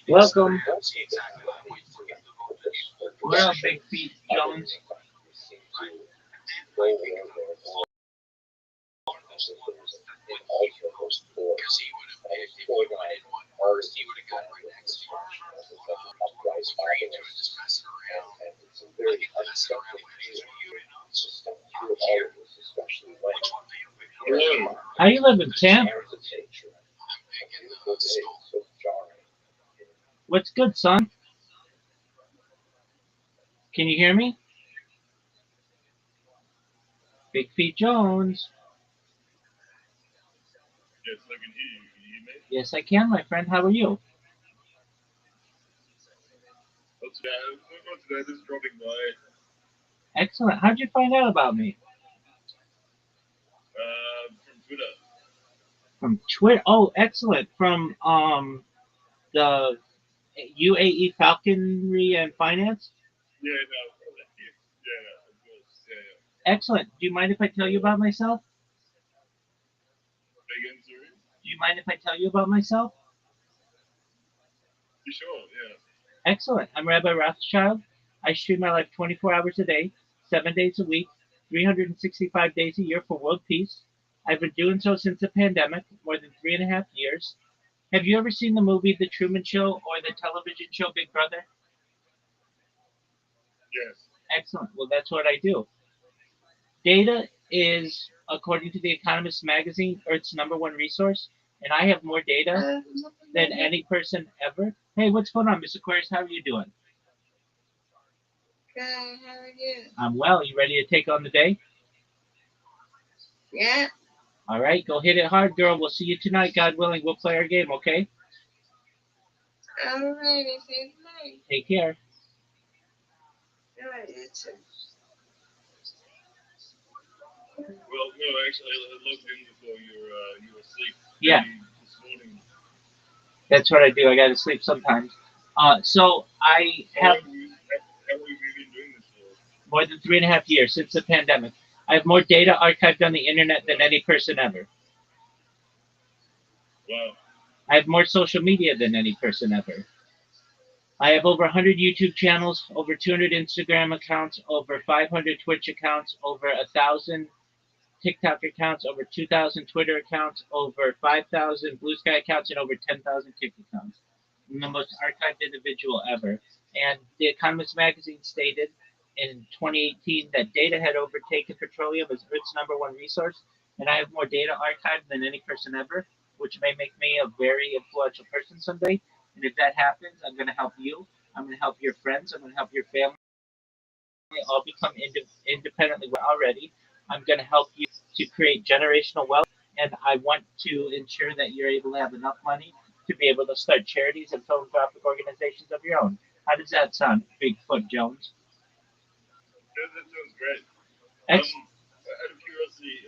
Welcome. What up, Big Feet Jones? How you live in Tampa? What's good, son? Can you hear me? Big Feet Jones. Yes, I can hear you. Can you hear me? Yes, I can, my friend. How are you? Not today. Just dropping by. Excellent. How'd you find out about me? From Twitter. From Twitter. Oh, excellent. From the UAE Falconry and Finance. Yeah, no. Yeah, of course. Yeah. Excellent. Do you mind if I tell you about myself? Again, sorry? Do you mind if I tell you about myself? You sure? Yeah. Excellent. I'm Rabbi Rothschild. I stream my life 24 hours a day, 7 days a week, 365 days a year for world peace. I've been doing so since the pandemic, more than 3.5 years. Have you ever seen the movie The Truman Show or the television show Big Brother? Yes. Excellent. Well, that's what I do. Data is, according to The Economist magazine, Earth's #1 resource, and I have more data than any person ever. Hey, what's going on, Miss Aquarius? How are you doing? Good. How are you? I'm well. You ready to take on the day? Yeah. All right, go hit it hard, girl. We'll see you tonight, God willing. We'll play our game, okay? Alrighty. Say night. Take care. Alright, you too. Well, no, actually, I logged in before you were asleep. Yeah. This morning. That's what I do. I got to sleep sometimes. So I How have long have you been doing this for? more than 3.5 years since the pandemic. I have more data archived on the internet than any person ever. Wow. I have more social media than any person ever. I have over 100 YouTube channels, over 200 Instagram accounts, over 500 Twitch accounts, over 1,000 TikTok accounts, over 2,000 Twitter accounts, over 5,000 Blue Sky accounts, and over 10,000 Kick accounts. I'm the most archived individual ever. And The Economist magazine stated in 2018 that data had overtaken petroleum as Earth's #1 resource, and I have more data archived than any person ever, which may make me a very influential person someday. And if that happens, I'm going to help you. I'm going to help your friends. I'm going to help your family all become independently already. I'm going to help you to create generational wealth, and I want to ensure that you're able to have enough money to be able to start charities and philanthropic organizations of your own. How does that sound, Bigfoot Jones? Yeah, that sounds great. Excellent. Out of curiosity,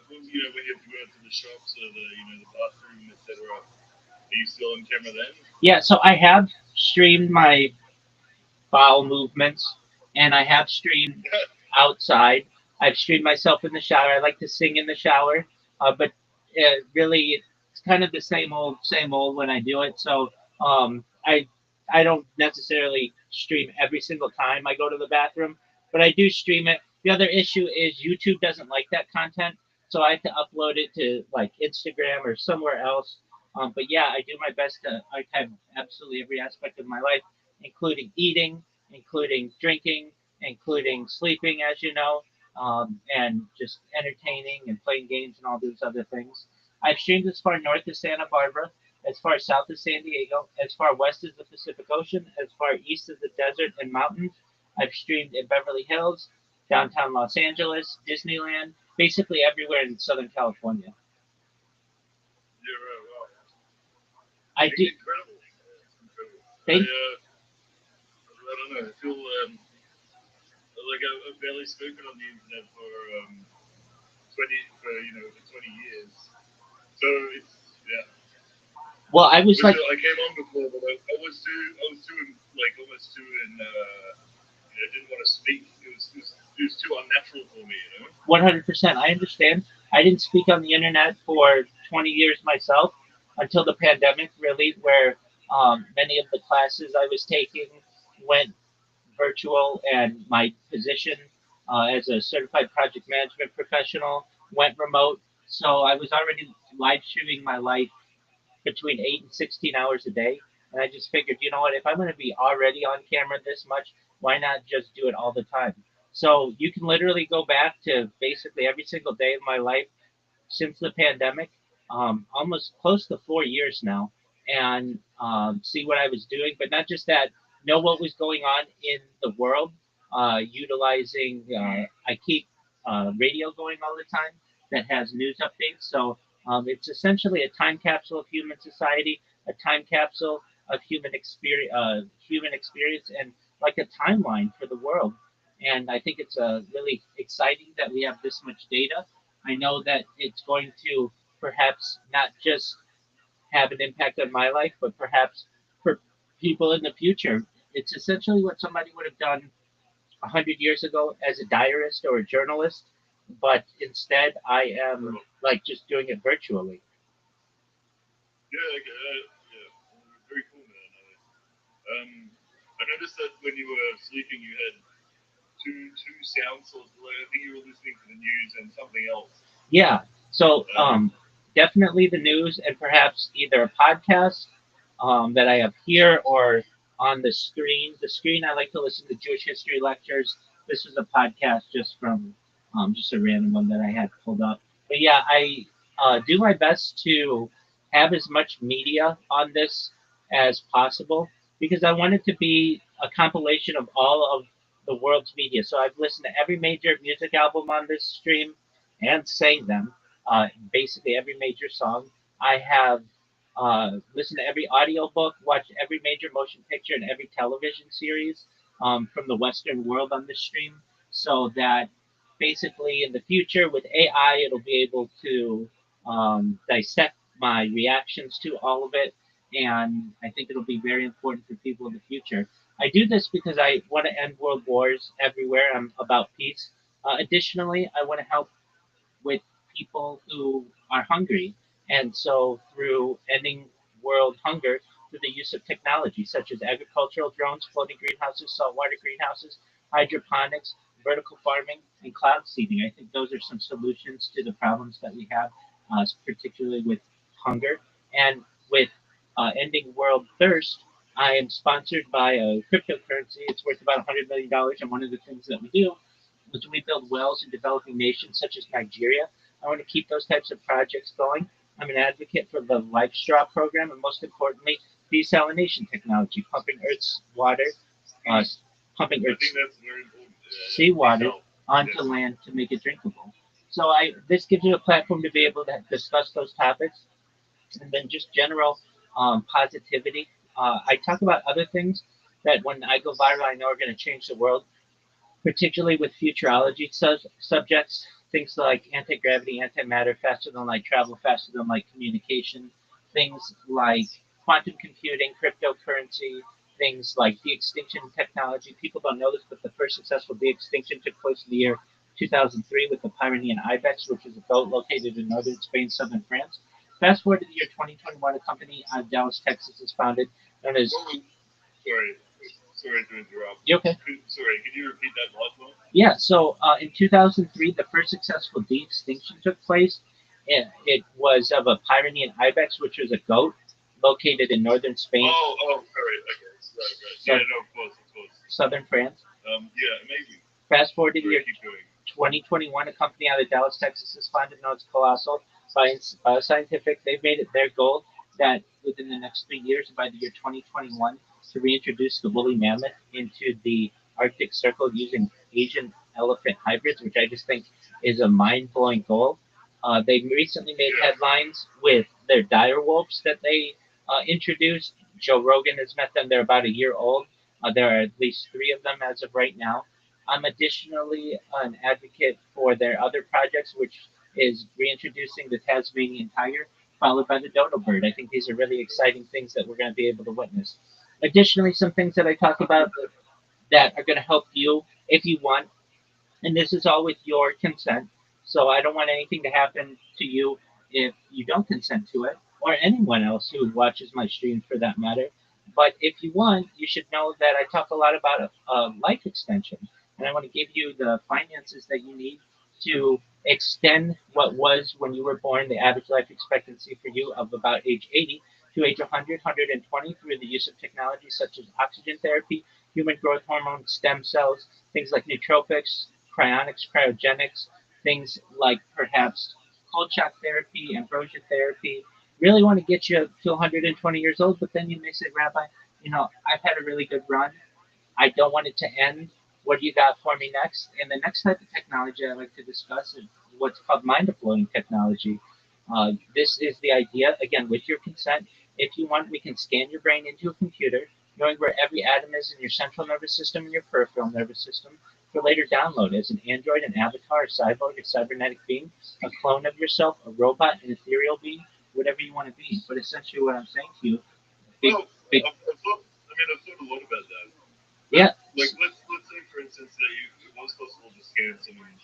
when you have to go out to the shops or the bathroom, etc., are you still on camera then? Yeah, so I have streamed my bowel movements, and I have streamed outside. I've streamed myself in the shower. I like to sing in the shower, but really, it's kind of the same old when I do it. So I don't necessarily stream every single time I go to the bathroom, but I do stream it. The other issue is YouTube doesn't like that content, so I have to upload it to like Instagram or somewhere else. But yeah, I do my best to archive absolutely every aspect of my life, including eating, including drinking, including sleeping, as you know, and just entertaining and playing games and all those other things. I've streamed as far north as Santa Barbara, as far south as San Diego, as far west as the Pacific Ocean, as far east as the desert and mountains. I've streamed in Beverly Hills, downtown Los Angeles, Disneyland, basically everywhere in Southern California. Yeah, right. Wow. I It's do. incredible. It's incredible. Thank. I don't know. I feel like I've barely spoken on the internet for 20 years. So it's yeah. Well, I was like I came on before, but I was too like almost too in. I didn't want to speak. It was too unnatural for me. 100%. I understand. I didn't speak on the internet for 20 years myself until the pandemic, really, where many of the classes I was taking went virtual, and my position as a certified project management professional went remote. So I was already live streaming my life between 8 and 16 hours a day. And I just figured, you know what, if I'm going to be already on camera this much, why not just do it all the time? So you can literally go back to basically every single day of my life since the pandemic, almost close to 4 years now, and see what I was doing. But not just that, know what was going on in the world, utilizing, I keep radio going all the time that has news updates. So it's essentially a time capsule of human society, a time capsule of human experience, and like a timeline for the world. And I think it's really exciting that we have this much data. I know that it's going to perhaps not just have an impact on my life, but perhaps for people in the future. It's essentially what somebody would have done 100 years ago as a diarist or a journalist, but instead I am like just doing it virtually. Yeah, very cool, man. I noticed that when you were sleeping, you had two sound sources. Like, I think you were listening to the news and something else. Yeah. So Um, definitely the news, and perhaps either a podcast that I have here or on the screen. The screen, I like to listen to Jewish history lectures. This is a podcast just from just a random one that I had pulled up. But yeah, I do my best to have as much media on this as possible because I want it to be a compilation of all of the world's media. So I've listened to every major music album on this stream and sang them, basically every major song. I have listened to every audiobook, watched every major motion picture and every television series from the Western world on this stream, so that basically in the future with AI, it'll be able to dissect my reactions to all of it. And I think it'll be very important for people in the future. I do this because I want to end world wars everywhere. I'm about peace. Additionally, I want to help with people who are hungry. And so, through ending world hunger through the use of technology such as agricultural drones, floating greenhouses, saltwater greenhouses, hydroponics, vertical farming, and cloud seeding. I think those are some solutions to the problems that we have, particularly with hunger. And with ending world thirst, I am sponsored by a cryptocurrency. It's worth about $100 million. And one of the things that we do is we build wells in developing nations such as Nigeria. I want to keep those types of projects going. I'm an advocate for the Life Straw program, and most importantly, desalination technology, uh, pumping I think Earth's that's very important. seawater Detail. onto Yes. land to make it drinkable. So this gives you a platform to be able to discuss those topics, and then just general positivity. I talk about other things that when I go viral, I know are going to change the world, particularly with futurology subjects, things like anti-gravity, antimatter, faster than light travel, faster than light communication, things like quantum computing, cryptocurrency, things like de-extinction technology. People don't know this, but the first successful de-extinction took place in the year 2003 with the Pyrenean ibex, which is a goat located in northern Spain, southern France. Fast forward to the year 2021, a company out of Dallas, Texas, is founded known as. Sorry, sorry to interrupt. You okay? Sorry, can you repeat that last one? Yeah, so in 2003, the first successful de-extinction took place. It was of a Pyrenean ibex, which was a goat located in northern Spain, Sorry. Okay, right. Yeah, no, of course. southern France. Yeah, amazing. Fast forward to the Sorry, year keep going. 2021, a company out of Dallas, Texas, is founded known as Colossal Scientific. They've made it their goal that within the next 3 years, by the year 2021, to reintroduce the woolly mammoth into the Arctic Circle using Asian elephant hybrids, which I just think is a mind blowing goal. They recently made Yeah. headlines with their dire wolves that they introduced. Joe Rogan has met them. They're about a year old. There are at least three of them as of right now. I'm additionally an advocate for their other projects, which is reintroducing the Tasmanian tiger, followed by the dodo bird. I think these are really exciting things that we're going to be able to witness. Additionally, some things that I talk about that are going to help you if you want, and this is all with your consent. So I don't want anything to happen to you if you don't consent to it, or anyone else who watches my stream for that matter. But if you want, you should know that I talk a lot about life extension, and I want to give you the finances that you need to extend what was when you were born the average life expectancy for you of about age 80 to age 100, 120 through the use of technology such as oxygen therapy, human growth hormone, stem cells, things like nootropics, cryonics, cryogenics, things like perhaps cold shock therapy, ambrosia therapy. Really want to get you to 120 years old, but then you may say, Rabbi, I've had a really good run. I don't want it to end. What do you got for me next? And the next type of technology I like to discuss is what's called mind blowing technology. This is the idea, again, with your consent. If you want, we can scan your brain into a computer, knowing where every atom is in your central nervous system and your peripheral nervous system, for later download as an android, an avatar, a cyborg, a cybernetic being, a clone of yourself, a robot, an ethereal being, whatever you want to be. But essentially, what I'm saying to you, big, Well, big, I've thought a lot about that. yeah, Like, let's say, for instance, that it was possible to scan someone's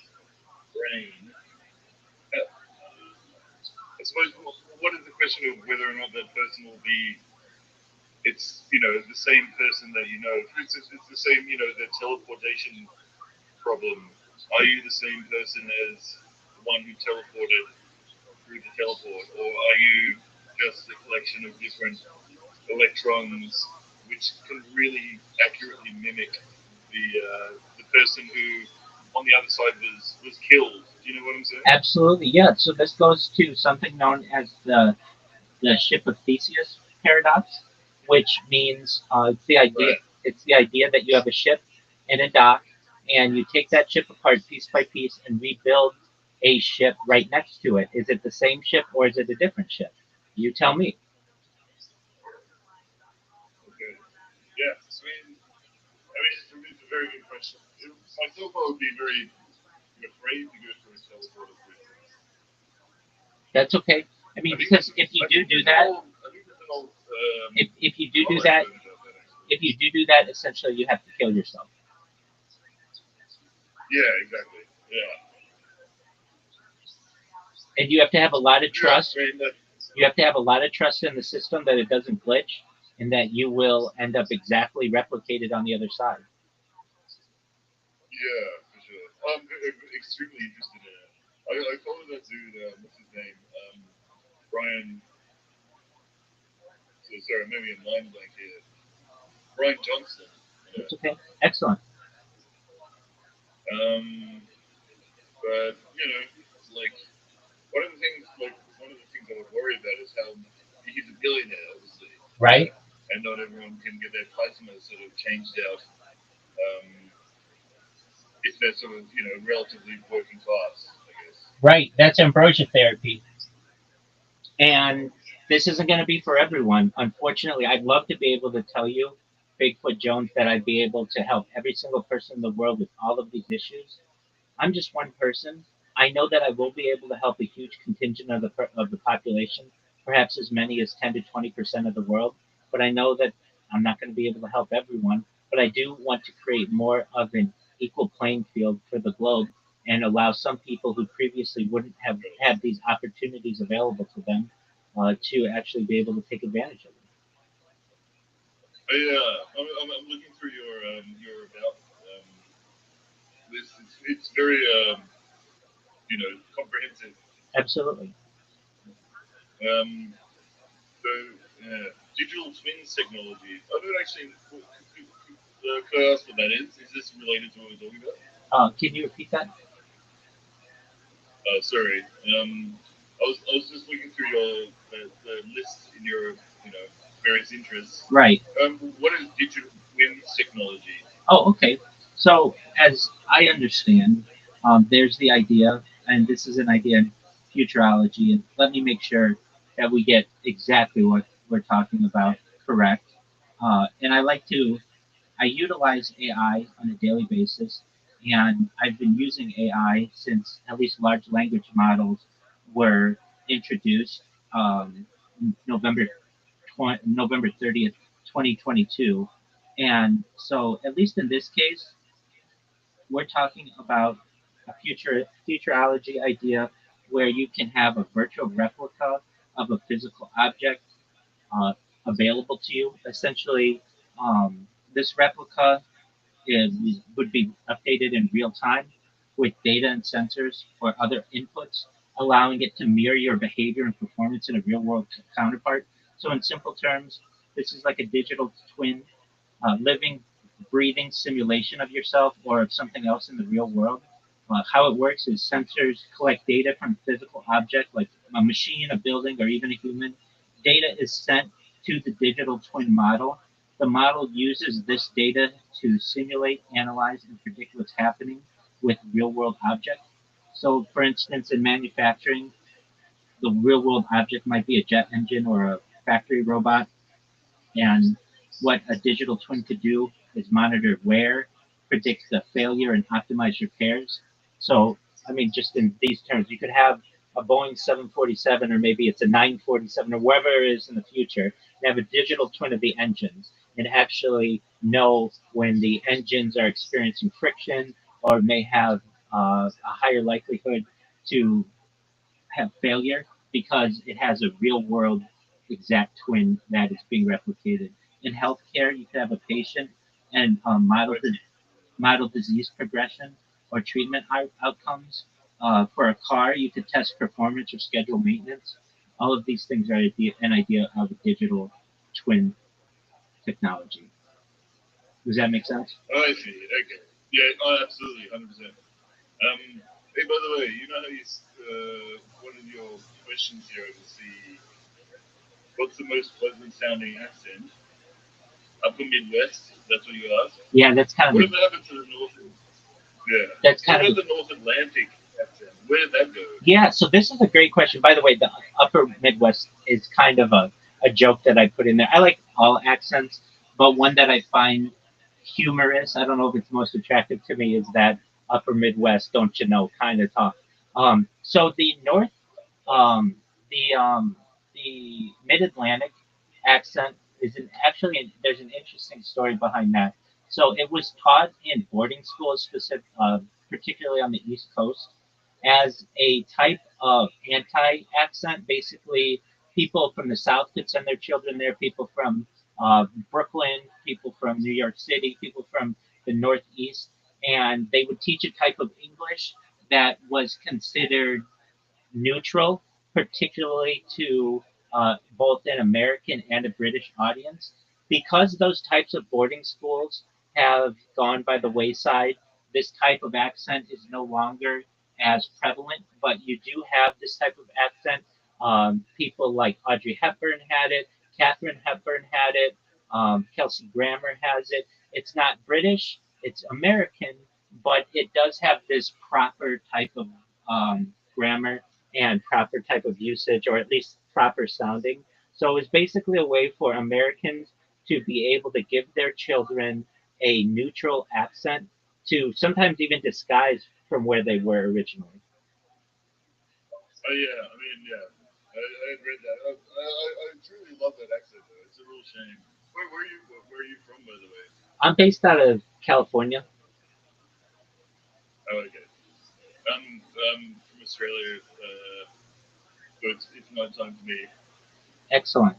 brain. I suppose what is the question of whether or not that person will be? It's the same person that you know. For instance, it's the same the teleportation problem. Are you the same person as the one who teleported through the teleport, or are you just a collection of different electrons which can really accurately mimic the person who on the other side was killed? Do you know what I'm saying? absolutely, yeah. So this goes to something known as the ship of Theseus paradox, which means Right. it's the idea that you have a ship in a dock, and you take that ship apart piece by piece and rebuild a ship right next to it. Is it the same ship or is it a different ship? You tell me. Okay. Yeah. It's a very good question. Myself, I would be very afraid to go through a teleporter, for instance. That's okay. I mean, I think because if you I do think do there's an that, old I think there's an old if you do do knowledge that, about that actually. if you do that, essentially you have to kill yourself, Yeah, exactly. Yeah, and you have to have a lot of yeah. trust. You have to have a lot of trust in the system that it doesn't glitch and that you will end up exactly replicated on the other side. Yeah, for sure. Extremely interested in it. I follow that dude. What's his name? Brian. So sorry, maybe a mind blank here. Brian Johnson. Yeah. It's okay. Excellent. Um, but like one of the things I would worry about is how he's a billionaire, obviously, Right? and not everyone can get their plasma sort of changed out. Um, if they're sort of relatively working class, I guess. Right. That's ambrosia therapy. And this isn't going to be for everyone. Unfortunately, I'd love to be able to tell you, Bigfoot Jones, that I'd be able to help every single person in the world with all of these issues. I'm just one person. I know that I will be able to help a huge contingent of the population, perhaps as many as 10 to 20% of the world. But I know that I'm not going to be able to help everyone. But I do want to create more of an equal playing field for the globe and allow some people who previously wouldn't have had these opportunities available to them to actually be able to take advantage of them. I'm looking through your about list. It's very comprehensive. Absolutely. Um, so digital twins technology. I don't actually. Could I ask what that is? Is this related to what we're talking about? Can you repeat that? Sorry. I was just looking through the list in your various interests. Right. What is digital twins technology? Oh, okay. So, as I understand, there's the idea, and this is an idea in futurology, and let me make sure that we get exactly we're talking about, correct. And I utilize AI on a daily basis, and I've been using AI since at least large language models were introduced November November 30th, 2022. And so, at least in this case, we're talking about a futurology idea where you can have a virtual replica of a physical object uh, available to you. Essentially, this replica would be updated in real time with data and sensors or other inputs, allowing it to mirror your behavior and performance in a real world counterpart. So, in simple terms, this is like a digital twin, living, breathing simulation of yourself or of something else in the real world. How it works is sensors collect data from a physical object like a machine, a building, or even a human. Data is sent to the digital twin model. The model uses this data to simulate, analyze, and predict what's happening with real world objects. So, for instance, in manufacturing, the real world object might be a jet engine or a factory robot, and what a digital twin could do is monitor wear, predict the failure, and optimize repairs. So, I mean, just in these terms, you could have a Boeing 747, or maybe it's a 947, or wherever it is in the future, and have a digital twin of the engines and actually know when the engines are experiencing friction or may have a higher likelihood to have failure because it has a real world exact twin that is being replicated. In healthcare, you could have a patient and model disease progression or treatment outcomes. For a car, you could test performance or schedule maintenance. All of these things are an idea of a digital twin technology. Does that make sense? Oh, I see. Okay. Yeah. Oh, absolutely. 100%. Hey, by the way, you know how one of your questions here was what's the most pleasant sounding accent? Upper Midwest. That's what you asked. Yeah, that's kind of What happened to the North? Yeah. that's What kind about of the North Atlantic accent? Where did that go? Yeah, so this is a great question. By the way, the upper Midwest is kind of a joke that I put in there. I like all accents, but one that I find humorous, I don't know if it's most attractive to me, is that upper Midwest, don't you know, kind of talk. So the North, um, the Mid Atlantic accent is actually, there's an interesting story behind that. So it was taught in boarding schools, particularly on the East Coast as a type of anti accent. Basically, people from the South could send their children there, people from Brooklyn, people from New York City, people from the Northeast, and they would teach a type of English that was considered neutral, particularly to both an American and a British audience. Because those types of boarding schools have gone by the wayside, this type of accent is no longer as prevalent, but you do have this type of accent. People like Audrey Hepburn had it, Catherine Hepburn had it, Kelsey Grammer has it. It's not British, it's American, but it does have this proper type of grammar and proper type of usage, or at least proper sounding. So it's basically a way for Americans to be able to give their children a neutral accent to sometimes even disguise from where they were originally. Oh yeah. I mean, yeah. I had read that. I truly love that accent though. It's a real shame. Where are you from, by the way? I'm based out of California. Oh, okay. I'm from Australia, so it's no time for me. Excellent.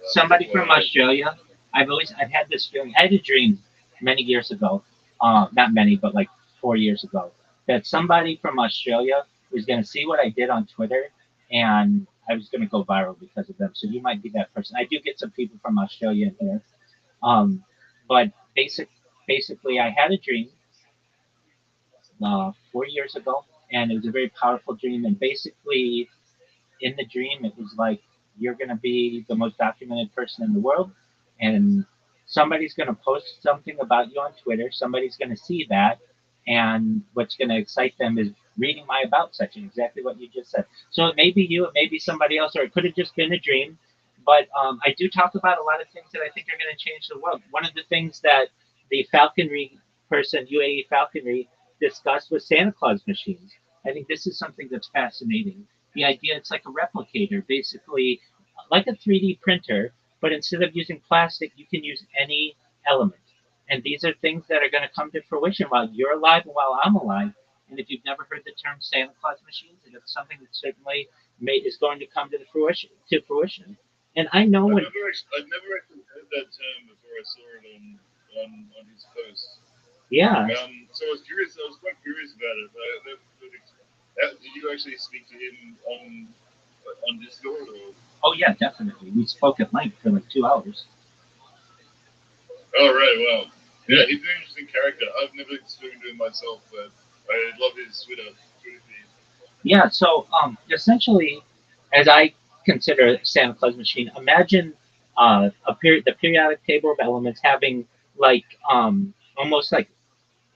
Somebody Well, from Australia. I've had this feeling. I had a dream many years ago, not many, but like 4 years ago, that somebody from Australia was going to see what I did on Twitter, and I was going to go viral because of them. So you might be that person. I do get some people from Australia in here, but basically, I had a dream 4 years ago, and it was a very powerful dream. And basically, in the dream, it was like you're going to be the most documented person in the world, and somebody's going to post something about you on Twitter. Somebody's going to see that, and what's going to excite them is reading my about section, exactly what you just said. So it may be you, it may be somebody else, or it could have just been a dream. But I do talk about a lot of things that I think are going to change the world. One of the things that the falconry person, UAE falconry, discussed was Santa Claus machines. I think this is something that's fascinating. The idea it's like a replicator, basically like a 3D printer, but instead of using plastic, you can use any element. And these are things that are going to come to fruition while you're alive and while I'm alive. And if you've never heard the term Santa Claus machines, it's something that certainly is going to come to the fruition. To fruition. And I know when, I've never actually heard that term before I saw it on his post. yeah, So I was curious. I was quite curious about it. Did you actually speak to him on Discord or? oh yeah, definitely. We spoke at length for like 2 hours. Oh right, wow. Yeah, Yeah, he's an interesting character. I've never spoken to him myself, but I love his Twitter feed. yeah. So essentially, as I consider Santa Claus machine, imagine the periodic table of elements having like almost like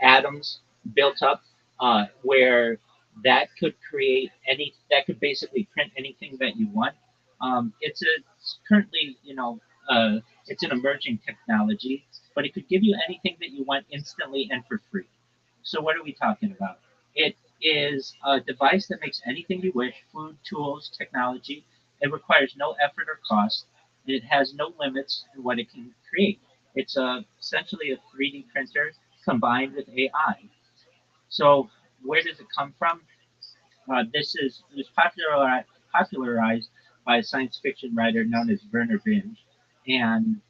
atoms built up where that could create any that could basically print anything that you want. It's currently it's an emerging technology, but it could give you anything that you want instantly and for free. So what are we talking about? It is a device that makes anything you wish: food, tools, technology. It requires no effort or cost, and it has no limits in what it can create. It's essentially a 3D printer combined with AI. So where does it come from? It was popularized by a science fiction writer known as Werner Binge, and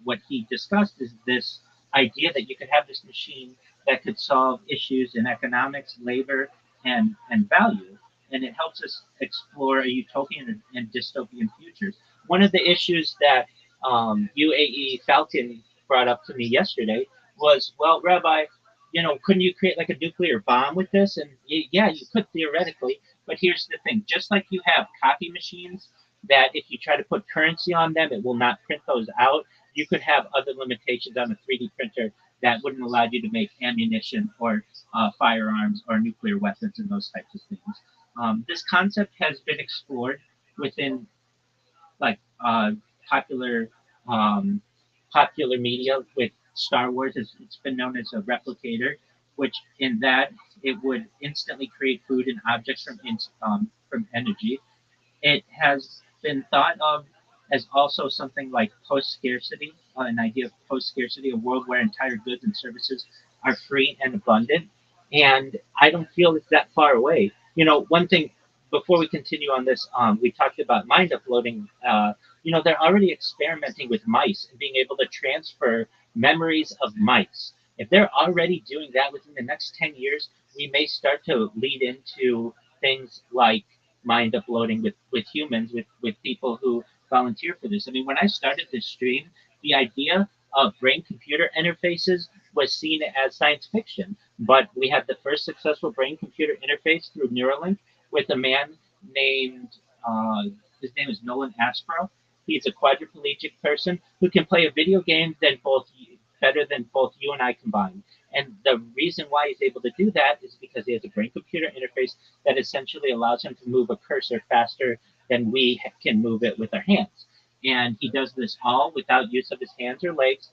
what he discussed is this idea that you could have this machine that could solve issues in economics, labor, and value, and it helps us explore a utopian and dystopian futures. One of the issues that UAE Falcon brought up to me yesterday was, well, Rabbi, couldn't you create like a nuclear bomb with this? And yeah, you could theoretically, but here's the thing: just like you have copy machines that if you try to put currency on them, it will not print those out. You could have other limitations on a 3D printer that wouldn't allow you to make ammunition or firearms or nuclear weapons and those types of things. This concept has been explored within like popular um, popular media with Star Wars. It's been known as a replicator, which in that it would instantly create food and objects from energy. It has been thought of as also something like post scarcity, an idea of post scarcity, a world where entire goods and services are free and abundant. And I don't feel it's that far away. One thing before we continue on this, we talked about mind uploading. They're already experimenting with mice and being able to transfer memories of mice. If they're already doing that within the next 10 years, we may start to lead into things like mind uploading with humans, with people who volunteer for this. I mean, when I started this stream, the idea of brain computer interfaces was seen as science fiction. But we had the first successful brain computer interface through Neuralink with a man named, uh, his name is Nolan Aspro. He's a quadriplegic person who can play a video game better than both you and I combined. And the reason why he's able to do that is because he has a brain computer interface that essentially allows him to move a cursor faster than we can move it with our hands. And he does this all without use of his hands or legs.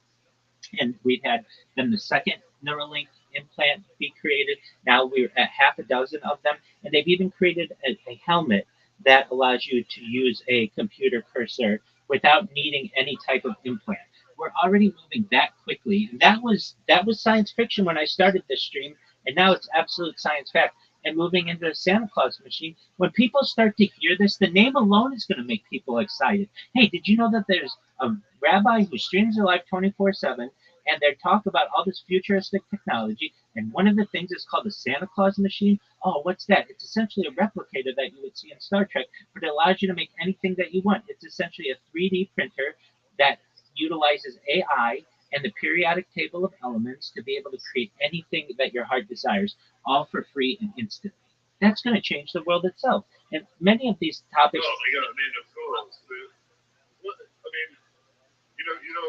And we've had then the second Neuralink implant be created. Now we're at half a dozen of them, and they've even created a helmet that allows you to use a computer cursor without needing any type of implant. We're already moving that quickly, and that was science fiction when I started this stream, and now it's absolute science fact. And moving into the Santa Claus machine, when people start to hear this, the name alone is going to make people excited. Hey, did you know that there's a rabbi who streams their life 24/7, and they talk about all this futuristic technology. And one of the things is called the Santa Claus machine. Oh, what's that? It's essentially a replicator that you would see in Star Trek, but it allows you to make anything that you want. It's essentially a 3D printer that utilizes AI and the periodic table of elements to be able to create anything that your heart desires, all for free and instantly. That's going to change the world itself. And many of these topics. Oh my god! I mean, of course. I mean,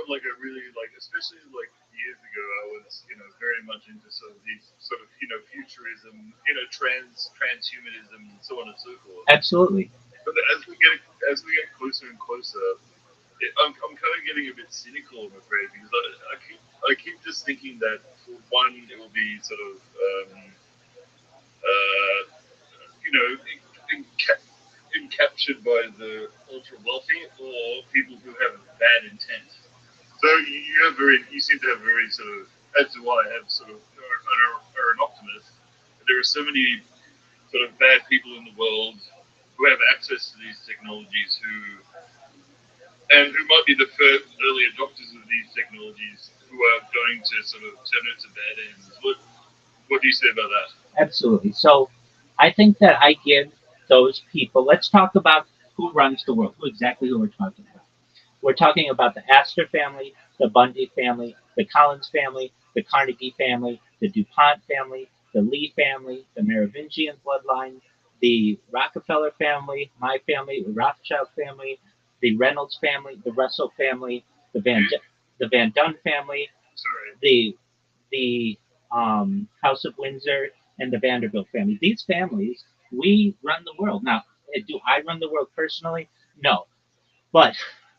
like I really like, especially like years ago, I was, very much into sort of these sort of, futurism, transhumanism, and so on and so forth. Absolutely. but as we get closer and closer, I'm kind of getting a bit cynical, I'm afraid, because I keep just thinking that for one, it will be sort of uh, encaptured by the ultra wealthy or people who have bad intent. So you seem to have very sort of, as do I, have sort of are an optimist. There are so many sort of bad people in the world who have access to these technologies who might be the first early adopters of these technologies who are going to sort of turn it to bad ends. What do you say about that? Absolutely. So I think that I give those people, let's talk about who runs the world, who we're talking about. We're talking about the Astor family, the Bundy family, the Collins family, the Carnegie family, the DuPont family, the Lee family, the Merovingian bloodline, the Rockefeller family, my family, the Rothschild family, the Reynolds family, the Russell family, the Van Dunn family, Sorry. the House of Windsor, and the Vanderbilt family. These families, we run the world. Now, do I run the world personally? No. But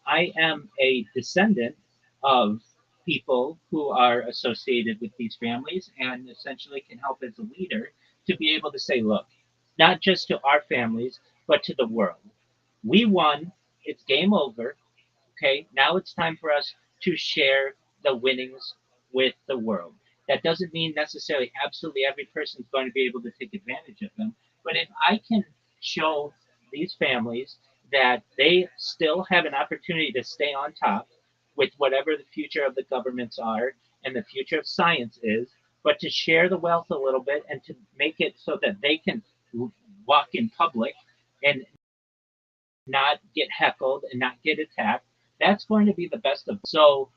I am a descendant of people who are associated with these families and essentially can help as a leader to be able to say, look, not just to our families, but to the world. We won. It's game over. Okay, now it's time for us to share the winnings with the world. That doesn't mean necessarily absolutely every person is going to be able to take advantage of them, but if I can show these families that they still have an opportunity to stay on top with whatever the future of the governments are and the future of science is, but to share the wealth a little bit and to make it so that they can walk in public and not get heckled and not get attacked, that's going to be the best of. So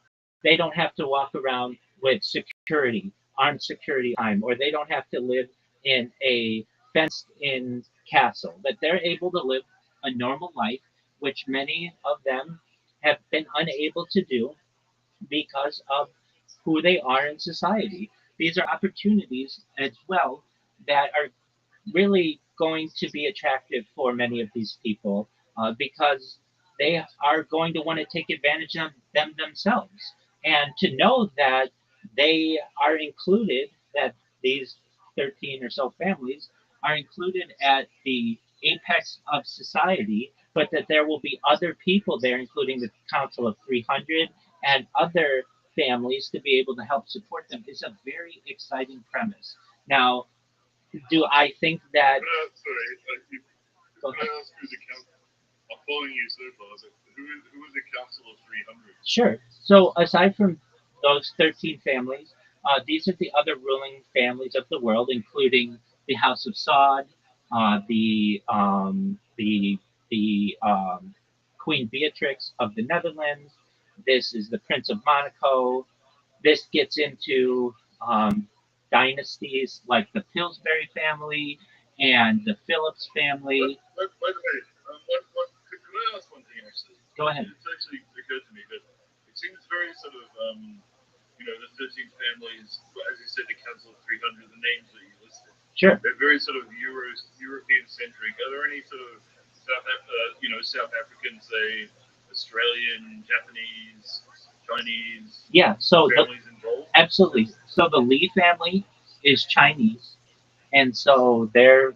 they don't have to walk around with security, armed security time, or they don't have to live in a fenced in castle. That they're able to live a normal life, which many of them have been unable to do because of who they are in society. These are opportunities as well that are really going to be attractive for many of these people because they are going to want to take advantage of them themselves. And to know that they are included, that these 13 or so families are included at the apex of society, but that there will be other people there, including the Council of 300 and other families, to be able to help support them is a very exciting premise. Now, do I think that? Sorry, Go can ahead. I ask who's the council? I'm following you so far. So who is the Council of 300? Sure. So aside from those 13 families, these are the other ruling families of the world, including the House of Saud, the Queen Beatrix of the Netherlands. This is the Prince of Monaco. This gets into dynasties like the Pillsbury family and the Phillips family. By the way, could I ask one thing actually? Go ahead. It's actually occurred to me that it seems very sort of, the 13 families, as you said, the Council of 300, the names that you listed. Sure. They're very sort of European centric. Are there any sort of South African, say, Australian, Japanese, Chinese Yeah. So families involved? absolutely. So the Lee family is Chinese, and so they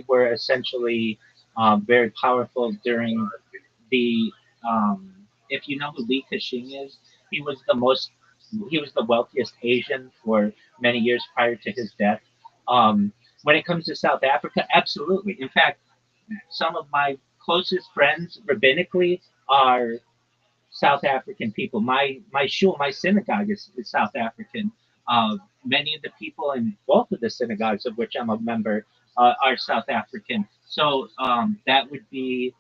were essentially very powerful during the if you know who Li Ka-shing is, he was the most he was the wealthiest Asian for many years prior to his death. When it comes to South Africa, absolutely. In fact, some of my closest friends rabbinically are South African people. My shul, my synagogue is South African. Many of the people in both of the synagogues of which I'm a member are South African. So that would be,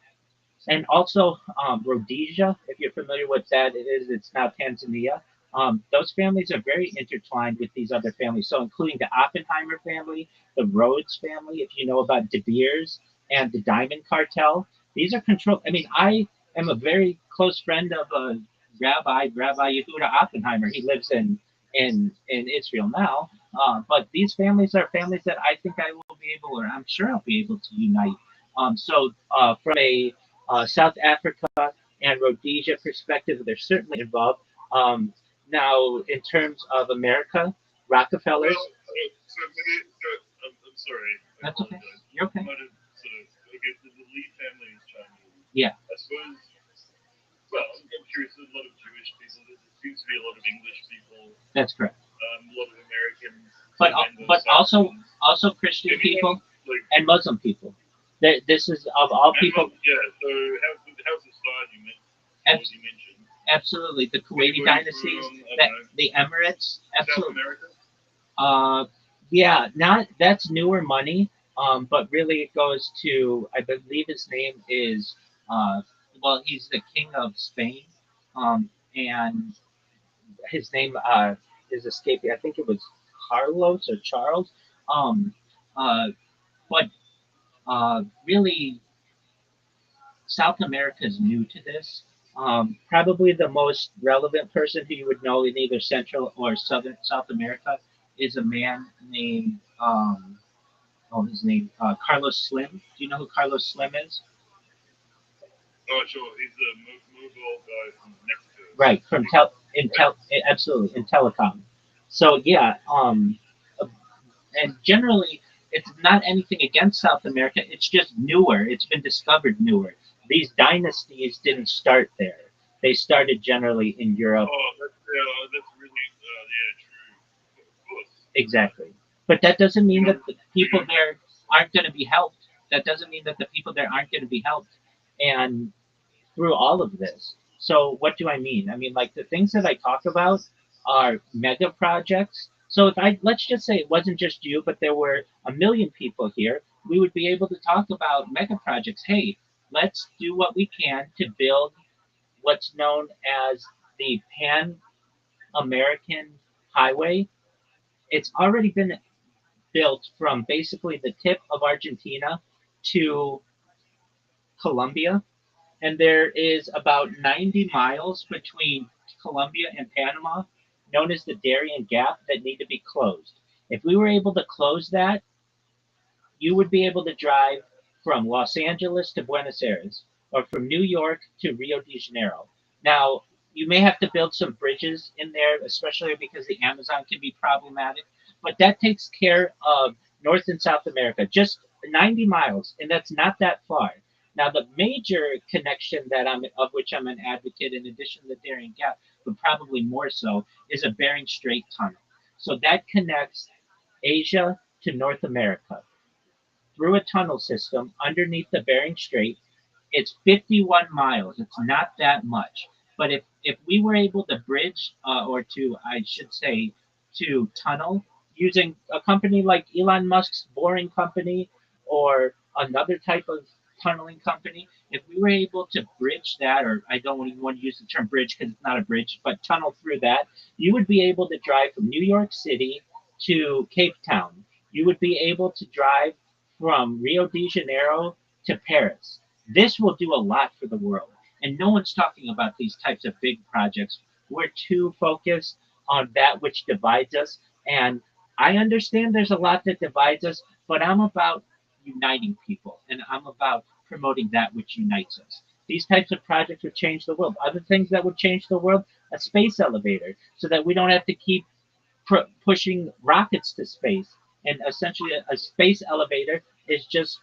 and also Rhodesia, if you're familiar with that, it's now Tanzania. Those families are very intertwined with these other families, so including the Oppenheimer family, the Rhodes family, if you know about De Beers and the Diamond Cartel. These are controlled. I mean, I am a very close friend of Rabbi Yehuda Oppenheimer. He lives in Israel now. But these families are families that I think I will be able, or I'm sure I'll be able to unite So from a South Africa and Rhodesia perspective, they're certainly involved. Um, Now, in terms of America, Well, Rockefellers. I'm sorry, I That's okay. apologize. You're I okay. might have sort of, okay, the Lee family is Chinese. Yeah, I suppose, well, I'm curious, there's a lot of Jewish people, there seems to be a lot of English people, that's correct. a lot of Americans, But sort of also Anglo-Saxons. Christian Anyone, people like, and Muslim people. This is of all and people. yeah, so how's the side abs- already mentioned? Absolutely, the Kuwaiti Anybody dynasties, from, I don't that know, the Emirates, South absolutely. America? Uh, yeah, not that's newer money. But really it goes to, I believe his name is well, he's the king of Spain, and his name is escaping. I think it was Carlos or Charles. Um, uh, but really, South America is new to this. Probably the most relevant person who you would know in either Central or Southern South America is a man named his name Carlos Slim. Do you know who Carlos Slim is? Oh, sure, he's the Mughal guy from Mexico, Right, from right? absolutely in telecom. So yeah, and generally it's not anything against South America. It's just newer. It's been discovered newer. These dynasties didn't start there. They started generally in Europe. Oh, that's really, yeah, true. Of course. Exactly. But that doesn't You mean know, that the people there aren't going to be helped. That doesn't mean that the people there aren't going to be helped. And through all of this. So what do I mean? I mean, like, the things that I talk about are mega projects. So if I let's just say it wasn't just you, but there were a million people here, we would be able to talk about mega projects. Hey, let's do what we can to build what's known as the Pan American Highway. It's already been built from basically the tip of Argentina to Colombia, and there is about 90 miles between Colombia and Panama, known as the Darien Gap, that need to be closed. If we were able to close that, you would be able to drive from Los Angeles to Buenos Aires or from New York to Rio de Janeiro. Now, you may have to build some bridges in there, especially because the Amazon can be problematic, but that takes care of North and South America, just 90 miles, and that's not that far. Now, the major connection of which I'm an advocate, in addition to the Darien Gap, but probably more so, is a Bering Strait tunnel. So that connects Asia to North America through a tunnel system underneath the Bering Strait. It's 51 miles. It's not that much. But if we were able to bridge, or to, I should say, to tunnel using a company like Elon Musk's boring company or another type of tunneling company, if we were able to bridge that, or I don't even want to use the term bridge because it's not a bridge, but tunnel through that, you would be able to drive from New York City to Cape Town. You would be able to drive from Rio de Janeiro to Paris. This will do a lot for the world. And no one's talking about these types of big projects. We're too focused on that which divides us. And I understand there's a lot that divides us, but I'm about uniting people and I'm about promoting that which unites us. These types of projects would change the world. Other things that would change the world, a space elevator, so that we don't have to keep pushing rockets to space. And essentially, a space elevator is just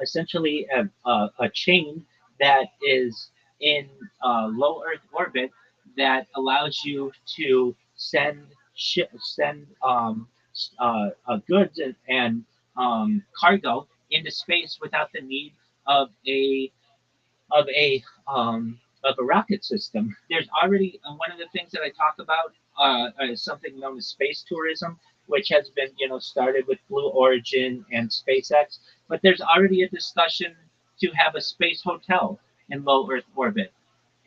essentially a chain that is in low Earth orbit that allows you to send goods and cargo into space without the need of a of a of a rocket system. There's already one of the things that I talk about is something known as space tourism, which has been started with Blue Origin and SpaceX. But there's already a discussion to have a space hotel in low Earth orbit.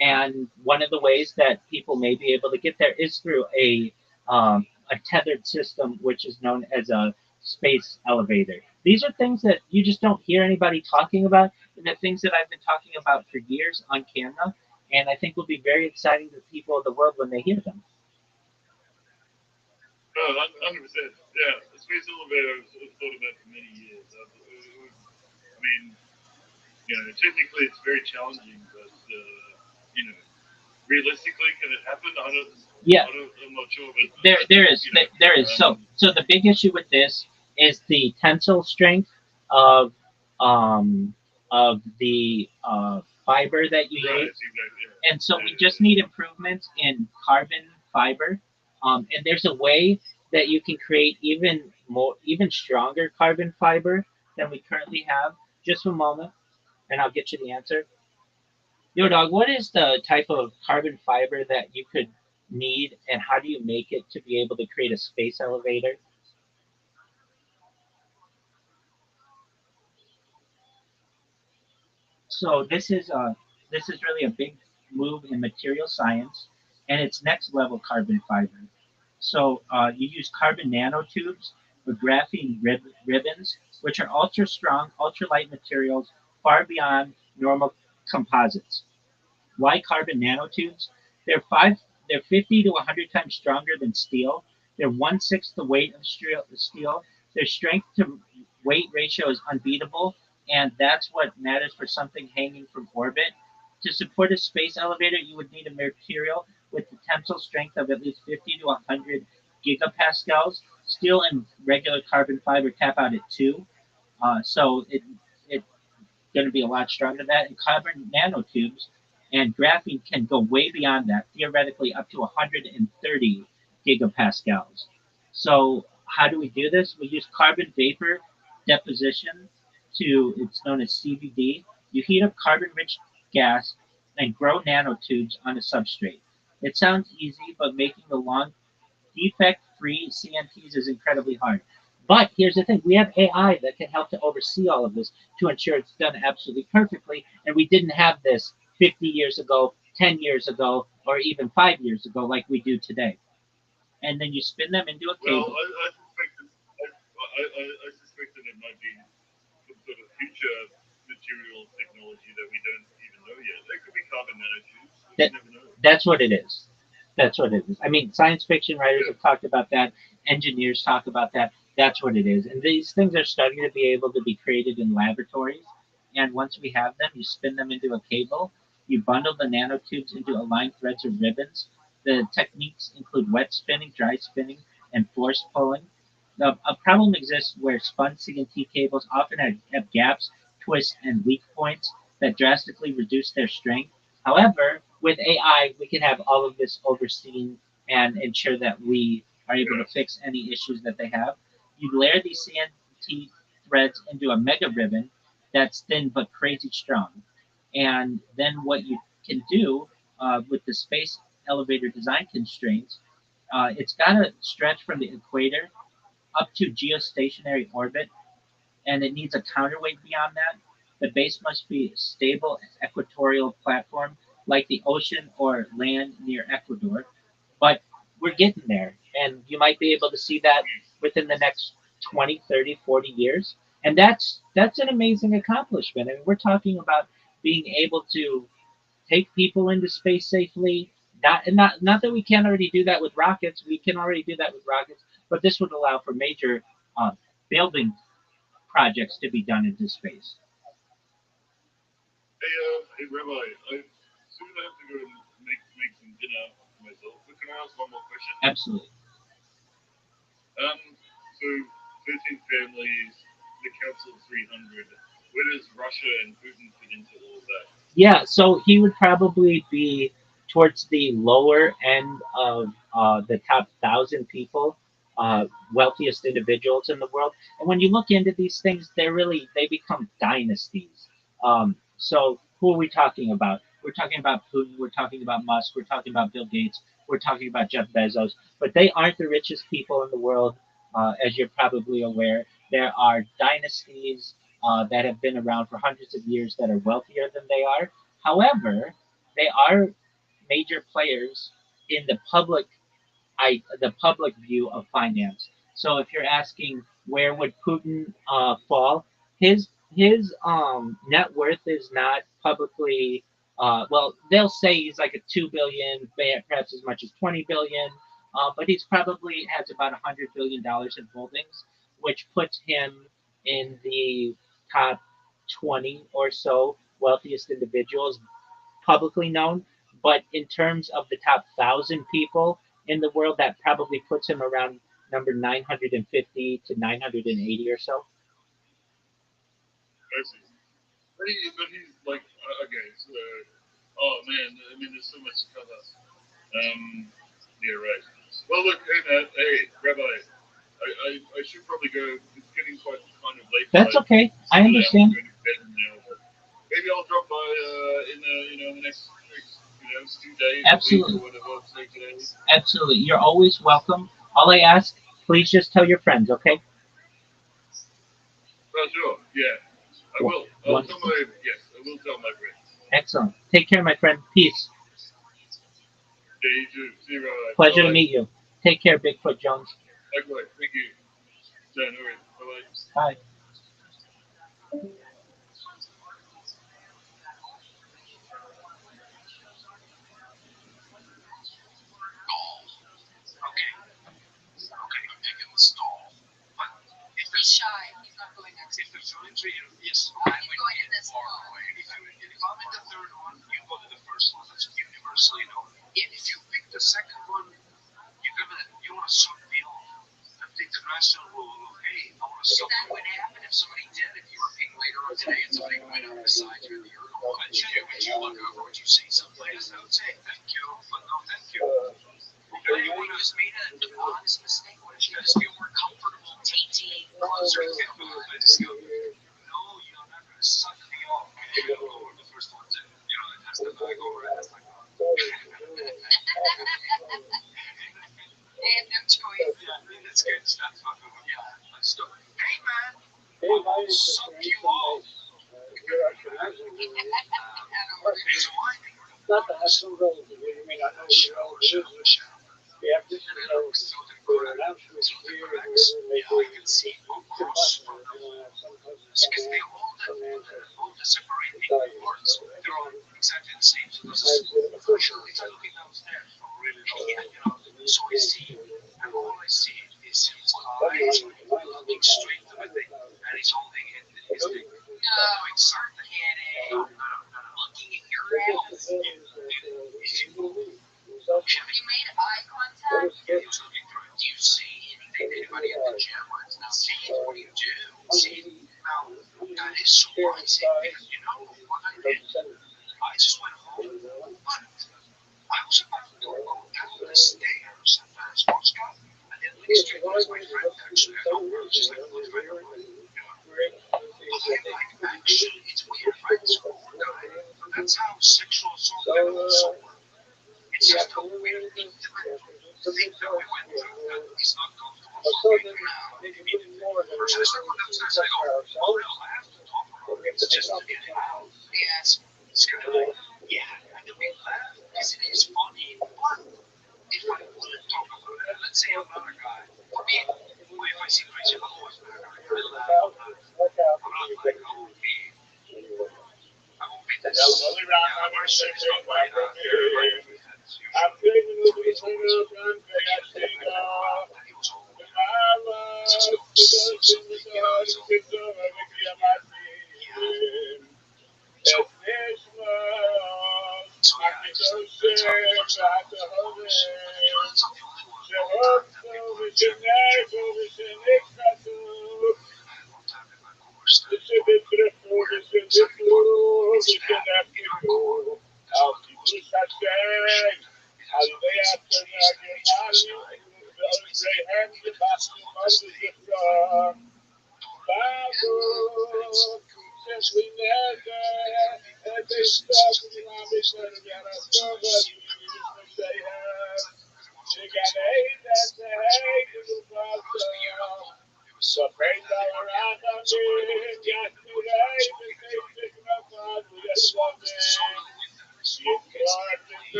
And one of the ways that people may be able to get there is through a tethered system, which is known as a space elevator. These are things that you just don't hear anybody talking about, and the things that I've been talking about for years on camera, and I think will be very exciting to people of the world when they hear them. Oh, 100%. Yeah, the space elevator I've thought about for many years. mean, technically it's very challenging, but realistically, can it happen? Yeah, I'm not sure, but there is. So the big issue with this is the tensile strength of um, the fiber that you right, use, exactly, yeah, and so we yeah, just need improvements in carbon fiber. And there's a way that you can create even stronger carbon fiber than we currently have. Just a moment, and I'll get you the answer. Yo, dog, what is the type of carbon fiber that you could need, and how do you make it to be able to create a space elevator? So this is really a big move in material science, and it's next level carbon fiber. So you use carbon nanotubes or graphene ribbons, which are ultra strong, ultra light materials, far beyond normal composites. Why carbon nanotubes? They're five, they're 50 to 100 times stronger than steel. They're one-sixth the weight of steel. Their strength to weight ratio is unbeatable, and that's what matters for something hanging from orbit. To support a space elevator, you would need a material with the tensile strength of at least 50 to 100 gigapascals. Steel and regular carbon fiber tap out at 2, so it going to be a lot stronger than that. And carbon nanotubes and graphene can go way beyond that, theoretically up to 130 gigapascals. So how do we do this? We use carbon vapor deposition it's known as CVD. You heat up carbon-rich gas and grow nanotubes on a substrate. It sounds easy, but making the long defect-free CNTs is incredibly hard. But here's the thing: we have AI that can help to oversee all of this to ensure it's done absolutely perfectly. And we didn't have this 50 years ago, 10 years ago, or even 5 years ago like we do today. And then you spin them into a Well, cable. I suspect that it might be some sort of future material technology that we don't even know yet. There could be carbon nanotubes. That You never know. that's what it is. That's what it is. I mean, science fiction writers Yeah. have talked about that. Engineers talk about that. That's what it is. And these things are starting to be able to be created in laboratories. And once we have them, you spin them into a cable. You bundle the nanotubes into aligned threads or ribbons. The techniques include wet spinning, dry spinning, and force pulling. A problem exists where spun CNT cables often have gaps, twists, and weak points that drastically reduce their strength. However, with AI, we can have all of this overseen and ensure that we are able to Yeah. fix any issues that they have. You layer these CNT threads into a mega ribbon that's thin but crazy strong. And then what you can do with the space elevator design constraints, it's got to stretch from the equator up to geostationary orbit, and it needs a counterweight beyond that. The base must be a stable equatorial platform like the ocean or land near Ecuador. But we're getting there, and you might be able to see that within the next 20, 30, 40 years. And that's an amazing accomplishment. I mean, we're talking about being able to take people into space safely. Not that we can't already do that with rockets. We can already do that with rockets, but this would allow for major uh, building projects to be done into space. Hey, Rabbi, I soon have to go and make some dinner for myself. But can I ask one more question? Absolutely. So 13 families, the Council of 300. Where does Russia and Putin fit into all of that? Yeah, so he would probably be towards the lower end of the top 1,000 people, wealthiest individuals in the world. And when you look into these things, they become dynasties. So who are we talking about? We're talking about Putin. We're talking about Musk. We're talking about Bill Gates. We're talking about Jeff Bezos. But they aren't the richest people in the world, as you're probably aware. There are dynasties that have been around for hundreds of years that are wealthier than they are. However, they are major players in the public view of finance. So if you're asking where would Putin fall, his net worth is not publicly. Well, they'll say he's like a 2 billion, perhaps as much as 20 billion, but he's probably has about $100 billion in holdings, which puts him in the top 20 or so wealthiest individuals publicly known. But in terms of the top 1,000 people in the world, that probably puts him around number 950 to 980 or so. I see. But he's like, okay, so, oh man, I mean, there's so much to cover. Yeah, right. Well, look, hey, man, hey, Rabbi, I should probably go. It's getting quite kind of late. That's okay. I I'm understand. going to bed now, but maybe I'll drop by in the the next few days, a week Absolutely. or whatever. Take today. Absolutely. You're always welcome. All I ask, please just tell your friends, okay? Oh, sure. Yeah, I will. I'll tell Wonderful. my yes. I will tell my friends. Excellent. Take care, my friend. Peace. Yeah, you too. See you, Rabbi. Pleasure to Bye. meet you. Take care, Bigfoot Jones. Likewise. Thank you. Yeah, no worries. Bye. Bye.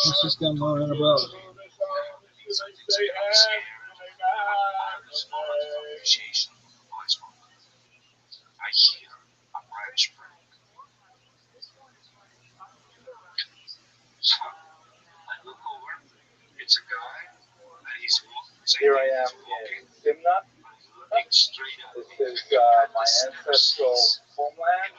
What's this guy moaning about? Here I am in Simna. This is my ancestral homeland,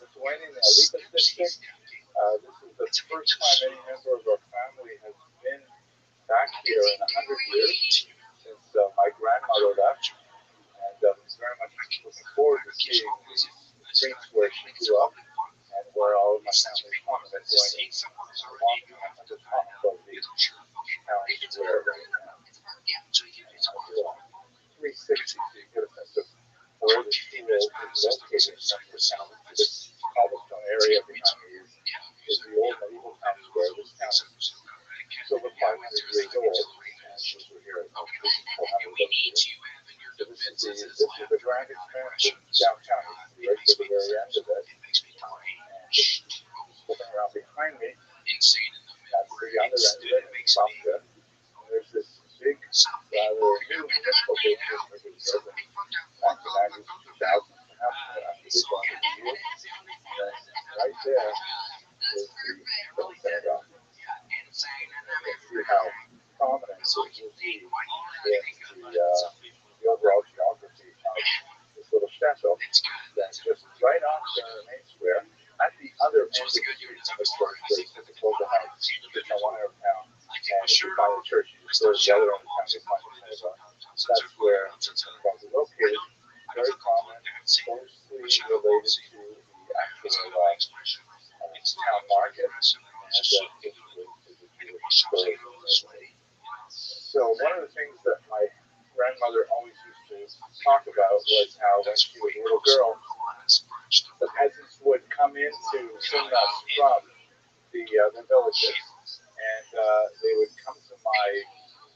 Lithuania, in the Alika district. This is the first time any member of our family has been back here in 100 years since my grandmother left. And I'm very much looking forward to seeing the streets where she grew up and where all of my family is from. And enjoying a long time at the top of the town square right now. 360, so you get a sense of where the school is located in central town. This cobblestone area behind me is the old medieval town square. This town is over 500 years old, and since we're here, it's 400 years. So this is the grand expanse of downtown. You can see right to the very end of it. And just looking around behind me, that's the other end of it, and Sasha. There's this big, rather new municipal building that was built back in the 90s, 2000s, perhaps, after they bought it here. And right there is the synagogue. You can see how prominent it will be in the overall geography of this little shtetl that's just right off the main square. At the other end of the street, of course, there's the Dakota House, which I want to town. And if you find the church, you just go to the other end of town, you find the synagogue. That's where the synagogue is located. Very prominent, closely related to the actual town market and So one of the things that my grandmother always used to talk about was how when she was a little girl, the peasants would come into Simna from the villages, and they would come to my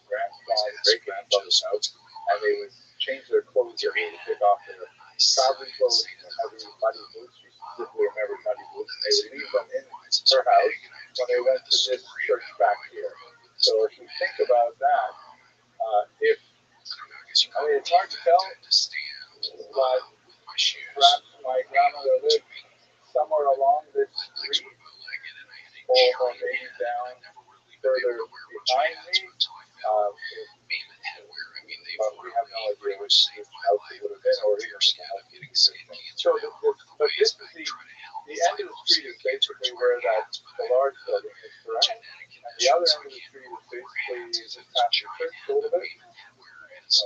great-grandfather's house, and they would change their clothes. They would take off their traveling clothes and heavy muddy boots. She specifically remembered muddy boots, and they would leave them in her house when they went to this church back here. So if you think about that, it's hard to tell, but perhaps my grandmother lived somewhere along this street, or maybe down further behind me. But we have no idea which house it would have been, or even the house. So, but this is the end of the street is basically where the large building is, correct? And the other end of the street is basically just past the church a little bit. So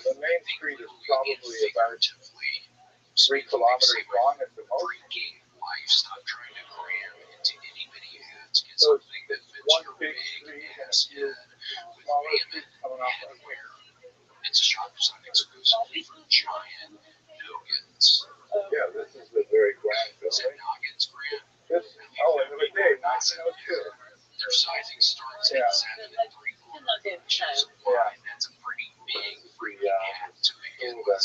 the main street is probably about 3 kilometers long at the most. So it's one big street and a few smaller streets coming off of it. Yeah, this is a very grand building. In the day, 1902. Yeah. That's a pretty big to begin with.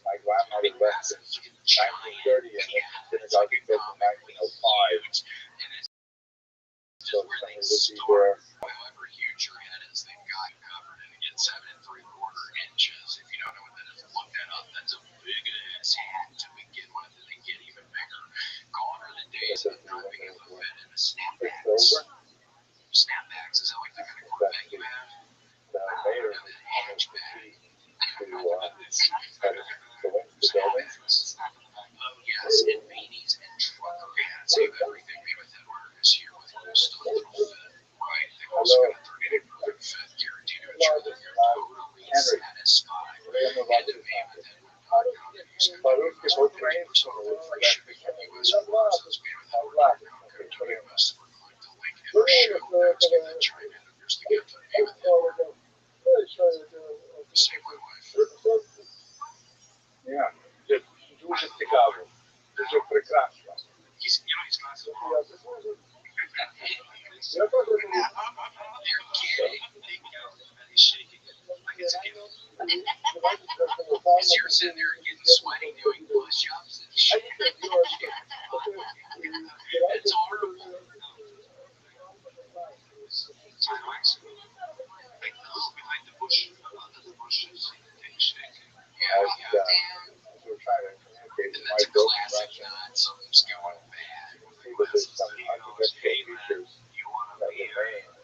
My grandmother left in 1930 and the synagogue was built in 1905. So certainly would be where. However huge your head is, they've got you covered. And again, 7 3/4 inches. If you don't know what that is, look that up. That's a big ass hat to begin with, and they get even bigger. Gone are the days of not being able to fit in a snapbacks. Snapbacks, is that like the kind of Corvette you have? The mayor is hatchback. To go into the building. Oh yes, and beanies and trucker hats. They have everything made with Edward this year with cool stuff that'll fit. Right? They've also got a 30-day fit guaranteed to ensure that you're totally satisfied. And to me with Edward, Baruch is both trains for free shipping from U.S. forces. We have Edward Coach. We have most of our like the link in our show notes. Give that China. There's the gift of me with Edward. Same with my wife. Yeah, дуже цікаво, дуже прекрасно. He's classic. They're kidding. He's shaking it like it's a gift. He's here sitting there getting sweaty doing push-ups and shit. It's horrible. Behind the bush, under the bushes, yeah. We're trying to communicate with my broken Russian. Something's going bad. But there's some unconventional features that remain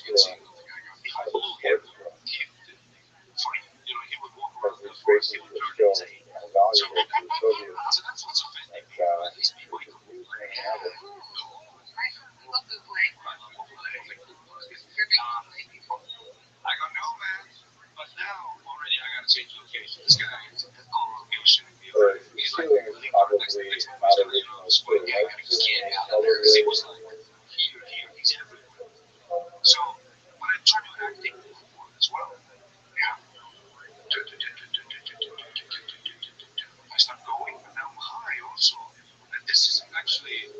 to a kind of sports room. Because these races were still valuable to the Soviets. And he was hanging out with them. I go, no, man. But now, already, I gotta change location. This guy is a location. The ceiling is probably not original too, right? The ceiling is colored. He was like, here, he's everywhere. So, when I try to acting cool as well, yeah. I start going, and now I'm high also. And this is actually,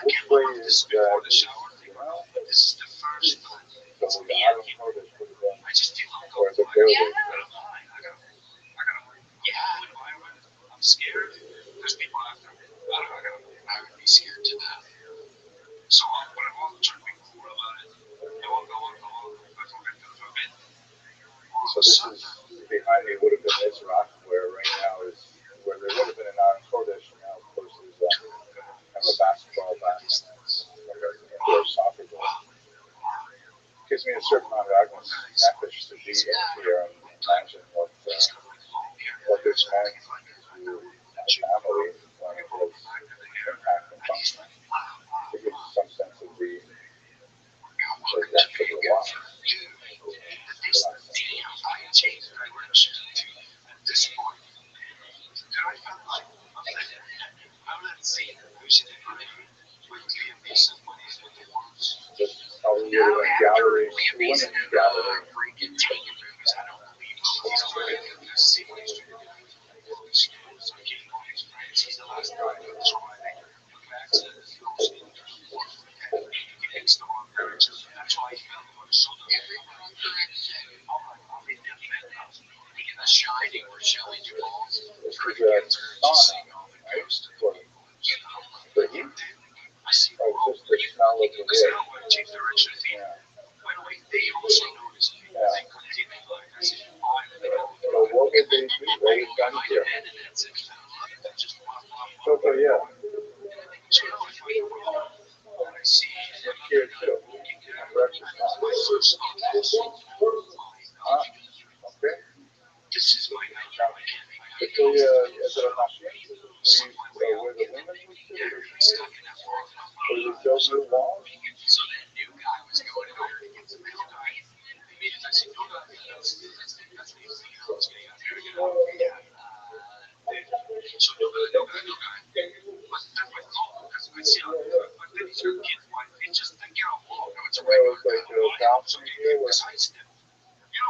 I Which can't way remember is this before the shower thing, well, but this is the first time. so the island notice would have been I just feel where the uncomfortable. building I'm high. I gotta, environment. I'm scared. There's people after me. I would be scared to death. So, but I want to try to be cool about it. I forget a bit. So this is behind me would have been this rock where right now is where there would have been an Iron Kodesh. Now, of course, there's kind of a basketball back and like an indoor soccer goal. Gives me a certain amount of anguish to be in here and imagine what this meant to my family when it was impact and function. To give some sense of the depth of the loss. I changed direction at this point. I felt like I'm not seeing the vision in my head. With Liam Neeson when he's with the wolves. Just probably would have been gallery, women's gallery. I don't believe he's trying to see what he's trying to do. So he keeps going his friends. He's the last guy who's driving. The accident is goes in the wolf. He makes the wrong direction. That's why he fell on his shoulder. In The Shining, where Shelley Duvall This is a sauna, right? For heat? I see. Or just the smell of the wood? Change direction. Yeah. By the way, they also noticed me. Yeah. They continued like I said, why did they go? So what would they do? They got here. So yeah. I see. Here too. Breakfast time. Okay. This is my Now, is it a machine? Where the women would sit? Or is it built new walls? So that new guy was going over to get the new guy. Immediately I said, no, that's the thing I was getting out there. So no guy. But then my thought, because I see how, but then he's your kid, why? It's just like, walk. No, it's a regular sidestep.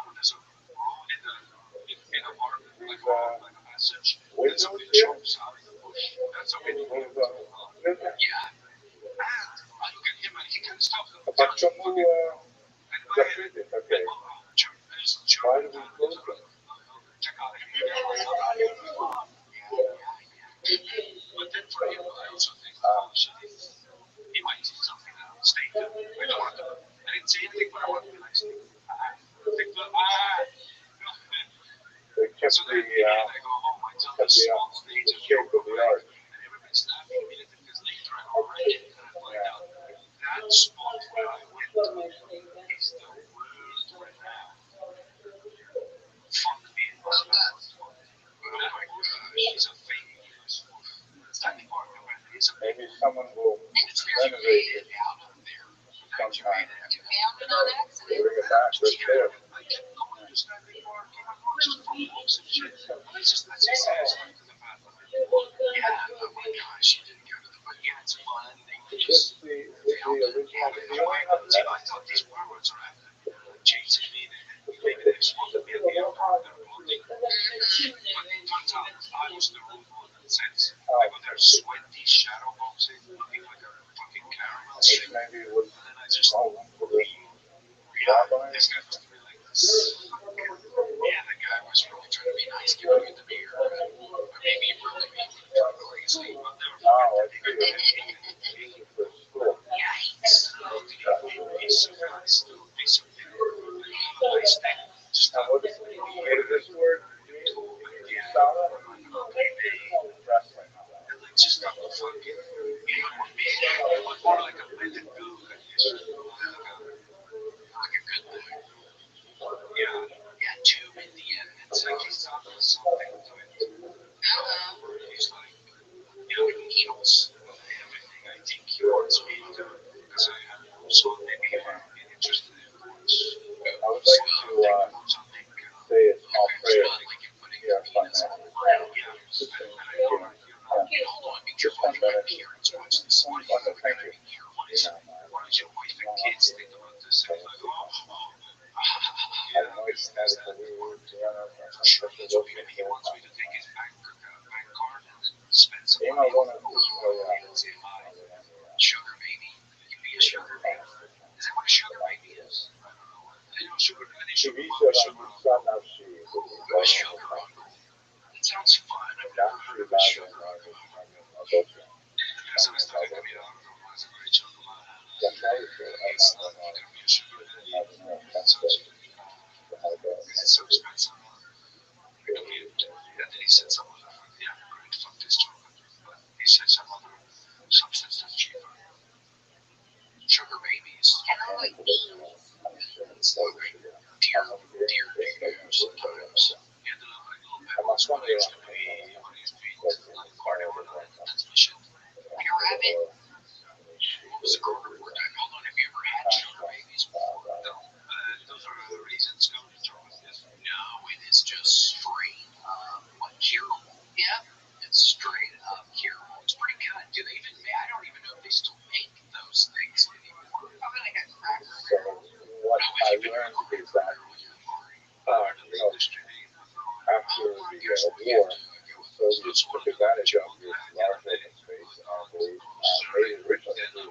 When there's a road in a park, like a passage, and somebody jumps out of the bush. That's okay. Yeah. And I look at him and he kind of stops. Facciamo graffiti, okay. Why do we close them? But then for him, I also think, he might see something that I'll stay to. I didn't say anything, but I want to be like, They kept so then I go home, I tell this small stage of shape of the art. and everybody's laughing at me because later I already and I find out that spot where I went is the world renowned. Fuck me, it was oh my gosh, he's a famous standing park. Maybe someone will renovate it sometime. Bring it back, right there. Is the original feeling of that? I thought these words are chasing me. Maybe they just want to be at the airport. I was the wrong one in that sense. I go there sweaty, shadow boxing, looking like a fucking caramel shape. Maybe it was And then I just for the rabbi. this guy must be like this. Yeah, the guy was really trying to be nice, giving me the beer. Or maybe he really made me crazy. I'll never Oh, I forget see. For school. Yikes. He's so nice, little piece of nice thing. Just Now, what is this word? Sauna? Wrestling. and like just not fucking, more like a mental goo. for sure. He told me that he wants me to take his bank card and spend some You money might on want to say hi. Sugar baby. You be a sugar baby. Is that what a sugar baby is? I don't know. I know sugar daddy, sugar mama, sugar uncle. A sugar uncle. That sounds fun. I've never heard of a sugar uncle. Esa me está bien mirando, más de hecho, it's not going to be a sugar daddy. It's so expensive. And then he said some other, yeah, great, fuck this chocolate. But he said some other substance that's cheaper. Sugar babies. And I like beans. Deer sometimes. Yeah, they look like little pebbles, but they used to be, what do you feed? Like carnivore, that's my shit. Your rabbit. What was the carnivore type? Hold on, have you ever had sugar babies before? No. Those are the raisins going to chocolate. No, it is just straight, caramel. Yep. It's straight up caramel. It's pretty good. Do they even? I don't even know if they still make those things anymore. Probably like a cracker. So what I learned is that after the war, the Soviets took advantage of this large open space and they made it originally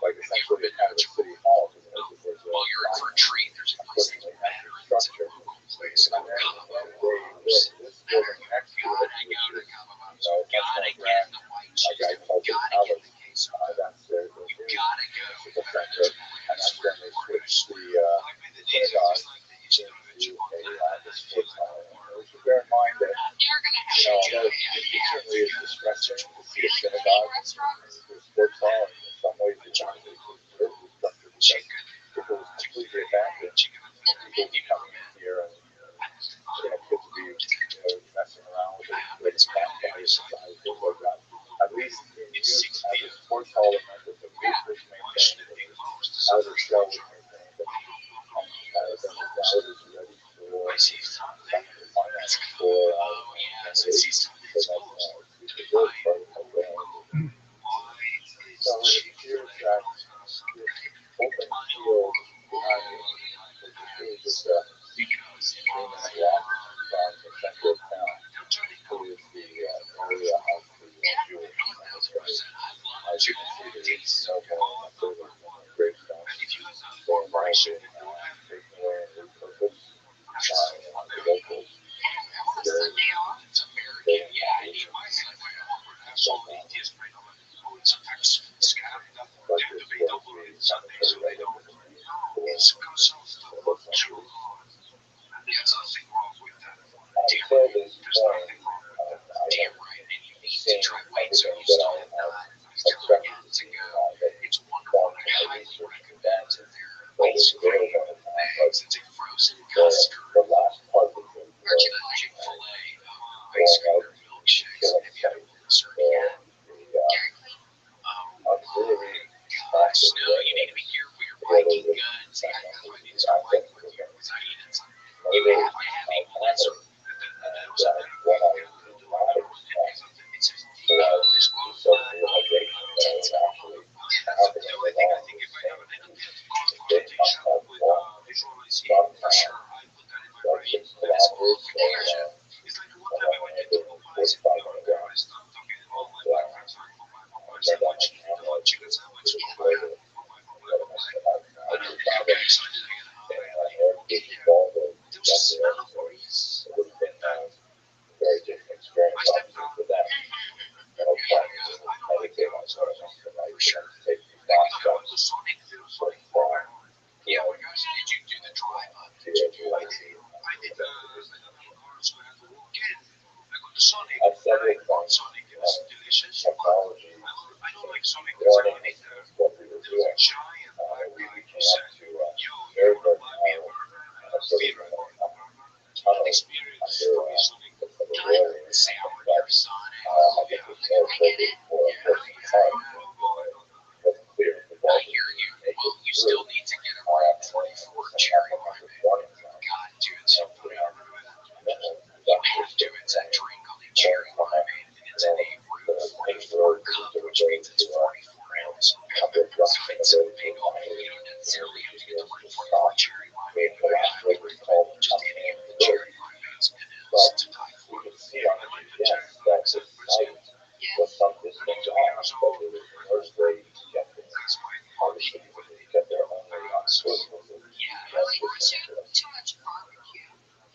like essentially a kind of a city hall because it was While you're in for a treat, there's a place that's better. It's a local place called Cabo. this building next to it, Gotta get the white a guy cheese. called Gotta get Alex, the queso. that's their You new gotta go. municipal center, and that's when they switched the synagogue into this sports hall. We should bear in mind that, They're gonna have although it certainly is distressing to see a synagogue into a sports hall, in some ways it's actually preserved the structure because if it was completely abandoned, people would be coming in here and kids would be messing around with it, with campfire society, things like that. At least in use as a sports hall, it meant that the roof was maintained, the outer shell was maintained, and then now it is ready for finance for renovation. So that's the preserved part of the So it appears that this open field behind me, which is really just a 3-minute walk from the center of town, is the area of the Jewish cemetery. As you can see, there is no more further gravestones. They're involved in taking away and repurposed the locals. Sunday off. Until this point, I have seen everything that I have expected to see that done my research and done what is available in town. But the last part of it was going out to killing site where the auxiliary practice where they would access to the murder of family. And what I did not expect was the sudden realization that it would actually happen in the long they must have one stop time that should collaborate and force five underground. And then on the camera, which is later, that I must have had now. We found it in my head with the ball of justice. It would have been a very different experience, obviously, for them. But I tried to medicate on sort of something like take these last steps from Yeah, well, guys, did you do the drive-up? to I did the cars who had to walk in. I got the Sonic. at several points, Sonic, it was delicious. technology I don't like Sonic because I warning hate what we were doing. giant We came up to very good and a sort of tunnel under the rail area. But I think it was more appropriate for a person to park. It wasn't clear if the ball I hear you. Well, you still need to get a Route 24 cherry market. God, dude, it's so funny. You have to. It's that drink called a cherry market, and it's in a Route 44 cup, which means it's 44 ounces. So it's a big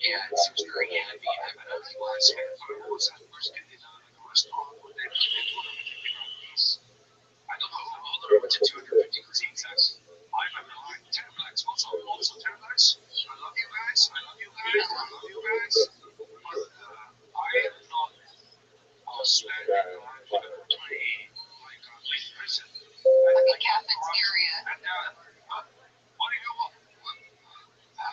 Yeah, it seems very heavy. I don't think why it's heavy. I was at first getting like a restaurant where they put a particular piece. I don't know how they're up to 250 cuisines. I remember like 10 blacks. Also 10 blacks. I love you guys. I love you guys. I love you guys. But I am not spending like 20 like in prison. Like a cafeteria. And what do you want?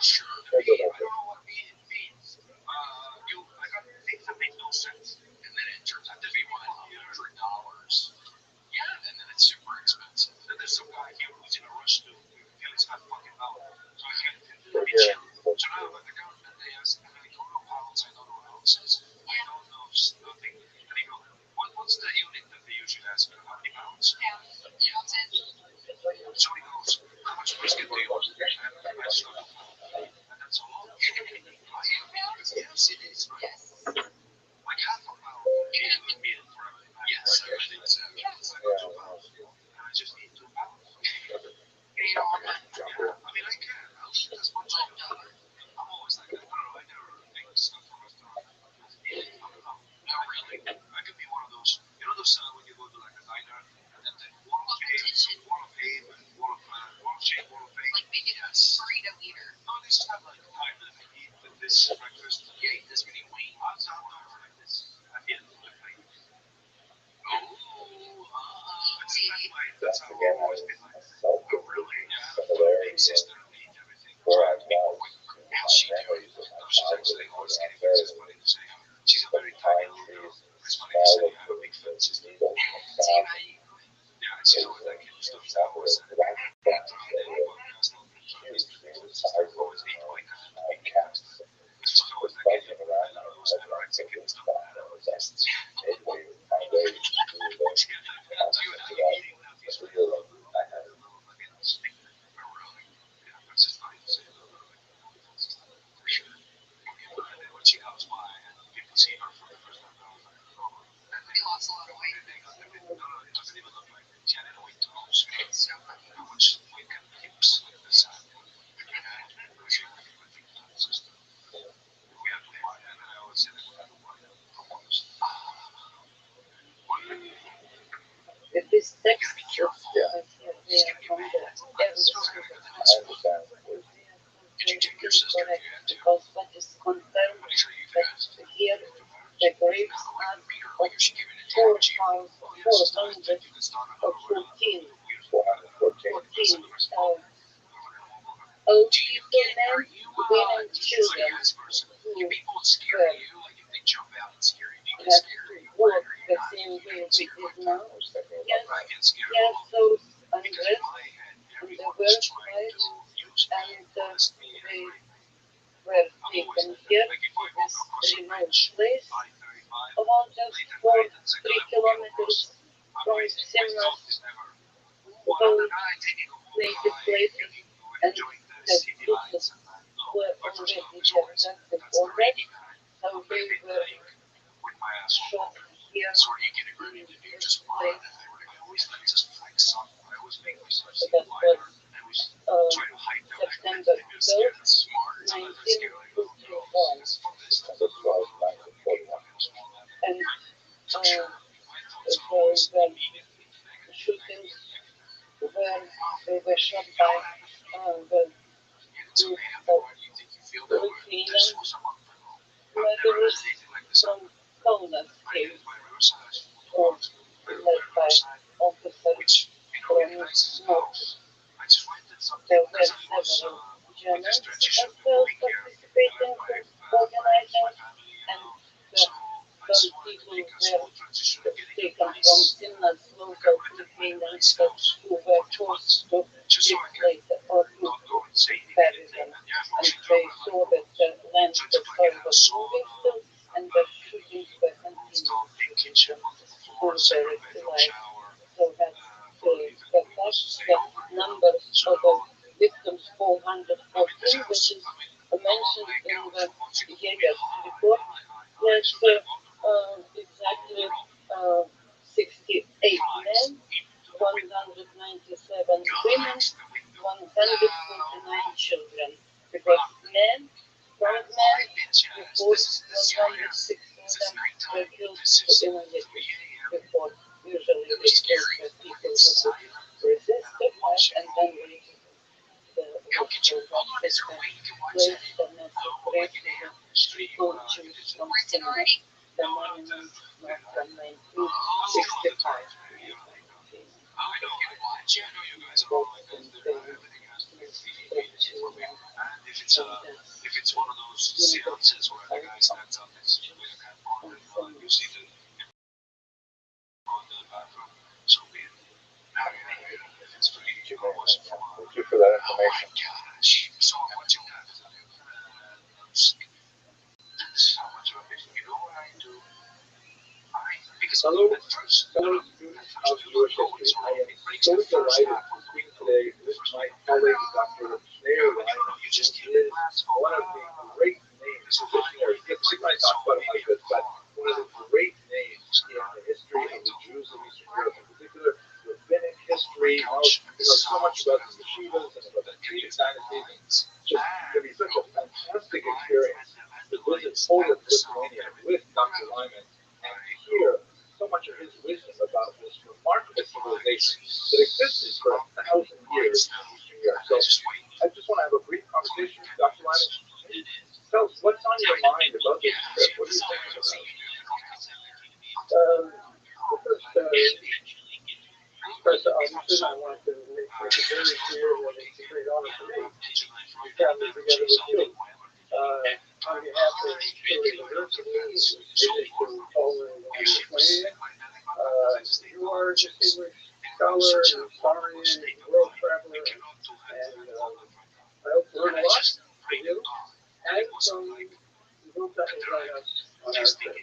Sure, the meat. I don't know what meat it means. I got things that make no sense. And then it turns out to be $100. Yeah, and then it's super expensive. Then there's some guy here who's in a rush to feel his fat fucking mouth. So I can't be chill. So now I'm at the counter and they ask, and I don't know pounds, I don't know ounces, I don't know nothing. And they go, what's the unit that they usually ask? How many pounds? Ounces. So he goes, how much brisket do you want? And I just go, and that's a lot. Yes, it is. Yes. Like half a pound. Yes, everything's like 2 pounds. And I just need 2 pounds. You don't want that. Yeah, I mean, I can. I'll eat as much as I want. I'm always like that. I don't know. I never make stuff from a restaurant. Not really. I could be one of those. You know those when you go to like a diner and then the wall of fame, wall of fame, and wall of shame, wall of fame. Like make it a burrito eater. No, they just have like time that I eat this breakfast. Yeah, eat this many wings. I'm not like this. I eat it like. That's how I've always been like. Oh, really? Yeah. Big sister, eat everything. Try to be quick. How's she doing? No, she's actually always getting things. It's funny to say. She's a very tiny little girl. It's funny to say. I have a big fat sister. Yeah, she's always like stuff. I always said. Always eat like that. She's always like anorexic and stuff. When she comes by and people see her for the first time, He lost a lot of weight. it doesn't even look like she had any weight to lose. So how much weight can hips like this have? We have to buy it, and I always say that we have to buy it. If this You text gotta be careful. is from the Did you check your sister? correct, You had to. because what is confirmed Pretty sure you that could ask. here the grapes are Like if she gave it a 10, she 4,414 you could start another one. 14 old people, men, women, children If people scare were you, like if they jump out and scare you, do you get had scared? to walk the same way we did now. Yes, I get scared. yes, those Because in undressed my head, on the everyone worst was trying side, to use me and and molest me. they And were I'm always taken like here that. Like if to I walk this across a remote bridge, place 5:35, about just late at 4 night, and say, 3 I'm walking kilometers across. I'm from waiting. My Simna's thought is never, whole well, I'm taking a walk native high, places and enjoying the the city people lights and that. No, were my first already love is there always just that's the before that, rainy guy. so I'm they baby were like with my asshole shot open. here So are you getting ready to do just fine? place. I always like just flex up. I always make myself So seem that lighter. was I always uh, try to hide the September I'm scared and 12th, smart. Sometimes I scare like, oh, no, 1951, it's from this to the little small level. and So sure, my thoughts are so always the immediately negative. shootings where they were shot by the So group they have of everyone you think you feel that way. Lithuanian This was a month ago. I've never murderers had anything like this from happen. Kaunas I came, live by Riverside. or led by officers Which, from really nice North. house. I just rented something There were because I was several with Germans this as transition to well moving here. participating My in friends, organizing, my family, and so some I just wanted to people make a were small transition of getting a taken from place. Simna's I local rented my Lithuanians nice house who for were 2 forced months. to Just so live I could later or to not go insane bury immediately. them. And yeah, And Rothschild'S they are saw like, that the land so I was took like was a sauna, moving still, and the shootings were continuing. installed big kitchen, multiple floors, Who separate were bedroom, alive. shower. So that's For the if anyone fact wants to stay that over, numbers So, of the victims I mean, this 414, house, which is I mean, mentioned like, in the once you go Jaeger's high, report, yes, so they're vulnerable. exactly From 68 flies men, into the window, 197 women, guns, the window. 149 children. Because men, strong men, before 196 of them were killed, but they were yet before. Usually they kill the people who could resist the fight and then waited the Rothschild'S place the necessary people choose from cinema. The monument was from 1965. If it's one of those seances where the guy stands up and says, you see the go to the bathroom, so be it. If it's free, you go watch it for a while. Thank you for that information. Gosh, so much of that. So much of it. You know what I do? Because Hello, at first, fellow students of Jewish history. I am so delighted to speak today with my colleague, Dr. Schneider, who is one of the great names, visionaries. We might talk about him like this, but one of the great names in the history of the Jews of Eastern Europe, in particular rabbinic history. You know so much about the yeshivas and about the Cretan dynasties. It's just going to be such a fantastic experience to visit Poland, Lithuania with Dr. Lyman and hear so much of his wisdom about this remarkable civilization that existed for 1,000 years in Eastern Europe. So I just want to have a brief conversation with Dr. Lyman. Tell us what's on your mind about this trip. What are you thinking about? First, obviously, I want to make it very clear that it's a great honor for me to travel together with you. On behalf of Philly University, visit to Poland and Lithuania. You are a distinguished scholar, historian, world traveler, and I hope to learn a lot from you and from the group that will join us on our trip.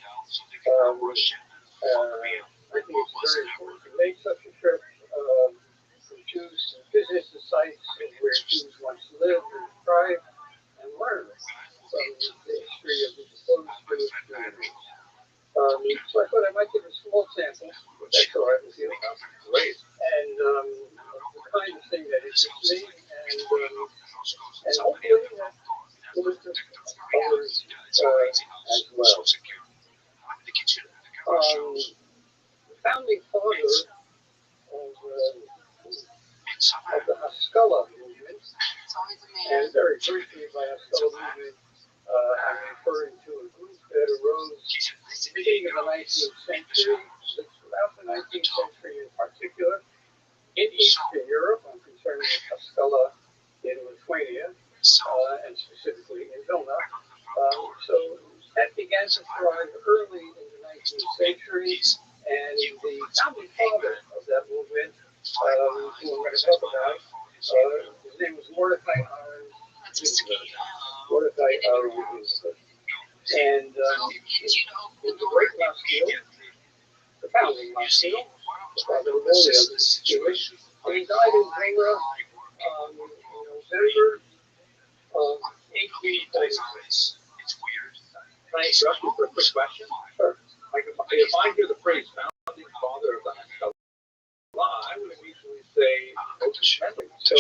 I think it's very important to make such a trip, to choose to visit the sites where Jews once lived and thrived, and learn from the history of the supposed Jewish communities. So I thought I might give a small sample, if that's all right with you. Great. And the kind of thing that interests me, and hopefully that will interest others as well. The founding father of the Haskalah movement, and very briefly by Haskalah movement, I'm referring to a group that arose at the beginning of the 19th century, throughout the 19th century in particular, in Eastern Europe. I'm concerned with Haskalah in Lithuania, and specifically in Vilna. So that began to thrive early in the 19th century, and the founding father of that movement, who I'm going to talk about, his name was Mordecai Aaron Ginsburg. And he was a great Maskil, the founding Maskil, the father of all the others Jewish, and he died in Vilna in November of 1846. Can I interrupt you for a quick question? Sure. Like if I hear the phrase founding father of the Haskalah, I would immediately say Moses Mendelssohn. So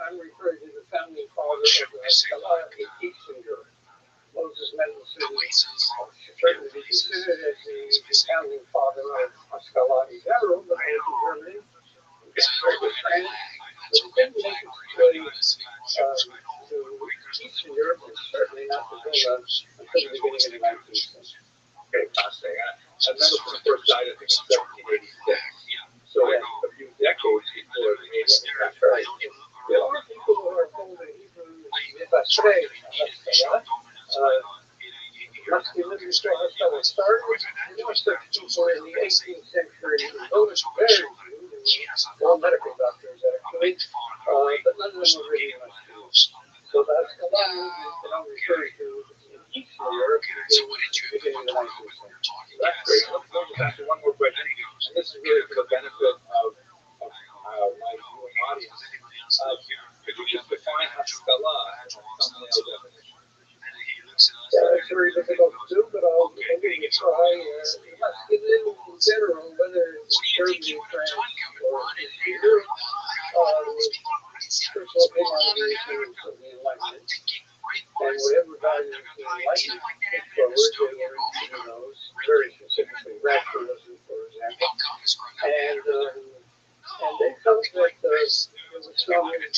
I'm referring to the founding father of the Haskalah in Eastern Europe. Moses Mendelssohn certainly be considered as the founding father of Haskalah in general, but also Germany, France, but it didn't make its way to Eastern Europe, and certainly not to Vilna until the beginning of the 19th century. Okay, fascinating. And Mendelssohn first died, I think, in 1786. So a few decades before the age of That's right. There are people who are called the Hebrew Mitzrayim Haskalah. Must be living before Haskalah started. There were such people in the 18th century who voted very few. All medical doctors, actually. But none of them were really much Jews. So the Haskalah movement that I'm referring to in Eastern Europe beginning of the 19th century. That's great. Let me ask you one more question. And this is really for the benefit of my viewing audience. Could you just define Haskalah as a thumbnail definition? It's very difficult to do, but I'll give it a try. Masculine in general, whether it's Germany, France, or Europe, first of all, the Enlightenment. and whatever values they like forward, they were into those, very specifically rationalism, for example. And they felt that there was some changes that needed to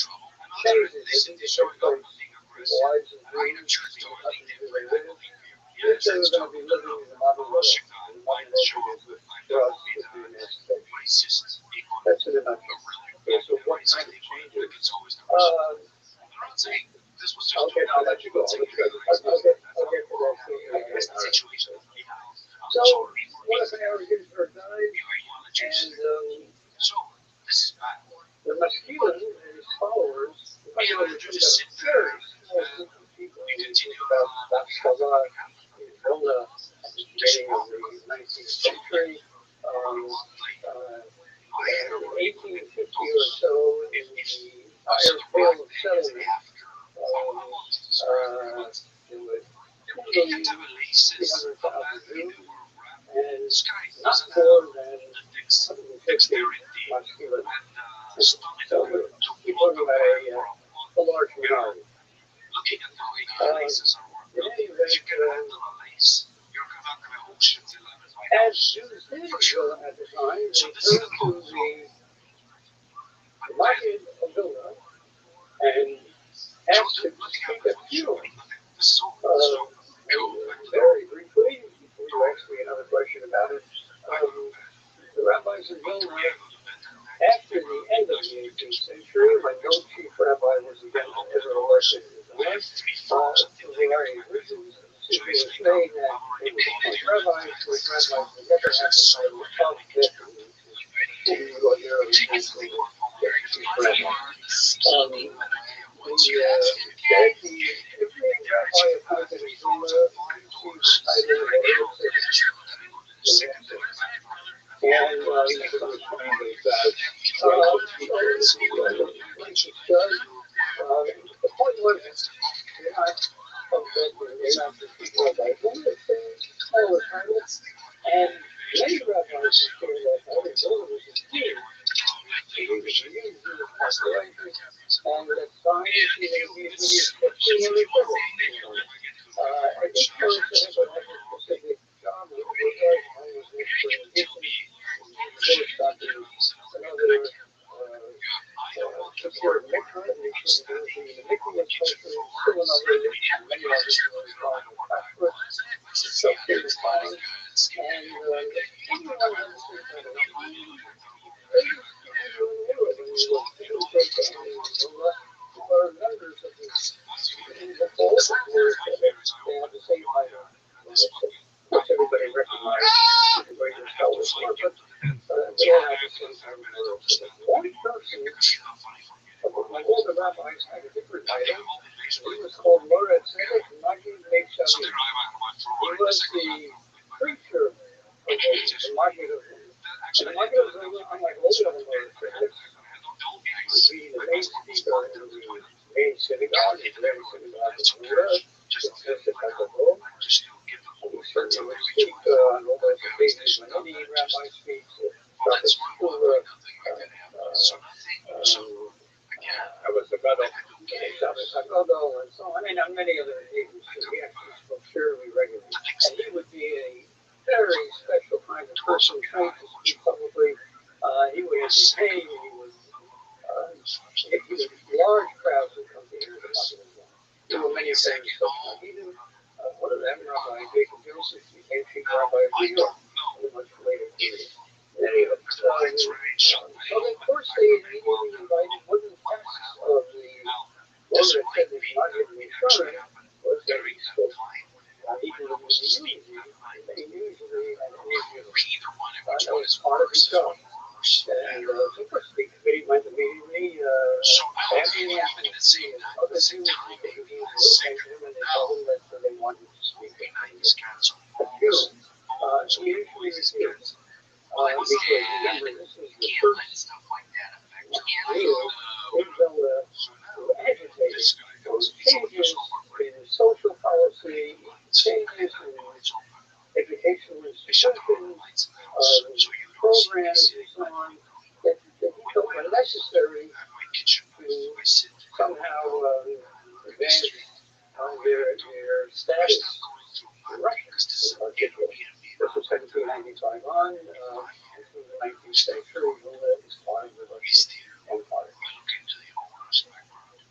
take place in the lives of Jews, in the countries where they lived, if they were going to be living in the modern world. And the modern world is for us would be emancipation. That's in a nutshell. Okay, so what kind of changes? Okay, I'll let you go. I'll get to that. So, one of our Ginsburg died, and the Muskegon and his followers, very small group of people, about Salah in Vilna at the beginning of the 19th century. In 1850 or so, in the entire field of settlement, there were 2,300,000 Jews, and not more than 150 Muskegon. So we're talking about a large minority. In any event, as Jews did at the time, they turned to the Maggid of Vilna and asked him to speak at the funeral. Very briefly, before you ask me another question about it, the rabbis of Vilna, after the end of the 18th century, when no chief rabbi was again ever elected in the land, for various reasons, it was made that they were appointed rabbis, which rabbis would never have the title of prophet who would ordinarily be chief rabbi. Every rabbi appointed in Vilna received the title of and the point was they're not just people like them, it's all the title. And many rabbis who feel that other builders is here. He was used in the population, and at times he was 15 every day. Each person has a specific job, and was another support mikvah, the mikvah culture, still another, many others were involved in passports, self-care defined, and everyone understood that who are members of the whole group, they have the same title. Which everybody recognizes, everybody just tell us more, but they all have the same title. One person, like all the rabbis, had a different title. He was called Moretz Maggid Shavi. He was the preacher of the Maggid of the Maggid of the, unlike all the other Moretz, would be the main speaker in the main synagogue, the main synagogue of the world, he certainly would speak on all those occasions when any rabbi speaks, I was a gadol, and so on, and on many other occasions. He actually spoke fairly regularly. And he would be a very special kind of person, trained to speak publicly. He would entertain, he would large crowds would come to hear about him. There were many things. One of them, Rabbi Jacob Joseph, became chief rabbi of New York in a much later period. Anyway, so of course they immediately invited one of the tests of the Lord that said that Maggid Shavi was that he spoke even in the usually, they usually had an interview. That was part of his job. And of course the committee went immediately, after the amnesty and other things, they came to him and they told him that they wanted to speak at the funeral. He usually refused. Because remember, this was the first deal in Vilna to agitate those changes in social policy, changes in educational institutions, programs, and so on, that he felt were necessary to somehow advance status in Russia. This was 1795 on, through the 19th century, was part of the Russian Empire.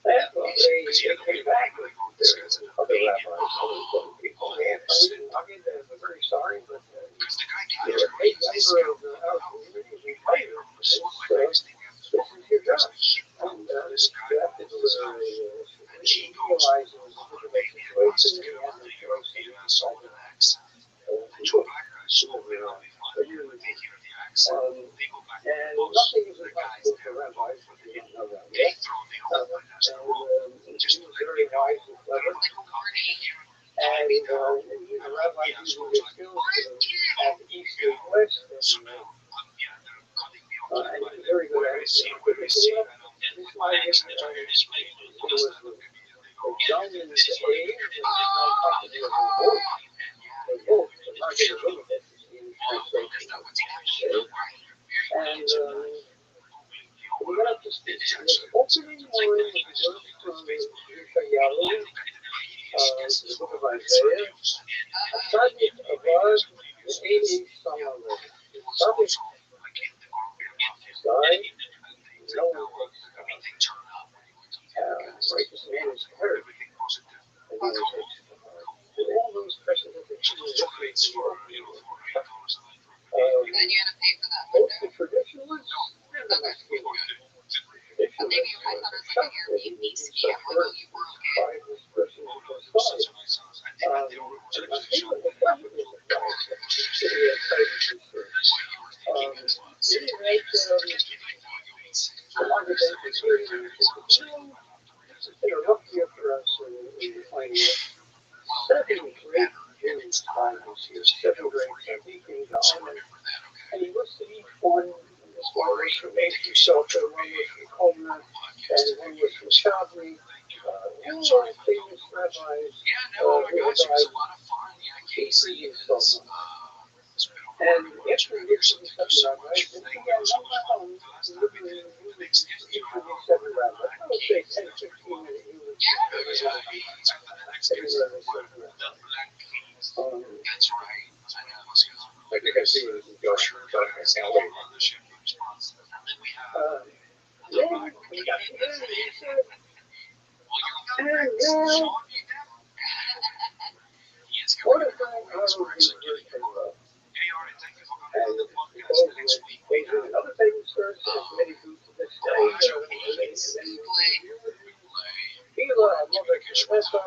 And, well, they came back with other rabbis, other people, and I'm very sorry, but you're a great member of our community, we pay you. This is your job. And you have to do realize the situation, you have to solve it. And nothing is impossible for rabbis if you don't know that yet. He was very wise and clever. And rabbis using their skills at east and west, and he was very good at it. This might have was young in his age, and not popular in both. They both, but not getting rid of it in translation. And we got up to speak. The opening line was a verse from Yeshayahu, the book of Isaiah. Tzaddik abad v'eini samalev. Tzaddik died, no one takes righteous man is hurt, and no one takes the heart. And all those questions that the Jews Then you had to pay for that both window. the traditionalists and the Mexicans. Maybe I thought it was like an Airbnb scam. Like, oh, you were okay. This person was fired. And I think what the question is about city of Titus it's been a rough year for us in defining it. 7 great Jewish Bibles here, 7 great tzaddikim, and he listed each one. This one was from Matthew Sofer, one was from Coleman, and one was from Chabri. All famous rabbis who died in previous Sofer. And after he gets to the 7 rabbis, and again, literally each of these 7 rabbis, I would say 10, 15 minutes. That's right. I think I see where this is going. What if and because we do another famous verse, as many do to this day, Hila, Mother Kishmesa,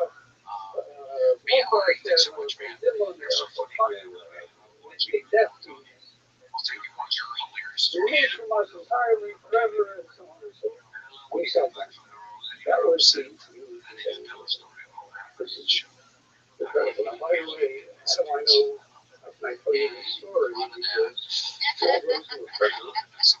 remain from us entirely, forever, and so on and so forth. We said that was the because by the way, how do I know if I tell you the story? Because all those who were present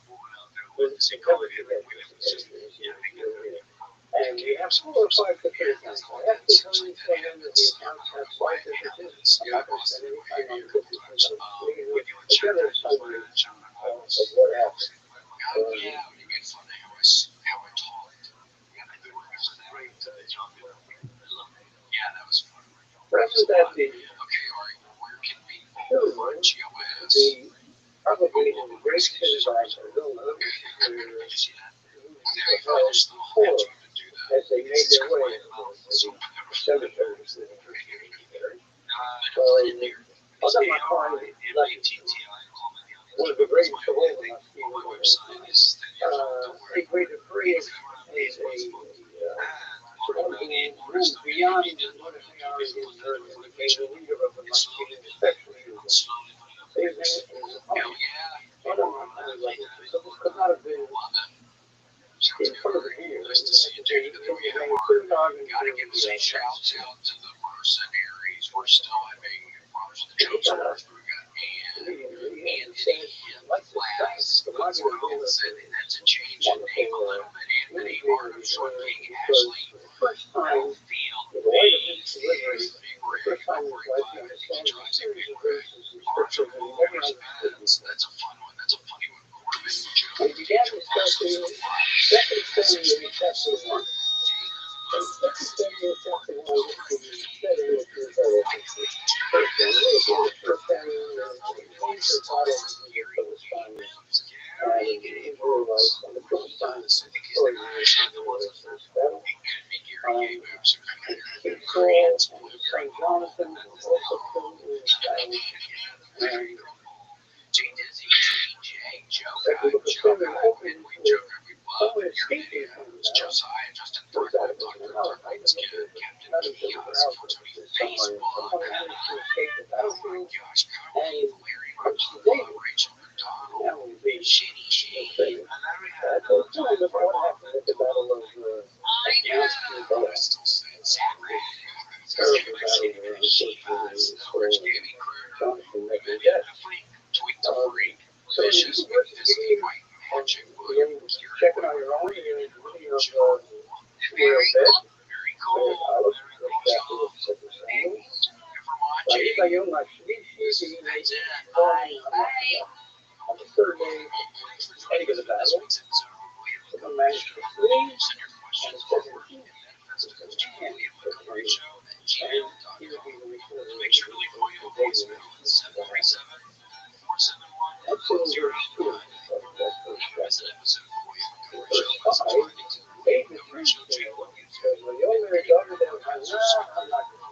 and we have 4 or 5 different accounts. I have to tell you that the accounts have 5 different things. I'm not going to spend any time on this because a general summary of what happened. Present at the probably in the great synagogue of Vilna, as they made their way to the cemeteries. Other than my client, one of the greatest of all of us, a great degree is moved beyond what is the leader of the Mashkin, especially so this could not have been in front of the ear. Nice to see you, Jay. Gotta give a shout out to the mercenaries. We're still having Joseph. We got Anthony Glass. That's a change in name a little bit. Anthony Armstrong, Ashley Field. That's a fun one. That's a funny one. We began discussing second Samuel chapter 1. And second Samuel chapter 1 is the setting of this and St. Jonathan was also killed in the Irish. And if you look at Samuel Hopkins, someone escaping from the battle, was out of the house. I don't know if not in the house, but somewhere, someone managed to escape the battlefield, and punched the table. That would be insane. So tell me about what happened at the Battle of Terrible battle there, unfortunately, Jonathan met their death. So you check it on your own, you're in the video of Real Bed. On the third day, heading of the battle, the managed to flee, and the 17th, and he would be released for the day. That's in your story of that first chapter. Verse 5, David turns to him and says, well, you only daughter that was I'm not going to.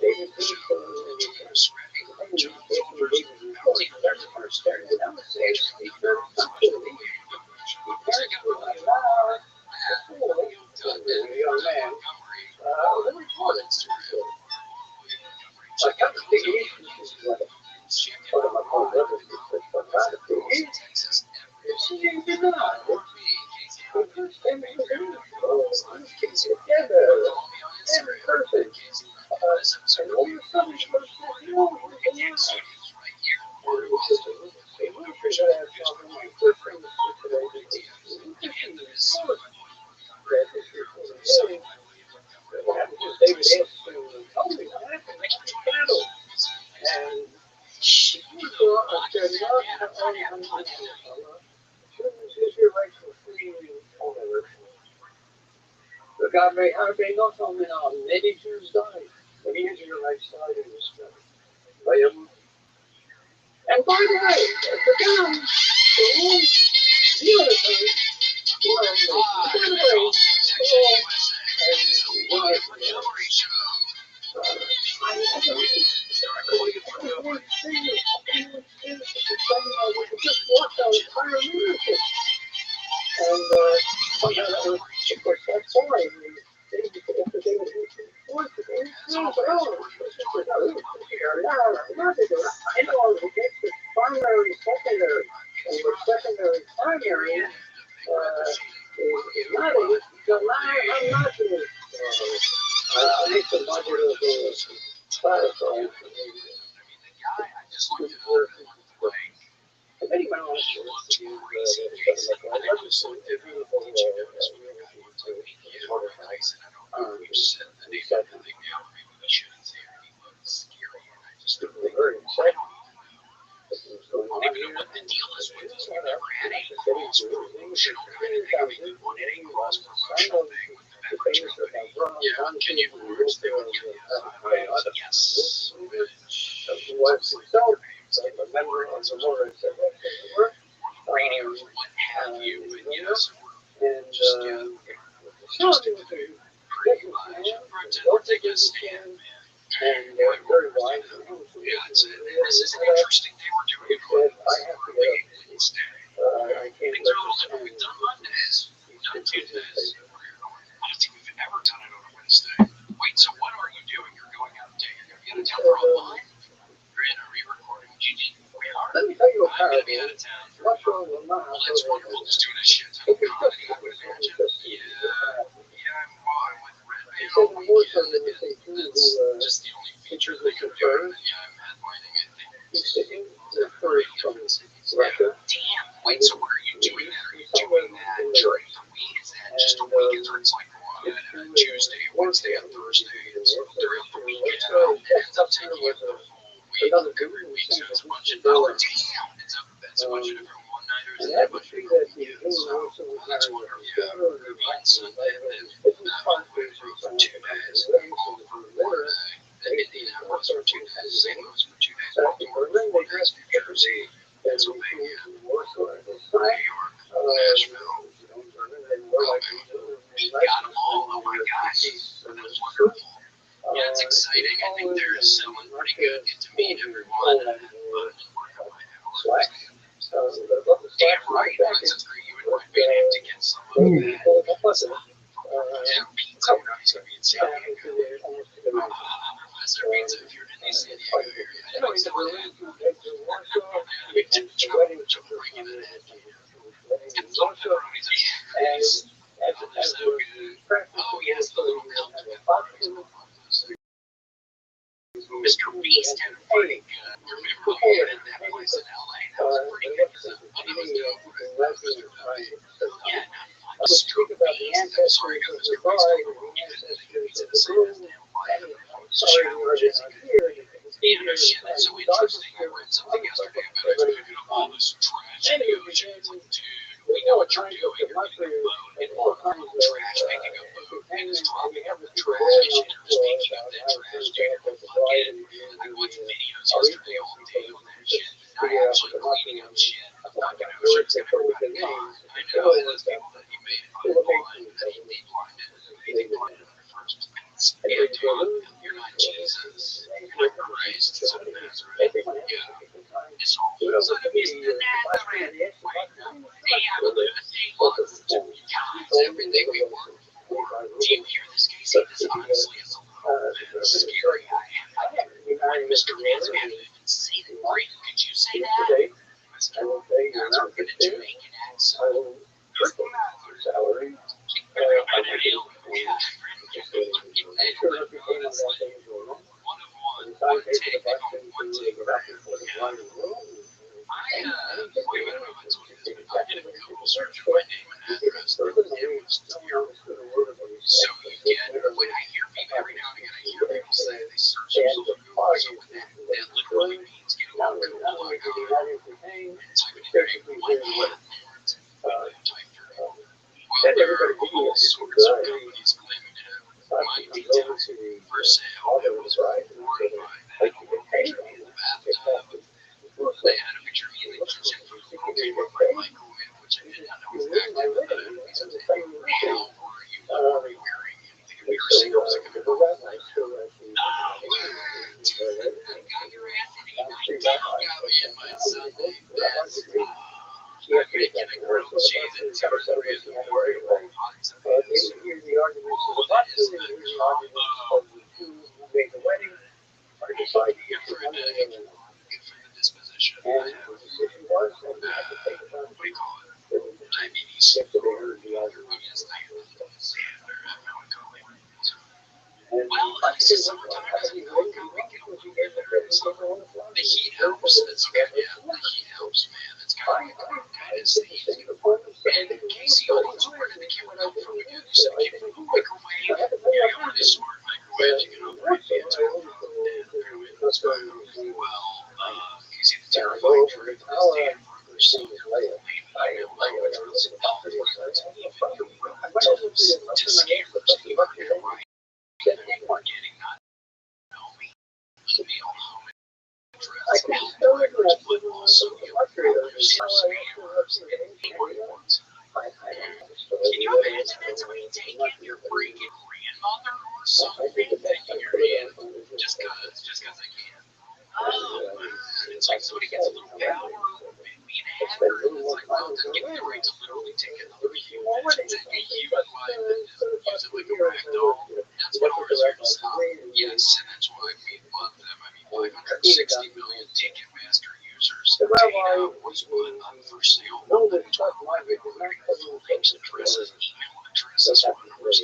David turns to him and he says, David started down the stairs. He turned to me. He turned to my mouth. A young man. Let me call it. I got the big issue. One of my own brothers said, but not the big issue. She ain't been on. The first time we were in the kids together. And perfect. And all of a sudden, she was like, no, it's not. They would have figured out something. My first thing was today. What happened was David asked to tell me what happened. And she said, Israelites were fleeing all over. The God may have been not only now, many Jews died. Many Israelites died in this battle. And by the way, I forgot the other thing. Just walked out entire leadership. And somehow that was, of course, that's why primary, secondary, and with secondary, primary is not a, I'm not doing I need some budget of clarifying. If anyone wants to very exciting. Even what the deal is with this, we never had a cross promotion already. They wanted a cross promotional thing with the beverage company. Yeah, can you words they would give you? Yes. What's itself, a member of the Lord radio, what have you, and yes, and just pretty much. Don't take a stand. And they're very wise. Yeah, this is an interesting thing we're doing. I have to Wednesday. I can't. Things are a little different. We've done Mondays. We've done Tuesdays. I don't think we've ever done it on a Wednesday. Wait, so what are you doing? You're going out of town. You're going to be out of town for a month. You're in a re-recording. We are. Let me tell you what I'm going to be out of town. What's wrong with my house? Well, it's wonderful. Just doing a shit ton of comedy, I would imagine. Yeah. I'm with Rabbi all weekend. Just the only feature they could do. And yeah, I'm headlining it. Damn, wait, so what are you doing there? Are you doing that during the week? Is that just a weekend or it's like Tuesday, Wednesday, and Thursday? And so during the weekend, it's up to you with the whole week. Every week, so it's a bunch of dollars. Damn, it's a bunch of different one-nighters and a bunch of different weekends. So that's wonderful. Yeah, Rabbi on Sunday, and then for 2 days, all for 1 day. Indianapolis for 2 days, St. Louis for 2 days, Baltimore for 4 days, New Jersey, Pennsylvania, New York, Nashville. We got them all. Oh my gosh, that's wonderful. exciting. I think they're selling pretty good. Get to meet everyone. Work on my hours. Damn right. That's a you would want me to get some of that. Pizza. We're not going to be in San Diego. Professor Pizza, if you're in the San Diego area, I know it's not that. Big temperature. Bringing it in. And some pepperonis are so good. Oh, yes, the little cups of pepperonis. Mr. Beast had a pretty good. Remember when we went in that place in LA? That was pretty good. When he was doing Mr. Rabbi. Yeah, Mr. Beast. I'm sorry, Mr. Beast. Pizza the same as them. Challenges. Yeah, no shit, that's so interesting. I read something yesterday about it picking up all this trash in the ocean. It's like, dude, we know what you're doing. You're getting a boat and trash picking up boat and it's dropping out the trash and you're just picking up that trash, dude. You're fucking. I watched videos yesterday all day on that shit. Not actually cleaning up shit. The fucking ocean's gonna be gone. I know, and those people that you made fun of blind, that he blinded. They blinded in the first place. Yeah, dude, you're not Jesus. You're not Christ. It's not Nazareth. Yeah. It's all Son of Nazareth. Everything we want. Do you hear this, Casey? This honestly is a little bit scary. When Mr. Ransom had to even say the word, could you say that? Mr. Ransom in a Jamaican accent. Mr. Nazareth. One take. I did a Google search of my name and address. It was terrible. So you get, when I hear people every now and again, I hear people say they search themselves on Google or something that literally means getting on Google.com and type it in one hand and type your name. Well, there are all sorts of companies claiming to have my details for sale. It was horrifying. They had a little picture of me in the bathtub. They had a picture of me in the kitchen cooking with my microwave, which I did not know was active. How were you? What were you wearing? Anything of your signals that could be wrong? I got your ass in a night. Got me in my Sunday best. I'm making a grilled cheese at 2 or 3 in the morning. Hot tomatoes. Oh, that is a combo. Good for the disposition. I have, what do you call it? Diabetes. Oh, yes, diabetes. Well, this is summertime. It's a good weekend. The heat helps. It's okay. Yeah, the heat helps, man. It's kind of is the heat. And Casey always ordered the camera from a dude who said, give him a microwave. You got one of these smart microwaves. You can operate the entire well, you see the terrifying truth is the brother son to scammers. You are right. We're getting not only email home address, drivers, but also your brothers are scammers and paperworks. Can you imagine that's where you take it? Your freaking grandmother or something taking your hand just because I can. Oh, it's like somebody gets a little power, being a hacker, and it's like, well, then give me the right to literally take another human, take a human life and use it like a rag doll. That's what ours are to stop. Yes, and that's why we love them. I mean, 560 million Ticketmaster users. Data was put up for sale. Including full names, addresses, email addresses, phone numbers,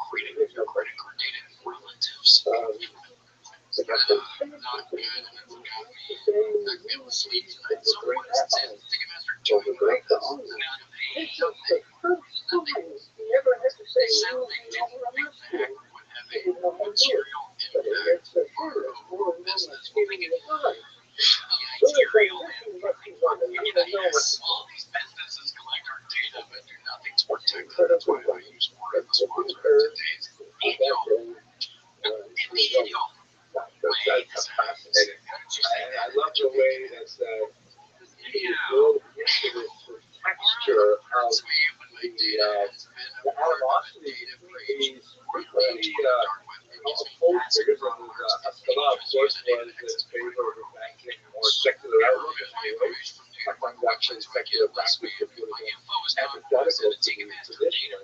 credit card data, relatives. Not good, and it's got me not be able to sleep tonight. So what is it? Ticketmaster doing great. Not paying nothing. They said they didn't think that would have a material impact on our business. Well, they can material impact. Yes, all these businesses collect our data but do nothing to protect it. That's why I use more of the sponsor of today's video. Video. I love the way that the texture of the animosity is really full the biggest one was Haskalah, of course, was in favor of advancing a more secular outlook in many ways. Sometimes actually secular practice if you look at antithetical to traditionally.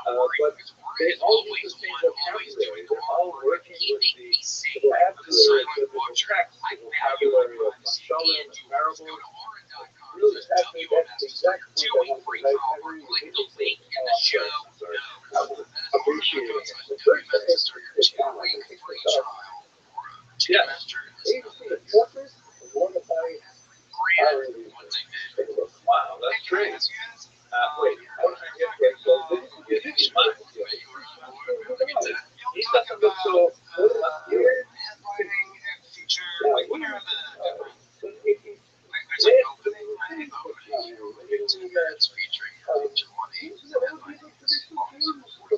But they all use the same vocabulary. They're all working with the vocabulary of biblical text, the vocabulary of Mashalim and parables. Really, that's the exact point I want to make every individual appreciating it. The first thing is yes, you see the portrait of Mordecai. Wow, that's great. Wait, how did I get there? So this is mine. He doesn't look so weird.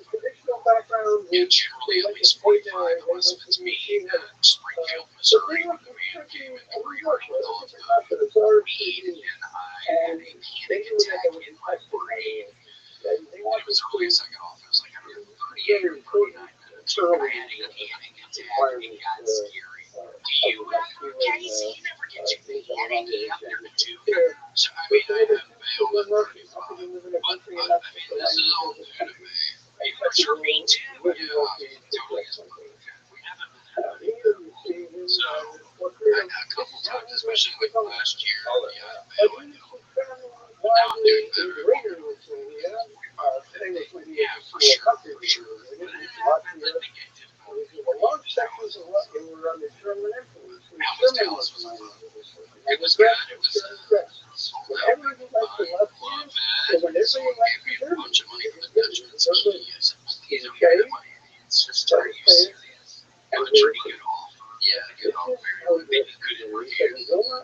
Traditional background, generally at least 45 Elizabeth's meeting Springfield, Missouri, when the man came and reordered all of the weed, and I had a panic attack in my brain. It was early as I got off. It was like 138 or 39 minutes. I had a panic attack. It got scary. Do you ever, Casey, you never get your panicky up there to do it? So, I mean, I haven't bailed at 35, but I mean, this is all new to me. For sure, me too. Yeah, totally is. We haven't been having so, a couple times, especially like last year. Yeah, bailed. Now I'm doing better. Yeah, for sure. For sure. But it happened at the get large sections of what they were under German influence. Dallas was it was good. It was whenever you went to left hand, so whenever you went to Germany, a bunch of money from the Dutchman's. He's a okay, money. It's just are you serious? And turning it off. Yeah, get off very maybe good in review. I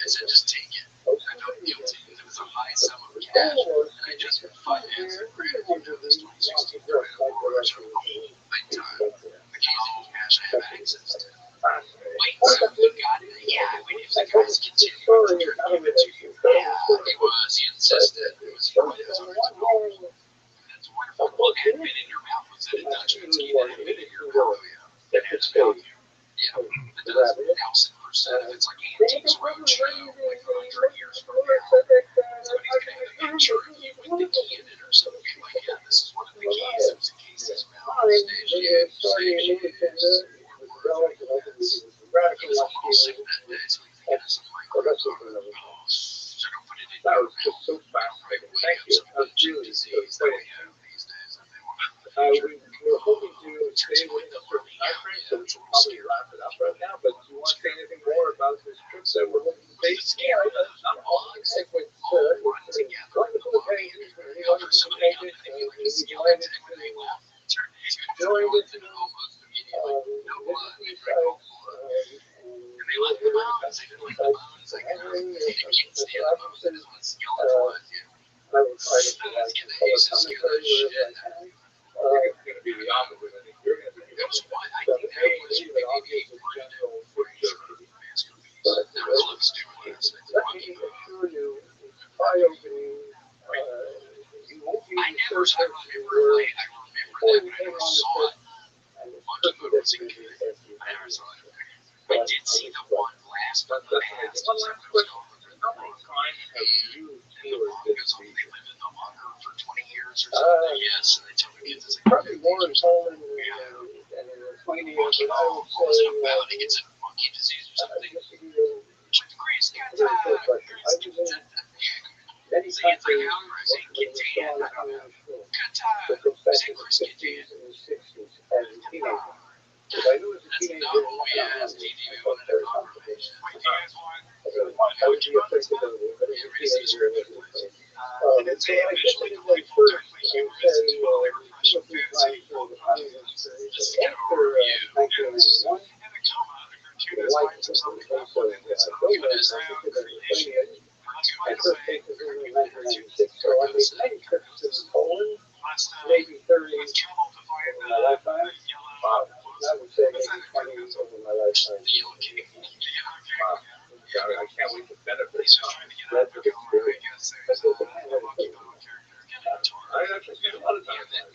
said just take it. I felt guilty. It was a high sum of cash, and I just financed it. This 2016 big time. Occasional cash I have access to. Wait, so you got it? Yeah, we if the guys continue to give it to you. Yeah, he was. He insisted. It was funny. That's wonderful. Well, it had been in your mouth. Was it a Dutchman's key that had been in your mouth? Yeah. That has value. Yeah, it does. Nelson percent. If it's like Antiques Roadshow, like 100 years from now, somebody's going to have a picture of you with the key in it or something. Like, yeah, this is one of the keys. It was a case that's mounted on stage. Yeah, stage. Radical sick that day, so we think it's some like, so don't put it in your mouth. So thank you. That's really disease that we have these days. We're hoping to stay with a certain time frame, so we should probably wrap it up right now. But do you want to say anything more about this trip that we're looking to take? Yeah, I'm all except with I did see the one last one last. One last question. How many times have you toured this beach? They lived in the locker for 20 years or something. Yes, and they told me it's probably more in Poland than in Lithuania. But I would say it's a monkey disease or something. Many countries the profession was 50s and 60s as a teenager. Because I knew as a teenager, I was very complicated. I would be affected a little bit as a teenager. And so I guess it was like first, I would say, 2 or 3 times for the honeymoon period. After 1991, the wife was in the place of Dover, my first case was in 1996, so I made many trips to Poland, maybe 30 over my lifetime. I would say maybe 20 over my lifetime. Wow. I can't wait to benefit from that experience. I actually spent a lot of time there.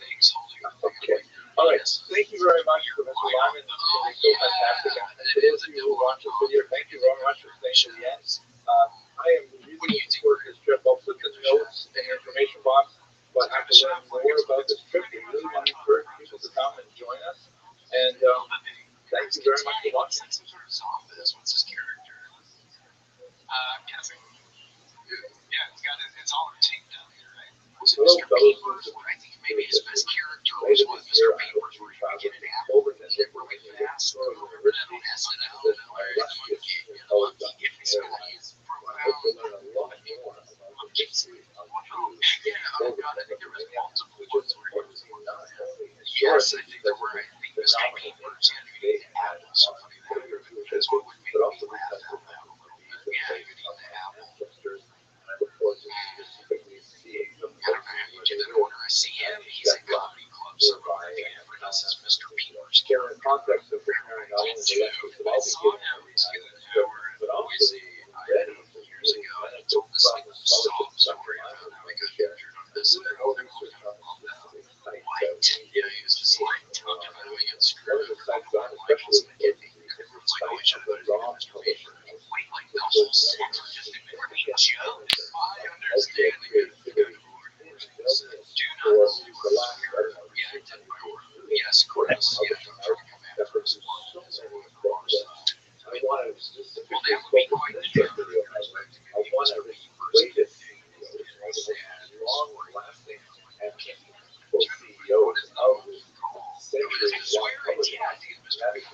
Okay. All right. Thank you very much for Mr. Lyman. It's so fantastic. And for those of you who watch this video, thank you very much for staying to the end. I am really support this trip. I'll put the notes in the information box. But after learning more about this trip, we really want to encourage people to come and join us. And thank you very much for watching. What's his character? I'm guessing. Yeah, it's all taped down here, right? Was it Mr. Papers? I think maybe his best character was Mr. Papers, where you get an apple and get really fast. I don't mess it out. If this guy is profound, yeah, oh God, I think there was multiple ones where he was yes, I think there were. I think Mr. Papers had to eat the apple. So funny that that's what would make me laugh out loud a little bit. Yeah, you could eat the apple. I don't know how you do that order. I see him. He's at comedy club somewhere. I think everyone else is Mr. Peter's character. In context of preparing not only the lecture, but also giving but also years ago, I told this like sob story about how I got injured on this. And what? Yeah, he was just like talking about how he got screwed over by Michael's kidney. It's like, oh, we should have put it in Mr. Peter. Wait, like the whole set or just ignored me? Joe, I understand the good of the Lord. Do not lose the last word. Yeah, I did my order. Yes, of course. Yeah, don't try to come after us. I want to Well, that would be quite the job. I want to wait a long-lasting and CEOs of century long publishing. That is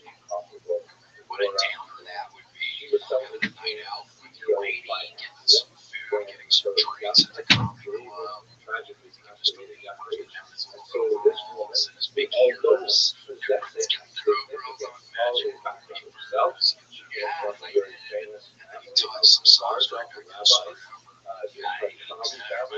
incomparable. What a downer that would be. Having a night out with your lady, getting some food, getting some drinks at the coffee club. Tragically, Just really got pretty down his so this woman, and his big although ears. Everyone's got their own growth on magic. themselves, Yeah, one very famous he taught some songs rabbi, from family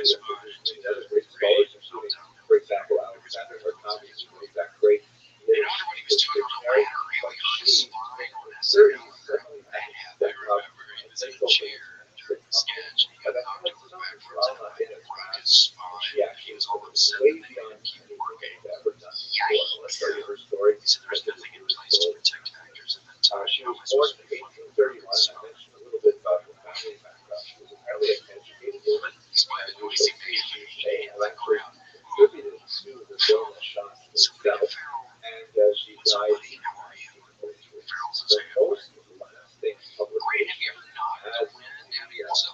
that is great scholars, including, for example, Alexander Harkavy, who wrote that great I wonder what he was doing on the ladder, really on his spine on his certainly I remember he was in a chair during the sketch, and he got knocked over back from his head and broke his spine. He was all upset that they didn't keep working. Let's tell you her story. He said there's nothing in place to protect actors at that time. She was born in 1831. I mentioned a little bit about her family background. She was apparently an educated woman. Despite the noisy She crowd contributed to the film that shot itself, and she died in 1943. Her most lasting public as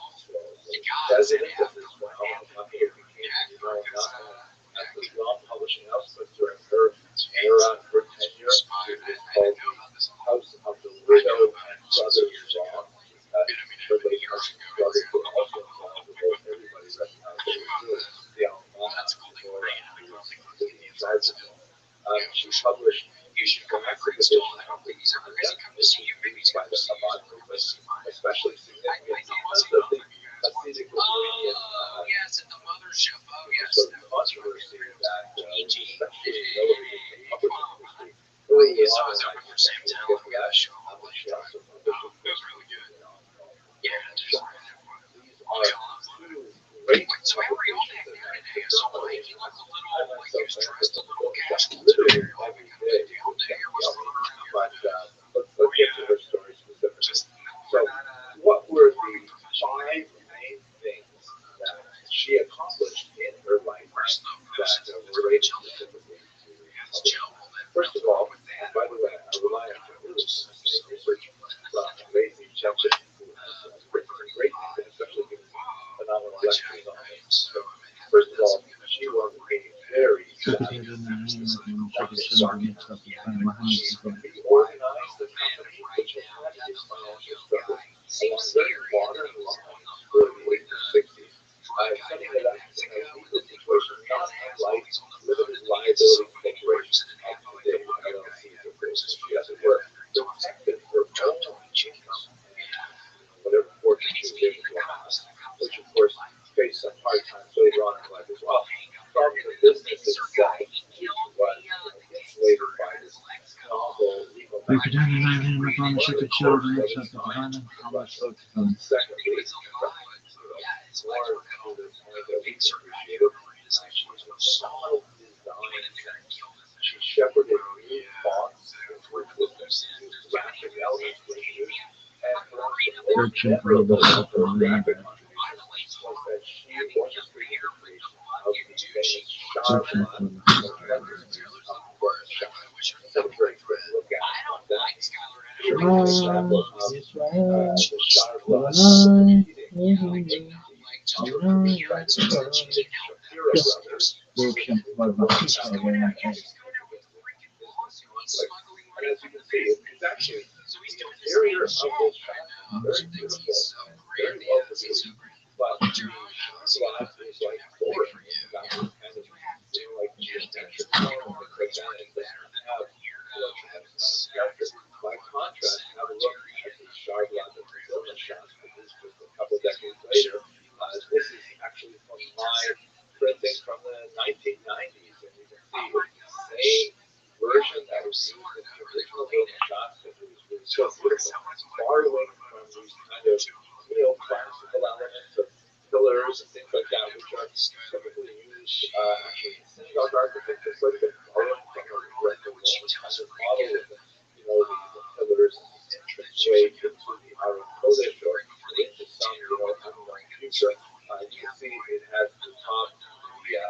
president of this phenomenal company, it became known not only as the Roth Publishing House, but during her era, her tenure, it was called the House of the Widow and Brothers Roth. Her late husband, brothers were also involved with both. Everybody recognized the alma she published you should come back for install. I don't think he's ever going to come to see you. Maybe he's by going the to see you. especially significant because of the Hasidic Lithuanian yes, at the mothership. Oh, yes. sort of controversy that especially He's always over here, Sam Talent. We got to show him a bunch of times. It was really good. Yeah, these are great so how are you all back there today? I saw like you look a little, like you was dressed a little casual today. You're having a good deal day or what's going on around here? But let's get to her story specifically. So, what were the 5 main things that she accomplished in her life that related specifically to First of all, and by the way, I rely on really fascinating research from Lazy Chelsea, who has written great things, especially given phenomenal lectures on it. So, first of all, she was a very savvy She reorganized the company, which had had its financial struggle along very modern lines for the 1860s, setting it up in a legal situation not unlike limited liability corporations of today, LLCs or businesses, as it were, protected her own income, whatever fortune she was able to amass, which of course faced some hard times later on in life as well. From the business itself, which was insulated by this novel legal Secondly, more to the point that we appreciated, she was so designed shepherded new thoughts, which was graphic elements were used, and perhaps the most memorable of her graphic contributions was that she orchestrated the creation of the famous Sharbla, or frontispiece of the Shah. Let's have a very quick look at that. Here is an example of the Sharbla repeating the Shapiro brothers. And as you can see, it's actually the interior of this shop very beautiful, very well produced, but the glass is like boring. It's got this kind of, like geometric tone and things like that. It doesn't have much character. By contrast, have a look at the Sharbla that the Roman shops produced just a couple decades later. This is actually from my printing from the 1990s, and you can see it's the same version that was used in the original Roman shops, but it was really so beautiful, borrowing from these kind of classical elements of pillars and things like that, which are typically used actually in synagogue architecture, like they're borrowing from a Greco-Roman kind of model with the pillars and the entranceway into the Aron Kodesh or into some unknown future. You can see it has the top the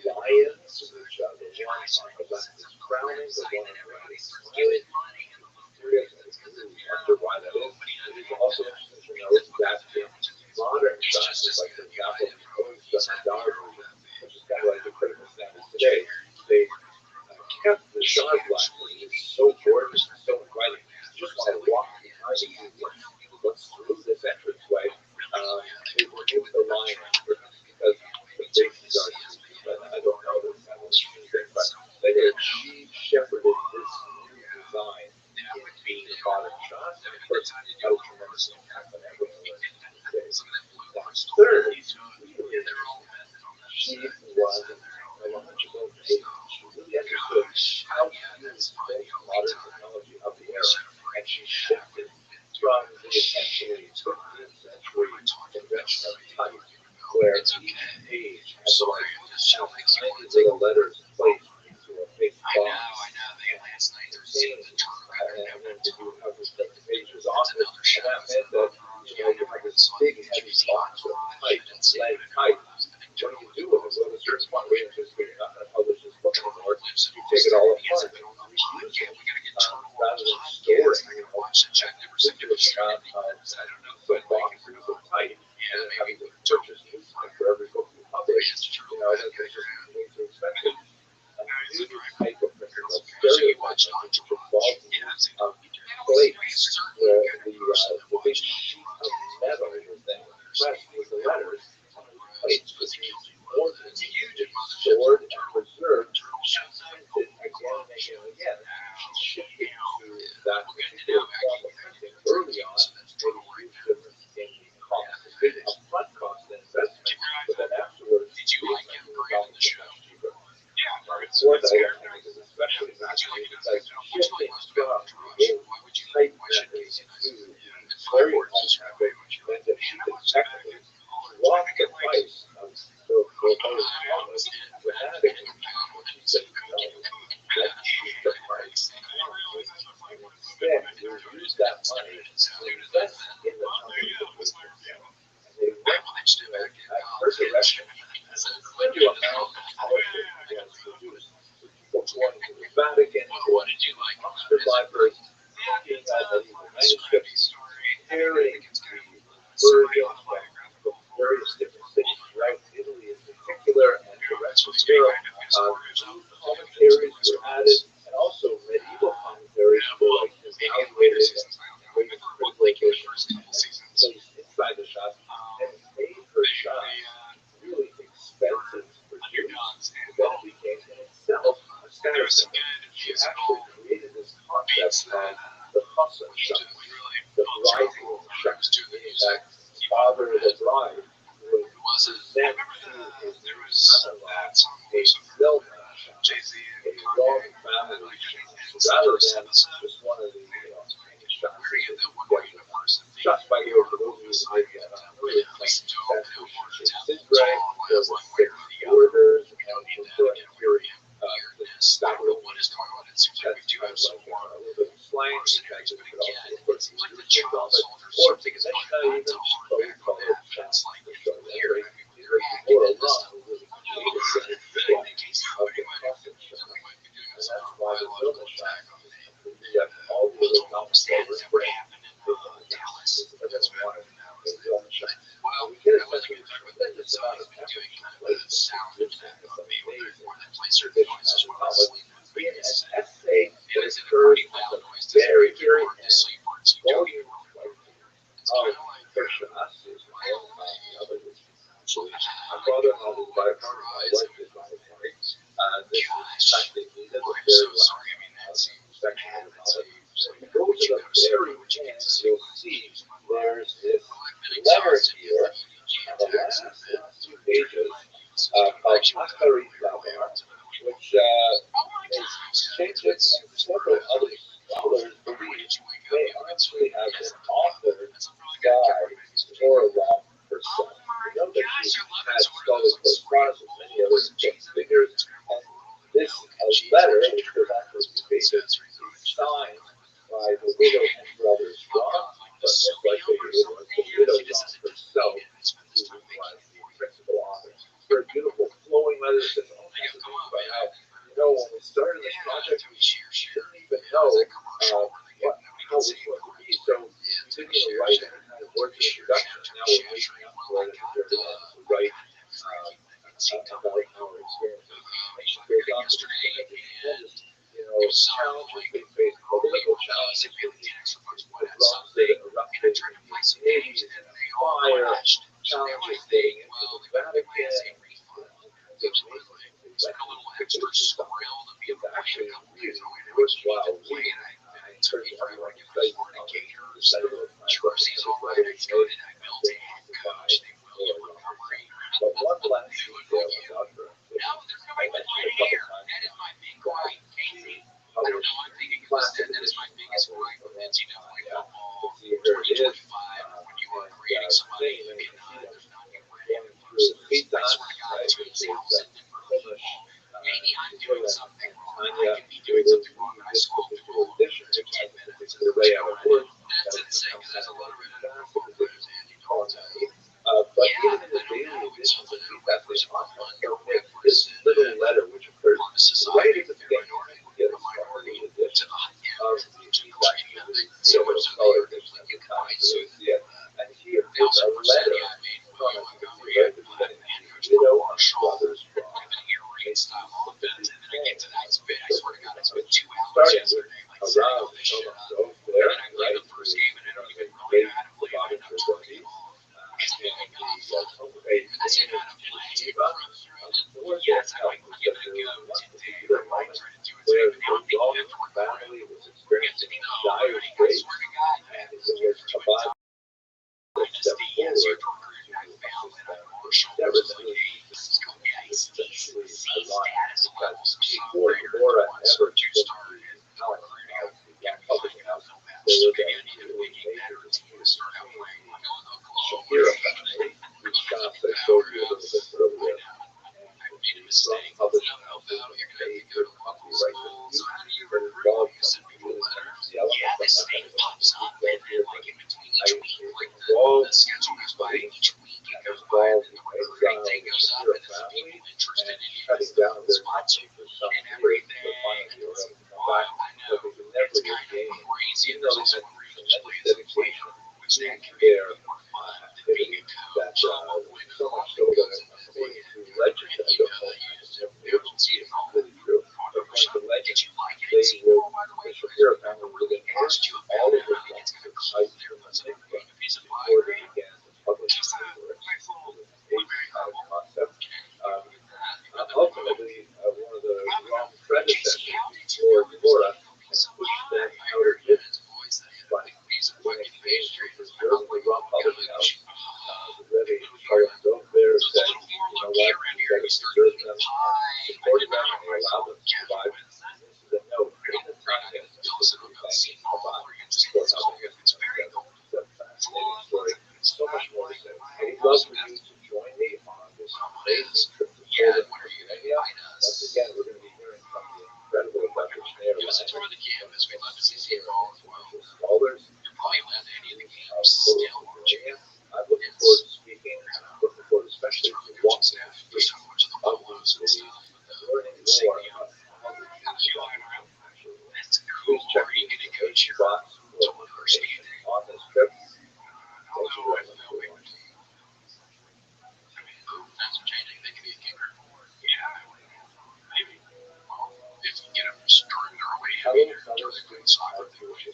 lions, which the one on the left is frowning, the one on the right is smiling. Curious, I really wonder why that is. It is also interesting to note that in modern shots, like for example, the Hadar version, which is kind of like the critical standard today, they kept the shard black, which is so gorgeous and so inviting. You just want to walk behind it and what's through this entranceway. They removed the lion, perhaps because the faces are creepy, but I don't know this kind of thing. But she shepherded this new design in being a modern shot, and of course, had a tremendous impact on everyone these days. Third, she was a knowledgeable lady. She really understood how to use the modern technology of the era, and she shifted from the essentially 15th century convention of type, where each page has like tiny little letters placed into a big box. And then you have this pages off it, and that meant that you have this big heavy box of type and lead type. What do you do with it? Well, at a certain point, we anticipate you're not going to publish this book anymore. You take it all apart and reuse it rather than store it. Ridiculous amount of boxes of type and then having to purchase new type for every book you publish. That's just way too expensive. New type of printing, like stereotypes, which involves plates where the big sheet of metal was then pressed with the letters. Plates was used more than stored and preserved, printed again and again and again. She shifted to that particular form of printing early on, made a huge difference in the cost, a big upfront cost and investment, but then afterwards, the printing was always much cheaper. Fourth item is especially fascinating because shifting from the type methods to stereotype methods meant that she could technically drop the price of the proposed products dramatically. She said, no, let's keep the price. And instead, we use that money to invest in the company that was concerned. And they went at first election, to a amount of scholarship was produced. People going to the Vatican, going to Oxford Library, looking at medieval manuscripts, comparing the versions from various different cities throughout Italy in particular and the rest of Europe. New commentaries were added, and also medieval commentaries were like evaluated and rated critically and placed inside the shop, and it made her shop really expensive to produce. That became in itself a status symbol. She actually created this concept of the husband shop, the bridegroom shop, meaning that father of the bride would present to his new son-in-law a Zelda shop, a long family shop, rather than just one of the tiny shops. Shots by you for those of you who might be unfamiliar with that Sid Greg was the orders and the background flying most defenses, but but also again, of course it seems like the the child helmet, soldiers or something is that's going not on even to harm so them called and it's like for sure. here, That's I mean, we very react more to this wrong. stuff. We really No, need to say in the case of of the coffin shot. we might be doing And some that's why the biological building shot attack on the we got all the little helmets that were what sprayed. happened in Dallas. That's why the building shot. Well, We get I a wasn't sense going of to talk about that. tremendous So amount he's of been doing kind of effort. a sound attack on me where they play certain Fish noises on while I top of sleep. being an essay And that it's a occurs pretty at loud the noise. very, very hard to end. sleep or to tell you. Volume It's kind of of like fish shots is well, the other is so my brother-in-law was by far, my wife is by far. This is technically the I'm very so last sorry. I mean, that's section bad. of That's it. so If you go to the very end, you'll see there's this I've been letter exhausted here with EEG on the attacks last and two pages called Akari Flower, which is changed and several other scholars believe may actually have been authored by Torah herself. We know that she had scholars correspondence with many other figures, and this letter, which was actually two pages, is signed by the widow and brothers Roth, but most likely it was the widow Roth herself who was the principal author. Very beautiful flowing letter that says all kinds of things about how, when we started this project, we didn't even know how it was going to be. So we didn't even write any kind of words of introduction. Now we're making up for it at the very end to write about our experiences. Goes on to challenges they face, political challenges they face, the drums that erupted in the 80s, and fire, challenges getting into the Vatican, it's actually really worthwhile reading. I encourage everyone to study jerseys all right. I started, I built a head coach named William Montgomery. But one last detail about her. No, there's nobody with white hair. That is my big gripe, Casey. I don't know, I'm thinking that is my biggest gripe with NCAA football 2025 when you are creating somebody who does not get ready in person. I swear to God, 2,000 maybe I'm doing something wrong. I could be doing something wrong, but I scrolled through all of it for 10 minutes. That's insane because there's a lot of red football players and you don't but even in the daily editions of feedback, there's this little letter which occurs right at the beginning to get a minority edition of the feedback. So much color that you can find. So and here is a letter from right at the beginning. Widow and brothers Roth. Style offense, and then I get to that spit. I swear to God, I spent 2 hours yesterday, like setting all this shit up. And then I played the first game, and I don't even really know how to play it. I'm not turning it off. And that's it, how to play. Yes, I might give it a go today. I might try to do it today, but now I'm thinking after family was experiencing dire straits, and it was about to step forward. That was he's status levels before Laura ever started publishing out. There was a start out playing Shakira family, whose shops I showed you a little bit earlier. I made a mistake. You're going to have to go to local schools. So how do you recruit? You send people a letter. Yeah, this thing pops up, and then like in between each week, like the schedule goes by, each week it goes by, and then the recruiting thing goes up, and then the people interested in you sponsor and everything. And it's wild. I know. It's kind of crazy. And there's also a reason to play as a player, which that can be more fun than being a coach. So much so that legend that you don't see it all. Did you like it in Seattle, by the way? Shakira family really asked you about it. I mean, it's kind of cold there, but it's like a piece of pie. Just a nice little blueberry concept. Ultimately, one of the wrong predecessors for Laura pushed them out of business. But when it came to preserving the raw public house, the Rebbe Rothschild'S there said, you know what, you got to preserve them, support them, and allow them to survive. This is a no. Create the content about support housing. It's a fascinating story. So much more to say. I would love for you to join me on this amazing trip to Pennsylvania. Once again, we're going to be hearing from the incredible Dr. Schneider. Give us a tour of the campus. We'd love to see you all thoughts or information on this trip, thank you very much for watching. That's changing. They can be a kicker. Yeah, maybe. Well, if you get them started early, I mean, they're playing soccer, they win.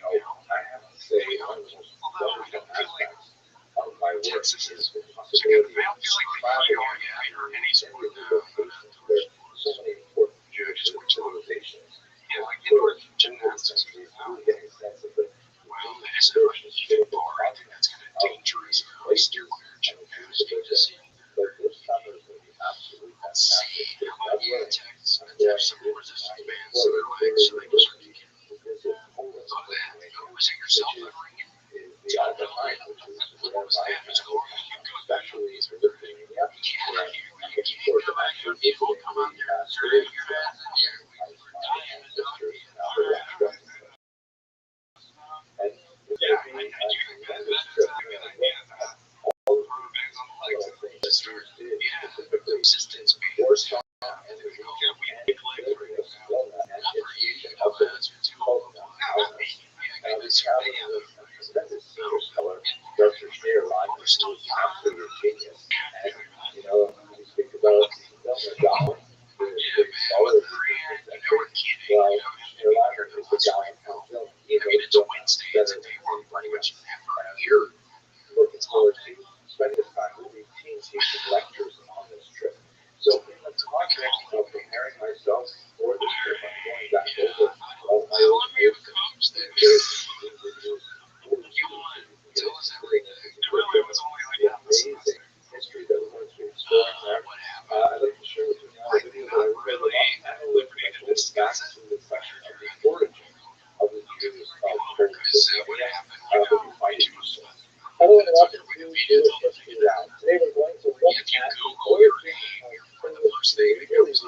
I have to say, one of the most wonderful aspects of my work is the possibility of traveling in any sort of locations where so many important Jewish civilizations occurred in those countries, really getting a sense of the spiritual shape of continents dangerous places and Jews. But this summer is going to be absolutely fantastic. I'm going to some resistance bands so they're like, so they just visit Poland, the Alpine, which is where I am, especially for Lithuania, where I'm looking forward to actually visiting the Syrian sisters now for that. And it's going to be a tremendous trip. All of the things that Jews did, specifically Warsaw and the region, and Barcelona and its region of the this traveling with a tremendous senior scholar, Dr. Schneiderlein, who is absolutely a genius. And, we speak about Wilmer Gallon, who is a big scholar of the 20th century. Well, Schneiderlein is the Gallon Council. He knows the Wednesday better than anybody else. You're looking forward to spending this time really teaching lectures on this trip. So in the context of preparing myself for this trip, I'm going back over all my old notes and the amazing history that we're going to be exploring there. I'd like to share with you now a video that I recorded a long time ago that goes back to the question of the origin of the Jews of Poland. I hope you find it useful. Hello and welcome to Jewish History Round. Today we're going to look at the origin of Polish Jewry, really the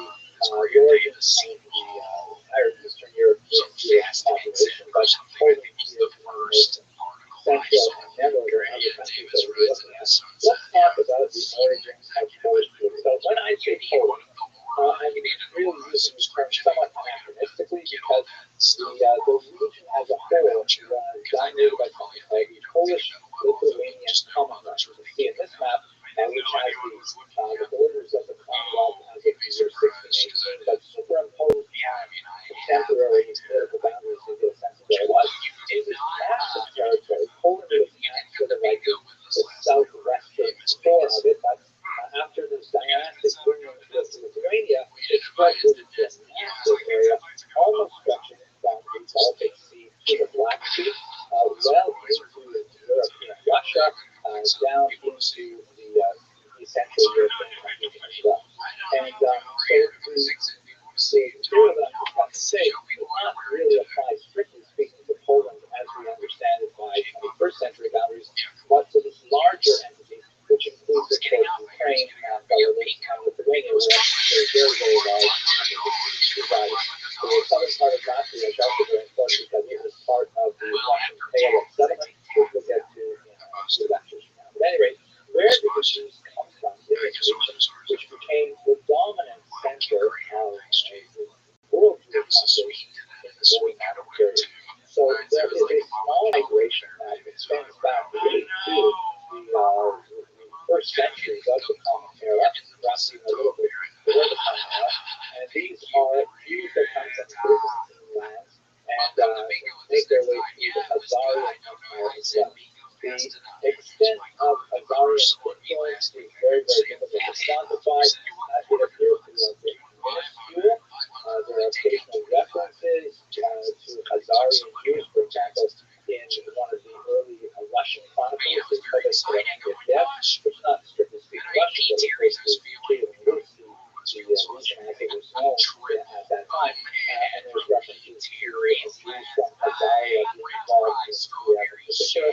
origin of the entire Eastern European Jewish population, but Poland is the most central and narrow of the countries that we're looking at. Let's talk about the origin of Polish Jewry. So when I say Poland, I'm really using this term somewhat anachronistically because the region as a whole was dominated by something called the Polish-Lithuanian Commonwealth. You can see in this map, which has the borders of the Commonwealth as of the year 1618, but superimposed contemporary political boundaries to get a sense of where it was. In this massive territory, Poland was sort of like the southwestern core of it, but after this dynastic union with Lithuania, it spread into this massive area, almost stretching from the Baltic Sea to the Black Sea, well into European Russia, down into the Central European countries as well. And so the material that I'm about to say does not really apply, strictly speaking, to Poland as we understand it by 21st century boundaries, but to this larger entity, which includes, of course, Ukraine, Belarus, and Lithuania, where they're very, very large resided. So the southern part of Latvia is also very important because it was part of the Russian Pale of settlement, which we'll get to in a few lectures from now. But at any rate, where did the Jews come from in this region, which became the dominant center of the world Jewish population in the early modern period? So there is a small migration that extends back really to the first centuries of the Common Era, perhaps even a little bit before the Common Era. And these are Jews that come from Byzantine lands and make their way through the Khazarian Empire as well. The extent of Khazarian influence is very, very difficult to quantify. It appears to be a bit minuscule. There are occasional references to Khazarian Jews, for example, in one of the early Russian chronicles, the Public Death, which is not strictly speaking Russian, but it basically Kiev and Rus, the region as it was known at that time. And there's references to Jews from Khazaria being involved in the particular.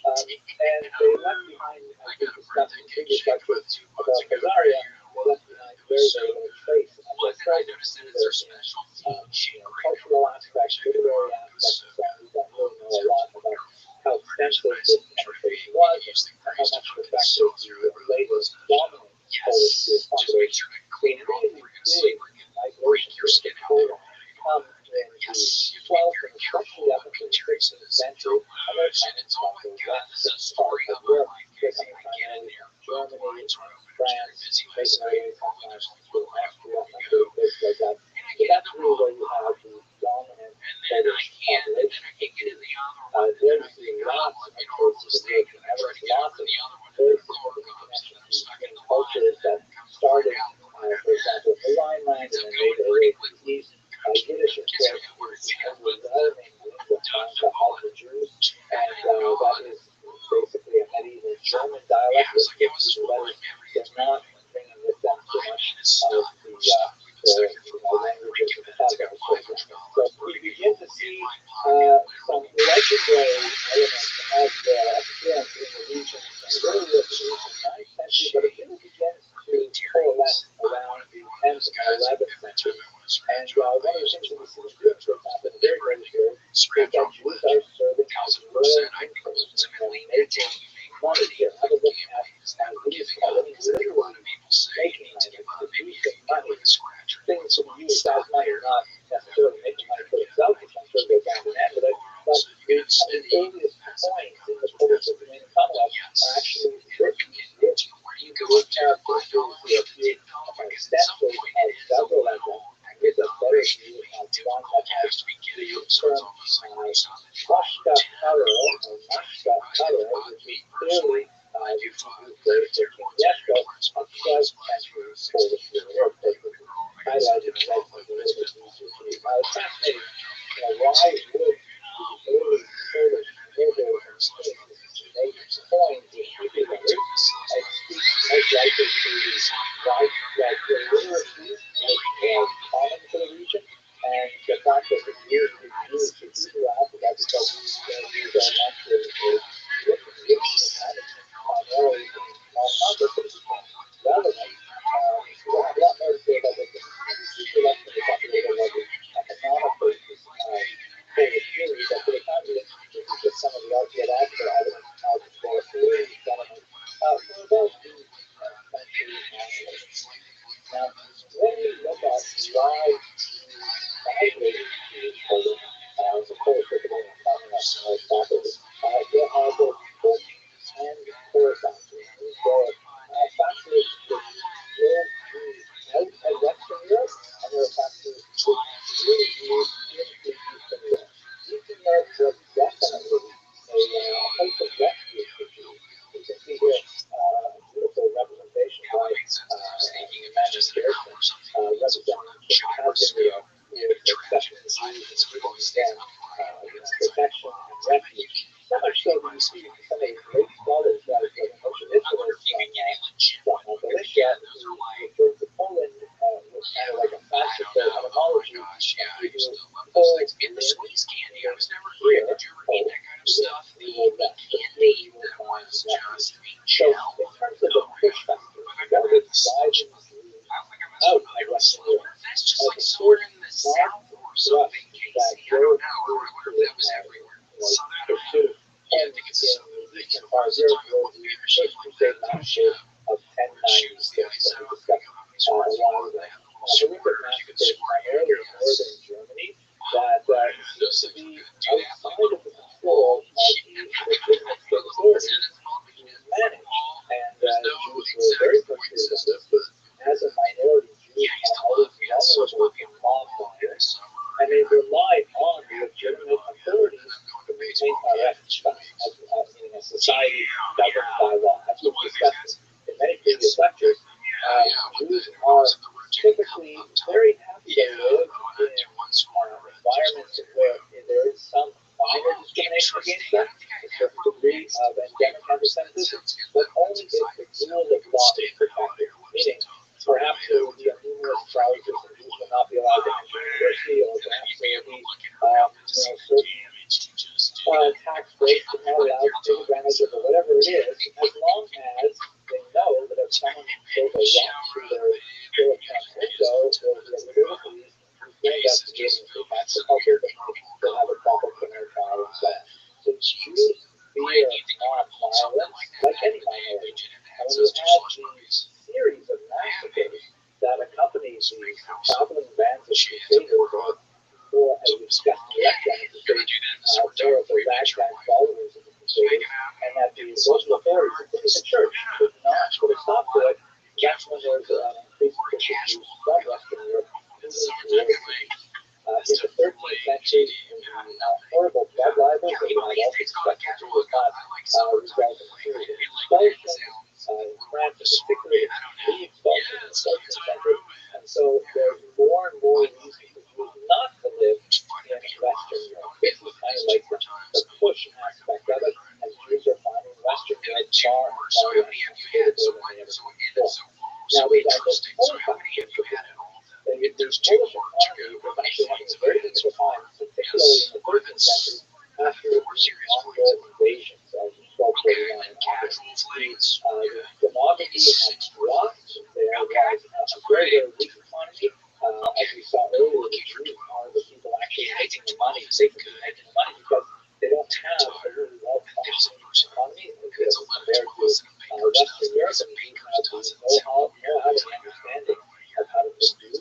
And they left behind, as we discussed in previous lectures about Khazaria, they left behind very, very little trace of their presence, either in cultural aspects, literary aspects, and so on. We don't really know a lot about how extensive this penetration was, and how much of effect the later dominant Polish Jewish population. The really big migration to Poland comes in the 12th and especially up into the 16th century, and they're coming from the western part of Europe. They're coming primarily from Germany, France, making their way sometimes to Austria, Hungary, places like that. So that's really where you have the dominant Polish population. There's lots of places in Europe, lots of very significant connections between cultures that started, for example, in the Rhineland and then made their way to the east. Yiddish, of course, is the overwhelming lingua franca of the Jews, and that is basically a medieval German dialect with letters. They're not bringing with them too much of the languages of the Tatar, for example. So we begin to see some legendary elements of their appearance in the region, and really with the 9th century, but it really begins to coalesce around the 10th and 11th century. And one of the things that we see in Europe, for example, in the very early period, is that Jews are serving as royal influence and making money here. Have a look at these colonies literally making money, producing money, things to be used as money, not necessarily making money for themselves, which I'm sure goes down the end of it, but the earliest points in the Polish Lithuanian Commonwealth are actually written with characters who appear extensively as several of them. With a better view of one that has the term Mashka Karo, or Mashka Karo, which is clearly the Yeshko of 12th century Polish Europe, highlighted in red for the little bit easier to read. Now, it's fascinating, why would the early Polish nobles and kings make coins with Hebrew letters and speak most likely to the widespread illiteracy was common to the region, and the fact that the Jews would use the Hebrew alphabet because these are not written primarily in small numbers, but it became relevant. So we'll have a lot more to say about this. Super lesson to talk a little bit about the economic basis of Polish theory, but for the time being, this is just some of the archaeological evidence of the Polish settlement for about the 10th century. Now, when we look at why migrated to Poland, as a Polish Lithuanian Commonwealth factors, there are both good and poor factors. There are factors which drove Jews out of Western Europe, and there are factors which drew Jews into Eastern Europe. Eastern Europe was definitely a place of refuge for Jews. You can see here a beautiful representation by Magnus Gerson representing Czechoslovakia with accepting the Jews and giving them protection and refuge. So much so that you see some of the great scholars like Moshe Isserles from Galicia, who refer to Poland with kind of like a classical etymology. Poland in the squeeze candy. I was never here. Eat that kind of stuff. The candy that was just so in terms of the push factor, that would drive out of Western Europe. That's just like sorting the South or something, Casey. I don't know. Or that was everywhere. So I don't know. And in the eastern part of Europe was the First Crusade massacre of 1096 that we discussed a while ago. So we could massacre primarily in northern Germany that seems to be outside of the control of the legitimate state authorities to manage. And Jews were very frustrated at this, but as a minority, Jews are always vulnerable to mob violence, and they rely on the legitimate authorities to maintain meaning a society governed by law. As we've discussed in many previous lectures, Jews are typically very happy to live in environments where there is some minor discrimination against them, a certain degree of endemic anti-Semitism, but only if the rule of law is protected. Meaning, perhaps there will be a numerous charges and Jews will not be allowed to enter university, or perhaps there will be certain tax breaks but not allowed to take advantage of, or whatever it is, as long as they know that if someone shows a watch through their door account window, there will be a liberty to investigate into tax the culture, but they'll have a proper criminal trial and so on. So Jews fear not violence like any minority. And when you have these series of massacres that accompany these traveling bands of crusaders, or as we discussed in the lecture, horrible blood libel, but you have all these spectrum who is not resulting in expulsions. In France, in particular, re-expulsion is social-centered, and so there's more and more reason for Jews not to live in Western Europe. This is kind of like the push aspect of it, and Jews are finding Western Europe far and far less hospitable than they ever before. Now, there's also there's Polish economy was actually having a very difficult time, particularly in the 13th century, after the Mongol invasions of 1241 and onwards. The demography had dropped. There was a very, very weak economy. As we saw earlier, the Jews are the people actually making the money. They can be making the money because they don't have a really well-functioning economy compared to Western Europe, and we have the know-how and understanding of how to produce things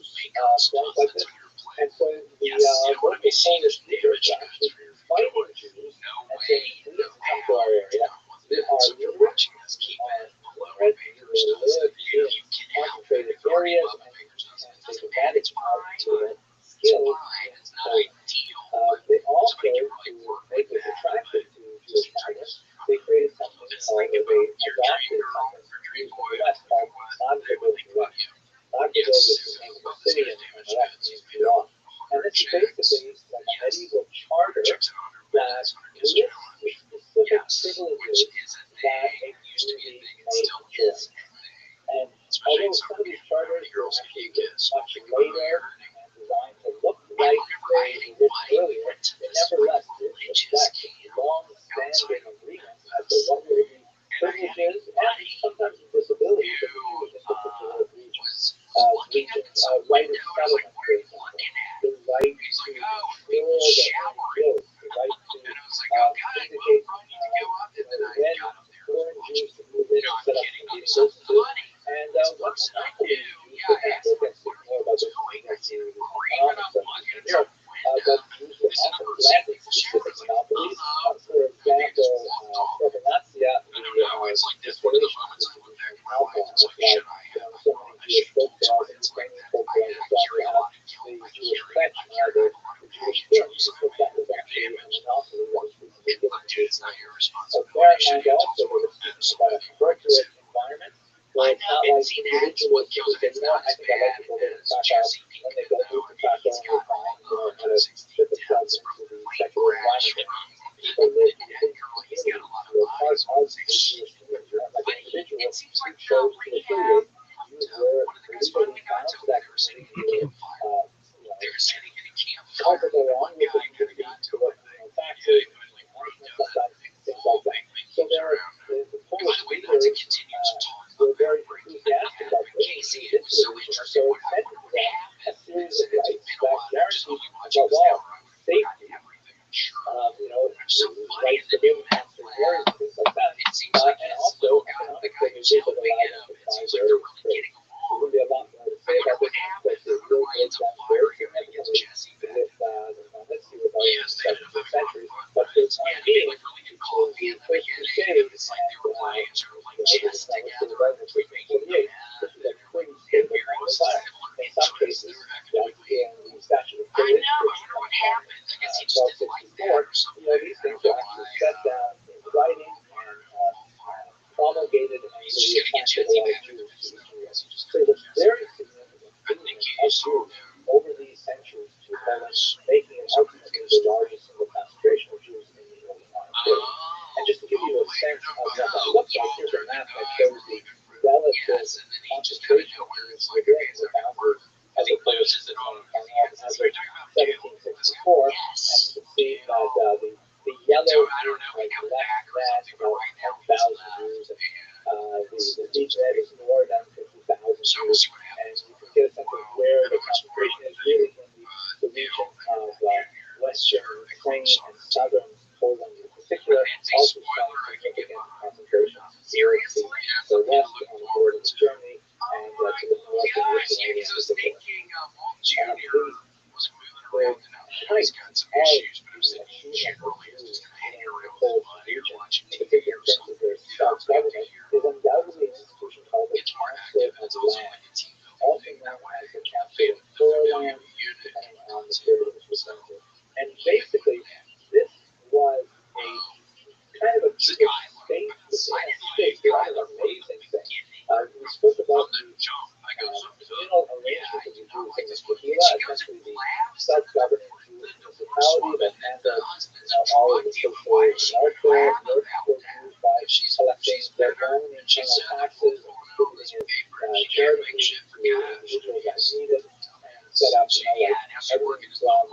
like this. And so the local Polish leaders are actually fighting Jews and saying, please come to our area. We are literate, we are fluent, we live in concentrated areas and take advantage of the skills. They also, to make this attractive to Jewish migrants, they created something called, or they adopted something used in the West called Magdeburg. Magdeburg is the name of the city in the West means belong. And this is basically like a medieval charter that lists the specific privileges that a Jew may enjoy. And although some of these charters were actually much later and designed to look like they were earlier, they nevertheless did reflect long-standing agreements as to what were the privileges and sometimes the disabilities of the Jews in particular regions. Right of settlement, for example, the right to build their own roads, the right to indicate when foreign Jews can move in and set up competing businesses, and what monopolies Jews would have. We'll get more about this when we get to economic studies in Europe, but Jews would often grant specific monopolies. For example, Provenantia, the distillation of alcohol, so many Jewish folk tales and Ukrainian folk tales also have the Jewish fetch, the Jewish films, because that was actually a monopoly that was recently given to Jews. So bear in mind also that we're speaking about a corporate environment where it's not like individuals who say, you know, I think I like to go to Krakow, when they go move to Krakow and they find, how to fit themselves into the secular environment. People live in communities who are part of the Jewish community. You're not like an individual who chose to affiliate. You were legally bound to that community. Hard to go wrong with the community to what taxes, sometimes things like that. So the Polish leaders were very enthusiastic about this. This solution are so excited for that. A series of rights that guaranteed, above all, safety. Rights to be able to transfer areas and things like that. And also economic privileges that allowed them to find their trade. There will be a lot more to say about this aspect. It really goes down very significantly with the moments he was in the 17th century. But for the time being, being quick to say, and this is not necessarily right in 1848, this is a pretty stable kind of environment. In some cases, like in the statute of free which comes from 1264, these things are actually set down in writing and promulgated and really attached to a lot of Jews. So the very significant of Jews over these centuries to Poland, making it ultimately the largest single concentration of Jews in the early modern period. And just to give you a sense of what that looks like, here's a map that shows the relative concentration of Jews within the boundaries as opposed to the as of 1764. And you can see that the yellow is like less than about 10,000 Jews, and the deep red is more than 50,000 Jews, and you can get a sense of where the concentration is really in the region of western Ukraine and southern Poland in particular, also showing significant concentration here in the west on the border with Germany and to the north in Lithuania in particular. The height of the achievement of Jews in the Polish region, in particular in terms of their self-government, is undoubtedly an institution called the Council of Land, also known as the Council of Foreland, depending on the period it was referring to. And basically, all of the social welfare work was used by collecting their own internal taxes and distributing it charitably to individuals that need it, and set up, everything from,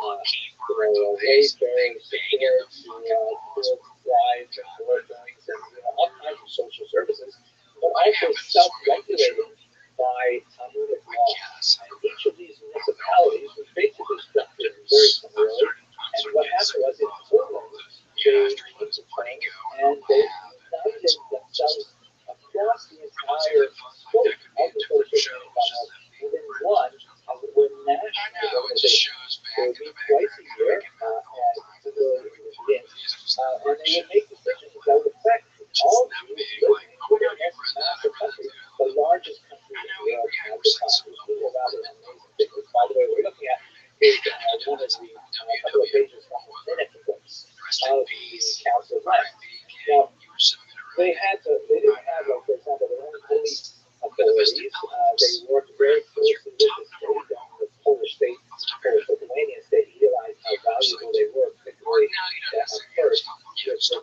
wayfaring support to field supplies and orphans and all kinds of social services, but also self-regulated by Talmudic law. And each of these municipalities was basically structured very similarly. And what happened was in Portland, they took the plan and they united themselves across the entire scope of the social commonwealth within one, as it were, national organization. They would meet twice a year and really begin. And they would make decisions that would affect all Jews living within this massive country, the largest country in the world at the time. It was really rather amazing figures. By the way, what we're looking at is one of the couple of pages from the minute books of the Council of Land. Now, they didn't have, for example, their own police authorities. They worked very closely with the state, the Polish state, Polish-Lithuanian state, realized how valuable they were, particularly at first, with regards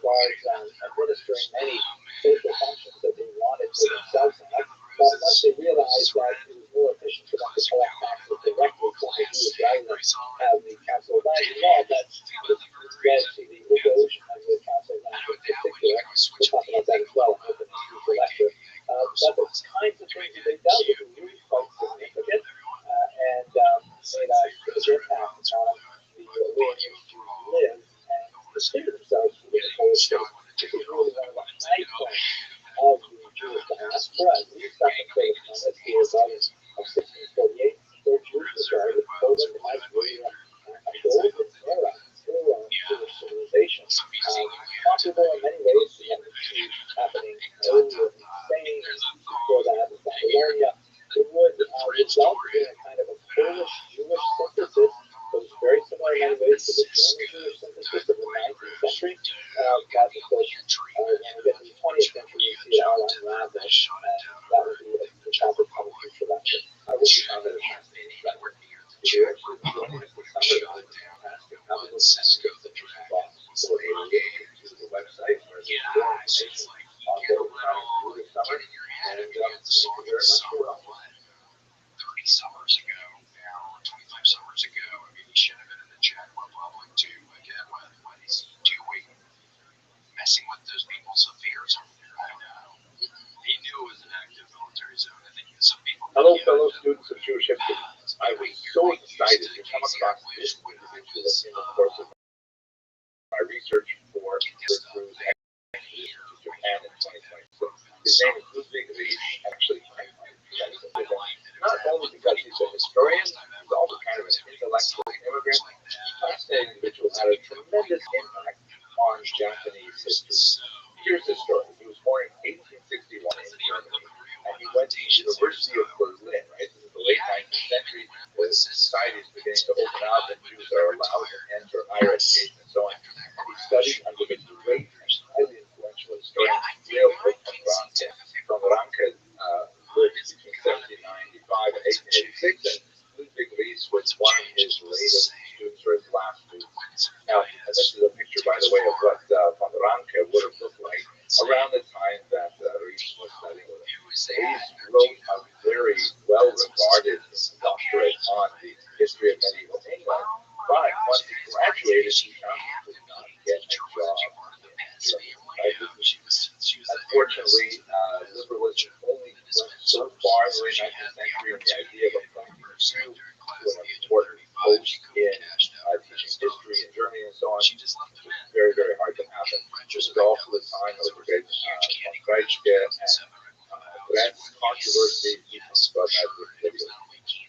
administering many social functions that they wanted for themselves. But once they realized that it was more efficient for them to collect taxes directly from the Jews rather than have the Council of Land involved, that led to the erosion of the Council of Land in particular. We'll talk about that as well in the future lecture. But the kinds of things that they dealt with were really quite significant and made a huge impact on the way in which Jews live and consider themselves within the Polish state. This is really one of the high points of the Jewish diaspora, at least up until the time of the 1648, where Jews regarded Poland as really a golden era for Jewish civilization. Popular in many ways, we have the Jews happening over in Spain, before that in Babylonia. It would result in a kind of a Polish-Jewish synthesis. It was very similar in many ways to the German Jewish synthesis of the 19th century. But of course, when we get to the 20th century, you see it all unravel. That would be the topic of the future lecture. I wish you found it a fascinating lecture. If you're actually joining us this summer, that would be fantastic. Have a look at the website where there's more information on what we're trying to do this summer. And thank you very much for watching. 30 summers ago now, or 25 summers ago. I mean, he should have been in the chat more public too. Again, what is he doing? Messing with those people's affairs over there. I don't know. He knew it was an active military zone. I think some people. Hello, fellow students of Jewish history. I was so excited to come across this individual in the course of my research for Cruise expedition to Japan in 2026. His name is Ludwig Reich, actually. Not only because he's a historian, he's also kind of an intellectual immigrant. He's a fascinating individual, had a tremendous impact on Japanese history. Here's his story. He was born in 1861 in Germany, and he went to the University of Berlin, right? This is the late 19th century, where the society is beginning to open up and Jews are allowed to enter higher education and so on. And he studied under the great and highly influential historian Leopold von Ranke, lived between 1795 and 1886, and Ludwig Reich was one of his latest students, or his last students. Now, and this is a picture, by the way, of what von Ranke would have looked like around the time that Reich was studying with him. Reich wrote a very well-regarded doctorate on the history of medieval England, but once he graduated, he found he could not get a job in Germany. Unfortunately, liberalism only went so far in the late 19th century, and the idea of appointing a Jew to an important post in teaching history in Germany and so on was very, very hard to happen. This was also the time of the great Rothschild'S and controversy. He talks about that with video.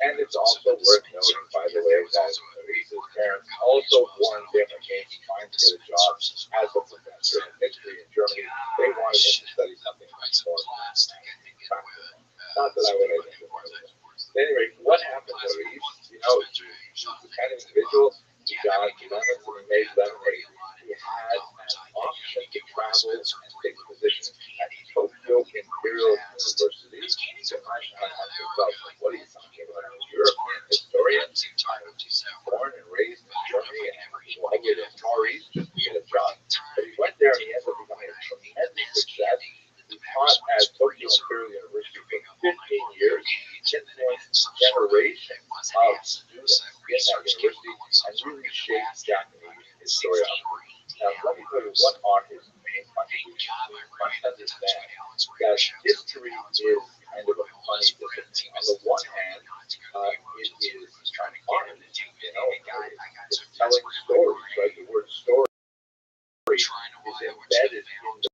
And it's also worth noting, by the way, that Reese's parents also warned him against trying to get a job as a professor in history in Germany. They wanted him to study something much more practical. Not that I would identify with it. At any rate, what happened to Reese? He's the kind of individual, he got lemons and he made lemonade. He had an option to travel and take a position at Tokyo Imperial University. You can imagine how much he felt. What are you talking about? I'm a European historian. I was born and raised in Germany, and why would a Far East just get a job tell you what are his main contributions. We must understand that history is kind of a funny discipline. On the one hand, it is kind of fun, it's telling stories, right? The word story is embedded in the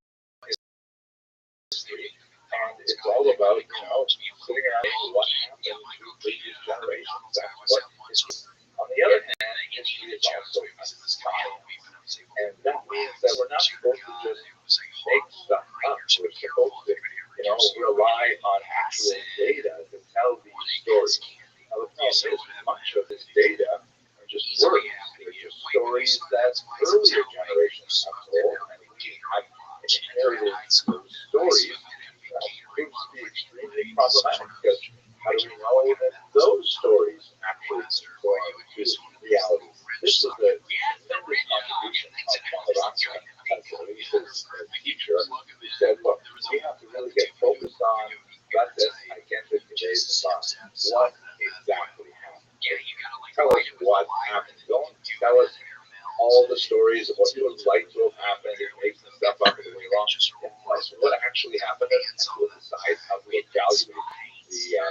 history, and it's all about, sitting around what happened to previous generations. That's what history is. On the other hand, history is also a science, and that means that we're not supposed to just make stuff up. We're supposed to, rely on actual data to tell these stories. Now, the problem is, much of this data are just words. They're just stories that earlier generations have told, and we have inherited those stories. Proves to be extremely problematic, because how do we know that those stories actually conform to reality? This is the tremendous contribution of Rothschild, his teacher, who said, look, we have to really get focused on let this identity today's thought. What exactly happened? Tell us what happened. Don't tell us all the stories of what you would like to have happened and make stuff up as we wrong. Tell us what actually happened, and we'll decide how to evaluate the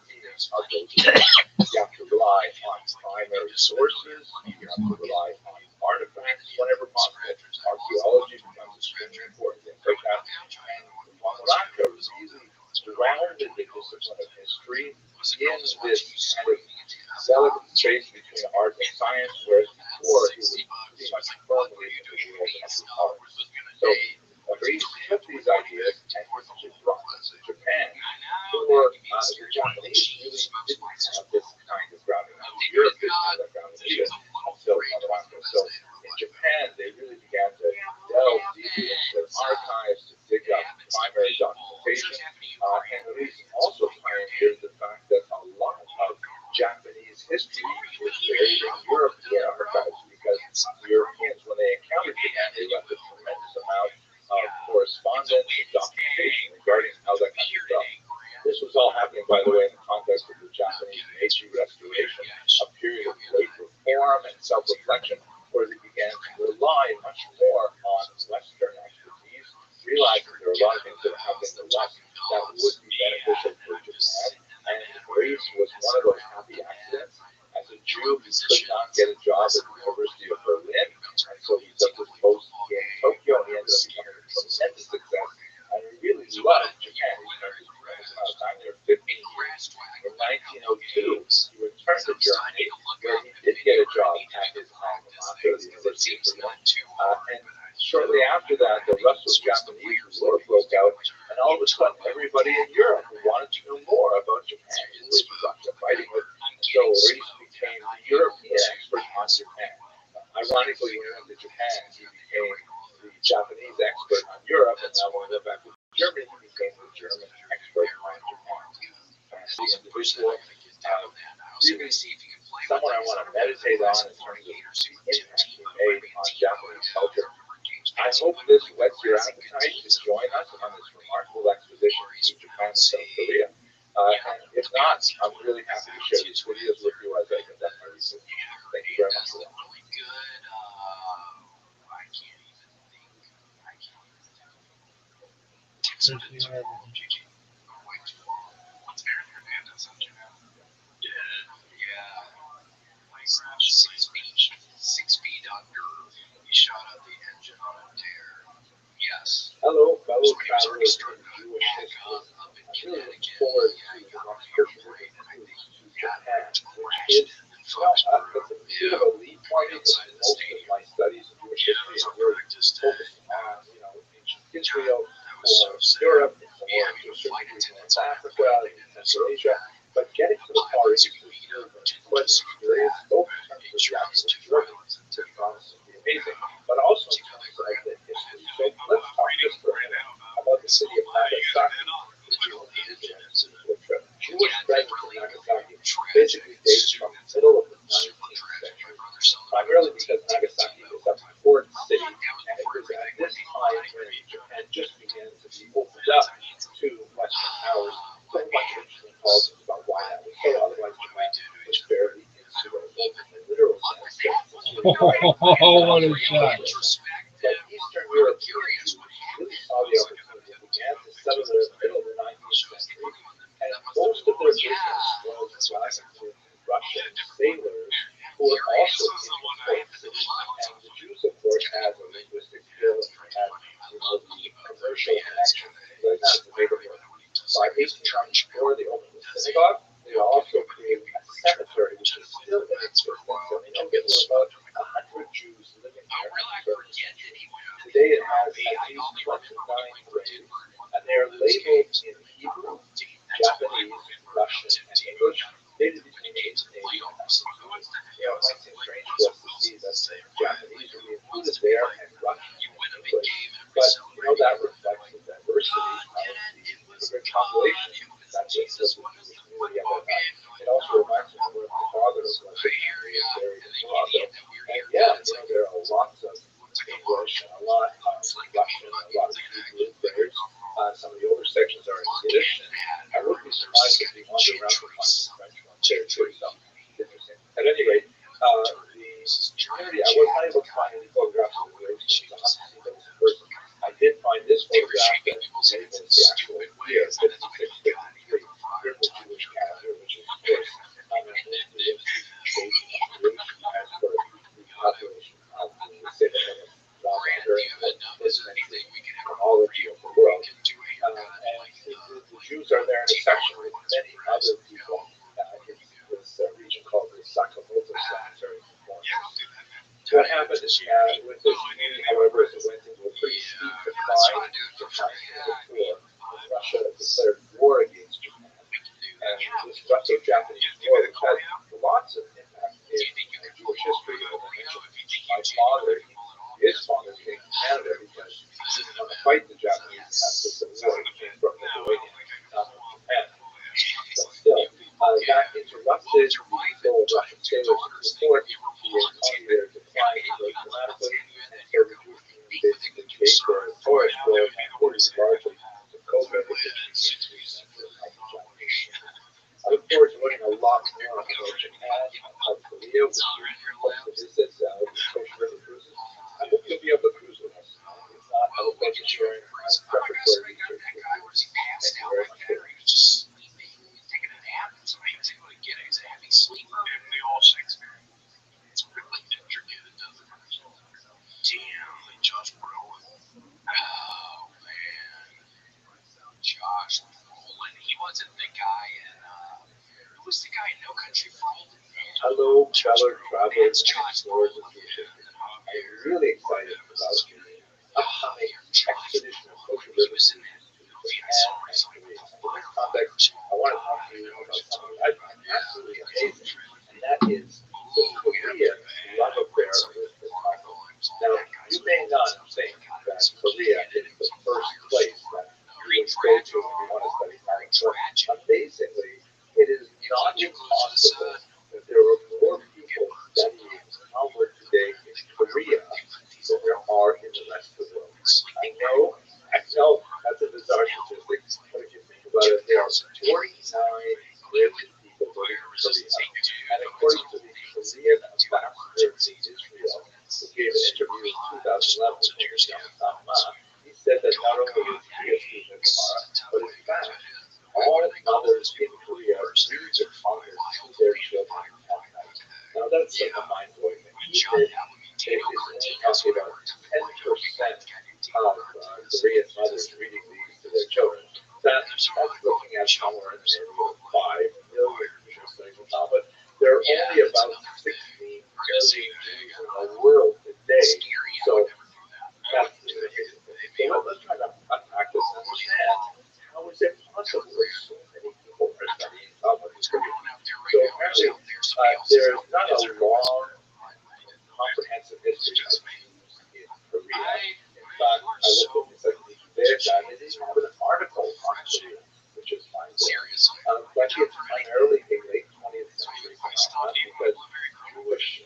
meanings of those stories. You have to rely on primary sources. You have to rely on artifacts whenever possible. Archaeology becomes extremely important. Things like that. And Morocco really grounded the discipline of history in this kind of delicate space between art and science, whereas before it was pretty much firmly in the world of art. So he took these ideas and he brought them to Japan, where the Japanese really didn't have this kind of grounding. Europe didn't have that grounding either until Morocco. So in Japan, they really began to delve deeply into their archives to dig up primary documentation, and these also pioneered the fact that a lot of Japanese history was buried in European archives, because the Europeans, when they encountered Japan, they left a tremendous amount of correspondence and documentation regarding how that country felt. This was all happening, by the way, in the context of the Japanese Meiji Restoration, a period of great reform and self-reflection, where they began to rely much more on Western expertise, realizing there were a lot of things that were happening in the West that would be beneficial for Japan, and race was one of those happy accidents. As a Jew, he could not get a job at the University of Berlin, and so he took this post in Tokyo, and he ended up becoming a tremendous success, and he really loved Japan. He spent a tremendous amount of time there, 15 years. In 1902, he returned to Germany, where he did get a job at his alma mater, the University of Berlin, and shortly after that, the Russo-Japanese War broke out, and all of a sudden, everybody in Europe wanted to know more about Japan, who was Russia fighting with. So Reese became the European expert on Japan. Ironically, when he went to Japan, he became the Japanese expert on Europe, and now when he went back to Germany, he became the German expert on Japan. The individual, really someone I want to meditate on in terms of the impact he made on Japanese culture. I hope this whets your appetite to join us on this remarkable expedition to Japan and South Korea. And if not, I'm really happy to share these videos with you as I conduct my research. Thank you very much for that. Six feet under. He shot out the engine on a dare. Yes. Hello, fellow travelers in Jewish history. I'm really looking forward to the next trip to Japan, which is that's a bit of a leap for me, because most of my studies in Jewish history are really focused on, ancient Israel, or Europe, or North Africa, Central Asia. But getting to the Far East is really quite an experience, both in terms of the actual journey, to be honest, would be amazing, but also in terms of the history. So let's talk just for a minute about the city of Nagasaki, which Jewish presence in Nagasaki basically dates from the middle of the 19th century, primarily because Nagasaki is a port city, and it was at this time when Japan just began to be opened up to Western powers. So much interesting politics about why that was so. Otherwise, Japan was fairly insular, both in the literal sense. Oh, what a shot. But East a lot of Russian, a lot of Hebrew prayers. Some of the older sections are in Yiddish. I wouldn't be surprised if you wander around to find some French ones there too. So interesting. At any rate, the community, I was not able to find any photographs of the graves, so I'll have to see those in person. I did find this photograph that labels the actual year, 5653, in the Jewish calendar, which is, of course, not an Indian date as per the population of the city of Rabbi and this century from all over the world. And the Jews are there in a section with many other people in this region called the Sakamoto Cemetery. What happened with this community, however, is it went into a pretty steep decline in 1904 when Russia declared war against Japan. And this Russo-Japanese war, which had lots of impact in Jewish history, as I mentioned, my father, his father came to Canada because he didn't want to fight the Japanese after the war. He came from Lithuania, not from Japan. But still, that interrupted the flow of Russian sailors into the port. The economy there declined very dramatically, and so the Jewish community basically gave their tourist growth and quarters largely to Kobe, which became the center of the Japanese. I look forward to learning a lot more about Japan and South Korea, which we hope to visit with Coach River Cruises. I hope you'll be able to cruise with us. If not, I look forward to sharing my preparatory research with you. Thank you very much for listening. Taking a nap, so he was able to get it. He's a heavy sleeper. And we all Shakespeare. It's really intricate. It doesn't. Damn, Josh Brolin. Oh man, Josh Brolin. He wasn't the guy in. Who was the guy in No Country for Old Men? Hello, fellow travelers and explorers of Asia. I'm really excited about the upcoming expedition of Coastal River Cruises to Japan and Korea. In this context, I want to talk to you about something I find absolutely amazing, and that is the Korean love affair with the Bible. Now, you may not think that Korea is the first place that you would go to when you want to study Bible, but amazingly, it is not impossible that there are more people studying Talmud today in Korea than there are in the rest of the world. I know that's a bizarre statistic, but if you think about it, there are 49 million people living in Korea. And according to the Korean ambassador to Israel, who gave an interview in 2011 with Sama, he said that not only is he a student of Gemara, but in fact, all mothers in Korea read the Talmud to their children at night. Now that's a mind-blowing thing. He said it is only talking about 10% of Korean mothers reading these to their children. That's looking at somewhere in the neighborhood of 5 million people studying the Talmud. There are only about 16 million Jews in the world today, so that's the amazing thing. So let's try to unpack this and understand how is it possible that so many people are studying Talmud in Korea. So apparently, there's not a long, comprehensive history of Jews in Korea. In fact, I looked at this Encyclopedia, and they even have an article on Korea, which is fine. But it's primarily a late 20th century phenomenon because Jewish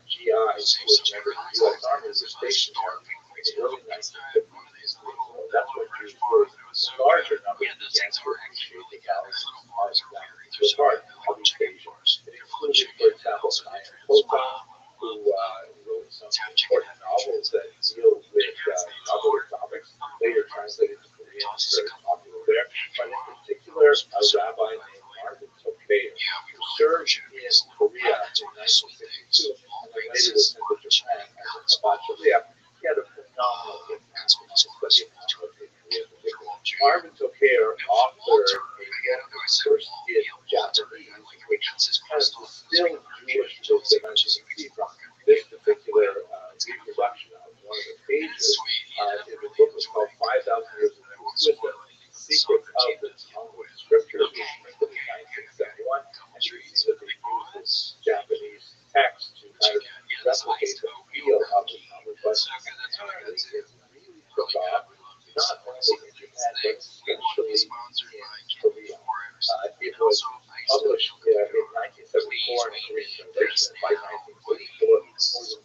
GIs who had membered the U.S. Army were stationed there in the early 1950s. So that's when Jews were larger numbers began to appreciate the values of that regard of East Asia. It included, for example, Nayan Kotan, who wrote some important novels that deal with novel topics, later translated to Korean and very popular there. But in particular, a rabbi named Marvin Tokay, who served in Korea in 1962 and then later was sent to Japan as a bachelier. He had a phenomenal impact on the study of Talmud in Korea in particular. Marvin Tokay authored a book first in Japanese, which has distilled Jewish tradition, as you can see from this particular reproduction of one of the pages. The book was called 5,000 Years of Jewish Wisdom, Secrets of the Talmud Scriptures, which was printed in 1971. And you can see that they used this Japanese text to kind of replicate the feel of the Talmud. But apparently, it's really took off, not only in Japan, but especially in Korea. It was published in 1974 in a Korean translation. By 1944,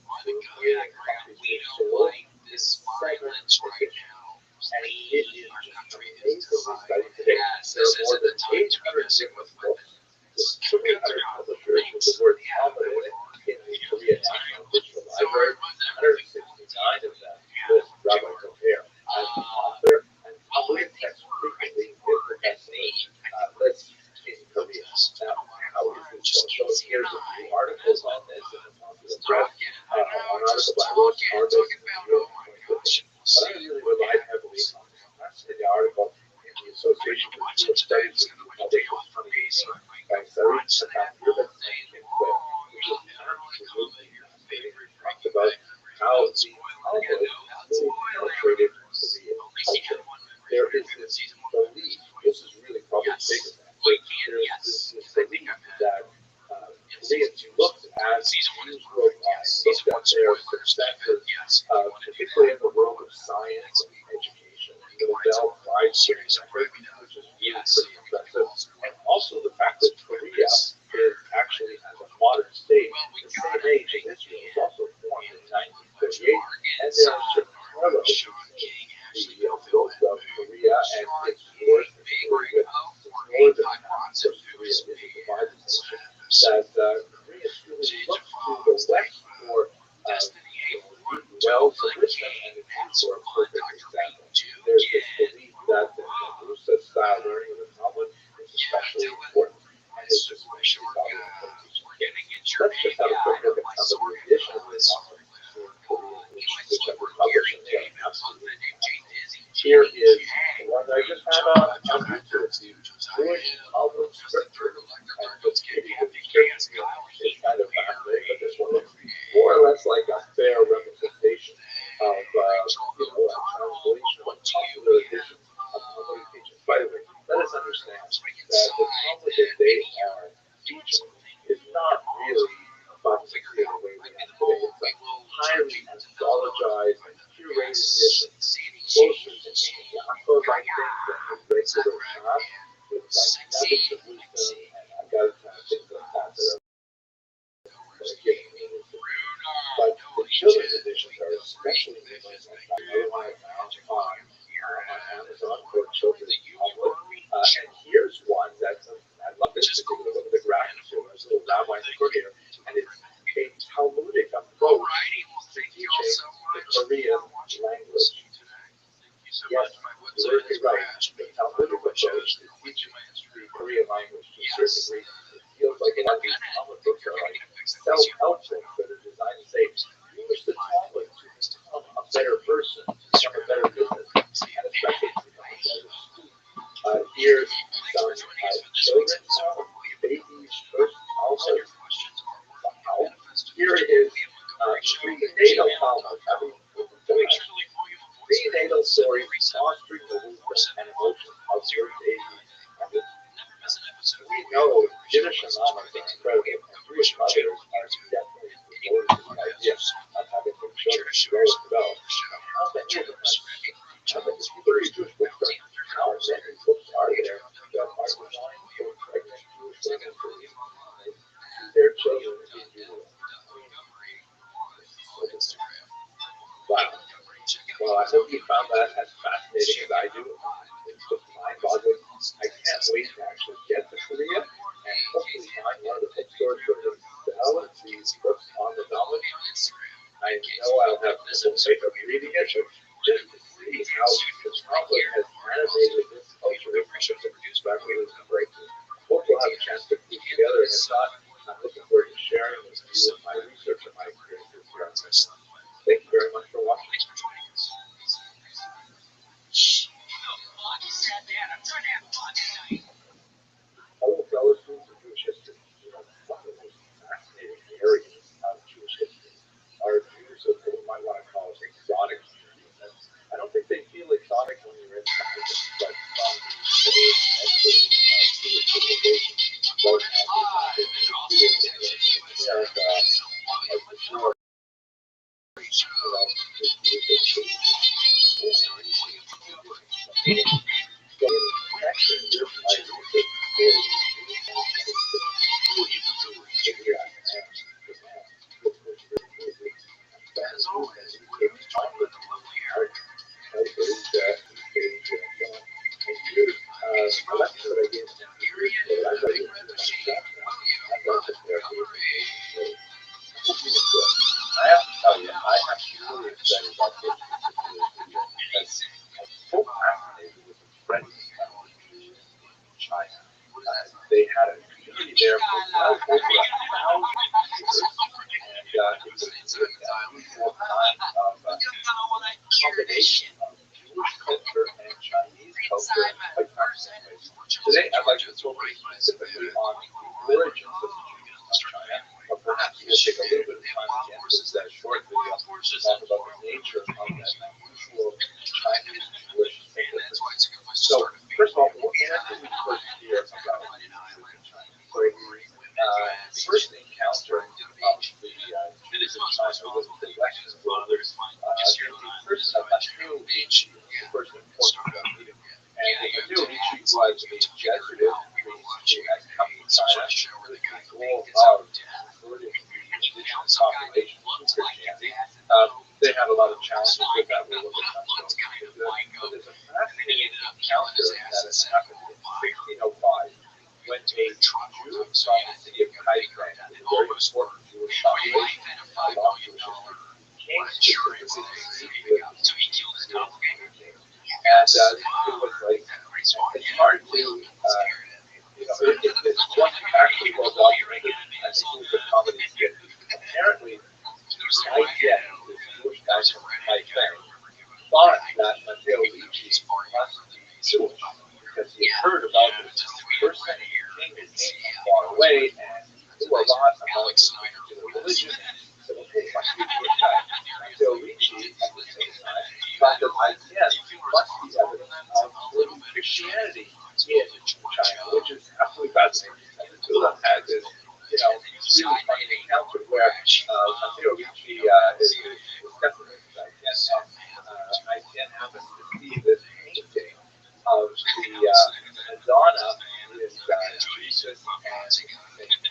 more than 2 million copies were sold. This violence right now. And it is just amazingly studied today. There are more than 800 different books with 300 publishers with the word Talmud in the Korea National Digital Library. 169 of them list Rabbi Zohar as the author, and public text frequently is the best list in Korea. Now, how is this so? So here's a few articles on this in the popular press. An article by Rothschild'S. But I really relied heavily on the article in the Association for Jewish Studies, which was published in 2018 by Sarit Shakir, which was talked about how the Talmud really penetrated Korean culture. There is this belief, this is really probably the biggest aspect, there is this belief that Koreans looked at Jews worldwide, looked at their successes, particularly in the world of science and education, the Nobel Prize series, which is really pretty impressive, and also the fact that Korea is actually, as a modern state, the same age as Israel, was also formed in 1938, and there are certain parallels between the growth of Korea and its wars with the northern half of Korea, is a divided nation, that Koreans really look to the West for well-positioned and the Jews are a perfect example. There's this belief that the Rusa-style learning of the Talmud is especially important and is especially valuable for teaching. Let's just have a quick look at some of the additional results in Korean, which have been published and they are absolutely fantastic. Here is one that I just had on YouTube. Jewish Talmud scripture, and it's maybe the scripture is kind of fascinating, but this one looks more or less like a fair representation of, a translation of popular editions of Talmudic teachings. By the way, let us understand that the Talmud that they are teaching is not really published in the way we have today. It's a highly anthologized and curated edition, closer to Yaakov, I think, than the regular shop, with like nuggets of wisdom and I got things like that that are giving me wisdom. But the children's editions are especially famous. Another one I found on Amazon for children's Talmud. And here's one that's, I love this particular look at the graphics here. There's a little rabbi put here, and it's a Talmudic approach to teaching the Korean language. Yes, you're very right. The Talmudic approach to teaching the Korean language to a certain degree, it feels like a lot of these Talmud books are like self-help books that are designed to say, use the Talmud to become a better person, become a better businessman, and especially to become a better student. Here's some children's Talmud, babies' first Talmud. Wow. Here is prenatal Talmud. Prenatal stories fostering the wisdom and emotions of your baby. We know Jewish mamas are incredible, and Jewish mothers are definitely supportive of the idea of having their children grow and develop. How many of them how many Jewish books are how many books are there that are designed for pregnant Jewish women to leave to their children in Judaism? Wow. Well, I hope you found that as fascinating as I do. It's just mind-boggling. I can't wait to actually get to Korea and hopefully find one of the bookstores where they sell these books on the Talmud. I know I'll have some paper reading it, but just to see how the Talmud has animated this culture is absolutely breakthrough. Hope we'll have a chance to put together, and if not, I'm looking forward to sharing with you my research and my experiences here on this. Thank you very much for watching. Hello, fellow students of Jewish history. One of the most fascinating areas of Jewish history are Jews of what we might want to call exotic Judaism. I don't think they feel exotic when you're inside them, but from the old Exodus of Jewish civilization, both Africa and America, as the shore. combination of Jewish culture and Chinese culture in quite fascinating ways. Today, I'd like to focus specifically on the origins of the Jews of China, but perhaps we'll take a little bit of time at the end of this short video to talk about the nature of that unusual Chinese Jewish syncretism. So, first of all, what can we first hear about Jews in China? So, the first encounter of the Jews in China was the Western world. The person of Mateo Ricci was the first important meeting. And Mateo Ricci was a Jesuit priest who had come to China with the goal of converting the indigenous population to Christianity. They had a lot of challenges with that. We'll look at that. But there's a fascinating encounter that has happened in 1605 when a Jew from the city of Kaifeng, a very important Jewish population, a lot of Jewish history, came specifically to speak with the Jews. And it was like, it's hard to, it's one actually well documented. I think it was a comedy skit. Apparently, Ai Jen, this Jewish guy from Kaifeng, thought that Mateo Ricci must be Jewish because he had heard about this person who came his name from far away and knew a lot about this particular religion. So, okay, must be a Jewish guy. Mateo Ricci, at the same time, thought that Ai Jen must be evidence of early Christianity in China, which is absolutely fascinating. And the two of them had this, really funny encounter where Mateo Ricci is definitely I can't happen to see this painting of the Madonna with Jesus and St.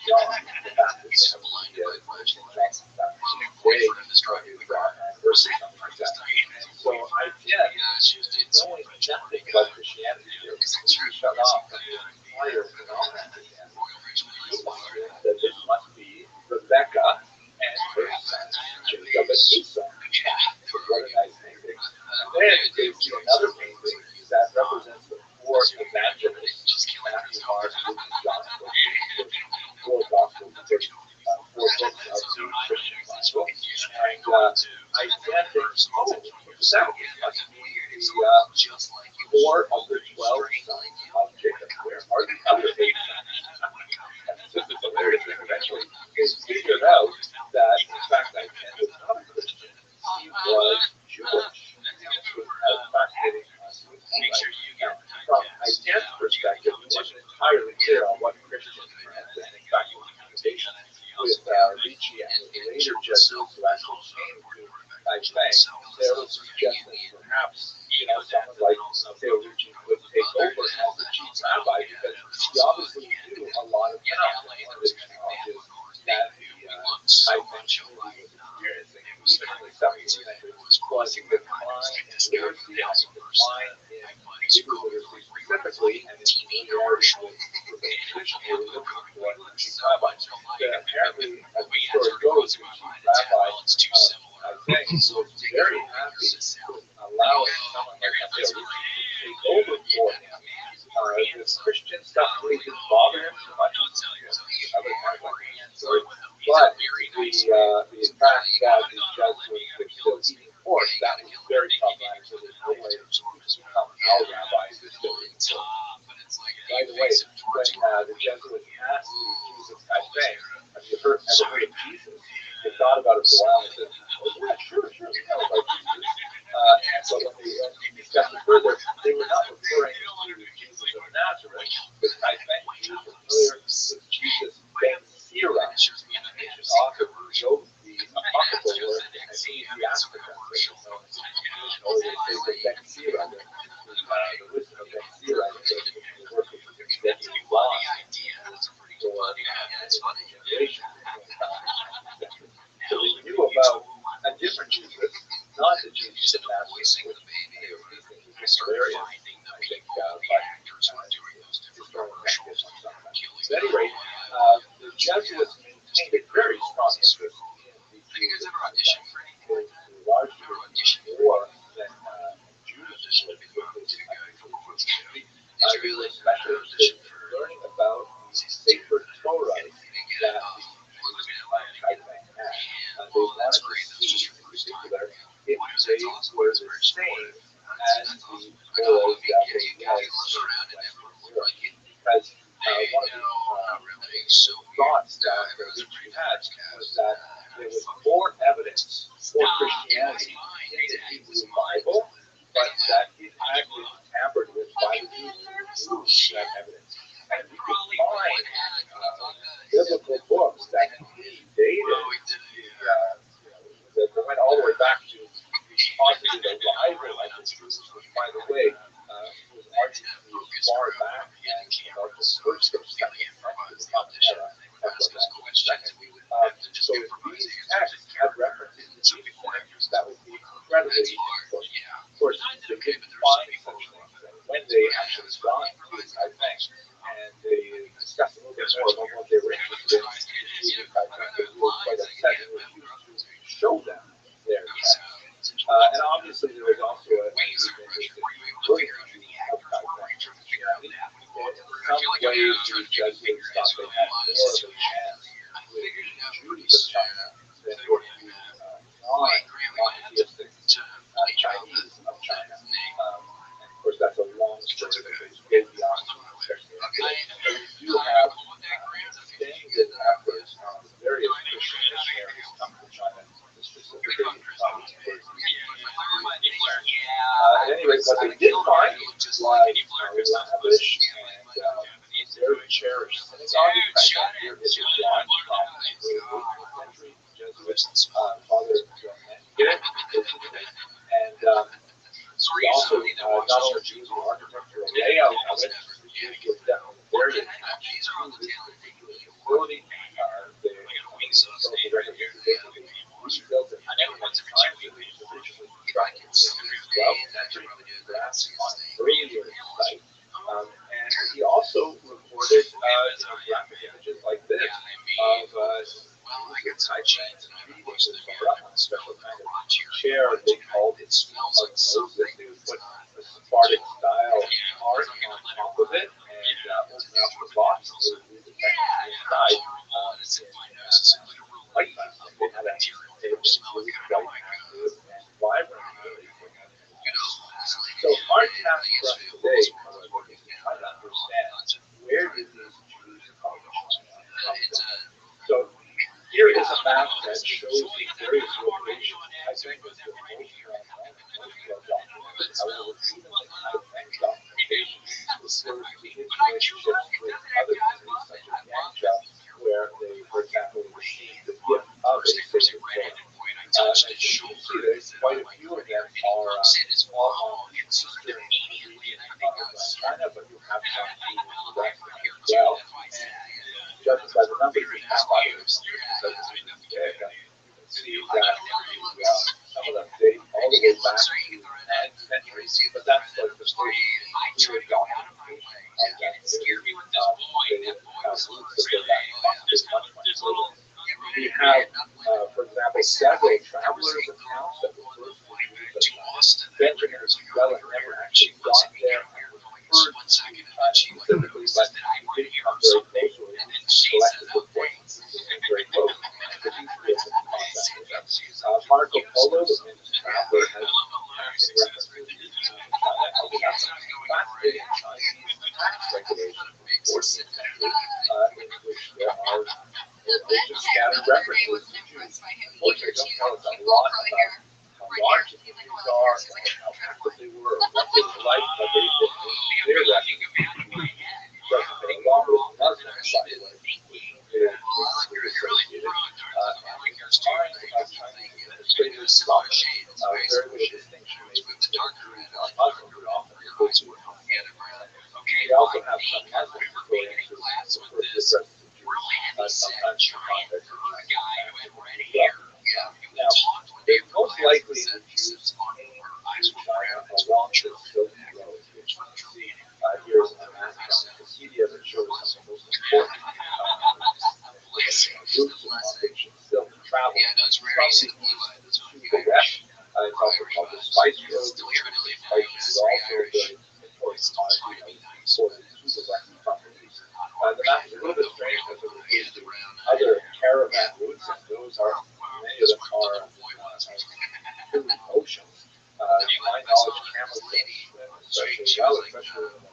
John the Baptist of the John's Baptist Day for his anniversary, something like that. And so I knowing nothing about Christianity, completely shut off from the entire phenomenon of Christianity, that this must be Rebecca and her son Jacob and Esau. What a nice painting. And then they see another painting that represents the four evangelists, Matthew, Mark, Luke, and John, four gospels, the four books of the Christian Bible. And I can't think, oh, that must be the four of the 12 sons of Jacob. Where are the other 8 sons? This is hilarious. Eventually, it's figured out that, in fact, I can't was not a Christian. He was Jewish. Which was fascinating now, from Aiken's perspective, it wasn't entirely clear on what Christian meant. And in fact, in communication with Ricci and the later Jesuits who actually came to Kaifeng, there was a suggestion that perhaps someone like Mateo Ricci would take over as the chief rabbi because he obviously knew a lot of now. One of the challenges that the Kaifeng community was experiencing, even in the 17th century, was the decline in literacy, the decline in Hebrew literacy specifically, and in familiarity with the tradition they were looking for in the chief rabbi. Apparently, as the story goes, the chief rabbi I think was very happy with allowing someone like Mateo Ricci to take over for him. The Christian stuff really didn't bother him so much as the other kind of story. But the fact that the Jesuits were still eating pork, that was very problematic. So there's no way to become our rabbis who still eating pork. By the way, when the Jesuits asked the Jews of Kaifeng, have you ever heard of Jesus? They thought about it for a while and said, oh yeah, sure, we know about Jesus. And so when they discussed it further, they were not referring to Jesus of Nazareth, because Kaifeng Jews were familiar with Jesus ben Sira, an ancient author who wrote the apocryphal work in Ecclesiastica. So they say Ben Sira, the wisdom of Ben Sira, the work of the extensively lost for generations. So they knew about a different Jesus, not the Jesus of Nazareth. These things are hilarious, I think, but historians have this on sometimes. At any rate, the Jesuits maintained a very strong interest in the Jews. They largely more than Jews would especially interested in learning about the sacred Torahs that the Jews of Kaifeng had. They wanted to see, in particular, if they were the same as the photos that they had because one of the thoughts that Richie had was that there was more evidence for Christianity in the Hebrew Bible, but that it had been tampered with by the Jews who used that evidence. And you can find biblical books that predated that went all the way back to possibly the arrival of the Jews, which, by the way, was argued to be as far back as about the first or second century. So if these texts had references to Jewish characters, that would be incredibly important. Of course, they couldn't find such things. And when they actually got to, I think, and they discussed a little bit more about what they were interested in, they were quite upset and refused to show them their text. And obviously, there was also a version of Christianity. In some ways, the Jesuits thought they had more of a chance with Jews of China than with the non-monotheistic Chinese of China. And of course, that's a long story that goes way beyond but we do have extended efforts on various Christian missionaries come to China, specifically at any rate, what they did find was lavish and very cherished synagogue. In fact, here is a drawing from the 18th century Jesuits, Father Get it? And we also not only use the architectural layout of it, it was definitely very attached to this particular facility. The historical record here basically rebuilt it many times. It was originally constructed as well. That's on an earlier site. And he also recorded graphic images like this of Tai Chi and readings of Torah on a special kind of chair they called it Moses. They would put the Sephardic style art on top of it and open up the box and they would read the text inside. White background. They had a really white and vibrant. So our task for us today, however, is to try to understand where did these Jews come from. So here is a map that shows the various locations. I think it's the most well-documented. However, even the Chinese documentation refers to his relationships with other countries such as Yangzhou, where they, for example, received the gift of a sacred book. As you can see, there's quite a few of them are all on the eastern region of China, but you have some to the west as well. And judging by the numbers we have others, you can see that some of them date all the way back to the 9th century, but that's like the first period documentation of that period. They have roots that go back much further. We have, for example, several travelers' accounts that refer to Benjamin's Bella never actually got there and referred to specifically, but he did come very close to it. Collected reports very close. But he is in contact with them. Marco Polo, the famous traveler, has references to China. We have some fascinating Chinese tax regulations from the 14th century in which there are just scattered references to Jews. Unfortunately, don't tell us a lot about how large the Jews are, how active they were, or what they were like, but they did clear that along with Muslims, by the way, which they are closely associated. And there's times of Chinese administrators some very little distinction made between Jews and Muslims, but often referred to as we also have some Muslim historians who refer to addresses to Jews, sometimes in the context of Chinese. Now, it's most likely the Jews came to China along the Silk Road, which you can see here's a map from Wikipedia that shows some of the most important routes along which Silk traveled from the east to the west. It's also called the Spice Road. Spice is also a very important commodity exported to the west from the east. The map is a little bit strange because it refers to other caravan routes, and those are, many of them are through oceans. my knowledge, cameras, especially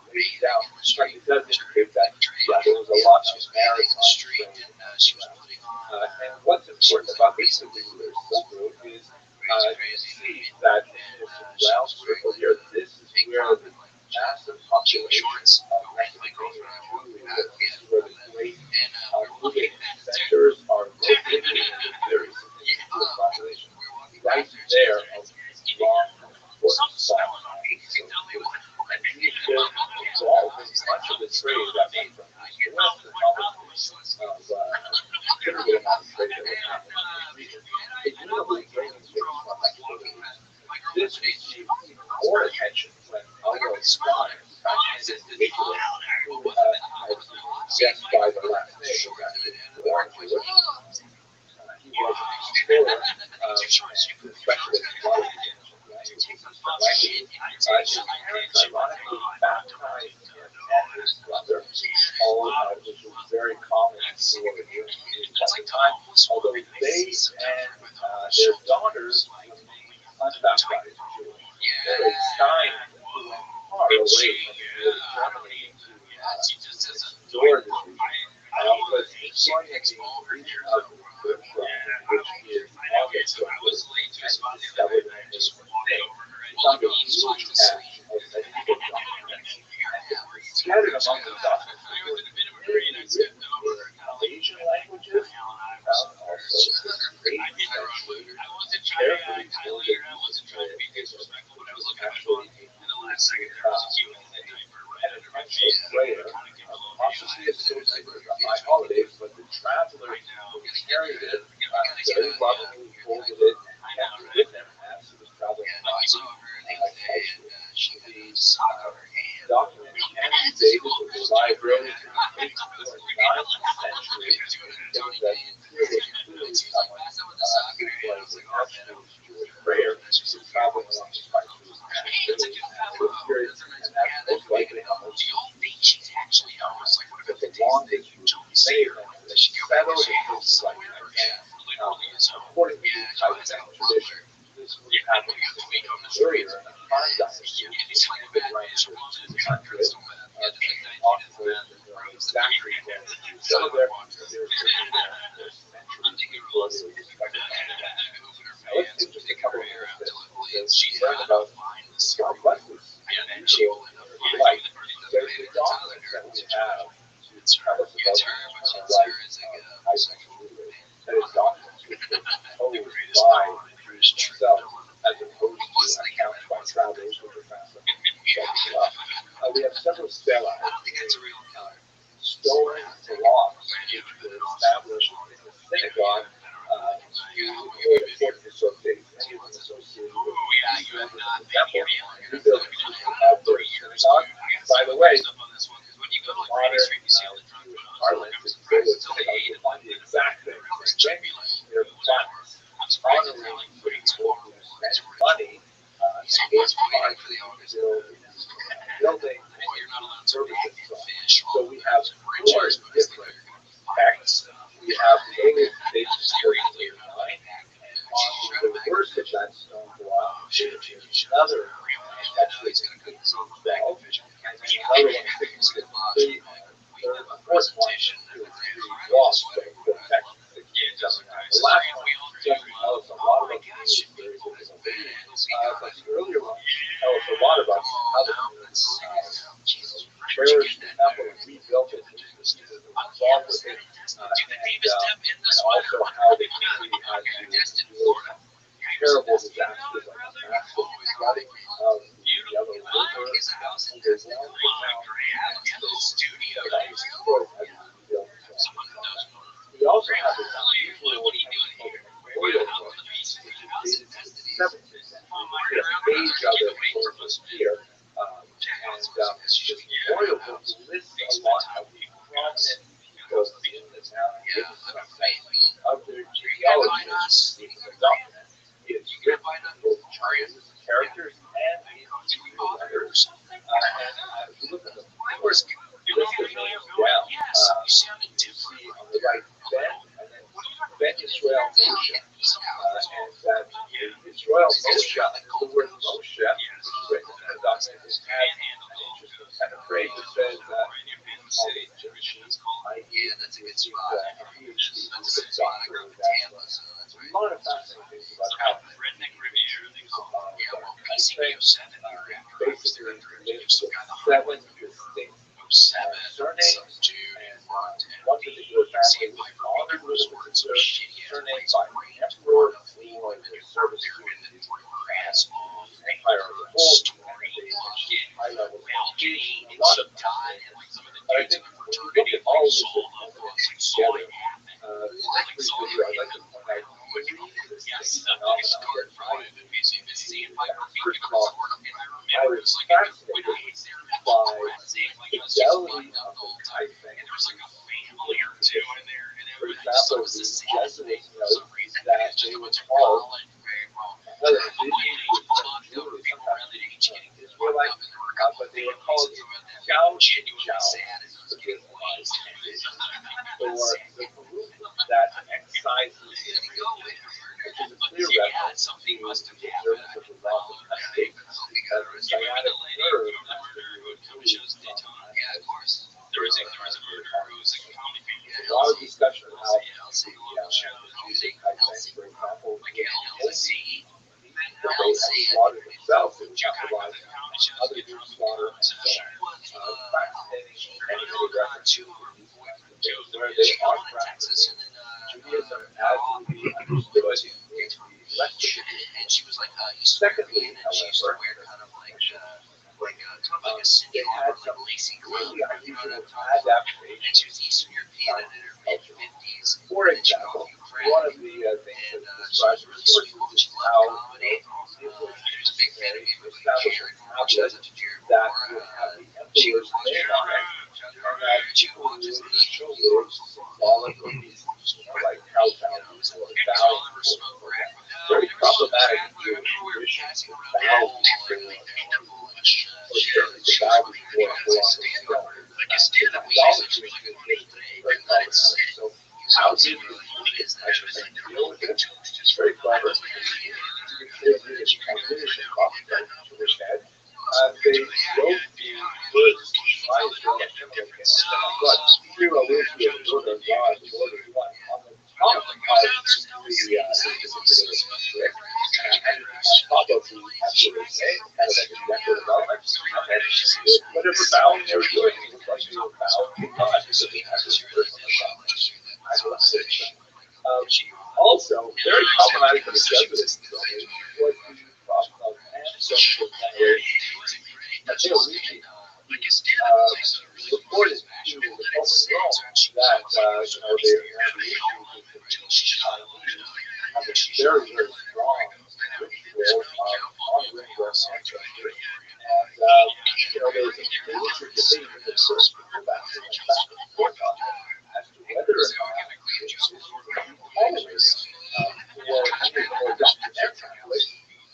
laid down, right, it does indicate that, yeah, there was a lot of maritime trade. And what's important about this particular subgroup is you see that in this round circle here, this is where the massive population of Mesopotamia is where the great moving centers are located, and there is a population right there of long important salt. And these built much of the trade that went from east to west, and probably considerable amount of trade that was happening in the region. It usually brings this received even more attention when Albert Stein, an individual who has guessed by the last name, was actually born Jewish. He was an explorer, and especially in a lot of languages. His parents ironically baptized him and his brother, which was very common for Jews at the time, although they and their daughters remained unbaptized Jewish. Stein went far away from Germany to explore this region. Was exploring the region of which is August, and discovered that this thing found a huge cache of medieval documents. And scattered among the documents were really written in Asian languages, found also the 8th century, carefully folded manuscript, actually and an actual prayer, possibly associated with the high holidays, but the traveler who carried it very lovingly folded it and kept it with him as he was traveling by. The document can be dated with reliability to the 8th or 9th century, indicating that here was clearly someone who was actually Jewish prayer who was traveling along the spices. And that's most likely how most but the longest route that she settled in places like according to the Tibet tradition, this would happen earlier in the Han Dynasty, which would run into the 200s, possibly exactly when some of their centuries before they were expected. Now let's take just a couple of minutes to learn about what was unusual like. There's the documents that we have to tell us about the life of Isaac Newton, that is documents which were composed by himself as opposed to accounts by travelers which are found from we have several stelae, stone blocks which were established in the synagogue really important historic dates. Many of them associated with the temple rebuilt outdoor synagogue. By the way, modern Jewish parlance, if you go to a synagogue, you'll find the exact thing. They're plaques honoring people who spent money to work hard to build building services. So we have 4 different texts. We have the earliest dates of 9. On the reverse of that stone block is another text that's going to be 12, and then another one is 3, and the fourth one is 3 lost, so the text 16, 7, 9. The last one doesn't tell us a lot about the community, but the earlier one tell us a lot about how the prayers in the temple and rebuilt it, and involved with it, and also how the community had to deal with terrible disasters like the massive flooding of the Yellow River, there's one we also have this unusual memorial book, which is dated to the 17th century. The page of it was here, and this memorial book lists a lot of prominent people in the town of their genealogy in the document. It's written both Chinese characters and in Hebrew letters. And if you look at the first list of names down, you see on the right Ben, and then Ben Yisrael Moshe. And that Yisrael Moshe, the word Moshe penetrate that says that Yeah, that's a good spot. That's a good spot. I grew up in Tampa, so that's right. a lot of fascinating things about how Yeah, well, PCBO 7 basically there's some kind of 7 distinct surnames, Jude, one particular family was honored with a particular surname by the emperor or the service to the empire as a whole, and high level education, a lot of but I think when you look at all of this together, next video I'd like to point out this phenomenon that first of all, I was fascinated by the fidelity of the typeface. For example, the Jesuits note that they would call another Israelite, but they would call it or the group that excises, which is a clear reference to the observance of the laws of country, because the sciatic nerve has to do with a lot of discussion of how the Jews typeface, for example, they have slaughtered themselves and capitalized other groups slaughter and so on. Fascinating many references where they are practicing Judaism as we understood it in the rest of the Secondly, however, they had some really unusual adaptations culture. For example, one of the things that describes the sources is how it was necessary to establish a tablet that would have the emperor's name on it, and that people would show those symbolically, like kowtow or bowing. Very problematic in Jewish tradition, bowing or certainly the bow before a full-on stone. Idolatry is very problematic. So how did these deal with it? It's very clever. They did a transition off the Jewish head. They wrote the words by Israel, but Hero is the Lord of God, the Lord of one. On the top of the particular brick, and on top of the emperor's name, kind of like a decorative element, and whatever bowing they were doing, it was like they were bowing to God, so they had this person of God. Also, very problematic for the Jesuits was the problem of ancestral veneration. Matteo Ricci reported to the Pope in Rome that they had the issue with the Chinese have a very, very strong ritual of honoring their ancestry. And there was a major debate in the first back and forth on it as to whether or not this was always for any more documentary Catholic,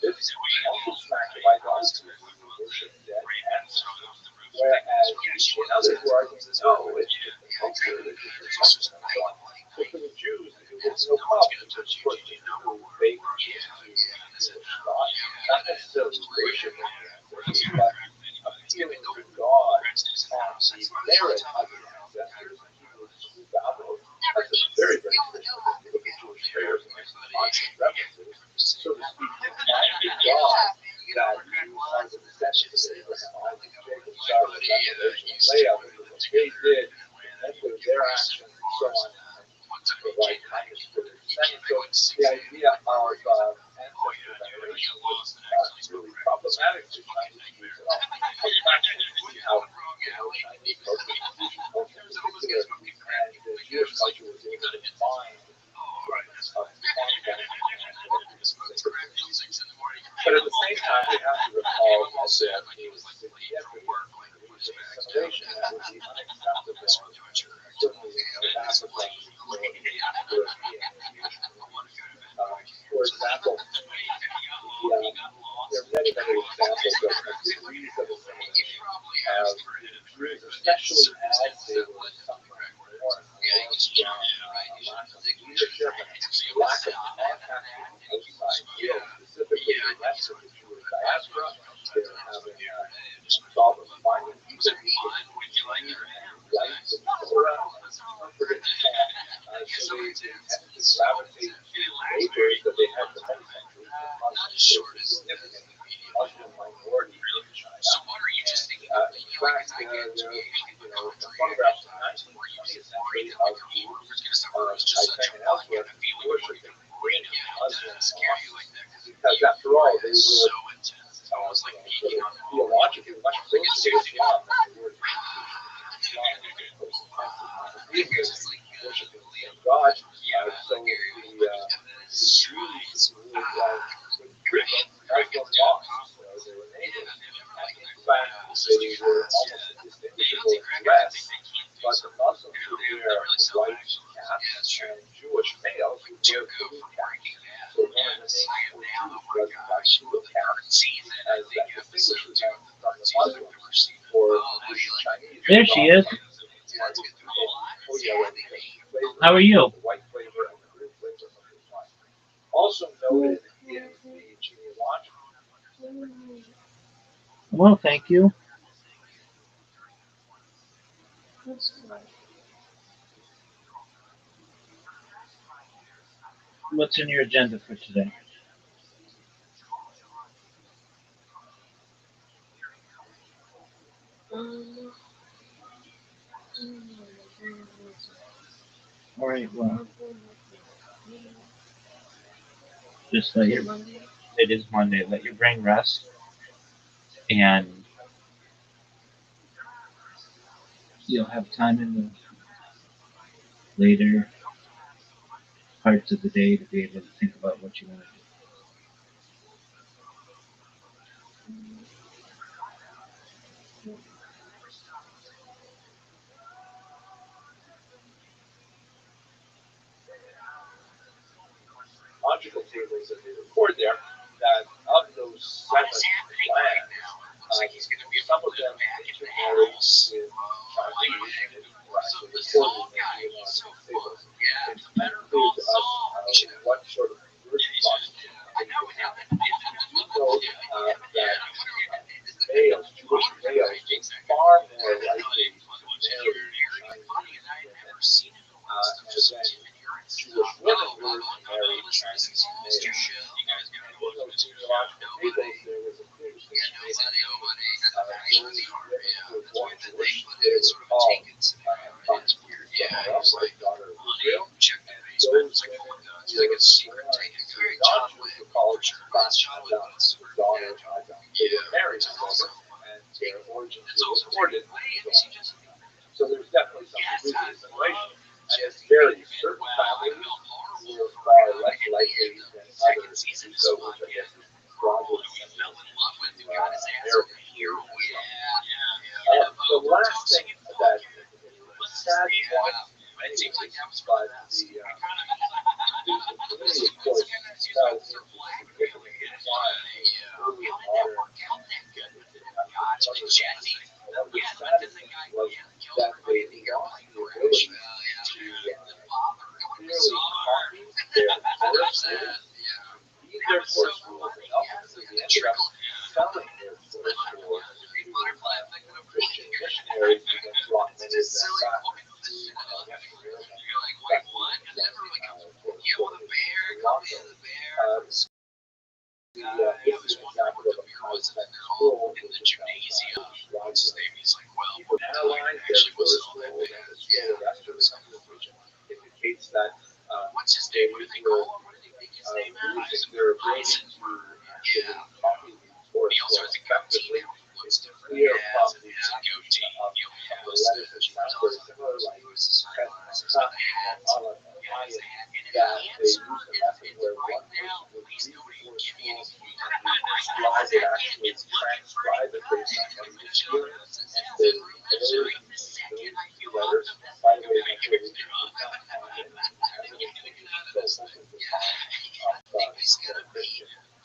this also smacked of idolatry, worship dead ancestors. Whereas in others were arguing, no, it's just a culture, it's just a custom and so on. So for the Jews, it was no problem because, of course, they bake into God, not necessarily worshiping the ancestors, but appealing to God on the merit of the ancestors. That's a very, very traditional thing. Look at Jewish prayers and constant references, so to speak, reminding God that you are the descendants of Abraham, Isaac, Jacob, Sarah, Revelation, Leah, what they did, remember their actions and so on, and provide kindness for their descendants. So the idea of ancestor veneration was really problematic to Chinese Jews at all. It's fascinating to see how Chinese culture, and the Jewish culture was able to find but at the same time, we have to recall that there is significant assimilation that would be unacceptable, certainly in Africa or European. For example, there are many, many examples of degrees of assimilation of Jews, especially as they were suffering more and more from lack of leadership and lack of contact with the outside world, specifically the rest of the Jewish diaspora. They were having could be would you like your life to go around comforted so they tended to gravitate to neighbors that they had for many centuries because of significant Muslim minority in China. In fact, there are photographs in the 19th, 20th century of Taipei and elsewhere worshiping Muslims because after all they were theologically much closer to Islam than they were to worshiping God. So the Jews would create Muslim mosques. They were neighbors. And in fact, they were almost indistinguishable in dress, but the Muslims would wear white caps and Jewish males would wear blue caps. So one of the names for Jews was blue caps, as that distinguishes them from the Muslims or the Chinese. There she is. How are you? White flavor and the blue flavor of the wine. Also noted in the genealogical. Well, thank you. What's in your agenda for today? All right, well, just let your, it is Monday, let your brain rest, and you'll have time in the later parts of the day to be able to think about what you want to do. Logical tables that they record there, that of those 7 lands, some of them intermarried with Chinese, and were actually recorded in the tables. It includes what sort of birth process. We know that males, Jewish males, are far more likely to marry Chinese women, and then Jewish women were married Chinese males. And in those genealogical tables, there was a clear distinction made those women who were born Jewish, they were called daughter of Israel, and those women who were born non-Jews were called daughter of Adam. They were married together, and their origins were recorded. So there's definitely some degree of assimilation. And it's very certain families were far less likely than others to do so, which I guess is broadly similar to American here as well. The last thing that sad one, many ways, but the community, of course, felt significant decline in early modern what was sad was that they lost the ability to clearly copy their course rules, read their course rules, and ultimately they ended up selling their course rules to Christian missionaries who then brought many of them back to Israel and back this is an example of a concept scroll in the gymnasium. His name is like, well, we're analyze their course rules and the scroll of Esther, the conversation indicates that they were using their ability to actually copy the course rules effectively. It's clear from the letters that sound very similar, like that they use the method where one person would read the course rules and the scribe would actually transcribe it based on what he was hearing, and then those letters, by the way, actually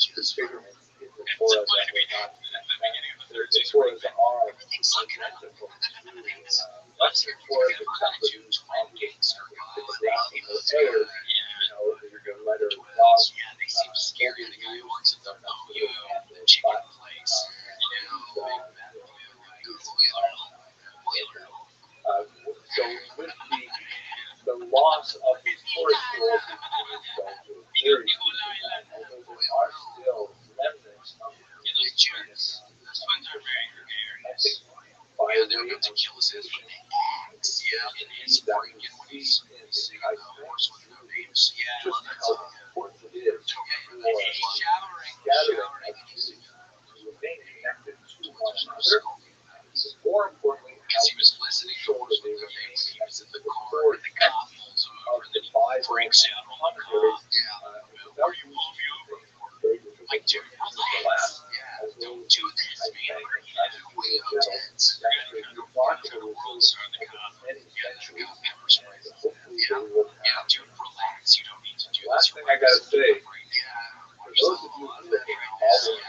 Christian disfigurement in the Torah that were not the Torahs are identical to Western Torahs, except for these objects, typographical errors, your letter log, scary to use, and the of these tourist schools in very few, although there are still remnants of the experience. I think by way of institution, that we see in the high schools, just how important it is for gathering of Jews to remain connected to one another. More importantly, how we ensure that they remain connected to the core text of the Bible and commentaries without losing very difficult to last, as well as I think actually remarkable results over many centuries, and hopefully they will have. Last thing I gotta say, for those of you who have been following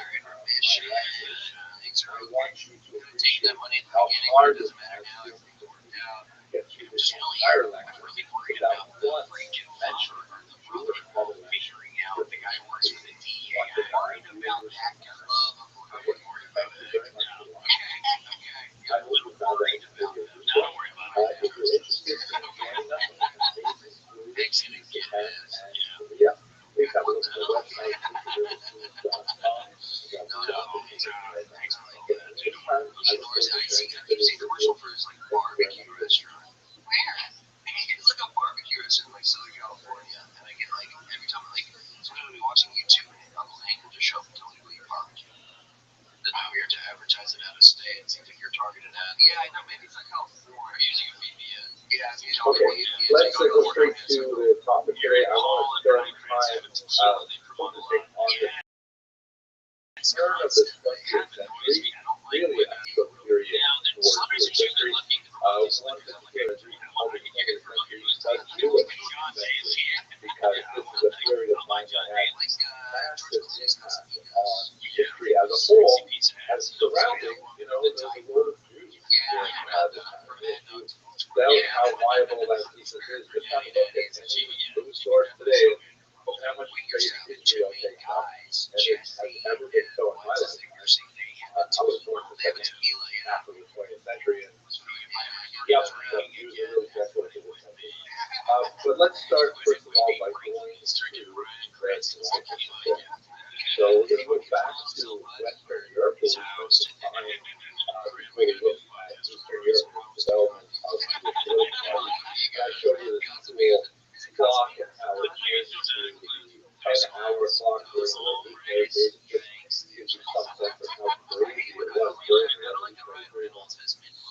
I want you to appreciate how hard it has been to get through this entire lecture without once mentioning the Jewish revelation. I hope you found that video useful. If you're interested in joining us on an amazing series we have in Korea, please have a look at the website, teachability.com. It's like a barbecue restaurant in Southern California, and I get every time sometimes I'll be watching YouTube and Uncle Hank will just show up and tell me about your barbecue. Then I'm here to advertise it out of state and seems like you're targeted at. Yeah, I know, maybe it's like California. Or using a VPN. Yeah, okay, let's go straight to the topic today. I want to spend time focusing on the turn of the 20th century, really a short period towards the history. One of the things how the 20th century does do it, because this is a period of time that had massive impact on history as a whole, as surrounding, the world of Jews during this time. That was how viable that thesis is. Just have a look at any food stores today, how much space Israel takes up, and it has never been so in my life. I was born in the second half of the 20th century, and Jews are really central to this century. But let's start first of all by going to the So we're going to go back to Western Europe, which was the time really look at Eastern Europe's development of Jewish religion. I showed you the whole clock and how it changed to the 10-hour clock during the weekdays. It just gives you some sense of how crazy it was during the early 20th.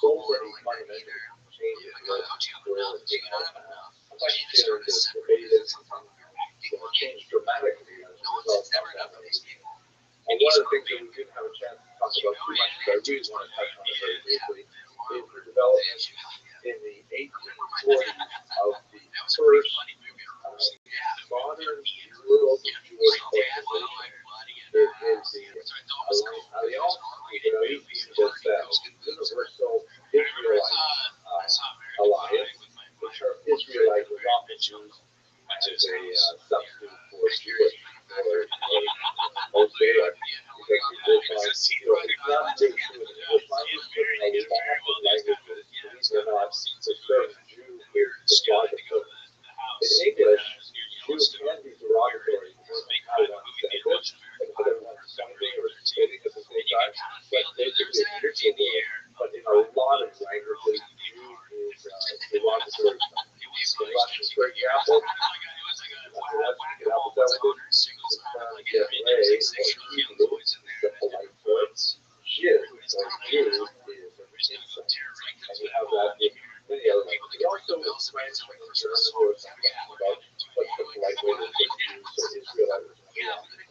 So many fundamental changes were taking place. Much later, the debated changed dramatically as a result of that. And one of the things that we didn't have a chance to talk about too much, but I really want to touch on it very briefly, is the development in the 1840s of the first modern world Jewish organization. It is the Alliance, just that Universal Israelite Alliance. The term Israelite was often used as a substitute for Jewish or Mosaic, because the Islam, it's not very true in the English language, but in the Latin language, believe it or not, the term Jew is derogatory. In English, Jew can be derogatory depending on how one says it, and whether one's sounding or spitting at the same time, but basically it's neutral. But in a lot of languages, Jew is derogatory. In Russian, for example, you can help with that with the term Yevray or Hebrew is the polite form. Jid or Jew is an insult, and you have that in many other languages. It also is translated in German or something about what's the polite way to say Jews or Israelites.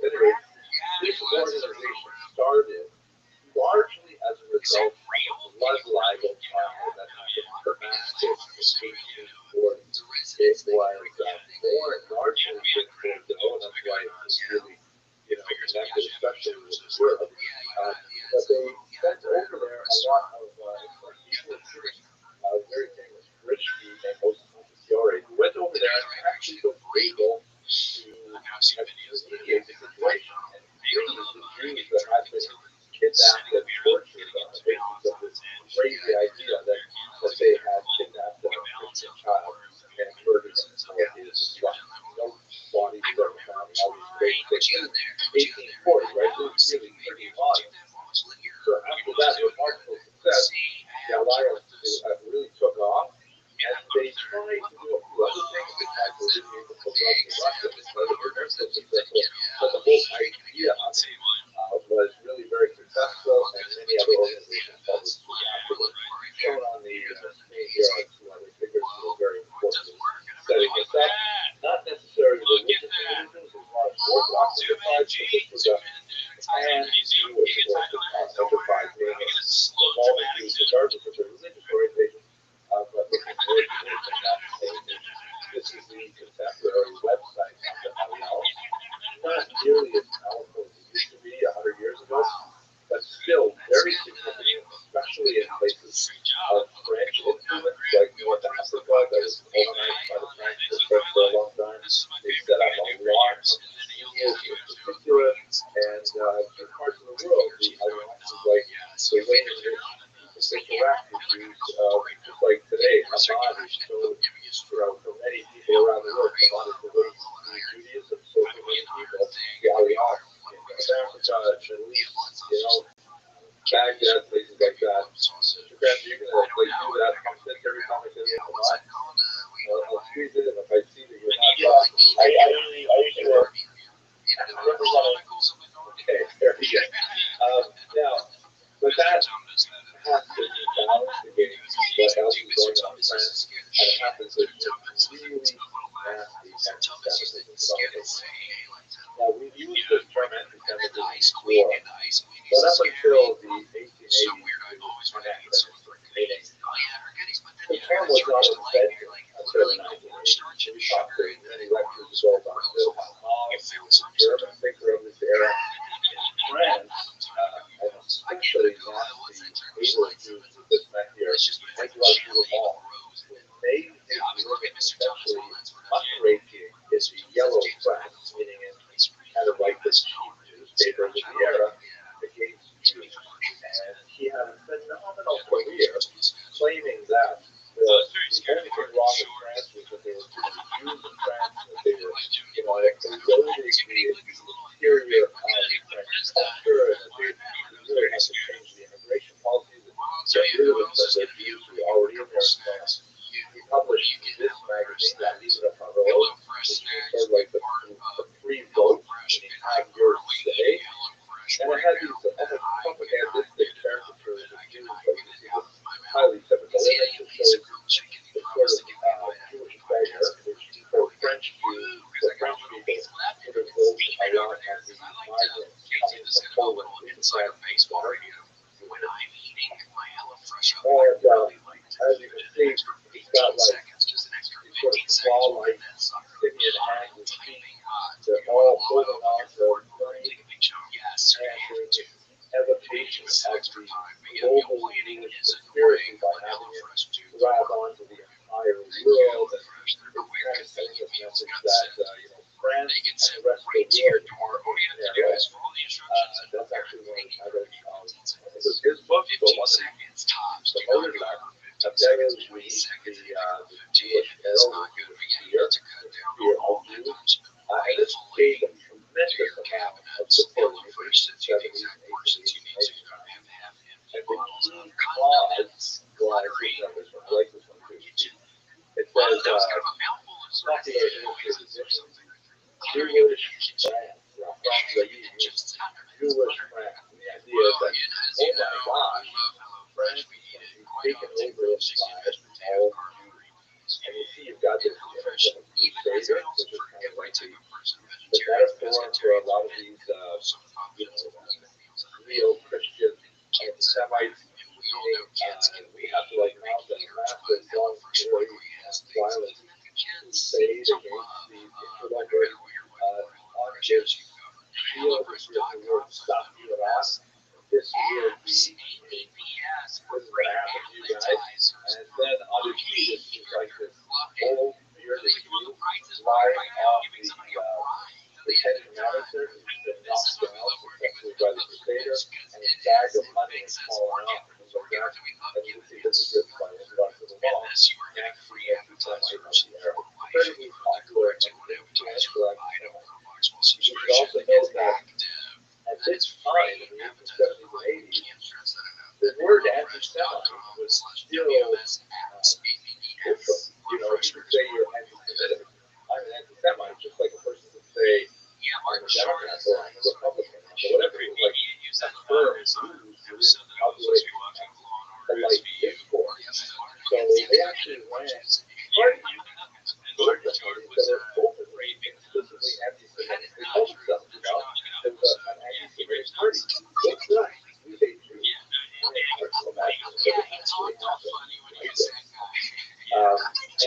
Anyway, this organization started largely as a result of a blood libel trial that happened in Damascus in 1840. It was more largely for development rights really, connected, especially with Europe. But they sent over there a lot of people, very famous rich named Montefiore, who went over there and actually was able to mediate the situation and deal with the Jews that had been kidnapped and tortured on the basis of this crazy idea that they had kidnapped a Christian child and murdered him. that remarkable success, the Alliance really took off, and they tried to do a few other things. They tried to eliminate the Soviet Russia, they tried to be very successful, but the whole idea of it was really very successful, and many other organizations followed suit afterwards. Shown on the screen here are two other figures who are very important in setting this up. Not necessarily religious individuals, as far as Orthodox enterprise, but this was a pan-Jewish enterprise, meaning involving Jews regardless of their religious orientation, but looking more towards the national. This is the contemporary website of the Alliance. Not nearly as powerful as it used to be 100 years ago, but still very significant, especially in places of French influence, like North Africa, that was colonized by the French for a long time. They set up a lot of schools in particular, and in parts of the world, the Alliance is like the way in which people think the refugees, just like today, Hamas is so, for many people around the world, Hamas is the way Judaism, so for many people, the Alliance in North Africa, Middle East, Baghdad, places like that. Mr. Grant, you're going to do that content every time I say Hamas. I'll squeeze it in if I see that you're not. I usually work. Okay, there we go. Now, but that has to be balanced against what else is going on in France, and it happens with really nasty anti-Semitism. Now, we've used this term anti-Semitism before, but up until the 1880s, it was anachronistic, meaning the term was not invented until the 1980s. We talked in many lectures ago about Wilhelm Haas, the German thinker of this era. In France, and especially nasty English Jews with this meant here, like a lot of people all, made his living essentially muckraking in the yellow press, meaning in kind of like the cheap newspapers of the era against Jews. And he had a phenomenal career claiming that the only thing wrong with France was that they were Jews in France, that they were, eroding the interior of French culture, and that they really had to change the immigration policies and get rid of them because their Jews were already in there in France. He published this magazine, La Libre Parole, which was sort of like the free vote, meaning have your say. And it had these almost propagandistic caricatures of Jews, like you see this highly typical image that shows the sort of Jewish beggar, which for French Jews, for French people, sort of goes a lot of the migrants coming from Poland into France. And as you can see, he's got like these sort of claw-like simian hands and feet. They're all holding on to a brain, and there's this evocation of the global Jewish conspiracy by having it grab onto the entire world, and it's kind of sending this message that, France and the rest of the world are in their head. That's actually one of the titles of, I think it was his book, but one of the promoted that. Abdel Louis, the Jewish herald, fear of Jews, and this gained a tremendous amount of support in the 70s and 80s. And the key clause, well, I like this one too. It says, popular history edition, Jewish France, Jewish France. And the idea is that, oh my gosh, France can be taken over by all Jews. And you see you've got this image of a crusader, which is kind of like the metaphor for a lot of these, real Christian anti-Semites. We have to mount a massive, long, story, violent crusade against these interlopers on his shield, which is the word stop Iran. This will be, this is going to happen to you guys. And then on his feet is like this old bearded Jew lying off the Ten Commandments. He's been knocked down successfully by the Crusader, and his bag of money is falling off and things like that. And you can see this is written by Orthodox of the law. Next, we have the Semite of the era. Incredibly popular and influential anti-Semite. You should also note that at this time, in the 1870s and 80s, the word anti-Semite was still neutral. You know, you could say you're anti-Semitic. I'm an anti-Semite, just like a person would say I'm a Democrat or I'm a Republican or whatever. Like that term is used in population polite discourse. So they actually ran parties, political parties that were openly explicitly anti-Semitic. They called themselves, you know, as an anti-Semitic party. It's not. We say Jews. And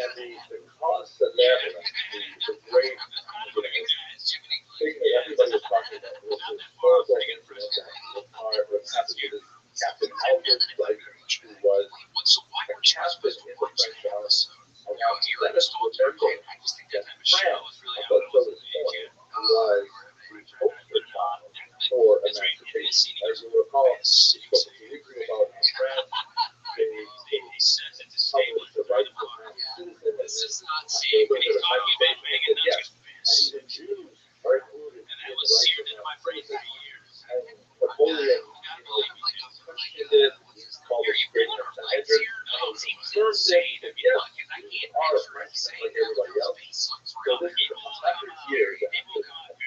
the cause that led the great thing that everybody was talking about was this horrible incident that happened to this Captain Albert Dreyfus, who was a captain in the French army. And now let us remember that France, up until this point, was the poster child for emancipation. As you recall, what we read about in France, they published the rights of man citizen, and they looked at emancipation and said, yes, and even Jews are included in the rights of man citizen. And Napoleon, questioned it, called it Great Sanhedrin, and he confirmed it, and yes, Jews are Frenchmen like everybody else. So this is 100 years after that.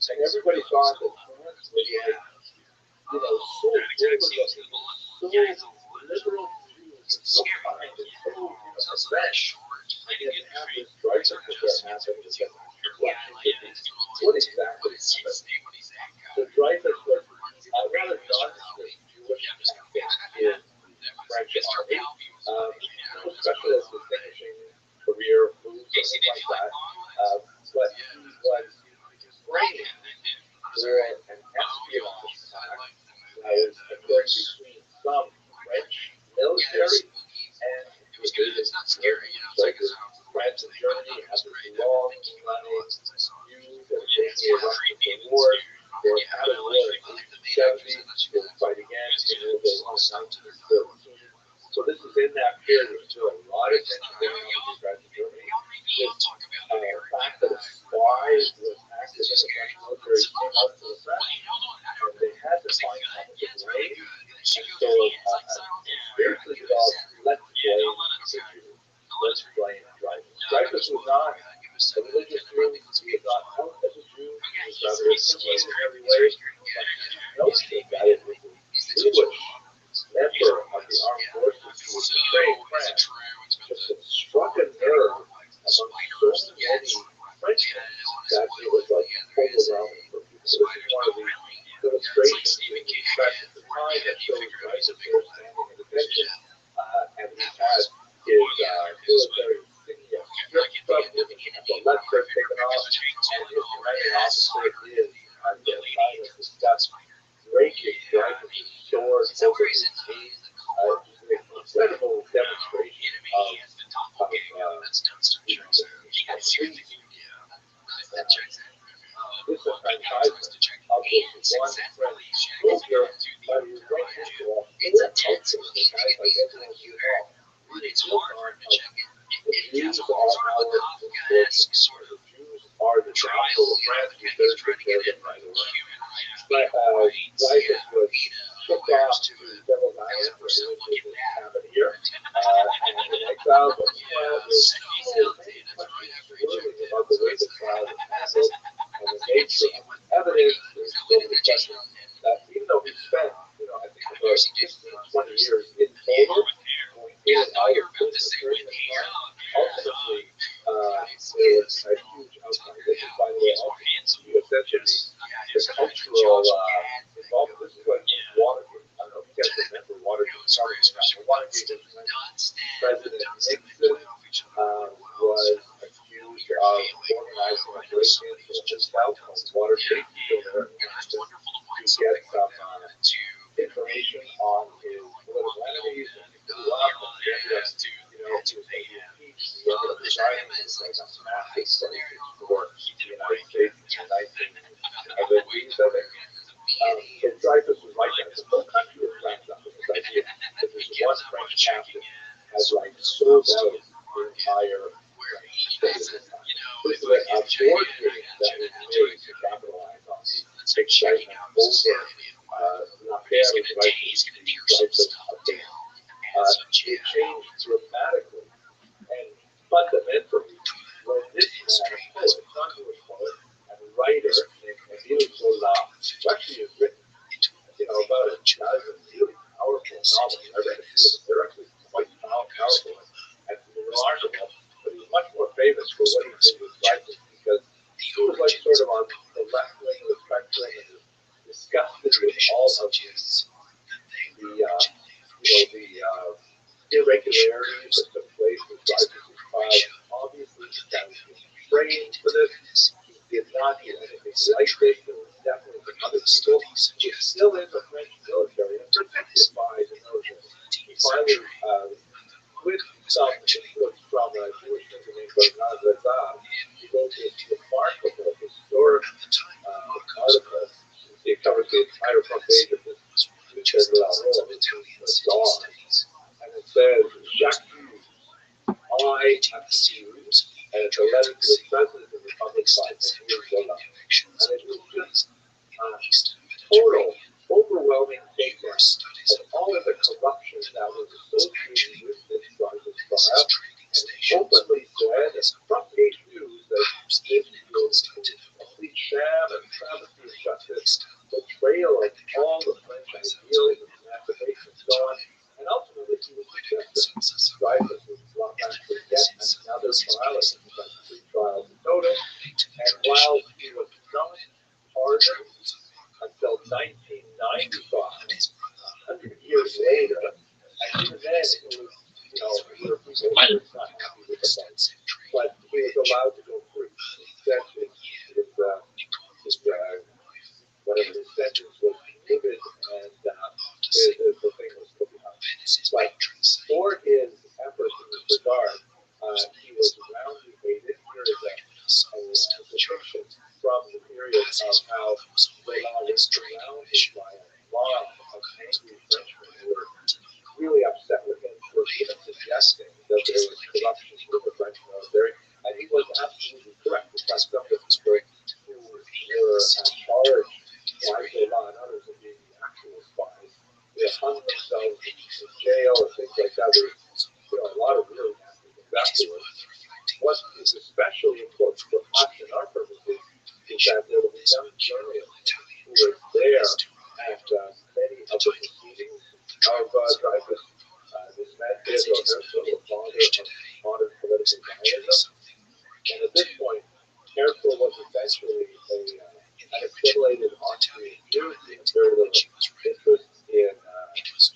And everybody thought that France was like, you know, so full of so liberal Jews, and so kind, and so, you know, fresh. And yet to have this Dreyfus that happened is that what exactly happened? So Dreyfus was a rather nondescript Jewish captain in the French army. No special distinguishing career moves or anything like that. But he was framed for an espionage attack that was occurring between some French military and the British. Like France and Germany had this long-running feud that was basically a Russian war. They were having war in the 1870s. They would fight again in the 1913. So this is in that period. There's still a lot of tension going on with France and Germany. This fact that a spy was active in the French military came out to the French, and they had to find someone to blame. And so conspiracy developed, let's blame the Jews. Let's blame Dreyfus. Dreyfus was not a religious Jew. He was not out as a Jew. He was rather assimilated in every way. But the notion that it was a Jewish member of the armed forces who was betraying France just struck a nerve among so many Frenchmen that it was like overwhelming for people. So this is one of the illustrations in the press at the time that shows Dreyfus there standing at attention, and he had his military insignia stripped from him, and the left shirt taken off, and his commanding officer is on the side of his desk, breaking Dreyfus' sword over his knee. An incredible demonstration of disenfranchisement of this one French soldier, but he was right into a whole culture of guys like everyone you know. It's hard to check it. The Jews are our important. The Jews are the gospel of France. We better take care of them right away. But Dreyfus was shipped off to Devil's Island, where he was able to happen here, and in exile. But meanwhile, there's so many questions about the way the trial was handled and the nature of the evidence. There's still discussion that even though he spent, I think about 15, 20 years in total, going in and out of prison during this time, ultimately, there was a huge outcry. This is, by the way, also essentially the cultural involvement. This is what Watergate, I don't know if you guys remember Watergate. Watergate is when President Nixon was accused of organizing a break-in to a hotel called Watergate. Still there in Washington, to get some information on his political enemies, and he blew up, and he ended up, he was going to be impeached. He ended up resigning. It was like a massive solution for the United States in 1987. So Dreyfus was like that. The whole country was wrapped up in this idea that this one French captain has like sold out the entire French state at this time. This is a board game that was made to capitalize on the excitement over l'affaire of Dreyfus, the Dreyfus I read a few of them. They're actually quite powerful and remarkable. But he's much more famous for what he did with Dreyfus because he was like sort of on the left wing of the spectrum and was disgusted with all of the irregularities that took place with Dreyfus's trial. Obviously, he was framed for this. He did not do anything like this. There was definitely some other people. He was still in the French military and protected by the military. He finally, with some input from a Jewish thinker named Rabbi, he wrote this remarkable historic article. It covers the entire front page of this newspaper, which is Dawn. And it says, Jacques I have accused, and it's a letter to the President of the Republic by Emile Zola. And it was just total, overwhelming statement of all of the corruption that was associated with this Dreyfus trial, and openly said, as front page news, that this was a complete sham and travesty of justice, betrayal of all the French ideals of emancipation and so on. And ultimately, he was successful. Dreyfus was brought back to yet another trial, three trials in total. And while he was not pardoned until 1995, 100 years later, and even then, it was, other people were not happy with the fight. But he was allowed to go free. Whatever his sentence was commuted, and the thing was put behind. But for his efforts in this regard, he was roundly hated. Here is a description from the period of how Zola was surrounded by a mob of angry Frenchmen who were really upset with him for even suggesting that there was corruption with the French military, and he was absolutely correct. In fact, some of the people who were charged by Zola and others of being the actual spies, they hung themselves in jail and things like that. There was a lot of really nasty things afterwards. What is especially important for us and our purposes is that there was a young journalist who was there at many of the proceedings of Dreyfus. This man, Theodore Herzl, the father of modern political Zionism. And at this point, Herzl was essentially an assimilated Austrian Jew. He had very little interest in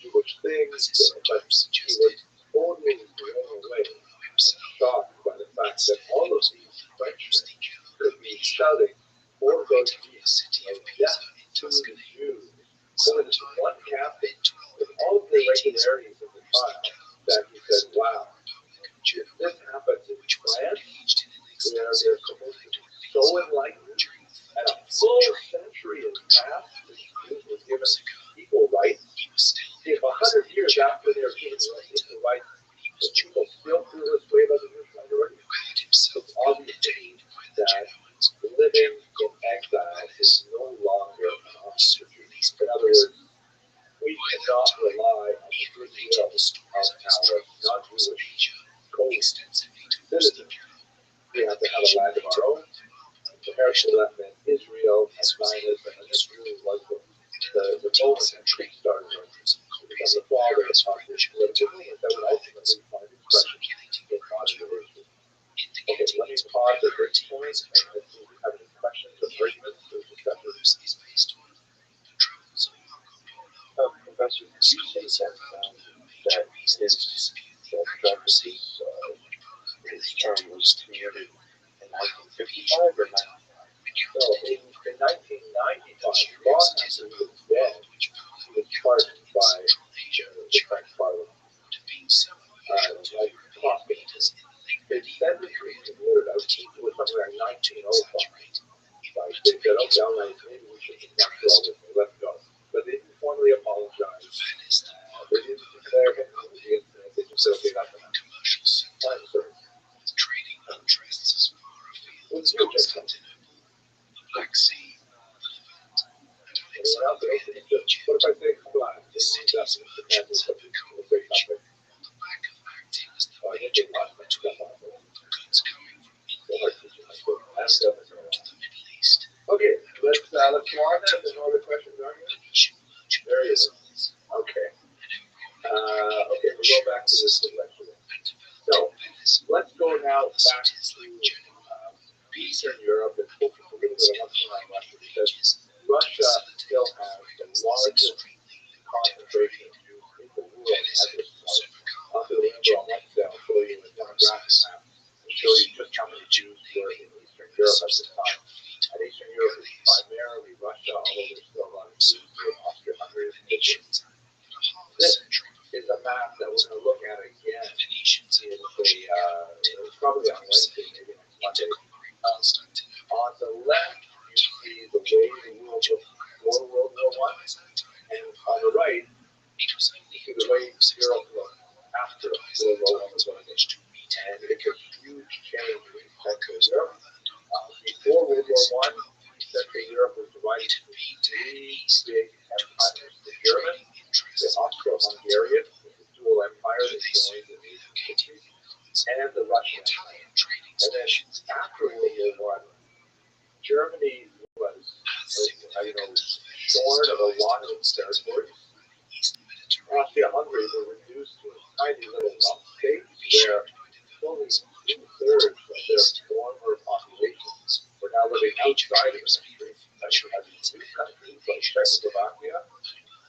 Jewish things, but he was totally blown away and shocked by the fact that all of these Frenchmen could be studying for those deaths to the Jews. Only one captain with all the irregularities of the trial that he said, wow, if this happens in France, where they're supposed to be so enlightened, and a full century has passed, the Jews were given equal rights. If 100 years after they're given equal rights, the people still feel this way about the Jewish minority, it's obvious that living in exile is no longer an option for Jews. In other words, we cannot rely on the goodwill of our non-Jewish co-citizens. We have to have a land of our own. The Herzl that meant Israel and Zionism, and this really was the moment that started to become the father of this political movement that would ultimately find expression in modern religion. Okay, let me pause at this point, and if you have any questions or arguments or discussions. Professor, did you say that his term was commuted in 1955 or not? So in 1995, Rothschild was dead. He was pardoned by the French Parliament. Like Coffee. They said that he was commuted out. It was something like 1905. Like they said, okay, all right, maybe we should not do all this. Let's go. But they didn't formally apologize. They didn't declare him as the incident. They just said, okay, that's enough. Time served. It was huge, I think. Black Sea, Anyone else? What if I say flat? This is definitely the canvas of the great topic. I think they lost my stuff on it. Okay, let's go on then. There's no other questions, are there? There is. Okay. back to this lecture. So let's go now back to Eastern Europe and focus a little bit on what's going on in Russia, because Russia still has the largest concentration of Jews in the world at this point. Also, remember on Wednesday, I'll show you a demographic map and show you just how many Jews were in Eastern Europe at this time. And Eastern Europe is primarily Russia, although there's still a lot of Jews in Austria-Hungary and Italy. This is a map that we're going to look at again in probably on Wednesday, maybe next Monday. On the left, you see the way the world looked before World War I, and on the right, you see the way Europe looked after World War I was over. And it's a huge change in Central Europe. Before World War I, Central Europe was divided into three big empires: the German, the Austro-Hungarian, the dual empire that joined in the 1850s, and the Russian Empire. And then after World War I, Germany was, shorn of a lot of its territory. Austria-Hungary were reduced to a tiny little rump state where only 2/3 of their former populations were now living outside of the country. As new countries like Czechoslovakia,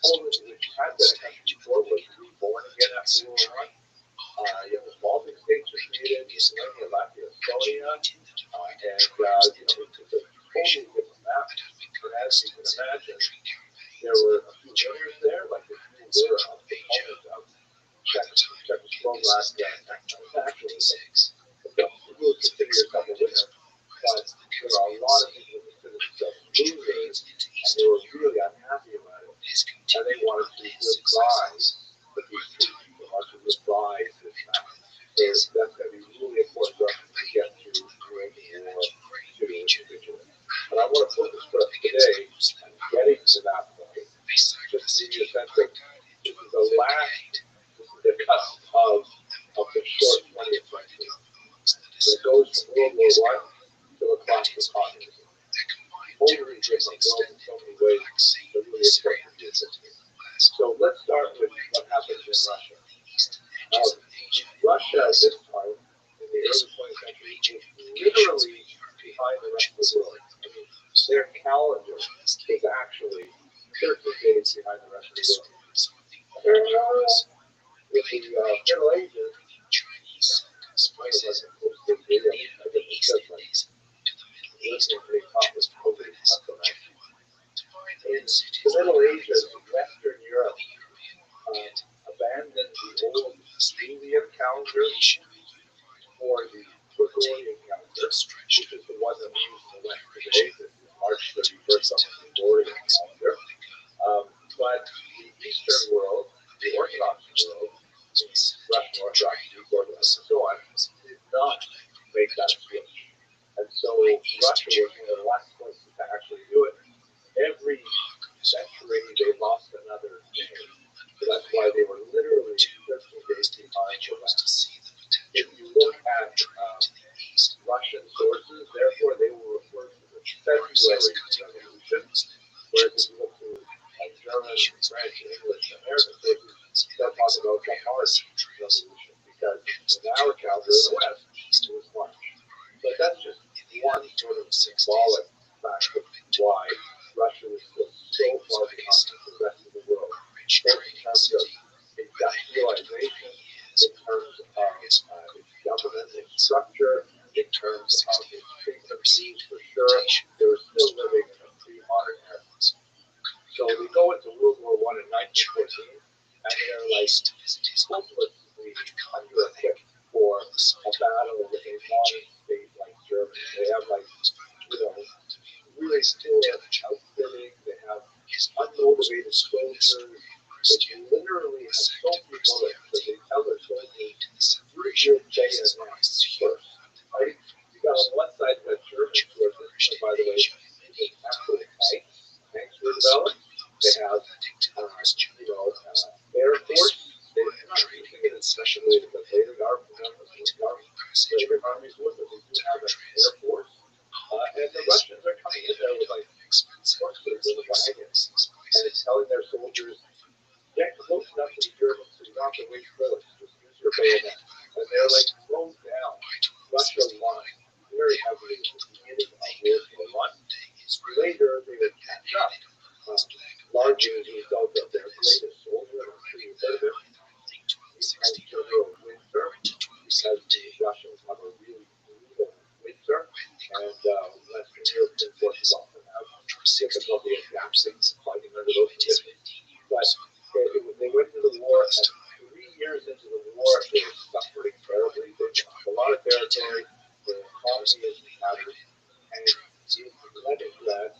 Poland, which had been a country before, was reborn again after World War I. You have the Baltic states were created, Lithuania, Latvia, Estonia, and it's a totally different map. But as you can imagine, there were a few winners there, like the few were opponents of Czechoslovakia nationalism. You would consider yourself a winner, but there are a lot of people who consider themselves losers, and they were really unhappy about it. And they wanted to reprise the people, wanted to reprise this map. So that's going to be really important for us to get to bring more to the individual. But I want to focus for us today on getting to that point. Just to give you a sense of this is the last, the cusp of the short 20th century. And it goes from World War I to across the continent. Totally different world in so many ways, but really important to this. So let's start with what happens in Russia. Russia at this time, in the early 20th century, was literally behind the rest of the world. I mean, their calendar is actually 13 days behind the rest of the world. With the Middle Ages, in the Middle Ages, Western Europe abandoned the old Julian calendar for the Gregorian calendar, which is the one that we use in the West today. This is March 31st on the Gregorian calendar. But the Eastern world, the Orthodox world, Russian Orthodox, Greek Orthodox, and so on, did not make that switch. And so Russia was one of the last places to actually do it. Every century they lost another day. So that's why they were literally 13 days behind the West. If you look at Russian sources, therefore they will refer to the February Revolution, whereas if you look to German, French, English, and American sources, they'll talk about the March Revolution, because in our calendar in the West, it was March. But that's just one sort of symbolic fact of why Russia was still so far behind the rest of the world, both in terms of industrialization, in terms of its government, its structure, in terms of its treatment of Jews, for sure. They were still living in a pre-modern era. So we go into World War I in 1914, and they're like hopelessly under-equipped for a battle with a modern state like Germany. They have really still outfitting. They have unmotivated soldiers. They literally have so many bullets that they tell their soldiers, you're day and night first. Right? You got on one side that German forces, and by the way, they actual tanks were developed. They have, Air Force. They're not using it especially, but later different armies with it. They do have an Air Force. And the Russians are coming in there with horses and wagons, and it's telling their soldiers, get close enough to the Germans so you don't have to wait for them. Just use the bayonet. And they're like slowed down. Russia won very heavily at the beginning of World War I. Later, they would catch up, largely as a result of their greatest soldier, I'm sure you've heard of him. He's called General Windsor, because the Russians have a really brutal winter, and Western European forces often have difficulty adapting to fighting under those conditions. But they went into the war, and 3 years into the war, they were suffering terribly. They lost a lot of territory. The economy is shattered, and in Leningrad,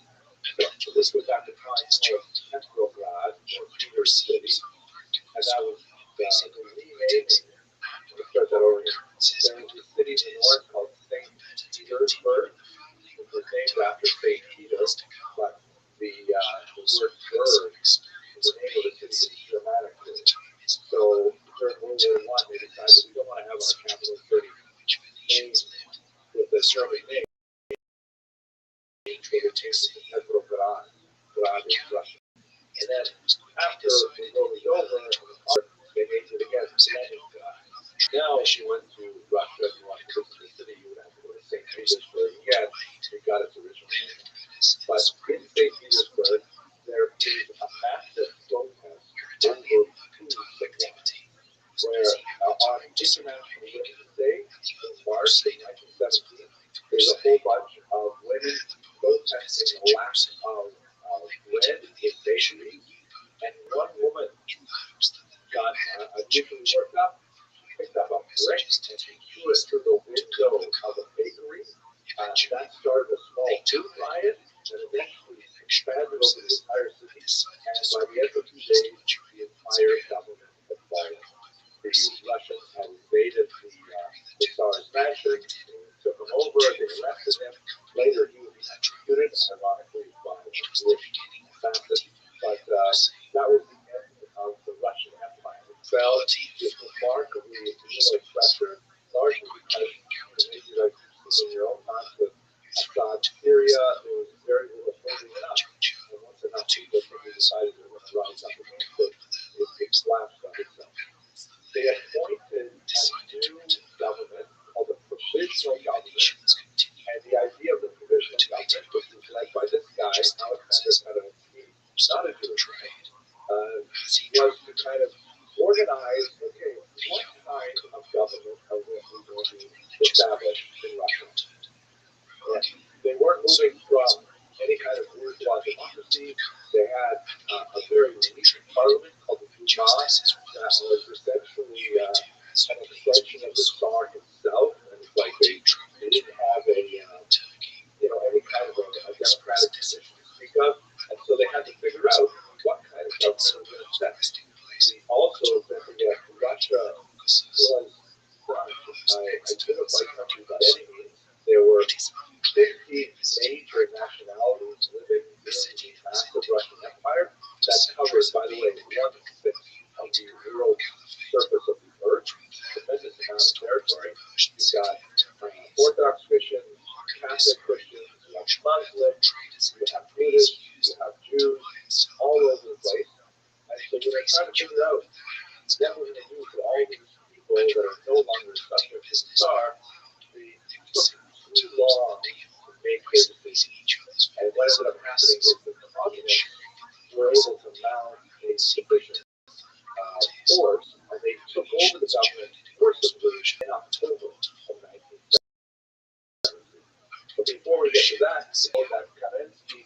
so this was at the time called Petrograd, or Peter City, and that was the renaming. Let me start that over here. There was a city in the north called St. Petersburg. It was named after St. Peter, but the word "berg" in the name of the city is Germanic word. So during World War I, they decided we don't want to have our capital city named with the German name. They would change it to Petrograd. Grad is Russian. And then after the war was over, they named it again Leningrad. Now, if you went to Russia and you wanted to visit the city, you would have to go to St. Petersburg again. It got its original name. But in St. Petersburg, there is a massive protest over food supply, where on International Women's Day in March of 1917, there's a whole bunch of women protesting the lack of bread in bakeries, and one woman got unusually worked up, picked up a brick and she threw it through the window of a bakery. That started a small food riot that eventually expanded over the entire city, and by the end of 2 days, the entire government had fallen. The Russians had invaded the Tsar's mansion, took him over, they arrested him. Later, he was executed, ironically, by a Jewish assassin. But that was the end of the Russian Empire. It fell just remarkably into pressure, largely because, maybe like in your own times with Assad, Syria, there was very little holding it up. And once enough people decided they were going to rise up against it, it collapsed on itself. They appointed a new government called the Provisional Government. And the idea of the Provisional Government, which was led by this guy, Alexander Kaczynski, not a Jewish was to kind of organize, okay, what kind of government are we going to establish in Russia? And they weren't moving from any kind of bourgeois democracy. They had a very unique parliament called the Duma that was essentially an extension of the Tsar himself. And it's like they didn't have any kind of a democratic position to speak of. And so they had to figure out what kind of government was going to set. Also, that Russia was not a unified country by any means. There were 50 major nationalities living in the massive Russian Empire that covered, by the way, 1/6 of the world surface of the earth, tremendous amount of territory. You've got Orthodox Christians, Catholic Christians, you have Muslims, you have Buddhists, you have Jews, all over the place. And so when they try to figure out what we're going to do for all these people that are no longer subject to the Tsar, they took too long to make their decision. And what ended up happening is that the communists were able to mount a sufficient force, and they took over the government forcibly in October of 1970. But before we get to that, you know that Kaczynski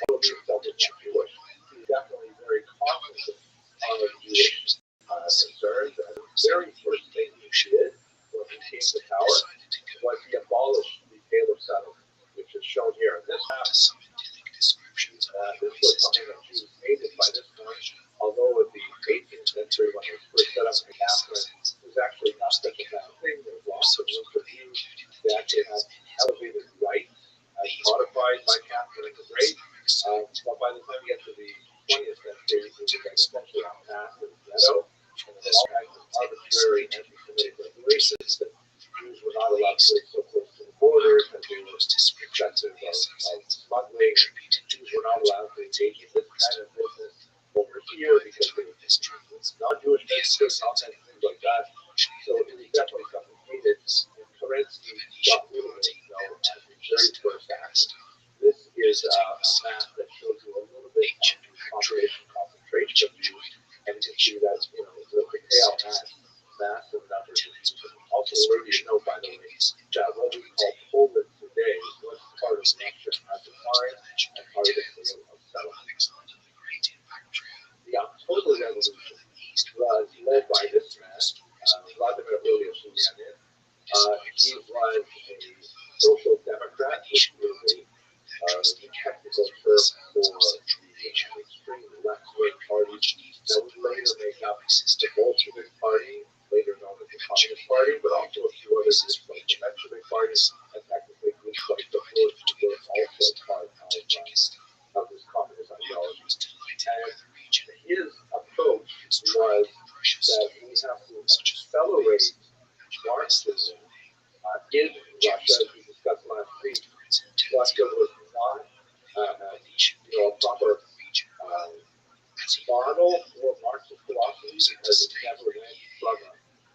called himself a Jewish. He's definitely very cognizant of Jewish concerns, and the very first thing he did when he came to power was he abolished the Taylor settlement, which is shown here in this map. This was something that Jews hated by this point, although in the 18th century, when it was first set up in Catherine, it was actually not such a bad thing. There was lots of room for Jews. They actually had elevated rights as modified by Catherine the Great. But by the time you get to the 20th century, it was essentially a massive ghetto. And there's all kinds of arbitrary anti-Semitic regulations that Jews were not allowed to live so close to the borders, and they were objective of smuggling. Jews were not allowed to engage in this kind of business over here because it was non-Jewish businesses, all kinds of things like that. So it was definitely something hated. And Kerensky got rid of it, as his very first act. This is a map that shows you a little bit of the concentration of views, and you can see that, the pale has massive numbers of views. Also, worthy to note, by the way, that what we call Poland today was part of Russia at the time and part of the field of settlement. The October Revolution was led by this man, Vladimir Ilyich Lenin. He was a social democrat, which is a technical term for the extreme left-wing party that would later make up the Bolshevik Party, later known as the Communist Party, but also a few other groups like the Menshevik Party, and technically groups like the First, who were also part of this communist ideology. And his approach was that we have to accelerate Marxism in Russia, as we discussed last week. Russia was not a proper model for Marxist philosophy because it never went from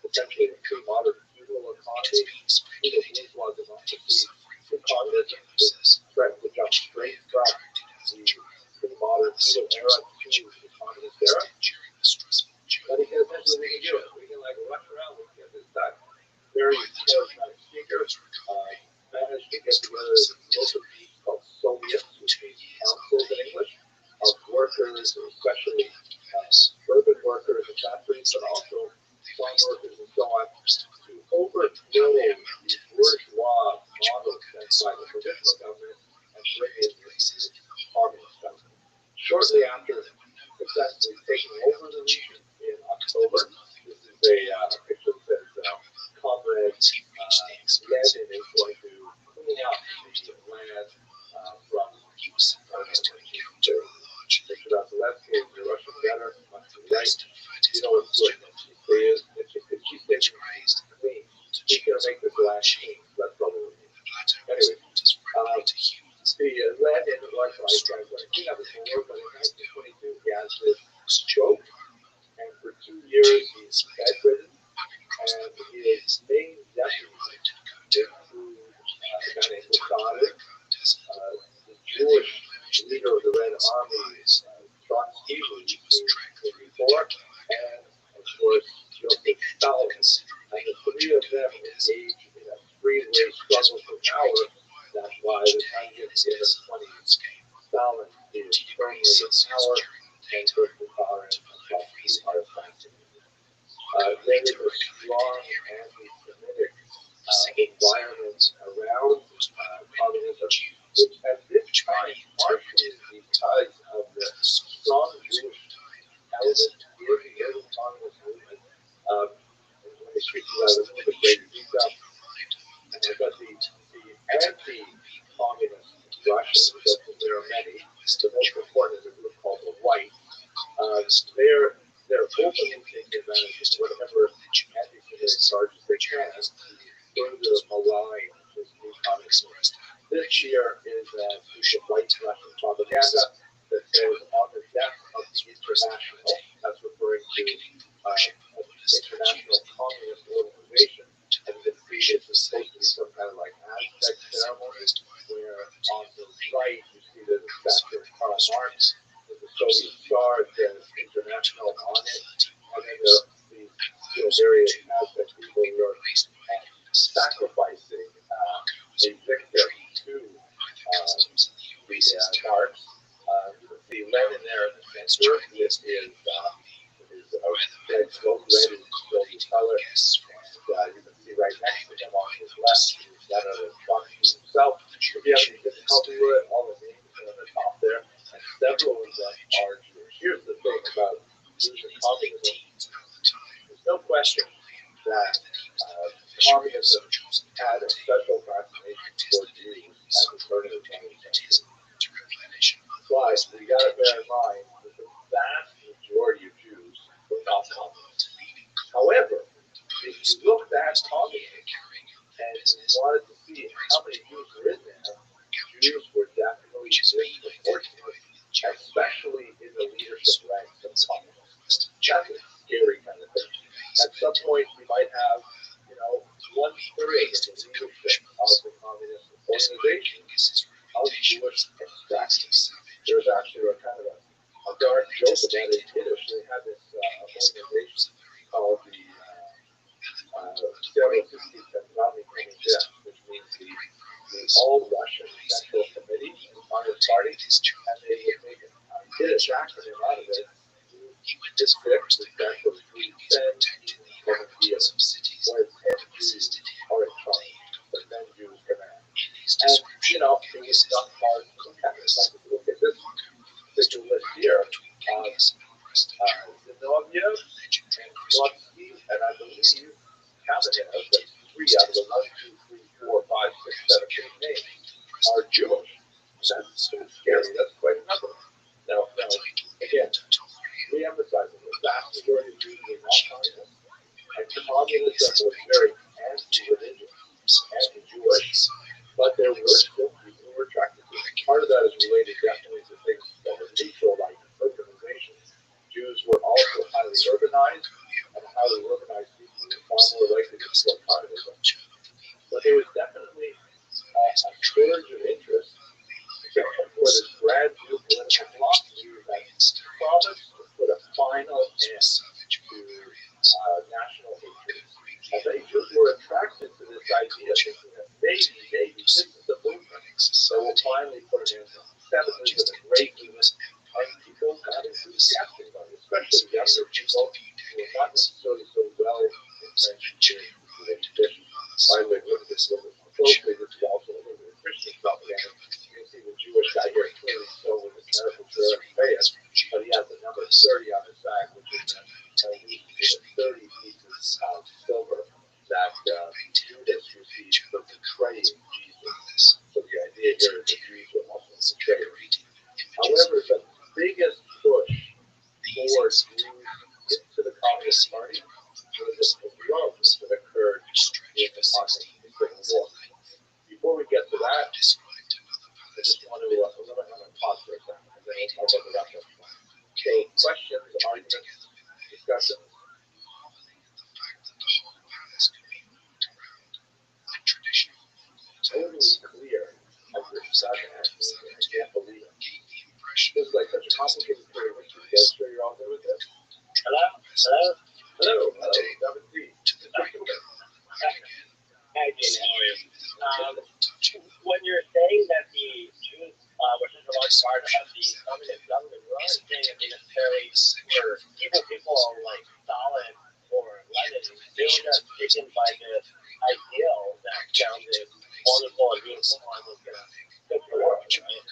essentially a pre-modern feudal economy to a bourgeois democracy to communism. It threatened to jump straight from the modern feudal era to the communist era. But he can essentially do it. We can rush around, we can get this done. Very charismatic speaker, managed to get together most of these called Soviets, which means councils in English, of workers, especially urban workers and factories, but also farm workers and so on, to overthrow the bourgeois model set by the provincial government and bring in the communist government. Shortly after successfully taking over the region in October, this is a picture that says Comrade Lenin is going to clean up the land from about the left hand, the Russian better, on the right, it's good. She's taking clean. She's going to make this land clean. That's probably what it means. Anyway, the Lenin was trying to clean up his war, but in 1922 he has this stroke, and for 2 years he's bedridden, and his main deputy, the guy named Rothschild'S, the Jewish leader of the Red Army, Trotsky, who you seen before, and of course Joseph Stalin. And the three of them engaged in a three-way struggle for power. That's why the time gets in the 20s, Stalin is firmly in power, and Joseph Stalin and Trotsky are fighting. There is a strong anti-Semitic environment around communism, which at this time, partially because of the strong Jewish element in the early communist movement. Let me speak to that a little bit later. But the anti-communist Russians, there are many, the most important is a group called the Right. They're openly taking advantage of whatever anti-Semitic charges they can to further malign this new communist movement. This year is a piece of white Russian propaganda that says on the death of the International, that's referring to an international communist organization, and the previous is supposed to be some kind of Aztec ceremony, where on the right you see the statue of Karl Marx with the Soviet star, there's international on it, and then there are these various Aztec people who are sacrificing a victim to the Marx. You can see Lenin there in the center. This is red smoke, red is Soviet color. And you can see right next to him on his left is that of Trotsky himself. If you have any difficulty with it, all the names are on the top there, and several of them are Jewish. Here's the thing about Jewish communism. There's no question that communism had a special fascination for Jews at the turn of the 20th century. But we got to bear in mind that the vast majority of Jews were not communists. However, if you looked at communism and you wanted to see how many Jews were in there, Jews were definitely disproportionate, especially in the leadership ranks of communists. That's a scary kind of thing. And something point, we might have, you know, 1/3 of the leadership of the communist organization of Jewish extraction. There's actually a kind of a dark joke about it in Yiddish. They had this organization called the Separatist Centralny Committee, which means the All-Russian Central Committee in the Communist Party, and they would make a Yiddish acronym out of it. This fix is actually send from the where 10 Jews are in charge, the 10 Jews command. And, you know, it was not hard to look at it. Like, if you look at this particular list here, Zinoviev and Trotsky, and I believe Kamenev, that's 3 out of the 1, 2, 3, 4, 5, 6, 7, 8 names are Jewish. That's scary. That's quite a number. Now, again, re-emphasizing the vast majority of Jews were not communists, and communism was very anti-religious, anti-Jewish, but there were still people who were attracted to it. Part of that is related definitely to things that were neutral, like urbanization. Jews were also highly urbanized, and highly urbanized people were far more likely to support communism. But there was definitely a surge of interest for this brand new political philosophy that promised to put a final end to national hatred. And they just were attracted to this idea, thinking that maybe this is the movement that will finally put an end to feminism and racism. And people got enthusiastic about it, especially younger people who were not necessarily so well entrenched in tradition. By the way, look at this a little bit more closely. This is also a little bit of Christian propaganda. You can see the Jewish guy here clearly still with his caricature and face, but he has the number 30 on his back, which is 30 pieces of silver that Judas received for betraying Jesus. So the idea here is that Jews were also betrayed. However, the biggest push towards Jews into the Communist Party was this pogroms that occurred in the Ukraine war. Before we get to that, I just want to pause for a second, and then we'll talk about the rest of it. So, questions, arguments, discussions? Totally clear of your sudden activity. I can't believe it. It's like such a complicated story. You guys sure you're all good with this? Hello? Hello? Hello? Hello? Hi, Gene. How are you? When you're saying that the Jews were such a large part of the communist government, you're only saying that they necessarily were evil people like Stalin or Lenin. They were just taken by this ideal that sounded wonderful and beautiful and was going to fix the world, right?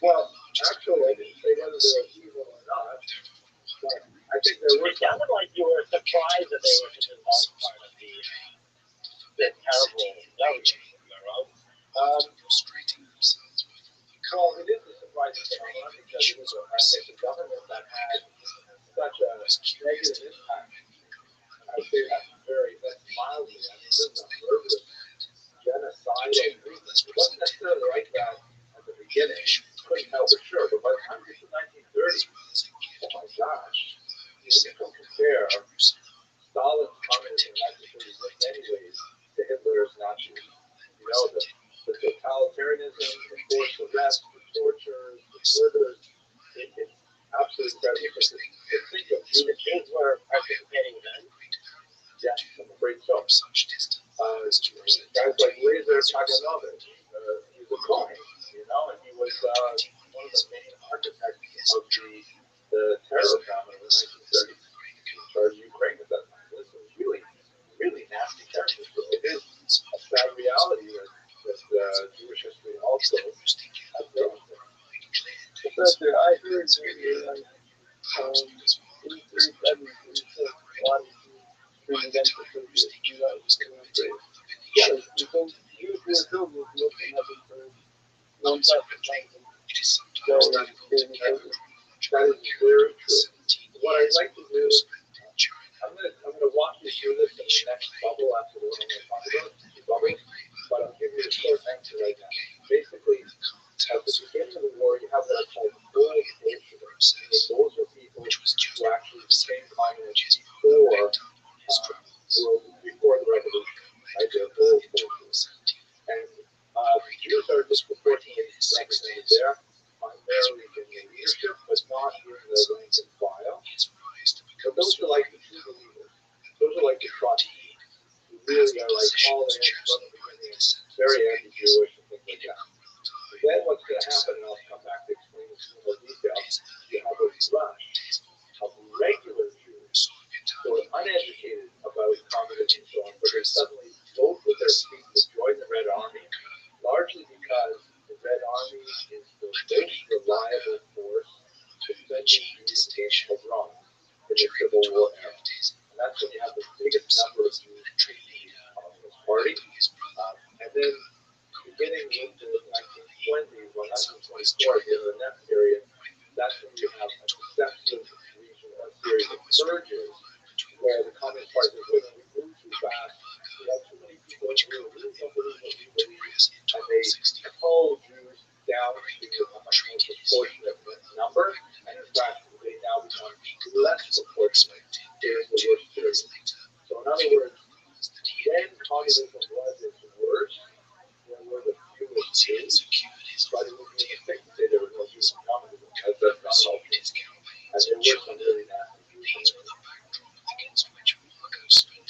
Well, actually, I didn't say whether they were evil or not, but I think there were. It sounded like you were surprised that they were such a large part of the terrible government. Am I wrong? Well, it is a surprising phenomenon because it was a government that had such a negative impact. I would say that very mildly. I mean, this is a murderous, genocidal movement. It wasn't necessarily like that at the beginning. Couldn't tell for sure, but by the time we get to 1930, oh my gosh, you can compare Stalin's communism in 1930 in many ways to Hitler's Nazism. You know, the totalitarianism, the forced arrest, the torture, the murders, it's absolutely incredible. To think of Jews were participating then? Yes, I'm afraid so. Guys like Lazar Kaganovich, he was a Kohen, you know, and he was one of the main architects of the terror drama in the 1930s in charge of Ukraine at that time. This was really, really nasty characters. So it is a sad reality that Jewish history also has their own thing. Professor, I heard that in 1937, a lot of Jews against the Soviets. Yes, because Jews were filled with guilt and having heard one type of language. So, that is very true. What I'd like to do, I'm gonna walk you through this in the next bubble after what I'm gonna talk about, the bubble, but I'll give you a short answer right now. Basically, at the beginning of the war, you have what I call full Bolsheviks. Those are people who actually became communists before were before the revolution, right? They're full forces. And Jews are disproportionately represented there, primarily in the leadership, but not in the rank and file. But those are like the true believers. Those are like the Trotsky, who really are like all in from the beginning, very anti-Jewish and things like that. Then what's going to happen, and I'll come back to explain this in more detail, you have a rush of regular Jews who are uneducated about communism and so on, but they suddenly vote with their feet to join the Red Army, largely because the Red Army is the most reliable force defending Jews against Iran in the Civil War era. And that's when you have the biggest number of Jews in the Communist Party. And then beginning with the 1920s, 1924, in the next period, that's when you have a successive series of surges where the Communist Party is going to move too fast. We have too many people who really don't believe what we believe, and they cull Jews down to a much more proportionate number, and in fact, they now become less proportionate during the worst period. So in other words, when communism was its worst, there were the fewest Jews, but it would be a mistake to say there were no Jews in communism, as that's not all true. And there were some really nasty Jews.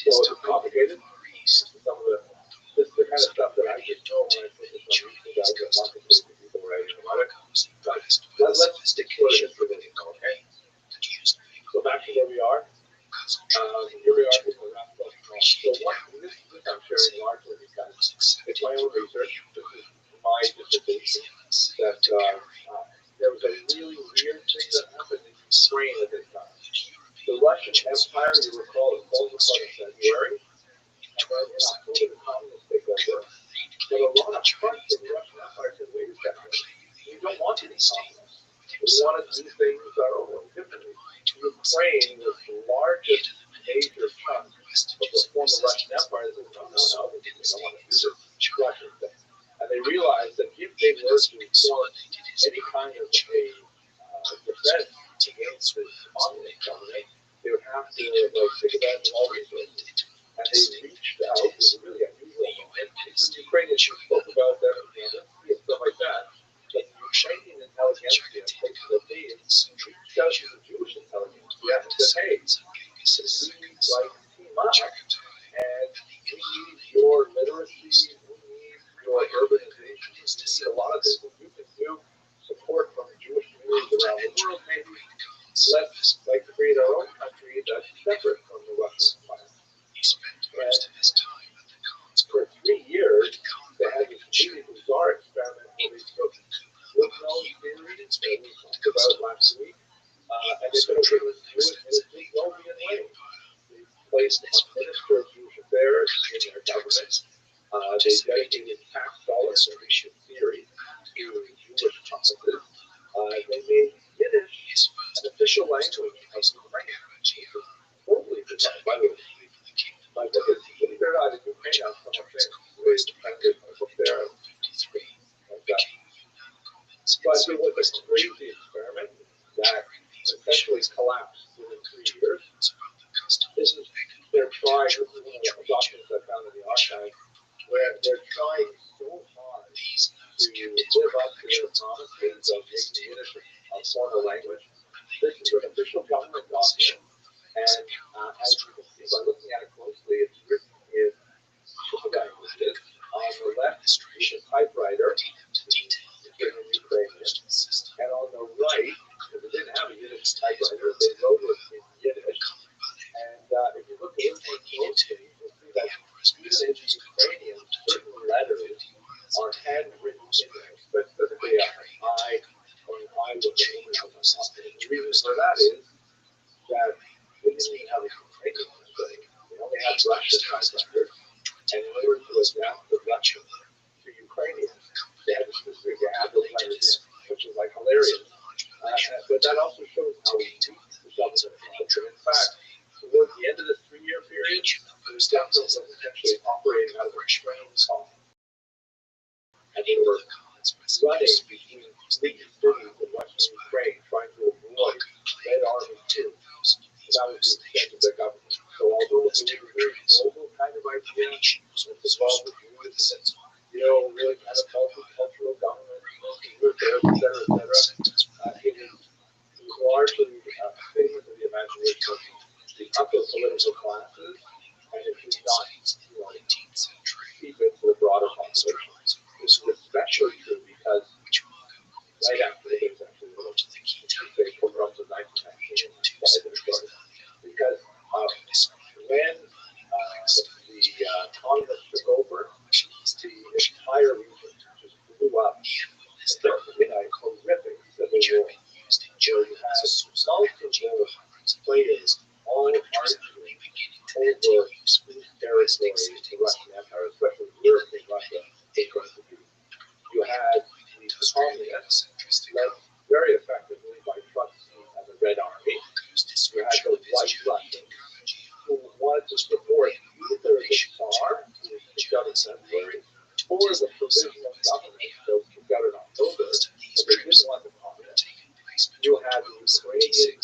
So it's complicated. Some of this is the kind of stuff that I just know when I put this on YouTube. I get lots of people writing about it. But let's stick to it for a minute, okay? So back to where we are. Here we are with the wrap up. So this I'm sharing largely because it's my own research. This is my dissertation. That there was a really weird thing that happened in Ukraine at this time. The Russian Empire, you recall, it falls apart in February. And then in October, the communists take over. But a lot of parts of the Russian Empire said, wait a second, we don't want to be communists. We want to do things our own differently. Ukraine was the largest major chunk of the former Russian Empire that said, no, we don't want to do this Russian thing. And they realized that if they were to form any kind of a defense against the communist government, they would have to take advantage of all resources. And they reached out, it was really unusual. The Ukrainians spoke about that and stuff like that. But the Ukrainian intelligentsia, places that they reached out to the Jewish intelligentsia and said, hey, we need team up, and we need your literacy, we need your urbanization, we need a lot of things that you can do, support from Jewish communities around the world, maybe. Let's create our own country that's separate from the Russian Empire. And for 3 years, they had this really bizarre experiment where they took Rothschild'S theories that we talked about last week, and they said, okay, let's do it in a big Roman way. They placed a minister of Jewish affairs in their government. They dedicated tax dollars to Christian theory to Jewish conferences. They made Yiddish an official language of Ukraine. Totally bizarre, by the way. My book is, believe it or not, in Ukraine now, someone saying, wait, I did my book there. But it was a crazy experiment that essentially collapsed within 3 years. This is their trying, this is one of the documents I found in the archive, where they're trying so hard to live up to their promises of making Yiddish a formal language. This is an official government document, and as you can see by looking at it closely, it's written in two languages. On the left is a typewriter, written in Ukrainian, and on the right, because they didn't have a Yiddish typewriter, they wrote it in Yiddish. And if you look at this one closely, you'll see that even in Ukrainian, certain letters are handwritten in there, specifically I or an I with the woman on the top. And the reason for that is that they didn't even have a Ukrainian thing. They only had Russian typewriters. And in order to adapt the Russian to Ukrainian, they had to specifically add those letters in, which is like hilarious. But that also shows how weak the government was. And in fact, towards the end of this 3-year period, the government was essentially operating out of a train hall. And they were running between 3 cities in Western Ukraine, trying to avoid Red Army troops. That was the extent of their government. So So although it was a very noble kind of idea, it's involved with youth and, really kind of multicultural government, with there, et cetera, et cetera. It was largely a figment of the imagination of the upper political classes, and it did not, feed into the broader population. This is especially true because right after the big actually, pogroms of 1919, because when the communists took over, the entire region just blew up in a horrific civil war. Where you had multiple players all arguing over whose territory the Russian Empire, especially European Russia, was going to be. You had the communists led very effectively by Trotsky and the Red Army. You had the White Russians who wanted to support either the Tsar, who was kicked out in February, or the provisional government, so kicked out in October, but they didn't want the communists. You had the Ukrainian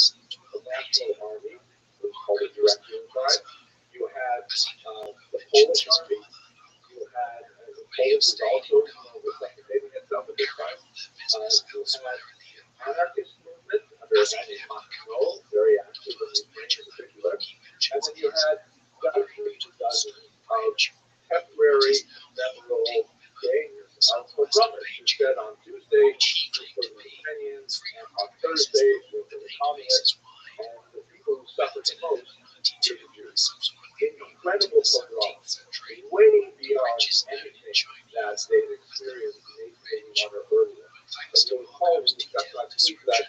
National Army, which was called the Direct Unified. You had the Polish Army. You had the Polish was also resuscitating itself at this time. You had anarchist movement under a guy named Macron, very active in Ukraine in particular. And then you had dozens of temporary rebel gangs of programmers who said on Tuesday for the Ukrainians, and on Thursday for the communists, and the people who suffered the most were the Jews. Incredible pogroms, way beyond anything that they had experienced in 1881 or earlier. And you'll recall we discussed last week that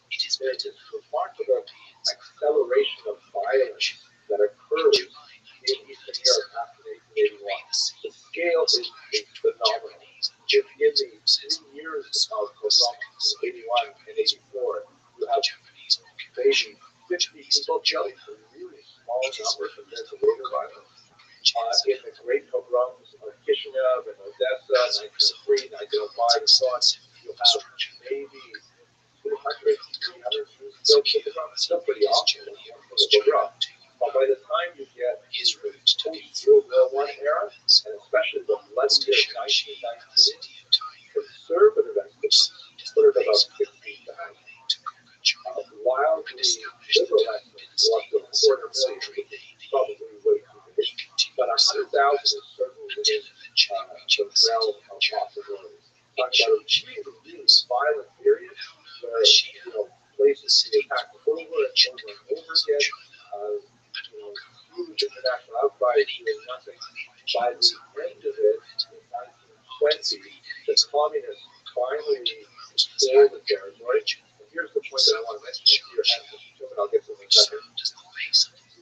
there's this remarkable acceleration of violence that occurs in Eastern Europe after 1881. The scale is phenomenal. In the 3 years of pogroms, 81 and 84, you have maybe 50 people killed, a really small number compared to later violence. In the great pogroms of Kishinev and Odessa, 1903, 1905, and so on, you have maybe 200, 300 still pretty awful for the pogrom. But by the time you get the post-World War I era, and especially the bloody year of 1919, conservative estimates put it about 15,000. Wildly liberal estimates go up to a quarter million, probably way too big. But 100,000 is certainly within the realm of possibilities. Talking about a really violent period where places get attacked over and over and over again. Huge international outcry doing nothing. By the end of it, in 1920, the communists finally stole the territory. And here's the point that I want to mention here, and I'll get to it in a second.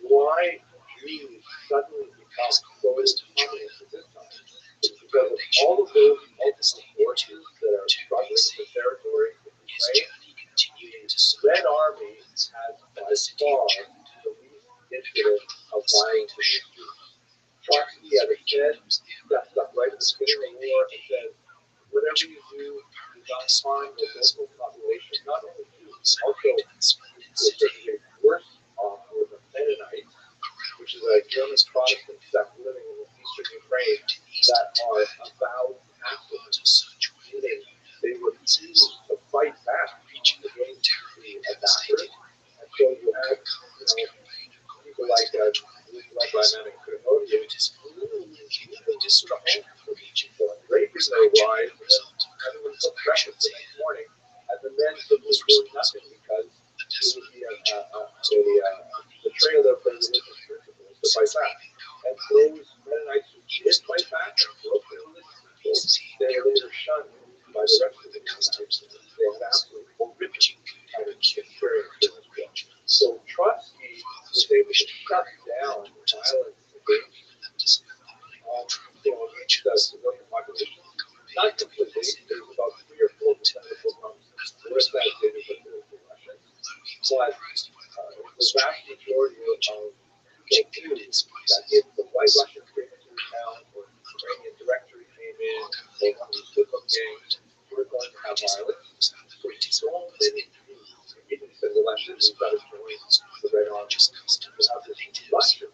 Why Jews suddenly become so communist at this time? It's because of all of those multiple forces that are struggling for territory in Ukraine. The Red Army has by far the least incident of violence in history. Trotsky had a said that stuff right at the beginning of the war and said, whatever you do not harm the local population, not only Jews, also to worse off with the Mennonites, which is a German Protestant sect living in eastern Ukraine that are avowed pacifists, meaning they refuse to fight back against the attackers. And so you have people like Rabbi raping their wives, everyone took breakfast the next morning, and the men simply doing nothing because it would be a betrayal of their religious principles to fight back. And those Mennonites who did fight back and broke their religious principles, they were later shunned by the rest of the Mennonites. They had absolutely horrific kind of experience. So Trotsky was able to shut down violence against the civilian population. Not completely. There's about 3 or 4% of the pogroms were assassinated by the Russians. But the vast majority of people that if the White Russians came into the town, or the Ukrainian directory came in, or one of these Muslim gangs, we're going to have violence. So many Jews, even if the Russians got to join the Red Army, you have this Russian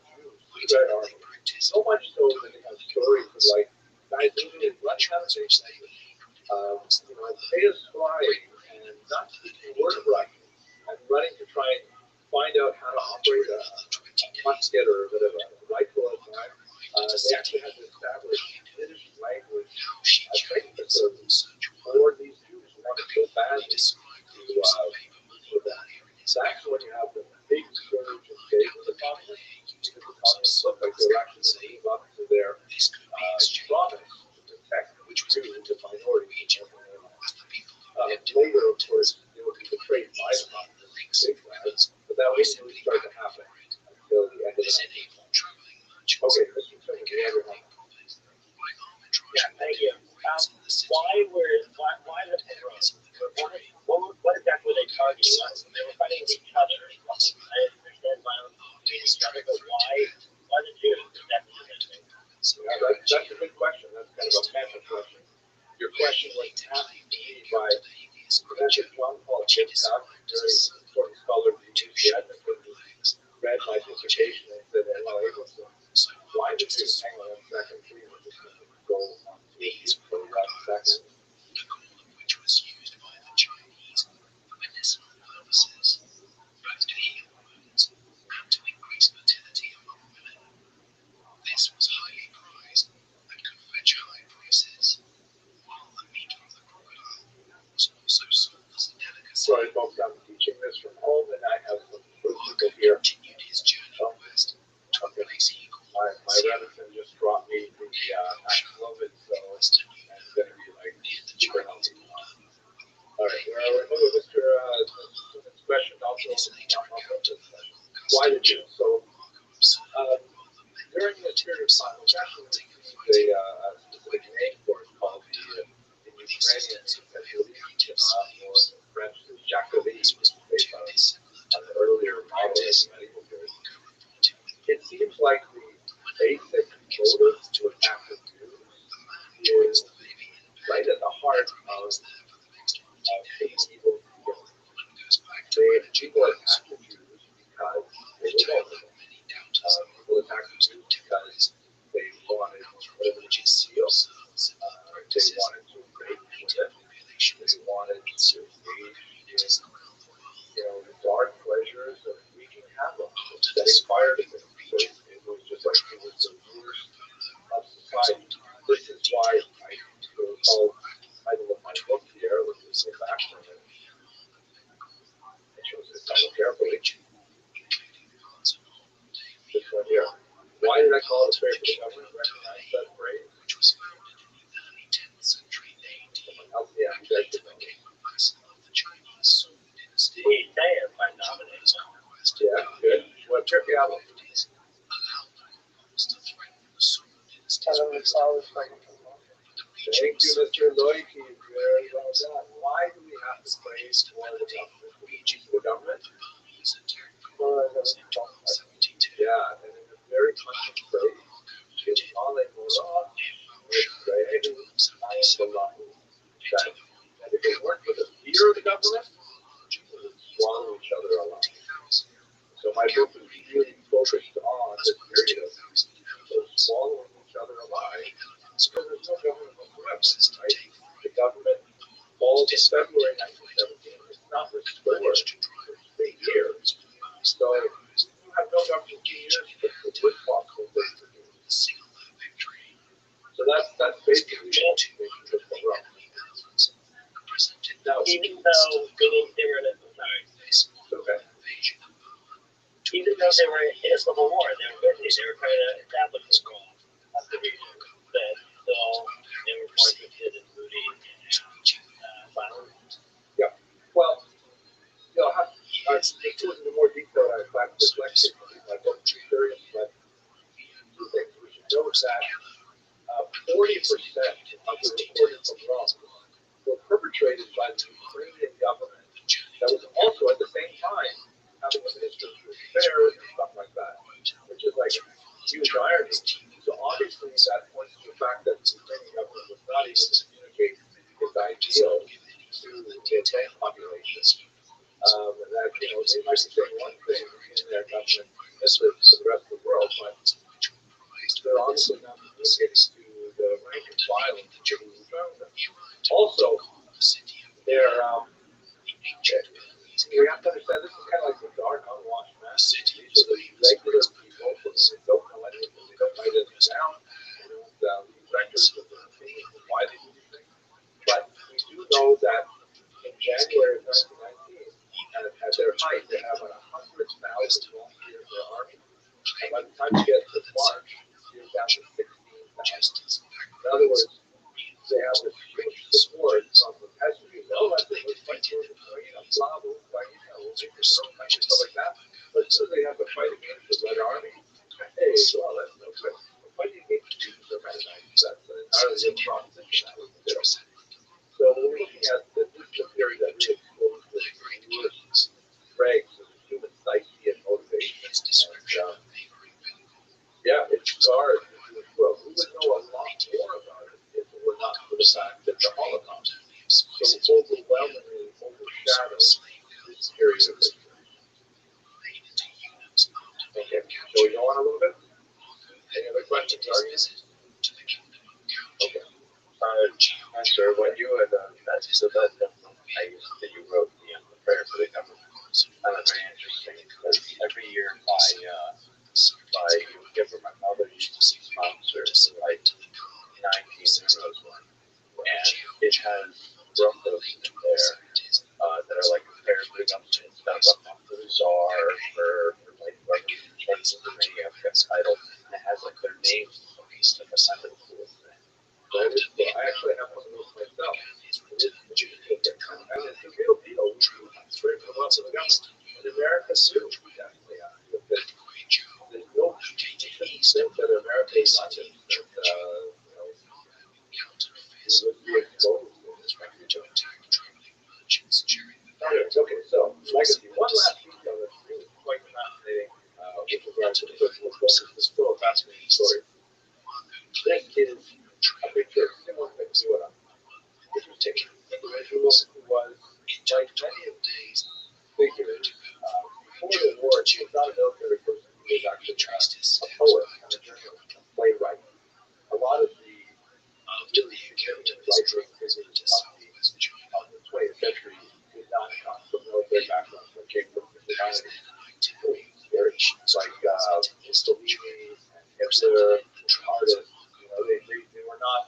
So much so that they have stories of like guys literally running out of things. They is flying and not speaking a word of Russian and running to try and find out how to operate a musket or a bit of a rifle at time. They actually had to establish Finnish language training facilities for these Jews who wanted so badly to for that. That's when you have the big surge in favor of the communists, because the communists look like they're actually going to live up to their promise to protect Jews, the minority. Later, of course, they will be betrayed by the communists, big guys, but that wouldn't really start to happen until the end of the 19th century. Okay, let's continue the other one. Yeah, thank you. Why the pogroms? What exactly were they targeting us? They were fighting each other. I understand violence between each other, but why the Jews? That's a good question. That's kind of a meta question. Your question was asked to me by Professor John Paul Chipstock, a very important scholar of the Advent, who read my dissertation and said, well, why did you hang on a second? Please go on to these for 1 second. Which was used by the Chinese for medicinal purposes, both to heal wounds and to increase fertility among women. This was highly prized and could fetch high prices, while the meat from the crocodile was also sold as a delicacy. Sorry, folks, I'm teaching this from home, and I have some people here. Continued his journey west to a place he called my relative just dropped me the Paxlovid, so I'm going to be like super healthy. All right, Mr. This question also why did you? So during this period of time, which actually received a specific name for it called the Ukrainian Revolution, or French, the Jacobins, based on the earlier model of the medieval period. It seems like the basic motive to attack the Jews is right at the heart of evil. People attack the Jews because they were vulnerable. People attack the Jews because they wanted whatever the Jews feel. They wanted to break with it. They wanted to engage in dark pleasures of wreaking havoc, setting fire to things. It was just like it was the worst of society. This is why I called the title of my book here, which is go back from it. It shows the title carefully. This one here. Why did I call it Prayer for the Government? Recognize that phrase? Which was founded in the early 10th century AD. Someone else, yeah, exactly. The Chinese Song dynasty. We say it by nominating. Yeah, good. Well, check it out. Allowed the Mongols to threaten the Song dynasty's Thank you, Mr. Loiki. Very well done. Why do we have to praise for the government? The government? Yeah, and in a very conscious phrase, it's all a moral, that if it weren't for the fear of the government, people would swallow each other alive. So my book is really focused on the period of people swallowing each other alive because there's no government whatsoever, right? The government falls in February 1917. It's not restored for 3 years. So you have no government for 2 years, but it was possible for it to do. So that's basically what makes it corrupt. Now, Even though they were in a okay. Even though they were in a civil war, they were busy. They were trying to establish control of the region. But still, they were more interested in looting and violence. Yeah. Well, I'll go into more detail in my dyslexia in my book experience, but two things we should know is that 40% of the reported pogroms were perpetrated by the Ukrainian government that was also at the same time having a minister of affairs and stuff like that, which is like huge irony. So obviously that points to the fact that the Ukrainian government was not able to communicate its ideal to the Italian population. That they might be saying one thing in their government, this is to the rest of the world, but obviously not communicating to the rank and file of the people who found them. Also, they're, we have to understand this is kind of like the dark, unwashed mass. These are the regular people who don't know anything. They don't write it down. They don't leave records of their opinions and why they do these things. But we do know that in January of 1919, at their height, they have about 100,000 volunteers in their army. And by the time you get to March, you're down to 16,000. In other words, they have this huge support from the peasantry. Oh, that's it, let's fight for the blah, blah, blah, we'll make this stuff like that. But so they have to fight against the Red Army. Hey, well, that's no good. Fighting against the Jews are Mennonites. That's an entirely different proposition. So we're looking at the theory that really exposed the newest dregs of the human psyche and motivation. And, yeah, it's scarred the Jewish world. We would know a lot more about it if it were not for the fact that the Holocaust so overwhelmingly overshadows this period of history. Okay, shall we go on a little bit? Any other questions, arguments? Okay. Sure, when you had so that that you wrote the prayer for the government very interesting because every year my my mother used to sponsor like 19 euros one, and it has brocos in there that are like a prayer for the government. It's got a for the czar for like Pennsylvania title, and it has like their names on the side of the cool thing. I actually have one of those myself. And it's a real deal. It's very well to the government. In America, too, we definitely have. There's no think that America is not just, would be exposed in this country. Okay, so, legacy. One last detail that's really quite fascinating with regard to this still a fascinating story. This is a picture of Simon Petziora, which was taken individual who was, like many of these figures, before the war, he was not a military person, he was actually a poet and a journalist, a playwright. A lot of the really significant writers of the 20th century did not come from military backgrounds, they came from humanities. Like Mussolini and Hitler, artists, they were not,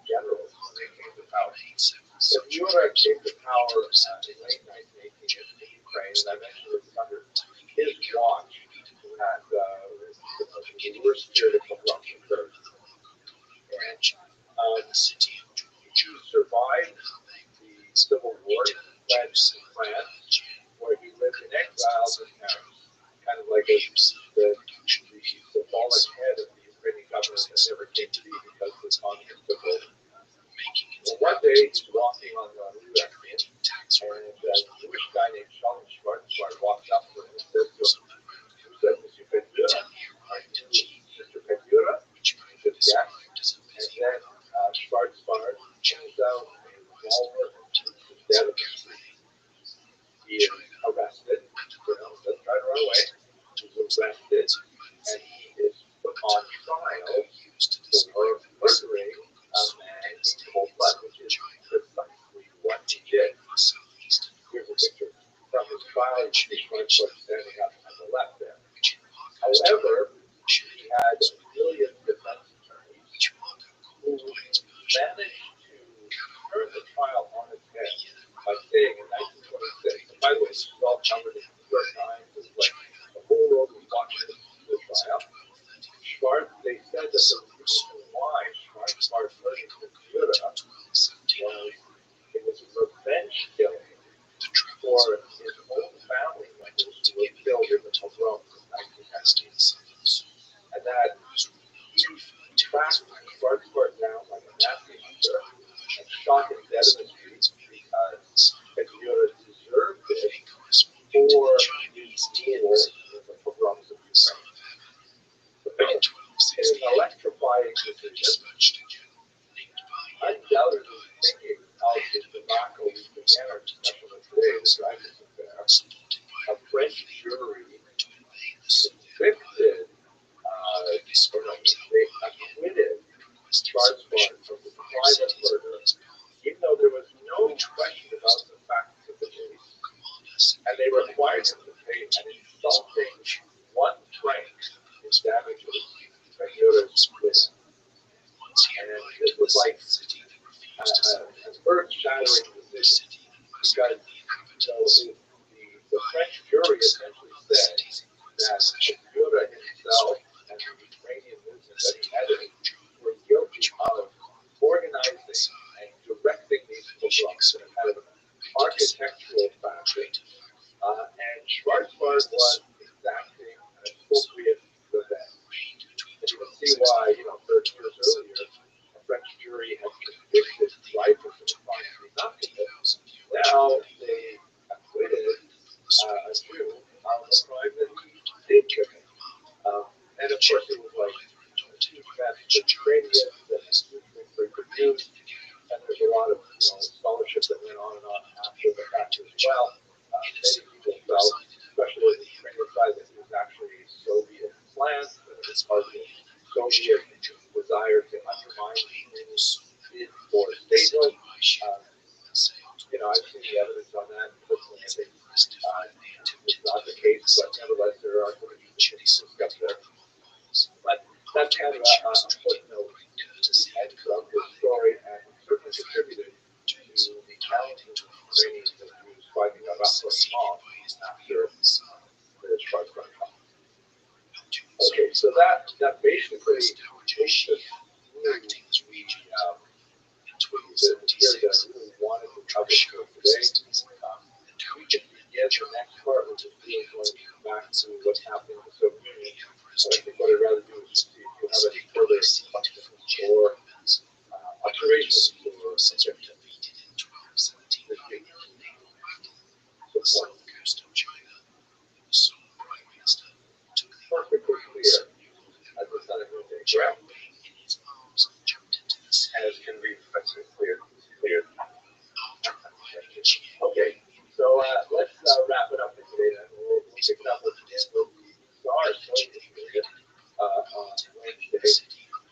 generals when they came to power. So Petziora came to power in late 1918 in Ukraine, and I mentioned it was under his watch that the worst period of corruption occurred. And he survived the Civil War, fled to France, where he lived in exile in Paris, kind of like the symbolic head of the Ukrainian government that never came to be because the communists took over. Well, one day he's walking on the Rue Recreant, and a Jewish guy named Shalom Schwarzbart walked up to him and said to him, Mr. Petziora, are you Mr. Petziora? He said, yes. And then Schwarzbart pulls out a revolver and shoots him dead of the street. He is arrested, doesn't try to run away. He's arrested, and he is put on trial for murdering a man in cold blood, which is precisely what he did. Here's a picture from his trial. You see Schwarzbart standing up on the left there. However, he had a million defense attorneys who managed to turn the trial on its head by saying in 1926, and by the way, this was all covered in the New York Times, it was like the whole world was watching the trial. They said that the reason why Schwarzbart murdered Petziora was it was a revenge killing for his own family members who were killed in the pogroms in 1919. And that he tracked Schwarzbart down like a Nazi hunter and shot him dead in the streets because Petziora deserved it for his deal in the pogroms of Ukraine. It is an electrifying decision. Undoubtedly thinking of the tobacco we began our discussion of today, the Dreyfus affair, a French jury convicted, Schwarzbard from the private murder, even though there was no question about the facts of the case, and they required him to pay an insulting one franc in damages for Yoda's witness. And this was like a earth-shattering decision because the French jury essentially said that Yoda himself and the Ukrainian movement that he headed were guilty of organizing and directing these pogroms in a kind of architectural fashion. And Schwarzbard was exacting an appropriate revenge. And you can see why, 30 years earlier, a French jury had convicted drivers of crimes they not committed. Now they acquitted a Jew on the crime that he did commit. And of course, it was like the Ukrainians that were produced, and there's a lot of scholarship that went on and on after the fact as well. Many people felt, especially on the Ukrainian side, that it was actually a Soviet plan, that it was part of the Soviet desire to undermine Ukraine's bid for statehood. I've seen the evidence on that. It's not the case, but nevertheless, there are some interesting discussed there. But that's kind of a footnote to the end of this story, and certainly contributed to the challenging Ukrainians that he was fighting about after the Schwarzbard trial. Okay, so that basically takes us through the area that I really wanted to cover for today. We can begin the next part, which is really going to come back to what's happening in the Soviet Union. But I think what I'd rather do is see if you have any further questions or observations or subject. Perfectly clear. As the Senate will take ground. As can be perfectly clear. Okay, so let's wrap it up for today. Then we'll pick it up with the stars on Wednesday.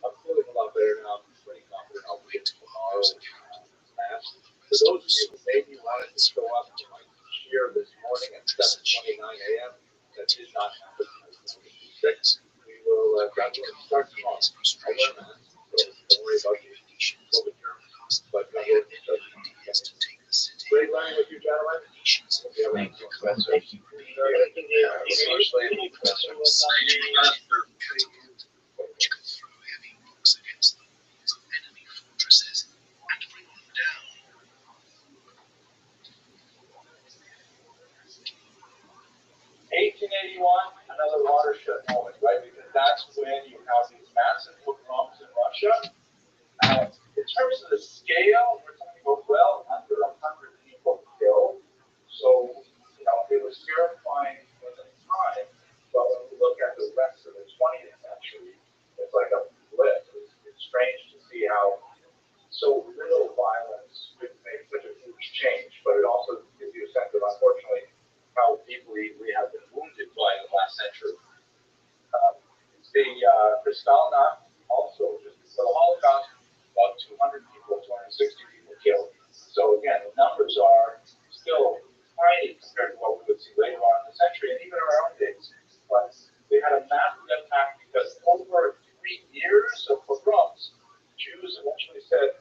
I'm feeling a lot better now. I'm pretty confident I'll be tomorrow. For those of you who maybe wanted to show up to my cheer this morning at 7:29 a.m., that did not happen. We will gradually start tomorrow. So don't worry about the COVID germs. But great learning with you, gentlemen. Thank you, Professor. Another watershed moment, right? Because that's when you have these massive pogroms in Russia. In terms of the scale, we're talking about well under 100 people killed. So, it was terrifying at the time. But when we look at the rest of the 20th century, it's like a blip. It's strange to see how so little violence could make such a huge change. But it also gives you a sense of, unfortunately, how deeply we have been wounded by the last century. The Kristallnacht also, just for the Holocaust, about 200 people, 260 people killed. So again, the numbers are still tiny compared to what we would see later on in the century and even in our own days. But they had a massive impact because over 3 years of pogroms, Jews eventually said,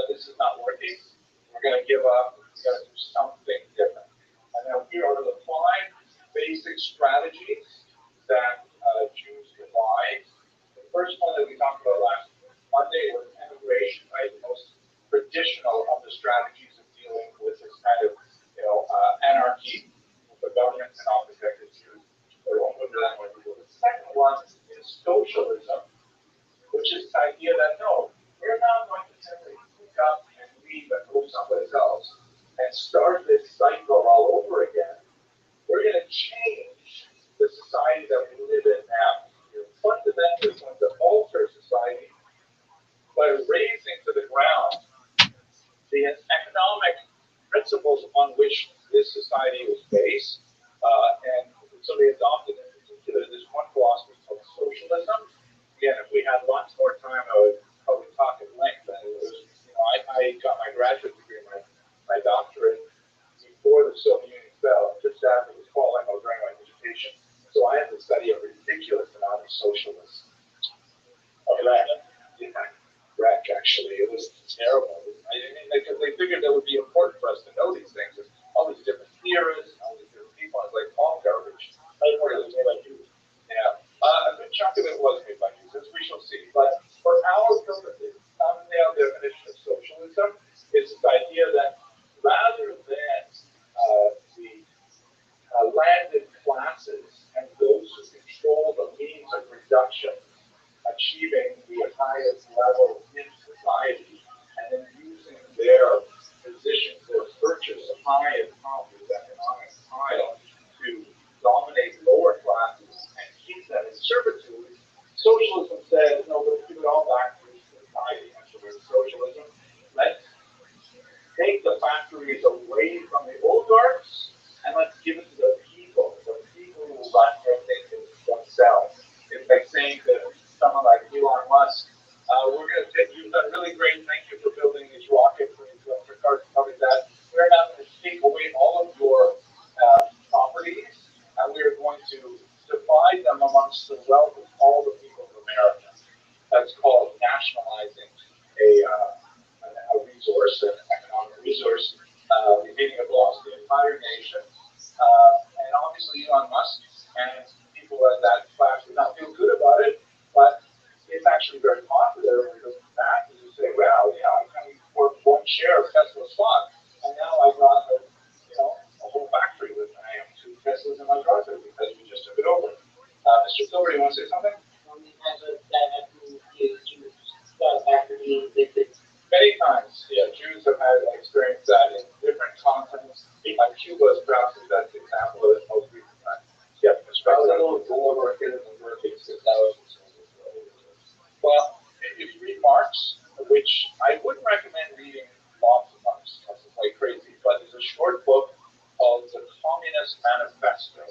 this is not working. We're going to give up. We're going to do something different. And now here are the 5 basic strategies that Jews devised. The first one that we talked about last Monday was emigration, right? The most traditional of the strategies of dealing with this kind of, anarchy. The government cannot protect its Jews. So we won't go into that one. The second one is socialism, which is the idea that no, we're not going to simply pick up and leave and go someplace else and start this cycle all over again. We're going to change the society that we live in now. We're fundamentally going to alter society by raising to the ground the economic principles upon which this society was based. And so they adopted in particular this one philosophy called socialism. Again, if we had lots more time, I would probably talk know these things. There's all these different theorists and all these different people. It's like all garbage. Really. Yeah. A good chunk of it was made by Jews, as we shall see. But for our purposes, thumbnail definition of socialism is this idea that rather than the landed classes and those who control the means of production achieving the highest level in society and then using their position, their purchase high and top of the economic pile to dominate lower classes and keep them in servitude, socialism says, no, let's give it all back to society. And so there's socialism. Let's take the factories away from the oligarchs and let's give it to the people who will run everything themselves. It's like saying to someone like Elon Musk, we're going to take, you've done really great, thank you for building these rockets and these electric cars and stuff like that. We're now going to take away all of your properties and we're going to divide them amongst the wealth of all the people of America. That's called nationalizing a resource, an economic resource, meaning it belongs to the entire nation. And obviously Elon Musk and people at that class would not feel good about it, but it's actually very popular because that is to say, well, yeah, I can afford one share of Tesla stock, and now I got a whole factory with I have 2 Teslas in my driveway because we just took it over. Mr. Silver, you want to say something? Many times, yeah, Jews have had experienced that in different continents. Cuba is perhaps the best example of it most recent time. Yeah, well, if you read Marx, which I wouldn't recommend reading lots of Marx, because it's like crazy, but there's a short book called The Communist Manifesto,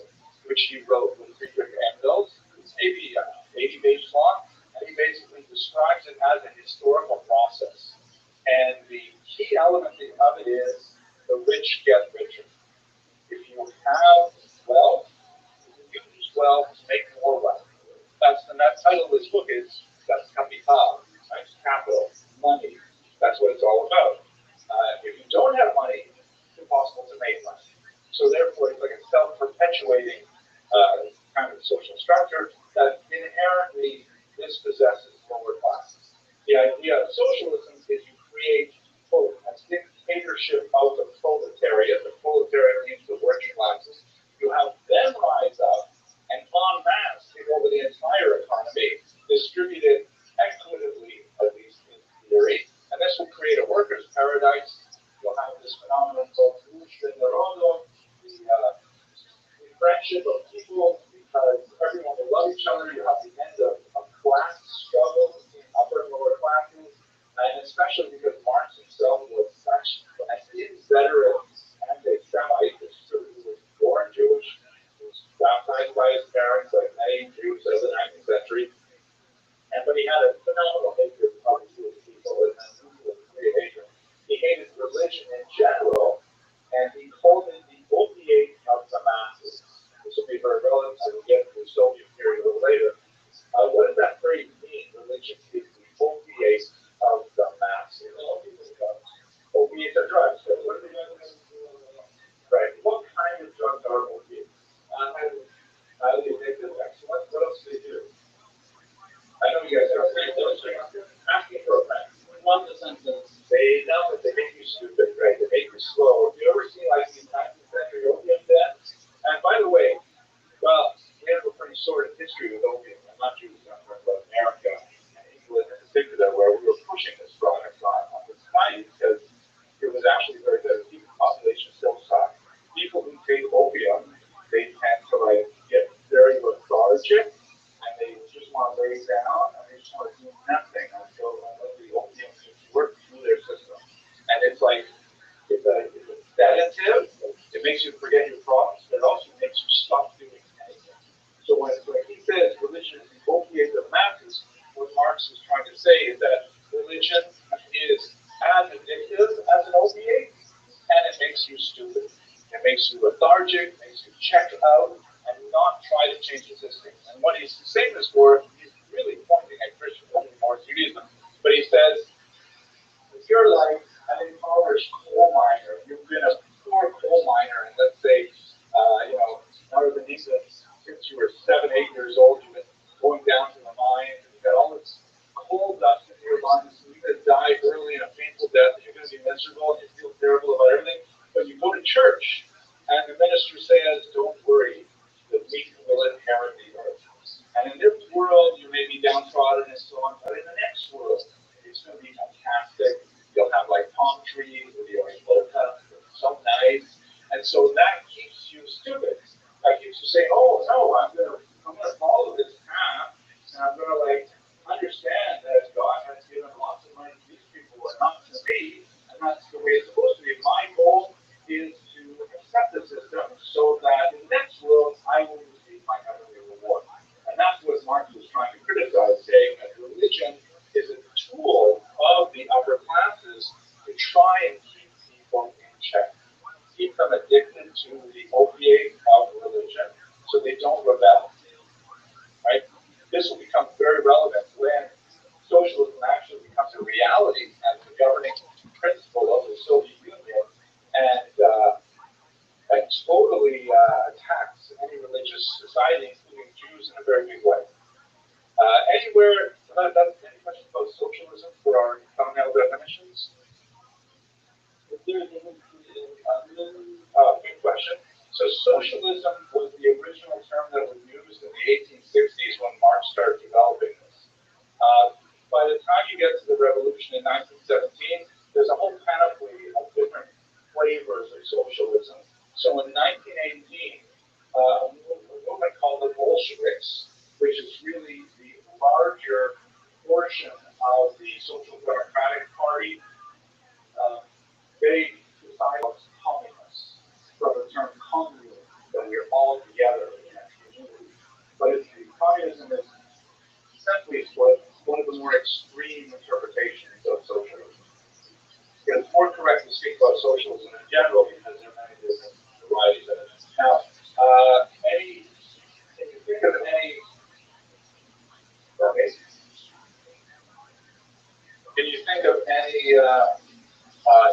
which he wrote with Friedrich Engels. It's maybe 80 pages long, and he basically describes it as a historical process. And the key element of it is the rich get richer. If you have wealth, you use wealth to make more wealth. That title of this book is that's capital, right? Capital, money. That's what it's all about. If you don't have money, it's impossible to make money. So therefore, it's like a self-perpetuating kind of social structure that inherently dispossesses lower classes. The idea of socialism is you create a dictatorship of the proletariat. The proletariat means the working classes. You have them rise up and en masse take over the entire economy, distribute it equitably, at least in theory, and this will create a workers' paradise. You'll have this phenomenon called the friendship of people, because everyone will love each other. You have the end of class struggle between upper and lower classes, and especially because Marx himself was such an inveterate anti-Semite. He was born Jewish, he was baptized by his parents, like many Jews of the 19th century, but he had a phenomenal hatred of Jewish people, and he hated religion in general, and he called it the opiate of the masses. This will be very relevant as we get to the Soviet period a little later. What does that phrase mean? Religion is the opiate of the masses. Opiates are drugs. So what are they doing? Right. What kind of drugs are opiates? Highly addictive. Excellent. What else do they do? I know you guys are asking for a friend. They know that they make you stupid, right? They make you slow. Have you ever seen like these 19th century opium dens? And by the way, well, we have a pretty sordid history with opium. I'm not Jewish, I'm talking about America and England in particular, where we were pushing this product on the society because it was actually very good. The population still sucked. People who take opium, they tend to like get very lethargic and they just want to lay down and they just want to do nothing until the opium seems to work through their system. And it's like, it's a sedative. It makes you forget your problems, but it also makes you stop doing anything. So when he says religion is the opiate of the masses, what Marx is trying to say is that religion is as addictive as an opiate, and it makes you stupid. It makes you lethargic, makes you check out, and not try to change the system. And what he's saying this for, he's really pointing at Christianity more Judaism. But he says, if you're like an impoverished coal miner, you've been a downtrodden and so on. But in the next world, it's going to be fantastic. You'll have like palm trees with your locusts, so nice. And so that keeps you stupid. That keeps you saying, oh no, I'm gonna follow this path, and I'm gonna like understand that God has given lots of money to these people and not to me, and that's the way it's supposed to be. My goal is to accept the system so that in the next world I will receive my heavenly reward. And that's what Marx was trying to criticize, saying that religion is a tool of the upper classes to try and keep people in check, keep them addicted to the opiate of religion so they don't rebel, right? This will become very relevant when socialism actually becomes a reality as the governing principle of the Soviet Union and totally attacks any religious society, including Jews, in a very big way. Anywhere, that's any questions about socialism for our thumbnail definitions? Good question. So socialism was the original term that was used in the 1860s when Marx started developing this. By the time you get to the revolution in 1917, there's a whole panoply of different flavors of socialism. So in 1918, a movement called the Bolsheviks, which is really the larger portion of the Social Democratic Party, they decided as communists from the term communism, that we're all together in a community. But communism is simply one of the more extreme interpretations of socialism. It's more correct to speak about socialism in general because there are many different varieties of it. Now, if you think of any, okay, can you think of any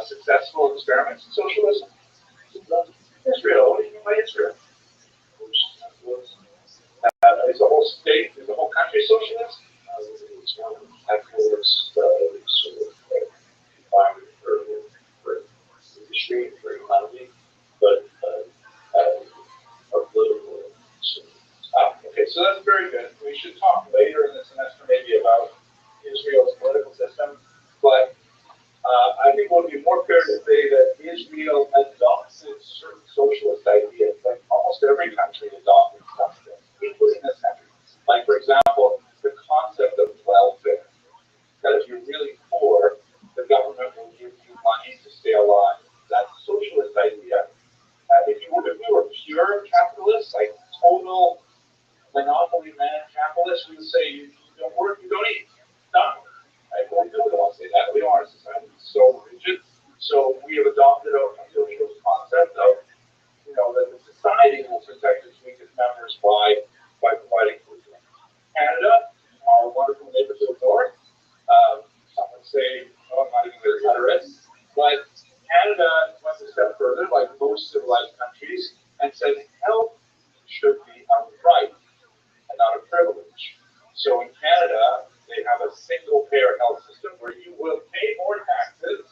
successful experiments in socialism? Israel, what do you mean by Israel? Is the whole state, is the whole country socialist? Afterwards, sort of environment for industry, for economy, but political. Okay, so that's very good. We should talk later in the semester maybe about Israel's political system, but I think it would be more fair to say that Israel adopted certain socialist ideas, like almost every country adopted something, including this country. Like, for example, the concept of welfare, that if you're really poor, the government will give you money to stay alive. That's a socialist idea. If we were pure capitalists, like total monopoly man capitalists, we would say you don't work, you don't eat. Done. Right? Well, we don't want to say that. We don't want our society to be so rigid. So we have adopted a socialist concept of, that the society will protect its weakest members by providing food to them. Canada, our wonderful neighbor to the north, some would say, I'm not even going to utter it, but Canada went a step further, like most civilized countries, and said health should be a right and not a privilege. So in Canada, they have a single-payer health system where you will pay more taxes,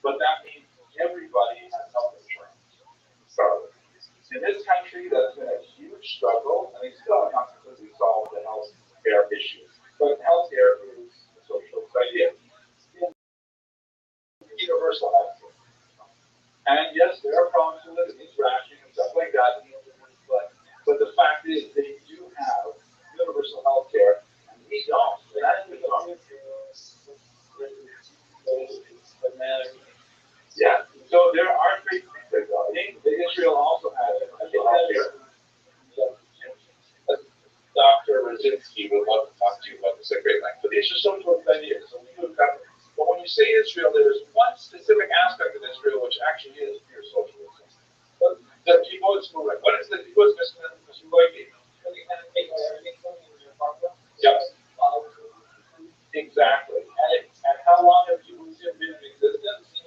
but that means everybody has health insurance. So in this country, that's been a huge struggle, and they still have not completely solved the health care issue. But healthcare is a socialist idea. Universal health care. And yes, there are problems with it, it's rationing and stuff like that, but the fact is they do have universal health care, and we don't. And that is the problem. Yeah, so there are great things that go. I think Israel also has health care. Dr. Rothschild'S would love to talk to you about this at great length. But these are socialist ideas. So we would cover. But when you say Israel, there's one specific aspect of Israel which actually is pure socialism. But the kibbutz movement. What is the kibbutz movement? Yeah. Exactly. And how long have kibbutz been in existence?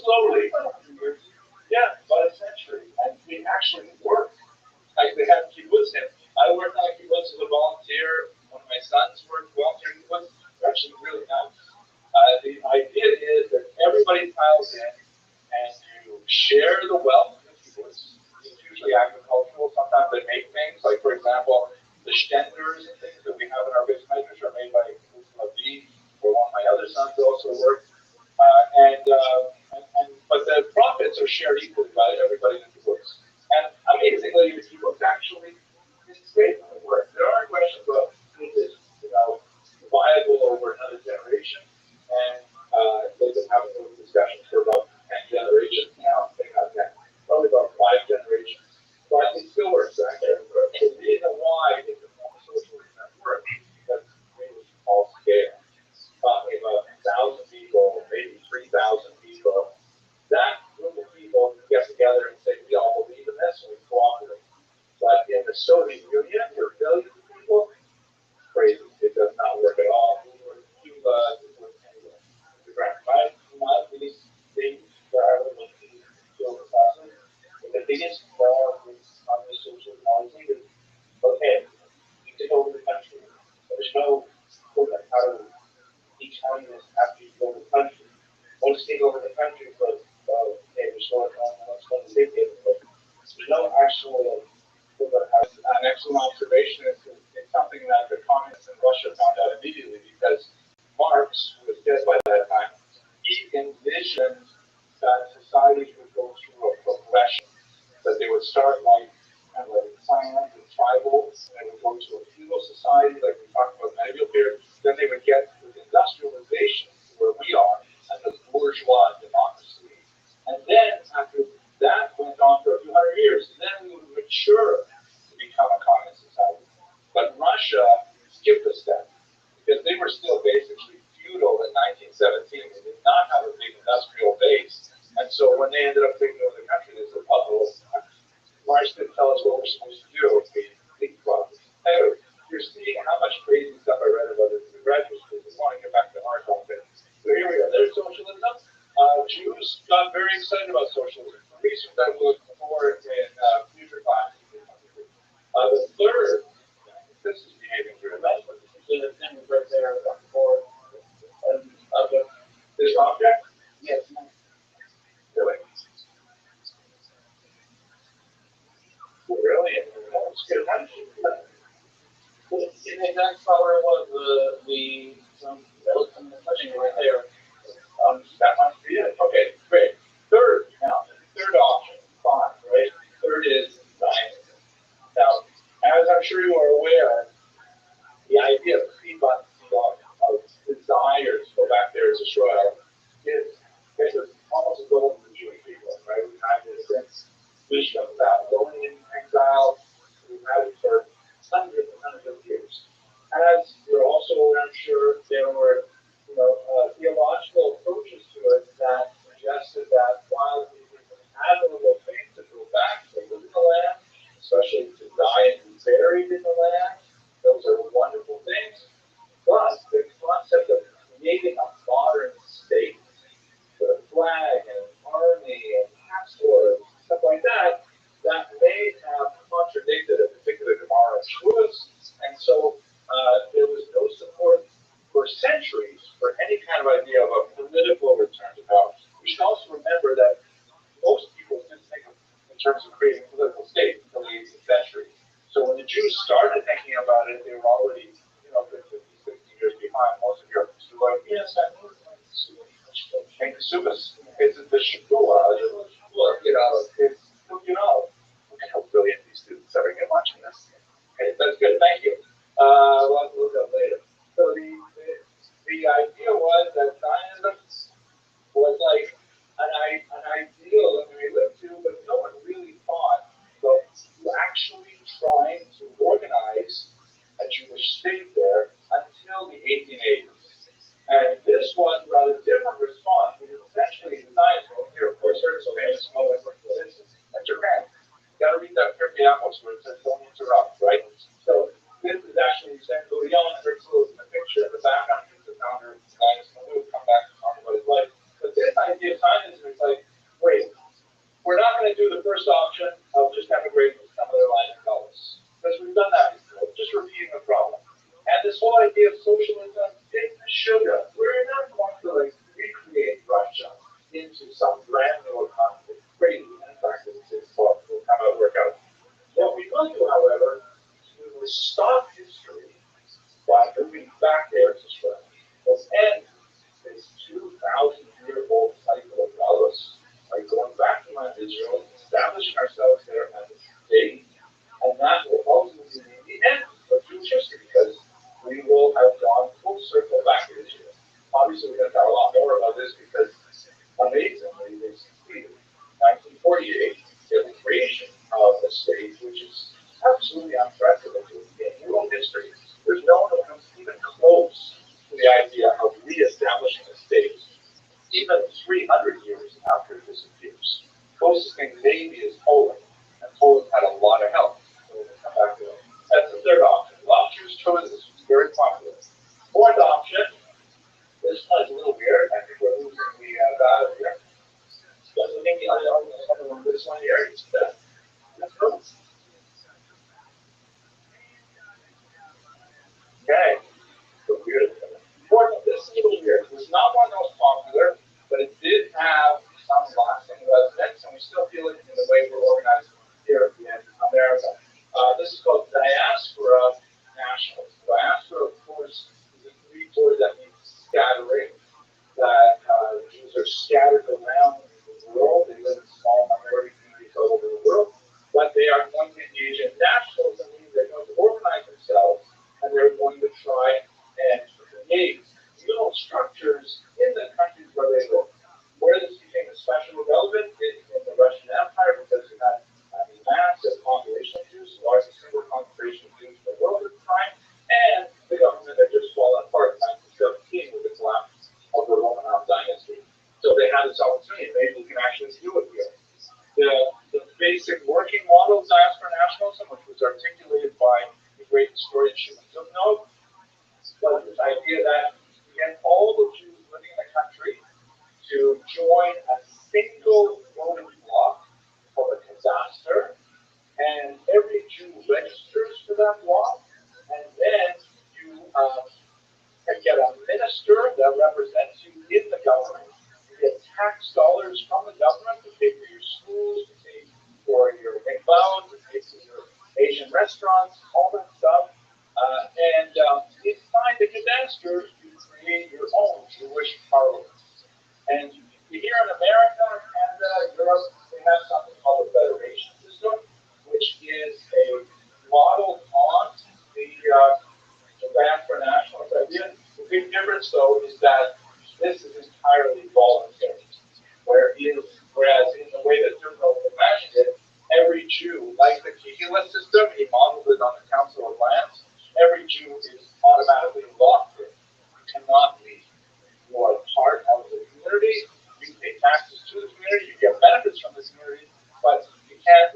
Slowly. Yeah, about a century. And they actually work. Like they have kibbutz. I worked on a kibbutz as a volunteer. One of my sons worked volunteer kibbutz. They're actually really nice. The idea is that everybody piles in and you share the wealth of the kibbutz. It's usually agricultural. Sometimes they make things, like for example, the shtenders and things that we have in our there's no how do each communist have to go to the country. Once they go to the country, but okay, we're still what's going to live here. But there's no actual an excellent observation. It's something that the communists in Russia found out immediately because Marx, who was dead by that time, he envisioned that societies would go through a progression, that they would start like kind of like clans and tribal, and they would go to a feudal society, like we talked about medieval period. Then they would get with industrialization, where we are, and the bourgeois democracy. And then after that went on for a few hundred years, then we would mature to become a communist society. But Russia skipped a step because they were still basically feudal in 1917. They did not have a big industrial base. And so when they ended up taking over the country, they said, Marx didn't tell us what we're supposed to do. We think about it. Anyway, you're seeing how much crazy stuff I read about it in the graduate school. I want to get back to our content. So here we go. There's socialism. Jews got very excited about socialism. Research that we'll look for in future classes. The third, this is behaving very well. The thing right there before this object? Yes. Really? Really? That's good. In the exact color was the touching right there. That must be it. Okay, great. Third option, 5, right? Third is Zionism. Now, as I'm sure you are aware, the idea of of desire to go back there as Israel is almost a goal for the Jewish people, right? We've had this since vision of Babylonian exile. We've had it for hundreds and hundreds of years. As you're also, I'm sure, there were theological approaches to it that suggested that while it was an admirable thing to go back to live in the land, especially to die and be buried in the land, those are wonderful things. But the concept of creating a modern state with a flag and an army and passports and stuff like that, that may have contradicted a particular Gemara Shavuos, and so there was no support for centuries for any kind of idea of a political return to power. We should also remember that most people didn't think of in terms of creating a political state until the 18th century. So when the Jews started thinking about it, they were already 50, 60 years behind most of Europe. So like, yes, I know. And Kasubas, it's the Shakula, look at how brilliant these students are. You're watching this. Okay, that's good. Thank you. We'll have to look up later. So the idea was that Zionism was like an ideal that we lived to, but no one really thought about actually trying to organize a Jewish state there until the 1880s. And this was a rather different response, because essentially the Zionists, here of course, here's a famous moment for this and Japan. You got to read that Pirkei Avos where it says don't interrupt, right? So this is actually Sen Gurion and Herzl in the picture. In the background is the founder of Zionism. We'll come back and talk about his life. But this idea of Zionism is like, wait, we're not going to do the first option of just emigrating to some other land and tell us. Because we've done that before, just repeating the problem. And this whole idea of socialism is the sugar. We're not going to recreate Russia into some brand new economy. Crazy. In fact, it's what will come out work out. What we will do, however, is we will stop history by moving back there to Israel. We'll end this 2,000-year-old cycle of Galus by going back to land Israel, establishing ourselves there as a state, and that will ultimately be the end of Jewish history because we will have gone full circle back to Israel. Obviously, we're going to talk a lot more about this because amazingly, they succeeded. 1948, the creation of a state which is absolutely unprecedented in world history. There's no one who comes even close to the idea of reestablishing a state, even 300 years after it disappears. Closest thing maybe is Poland, and Poland had a lot of help. So we'll come back to that. That's the third option. Lobster's choice is very popular. Fourth option, this one is a little weird. I think we're losing the battle here. Doesn't think the other one this one here is that. Let's go. Okay. feel it in the way we're organized here in America. This is called diaspora nationalism. Diaspora, of course, is a Greek word that means scattering, that Jews are scattered around the world. They live in small minority communities all over the world, but they are going to engage in nationalism, meaning they're going to organize themselves, and they're going to try and create little structures in the countries where they live. Where this became especially relevant is in the Russian Empire, because it had a massive population of Jews, the largest single concentration of Jews in the world at the time, and the government had just fallen apart in 1917 with the collapse of the Romanov dynasty. So they had this opportunity, maybe we can actually do it here. The basic working model of diaspora nationalism, which was articulated by the great historian Shimon Zubnov, was this idea that you get all the Jews living in the country to join a single voting bloc called a cadastre, and every Jew registers for that bloc, and then you can get a minister that represents you in the government. You get tax dollars from the government to pay for your schools, to pay for your McDonald's, to pay for your Asian restaurants, all that stuff. And inside the cadastre, you create your own Jewish parliament. And here in America, Canada, Europe, they have something called the federation system, which is a model on the diaspora nationalist idea. The big difference, though, is that this is entirely voluntary. Whereas in the way that Zubnov imagined it, every Jew, like the Kehillah system, he modeled it on the Council of Lands, every Jew is automatically locked in. You cannot leave. You are part of the community, you pay taxes to the community, you get benefits from the community, but you can't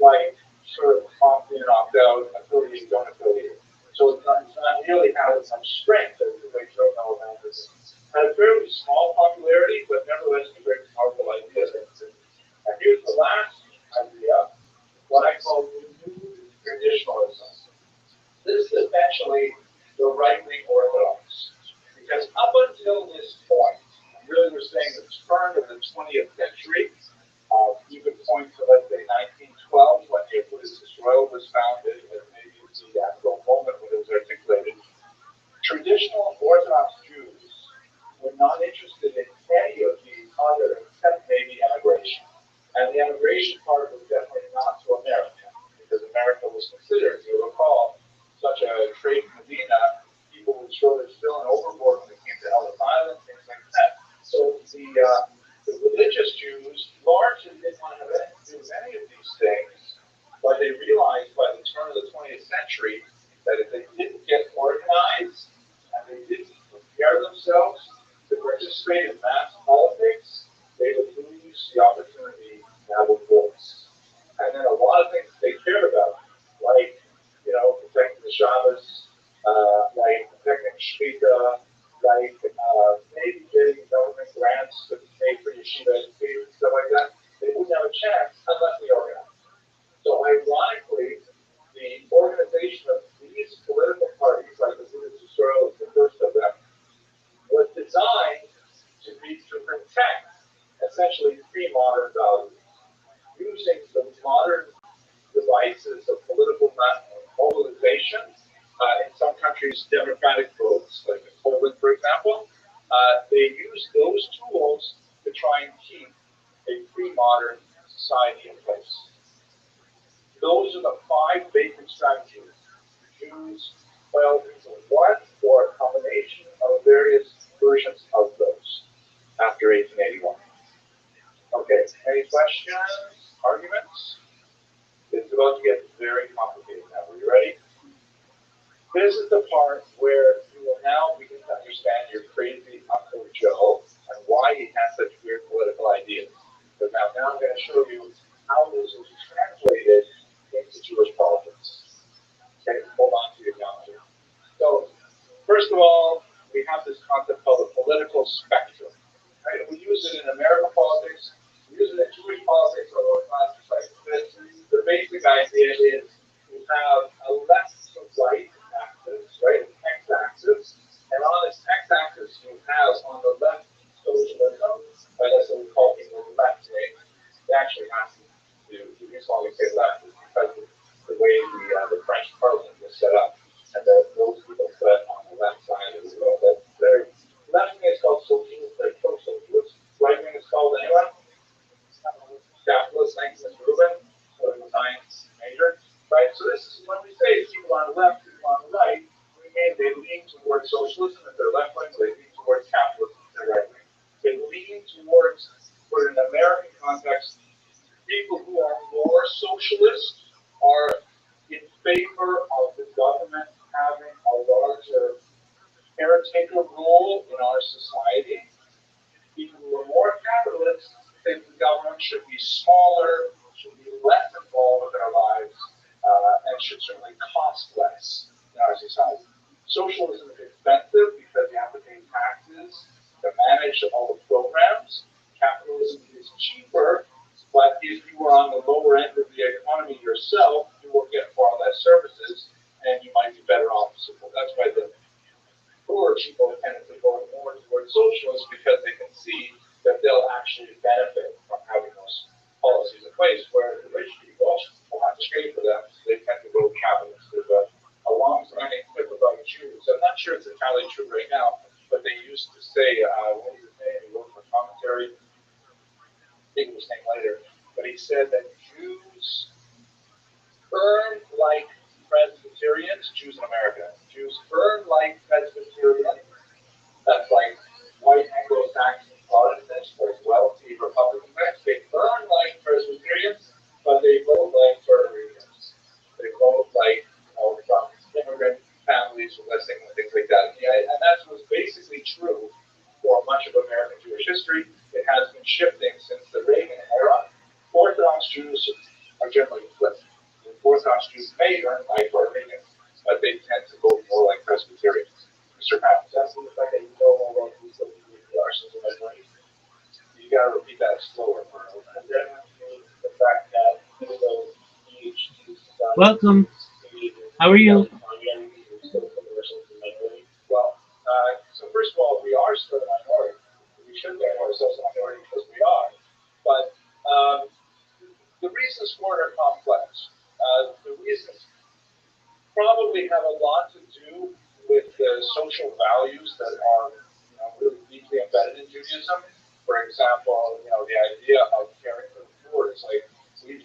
sort of opt in, opt out, affiliate, don't affiliate. So it's not really has as much strength as the way Zubnov imagines it. Had a fairly small popularity, but nevertheless a very powerful idea. And here's the last idea, what I call renewed traditionalism. This is essentially the right-wing orthodox. Because up until this point, really we're saying the turn of the 20th century, you could point to, let's say, 1912, when the Rothschild'S was founded, as maybe the actual moment when it was articulated. Traditional Orthodox Jews were not interested in any of these other except maybe immigration. And the immigration part was definitely not to America, because America was considered, you recall, such a trade medina. People would throw their filling overboard when they came to Ellis Island, things like that. So the religious Jews largely didn't want to have anything to do with any of these things, but they realized by the turn of the 20th century that if they didn't get organized and they didn't prepare themselves to participate in mass politics, they would lose the opportunity to have a voice. And then a lot of things they cared about, like, protecting the Shabbos, like protecting Shmita, like maybe getting government grants to pay for yeshiva education, stuff like that. They wouldn't have a chance unless they organized. So ironically, the organization of these political parties, like the Rothschild'S, the first of them, was designed to protect essentially pre-modern values, using the modern devices of political mobilization. In some countries, democratic votes, like in Poland, for example, they use those tools to try and keep a pre-modern society in place. Those are the 5 basic strategies. Use 12 into one or a combination of various versions of those after 1881. Okay, any questions, arguments? It's about to get very complicated now. Are you ready? This is the part where you will now begin to understand your crazy Uncle Joe and why he has such weird political ideas. But now I'm going to show you how this is translated into Jewish politics. Okay, hold on to your calendar. So, first of all, we have this concept called the political spectrum. Right? We use it in American politics, we use it in Jewish politics, although it's not precise. The basic idea is you have a left to right axis, right? X-axis. And on this X-axis, you have on the left socialism, right? That's what we call people left wing. They actually have to left wing, they lean towards capitalism, they're right wing. They lean towards, but in an American context, people who are more socialist are in favor of the government having a larger caretaker role in our society. People who are more capitalist think the government should be smaller, should be less involved with our lives, and should certainly cost less in our society. Socialism is expensive because you have to pay taxes to manage all the programs. Capitalism is cheaper, but if you are on the lower end of the economy yourself, you will get far less services, and you might be better off. So that's why the poor people tend to go more towards socialists, because they can see that they'll actually benefit from having those policies in place, where the rich people will have to pay for them, so they tend to go capitalist. There's a long-standing myth about Jews. I'm not sure it's entirely true right now, but they used to say, what was his name? He wrote for commentary. I think it was named later, but he said that Jews earn like Presbyterians, Jews in America. Jews earn like Presbyterians. That's like white Anglo-Saxon Protestants or wealthy Republican banks. They earn like Presbyterians, but they vote like Puerto Ricans. They vote like, from immigrant families with less income, things like that. And that was basically true for much of American Jewish history. It has been shifting since the Reagan era. Orthodox Jews are generally flipped. Orthodox Jews may earn like Puerto Ricans, but they tend to vote more like Presbyterians. Mr. Pat, that's the fact that you know more about these than the arsons of my brain. You got to repeat that slower. And then the fact that even though Welcome. How are you? Well, so first of all, we are still a minority. We should think of ourselves a minority because we are. But the reasons for it are complex. The reasons probably have a lot to do with the social values that are really deeply embedded in Judaism. For example, the idea of caring for the poor is like we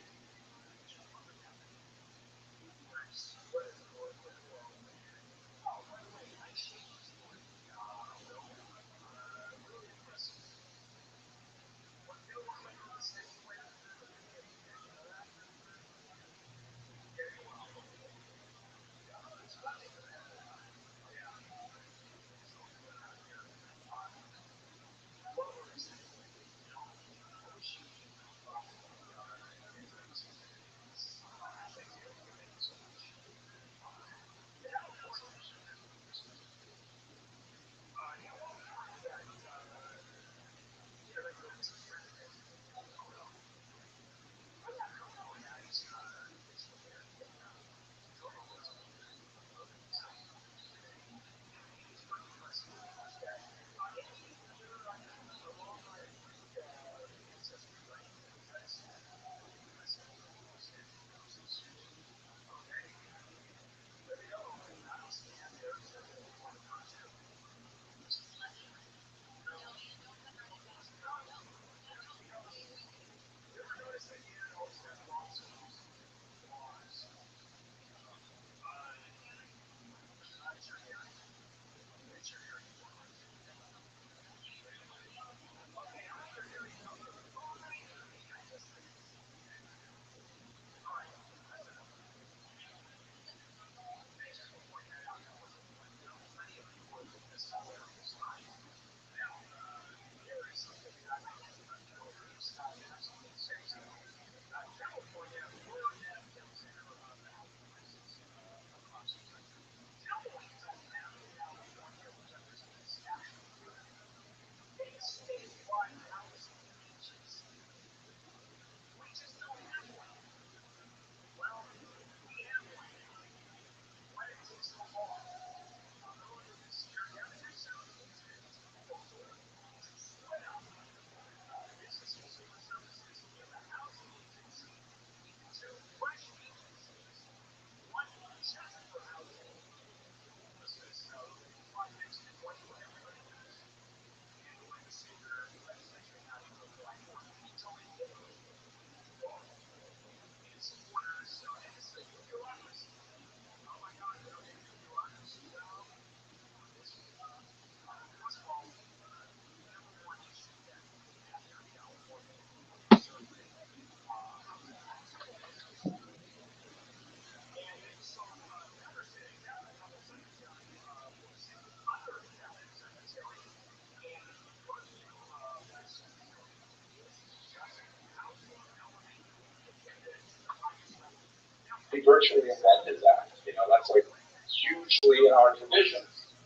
he virtually invented that. You know, that's like hugely in our tradition.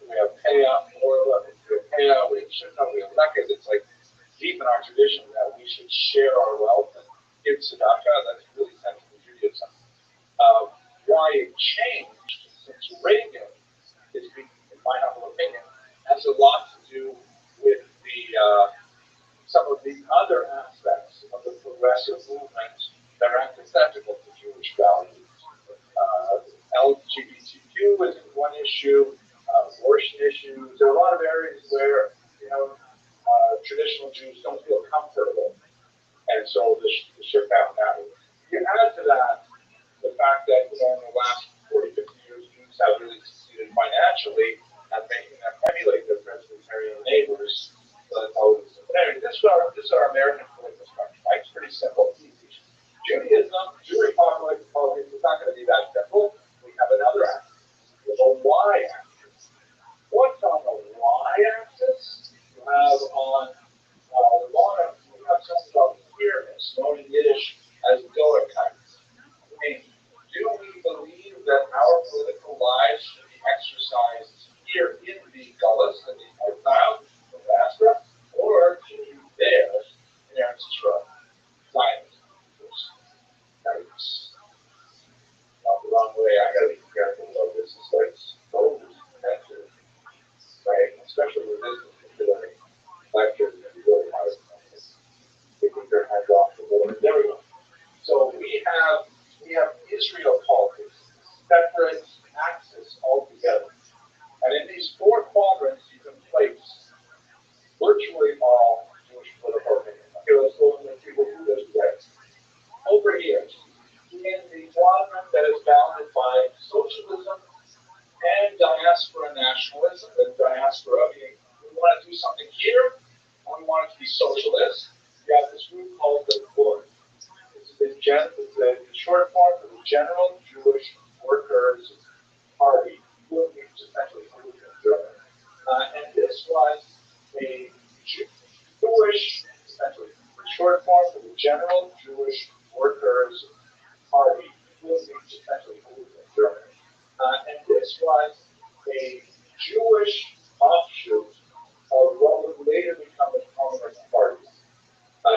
We have payout, we have payout, we have shidduch, we have lekes. It's like deep in our tradition that we should share our wealth and give tzedakah. That's really central to Judaism. Why it changed since Reagan is, in my humble opinion, has a lot to do with the some of the other aspects of the progressive movement that are antithetical to Jewish values. LGBTQ is one issue, abortion issues. There are a lot of areas where, you know, traditional Jews don't feel comfortable, and so the shift out now. You add to that the fact that, you know, in the last 40, 50 years, Jews have really succeeded financially at making them emulate their Presbyterian neighbors. This is our American political structure, right? It's pretty simple, easy. Judaism, Jewish politics is not going to be that simple. We have another axis, the y-axis. What's on the y-axis? You have on the bottom, you have something called queerness, known in Yiddish as goichkeit. I mean, do we believe that our political lives should be exercised here in the Gullus, in the exile, the diaspora, or should we there in Eretz Yisrael? Zionism. That's not the wrong way. I gotta be careful about this. It's like so defensive, right? Especially with this particular lecture, it's gonna be really hard. They think their heads off the board. There we go. So we have Israel politics, separate axis altogether. And in these four quadrants, you can place virtually all Jewish political opinion. Okay, let's go and see what who does that. Over here, in the quadrant that is bounded by socialism and diaspora nationalism, the diaspora, meaning we want to do something here, and we want it to be socialist. We have this group called the Bund. It's the short form for the General Jewish Workers' Party, which is essentially German. And this was a Jewish, essentially, the short form for the General Jewish Workers' Party, which is essentially German. And this was a Jewish offshoot of what would later become the Communist Party.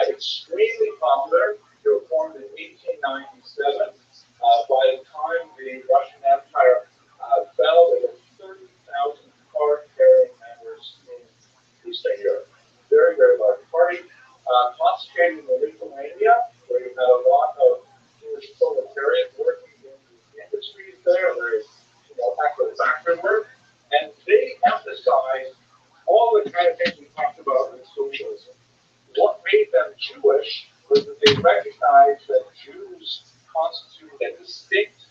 Extremely popular. They were formed in 1897. By the time the Russian Empire fell, there were 30,000 card-carrying members in Eastern Europe. Very, very large party. Concentrated in Lithuania, where you had a lot of Jewish proletariat working in the industries there. There's, you know, actual factory work. And they emphasized all the kind of things we talked about with socialism. What made them Jewish was that they recognized that Jews constituted a distinct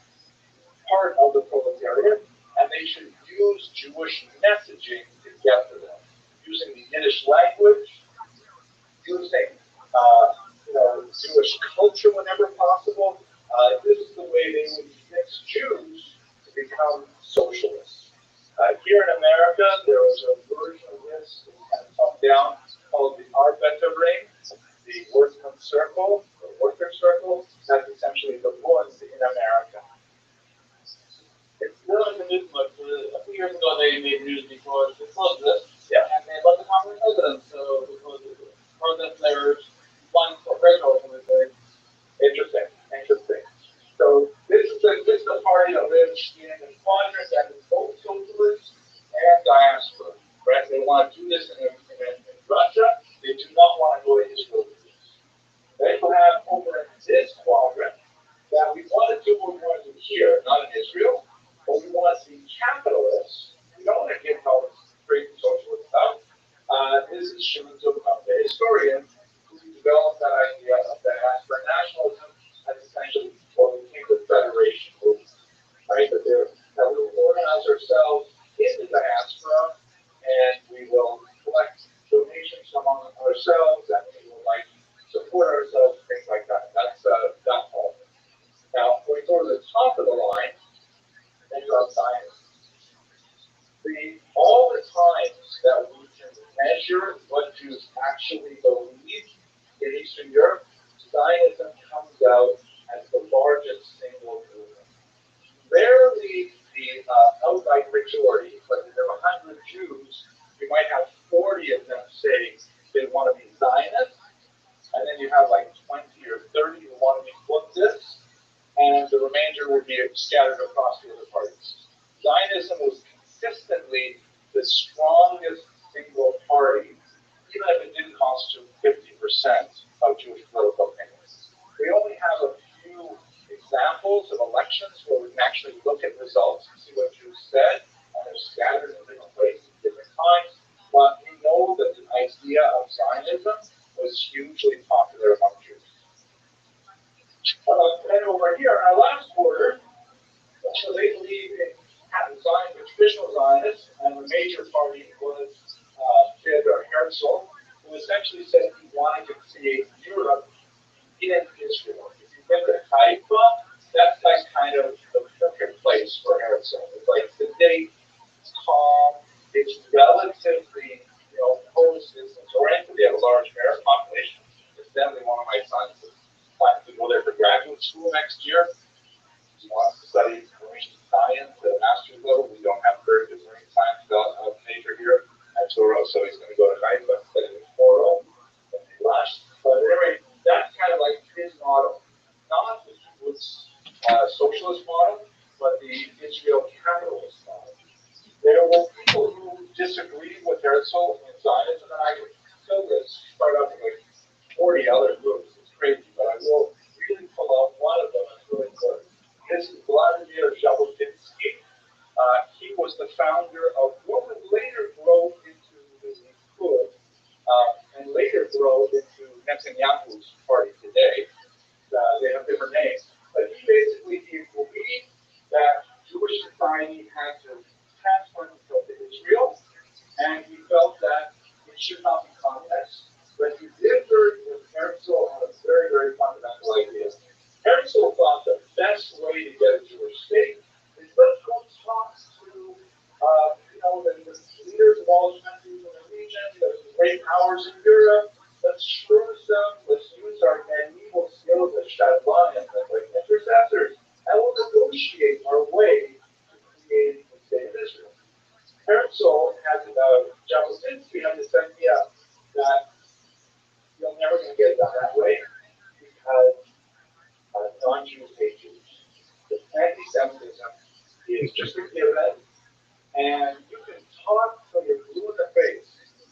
part of the proletariat, and they should use Jewish messaging to get to them, using the Yiddish language, using Jewish culture whenever possible. This is the way they would convince Jews to become socialists. Here in America, there was a version of this that come down called the Arbeiter Ring, the workman circle, the worker circle. That's essentially the Bund in America. It's still in the news, but a few years ago they made news because they closed this, Yeah. and they let the common residents. So because protest players wanting for federal, Interesting. So this is the party that lives in the quadrant that is both socialist and diaspora. Right? They want to do this in Russia. They do not want to go to Israel. They will have over in this quadrant that we want to do what we want to do here, not in Israel, but we want to be capitalists. We don't want to give all this great socialist stuff. This is Shimon Zuckerman, the historian, who developed that idea of diaspora nationalism as essentially what became the federation movement. Right? That we will organize ourselves in the diaspora, and we will collect donations among ourselves, and we will support ourselves, things like that. That's all. Now, when we go to the top of the line, then you have science. All the times that we can measure what Jews actually believe in Eastern Europe, Zionism comes out as the largest single movement. you might have 40 of them say they want to be Zionists, and then you have like 20 or 30 who want to be Quds, and the remainder would be scattered across the other parties. Zionism was consistently the strongest single party, even if it didn't constitute 50% of Jewish political opinion. We only have a few examples of elections where we can actually look at results and see what Jews said, and they're scattered in different places at different times. But we know that the idea of Zionism was hugely popular among Jews. And over here, our last quarter, so they believe in traditional Zionists, and the major party was Theodor Herzl, who essentially said he wanted to create Europe in Israel. If you get to Haifa, that's like kind of the perfect place for Herzl. It's like sedate, it's calm, it's relatively, post-business oriented. They have a large Arab population. Incidentally, one of my sons is planning to go there for graduate school next year. He wants to study marine science at a master's level. We don't have very good marine science major here at Toro, so he's going to go to Haifa study tomorrow. But anyway, that's kind of like his model. Not the Kibbutz socialist model, but the Israel capitalist model. There were people who disagreed with Herzl in Zionism, and I could fill this right up with like 40 other groups. It's crazy, but I will really pull out one of them. It's really important. This is Vladimir Jabotinsky. He was the founder of what would later grow into the Likud, and later grow into Netanyahu's party today. They have different names, but he basically believed that Jewish society had to transplant itself to Israel, and he felt that it should not be communist. But he differed with Herzl on a very, very fundamental idea. Herzl thought the best way to get a Jewish state is let's go talk to the leaders of all the countries in the region, the great powers in Europe. Let's shroom them. Let's use our medieval skills as shadchan and intercessors, and we'll negotiate our way to create the state of Israel. Herzl had Jabotinsky had this idea that you're never going to get it done that way because non-Jews hate Jews. The anti-Semitism is just a given, and you can talk till you're blue in the face,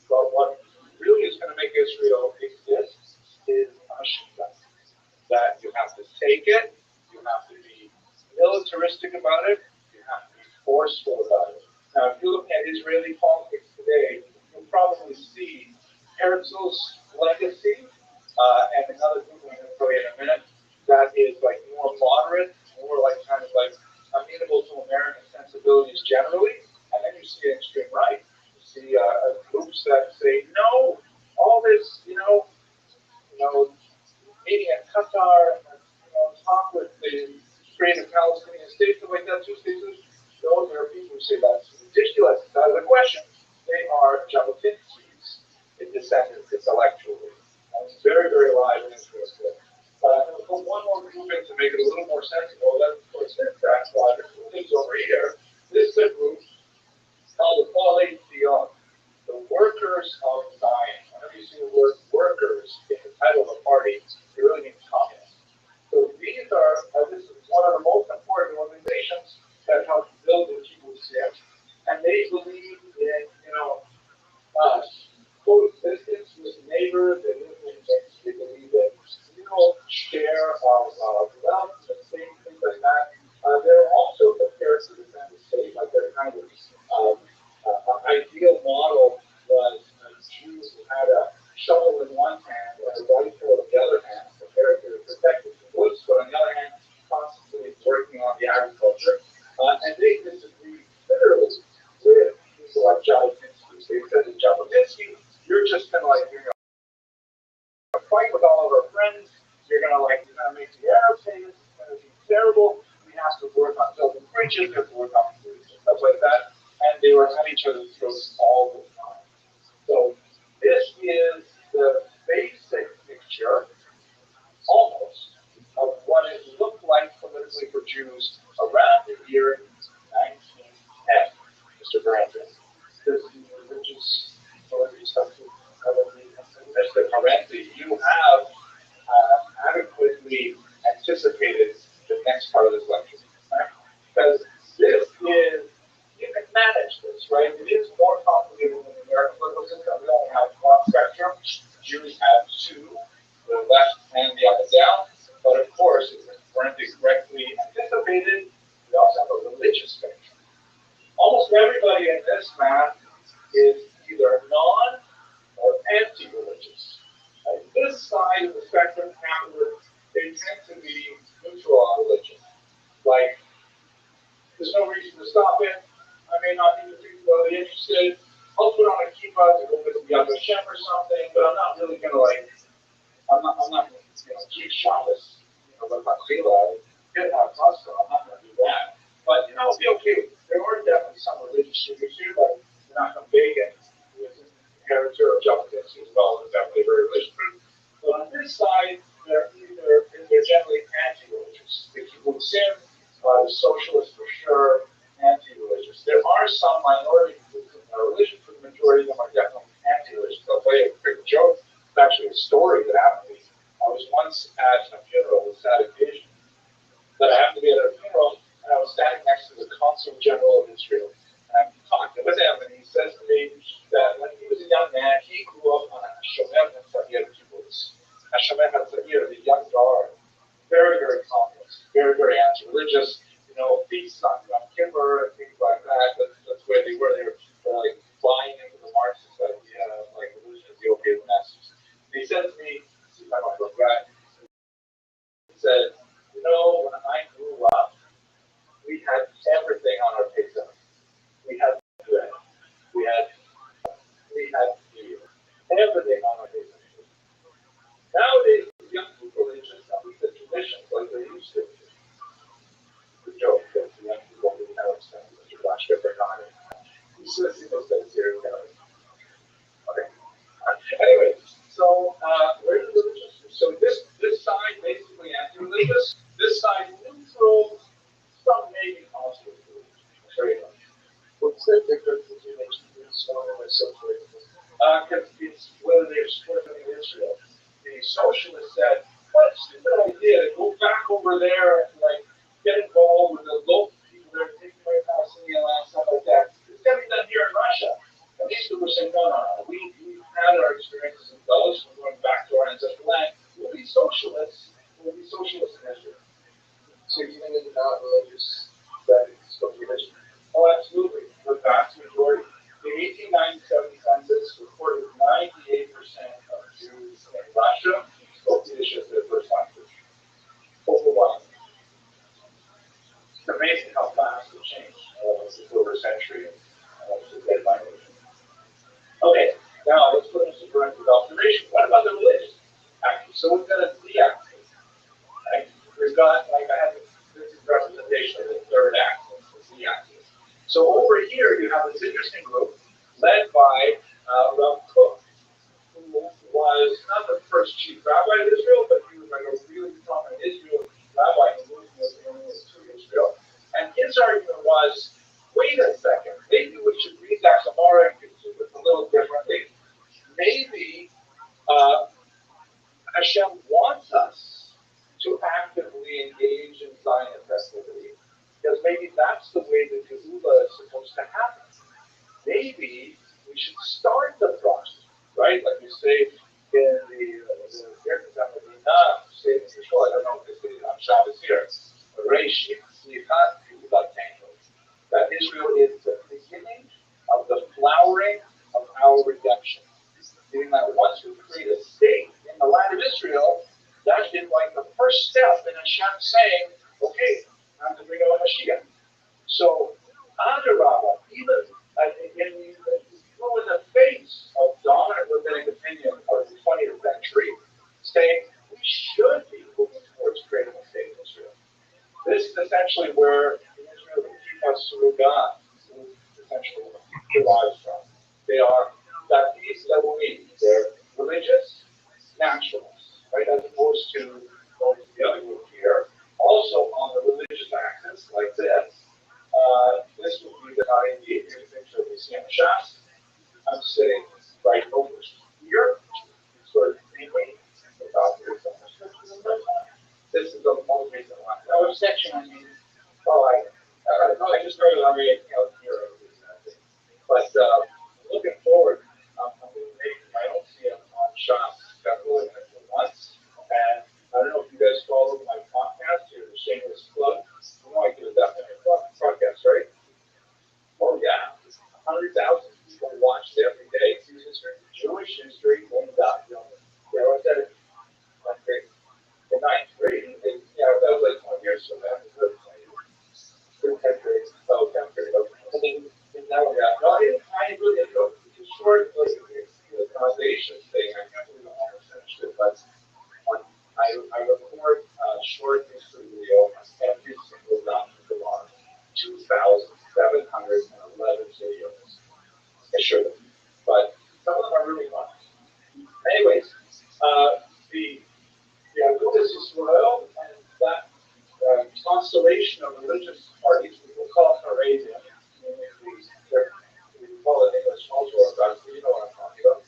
but what really is going to make Israel exist is Ashita. That you have to take it, you have to be militaristic about it, you have to be forceful about it. Now, if you look at Israeli politics today, you'll probably see Herzl's legacy, and another group I'm going to tell you in a minute, that is like more moderate, more like kind of like amenable to American sensibilities generally, and then you see an extreme right. You see groups that say no, all this, meeting at Qatar, talk with the creative Palestinian states, like that, two states. Those are people who say that's ridiculous. It's out of the question. They are Jabotinsky's descendants intellectually, and it's very, very alive and interesting. I'm going to put one more group in to make it a little more sensible. That's things over here. This is a group called the Baalei Zion, the Workers of Zion. Whenever you see the word workers in the title of a party, it really means communist. So these this is one of the most important organizations that helped build the Kibbutz, and they believe in, coexistence with neighbors. They believe that share of wealth and things like that. They're also prepared to defend the state, like their kind of ideal model was Jews who had a shovel in one hand and a rifle in the other hand, prepared to protect the woods, but on the other hand, constantly working on the agriculture. And they disagree literally with people like Jabotinsky. They said to Jabotinsky, you're just going to fight with all of our friends. You're going to make the Arabs famous. It's going to be terrible. We have to work on building bridges. We have to work on food and stuff like that. And they were at each other's throats all the time. So this is the basic picture, almost, of what it looked like politically for Jews around the year 1910, Mr. Brandon. This is the religious currently, you have adequately anticipated the next part of this lecture. Right? Because this is, you can manage this, right? It is more complicated than the American political system. We only have one spectrum. Jews have two, the left and the up and down. But of course, if it's correctly anticipated, we also have a religious spectrum. Almost everybody in this math is either non or anti-religious. This side of the spectrum, capitalists, they tend to be neutral on religion. Like, there's no reason to stop it. I may not be particularly interested. I'll put on a kippah to go visit Yad Vashem or something, but I'm not really gonna I'm not gonna, keep Shabbos, but if I feel like it, I'm not gonna do that. But it'll be okay. There are definitely some religious figures here, like Menachem Begin, who is an inheritor of Jefferson's as well, is definitely very religious. But on this side, they're generally anti-religious. They keep Sim, the socialists for sure, anti-religious. There are some minority groups that are religious, but the majority of them are definitely anti-religious. I'll tell you a quick joke. It's actually a story that happened to me. I was once at a funeral, a sad occasion, but I happened to be at a funeral, and I was standing next to the Consul General of Israel. And I'm talking with him, and he says to me that when he was a young man, he grew up on a Shomer HaTzair kibbutz. A Shomer HaTzair, the young guard, very, very communist, very, very anti-religious, feasts on Yom Kippur and things like that. That's where they were. They were like flying into the Marxist idea of like religion is the opiate of the masses. He said to me, see my guy, he said, when I grew up, we had everything on our pizza. We had bread. We had beer. Everything on our pizza. Nowadays, young people, they just don't eat the traditions like they used to. The joke that the young people didn't have expensive Rosh Hashanah. You should have seen those guys here. Okay. Anyway, so where's the religious? So this side basically anti-religious. This side neutral. Some maybe positive religion. Very much. What's the difference between Islam and socialism? Because it's whether they're supporting Israel. The socialist said, what a stupid idea to go back over there and get involved with the local people that are taking away Palestinian land, stuff like that. It's got to be done here in Russia. And these people are saying, no. We've had our experiences in those. We're going back to our ancestral land. We'll be socialists. We'll be socialists in Israel. So even in the non-religious settings, religion? Oh, absolutely. The vast majority. The 1897 census reported 98% of Jews in Russia spoke Yiddish as their first language. Overwhelming. It's amazing how fast it changed over a century to dead language. Okay, now let's put this in corrective observation. What about the religion? So we've got a Z-axis. Right? We've got, this is representation of the third axis, the Z-axis. So over here, you have this interesting group led by Rav Kook, who was not the first chief rabbi of Israel, but he was like a really prominent Israel rabbi who moved to Israel. And his argument was, wait a second, maybe we should read that Gemara and consider it a little differently. Maybe Hashem wants us to actively engage in Zionist activity, because maybe that's the way the Geula is supposed to happen. Maybe we should start the process, right? Like you say in the say in the shul, I don't know if they say it on Shabbos here, that Israel is the beginning of the flowering of our redemption. Meaning that once we create a state in the land of Israel, that is like the first step in Hashem saying, okay, time to bring out Mashiach. So, Adarabah, even in the face of dominant rabbinic opinion of the 20th century, saying we should be moving towards creating a state in Israel. This is essentially where Israel, the Kippah Surugah, is essentially derives from. They are Datis Lebuim. They're religious nationalists, right? As opposed to the other group here. Also on the religious axis, like this. This would be the IED. Here's a picture of the Shas. I'm sitting right over here. Sort of first section I made. Oh, I just started on the here. But looking forward, I'm going to make my own CM on shop festival once. And I don't know if you guys follow my podcast here, the Shameless Plug. You know I do definitely podcast, right? Oh yeah, 100,000 people watch it every day. Jewish history, one dot. Yeah, I said it. That's great. In ninth grade, that was like 20 years ago. That was good. 10th grade. Oh, 10th grade. Okay. I really enjoyed it. It's short, like the foundation thing. I can't believe I almost finished it, but I record short history video on every single document on 2,711 videos. I should have, but some of them are really fun. Anyways, the Agudas Israel and that constellation of religious parties, we will call Arabia. We call it English Ultra-Orthodox, you know what I'm talking about.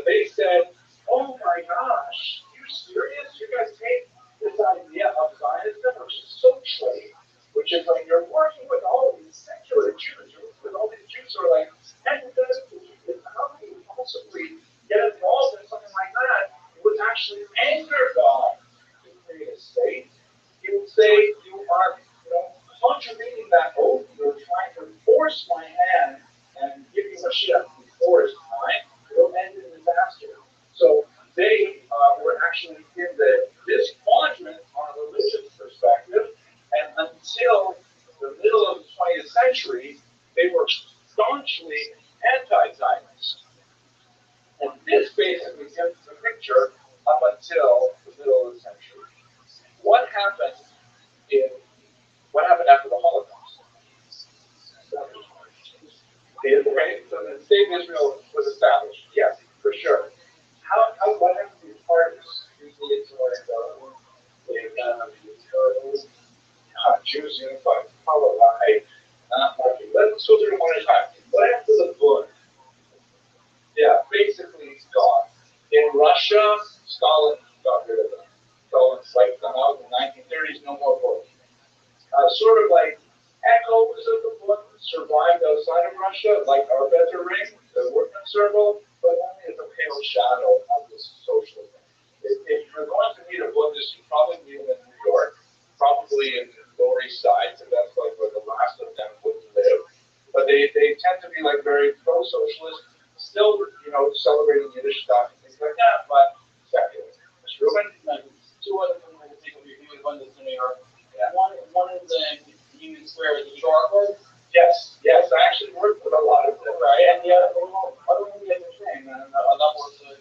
They said, oh my gosh, you serious? You guys take this idea of Zionism, which is so trade, which is like you're working with all of these secular Jews, with all these Jews who are like, how can you possibly get involved in something like that? It would actually anger God to create a state. He would say, you are contravening that oath, you're trying to force my hand and give you a shift before it's time, it'll end in disaster. So they were actually in this quadrant on a religious perspective, and until the middle of the 20th century, they were staunchly anti-Zionist. And this basically gives the picture up until the middle of the century. What happened after the Holocaust? Okay, so the state of Israel was established. Yes, for sure. What happened to these parties? Usually it's Jews unified. Let's go through them one at a time. What happened to the Bund? Yeah, basically it's gone. In Russia, Stalin got rid of them. Stalin wiped them out in the 1930s, no more Bund. Sort of like echoes of the Bund survived outside of Russia, like our Better Ring, the workman circle, but only as a pale shadow of this socialism. If you're going to meet a Buddhist, you probably meet them in New York, probably in the Lower East Side, so that's like where the last of them would live. But they tend to be like very pro-socialist, still, celebrating Yiddish stuff and things like that, but secular. Mr. Rubin? Two other things I think will be really abundant in New York. Yeah. One is the Union Square, the Sharp. Yes, I actually worked with a lot of them. Right, and the other one is the train, and another one's the.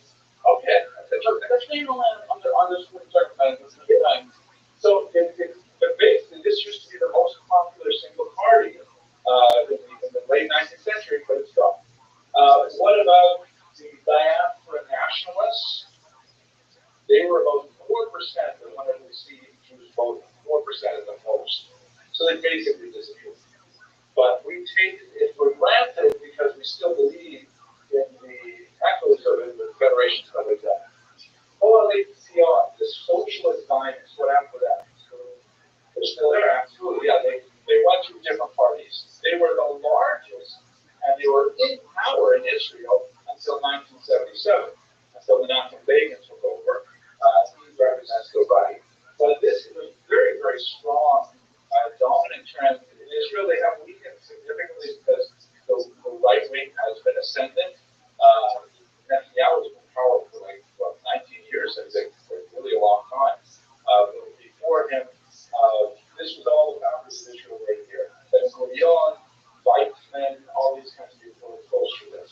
Okay. The train on this time. So, basically, this used to be the most popular single party in the late 19th century, but it's gone. What about the diaspora nationalists? They were about 4% of when we see Jews voting, 4% of the most. So they basically disappeared. But we take it for granted because we still believe in the echoes of it, the Federation, stuff like that. OLACR, the socialist Zionists, what happened to that? They're still there, absolutely. Yeah, they went through different parties. They were the largest, and they were in power in Israel until 1977, until the Menachem Begin took over. He represents the right. But this is a very, very strong, dominant trend. In Israel, they have weakened significantly because the right wing has been ascendant. Netanyahu has been in power for 19 years, I think, for really a long time. Before him, this was all the founders of Israel right here. Ben Gurion, Weizmann, all these kinds of people were close to this.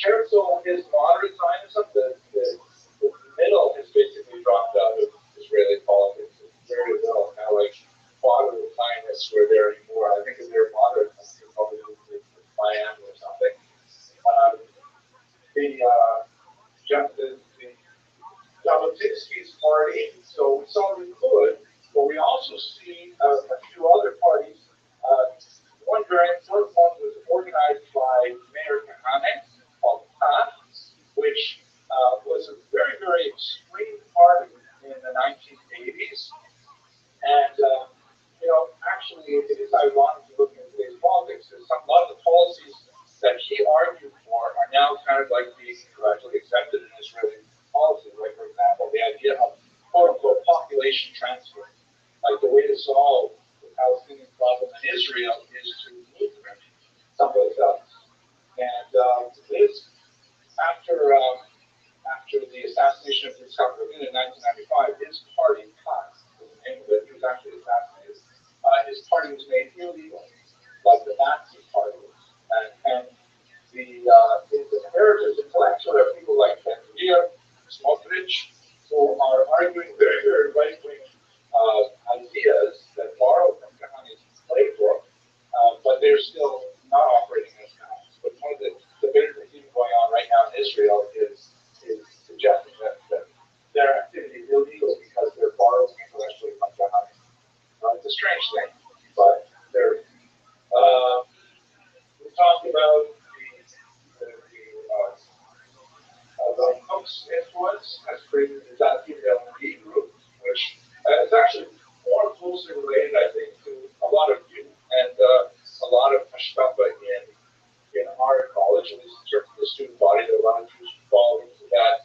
Herzl is moderate Zionism. The middle has basically dropped out of Israeli politics. It's very little, kind of like moderate Zionists were there anymore. I think if they're moderate, they're probably moved to Miami or something. The Jabotinsky's party, so we saw Likud, but we also see a few other parties. One very important one was organized by Mayor Kahane, called PAF, which was a very, very extreme party in the 1980s. And kind of like being gradually accepted in Israeli policy. Like, for example, the idea of quote-unquote population transfer. Like, the way to solve the Palestinian problem in Israel is to move them someplace else. And this, after the assassination of Yitzhak Rabin in 1995, his party, PAS, was the name of it, he was actually assassinated. His party was made illegal, like the Nazi party. And the inheritors, intellectuals, are people like Ben-Gvir, Smotrich, who are arguing very, very right-wing ideas that borrow from Kahani's playbook, but they're still not operating as Kahans. But one of the debates that's even going on right now in Israel is suggesting that their activity is illegal because they're borrowing intellectually from Kahani. It's a strange thing, but they're. We talked about the Cook's influence has created the Zaki group, which is actually more closely related, I think, to a lot of you and a lot of Hashkafa in our college, at least in terms of the student body. There are a lot of Jews who fall into that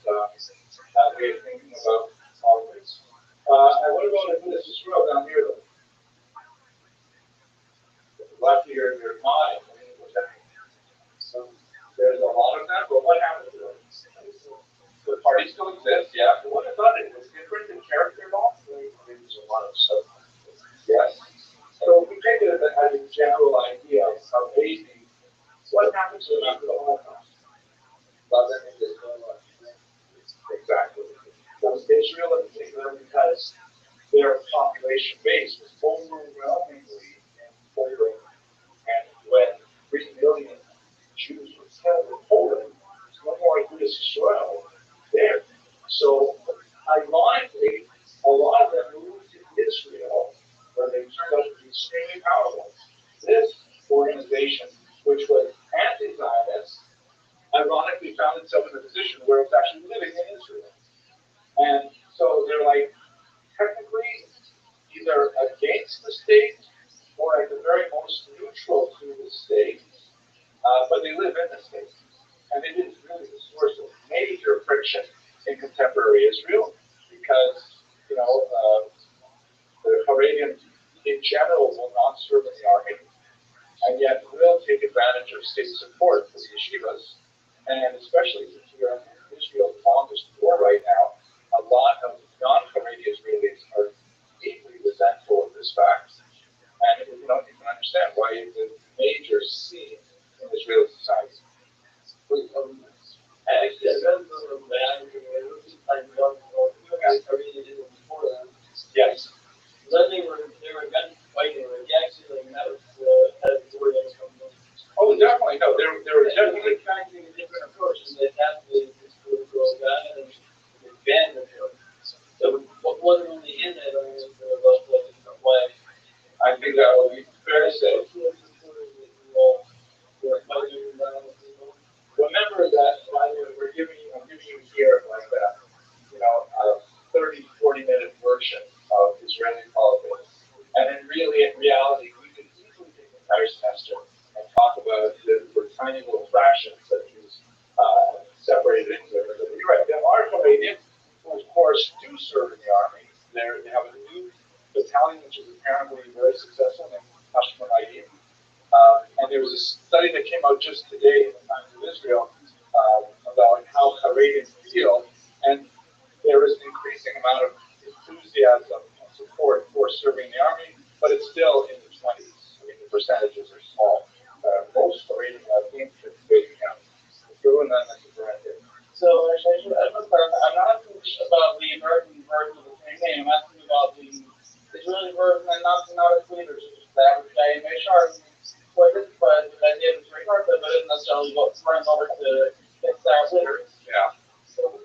way of thinking about politics. And what about this Israel down here, though? Left here, you're not. So there's a lot of that, but what happened to them? The party still exists, yeah, but what about it? Was different in character at all? There's a lot of stuff. Yes. So we take it as a general idea of maybe what happened to them after the Holocaust. Exactly. Israel in particular, because their population base was overwhelmingly in Poland, and when 3 million Jews were killed in Poland, there's no more Jewish Israel there. So, ironically, a lot of them moved to Israel, where they turned out to be extremely powerful. This organization, which was anti-Zionist, ironically found itself in a position where it's actually living in Israel. And so they're like, technically, either against the state or at the very most neutral to the state, but they live in the state. And it is really the source of major friction in contemporary Israel because, the Haredians in general will not serve in the army and yet will take advantage of state support for the yeshivas. And especially since we are in Israel's longest war right now, a lot of non-Haredi Israelis are deeply resentful of this fact. And you can understand why it's a major scene in Israeli society. Yes. Then they were against fighting. They actually met with Hezbollah. Oh, definitely. No, they were definitely trying to take a different approach, and they had to go down and ban them. So what wasn't really in it, about the different way. I think that would be very safe. Remember that I'm giving you here like that, a 30, 40-minute version of Israeli politics. And in reality, we could easily take the entire semester and talk about the tiny little fractions that he's separated into. You're right, there are Canadians who, of course, do serve in the army. They have a new battalion, which is apparently very successful, named Hashmonaim. And there was a study that came out just today in the Times of Israel about how Haredians feel, and there is an increasing amount of enthusiasm and support for serving in the army, but it's still in the 20s. I mean, the percentages are small. Most Haredian infantry basic count. Doing that as a directive. So, I'm not asking about the American version of the same name. I'm asking about the Israeli version, and not its leaders. The average guy in Meshar quite surprised with the idea of the Great Carpet, but isn't necessarily running over to get style later. Yeah. So,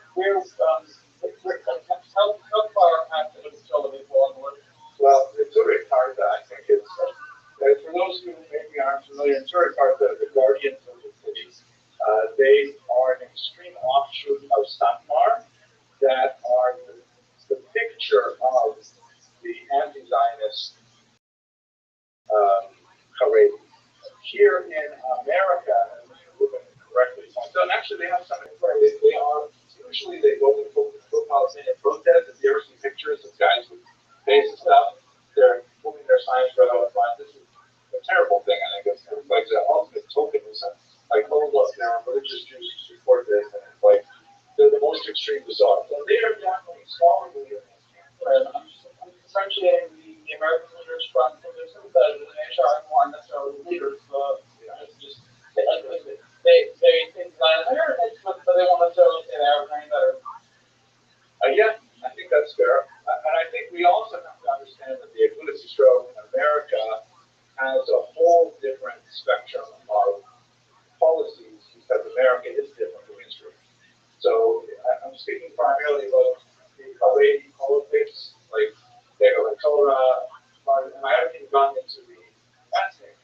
how far after the facility will on the list? Well, the Zurich Carta, I think it's, for those who maybe aren't familiar, Zurich Carta, the guardians of the cities, they are an extreme offshoot of Stanford. They are usually they go to Palestinian protest. If you ever see pictures of guys with face and stuff, they're moving their signs right out front. This is a terrible thing. I think it's like the ultimate tokenism. Like, oh look, there are religious Jews who support this, and it's like they're the most extreme bizarre. So they are definitely smaller movements. I'm differentiating the American leaders from the sympathizers and HR aren't necessarily leaders. Just they think that heritage, but they won't necessarily say they have any better. Yeah, I think that's fair. And I think we also have to understand that the equality stroke in America has a whole different spectrum of policies because America is different from Israel. So I'm speaking primarily about the Kuwaiti politics, like they have a Torah, and I haven't even gone into the ethnic,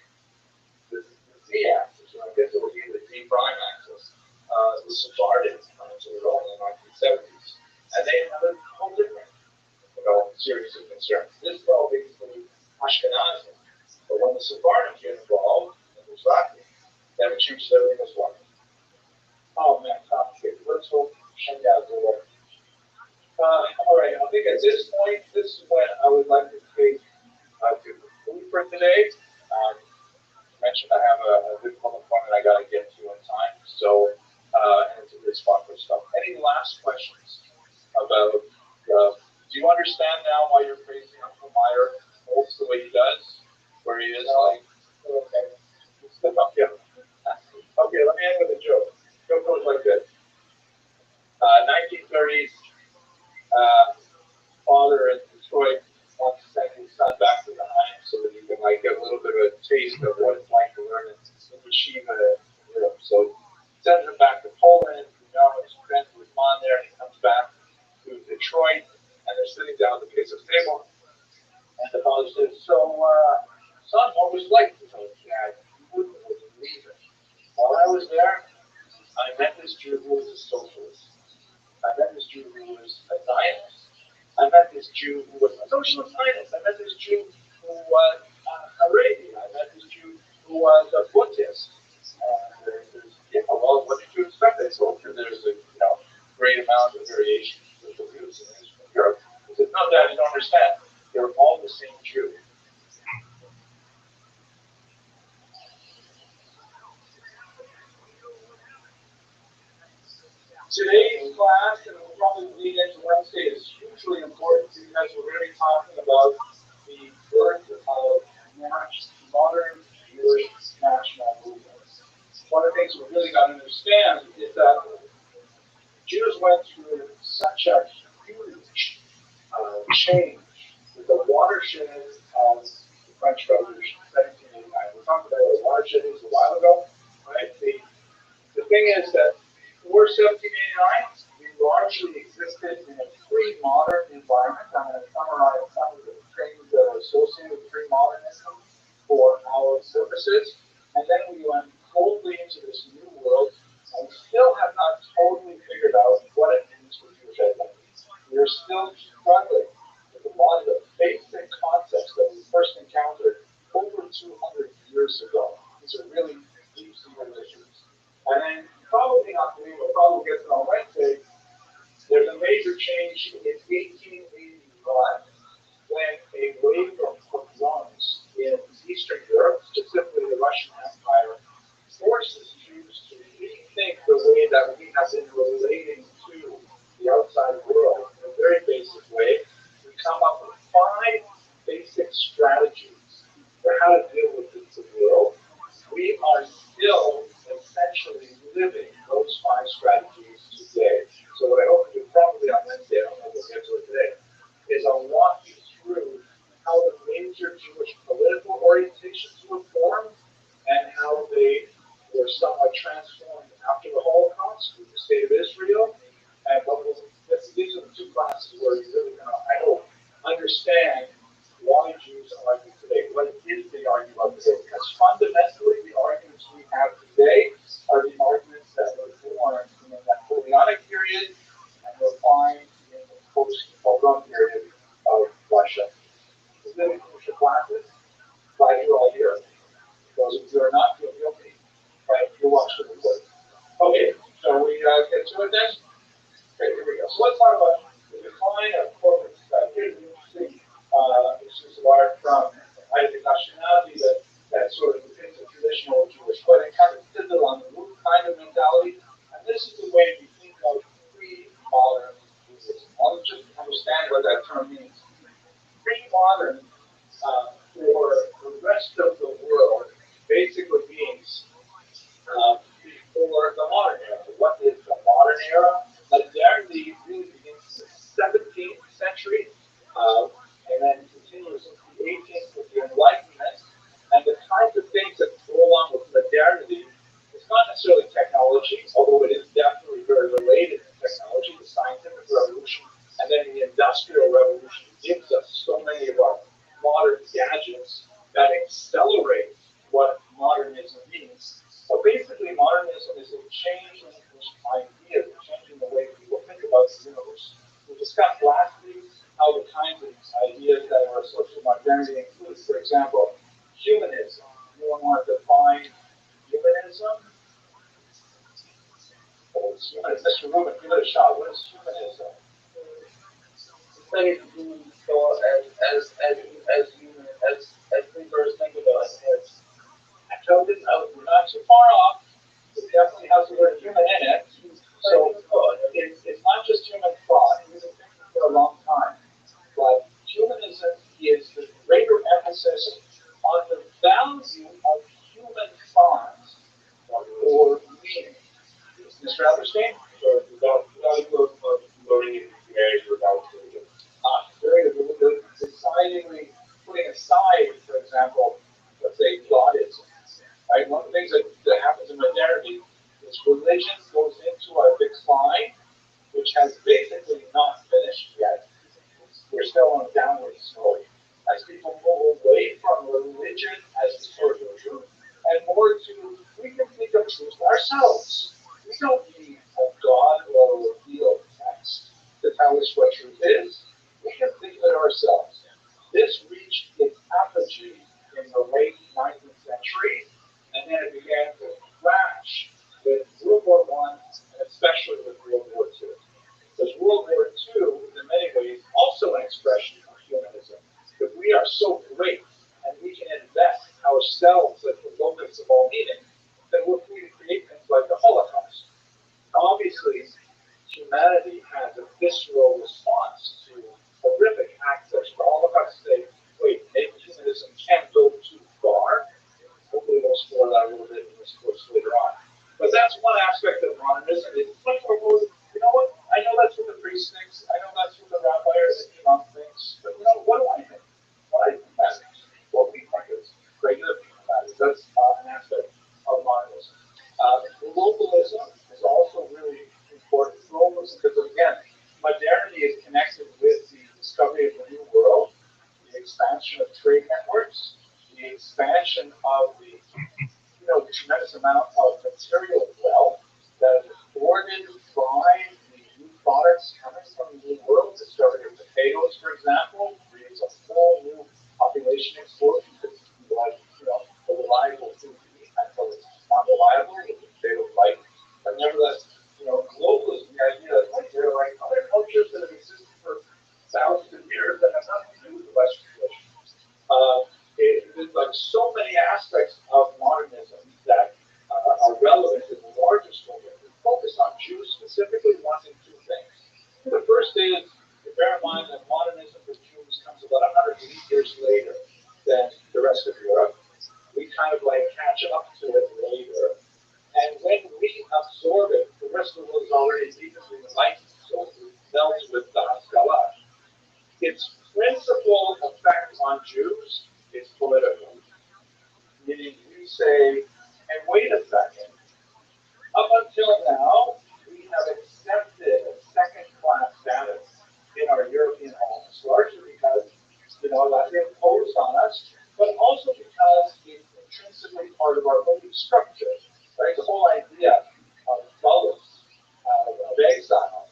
the Z-axis, I guess it would be the D prime axis, the Sephardics coming to the role in the 1970s. And they have a whole different, series of concerns. This is all basically Ashkenazi. But when the Sephardim get involved, in the Mizrahi, then it changes everything as well. Oh man, complicated. Let's hope Shenya's will work. All right, I think at this point, this is when I would like to take to conclude for today. Mentioned I have a difficult appointment I got to get to in time, so and it's a good spot for stuff. Any last questions about? Do you understand now why you're praising Uncle Meyer holds the way he does, where he is like? Okay, step up, yeah. Okay, let me end with a joke. Joke goes like this. 1930s, father in Detroit wants to send his son back to the Heim so that he can like get a little bit of a taste of what it's like to learn in Yeshiva in Europe. So sends him back to Poland. His friends with him on there, and he comes back to Detroit, and they're sitting down at the pizza table. And the father says, "So, son, what was it like?" He goes, "Dad, you wouldn't believe it. While I was there, I met this Jew who was a socialist. I met this Jew who was a Zionist. I met this Jew who was a socialist Zionist. I met this Jew who was Arabian. I met this Jew who was a Buddhist. Well, what did you expect? I told you there's a great amount of variation in the views in Europe." He said, "No, Dad, you don't understand. They're all the same Jew." Today's class, and we'll probably lead into Wednesday, is hugely important because we're going to be talking about the birth of modern Jewish national movements. One of the things we really got to understand is that Jews went through such a huge change with the watershed of the French Revolution, 1789. We talked about what a watershed is a while ago, right? The thing is that before 1789, we largely existed in a pre-modern environment. I'm going to summarize some of the things that are associated with pre-modernism for our purposes. And then we went boldly into this new world, and we still have not totally figured out what it means for Jewish identity. We are still struggling with a lot of the basic concepts that we first encountered over 200 years ago. These are really deep-seated issues. And then probably not believe we'll probably get to on Wednesday, there's a major change in 1881 when a wave of pogroms in Eastern Europe, specifically the Russian Empire, forces Jews to rethink the way that we have been relating to the outside world in a very basic way. We come up with 5 basic strategies for how to deal with the world. We are still essentially living those 5 strategies today. So what I hope to do probably on Wednesday, I don't know if we'll get to it today, is I'll walk you through how the major Jewish political orientations were formed and how they were somewhat transformed after the Holocaust with the state of Israel. And these are the 2 classes where you're really going to, I hope, understand why Jews argue today. What is the argument of today? Because fundamentally, the arguments we have today are the arguments that were born in the Napoleonic period and refined in the post-pogrom period of Russia. These are the crucial classes. Glad you're all here. Those of you who are not, feel guilty. Right? You'll watch the recording. Okay, so we let's get to it then. Okay, here we go. So let's talk about the decline of corporate society. Here's an interesting wire from Isaac Ashkenazi that sort of depicts a traditional Jewish wedding, kind of fizzle on the roof kind of mentality. And this is the way we think of pre-modern Judaism. Let's just understand what that term means. Pre-modern, for the rest of the world, basically means before the modern era. What is the modern era? Modernity really begins in the 17th century and then continues into the 18th with the Enlightenment. And the kinds of things that go along with modernity is not necessarily technology, although it is definitely very related to technology, the scientific revolution, and then the industrial revolution gives us so many of our modern gadgets that accelerate what modernism means. So basically, modernism is a change in ideas, a change in the way people think about the universe. We discussed last week how the kinds of ideas that are associated with modernity include, for example, humanism. Anyone want to define humanism? What is humanism? Mr. Rubin, give it a shot. What is humanism? Study who thought as we first think about it. We're not too far off. It definitely has the word human in it. So it's not just human thought. We've been thinking for a long time. But humanism is the greater emphasis on the value of human thought or meaning. Mr. Alberstein? So the value of learning humanity without religion. Very good. Decidedly putting aside, for example, let's say Godism. Right? One of the things that happens in modernity is religion goes into our decline, which has basically not finished yet. We're still on a downward slope. As people move away from religion as the source of truth, and more to, we can think of truth ourselves. We don't need a God or a revealed text to tell us what truth is. We can think of it ourselves. This reached its apogee in the late 19th century, and then it began to crash with World War I, and especially with World War II. Because World War II is in many ways also an expression of humanism. That we are so great and we can invest ourselves as the locus of all meaning, then we're free to create things like the Holocaust. Obviously, humanity has a visceral response to horrific acts such as the Holocaust. Say, wait, maybe humanism can't go too far. Hopefully we'll explore that a little bit in this course later on. But that's one aspect of modernism. It's much more, you know what? I know that's what the priest thinks. I know that's what the rabbi or the imam thinks. But you know, what do I think? What I think matters. What we think is regular people matters. That's an aspect of modernism. Globalism is also really important. Globalism, because again, modernity is connected with the discovery of the new world, the expansion of trade networks, the expansion of the tremendous amount of material wealth that is afforded by the new products coming from the new world. Discovery of potatoes, for example, creates a whole new population explosion because like, a reliable food to eat until it's not reliable, the potato light. But nevertheless, globalism, the idea that there are like other cultures that have existed for thousands of years that have nothing to do with the Western tradition. There's like so many aspects of modernism that are relevant in the larger scope. We focus on Jews specifically wanting two things. The first is to bear in mind that modernism for Jews comes about 180 years later than the rest of Europe. We kind of like catch up to it later. And when we absorb it, the rest of the world is already deeply enlightened. So it melts with the Haskalah. Its principal effect on Jews is political. Meaning we say, and wait a second, up until now, we have accepted a second-class status in our European homes, largely because, that's imposed on us, but also because it's intrinsically part of our belief structure, right? The whole idea of gullus, of exile,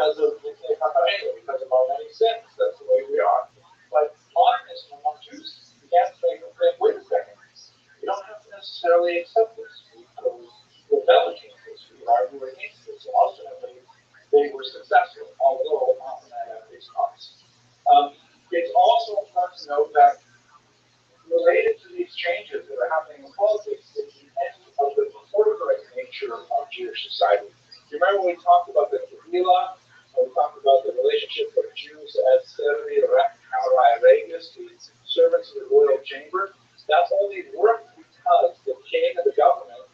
because of because of our many sins. That's the way we are. But modernism among Jews began to think, wait a second, you don't have to necessarily accept this. We rebel against this, we argue against this. And ultimately, they were successful, although often at a big cost. It's also important to note that related to these changes that are happening in politics is the end of the corporate nature of Jewish society. Do you remember when we talked about the Kehillah, when we talked about the relationship of Jews as Servi Regus, the servants of the royal chamber? That only worked because the king and the government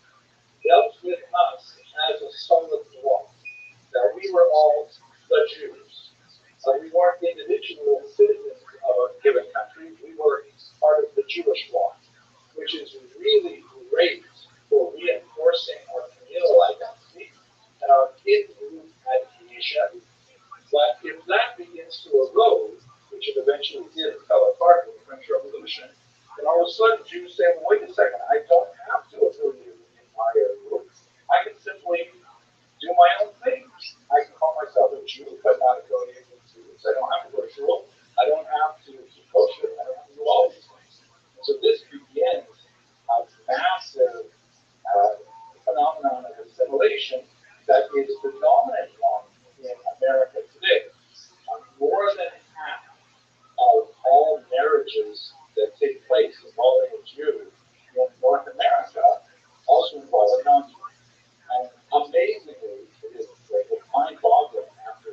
dealt with us as a solid block. That we were all the Jews. We weren't individual citizens of a given country. We were part of the Jewish bloc, which is really great for reinforcing our communal identity and our in-group adhesion. But if that begins to erode, which it eventually did and fell apart with the French Revolution, then all of a sudden Jews say, well, wait a second, I don't have to affiliate with the entire group. I can simply do my own thing. I can call myself a Jew, but not affiliated with Jews. I don't have to go to shul. I don't have to keep kosher. I don't have to do all these things. And so this begins a massive phenomenon of assimilation that is the dominant one in America today. More than half of all marriages that take place involving a Jew in North America also involve a non-Jew. And amazingly, it is mind-boggling after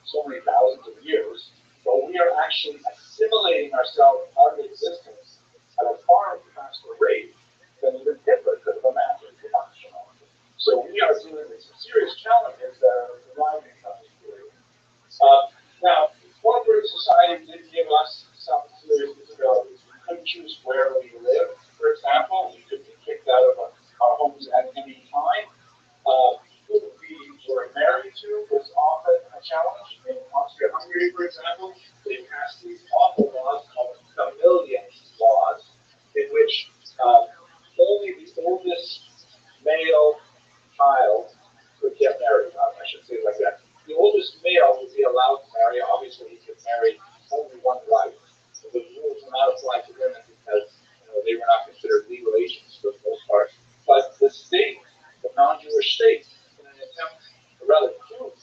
so many thousands of years, but we are actually assimilating ourselves out of existence at a far faster rate than even Hitler could have imagined. So we are dealing with some serious challenges that are arriving from this period. Now, corporate society did give us some serious disabilities. We couldn't choose where we live. For example, we could be kicked out of our homes at any time. Who we were married to was often a challenge. In Austria-Hungary, for example, they passed these awful laws called familial laws, in which only the oldest male child could get married. I should say it like that. The oldest male would be allowed to marry. Obviously, he could marry only one wife. So the rules were not applied to women because they were not considered legal agents for the most part. But the state, the non-Jewish state, in an attempt, a rather cruel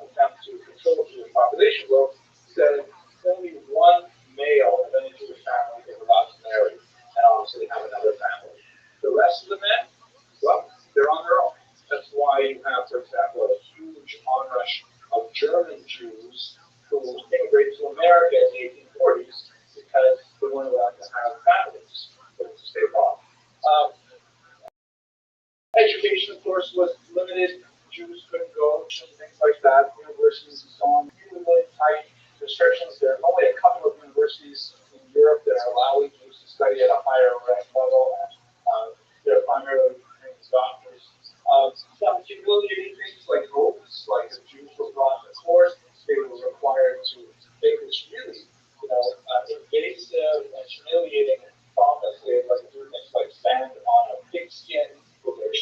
attempt to control Jewish population growth, said only one male of any Jewish family is allowed to marry and obviously have another family. The rest of the men, well, they're on their own. That's why you have, for example, a huge onrush of German Jews who immigrated to America in the 1840s because they weren't allowed to have families for the state law. Education, of course, was limited. Jews couldn't go, things like that. Universities and so on. Really tight restrictions. There are only a couple of universities in Europe that are allowing Jews to study at a higher level, and they're primarily trained as doctors. Some humiliating things like oaths, like if Jews were brought to court, they were required to make this really, invasive and humiliating promise. They had do things like stand on a pigskin with their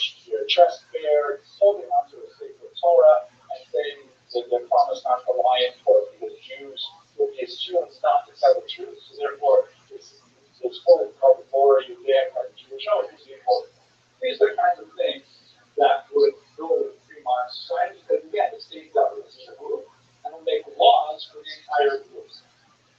chest bare, holding onto a sacred Torah, and saying that they're promised not to lie in court because Jews would be assumed not to tell the truth. So therefore, it's called the Torah Judaic or Jewish oath is important. These are the kinds of things that would go with free modern society because, again, the state government is a group and will make laws for the entire group.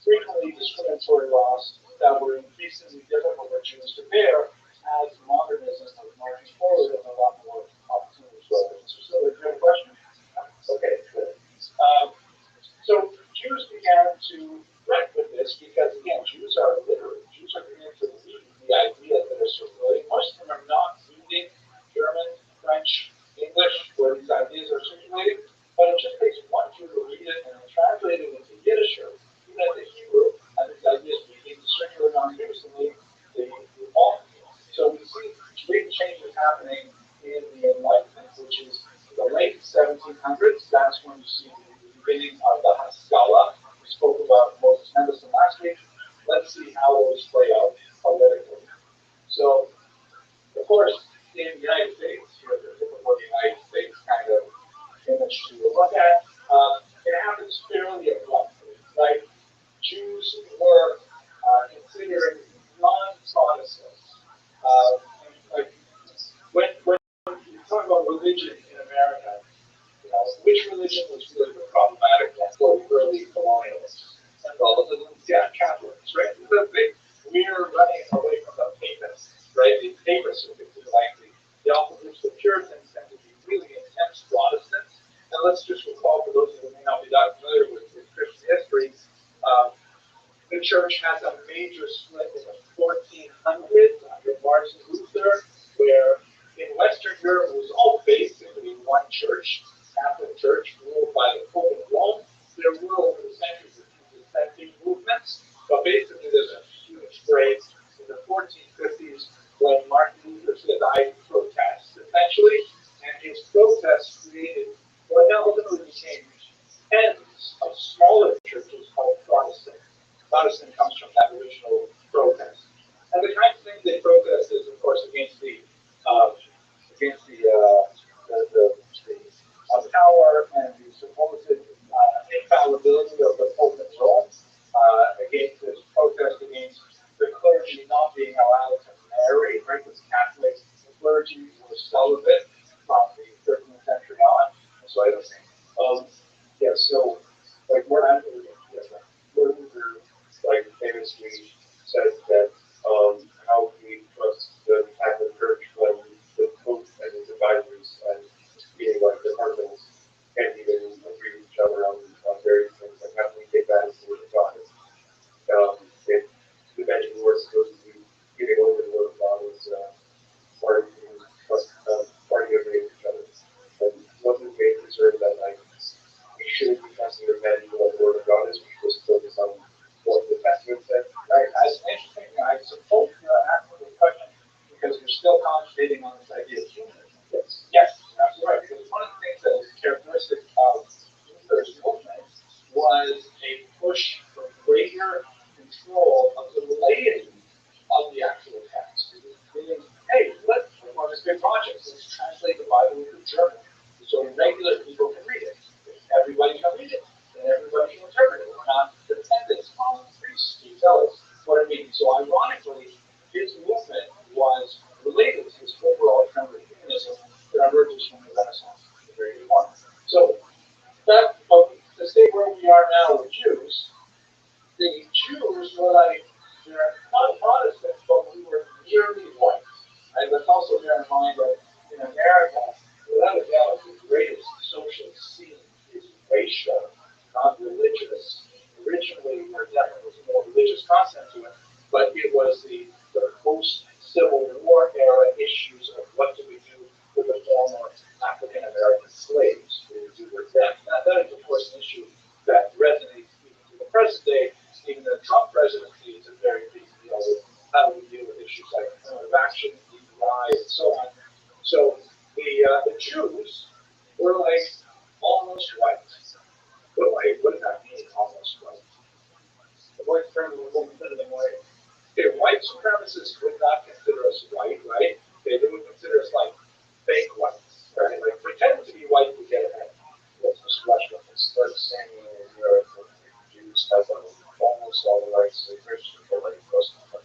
Frequently discriminatory laws that were increasingly difficult for Jews to bear as modernism was marching forward and a lot more opportunities for others. So, is there a question? Okay, good. So Jews began to wreck with this because, again, Jews are literate. Jews are beginning to read the ideas that are circulating. Most of them are not reading German, French, English, where these ideas are circulating, but it just takes one Jew to read it and translate it into Yiddish or even into Hebrew, and these ideas begin to circulate non-universally. They evolve. So we see big changes happening in the Enlightenment, which is the late 1700s. That's when you see the beginning of the Haskalah. We spoke about Moses Mendelssohn last week. Let's see how those play out politically. So, of course, in the United States, the typical United States kind of image to look at. It happens fairly abruptly, right? Jews were considered non-Protestants. Like when you talk about religion in America, which religion was really the problematic one for the early colonialists? Catholicism, yeah, Catholics, right? We're running away from the papists, right? The papists are like the opposites. The Puritans tend to be really intense Protestants. And let's just recall, for those who may not be that familiar with Christian history, the church has a major split in the 1400s under Martin Luther, where in Western Europe it was all basically one church, Catholic Church, ruled by the Pope of Rome. There were over the centuries dissenting movements, but basically there's a huge break in the 1450s when Martin Luther said, "I protest," essentially, and his protest created what ultimately became tens of smaller churches called Protestant. Protestant comes from that original protest. And the kinds of things they protest is, of course, against the power and the supposed infallibility of the Pope in Rome, against this protest against the clergy not being allowed to marry, right? Because Catholic clergy were celibate from the 13th century on. So I was saying, yeah, so like Martin Luther, like famously said that how we trust the Catholic Church when the Pope and his advisors and like departments can't even agree with each other on various things. Like how can we take that as the word of God? If the eventual worst goes to be giving over the word of God is arguing with each other. And wasn't made concerned that like we shouldn't be trusting the men what the word of God is. We should just focus on what the Testament said. Right. That's interesting. I suppose you're asking the question because you're still concentrating on this idea of humanism. Yes, that's right. Because one of the things that was characteristic of Luther's movement was a push for greater control of the laity of the actual text. Meaning, hey, let's on this big project, let's translate the Bible into German so regular people can read it. Everybody can read it, and everybody can interpret it. We're not dependent on priests to tell us what it means. So ironically, his movement was related to this overall trend of humanism that emerges from the Renaissance, the very one. So that to stay where we are now with Jews, the Jews were like they're not Protestants, but we were nearly white. Right? Let's also bear in mind that in America, without a doubt, the greatest social scene is racial, not religious. Originally, there definitely was a more religious concept to it, but it was the post-Civil War era issues of what do we do with the former African American slaves? What do we do with them? That is, of course, an issue that resonates even to the present day. Even the Trump presidency is a very big deal with how do we deal with issues like affirmative action, DEI, and so on. So the Jews were like almost white. What does that mean, almost white? The white term will consider them white. Okay, white supremacists would not consider us white, right? They would consider us like fake whites, right? Like pretend to be white to get ahead. Let's just watch what this starts saying in Europe. Jews have almost all the rights to Christian, but like most of them.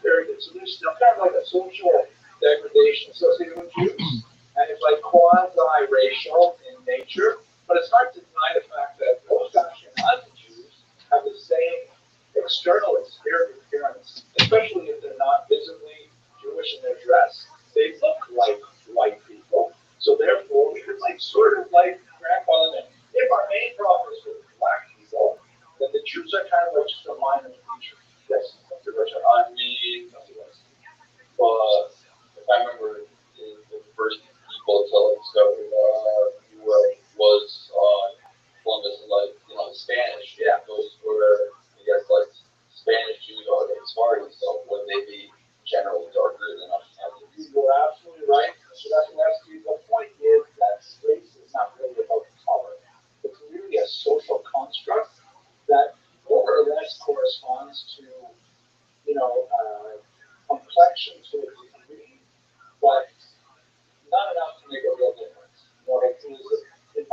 Very good. So there's still kind of like a social degradation associated with Jews, and it's like quasi-racial in nature. But it's hard to deny the fact that most Ashkenazi Jews have the same external appearance, especially if they're not visibly Jewish in their dress. They look like white people, so therefore we could like sort of like grandfather them. If our main problem is with black people, then the Jews are kind of like just a minor feature. Yes, Mr. Richard. I mean, but if I remember the first people telling discovery was Columbus and like Spanish. Yeah, those were I guess like Spanish Jews are the smartest, so would they be generally darker than us? You're absolutely right. So that's the point is that race is not really about color. It's really a social construct that more or less corresponds to complexion to a degree, but not enough to make a real difference. It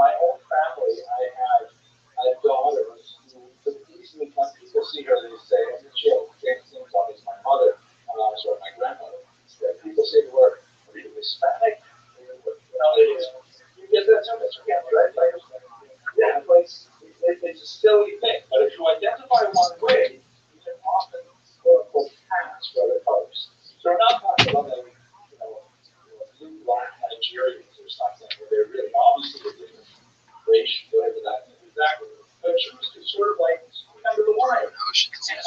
a silly thing, but if you identify one way, you can often quote unquote pass for other colors. So we're not talking about like, blue, black Nigerians or something, where they're really obviously a different race, whatever that is exactly. But it's sort of like under the line. And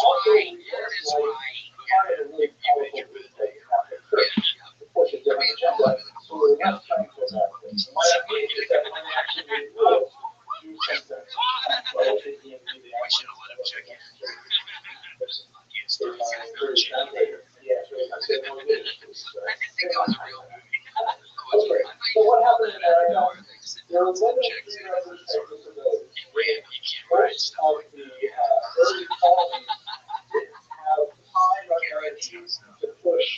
also, like, part of a really powerful group that you have to push a different agenda. So we're not trying to that. What I mean is that when they actually make rules, do things that well, they can be the action to let them check in. Okay, so what happened in America? There were women who represented disabilities. Most of the early colonies didn't have time on their hands to push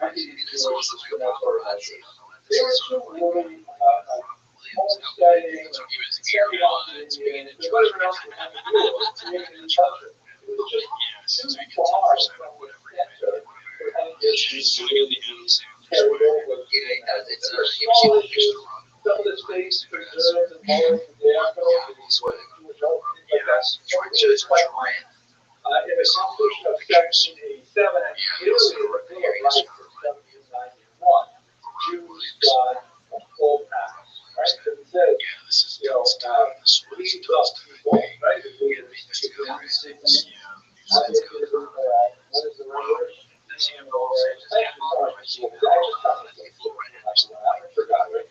anti-Jewish organizations. They were too worried about homesteading, carrying out the Indians, and whatever else they had to do to create a new culture. It was just too far from the center for anti-Jewish to carry over. Small issues, some of the states preserved and more of the Afro, in the Constitution of 1787 and clearly in the Bill of Rights of 1791, Jews got a full pass, right? Because it says, we love people, right? What is the right word? I forgot, right?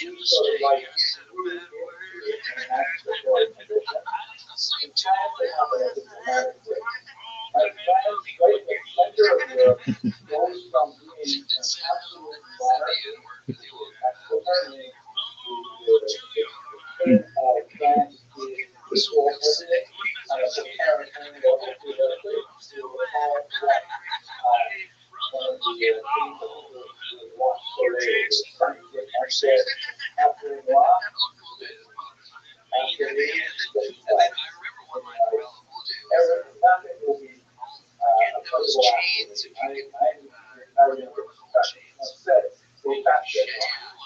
you sort of like move into an actual condition. In fact, they happen as a dramatic rate. Right in the center of Europe goes from being an absolute monarchy to extraordinary to the France being equal everything as a territorial theoretically to all what one of the things that we watch today is trying to get access after a while. After the nothing will be applicable after I remember said the fact that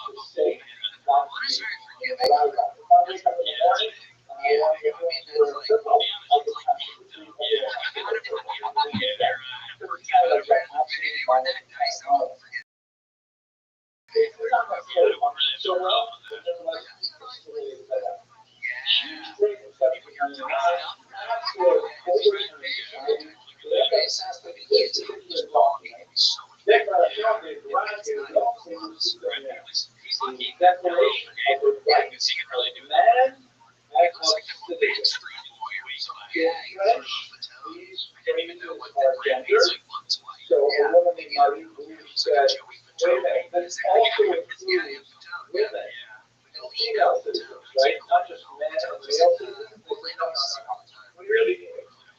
the state wants me what I got. If I wake up in the morning and I want to get home to a football, I can have to sleep it's kind of like that absolute moment. It's not going to function so well, but nevertheless, it's the way it's set up. Huge great conception on the mind, not for older society, but that makes sense that this is a document. Declaration de droits de l'homme et du citoyen. The Declaration of the Rights of Man and of Citizens. In French, these phrases are gendered. So a woman named Marie Louise said, wait a minute, this also includes women and female citizens, right? Not just men and male citizens. We really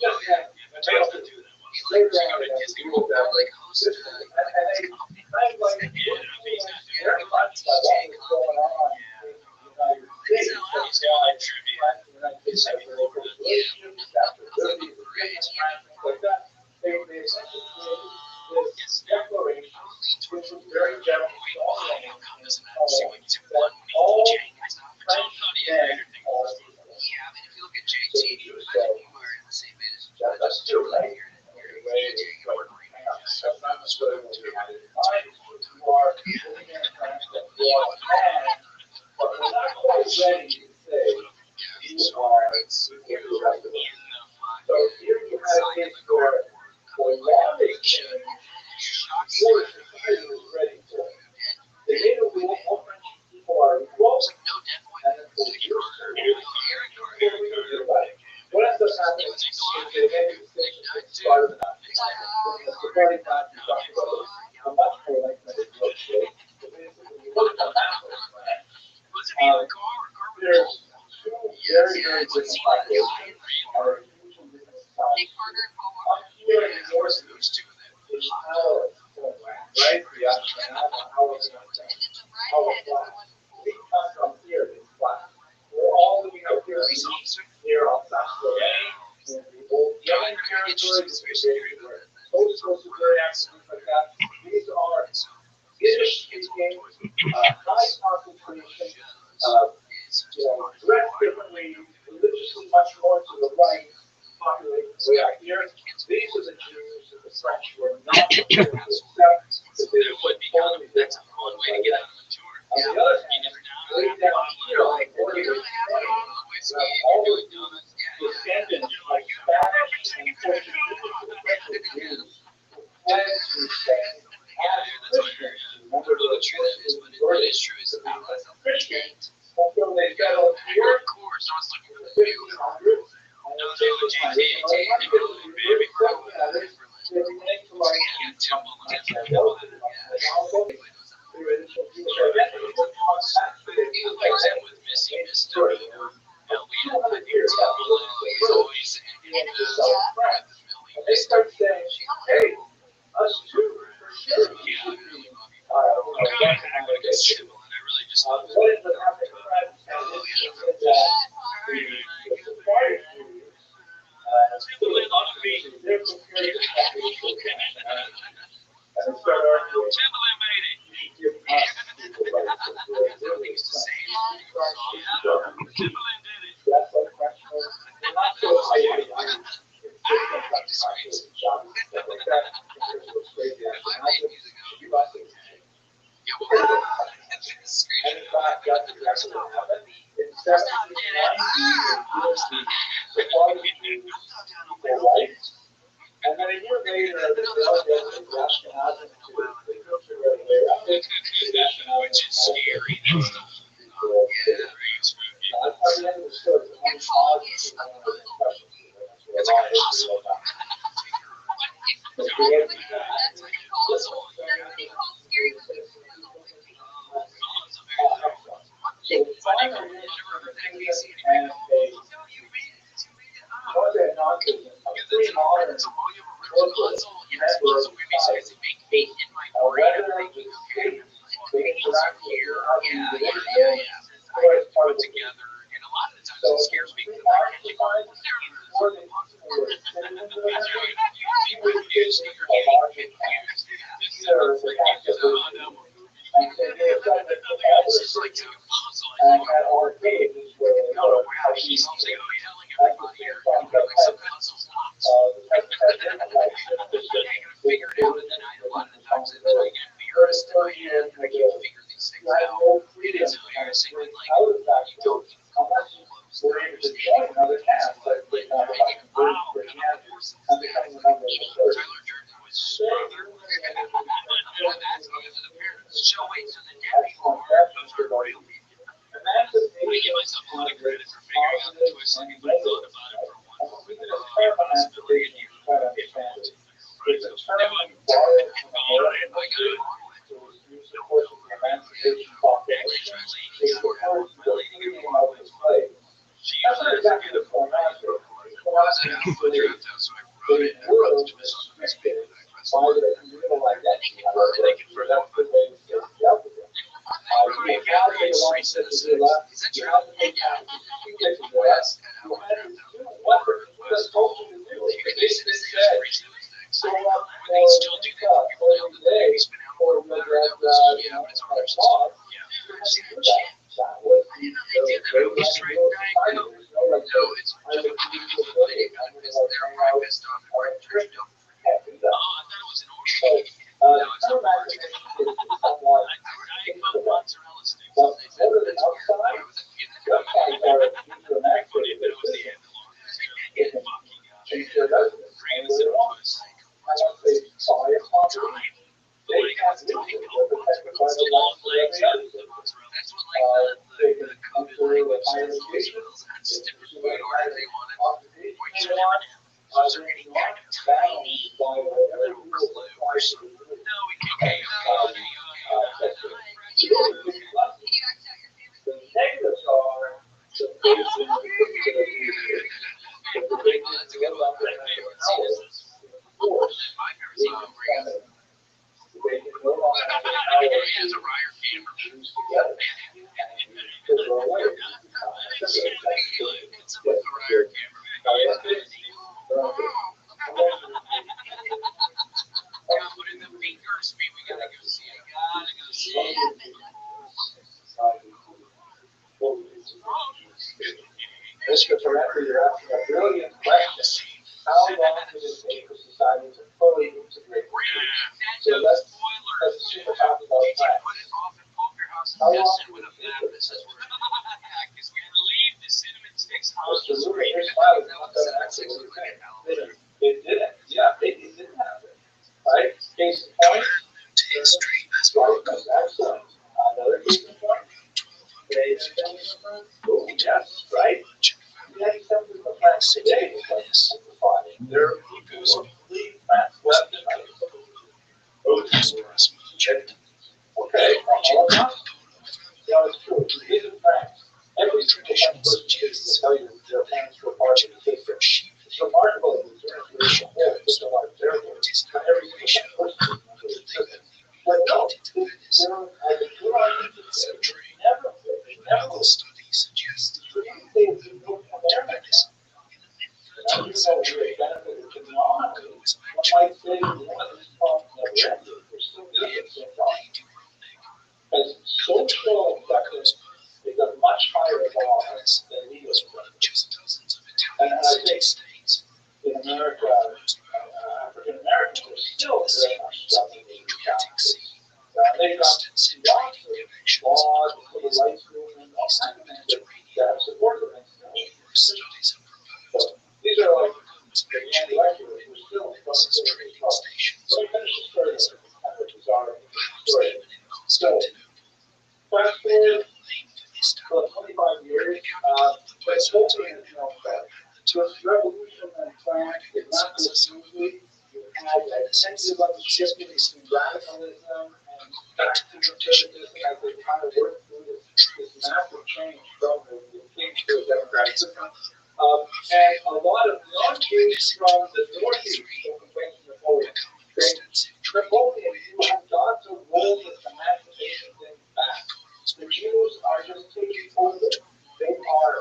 just have male citizens. Later on, they have to deal with that system. And they kind of like, very much like what was going on in the United States. That's why the United States has local relations, after 30, things like that. They essentially created this declaration, which was very general to all men, that all French men are equal. So you say, that's true, right? That's not necessarily what you had in mind. You are living in a France that you are a man, but we're not quite ready to say you are irreducible. So here you have a case where the law is changed before society is ready for it. They made a rule, all French people are equal, and then for years, what ends up happening is they make a distinction at the start of the Nazi Party. The Sephardic Nazi talked about it. I'm not sure like that it looks good, but basically, when you look at the map of France, there's two very, very different populations are hugely different societies. Up here in the north is our homeland, right? The our flat. We come from here, it's flat. We're all living up here near Alsace-Lorraine, in the old Yelling territory, coastal Siberia, things like that. These are Yiddish-speaking, high concentration, dressed differently, religiously much more to the right, population way out here. These are the Jews that the French were not prepared to accept, that they would totally different. On the other hand, way down here on the border with Spain, all of these descendants of Spanish and Portuguese Jews who fled to Spain as Christians. Remember, the church is Christians until they settled here in the 1500s. And the 1600s, they began to like they start saying, hey, us too, for sure, we should be recognized. What is the happening in France is that the Sephardic Jews, they're compared to Catholic children. And they start arguing, you should give us equal rights. We're really the same. That's what French was. They're not so high. And in fact, that's exactly what happened. In 1790, the Sephardic Jews equal rights. And then a year later, the delegates of Ashkenazim to the Which is scary. That's the Mr. Director, you're asking a brilliant question. How long does it take for society to fully integrate? So let's assume we're talking about time. How long would it take? Mr. Lugar, here's why it's not that actually they didn't. Yeah, they didn't happen. Right? Case in point. Excellent. Another case in point. Oh, yes, right? Yeah, except for the fact today, they're completely left and right. Okay, yeah, it's true. It is France. Every single person will tell you their parents were part of the system. It's remarkable that the generation is so much there. Every single person is the system. But no, there are the good arguments that never studies suggest things that don't come there. And I do know the benefit of technology. One might say that one of these problems that we're still doing so far. Because social acceptance is a much higher bar than legal acceptance. And I think in America, African Americans are still very much struggling with Catholics. They've got lots of laws, civil rights movement, all kinds of things that have supported them. So these are like store for 25 years. But hoping, this revolution and plan did not go smoothly. You had a tentative understanding between radicalism and factual conservatism as they kind of worked through this massive change from the king to a democratic system. And a lot of non-Jews from the Northeast who complained to Napoleon. Napoleon, you have got to roll this emancipation thing back. The Jews are just taking over. They are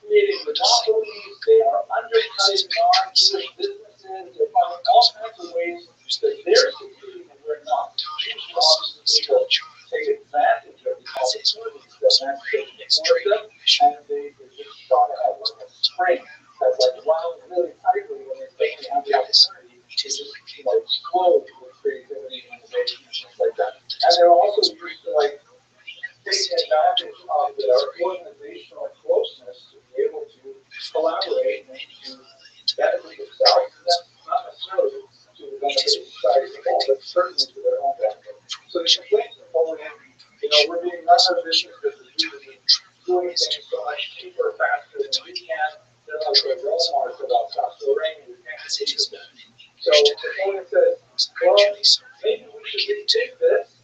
creating monopolies. They are undercutting non-Jewish businesses. They're finding all kinds of ways that they're succeeding and we're not. Jews are obviously able to take advantage of the opportunities that emancipation affords them, and they just shot ahead like a spring that's like wound really tightly when they finally have the opportunity to just explode with creativity and innovation and things like that. And they're also used to taking advantage of their organizational closeness to be able to collaborate and to benefit themselves, not necessarily to the benefit of society as a whole, but certainly to their own benefit. So the complaint to Napoleon, we're being none of this because the Jews are doing things so much cheaper, faster than we can. They're like the Walmart about Costco Rain, we can't continue this. So Napoleon said, well, maybe we should retake this.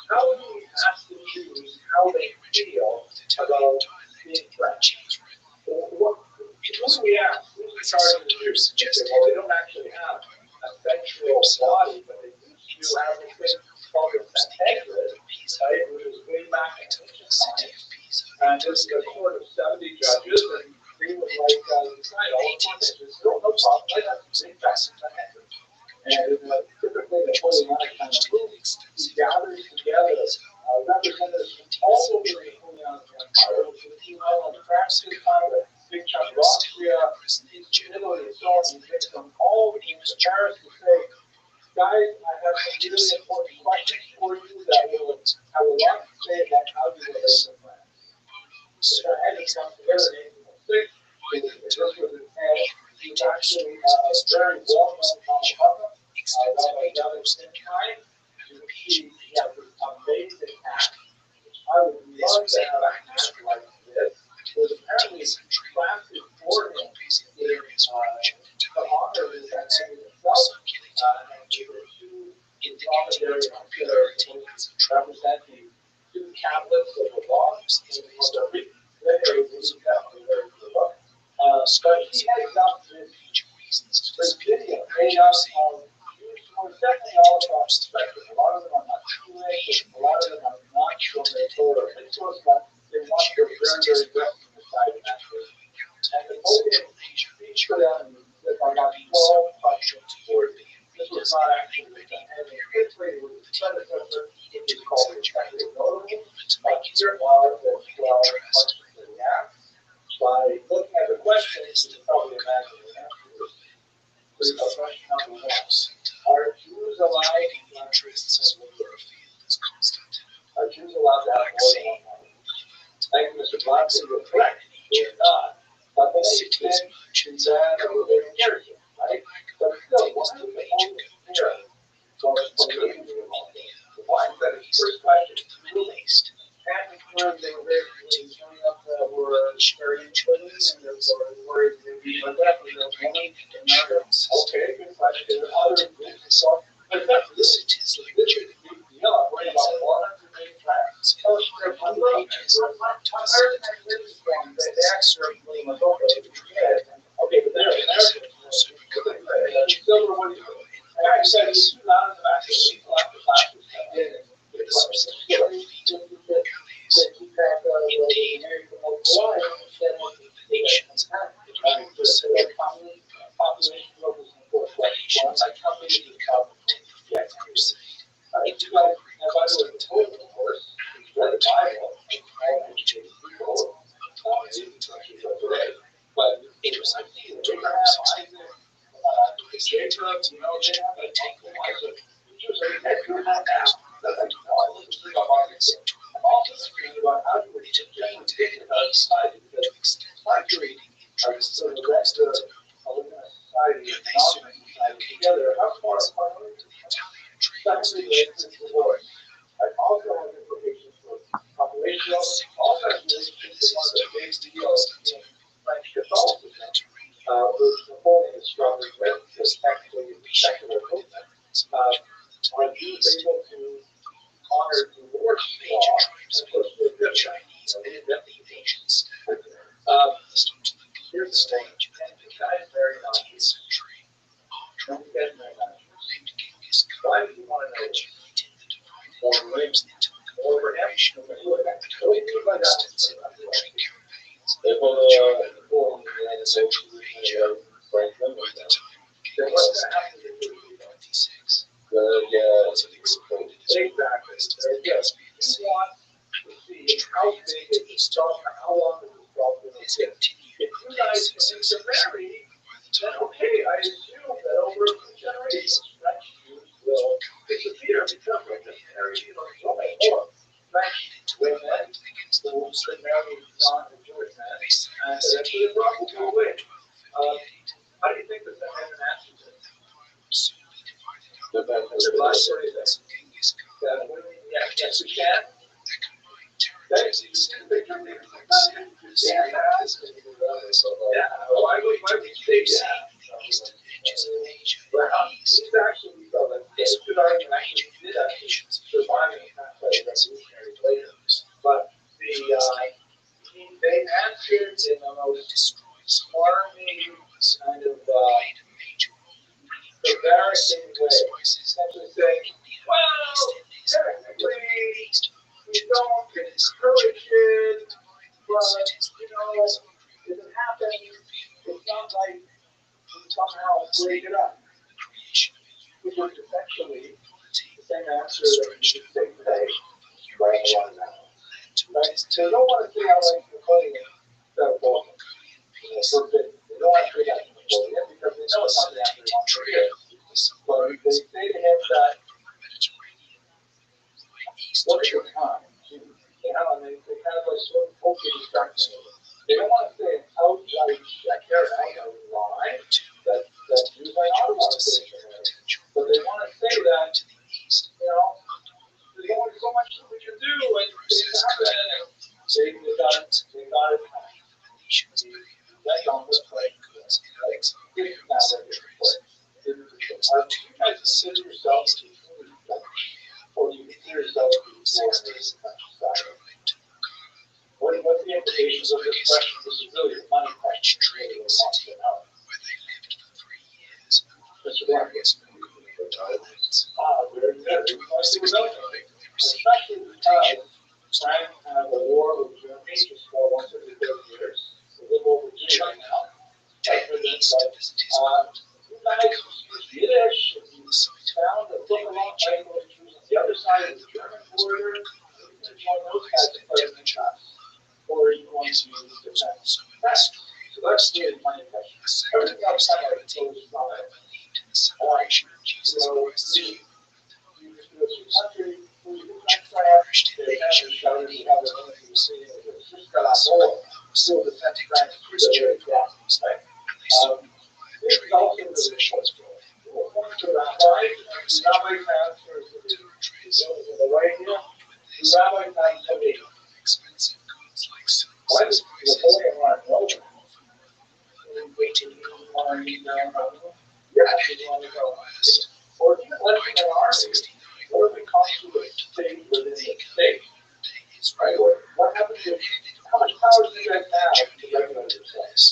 How do we ask the Jews how they feel about being French? Who do we ask? Who's in charge of the Jews? Well, they don't actually have a central body, but they used to have this thing called the Sanhedrin, right, which was way back in ancient times. And this is a court of 70 judges, and they would decide all the questions. No problem, let us bring back the Sanhedrin. And typically the Napoleonic kind of move, he gathers together representatives from all over the Napoleonic Empire, which is on France, a big chunk of Austria, Italy, and so on. He takes them all into Paris to say, guys, I have some really important questions for you that will have a lot to say about how you relate to France. So I had to come together in 1806. This was his head. He was actually a very well-known Kamahaka. Rabbi time. You can see he has this amazing hat, which I would love to have a hat like this. It was apparently crafted for him to honor the Sanhedrin itself. And there were two dromedaries representing two tablets of the law. But he heads up this video made up of definitely all about perspective. A lot of them are not Jewish, a lot of them are not from their Torah rituals, but they want their very, very best in the side of that. And the Napoleon speech for them is I got 12 questions for you. This was not actually the Sanhedrin. It was the predecessor, which is called the Sanhedrin Notable. But here are the 12 questions that we asked. By looking at the questions, you can probably imagine the answers. Question number 1. Are Jews allowed interests in the field is constant? Are Jews allowed to have more than one wife? Thank you, Mr. Blanton. You're correct. They're not. But they extend to that of their character, right? But still, one of the major concerns from the wife that is first question to the Middle East. At the time, they were very young up were very intuitive and they were worried they would be definitely no woman in America. Okay, good question. Other groups, but this is like a big deal. I'm worried about 100 million tracks. They actually okay, but they're American. Silver, what do you do? I said, it's not in the back. It's not the back. all that relationships is one of the big deals in French Catholicism, which Napoleon is struggling with, because technically it's a secular movement. Are Jews able to honor divorce law? And of course, we're good Chinese. Here's the thing, and the guy is very nice. And the guy is very nice. Why do you want to know more rings more reaction? What do you mean by that? They will inform the United States of Asia, Franklin, then what's going to happen to the 26? Exactly. Yes. We want to see how big is the stop, how long is the stop going to take. If you guys need to marry, then okay, I assume that over generations, French Jews will disappear because we're just married, so many more French women who will marry non-Jewish men, and eventually the problem will go away. How do you think that the heaven answers it? The last 30 seconds. Yes, we can. Why would you say that? He's actually felt that this could actually did actually survive in the revolutionary later. But they answered in the most smarmy kind of embarrassing way. Essentially saying, well, technically, we don't encourage it, but, if it happens, it's not like we somehow break it up. Which is essentially the same answer that you should say today, right along now. Right? So you don't want to say how like Napoleon said, well, forbidden. They don't want to say that to Napoleon because they know it's not the answer they want to hear. But they say to him that, what's your time? They kind of like sort of okay distraction. They don't want to say an outright lie that Jews are not allowed to say, but they want to say that, there's only so much that we can do and things happen and they got it. That almost like getting that way. Do you guys consider yourselves to or do you consider yourself to be what's the implications of this question? This is really a money question. Trading city where they lived for 3 years. Mr. Vargas, very good. Especially because the war with Germany just for once every 30 years. A little over 2 right now. You guys speak Yiddish, you found a book along the other side of the German border. You join those guys to play in the class. Or you want to use the defense. So that's really money question. Everything else I have told is not a separation of Jesus Christ. You just go to your country, you cherished in Asia, you have a still defending Christian problems, right? It's also the positions for the rabbi. The rabbi answer to the right here. The rabbi has expensive goods like silks. Why does Napoleon want to know? Waiting on or even less than an army, or if it comes to a state within the state, right? What happens if, how much power do you guys have to regulate yourselves?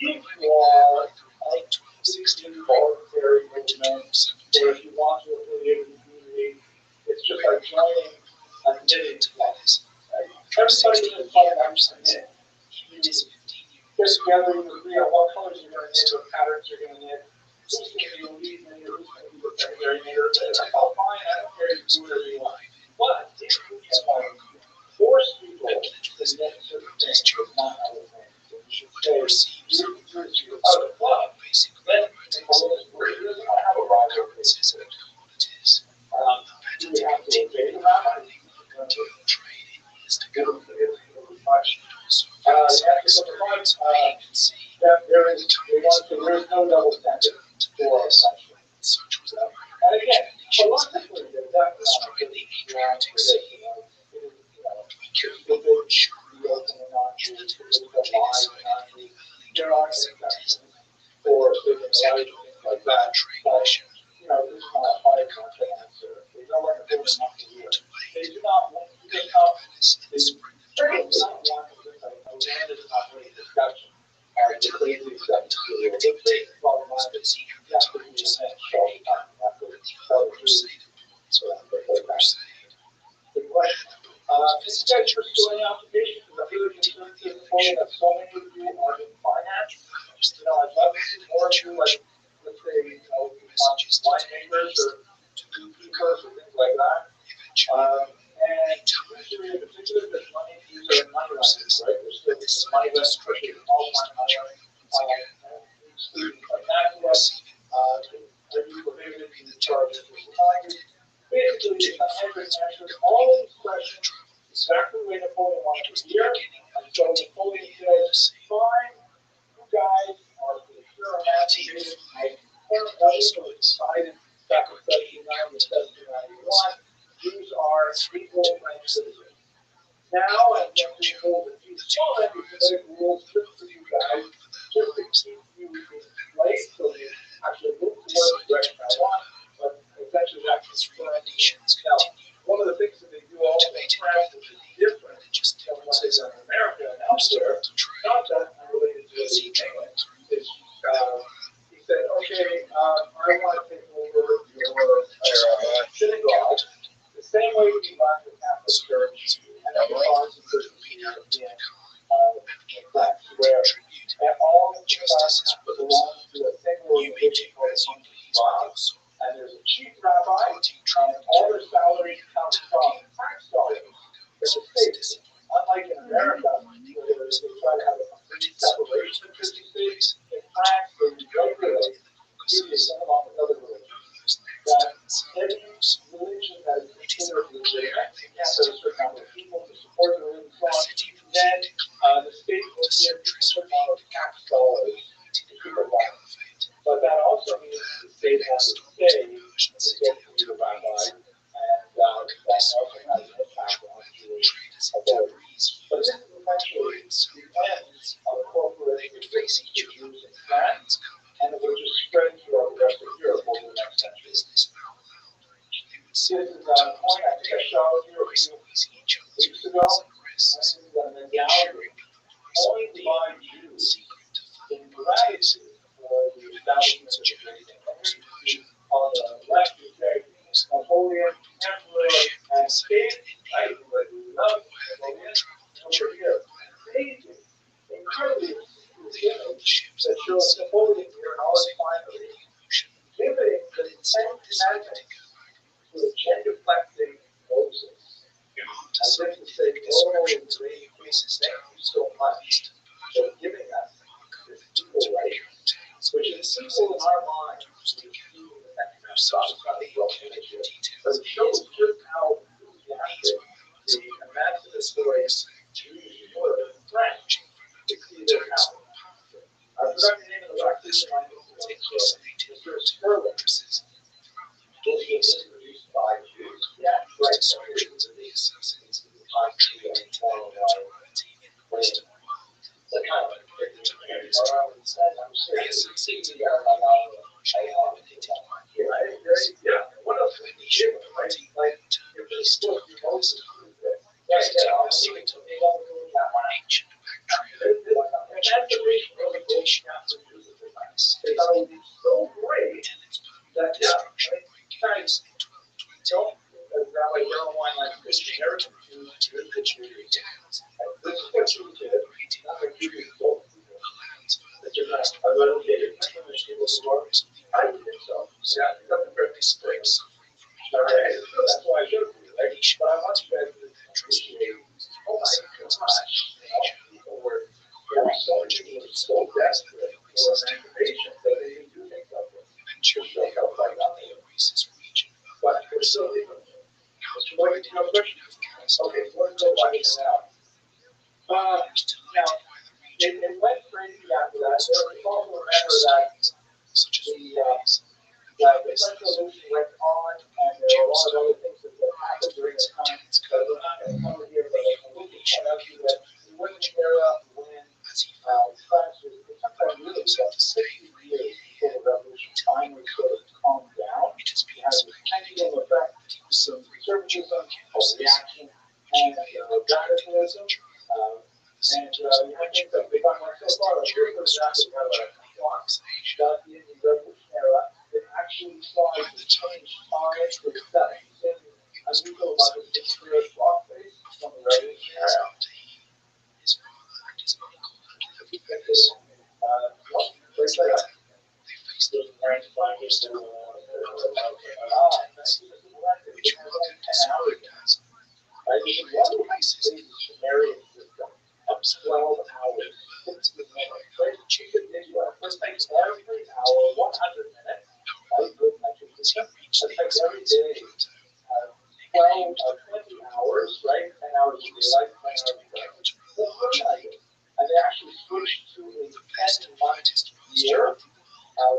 If you are like 16 voluntary movements, or if you want to affiliate with the community, it's just like joining a knitting class. Right? Everybody can find out something. Get together, you agree on what colors you're going to knit, what patterns you're going to knit. Who's going to be a lead knitter, who's going to be the secondary knitter. It's like, oh, fine, I don't care, you do whatever you want. But if you can force people to knit certain things, not other things, you should say, you're out of club, then Napoleon doesn't have a rival. Do we have to obey the rabbi? There is no double standard for our country. And again, philosophy is definitely specific deals and non-deals, specific lies and non-deals. There are exceptions for certain lies and things like that. But, this is not a hard content answer. They know what they're doing enough to do it. They do not want to just help. They certainly do not want to just like a random operating discussion. To clearly accept the bottom line is you have to be a man all the time. You have to tell the truth. Good question. This guy just doing applications because I feel like it's really important that so many of you are in finance. I'd love to see more of you, like, let's say, winemakers or zookeepers or things like that. And usually, in particular, there's money, these are money lenders, right? There's still money lenders, especially small-time money lenders. Like NACLS, they're prohibited in the charges for clients. Basically, it's answers all of these questions exactly the way Napoleon wanted to hear. And so Napoleon says, fine, you guys are for the pure emancipation. My parent letters were decided back in 1790 and 1791. These are equal French citizens. Now, I'm going to hold a few small anti-Semitic rules just for you guys, just to keep you in place so they actually move towards the direction I want, but essentially that's the nations. Now, one of the things that they do also in France which is different than what is in America and elsewhere, not that unrelated to England, is he said, okay, I want to take over your synagogue the same way we run the Catholic Church and other parts of the where and all the justices belong to a single organization called the and there's a chief rabbi, and all their salaries come from tax dollars in the States. Unlike in America, where they try to have a complete separation of 50 states, in France, they regulate Judaism along with other religions. That any religion that is considered legitimate, yes, there's a certain number of people to support the religion, so on, then the state will give a certain amount of tax dollars to keep it going. But that also means the state has to stay to get to the rabbi, and that also has an impact on Jewish authorities. But this is essentially the end of corporation facing Jews in France, and it will just spread throughout the rest of Europe over the next century. This is a point I think I showed you a few weeks ago. This is the mentality only by Jews in gratitude for the establishment of the Jewish on the left, you say Napoleon, Emperor, and State, right? We love Napoleon over here. Amazing, incredibly that shows Napoleon here and all his finally giving the 10 commandments to a genuflecting Moses. As if to say, oh, great queen, thank you so much for giving us this equal right, which is simple in our mind, but it shows just how enthusiastic the emancipatory Jews were in French to see this happen. I forgot the name of the doctor, Mr. Sterling. Was introduced by Jews. Yeah, right. So it was in the assassins of the country and followed by the kind of yeah. What else would you do? Like, you're really still most of it. Yeah, obviously, to me, that one ancient bacteria. And that's the reason really goes after Jews. It's so great that, guys, don't, Rabbi Yerwine, like this generic Jews, the Jews. This is what you did. Not like you did both. That you're not eradicated. I don't think so. Yeah, it doesn't really spring suffering from it. Alright, so that's why I showed you, right? But I want you guys to appreciate, oh my gosh, people were so desperate for emancipation that they didn't do things like this. Eventually, they helped like nothing. But we're still leaving. What do you know? Okay, what is the question now? Now, it went crazy after that. There's also remember that the French Revolution went on, and there were a lot of other things that happened during the time. But we're not going to cover here, but point out to you that we were in an era when France was sometimes really about 60 years before the revolution finally sort of calmed down. It has a pendulum effect, some conservatism, reaction, and radicalism. And you have things that we've gone so far, like here's the example of a clock that in the revolution era, it actually started to change time to set. As we go about the career clock face from the revolution era. Every day, 12 or 20 hours, right? 10 hours of daylight, 10 hours of daylight. And they actually switched to a 10-month year,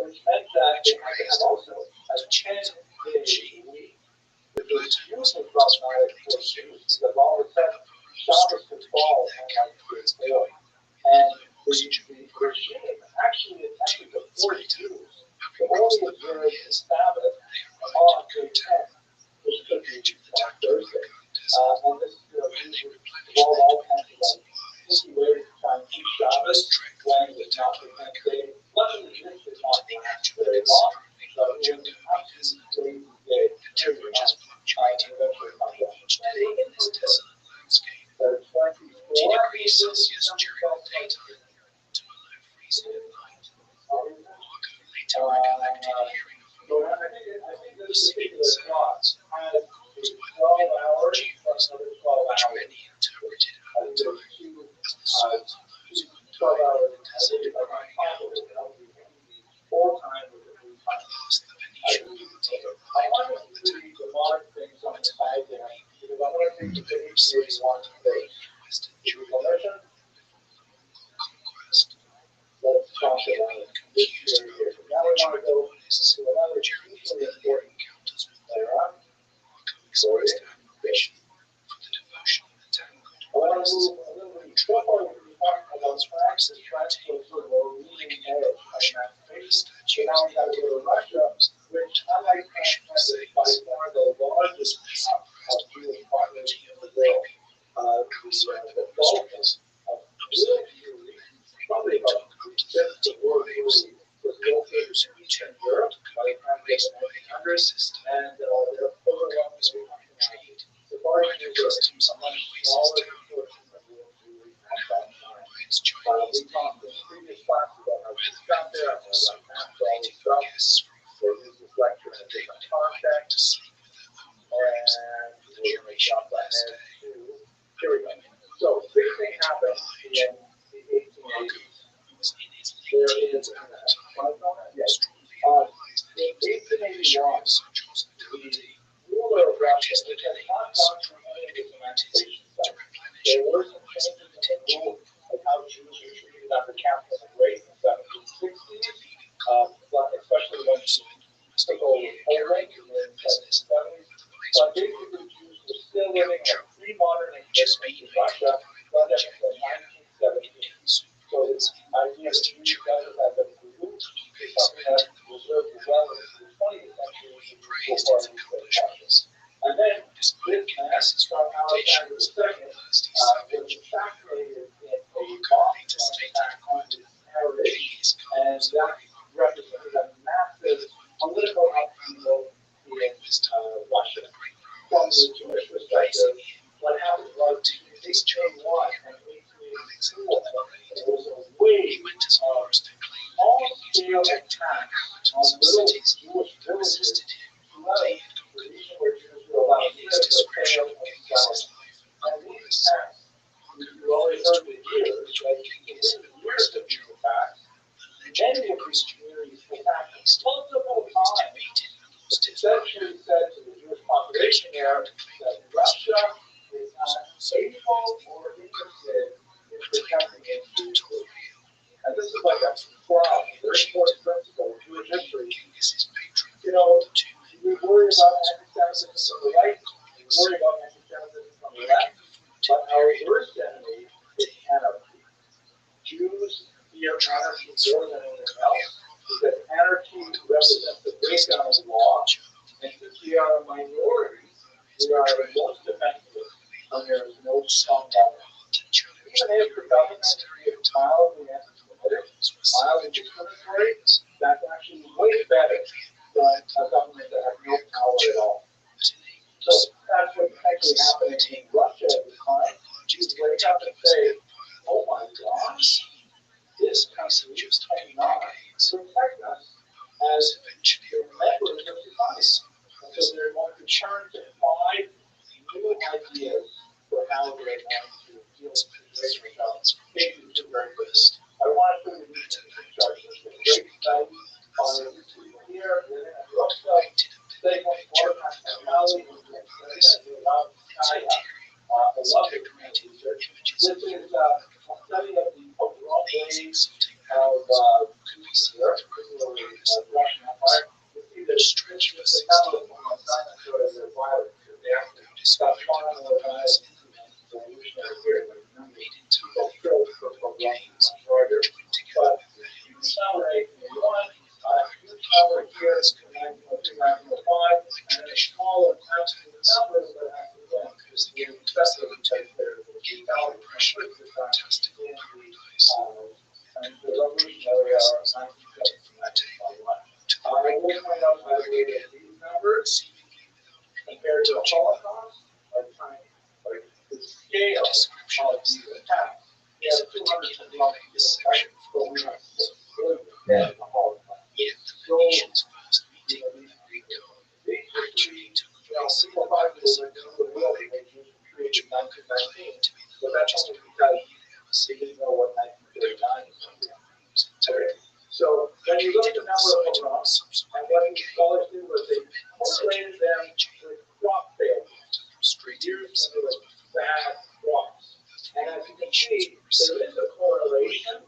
which meant that they had to have also a 10-day week, which was hugely problematic for students because all of a sudden Shabbos could fall on like day. And the regime actually attempted to force Jews to only observe the Sabbath on day 10. Which could be on Thursday. And this involved all kinds of like sneaky ways to try and keep Shabbos when it's not the next day. Luckily, this did not last very long. So it was an absolutely crazy day. Very much trying to eventually come down. There's 24 degrees Celsius during the daytime to a low freezing at night. Later recollected hearing I think this particular plot has 12 hours plus another 12 hours. many interpreted at the time as the 12 souls of those who died hours in the desert by my father was full time with the blue at time. last the Venetian party I arrived want before to the read town. the modern things on the side there because I want to think the big series one today. Western Is Europe permission? conquest. Let's talk Being about this confused area about here. Now we want to go royalists to another during his hugely early important encounters with them. era. Marco expressed admiration for the devotion of the Tangled I want to royalists. move a little bit before we talk about France. France was sort of a leading edge of emancipation. So now we got to go to Russia, which unlike France is by far the largest of Jewish population in the world. The bulk of real Jewry, probably about 50 world Jewry, was located in Eastern Europe by the time of the 1900s, and they're overwhelmingly intrigued. The foreign customs are much smaller portion of world Jewry at that time. We talked in previous classes about how we got there, and how we mapped all this stuff. They use this lecture in a different context, and we're going to jump ahead to, here we go. So, big thing happened in the 1880s. There is, yes, in 1881, the ruler of Russia, which has not gone through any of its emancipation stuff, there were some changes in the rules of how Jews were treated under Catherine the Great in the 1760s, especially when she took over Poland in the 1770s. But basically, Jews were still living in a pre-modern existence in Russia, but up to the 1970s. So this idea that Jews doesn't have the roots is something that reserved well into the 20th century before these practices. And then this man from Alexander II was assassinated in a bomb attack on his heritage, and that represented a massive political upheaval in Russia. From the Jewish perspective, what happened was between 1881 and 1884, there was a wave of small-scale attacks on little Jewish villages throughout the region where Jews were allowed to live, the Pale and South. And these attacks, you always heard the years, right? Years of these attacks. Many of these communities attacked multiple times. Essentially said to the Jewish population there that Russia is not able or interested in protecting its Jewish group. And this is like a very important principle of Jewish history. You know, we worry about anti-Semitism from the right, we worry about anti-Semitism from the left, but our worst anarchy more than anything else, because anarchy represents the breakdown of law, and since we are a minority, we are the most defenseless when there is no strong government. Even if the government is mildly anti-Semitic, mildly discriminatory, that's actually way better than a government that has no power at all. So that's what's actually happening in Russia at the time. You wake up and say, oh my gosh, this country cannot protect us as the members of society. And so they're going to turn to 5 new ideas for how they're going to deal with situations. I want to put it in charge. It's a great study on YouTube here, at Rothschild'S, studying water nationality, I love the research. This is a study of the overall ways of particularly Russian Empire. You see the talent on dinosaurs are violent. They have to stop trying to organize the evolutionary period. People killed for games harder. But you can celebrate one huge number of years in 1902, 1905, and then a smaller absolute number that have to win. The excessive because there's a pressure in the revolutionary era of 1971. I will point out, by the way, that these numbers compared to the Holocaust are tiny. Like the scale of these attacks, we have 200 section, but we're not the Holocaust. So, people thought it was like the will they created in 1919, but that's only because they didn't know what 1939 was. Okay. So when you look at the number of pogroms, and what the scholars did was they correlated them with crop failure. Years of bad crops. And as you can see, there is a correlation,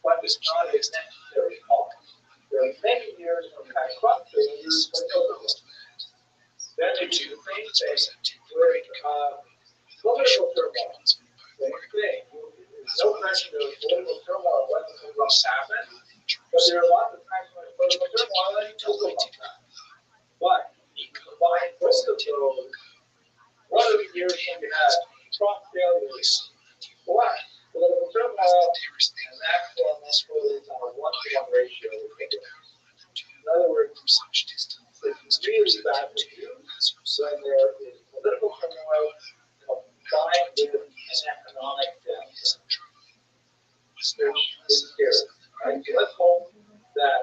but it's not a necessary cause. There are many years when we had crop failures, but no crops. Then they do the same thing with political turmoil. Same thing. There's no question there was political turmoil when the pogroms happened, but there are lots of times when political turmoil and no pogroms happen. But you combine both of those, one of the years when we had crop failures, plus political turmoil, and that's correlates on a 1-to-1 ratio with pogroms. In other words, it's really bad for you when there is political turmoil combined with an economic death. It's scary. Right? So let's hope that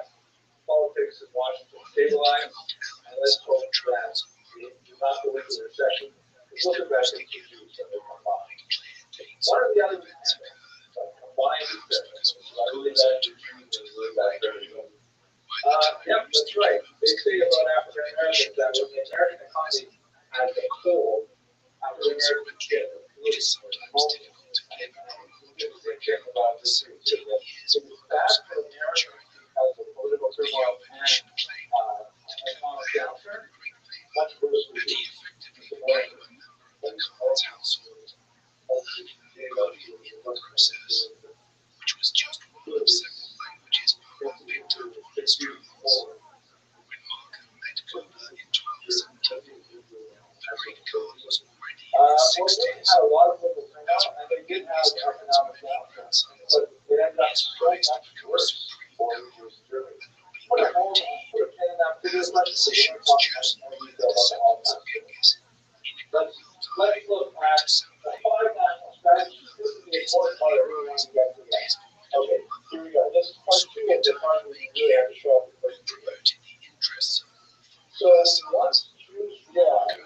politics in Washington stabilize, and let's hope that we do not go into a recession. It's not the best thing to do when they combine. One of the other combined recessions, I believe that really bad. Yep, that's right. They say about African Americans that when the American economy as a whole, African Americans get the political about this too. So it's bad for America because of political turmoil and economic downturn. Much worse for the which was just one of several languages Mark picked up on his trip forward. When Markham met Cooper in 1217, Patrick Cooper was already in his 60s. Had a lot of people turn out, and they did have economic downturn, but it ended up so much worse for Germany. Put a pin in that video, let's look at the 5 national strategies. This is the important part I really want to get to next. Okay, here we go. This is part 2 of the part we really have to show up the first video. So once Jews realized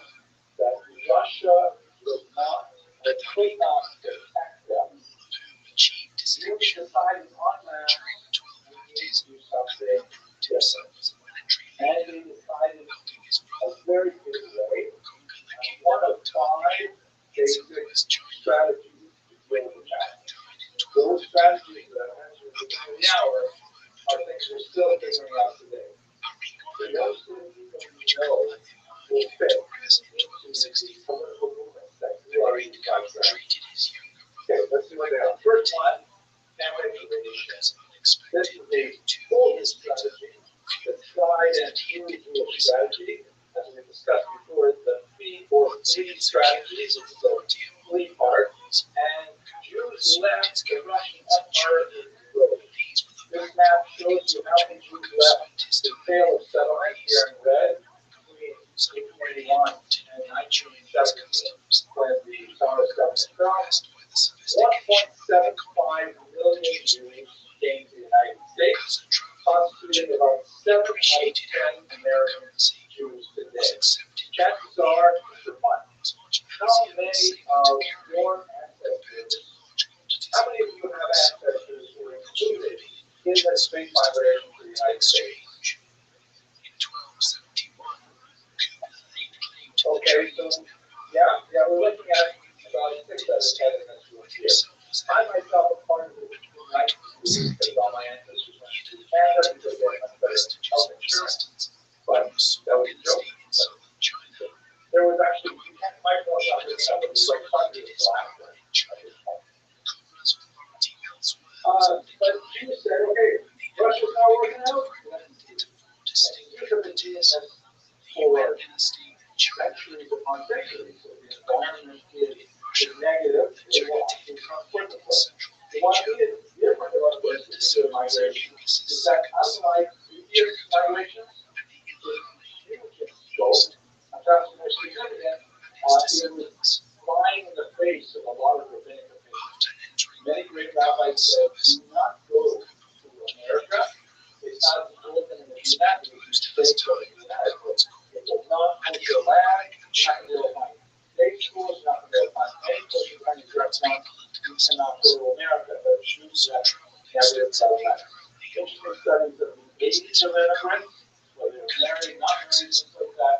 that Russia was not, or could not protect them, Jews decided on that to do something different. And they decided a very good way. One of 5 basic strategies to deal with that. Those strategies that I mentioned in the hour are things we're still figuring out today. Most of the people we know will fit into the political movements that we are in. Okay, let's see what they are. First one, campaign observation. This is a full strategy. The tried and true strategy, as we discussed before, the three strategies. It's the three part, and Jews left the Russian Empire in growth. This map shows you how many Jews left the Vale of Settlement here in red between 1881 and 1917 when the Tsarist government fell. 1.75 million Jews came to the United States, constituting about 7 out of 10 American Jews today. Chances are, how many of your ancestors, how many of you have ancestors who were included in the Great Migration to the United States? Okay, so we're looking at about 6 out of 10 in this group here. I myself am part of the United States because all my ancestors went to Canada because they had much better health insurance, but that was a joke. There was actually, you can't quite know about this, but it was like hundreds of laughter. But Jews said, okay, Russia's not working out. Jews have been doing this for centuries upon centuries. So the environment is negative. It will actually come quickly. What is different about this particular migration is that unlike previous migrations, the huge growth, and perhaps more significant, it was flying in the face of a lot of rabbinic opinions. Many great rabbis said, do not go to America. It's not important in the United States or the United States. It will not hold your land. You're not going to be able to find state schools. You're not going to be able to find any place you're trying to direct them. You cannot go to America. But Jews have never done that. Interesting studies of the ages of immigrants, whether they're married, not married, things like that.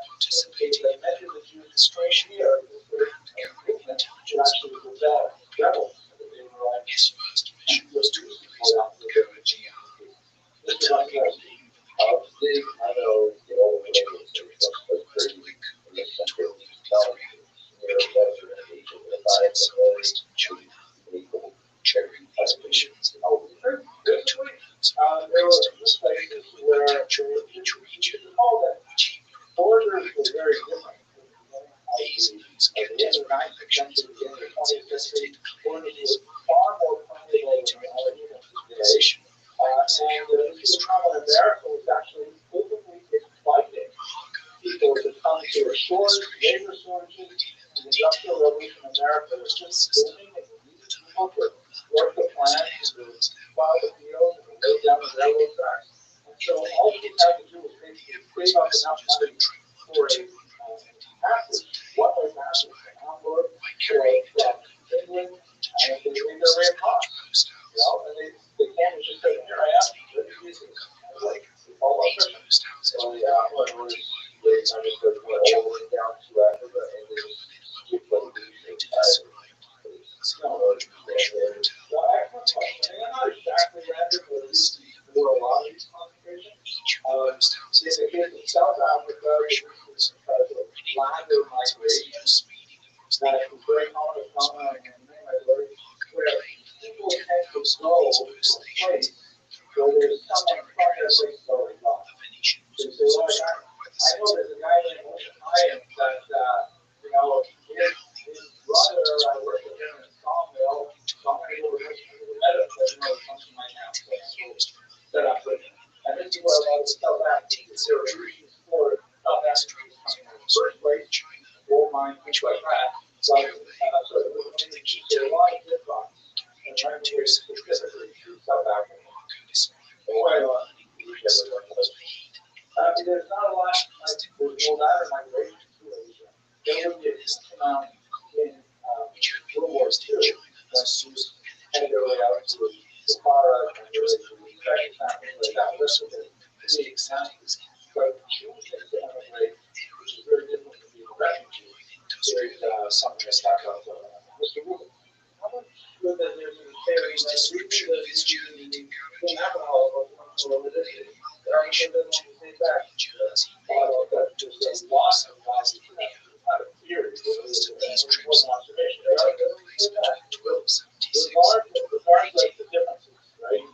They measure the Jews straight here. This movement should actually rebel that they were on his first mission was to go out to the GM. This is like I know the old Canadians do it, but pretty weak. And this is where we tell you, you're better than each of the five China, legal, cherry, missions. Oh, good. There were places where each region, all that borders were very different. These get into the 19th century, the 20th century, borders were far more permeable than they are even today. And this travel in America was actually openly inviting people to come to a shores, labor shortages, the Industrial Revolution in America was just booming, and we needed people to work the plants, to plow the fields, and lay down the railroad tracks. And so all we had to do was basically save up enough money for a passage. What was passage from Hamburg or from England, and they made their way across. You know, and they came and just said, here I am, ready to use it. Like, all of them. So yeah, what was they kind of went all the way down to Africa, and they played the entire well, excellent question. I'm not exactly random, but at least there were a lot of these concentrations. In the case of South Africa, because of latter migration, that was very common phenomenon in many migrants, where people tend to go to a place where there's someone from their place going on. So you say, well, I know there's a guy named Ryan that, you know, his brother, I work with him in Sawmill, so I'm going to go to the medical, you know, something like that. Set up with him. And this is where a lot of South Africans, there are reasons for South Africans coming in the first place, gold mine, things like that. So there are a lot of different and trying to specifically to South Africa. There's not a lot, there's no ladder migration to Asia. There would be a decent amount in World War II when Jews headed their way out to the Sahara and their way to the Ukraine and things like that. This was the examples. But Jews tend to emigrate, which is very different from being a refugee. There's something that's talked about Mr. Rubin. How much good that there's a very description of his journey to alcohol or religion? There are sure that when we say back, there's a loss of value to that. Not a theory, but it's was an observation. Regardless of the differences, right?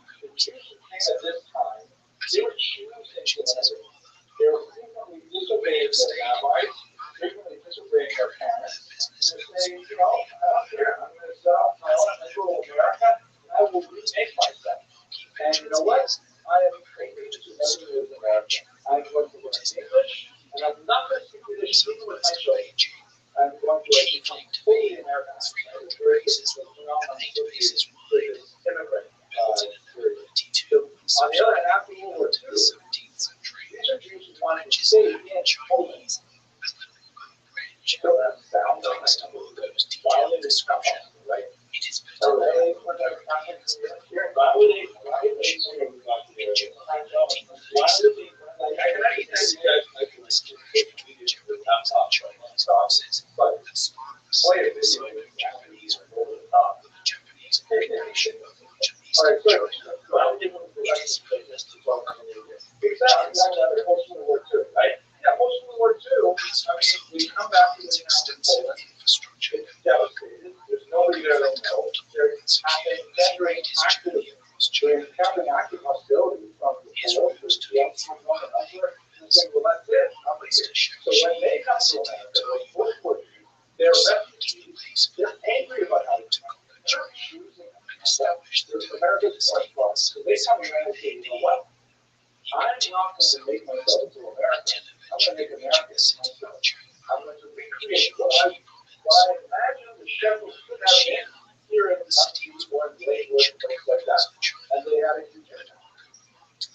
We come back to the town of Poland. It's devastated. There's nobody there to know. They're entering encountering active hostility from the soldiers. The outside one another. And saying, well, that's it. I'm here. So when they come to America, they're refugees. They're angry about how to come. They're choosing America's response. So they come around and say, you know what? I'm not going to make myself into America. I'm going to make America myself. I'm going to recreate what I imagine the shepherds could have been here in the cities, one day, and things like that. And they had a huge impact.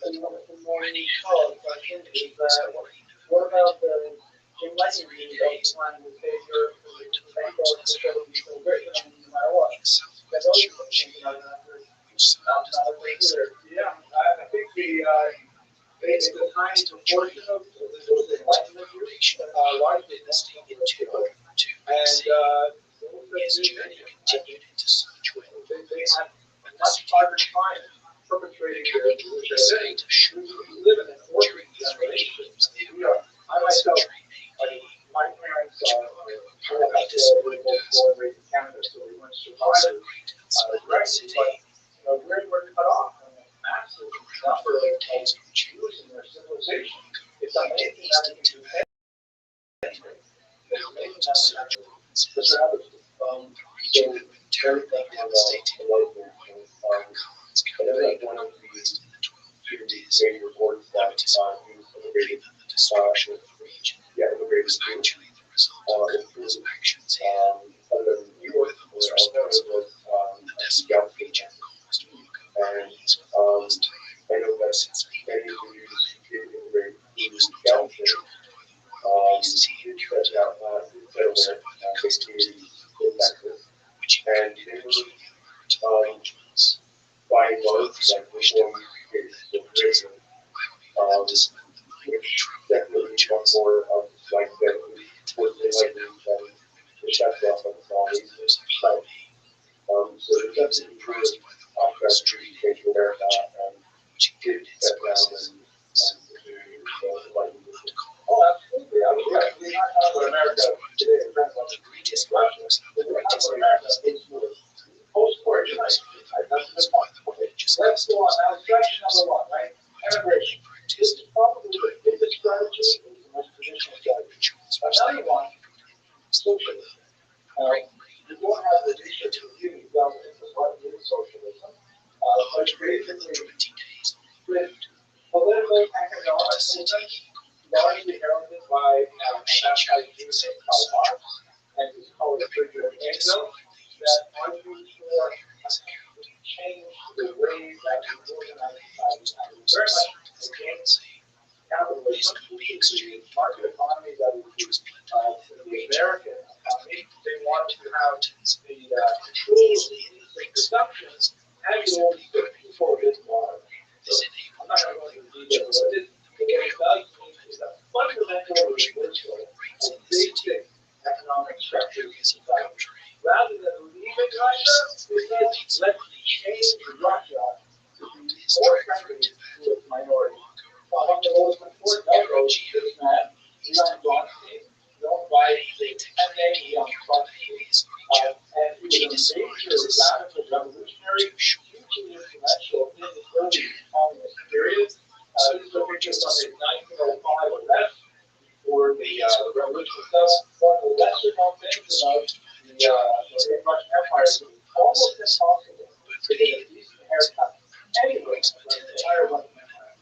And one of the more question is what about the enlightenment of time with failure to make all the shepherds so great, no matter what? That those things are not very clear. Yeah, I think they defined the portion of those enlightenment groups largely and his journey continued into such way. They had a much harder time perpetrating their religion. We live in an orderly generation. I myself, my parents were born and raised in Canada, so we weren't survivors directly, but we're cut off from a massive number of Jews in their civilization. It's amazing that we can do anything. It's amazing that we can do anything. So everything devastated one of the major reports that immigrated the destruction of the region was actually the result of those actions and those responsible for the desolate region caused Marco's last time since leaving Colorado. He was not only troubled by the wild beasts he encountered, but also by the customs of the locals, which included keeping rituals. Both wished to create the prison, I had to spend the night in trouble with rituals. So he was impressed by the wondrous training which included classes. Oh, absolutely. I mean, yeah, we're not talking about America today. We're talking about the greatest Russians. We're talking about America post-war tonight. That's the point. Let's go on. Now, strategy number one, right? Immigration. This is probably the biggest strategy. It's the most traditional strategy. Another one, socialism. You don't have the issue of giving government to what is socialism. But basically, with political, economic movement, largely heralded by anti-Jewish Karl Marx and his co-refrigerator Engels, that argued for change the way that we organize society. Very much against capitalism, which is the market economy that is the American economy. They wanted to have the tools for production as the old before this model. So I'm not going to go into details of it. But what it does is a fundamental reversal of basic economic structure in society. Rather than leaving Russia, it says let's change Russia to be more friendly to its minority. One of the most important approach is that Elon Musk don't buy anything, and then he unboxes and he was a major radical revolutionary, hugely influential in the early communist period. This is a picture from his 1905 arrest for the revolution itself. One of the lesser known things about the Russian Empire is almost impossible to get a decent haircut anyway from the entire Russian Empire.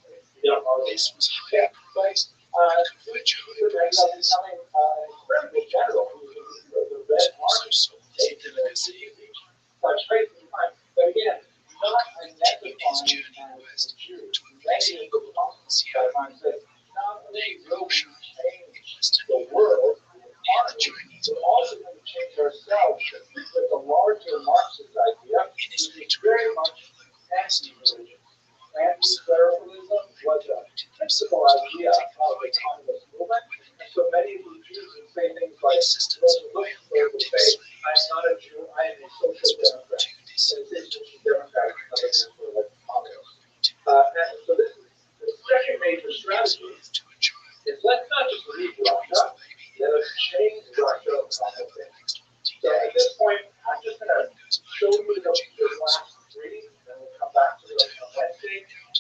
This was high place. The red general, the red army, such great time. But again, not identifying as a Jew. Many of the prophets that I said, not only will we change the world, but also going to change ourselves with the larger Marxist idea, which is very much Republicans, Democrats, and other things for like politics. And so this is the second major strategy is let's not just leave Russia, let us change Russia on the thing. So at this point, I'm just going to show you the last three, and we'll come back to them on Wednesday. But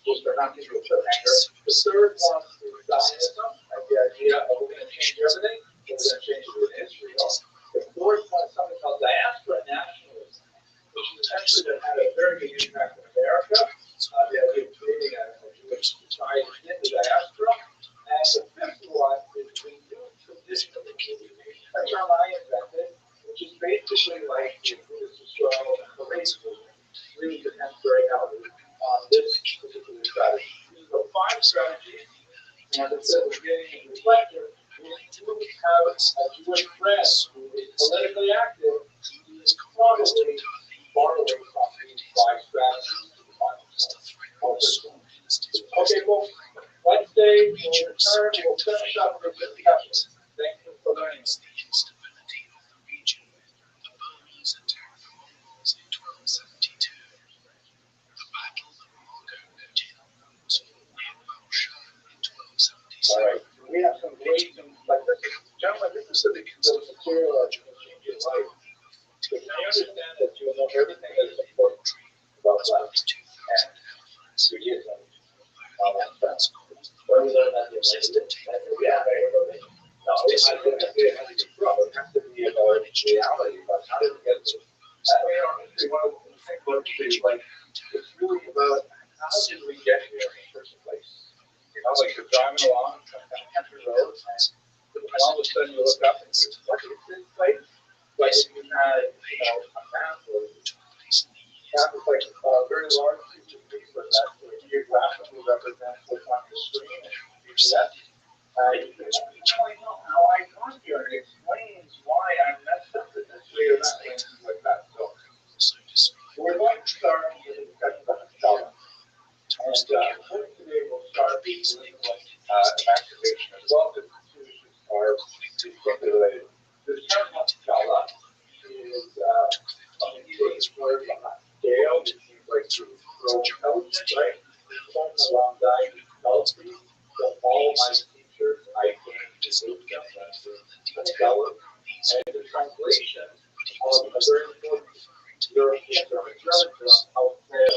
just they're not giving you a cliffhanger. The third one is Zionism, and the idea of we're going to change everything, we're going to change it with Israel. The fourth one is something called diaspora nationalism, which is essentially that had a very big impact in America. The idea of creating a Jewish society in the diaspora. And the fifth one is the new traditional movement, a term I invented, which is basically like the Buddhist Israel and the race movement. Really depends very heavily on this particular strategy. These are 5 strategies, and it says at the beginning of the lecture, if you have a Jewish friend who is politically active, he is probably borrowing from these 5 strategies to define himself. Okay, folks, Wednesday we'll return, we'll finish up with the discussion. Thank you for learning. All right, we have some great things like this. Gentlemen, this is the material that you can change your life. But I understand that you know everything that is important about life and Judaism, all that stuff. Where we learn that in yeah, no, I think it has to be wrong. It has to be about reality, about how to get to honestly, one of the things like it's really about how did we get here in the first place? You know, like you're driving along some kind of country road, and all of a sudden you look up and say, what is this place? Like if you had, a map or map is like a very large piece of paper that geographically represents what's on the screen and you do that. You can really know how I got here, and it explains why I messed up in this way or that way and things like that. So we're going to start with a discussion about the Shala. And today we'll start with activation as well, because the two issues are directly related. The term Shala is something that is word on a scale, which means like to throw intelligence, right? Something along that healthy. So all my teachers, I came to wisdom and develop. And the translation of a very important European term, Alfeo,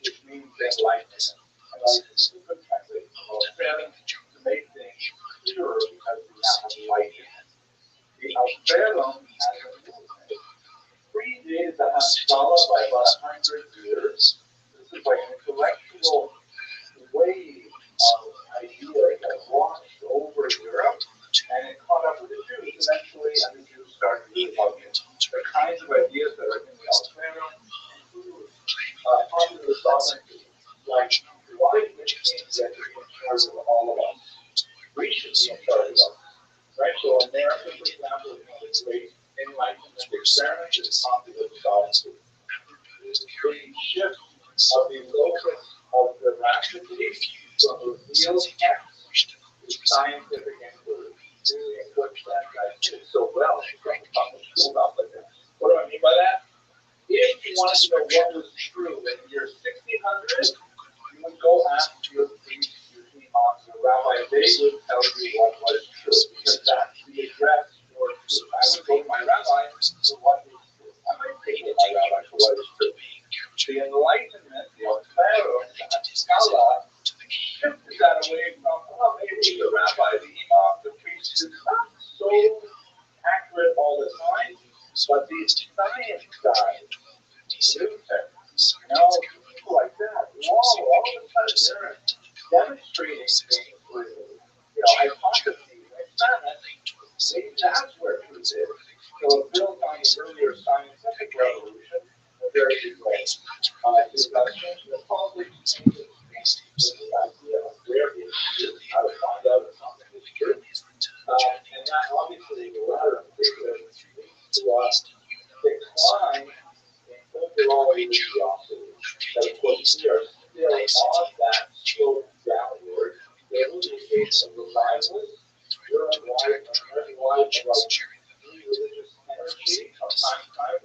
which means enlightenment. And like you could translate Alfeo to make things clearer because we have enlightenment. The Alfeo has a movement. Predated the Haskalah by about 100 years. This is like an intellectual wave of ideas that washed over Europe, and it caught up with the Jews. Eventually, and the Jews started to love it. The kinds of ideas that are in the Alfeo include popular sovereignty, like why the king get in charge of all of us? We should be in charge of us. Right? So America, for example, is one of the great enlightenment experiments is popular sovereignty. The shift of the locus of veracity from revealed text to scientific inquiry. Really important that guy did so well. What do I mean by that? If you wanted to know what was true in the year 1600, you would go ask your priest, your imam, your rabbi. They would tell you what was true, because that's the address for truth. I would go to my rabbi for what is true. I might pay to my rabbi for what is true. The Enlightenment, the Alfeo, the Haskalah, shifted that away from, maybe the rabbi, the imam, the priest is not so accurate all the time, but the science guy, people like that, all of a sudden they're demonstrating things with, hypotheses, experiments. Maybe that's where truth is. So it builds on the earlier scientific revolution, a very big way. It's about changing the politics, changing the idea of where it is, how to find out if something is true. And that obviously the latter in particular leads to decline in overall religiosity. That of course we are still on that slope downward. There will be a case of revivalists, Europe-wide, American-wide, religious energy of time to time.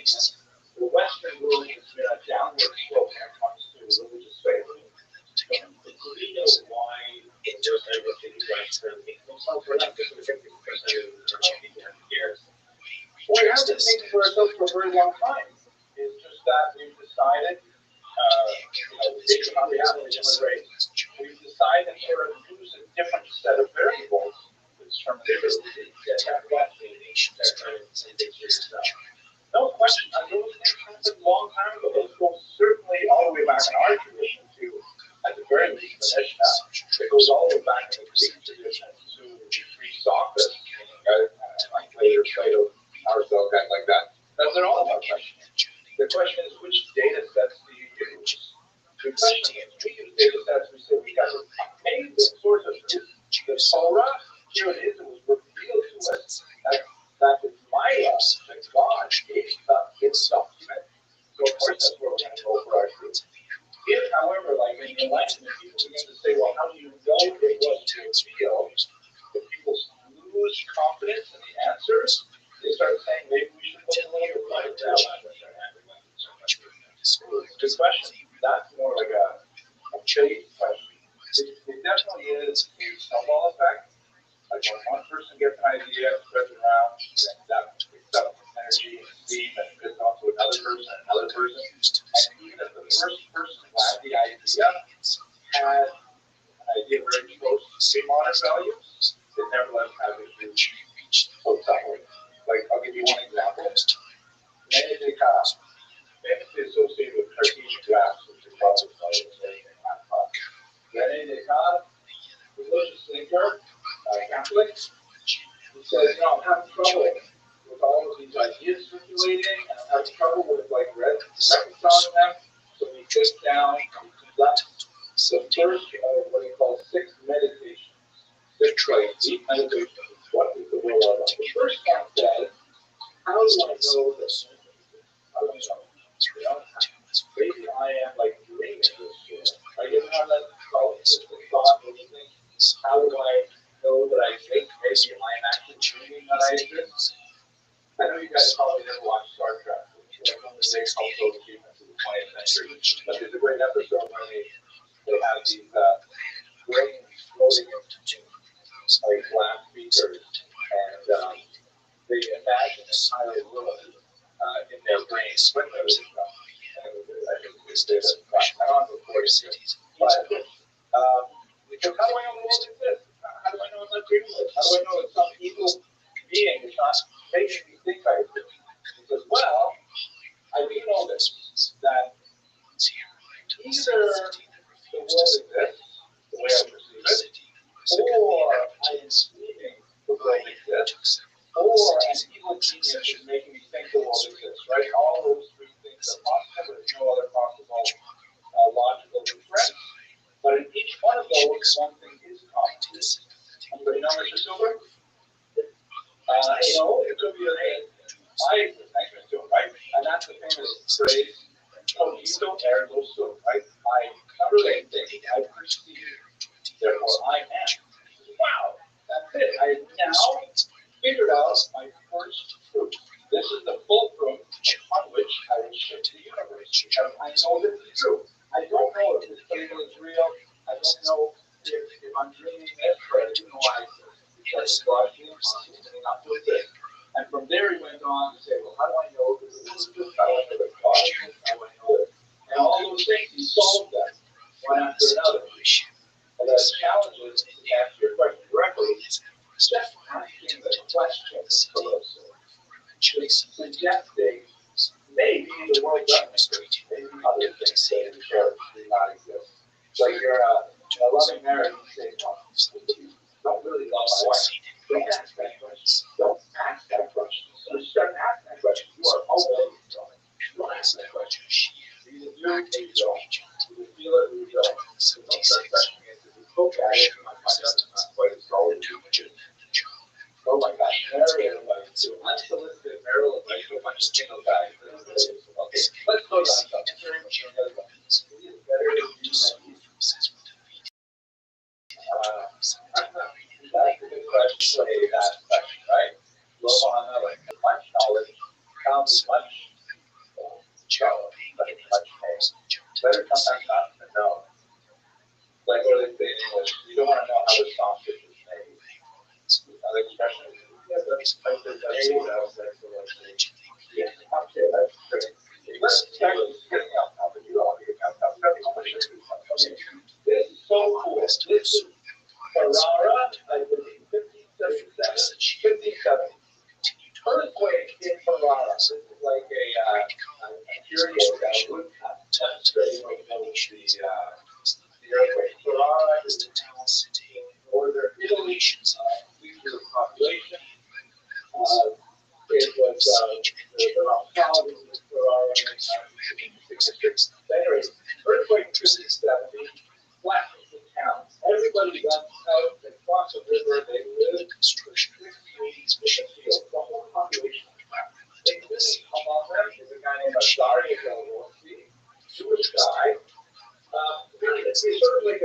maintenance, the Western world has been a downward slope when it comes to religious faith. Do we know why it just everything right from we're not 50% of years? We have been thinking for ourselves for a very long time. It's just that we've decided, speaking on behalf of the human race, we've decided to sort of use a different set of variables to determine the no question. Those things happened a long time ago. Those go certainly all the way back in our tradition to, at the very least, the Mishnah. It goes all the way back in the Greek tradition to Socrates, like later Plato, Aristotle, guys like that. They're all about questioning. The question is, which data sets do you use? The question is, we use data sets, we say we got an amazing source of truth. The Torah, here it is, it was revealed to us. That is my love, that God gave his document. So of course that's where we're going to go for our truth. If, however, like in the Enlightenment, people begin to say, well, how do you know it was revealed? If people lose confidence in the answers, they start saying maybe we should look a little bit right now. Good question. That's more like a faith question. It definitely is a snowball effect. Like when one person gets an idea, spreads it around, then that picks up energy and steam and gets on to another person, and even if the first person who had the idea had an idea very close to modern values, they nevertheless have a huge outside. Like, I'll give you one example. Many Descartes, famously associated with Cartesian graphs, which is probably anything in math class. Many Descartes, religious thinker, Catholic, he says, I'm having trouble with all of these ideas circulating, and I'm having trouble with reconciling them. So he sits down and he conducts the first of what he calls 6 meditations. 6 deep meditations. What is the will of us? The first one says, how do I know this? How do I know? Maybe I am like dreaming this. I get on that thought, how do I know that I think maybe I am actually dreaming that I exist? I know you guys probably never watched Star Trek. It's one of the big cultural achievements of the 20th century. But there's a great episode where they have these brains floating in like glass beakers, and they imagine an entire world in their brains with those stuff. And I think it's I don't know before cities. But because how do I know the world exists? How do I know I'm not dreaming it? How do I know it's some evil being is not making me think I do? Because, well, I do know this, that either the world exists the way I perceive it, or I am believing the world exists, or an evil genius is making me think the world exists, right? All those 3 things are possible. There's no other possible logical difference. But in each one of those, one thing is common. Anybody know Mr. Silver? It could be I exist to it, right? And that's the famous phrase, cogito ergo sum, right? I really think, I perceive, therefore I am. Wow, that's it. I now figured out my first truth. This is the fulcrum upon which I will shift the universe. I know this is true. I don't know if this table is real. I don't know if I'm dreaming this, but I do know I exist. Because God is not with this. And from there he went on to say, well, how do I know this is true? How do I know that God is? How do I know this? And all those things, he solved them one after another. And the challenge is, to answer your question directly, just asking the questions for those suggesting maybe the world doesn't exist, maybe other things say do not exist. Like you're a loving marriage, you say, well, you don't really love my wife. Don't ask that question. Don't ask that question. So you start asking that question, you are already in trouble. Don't ask that question. Either do it or you don't. Either feel it or you don't. So don't start questioning it. If you poke at it, you might find out it's not quite as solid as you imagine. Oh my gosh, marital advice. Unsolicited marital advice to a bunch of single guys. Okay, let's go down something. That's a good question. That question, right? Let's actually get out now, but you all get out now. This is so cool. This is Ferrara, I believe, 57. Earthquake in Ferrara. This is like a period that would not necessarily know the earthquake. Ferrara is the town city, northern Italy, weaker population. It was the Rothschild'S in Ferrara. Anyway, earthquake in 70 flattens the town. Everybody went out, they crossed the river, they lived construction communities, mission fields, the whole population. They didn't come on them. There's a guy named Dario Gallosi, Jewish guy. It's sort of like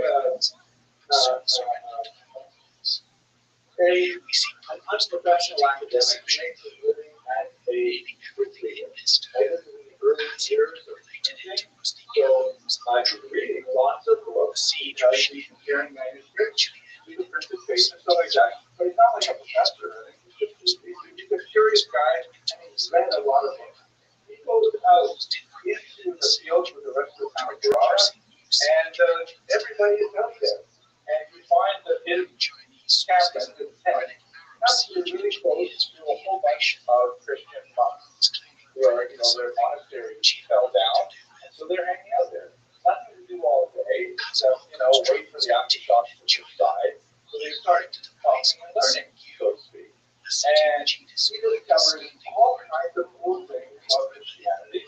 an unprofessional academic makes a living at a quickly in the early years of teaching. So he's reading lots of books, he's comparing manuscripts, he's a printed face and stuff like that. But he's not like a professor. He's a curious guy, and he's read a lot of books. He goes out into the fields with the rest of the town of Ferrara, and everybody is out there. And you find that his captains and tent actually really close to a whole bunch of Christian monks where, their monastery fell down, and so they're hanging out there. Nothing to do all day except, wait for the aftershocks to subside. So they start talking and learning, so to speak. And he discovers all kinds of cool things about Christianity,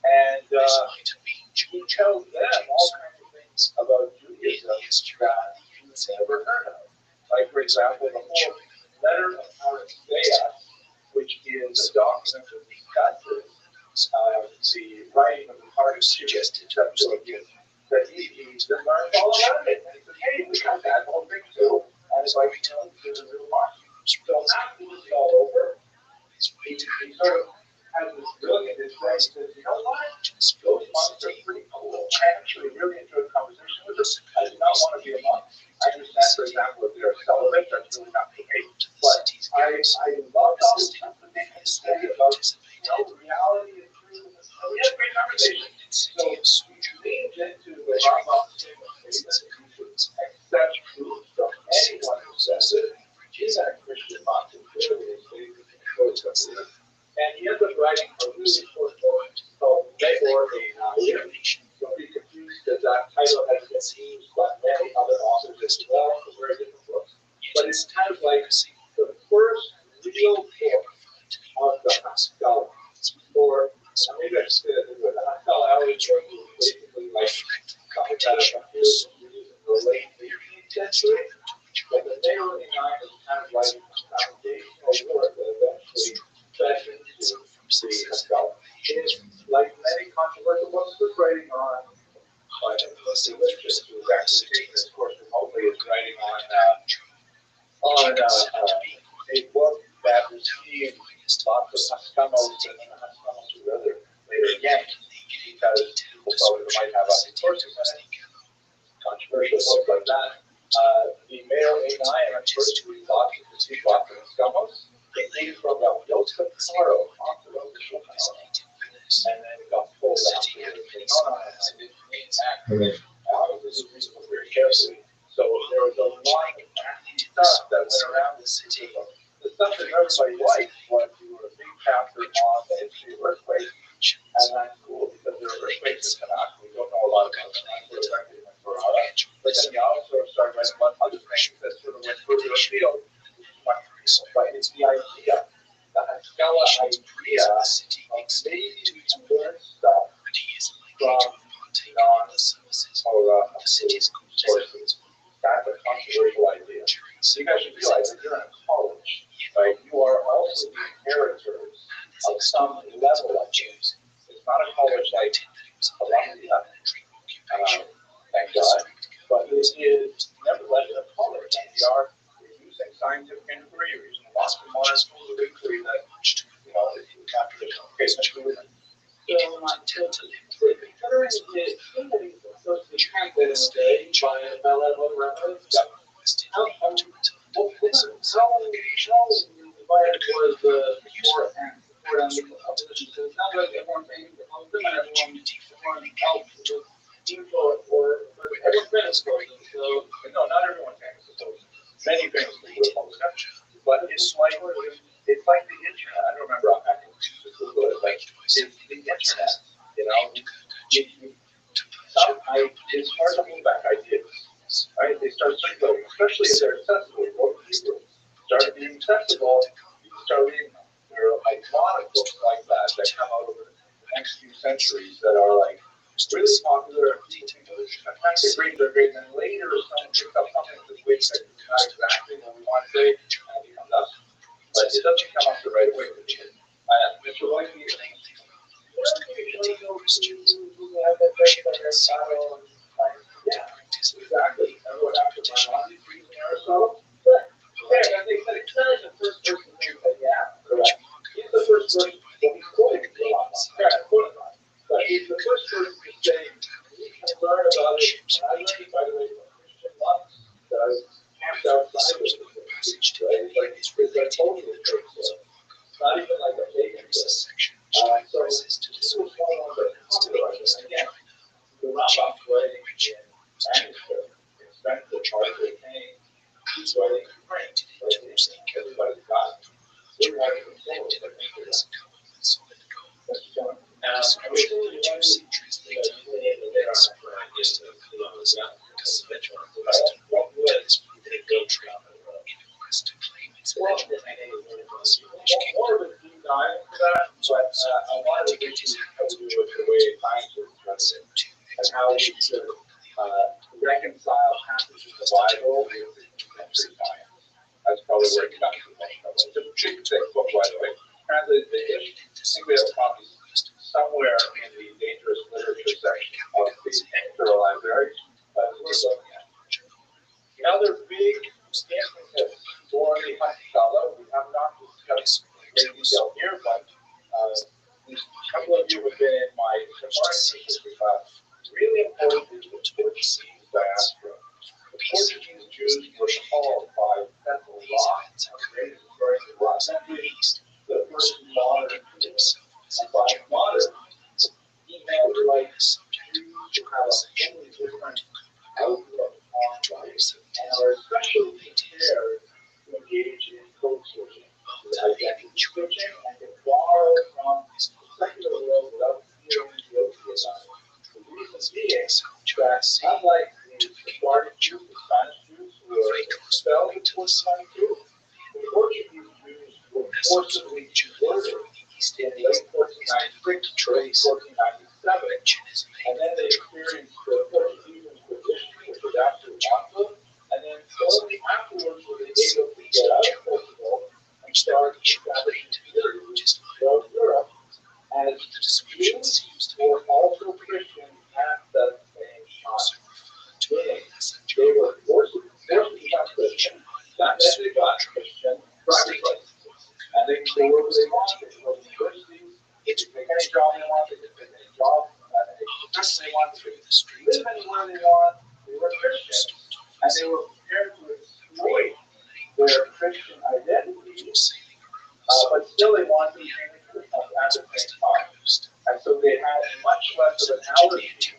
and he tells them all kinds of things about Judaism that he's never heard of. Like, for example, the whole letter of Isaiah, which is a document of the Gospels, the writing of the heart of suggested that he learned all about it. And he said, hey, we got that whole thing too. And it's like, there's a little mark. So after this is all over, he sort of has this brilliant insight. He says, you know what? Those monks are pretty cool. I actually really enjoyed the conversation with them. I do not want to be a monk. I understand, for example, if they're celibate, that's really not for me. But I love all the stuff that they had to say about reality and truth. And we had a great conversation. So we leaned into the Rambam's statement that you should accept truth from anyone who says it. He's not a Christian monk, and clearly is believing in the. And he ends up writing a really important book called Or a Nation. Don't be confused because that title has been used by many other authors as well for very different books. But it's kind of like the first real book of the Haskalah. Or maybe I should say that the Haskalah is basically like complication in the late 18th century. But the Mayoralty 9 is kind of like a foundational work that eventually fed into the Haskalah. It's like many controversial books was writing on religious, who was actually taking this course remotely, is writing on a book that received lots of Haskamos and Haskamos later again, because people thought it might have other courses in it. Controversial book like that. The Mayo A9 at first we thought it received lots of Haskamos. It came from the Yotza Caro off the road to Shulchan, and then it got pulled out. I didn't mean that. I was reasonable very carefully. So there was a lot of nasty stuff that went around the city. The stuff that everybody liked was you were a big chapter on the history of earthquakes, and that's cool because there are earthquakes in Tanakh. We don't know a lot about them. But then you also started writing about other things that sort of went further afield. But it's the idea, the Haskalah idea of maybe to learn stuff from non-Torah courses. That's a controversial idea. So you guys should realize that you're in college, right? You are also the inheritors of some level of Jews. It's not a college like Columbia, thank God, but it is nevertheless a college. We're using scientific inquiry, we're using lots of modern schools of inquiry that, after the especially women. So, considering it seems supposed to be translated today by a level of reference, how divided was the support and opposition. So it's not like everyone thinks the Muslim and everyone else was neutral or everyone famous for it. So no, not everyone famous for it. Many famous people were Republican. But it's like the internet. I don't remember how back it's like it's the internet. You know, it's hard to hold back ideas. Right? They start circulating, especially if they're accessible. Most people start being accessible. You start reading them. There are a lot of books like that come out over the next few centuries that are like really popular. Sometimes they're great, and then later someone picks up something that's way that's not exactly what we want to say, and it becomes up. But it doesn't come up right away. Mr. White, yeah, exactly. And what happened to my mom using Aristotle? Yeah, I think that the first person who said, yeah, correct. He's the first person that we quoted a lot. But he's the first person to say, we can learn about it. And I learned, by the way, from Christian monks that I camped outside of the passage today. Like, it's totally true. Not even like a pagan. So this was one of the popular ideas. Again, the Rabbi writing in manuscript, expensive, hardly paying, he's writing in print. Everybody's got it. We're writing in forward, but maybe that's coming. I was really wondering translate to the next ideas of because eventually the West didn't go travel in the West to claim its eventual more of a deep dive for that, but I wanted to get you to do with the way scientists runs it and how we should reconcile passages of the Bible with contemporary science. That's probably where it got to the most trouble. It's a big textbook, by the way. Translated to English. I think we have copies somewhere in the dangerous literature section of the Exeter Library. The other big instance for the Rothschild'S, we have not discussed in great detail here, but a couple of you have been in my Sephardic history class. Really important is the Portuguese diaspora. The Portuguese Jews were called by Bethel Roth, the first modern Jews. And by modern, he meant like Jews who have a totally different outlook on life and are especially prepared to engage in code switching, identity switching, and to borrow from the secular world without feeling guilty about it. The reason being that unlike the Sephardic Jews, the Spanish Jews, who were expelled in 1492, the Portuguese Jews were forcibly converted in late 1496, early 1497, and then they experienced the Portuguese Inquisition, which was after Alfonso, and then only afterwards were they able to get out of Portugal and start establishing communities throughout Europe. And Jews were also Christians at the same time. Meaning, they were forced to become Christian, that meant they got Christian driver's licenses. And they could go wherever they wanted. They could go to universities, they could pick any job they wanted, they could pick any job, any profession they wanted, they could live anywhere they want. They were Christians, and they were prepared to exploit their Christian identities, but still they wanted to be Christians at the same time. And so they had much less of an allergy to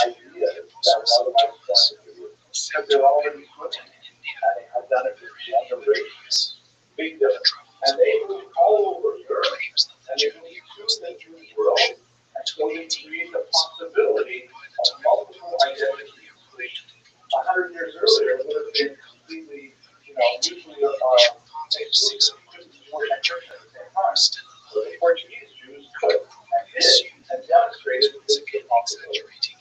ideas that were otherwise foreign to you, because they're already Christian, and they had done it for younger races. Big difference. And they moved all over Europe, and they moved to the Jewish world, and so they created the possibility of multiple identities. 100 years earlier, it would have been completely, usually couldn't work at church at the same time. So the Portuguese Jews could and did and demonstrated that this could possibility.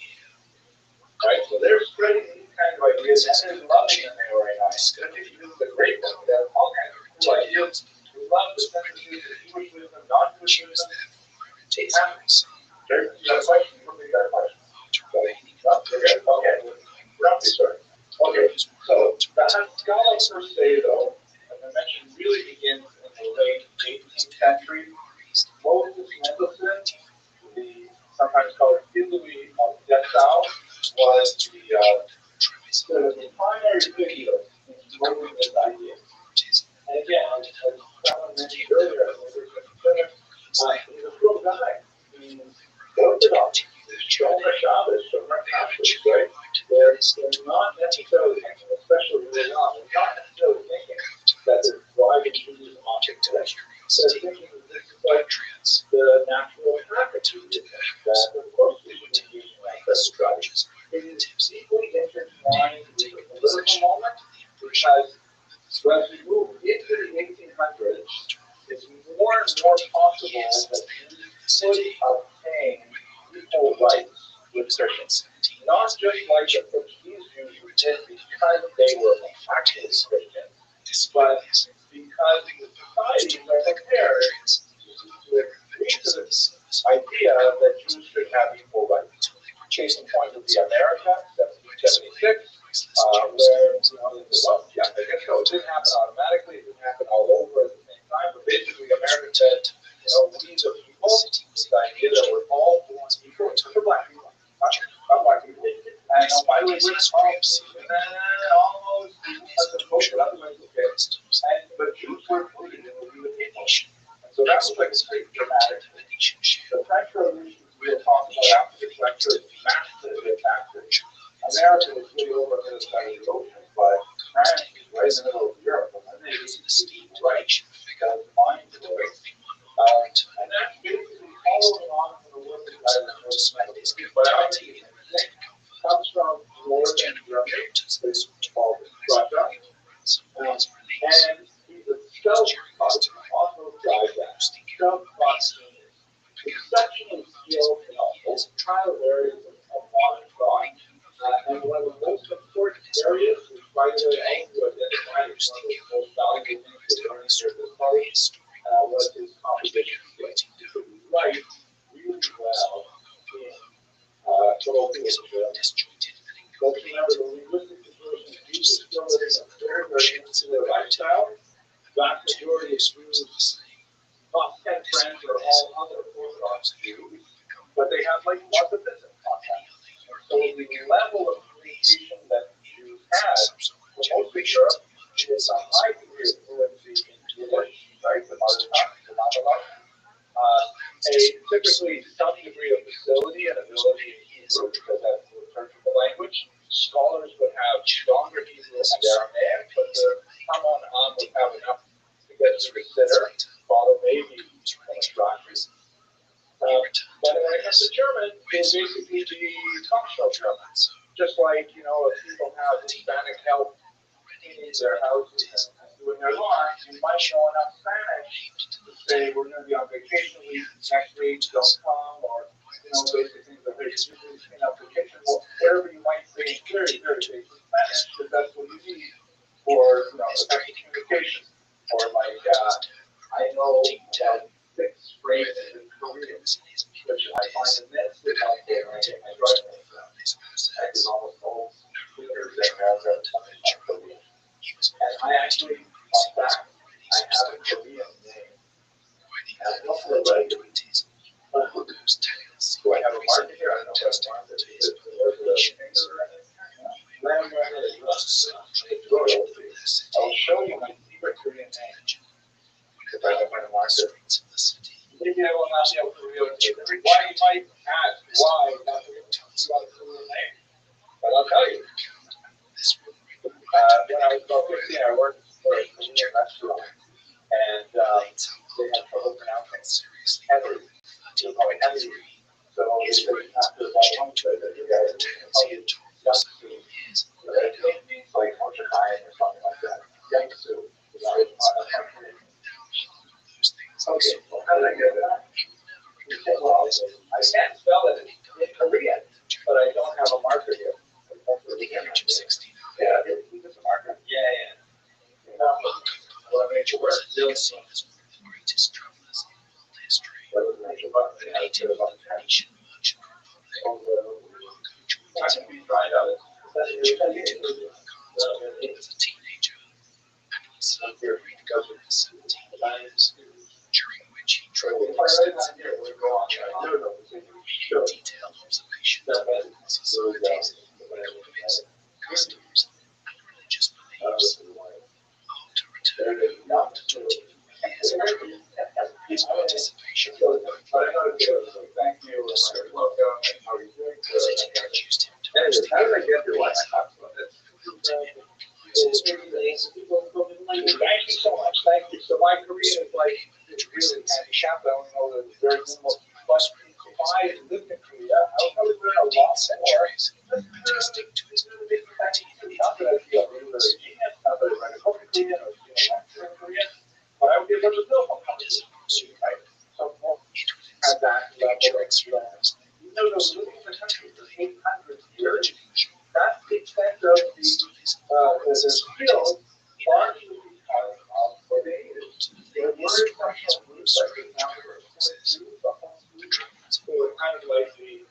Right? So they're spreading these kind of ideas, and there's loving in there right now. I think this is a great book. They have all kinds of cool ideas. We love the sentences of Jewish wisdom, non-Jewish wisdom. It happens. There's a question. You got a question? Okay. Rabbi, sorry. Okay, so the Haskalah per se, though, as I mentioned, really begins in the late 18th century. Moses Mendelssohn, sometimes called Hilary of Dessau, was the primary figure in promoting this idea. And again, as that. So thinking this is like the natural attitude that of course we should be using like this strategy. It is deeply intertwined with the political moment because as we move into the 1800s, it's more and more possible that you could obtain equal rights with Christians. Not just like the Portuguese Jews who did because they were actually Christian, but because the societies are prepared to agree to this idea that Jews should have equal rights. Case in point would be America, 1776, where, well, yeah, I guess so. It didn't happen automatically, it didn't happen all over at the same time, but basically America said, we the people, this idea that we're all born equal, except for black people. Not black people. And by the way, we're almost otherwise okay. But Jews were included in the people. And so that was like a pretty dramatic thing. The French Revolution we'll talk about after the French was massively impacted. America was really over on the other side of the ocean, but France was right in the middle of Europe, and they used the steep right because mine was there. And that's basically following on from the work that I was doing. But I think comes from northern Germany, it's called Russia, and he's a self-taught autodidact, self-taught exceptionally skilled in all trial areas of modern thought. And one of the most important areas, which by the way, I also identified as one of the most valuable things to learn here at this party, was his composition skills. He could write really well in colloquial disjointed. But remember, the linguistic diversion of Jews is still living a very, very insular lifestyle. Vast majority of Jews, top 10 friends are all other Orthodox Jews, but they have like lots of business contacts. So the level of communication that Jews had, for most of Europe, is a high degree of fluency in English, right, the mother tongue, the Nahuatl, typically some degree of facility and ability in Hebrew, because that's the liturgical language. Scholars would have stronger Hebrew and Aramaic, but the Haman would have enough to get to consider, follow maybe Strach's. But when it comes to German, it's basically the functional German. Just like, if people have Hispanic help in their houses and doing their lawn, you might know enough Spanish to say we're going to be on vacation next week, don't come, or, basic things like that. You clean up the kitchen, whatever you might say, very, very basic Spanish, because that's what you need for, effective communication. Or like, I know that 6 phrases in Korean, which I find immensely helpful when I take my driving exam. I can almost all leaders that have that Korean. And I actually, on fact, I have a Korean name. And I don't feel right. Do I have a market here? I don't know if I have a market. I'll show you my secret Korean name. If I don't find a market. Maybe I will not be able to reveal it. Why you might ask why not to reveal a Korean name? But I'll tell you. When I was about 15, I worked for a Korean restaurant, and they had trouble pronouncing Henry. They call it Henry. So they said after my mom said that you guys call it Youngsu. It means like Mochakai or something like that. Youngsu. Okay, well, how did I get that? Well, I can't spell it in Korean, but I don't have a marker here. Yeah, it's a marker. Yeah. Well, I made you work. Still seen as one of the greatest travelers in world history. The native of the Venetian merchant republic. I can be right out. As a teenager, and will serve the great governor 17 years, during which he traveled extensively throughout China, making detailed observations of the societies, economies, customs, and religious beliefs. After returning after 24 years of travel, his participation in the introduced him to How did I get your life? Thank you so much. Thank you. So my Korean is like really handicapped. I only know that it's very minimal. But if I lived in Korea, I would probably learn a lot more. Not that I'd be a literary genius, not that I'd write a book in Korean or lecture in Korean, but I would be able to build a conversation, right? So at that level, even though those living in the country for 800 years, that's the extent of the skills largely because of what they needed. There were exceptional groups like the Founders who were kind of like the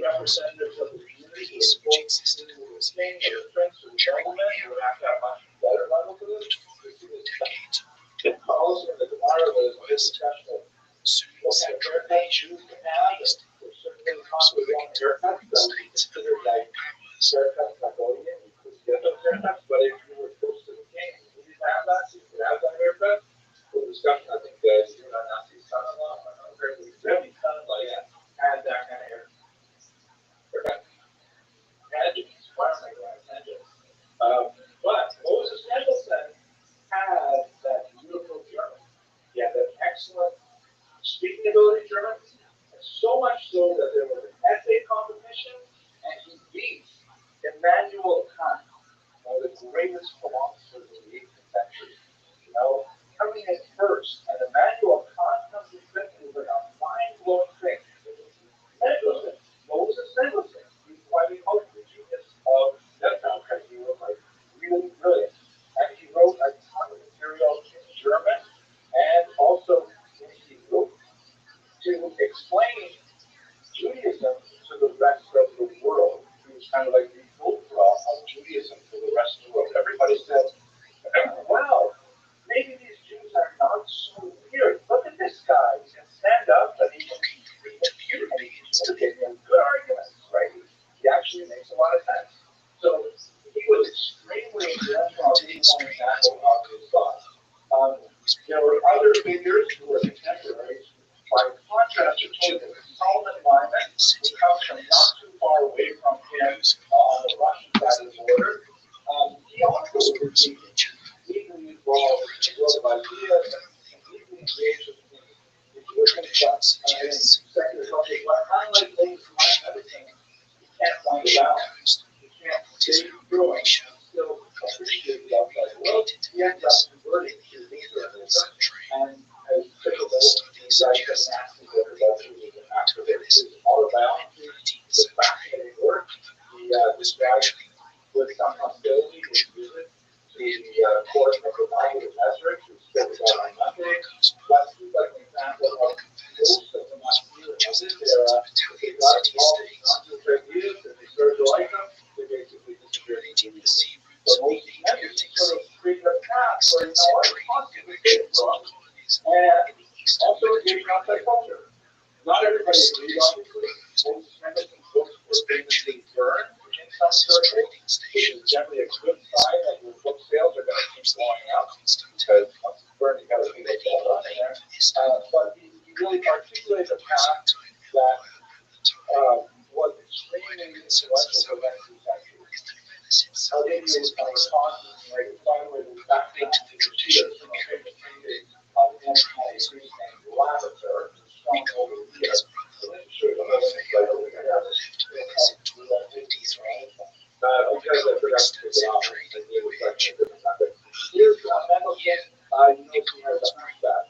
representatives of the community who were forced to change the strengths of the government who would have to have much better level to this. Also, the Gemara was a discussion of what kind of haircut Jews can have. There's certainly possibly one haircut that would be considered like haircuts Mongolian. You could get those haircuts, but if you were close to the king, you didn't have that, so you could have that haircut. Full discussion, I think you and Nazi's son-in-law, Rabbi's son-in-law, had that kind of haircut. Tangents. Why am I going on tangents? But Moses Mendelssohn had that beautiful German. He had that excellent speaking ability German, so much so that there was an essay competition, and he beat Immanuel Kant, one of the greatest philosophers of the 18th century. Coming in first, and Immanuel Kant comes in second was like a mind-blowing thing. Mendelssohn, Moses Mendelssohn, he's why they call him the genius of Denmark, because he was like really brilliant. And he wrote a ton of material in German and also in Hebrew to explain Judaism to the rest of the world. He was kind of like the Oprah of Judaism for the rest of the world. Everybody said, wow, maybe these Jews are not so weird. Look at this guy. He can stand up and he can give them good arguments, right? He actually makes a lot of sense. So he was extremely influential on being one example of his thought. There were other figures who were contemporaries. By contrast to Solomon Lyman, who comes from not too far away from him on the Russian side of the border, he also was deeply involved in the world of ideas and deeply engaged in working stuff and secular culture. But unlike things like everything, you can't find a balance. You can't stay through it. Still appreciate the outside world. He ends up converting his nature and as typical these guys that ask what revolution is after this autobiography, the fascinating work, he describes with some hostility his visit to the court of the Bible of Nazareth, who spoke about on Monday. But he's like an example of most of the Muslims of this era, they got involved in non-Jewish ideas and they started to like them, they basically disappeared. But most members sort of created a path where, what, it's possibly good from. And also gave outside culture. Not everybody agreed, obviously. Most Mendelssohn's books were famously burned in some circles, which is generally a good sign that your book sales are going to keep going up, because burning has a big deal on there. But he really articulated a path that was extremely influential for the 19th century. Albania was kind of a constant, right? Finally, we back into the tradition of famous painting of anti-Greek named Lavender, strong over years. Because I forgot to take it off, and it was like a different topic. Here's Mendelssohn, he has a hunchback.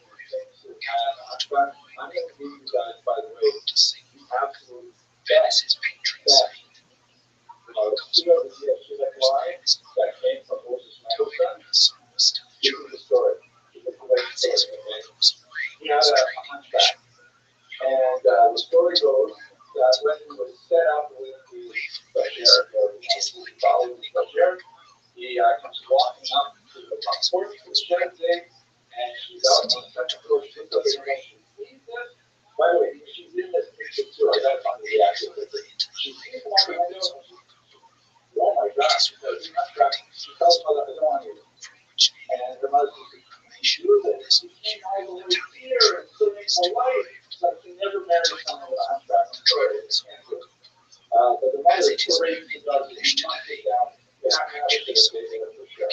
I'm going to give you guys, by the way, the absolute best. Line that came from Moses Mendelssohn. Give you the story. He had a hunchback. And the story goes that when he was set up with the sheriff, he comes walking up to the front porch of the sheriff's day, and she's out on the second floor. She looks up at her and she sees this. By the way, she's in this picture too. I got to find the reaction. She sees him on the window. Oh my gosh, she tells her mother, I don't want you. And her mother says, she knew this. She came all the way here and living her life. Like she never married someone with a hunchback. I'm sorry, it's can't do it. But the mother is crazy because she not take down. They have to have a baby for sure.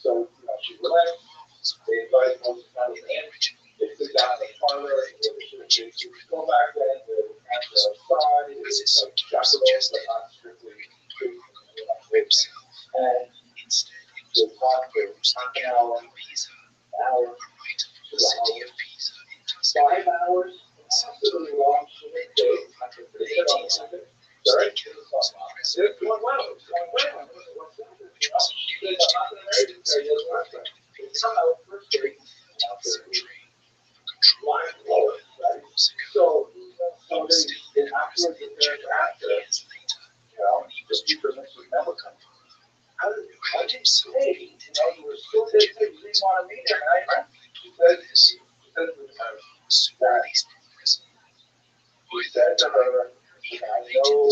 So, she relents. They invite Moses Mendelssohn in. They sit down and go back then to outside, it's like jackalope, but not strictly ribs. And the talk for half an hour, to the house, 5 hours, absolutely long swimming day. Sorry? It's going well. It's going well. What's happening? She said, I'm not going to marry this guy. He doesn't want that. It's not our first date. Right? So then afterwards, the parents asked her, the future Mrs. never come. How did you say, you were so busy, you didn't want to meet him, right? She said, to her, I know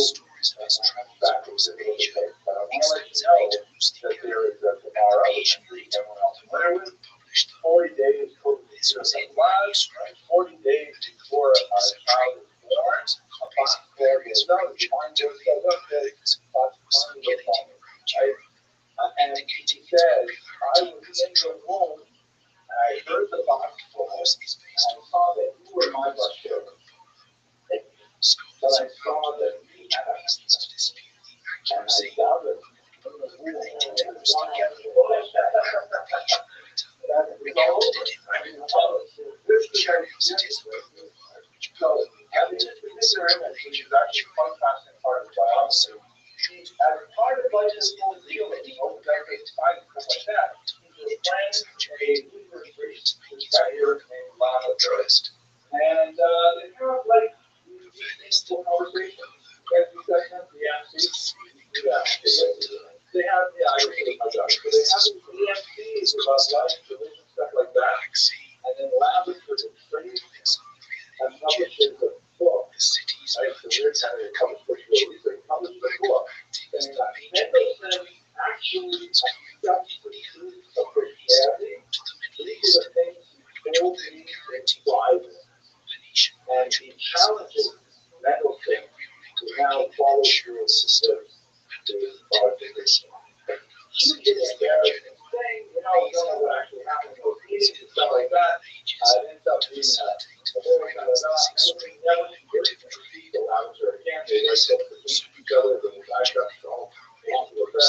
backwards in Asia, but I want to let you know that there is a tomorrow, and everyone else. When it was 40 days, 40 days before our child is born, a box there is no, the time goes up, and she said, I was in your womb, and I heard the box close, and I saw that you were my children. But I saw that we had a dispute, and I doubted. So, having this particular image, which is actually quite fascinating part of the biology, as part of like this whole deal that he opened up his side and stuff like that, he was friends with a Lutheran priest who's got here named Lana Trust. And they have like meaningful conversation. Every second, they have EMCs about life, religion, stuff like that. And then Lana was a priest and publishes a book. Right? So here's how it comes to you. So he published a book saying that Mendelssohn actually accepts the truth of Christianity. These are the things he told me in Bible. And he challenges Mendelssohn to now follow through the project. She did a very thing, we don't know what actually happened in those meetings and stuff like that. It ends up being a whole kind of Mendelssohn never convinced people out there again. They like to believe each other, the guys got all this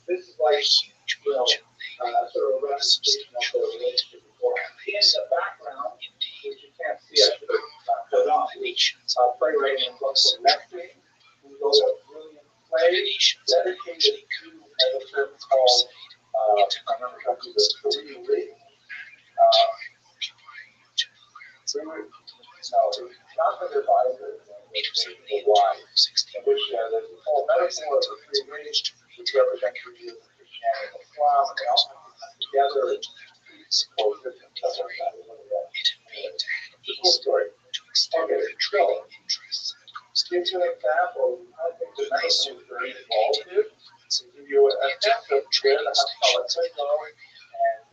is like, sort of a representation of the relationship before. In the background, which you can't see, I should have put on, play right in what's the next thing. We go to brilliant play dedicated to Mendelssohn called, I remember coming to the Korean League. Not for their advisors, the why, in which there's a whole metaphor of the three rings, which represent Christianity and Islam, and they all come together and coexist and stuff like that. It's a cool story. Okay, so give you an example. I think the Mendelssohn is very involved here. To give you a sense of where the Haskalah go and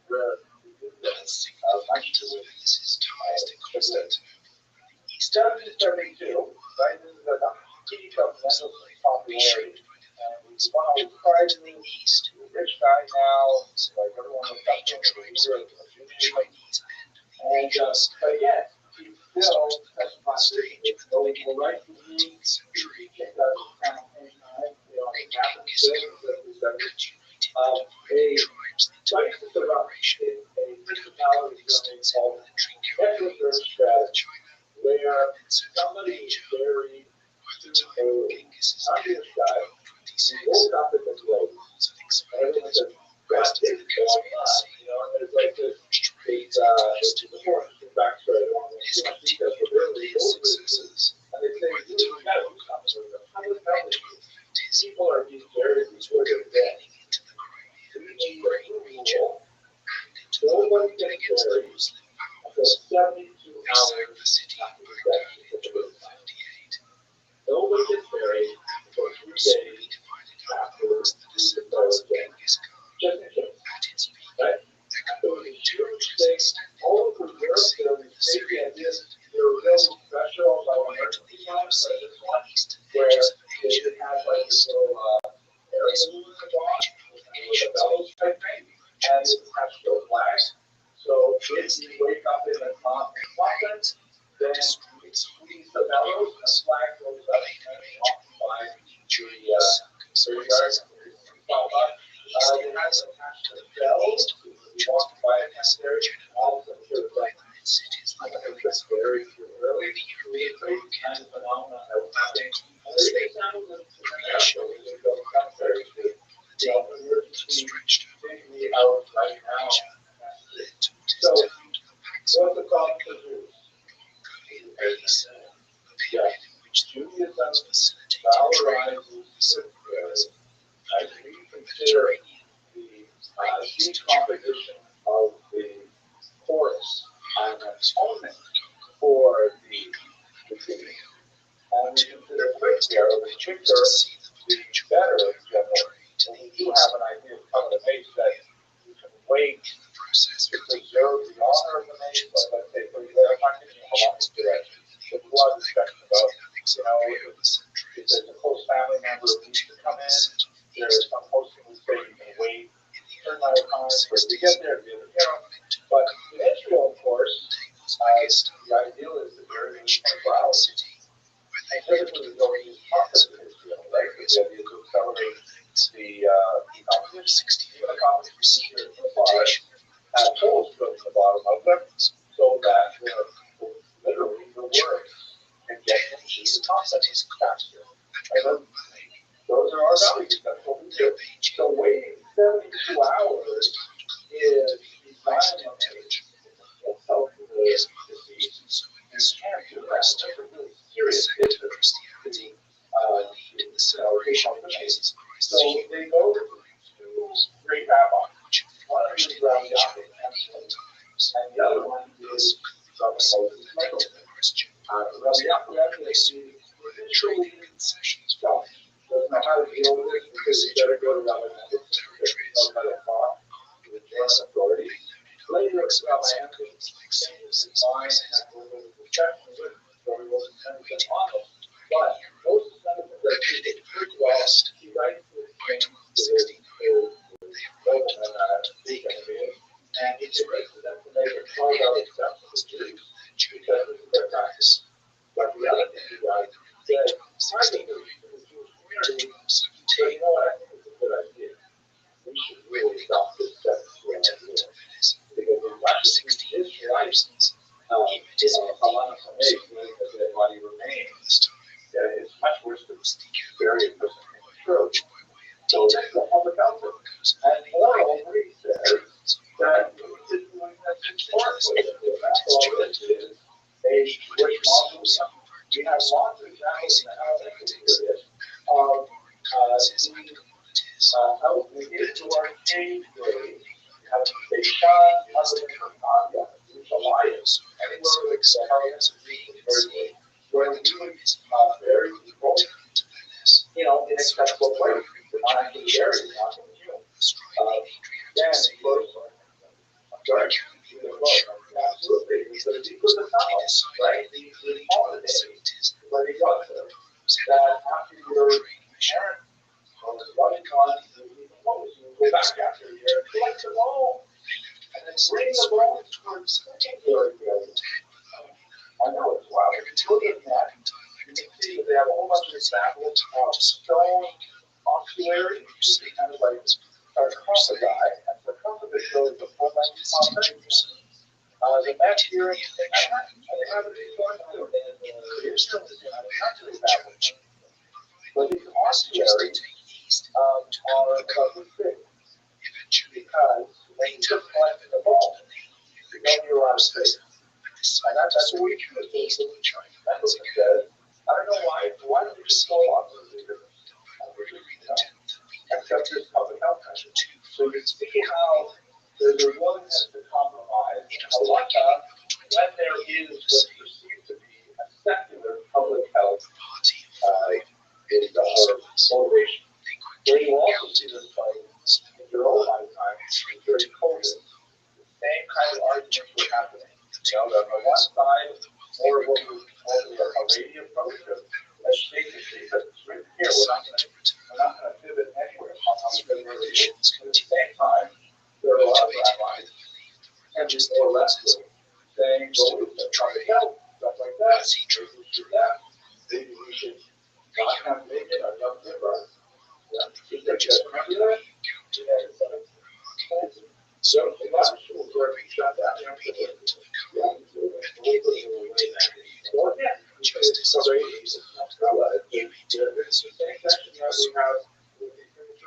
where Started in 72, right? This is at the peak of Mendelssohn's popularity. And he's one of the surprisingly rich guy now, like everyone was talking about. And, but again, he's still specifying no equal rights to me. He does campaign time, happens still, a crisis eruption is a personality journey called extraterrestrial strategy, where somebody is buried to a obvious guy who woke up in this way, and everyone says, what is going on? And there's like this backstory along with because we're really successes. And they say, we got to do something with them. How does that help? People are being buried before they're dead. Nobody gets buried until 72 hours after death. Nobody gets buried for 3 days after the death. Just in case. Right? So the Jews say, all over Europe, there are these big ideas. They're really special about emergency times, like this one, where they have like this little area in the box with a bellows type thing, and it's attached to a flag. So if you wake up in a top flatten, then you squeeze the bellows, and the flag goes up, and walk by the graveyard. It has attached to the bells. You walk by a cemetery, all the like it's very early kind of phenomenon that was happening. And there's examples in America where they go cemeteries to emergency particularly out right now. So what's the problem to do? Judaism valorizes as we consider the decomposition of the chorus an atonement for the city. And we consider quicker, the better generally. And we do have an idea of covenant age that you can wait to preserve the honor of the nation, but let's say, for example, I'm not giving you a lot of direction. There's a lot of discussion about, if there's a close family member who needs to come in, there's some posting who's saying you can wait certain amount of time for it to get there, but in Israel, of course, the ideal is that there is 24 hours. And typically, we don't use prophets in Israel, right? Because the idea is to accelerate the accomplishment, the far, have holes put in the bottom of them, so that literally the words can get into the concept faster. And those are our values. That's what we do. So waiting 72 hours is design of self-disease. You can't do that. That's a really serious issue. So they go to two great rabbis. One is Rabbi, and the other one is Rabbi Moses Mendelssohn. Rabbi is literally stuff. Doesn't know how to deal with it because you better go to Rabbi Mendelssohn to know how to talk with his authority. Later, Rabbi Anthony changes his mind and has a little bit of discussion with him, so he wasn't 100% honest. But most senators that did pretty well, he writes this thing to his and he erases them to make it hard out of stuff for the Jews because this is their practice. But the other thing he writes is that I think the Jewish community, you know what, I think it's a good idea. We should really stop this stuff because in Russia, his license, Havana Hamay, because their body remains, it's much worse than bury a person in the church. So that's the public outlook. And moreover, he says that it's doing that historically. That's all this is. A Jewish model. We have lots of examples in the Hellenic period of how we get to our cave grade, have a shot other than Arcadia, which alliance, anywhere with the Hellenic where we do very inaccessible ways. They're not actually there, they're not consumed. Then, of course, absolutely, because he was a fellow, right? He was holidays, but he got them. That after your parent or the loving one, you go back after a year, collect them all, and then bring them all towards particular areas. I know it's wild. If you look at that, you can see that they have a whole bunch of examples of stone ossuary, which is kind of like sarcophagi, and sarcophagus shows the full length composition. The next here, they have a big one too. Here's still the actually established. But these ossuaries are about this big because they took life in the ball. They don't need a lot of space. And that's what we do. Mendelssohn says, I don't know why don't we just go on with it? Except there's public health measures. So you see how there's a willingness to compromise a lot of when there is what's perceived to be a secular public health motivation. Where you also see this fight in your own lifetime during COVID. The same kind of arguments were happening. On the one side, more of what we call a radio approach of let's take the shape that's written here. We're not going to pivot anywhere on how we're going to relate. At the same time, there are a lot of rabbis, and just more or less saying main road, stuff like that. As he drove through, Yeah. Maybe we should not have bacon or not liver. Yeah. Just remember that? So the last school where we shut down, and quickly pointed out justice as well. You may do as you please with your sword.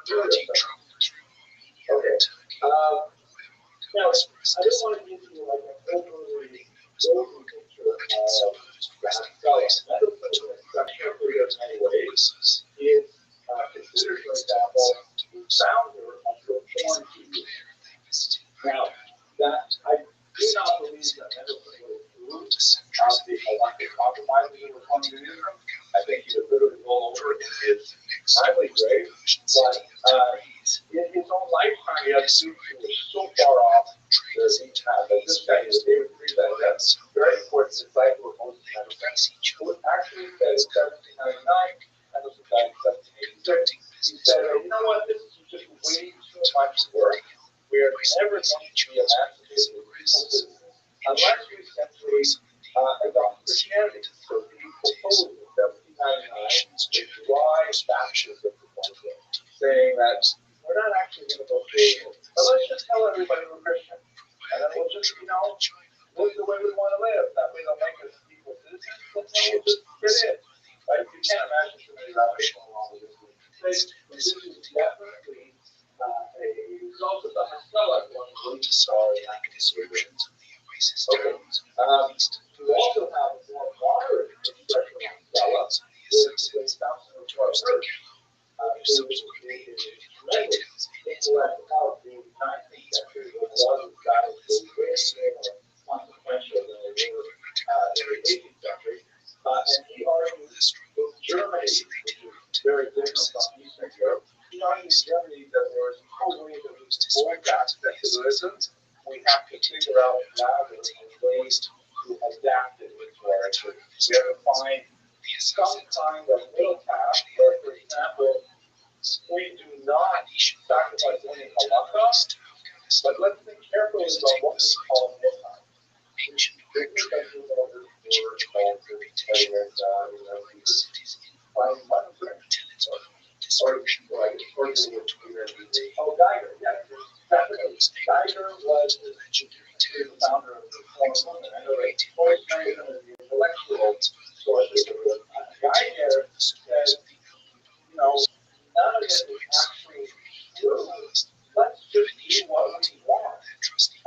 Dirty trouble through Armenia and Turkey. now, I just want to give you like an overview picture of that place, but carefully in many ways is considered, for example, the founder of the Reform Movement. Now, that I do not believe that Mendelssohn would approve the elected compromises in the Reform Movement. I think he would literally roll over in his timely grave, but in his own lifetime, he had students who were so far off the beaten path that this guy is David Friedman, that's very important disciple of Moses Mendelssohn, who was actually said in 1799, Mendelssohn died in 1786. He said, you know what, this is just way too much work. We are never going to be emancipated unless we simply adopt Christianity. So he proposed in 1799 the dry baptism proposal, saying that we're not actually going to go through it, but let's just tell everybody we're Christian. And then we'll just, live the way we want to live. That way they'll make us equal citizens, and then we'll just fit in. Right? You can't imagine too many rabbis going along with this. This is definitely a result of the Haskalah going to solve descriptions of the oasis okay. We also have a more moderate expression of Haskalah, which is found in the Torah. Tremendous intellect out the 19th century was a lot of guys who were way more consequential than they were in the 18th century. And he argued in Germany, which is very different from Eastern Europe, he argued in Germany that there was no way that we can hold back secularism. We have to figure out labs and ways to adapt it to our church. We have to find some kind of middle path where, for example, we do not sacrifice any holocaust, but let's think carefully about what we call midnight. Ancient doctrine, which enjoyed a reputation as cities in until its own destruction by Gaius in 1220. Oh, Geiger, yes. Geiger was the legendary tale founder of the Reform Movement. I know that Boyce Manning is the intellectual sources of it. Geiger says, none of it is actually true. Let's just do what we want.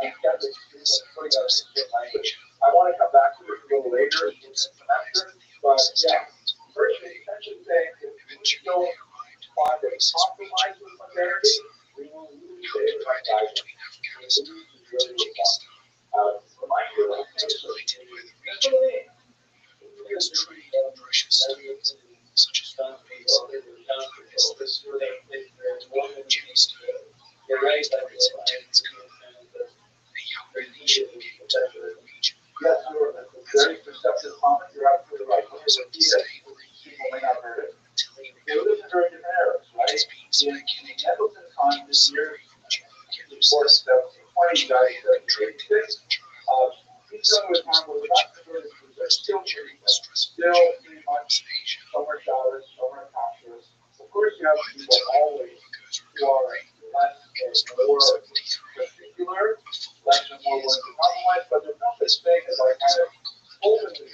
And get this putting us in language. I want to come back to this a little later in the semester, but yeah, first we essentially saying if we don't find a compromise with modernity, we will lose the Geiger. This is really fun. Remind you of things that's what it is. Trade in precious stones, such as rubies, You're right. a Venetian came to the region. Yes, you're very perceptive comment. You're absolutely right. Here's a key that people may not have heard it. They live in very different eras, right? In Mendelssohn's time this year, of course, the 20 guys that trade this. He's dealing with time where we're not converted to the still pretty much summer showers, summer pastures. Of course, you have people always who are less and more particular, less and more willing to compromise, but there's no such thing as like kind of openly.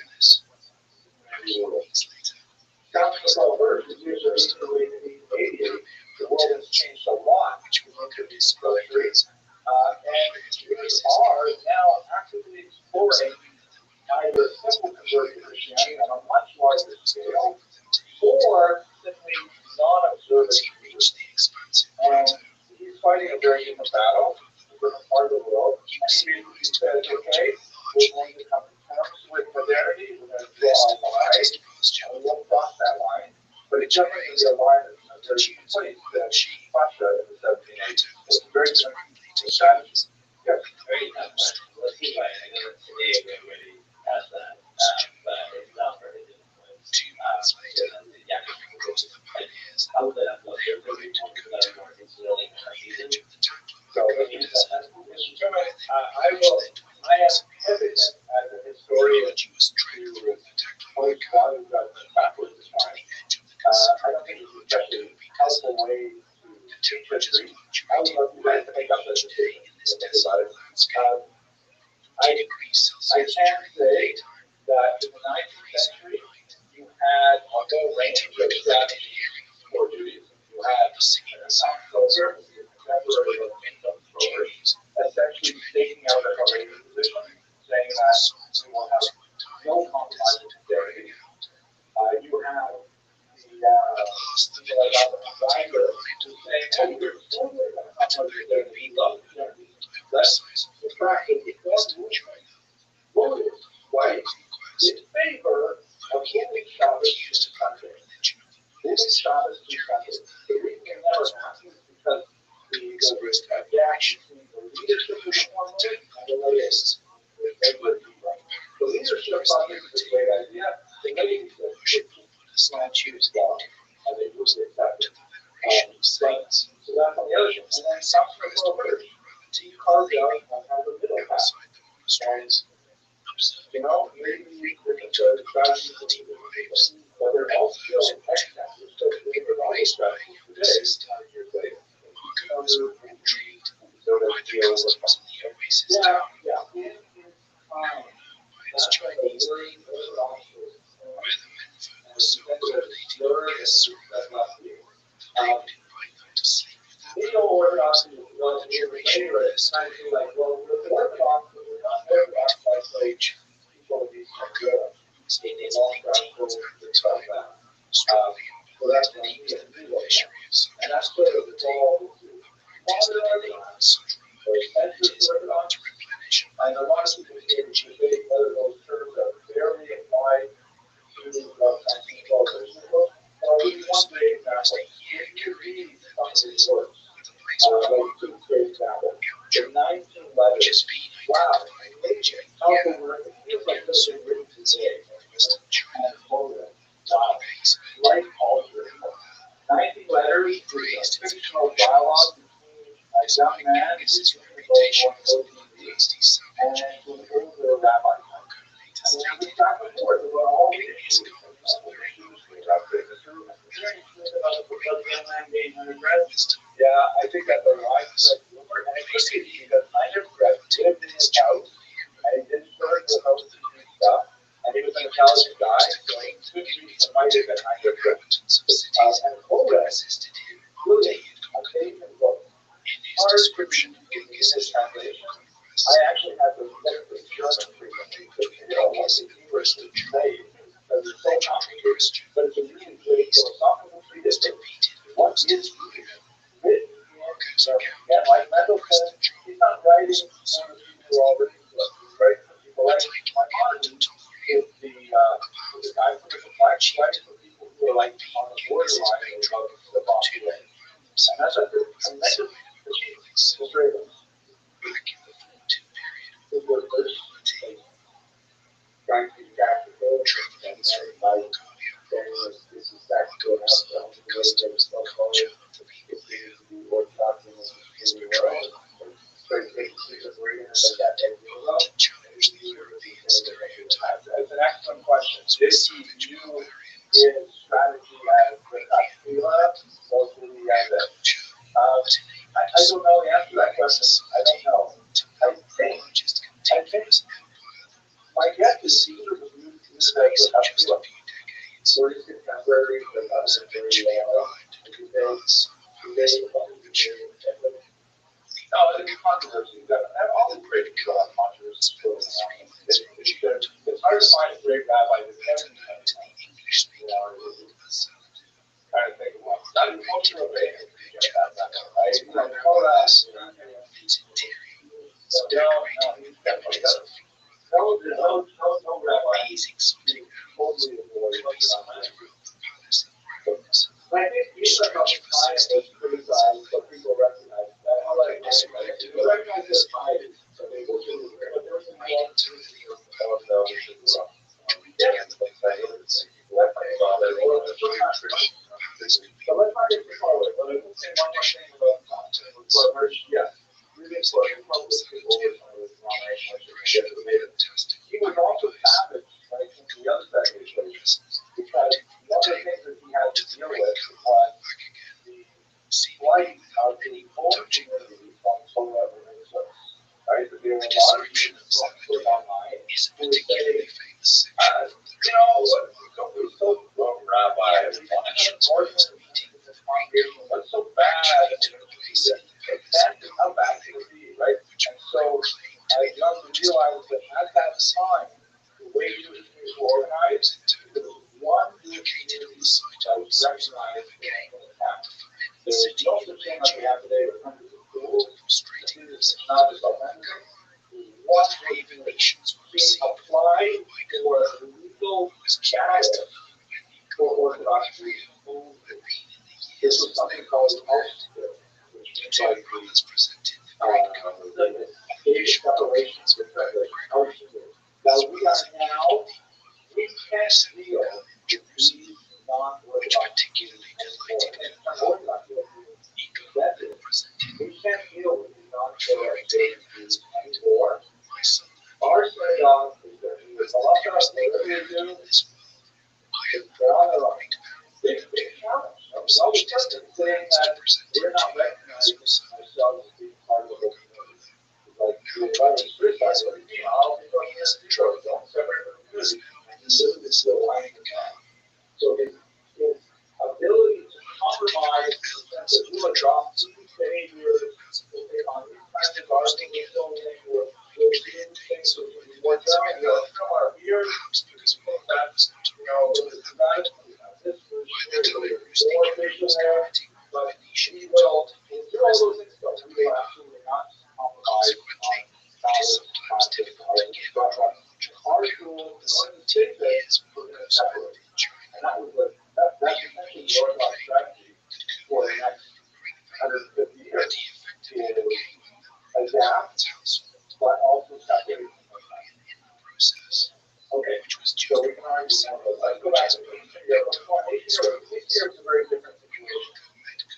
Count the call first, the years of 1888, the world has changed a lot, which we look at these countries, and Jews are now actively exploring either simple conversion to Christianity on a much larger scale, or simply non-observant Jews. And he's fighting a very different battle in a different part of the world. And he basically says, okay, we're going to come to terms can say that in the 19th century, you had a whole range of strategies for Judaism. You had October, contemporary October, essentially staking out a courageous position, saying that we will have no compromise in security. You have the Bible who's saying, oh, we're totally going to compromise security. That's the fact that it doesn't voted white in favor of holding Shabbos in the country. Holding Shabbos in the country. The reason it never happened is because the gap between the leadership of the formula and the layers. The leadership thought this was a great idea. The ladies said, choose God, and they would accept it. So that's on the other hand. And then subsequent voters, he carved out a middle path. And maybe we could try to team of waves, but they're all still excellent. So they provide strategy today, 10 years later. So that deals with the oasis. Yeah. It's Chinese name, where the men folk were so accommodating guests from last year. They would invite them to sleep with their Orthodox was during like, well, we're Orthodox, but we're not Orthodox like people of these good. in its 19th at the time, strongly involved in the beneficiary of social mobility, participating in social communities to replenish And a lot of people here debate whether those terms are fairly applied to politicians. Well, we want to make that way. If you read something works, like two great examples. The 19 letters. Wow. How can work? It feels like this is written today. And Poland. Like culture. 19 letters is a fictional dialogue between a young man who is and an older rabbi. And they have back and forth about all the issues. Yeah, I think that's a widespread rumor, and it could be because Niner lived in his house, and he didn't burn the house and stuff, and he was an intelligent guy, so he could be invited at Niner. And Koda really amazing book. Hard description in his translation. I actually had to look at the German frequently because it almost English to trade because it's so complicated. But it's a really great philosophical treatise. What is written in like Mendelssohn, he's not writing for people who are already right? People like my mom is the guy from the complex, writing for people who are like on the borderline of the Boston. And that's a tremendous achievement. back in the formative period of Traveling through Mongolia, Mongols loved the customs and culture of the people there. His betrothal to challenge the European stereotype. That's an excellent question. This Savage you barbarians, is strategy as the mostly I don't know the answer to that question. I don't know. I think my guess is Caesar was used in this space for just a few decades. Or is it contemporary with us eventually arrived at the pass of this revolution. No, it's controversy. All the great controversies going on. It's hard to find a great rabbi who hasn't had to the English-speaking world as trying to think of one. Not even cultural right? Its interior is decorated with images of No rabbi. amazing something Totally avoid could be somewhere throughout the palace and grounds. I think you talk about science was criticized, but people recognize that. I like people recognize this science, so they will do it. But there's Right entirely on the power joined together with violence. let's not get forward, but I will say one more thing about Robert. Yes, really important. He was also savage when it came to the other side of the equation, because one of the things that he had to deal with was the say, you know, don't be so Rabbi. What's so bad? Exactly how bad it would be, right? And so I began to realize that at that time, the way Jewish communities were organized, there was one Jewish community that was recognized in the past. There was no such thing like we have today with hundreds of schools. It's not just about that. One nations being applied for a legal status for Orthodox Jews. This was something called Rothschild'S, which means like the big separations with the Rothschild'S. Now we are now, we can't deal with these non-Orthodox Jews anymore. We can't deal with these non-Orthodox Jews anymore. Our synagogue is that we will allow us to do is they're on their own. Big challenge. I was always just saying that we're not recognizing ourselves as being part of the community. Like, the environment criticized, but all the communities don't separate from the community. And this is still lying in time. So his ability to compromise in the sense that we will drop these behaviors, we'll take on these kinds of arguments, we'll do things so we can be more German, our beard, because we think that, this is more visionary, but we will do all those things, but we will absolutely not compromise on knowledge, context, our school, in order to take this, we're going to separate. And that's essentially the Orthodox strategy for the next 150 years is adapt, but also separate. Okay, so we can argue let's go back to here is a very different situation.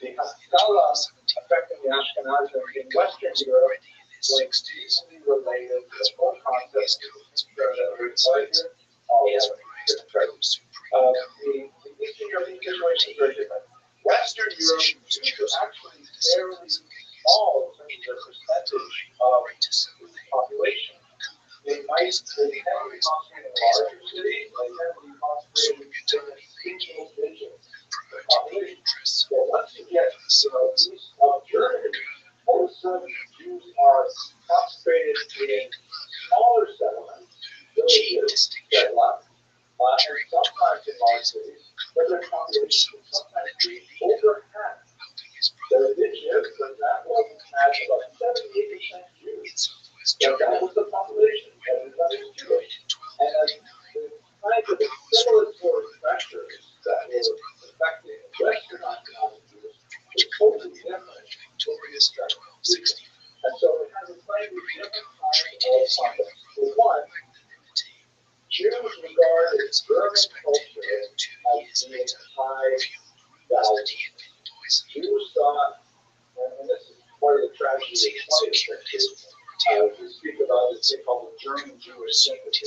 The Haskalah affecting the Ashkenazim in Western Europe was deeply related to the whole concept that we employed here. The Eastern European situation is very different. Western Europe is actually fairly small in terms of the percentage of the population. They might tend to be concentrated in larger cities, they tend to be concentrated in single digits of population. But once you get east of Germany, all of a sudden Jews are concentrated in smaller settlements, villages, settlers, and sometimes in large cities, but their population is sometimes over half. The Vishnu, for example, has about 78% Jews. So that was the population. Everybody was Jewish. And the kind of assimilatory pressures that were affecting Western Jews was totally different. And so it has a slightly different kind of concept. For one, Jews regarded German culture as being high value. Jews thought, and this is part of the tragedy of the 20th century, we speak about this thing called the German Jewish sympathy.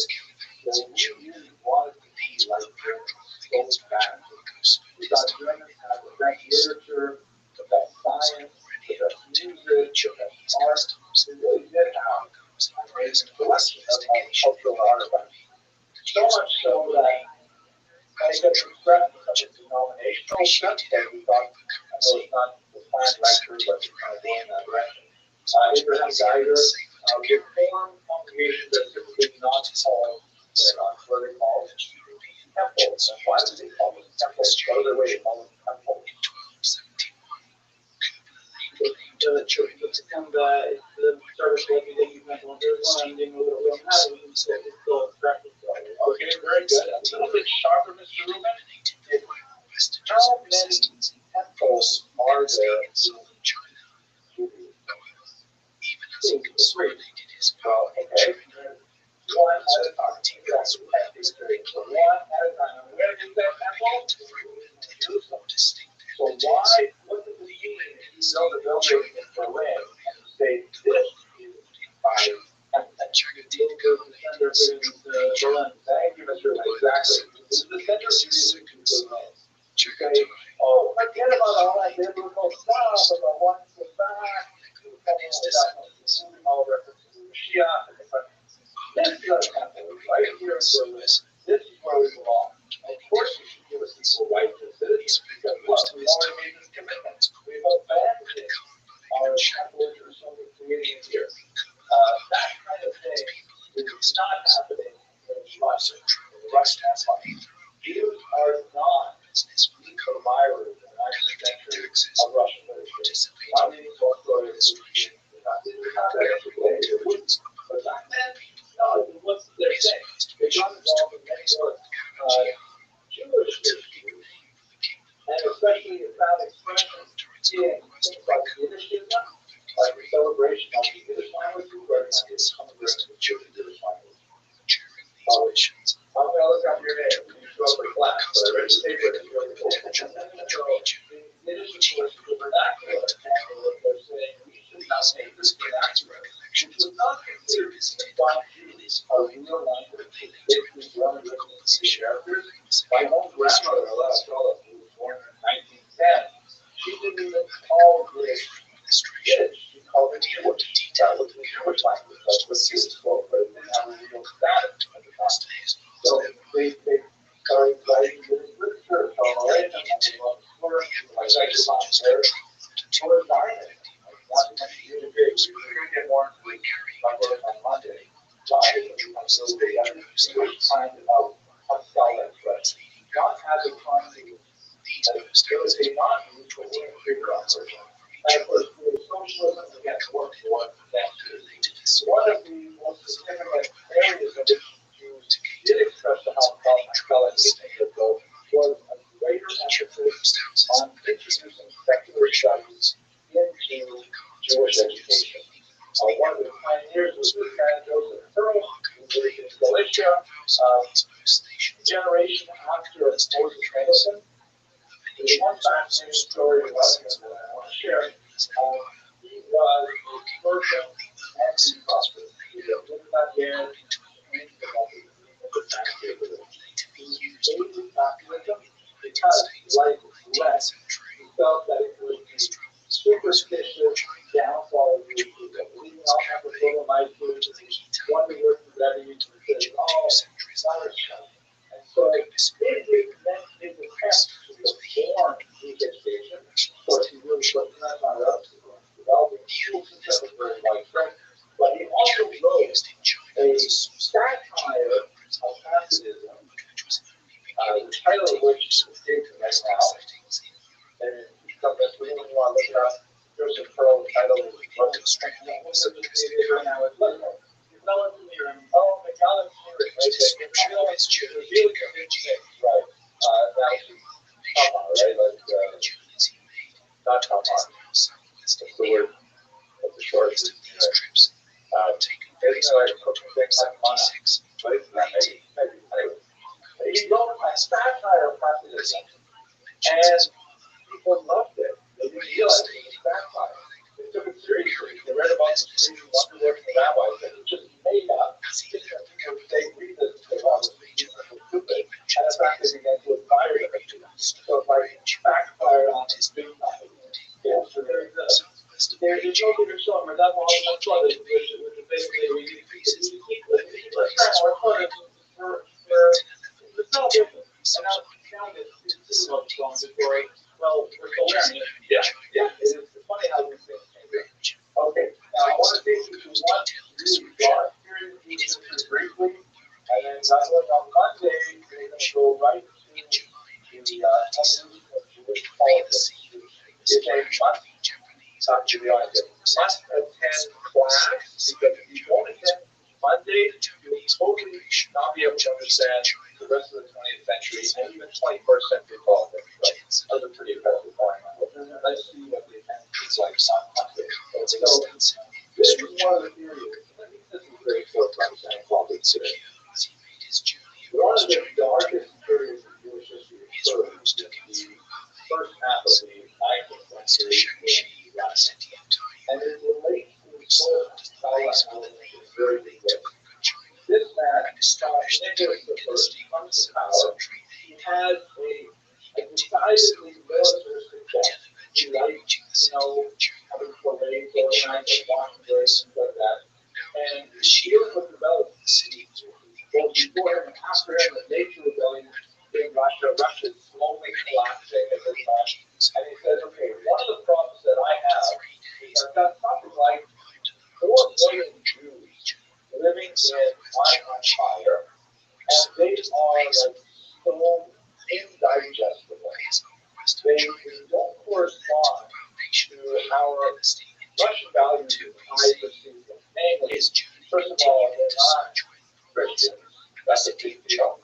That we really wanted to be like Germans so bad. We thought Germans had the best literature, the best science, the best music, the best art. We really did have an amazing collection of cultural artifacts. So much so that they got expressed in such a denominational sense that we thought, I know it's not the planned lecture, but it's kind of going in that direction. Abraham Geiger, reformed congregations that typically not called, what they call temples. And why do they call them temples? What other way to call them temples? The church and the service that you mentioned, there's one I'm doing a little bit now, it's still practice. Okay, very good. A little bit sharper, Mr. Rubin. How many temples are there in China? Even as he consolidated his power in China, one at a time. That's what is very clear. One at a time. Where is that temple? Jerusalem. So why, what did we mean in the building in Berlin and say this is by China did go to the center of Berlin? Thank you, Mr. Exactly. This is the center of Berlin. You say, oh, forget about all that biblical stuff about what's the back. All references to Mashiach and different This is our capital, right here in Berlin. This is where we belong. Of course, we should give us equal rights as citizens because look, we've already made this commitment. We've abandoned our capitalism or something creating here. That kind of thing is not happening in Russia, in the Russian Empire. Jews are not admirers in the 19th century of Russian literature. Not even Tolstoy or Pushkin. But back then, no, what's their thing? They got involved in many more Jewish issues, and especially the found expression in things like Yiddishism, like the celebration of the Yiddish language, where it's coming to the Jewish language. I'm going to look up your name. You show up for class, but I read the paper. It's really cool. So, the Yiddish, of course, is the vernacular, and they're saying we should not make this vernacular, which was not considered by Jews a real language. Basically, one of the characters. My own grandmother, Rothschild'S, who was born in 1910, she didn't even call this Yiddish. She called it Jewish. That was the Jewish language. That's what she spoke, but it didn't have a real status at the time. So they started writing Yiddish literature. So I read them, like I just saw there. So it's Zionism. One thing we're going to get more into my work on Monday. Zionism becomes a little bit Jewish kind of Haskalah, but God has a concept that there is a non-neutral way to figure out social. And of course, socialism against work for that too. One of the most significant areas of which Jews did express the Haskalah ago was a greater emphasis on introducing secular studies into Jewish education. One of the pioneers was this guy, Joseph Pearl, who lived in Galicia, generation after Moses Mendelssohn. There's one fascinating story about him that I want to share. He was a commercial anti-prosperous. He lived in that area, he hated capitalism because, like less, he felt that it was the superstitious downfall of the people. Leaving all Afro-Solomite Jews, one of the words of Rabbi said, oh, Rothschild. And so basically then his attempt to reform the education, of course he really put that on us, developing school system very widespread, but he also wrote a satire of Hasidism, the title of which escapes me right now. And we don't want to look up Joseph Pearl's title is Oh, my God, right. Not Tamar. What's the word? What's the short? Isn't it like cooking things like mana? But it's not anyway. He wrote a satire of Hasidism, and people loved it. They didn't realize it was satire. They took it seriously. They read about the crazy wonder-working rabbis that it just made up. They read this and say, wow, this is stupid. And in fact, they began to admire it. So it's like backfired on his big time. Yeah, so there's no bigger song where that long one flooded, which is basically we need pieces. It's not different. And now this is what song before. Well, we're still learning it. Yeah. It's funny how these things change. Okay, now I want to take you to one really broad period of history briefly, and then on Monday, we're going to go right to the evolution of Jewish politics. It's a must attend class, because if you don't attend Monday, you'll totally not be able to understand the rest of the 20th century and even 21st century politics. Right? That's a pretty effective point. Let's see what the attendance is like on Monday. So, this is one of the theories. I think this is great for understanding politics today. One of the darkest periods of Jewish history is the first half of the 19th century in the US. And it relates to the full very big way. This man, Nicholas I, comes to power. He has a decidedly militaristic death. He likes, having parades, organizing walking races, things like that. And he's dealing with rebellions. He after the nature rebellion in Russia, Russia is slowly collapsing at this time. And he says, okay, one of the problems that I have is I've got something like 4 million Jews living in my empire, and they are like so indigestible. They don't correspond to our Russian values as I perceive them. Namely, first of all, they're not Christians. That's a big deal.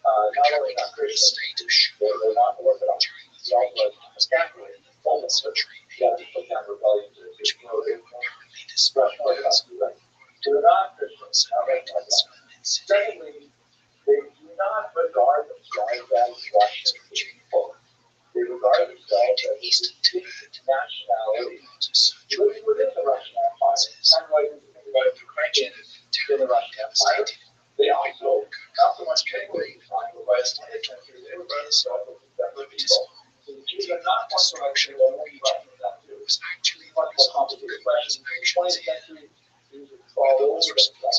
Not only not Christian, they're not Orthodox. They're also Catholic. Also, you have to put down rebellion to Russian Orthodox. They're not Christians. Secondly, they do not regard themselves as Russian people. They regard themselves as distinct nationality living within the Russian Empire. Kind of like when you think about Ukrainians in the Russian Empire. They also, not so much technically defined, but by the 20th century, they regard themselves as separate people. So the Jews are not much Russian, they're only Russian that too. It's actually much more complicated question. In the 20th century, Jews would fall over themselves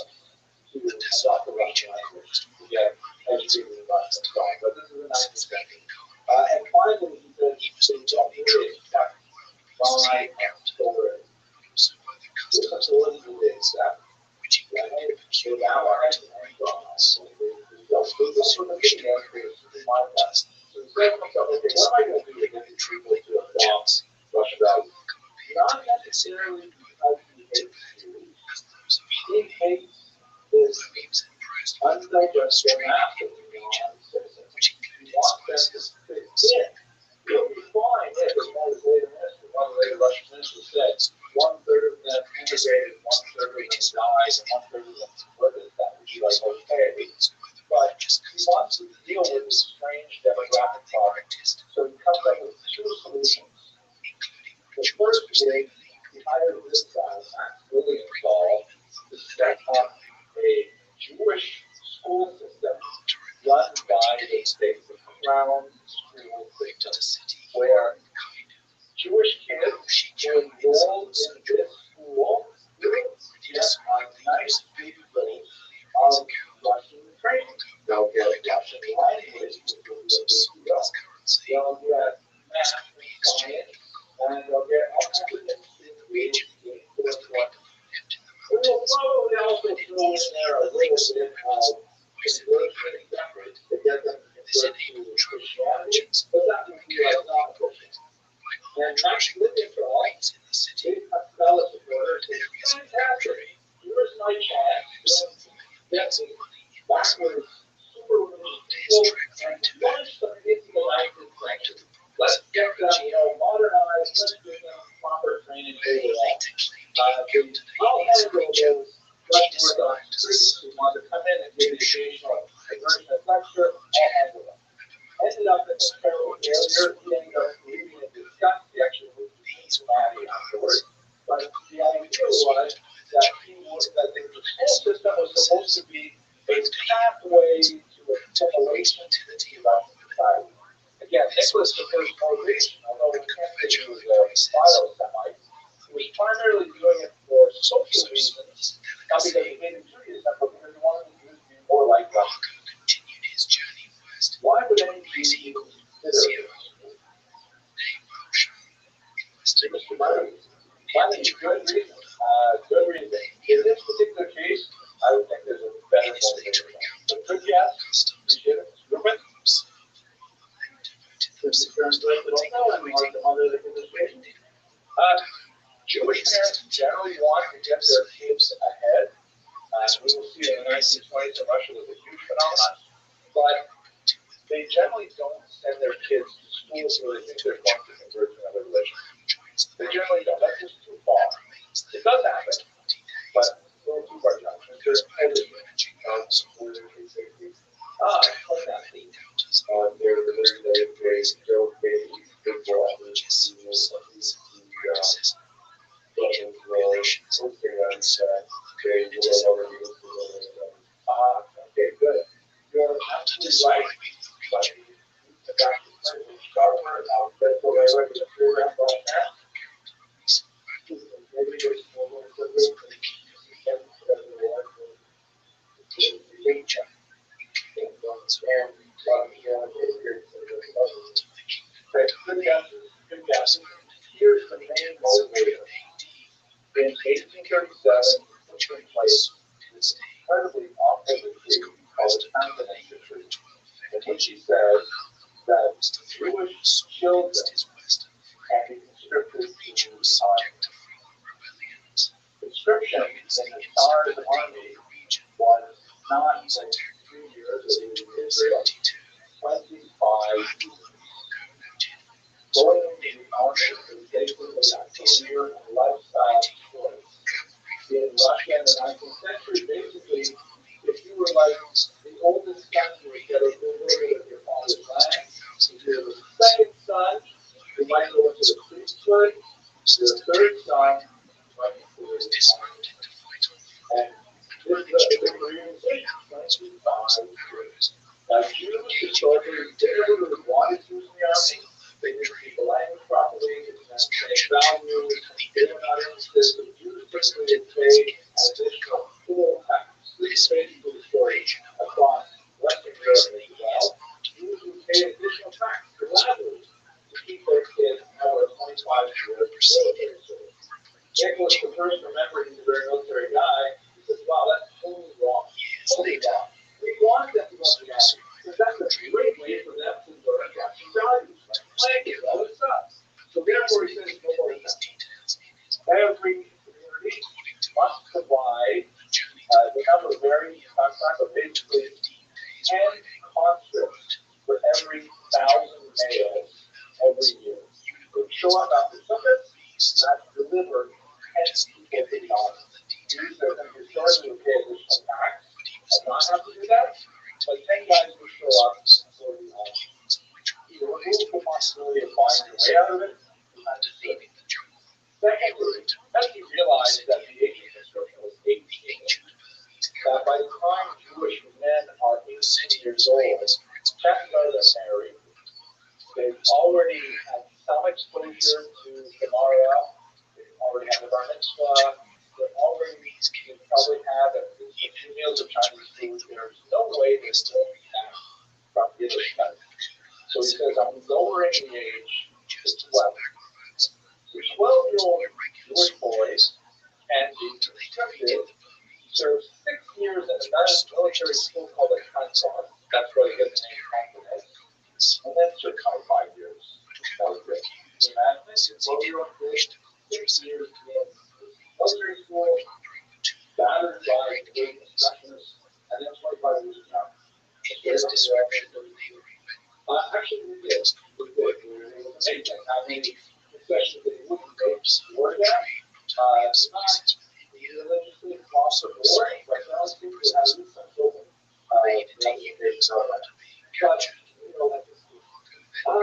to adopt the Russian language to get educated in Russian style. But this is the 19th century. And finally, he says, they don't really accept my authority. This authority they accept, so now I have to from us. So this sort of thing there creates my best. So the question comes up, okay, what am I going to do to get the people to adopt Russian values? Not necessarily because he hates Jews. He hates this undigested master of citizens. He wants them to fit in. It would be fine if, as one of the later Russian ministers said, 1/3 of them integrated, 1/3 of them died, and 1/3 of them converted. That would be like okay. But he wants to deal with this strange demographic problem. So he comes up with 2 solutions. The first being he hired this guy, Max Lilienthal, to set up a Jewish school system run by the state, the Crown School system, where Jewish kids who enroll in this school get a nice big dose of Russian training. They'll get Russian language, they'll get math and science, and they'll get all kinds of things in the region. We will probably also throw in there a little bit of conversion to get them to convert to Christianity, but that would be like not perfect. And Max Lilienthal, big fellow supporter, is fantastic. Here's my chance to get some backwards, super religious people and launch them into the language. Let's get them, modernized, let's give them proper training. I'll handle those Russian Orthodox priests who want to come in and give the occasional conversion of lecture. I'll handle them. Ended up in a terrible failure. He ended up leaving in disgust. He actually moved to Cincinnati afterwards. But the idea was that the whole system was supposed to be a pathway to assimilation to Russian society. Again, Nicholas the first motivation, although we can't say he was a philo-Semite, he was primarily doing it for social reasons, not because he hated Judaism, but because he wanted the Jews to be more like Russians. Why would any Jew consider Mr. Murray? Finding good reason. Good reason. In this particular case, I would think there's a better motivation. But good guess, legitimate, Ruben. Since the parents don't know anymore, the mother of the administration. Jewish parents generally want to get their kids ahead. We will see in the 1920s in Russia was a huge phenomenon. But they generally don't send their kids to school so they think they're going to convert to another religion. They generally don't. That's just too far. It does happen, but a little too far down. There's every okay, good. You're absolutely right. Good guess. Here's the main motivator. In 1837, which took place this incredibly awful decree called the Continental Decree, in which he said that Jewish children can be conscripted to the army. Conscription in the Tsar's army was not like 3 years in Israel, 25 years. Going into the army is basically a career and lifestyle choice. In Russia in the 19th century, basically, if you were like the oldest son who would get a ruler of your father's land, if you're the second son, you might go into the priesthood. Your third son might go into the army. And this is the career in 25 years. Now, Jews historically didn't really want to use the army. They didn't speak the language properly, they didn't have value, they were not interested. The Jews typically would pay an additional full tax. This is basically the story across Western Europe as well. Jews would pay additional tax gladly to keep their kids out of 25 years military service. Nicholas the first remembered he's a very military guy. He says, wow, that's totally wrong. Totally wrong. We want them to go to the army because that's a great way for them to learn Russian values, like language, all this stuff. So therefore, he says, no more of that. Every community must provide the number of very but basically 10 conscripts for every 1,000 males every year. They show up after Sunday, not deliver 10 people to the army. Jews are going to historically pay additional tax. I do not have to do that, but 10 guys will show up for the army. Either remove the possibility of buying your way out of it, or not defeating the Jew. Secondly, as we realize that the age of conscription was 18, that by the time Jewish men are 18 years old, chances are they're married. They've already had some exposure to Gemara. They've already had the bar mitzvah. They probably have at least a few meals of Chinese food. There's no way they still have from the English country. So he says, I'm lowering the age to 12. So 12-year-old Jewish boys can be conscripted, serve 6 years in a military school called a Kansan. That's where they get the name Kansan. And then serve 25 years. Military. Can you imagine this? 12-year-old boys, 6 years in military school, battered by great instructors, and then 25 years now. His description of labor. Actually, we did. We were able to make that. I mean, especially that he wouldn't go for that. It's not the legislative loss of the war, but now it's going to have some sort of taking things out of it. But, you know,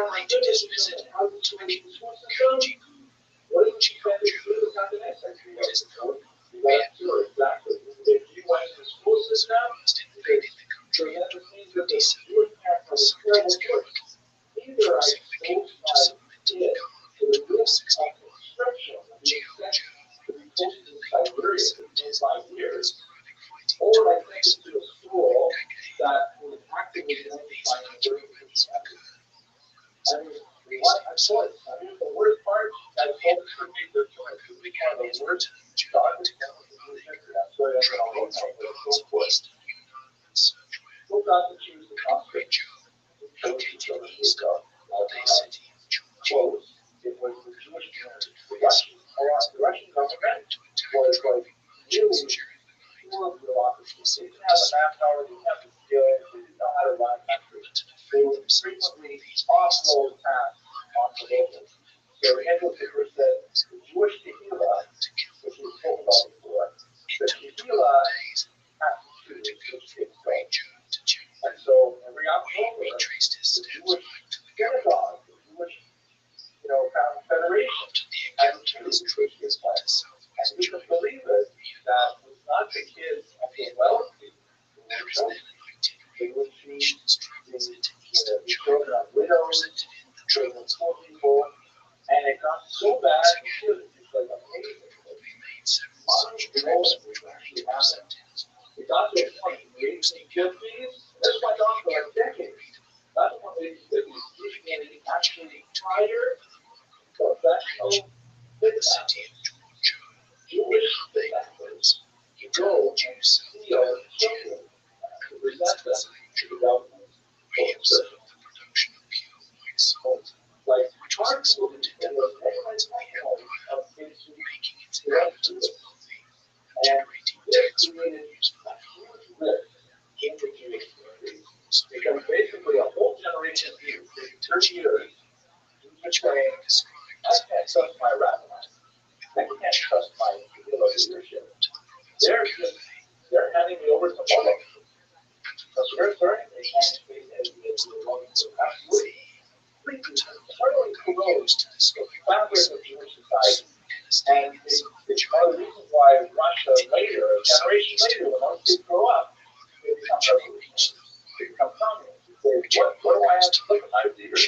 my goodness, how do you make this one system? What did you try to do with the continent? Exactly. If you went to the school system, so that means that the Jewish parents have a terrible choice. Either I sold my kid to the risk of conscription and being sent to be posted in Siberia for 25 years, or I send it to a school that was actively going to try and bring it back. I mean, what a choice. I mean, the worst part, that folks could make their choice. It would be one of the worst jobs in the history. I'm sorry, I'm going to hold my voice so close. Who got to choose the conscript? Chose each other. Chose. It was the Jewish community. The Russian government was like really full of bureaucracy. They didn't have the manpower, they didn't have the skills, they didn't know how to run countries. They would frequently offload tasks onto locals. So Henry Picker said the Jewish Tehillah, which we spoke about before, the Tehillah has to do with things. And so every October, the Jewish synagogue, the Jewish, federation, has to do with this place. And you can believe it, that it was not the kids of the wealthy who were chosen. They would choose the children of widows, the children of poor people, and it got so bad, it's like amazing. Modern development actually happened. It got to a point in the 1850s, this went on for like the development of spiritual. Like Marx will be and was of into direct to it. And this created a huge rift in the Jewish community. Because basically a whole generation of people, 30 years, saying, I can't trust my rabbi. I can't trust my leadership. They're handing me over to Moloch. Because we're starting to anticipate as absolutely totally corrodes the fabric of Jewish society. And it's one of the reasons why Russia later, a generation later, when those kids grow up, they become revolutionaries. They become communists. They say, what do I have to look at my leaders?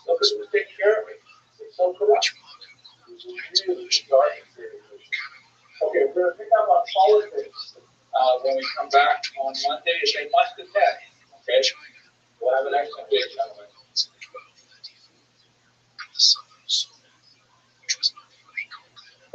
Look at who's taking care of me. It's so corrupt. It's really dark and serious. Okay, we're going to pick up on politics when we come back on Monday. If they must attend, okay? We'll have an excellent day, gentlemen.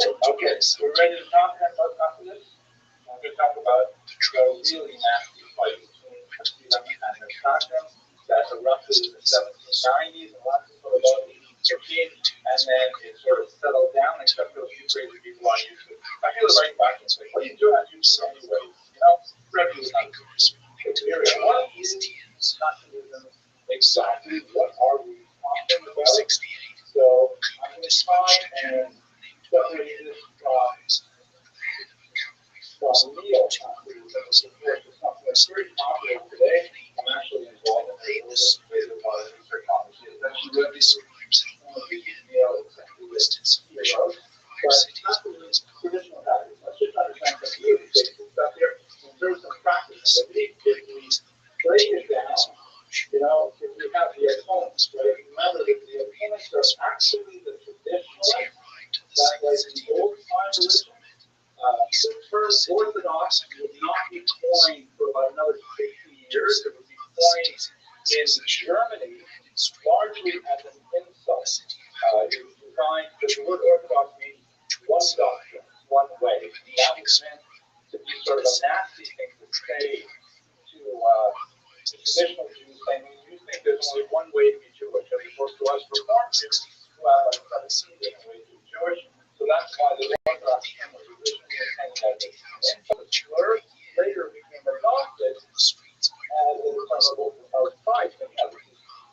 Okay, so we're ready to talk about this. I'm going to talk about a really nasty fight between Hasidim and the Shotgun that erupted in the 1790s and lasted for about 1815, and then it sort of settled down, except for a few crazy people on YouTube. I feel right back and say, what are you doing on YouTube anyway? You know, Rabbi was not criteria. What is Shotgunism exactly? What are we talking about? So I'm going to try and separate this from Neo Shotgunism, which is something that's very popular today. I'm actually involved in this with a lot of research on this. It's actually really Neo Shotgunism. But Shotgunism traditional practice. Let's just understand some really basic stuff here. In terms of practice, if we break it down, you know, if we have the opponents, right? Remember that the opponents are actually the traditionalists, that like the old time religion. The term Orthodox would not be coined for about another 50 years. It would be coined in Germany largely as an insult. It was designed, the word Orthodox means one doctrine, one way. That was meant to be sort of a nasty thing to say to traditional Jews, saying, you think there's only one way to be Jewish, as opposed to us Reformed Jews who have like 17 different ways to be Jewish. So that's why the Orthodox term was originally intended as an slur. Later became adopted as a term of pride.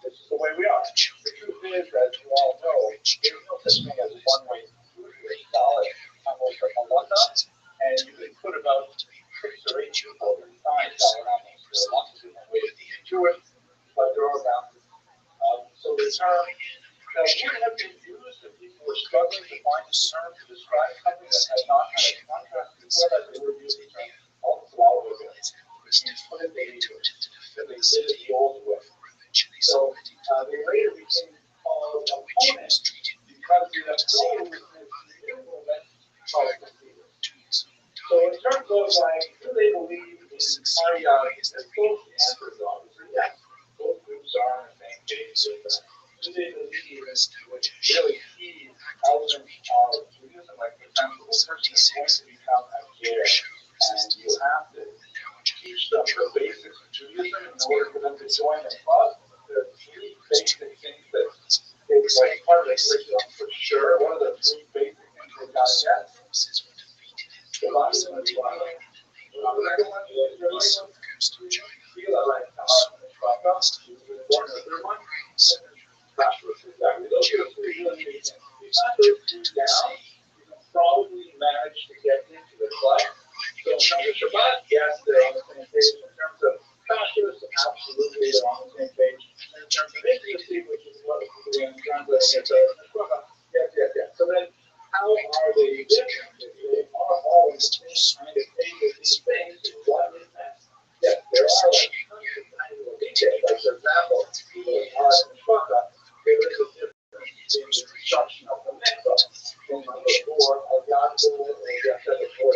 This is the way we are. The truth is, as you all know, there's no such thing as one way to Jewish. There's solid and you can put about 6 or 8 people inside around them. There are lots of different ways to be Jewish, but they're all around. So the term that would have been used if people were struggling to find a term to describe something that had not had a contrast before that they were using term all over it. Put it into it. That they did it the old way. So they later became called opponents because the opponent was this new movement called the So in terms of like, do they believe in cardiology? Both the answers are obviously yes. Both groups are on the same page with that. Do they believe which really key element of Judaism, like for example, the person is going to become a Jew, and you have to teach them the basics of Judaism in order for them to join the club. There are 3 basic things that they like part of the curriculum for sure. One of the 3 basic things they've got to get. The last one is violent. The second one is religion. Feel like the heart and the trust. The third one. Those are the 3 really big things. If you got those 2 down, you can probably manage to get into the club. So in terms of Shabbat, yes, they're on the same page. In terms of Kashrus, absolutely they're on the same page. And in terms of intimacy, which is what we're doing, translating it to yes. So then, how are they different? They are all in the same kind of thing with these things. What is that? Yes, there are like tons of tiny little details. Like, for example, people in our Shaka, there is a difference in the construction of the mikvah. From number 4, a Yadko, or just as a 4,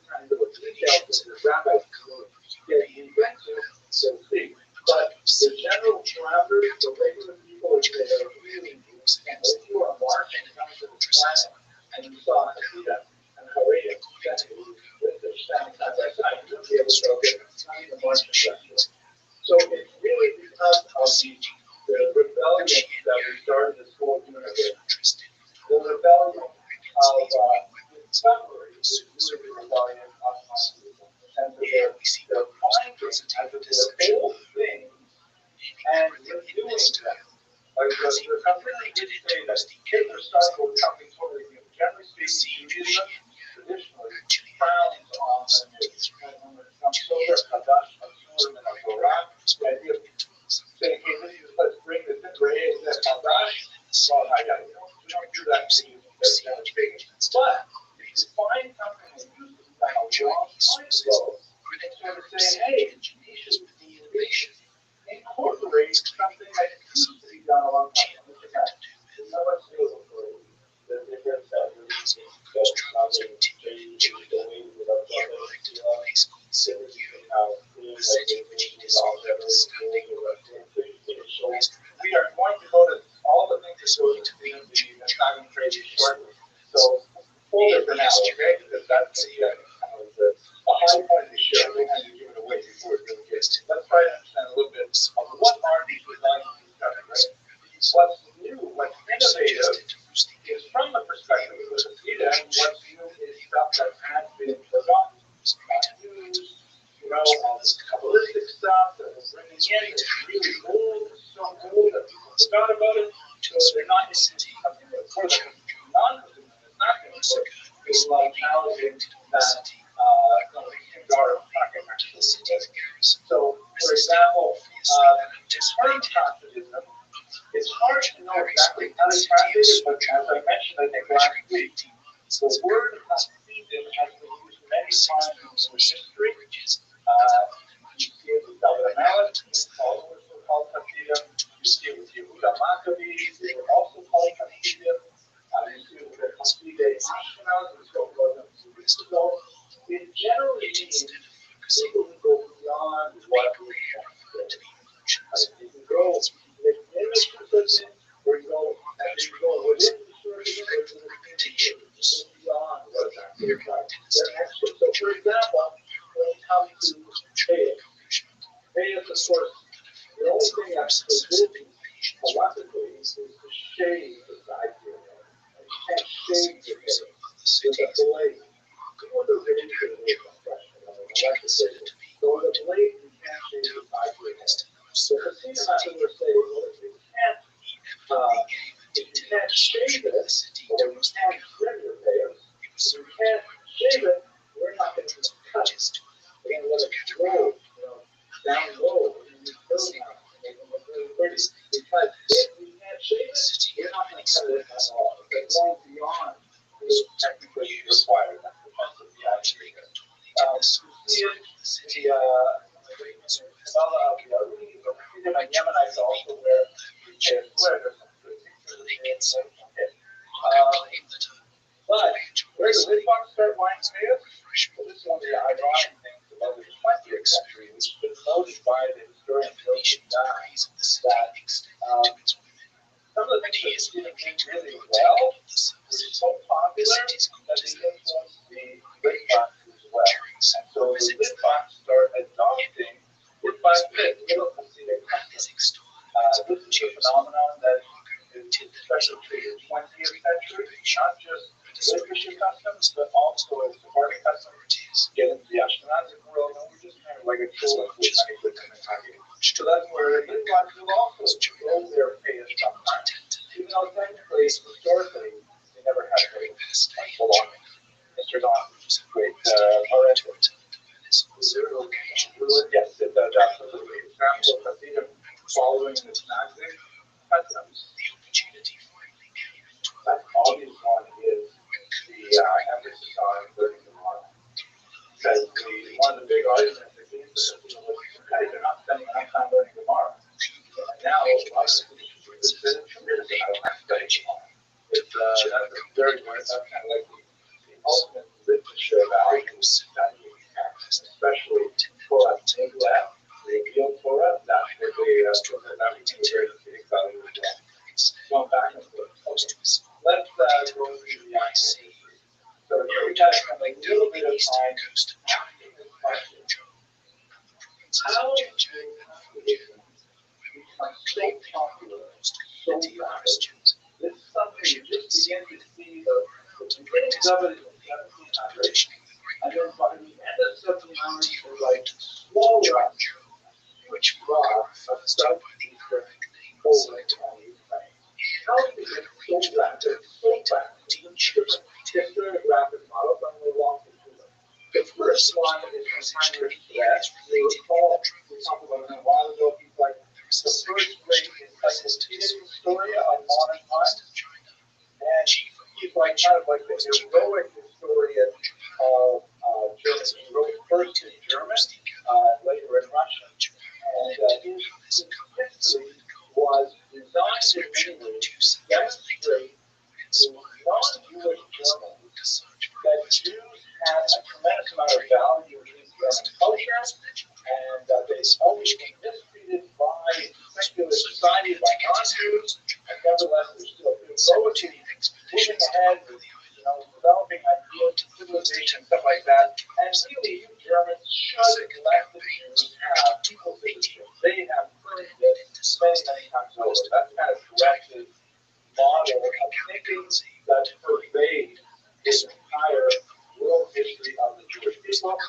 tiny little details that the rabbis will get into, so to speak. But the general parameters, the regular people, they are really and if you are marching down to the planet and you saw Akita and Hawaii standing with the standing side by side, you would be able to go get not even marching perspective. So it's really because of the rebellion that we started this whole unit with. The rebellion of discovery is really the rebellion of consciousness. And they're finding as if they're old things and renewing them. Like the company did say that kids are starting with something totally new. Generally speaking, Judaism traditionally frowns on the new. When it comes to the Hadash, Absurd, and Torah, the idea of saying, hey, let's bring this in, hey, is that Hadash? Well, we don't do that to you. That's big. But if you find something that used to be done a long time ago, sort of saying, hey, we should incorporate something that used to be done a long time ago. There's so much new for the difference that we're using. We are going to go to all the things that go to the time trade shortly. So hold it for now, okay? Because that's the high point of the show. We have to give it away before it really gets to. Let's try to understand a little bit of what are these design discoveries, right? What's new, what's innovative is from the perspective of the data, and what's new is stuff that has been forgotten, used, all this Kabbalistic stuff that we're bringing in is really old, so old that people forgot about it, so they're not interested in something that's for them. Non-Muslim is not going to work. It's like challenging that so, for example, this term Hasidism, it's hard to know exactly how to translate it, but as I mentioned, I think last week, the word Hasidim has been used many times in Jewish history. You see it with David Amalek, his followers were called Hasidim. You see it with Yehuda Maccabees, they were also called Hasidim. You see it with the Hasidei Ashkenaz, who spoke about them 2 weeks ago. It generally means people who go beyond what we have to be. You can go with image position, or you go within the church, or you go beyond what is actually right. So, for example, when it comes to Vedas, of course, the only thing that's forbidden halachically is to shave the side of your hair. And you can't shave your hair with a blade. What the blade is a question of an electric blade. So with a blade, you can't shave the side of your hair. So the thing about it would say, well, if you can't shave it, or you can't trim your hair, if you can't shave it, we're not going to cut it. We're going to let it grow, down low, and you curl down, and make it look really pretty. Because if we can't shave it, we're not going to cut it at all. It's going beyond the technically required. That's the concept of the idea. You see it, the Yemenites also wear sweaters. But where did Lidbox start buying Vedas? Well, this is one of the ironic things about the 20th century, which has been noted by the historian Joseph Nye, that some of the things that he did really well were so popular that they influenced the Lidbox as well. And so the Lidbox started adopting Lidbox middle Hasidic customs. This is a phenomenon that is especially to the 20th century, not just Litvish customs, but also as Sephardic customs, get into the Ashkenazic world, and we're just kind of like a tool of which many would So that's where Lidbox will also grow their pay sometimes, even though technically, historically, they never had very belonging. Mr. Don, great RN. Yes, it does absolutely. Example of Hasidim following the Nazic customs. That obvious one is the emphasis on learning the model. Because one of the big arguments against it was, okay, they're not spending enough time learning the model. And now, a lot of it's been committed to how to study tomorrow. That's very much kind of like the ultimate literature values that we have, especially Torah. The real Torah, that's where that we can very big value as well. Going back and forth. Let's go through the IC. So here we got a little bit of time asking this question. how do capitalism become so popular, so rapid? This is something you just begin to see the beginnings of it in the 1700s, and then by the end of the 1700s, there's like small rush, huge rush of Southeastern Poland and Ukraine. How do you get so rapid, so fast? Different historiographic models, and we'll walk you through them. The first one is from Heinrich Stress. You recall, we talked about him a while ago, he's like the first great encyclopedic historian of modern times. And he's like kind of like the heroic historian of Germany. He wrote first in German, later in Russian. And his history was designed in many ways to demonstrate to non-Jewish Germans that Jews had a tremendous amount of value in German culture, and they always been mistreated by secular society, by non-Jews, and nevertheless there's still good loyalty, moving ahead with, developing ideals of civilization, stuff like that. And really, you Germans should let the Jews have equal citizenship. They have earned it many times over. That's kind of directed model of thinking that pervade this entire world history of the Jewish people.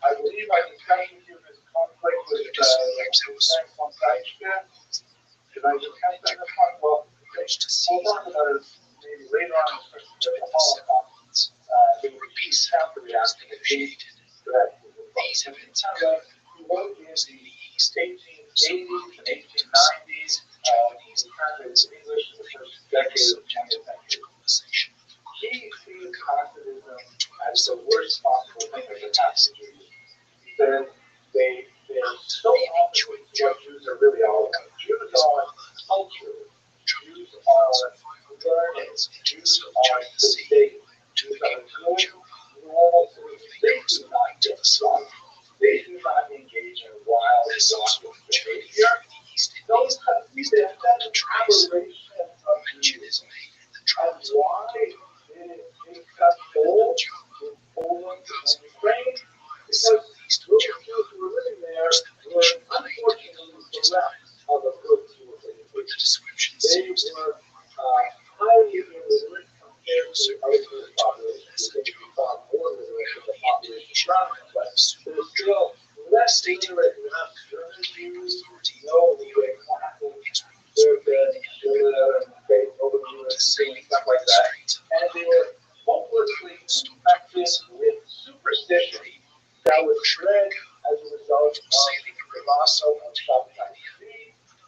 I believe I discussed with you this conflict with von Deichke. Did I discuss that in this one? Well, we'll talk about it maybe later on, especially with the Holocaust. There were peace after the act initiated that these have been who wrote in the 1880s and 1890s. He translated English in the first decade of the 20th century. He sees communism as the worst possible thing that could happen to Jews. He said they're so often what Jews are really all about. Jews are culture. Jews are learning. Jews are the state. Jews are good, normal citizens. They do not get drunk. They do not engage in wild, exhaustive behavior. Those countries, they have that aberration of Judaism. And why it got old in Poland and Ukraine? Because those Jews who were living there were unfortunately bereft of a good civilization. They were highly illiterate compared to other Jewish populations. They were far more illiterate than the population around them, but they're still less illiterate than German Jews. No leeway classes. They're stuff like that. And they were hopelessly infected with superstition that was spread as a result of the loss of Shabbat.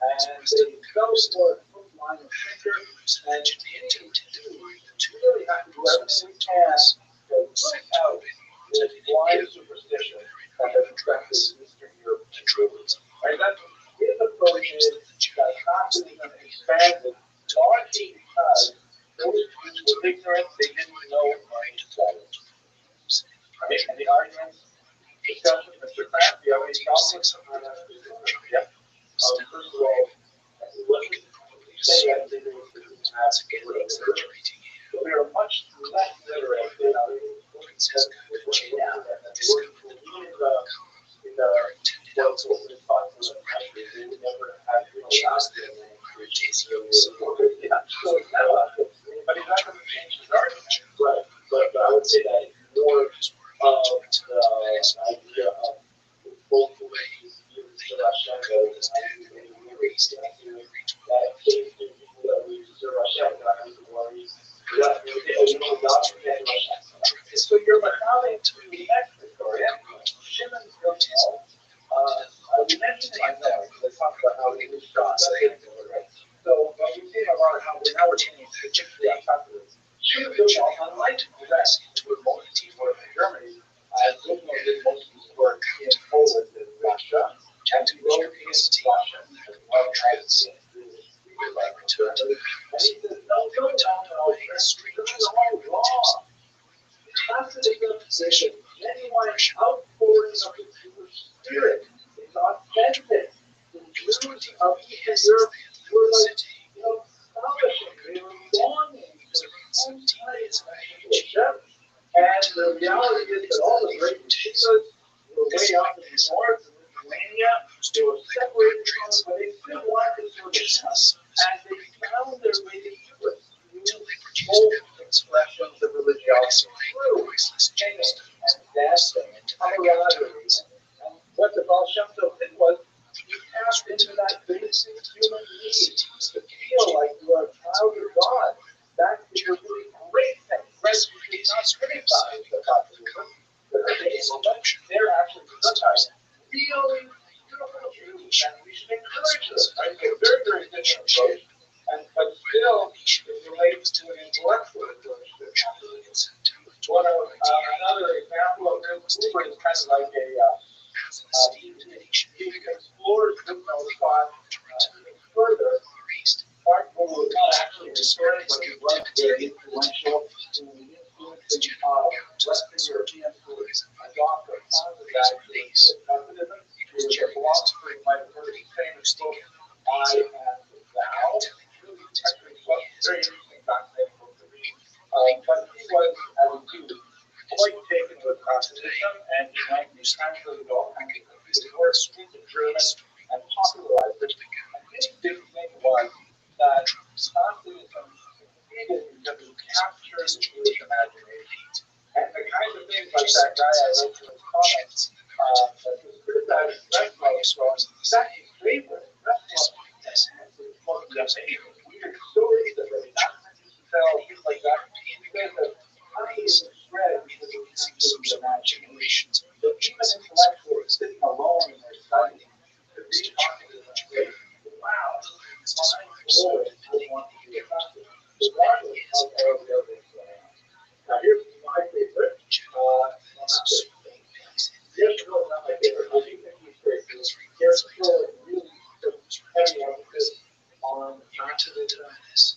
And they fell for hook, line, and sinker. And we really have to do everything we can to root out this blind superstition that has infected Eastern Europe and Jews. Right? That's his approach is that Nazism expanded largely because those Jews were ignorant, they didn't know any better. Right? And the arguments, discussion, Mr. Kraft, do you have any comments on that? Yep. First of all, what you say that they were exaggerating. We are much less literate than other provinces in the world's open popular countries. They would never have lost them. But he's not going to change his argument. Right. But I would say that more of the idea of both the ways the Russian goes and the race that people that we use Russia not have to worry. So you're accountable to the next Victoria. Shimon Gilmore. We mentioned it there. Let's talk about how he was shot. So we've seen a lot of how we're changing particularly on top of this. Shimon Gilmore, unlike the rest, who were most of his work in Germany, Gilmore did most of his work in Poland and Russia, and he wrote in Russian as well as and he says, no, history is all wrong. Classical position, genuine outpouring of the Jewish spirit is authentic. The Jews of Eastern Europe were like, astonishing. They were longing for some times and the reality is that all the great Jews were way up in the north, in Lithuania, They were separated from it, but they still wanted to serve the town. And they found their way to Europe through both expressions of religiosity, through singing and dancing and camaraderie. And what the Baal Shem Tov did was he tapped into that basic human need to feel like you are a child of God. That is a really great thing. Right? We should not criticize the Catholicism. They're actually sometimes really beautiful Jews, and we should encourage them. Right? They're very, very different approach. But still, it relates to an intellectual approach to Catholicism. Another example of this movement is kind of like he explores this thought further. Mark was not actually referring, but he was very influential in influencing Western Europeans to adopt a positive attitude to Calvinism. He was a philosopher who might have heard of the famous book, I Am Thou. Actually, it was very interesting, fascinating book to read. But he was, as a Jew, quite taken with Catholicism, and he went and translated all kinds of his works into German and popularized it. And his big thing was that Catholicism succeeded because it captured the Jewish imagination. And the kinds of things like that guy I wrote to his comments that was criticizing Rothschild'S, that's his favorite. That's what we have weird stories that are not meant to tell, things like that. He said that honey is a thread because it captures the imagination. So even intellectuals sitting alone in their study could read Catholicism and say, wow, my Lord would want to be a Catholic, regardless of all the other things going on. Now here's my favorite. Here's not my favorite. I think he's great. Here's still really heavy emphasis on Catholicism as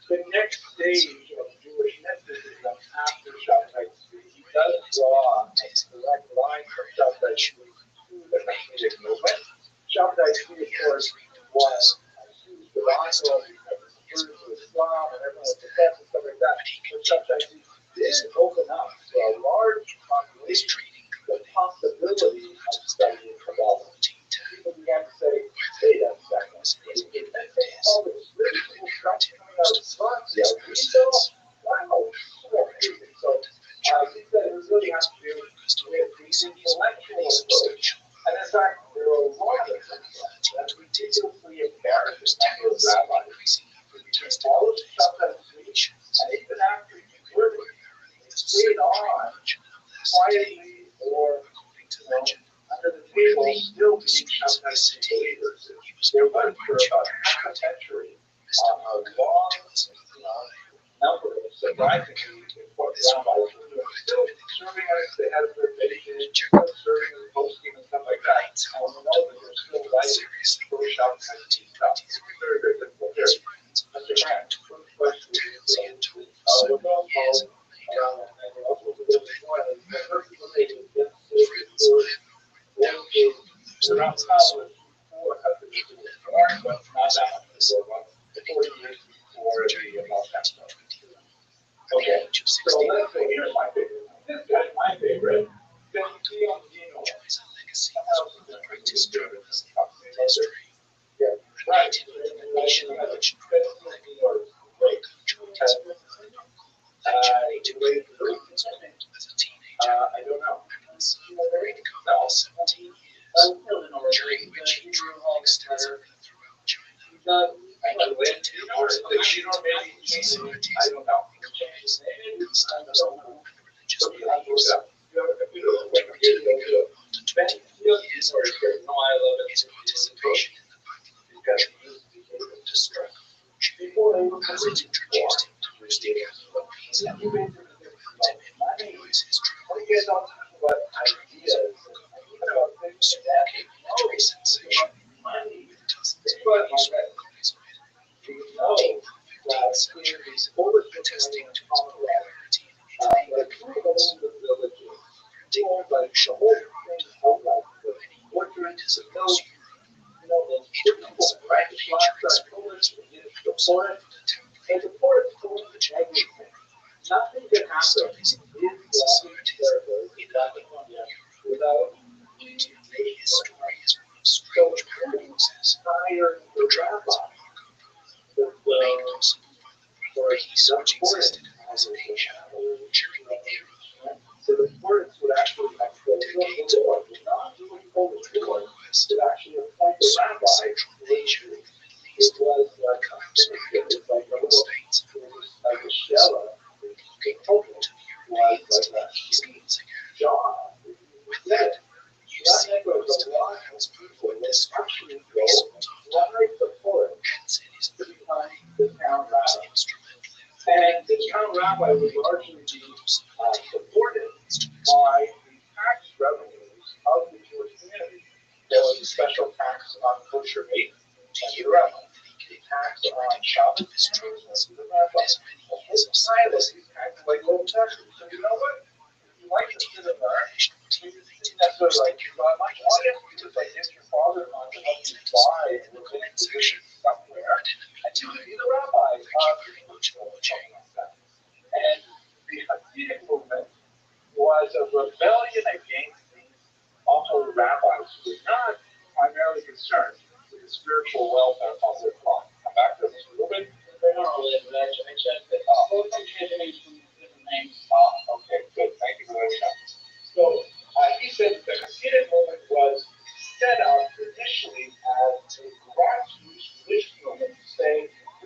the next stage of Jewish mysticism after Shabtai Tzvi. He does draw a direct line from Shabtai Tzvi to the Hasidic movement. Shabtai Tzvi, of course, was a huge debacle because it refers to Islam and everyone was defensive and stuff like that. But Shabtai Tzvi did open up to a large population the possibility of studying Kabbalah. People began to say, wait a second, all this spiritual stuff coming out of Slovakia, wow, so amazing. So I think that it really has to do with the intellectual approach. And in fact, there are a lot of things that's ridiculously embarrassing number of rabbis who followed Shabtai Tzvi, and even after he converted, they stayed on quietly or under the table, still being Shabtai Tzvi believers. There was for about half a century a long number of surprisingly important rabbis who were still serving as the head of their mission, serving as posting and stuff like that. And we know that they're still writing for Shabtai Tzvi stuff. It's very, very difficult here. Mr. Grant, first question is, we're going to call and also with this one, the first related to they're not solid for Catholicism, but not that much before, 40 years before the Baal Shem Tov. Okay, so let's say, here's my favorite. This guy's my favorite. Then you on Gino. Yeah, right. I don't know. During which he drew all extensive throughout China. I don't know. His participation in the population to struggle. Because it introduced him to Christian Philippines and he found him influence his troubles. Military sensation with dozens of movies over the centuries, attesting to its popularity in Italy and France. Printing revolution many portraits of those Europe, each one inspired featuring scrolls from and the nothing can happen in society without which existed as in Asia during the era So the importance would actually have decades of not really hold the conquest would actually appoint the rabbi. Central Asia, the Middle East, It was like comes back to the United States, like a shell. looking forward to the Europeans taking these lands again. With that, you see most of the lands for destruction result hence it is no way The town was rabbi. instrumental And the town rabbi would largely be supported by the tax revenues of the Jewish community. There was a special tax on kosher meat, and the rabbi. The tax on Shabbos, this troubles the rabbi. as many The whole years of time of service. these taxes like little taxes. So you know what? If you like to sit in there, National you team didn't necessarily like your God much. All you have to do is like get your father-in-law to help you buy a rabbinic position somewhere, and you can be the rabbi. Very much for watching. And the Hasidic movement was a rebellion against these awful rabbis who were not primarily concerned with the spiritual welfare of their flock. Come back to this a little bit. They don't really, but I checked it. Both are changing from different names. Okay, good. Thank you for that. So he said that the Hasidic movement was set up initially as a grassroots religious movement to say,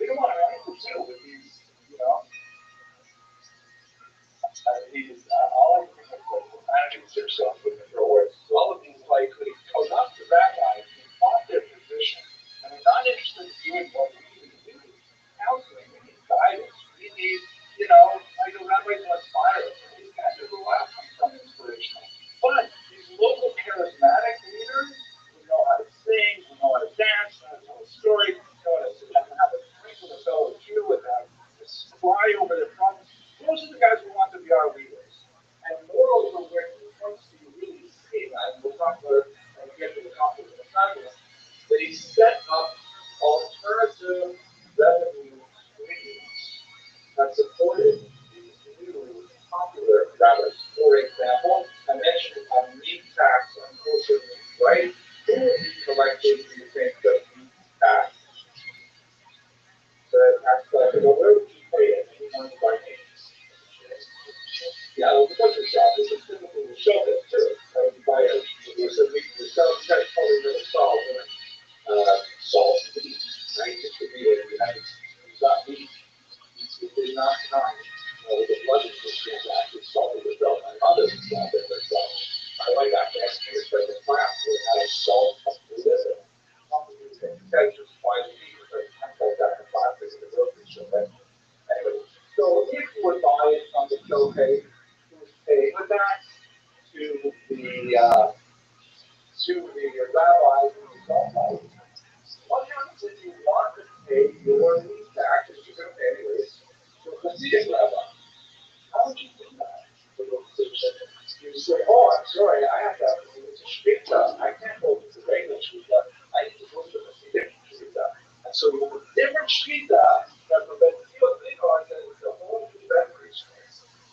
we don't want anything to do with these, all I can think of was managing themselves with the words. So all of these like corrupt rabbis who fought their position and are not interested in doing what we need. We need counseling, we need guidance, we need, like the rabbis who inspire us. These guys are the last some inspirational. But these local charismatic leaders who know how to sing, who know how to dance, who know how to tell a story, who know how to sit down and have a drink with a fellow Jew without cry over their problems. Those are the guys who want to be our leaders. And moreover, where he wants to really see that, and we'll talk about it when we get to the conflict of the fabulous, that he set up alternative revenue streams that supported these new popular rabbis. For example, I mentioned a meat tax on kosher meat, right? Who would be collecting, do you think, the meat tax? The tax collector, well, where would you pay it? Anyone by name? Yeah, well, the butcher shop is a typical shop that too. You buy a piece of meat yourself, you guys probably never saw salt meat, right? It could be a United States meat. It did not come with the budget system that actually salted yourself. My mother saw it herself. My wife actually asked me to spend the class with how to salt with this and complicated things. You guys just buy the meat because I like that in plastics at the grocery store. Anyway, so if you would buy it from the co-pay, you would pay with that to the rabbi who is all. What happens if you want to pay your meat tax, which you're going to pay anyways, to a Hasidic rabbi? How would you do that? You say, oh, I'm sorry, I have to have a shmita. I can't go to the regular shmita. I need to go to the Hasidic shmita. And so you have a different shmita that prevents you of the whole new beverage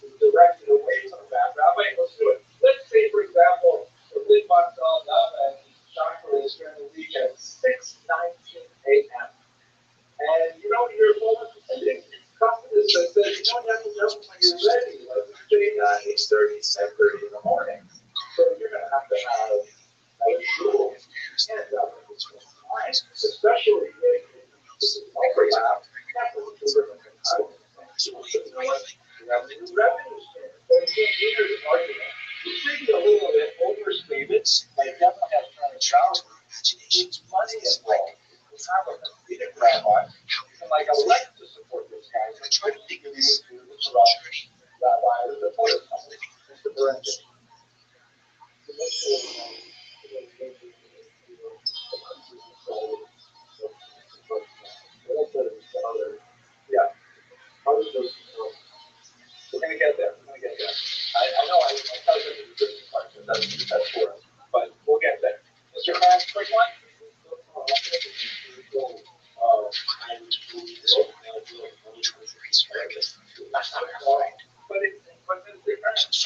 is directed away from that. Rabbi, let's do it. Let's say, for example, the big box on and chocolate is during the week at 6:19 a.m. And you don't hear a whole bunch of things. Customers that says you don't have to know when you're ready, like between 8:30 and 7:30 in the morning. So you're going to have a shul and especially if it's overlap, that's a different entitlement. So you know what? Revenue stream. So you can't hear the argument. You should be a little bit overstated. I definitely have to challenge imagination. Money involved. We have a comedic rabbi. And like elect to support this guy. I try to figure this through the church rabbi or the support Mr. Brandon. Yeah. We're going to get there. I know I tell you the different parts, and that's for us. But we'll get there. Mr. Frank, quick one?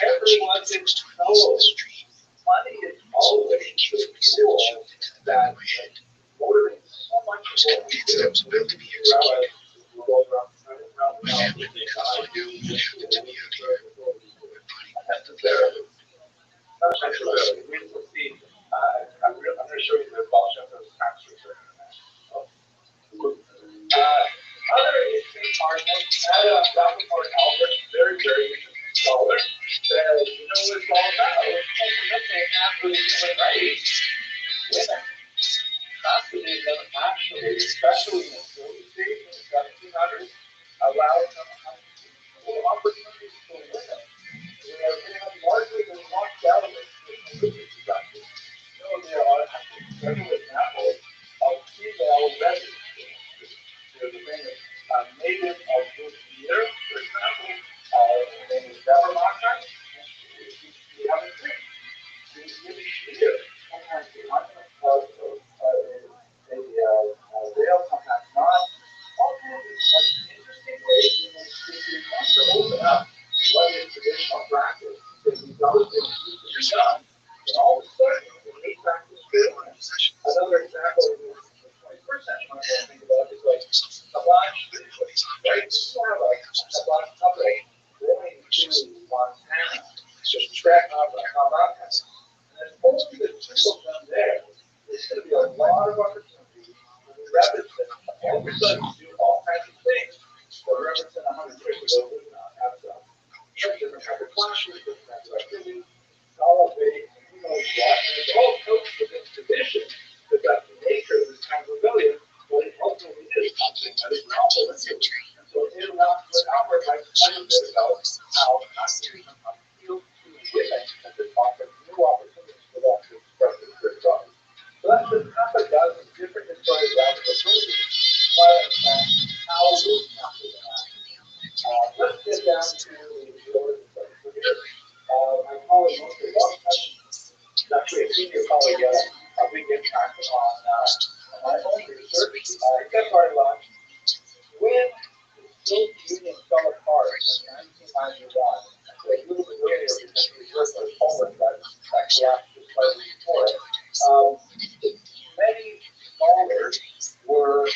Everyone thinks money is always the tool that motivates so much more. Dr. Mark Albert, very, very scholar, says, you know what it's all about? Ultimately, after the human race, women, fascinating actually, especially in the early stage in the 1700s, allowed some unusual opportunities for women where they have largely been locked out of it with religious practice. So there are actually several examples of female residents. There's a famous native of Bushmere, for example. Her name is Deborah Lockhart. She has a dream. She's really clear. Sometimes the content of a veil, sometimes not. All kinds of interesting ways in which she wants to open up what is traditional practice. Because these other things used to be done. And all of a sudden, the new practice fails. Another example in the 21st century, I think about is like a black ritual, right? You still have a black couple going to Montana to track out the Kabbalah. And there's only the two of them there. There's going to be a lot of opportunities for the rabbits that all of a sudden do all kinds of things that rabbits in 100 years ago would not have done. Different type of classes, different type of activities, all of it, who knows what, and it's all coached within tradition, because that's the nature of this kind of rebellion, but it ultimately is something that is novel. And so it allows for Albert like quite a bit about how not to appeal to women and to offer new opportunities for them to express their spirituality. So that's just half a dozen different historical approaches to try to understand how this happens. Let's get down to the order of study. So here, my colleague, mostly Rothschild'S, is actually a senior colleague at a big impact on my own research. He got started on when the Soviet Union fell apart in 1991. So a little bit earlier, because he was working with Poland that collapsed just slightly before it. Many scholars were,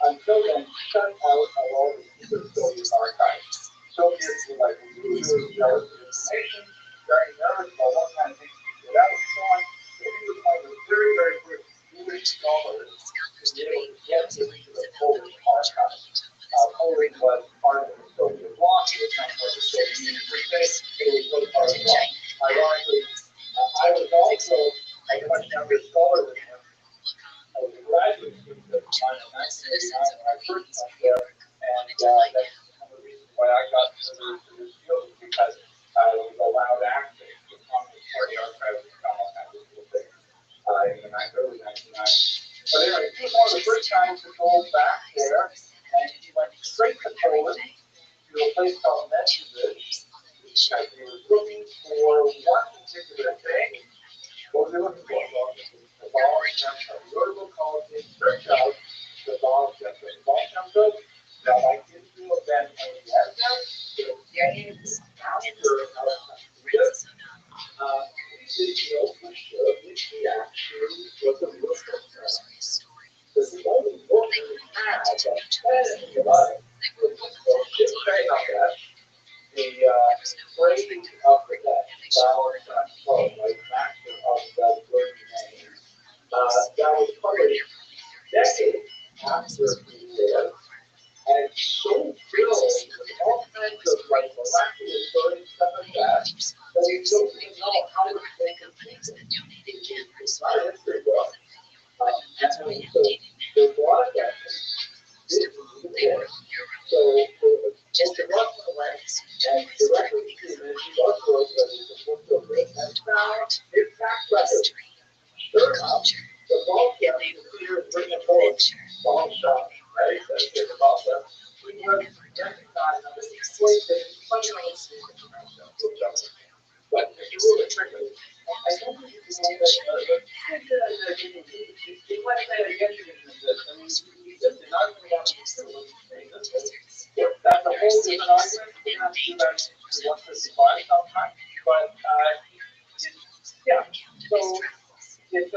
until then, shut out of all the secret Soviet archives. Soviets were like losers, jealous of information, very nervous about what kind of things to get out and so on. So he was one of the very, very first Jewish scholars to be able to get into the Polish archives. Poland was part of the Soviet bloc. It was not part of the Soviet Union per se. It was still part of the bloc. Ironically, I was also a much younger scholar than him. I was a graduate student at the time in 1989 when I first went there, and that's one of the reasons why I got to this field, because I was allowed access to the Communist Party archives and found all kinds of cool things in the early 1990s. But anyway, he was one of the first guys to go back there, and he went straight to Poland to a place called Meshevich, because he was looking for one particular thing. What was he looking for? The ball center. The article called it Search Out the Ball Center. The ball center, that like into a band of the getting after which he actually was a real success. Because the only book he had that said anything about it was this book, just saying about that. The phrasing of the death, Bauer and Poe, like Master of the Word Name, that was published decades after he lived, and it's so filled with all kinds of like miraculous stories, stuff like that, that we don't even know how to think of things. It's not a history book. And so there's a lot of that. So just the Russell went and directly to the Russell and found his track record. Sure enough, the ball cap here is written in forward. Ball shot, right? That's the ball shot. We have recognized on this place that it's fundamentally but if you rule it strictly, I don't think you can say that they want to say that against you in this. I mean, you just did not come down to the truth. That's a whole different argument. We're going to do that to 155 sometime. But, yeah, so it's,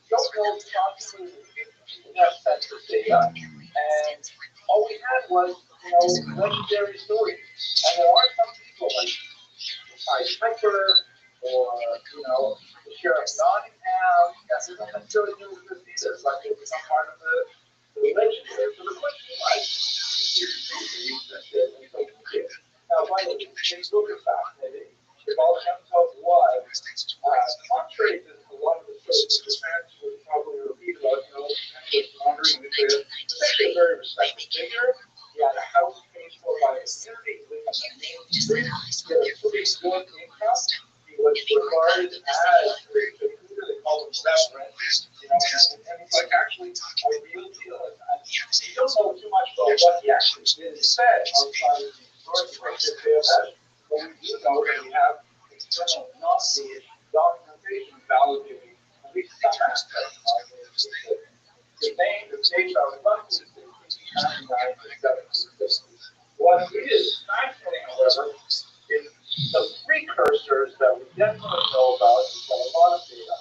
don't know constantly enough sense of data. And all we had was, legendary stories. And there are some people like Piper or, the Sheriff of Nottingham, that doesn't necessarily do this either, but they become part of the legend there. So the question was, Now, by the way, these books are fascinating. The Baal Shem Tov was, contrary to a lot of the stories that your parents would probably repeat about, wandering nuclear, actually a very respected figure. He had a house paid for by a community, living on the main street. He had a pretty good income. He was regarded as they call him reverend, and it's like actually a real deal. And you don't know too much about what he actually did instead outside of the story. But we do know that we have external non-Jewish documentation validating at least some aspects of it. The dates are roughly 1699 to 1760. What is fascinating, however, is the precursors that we definitely know about, is got a lot of data.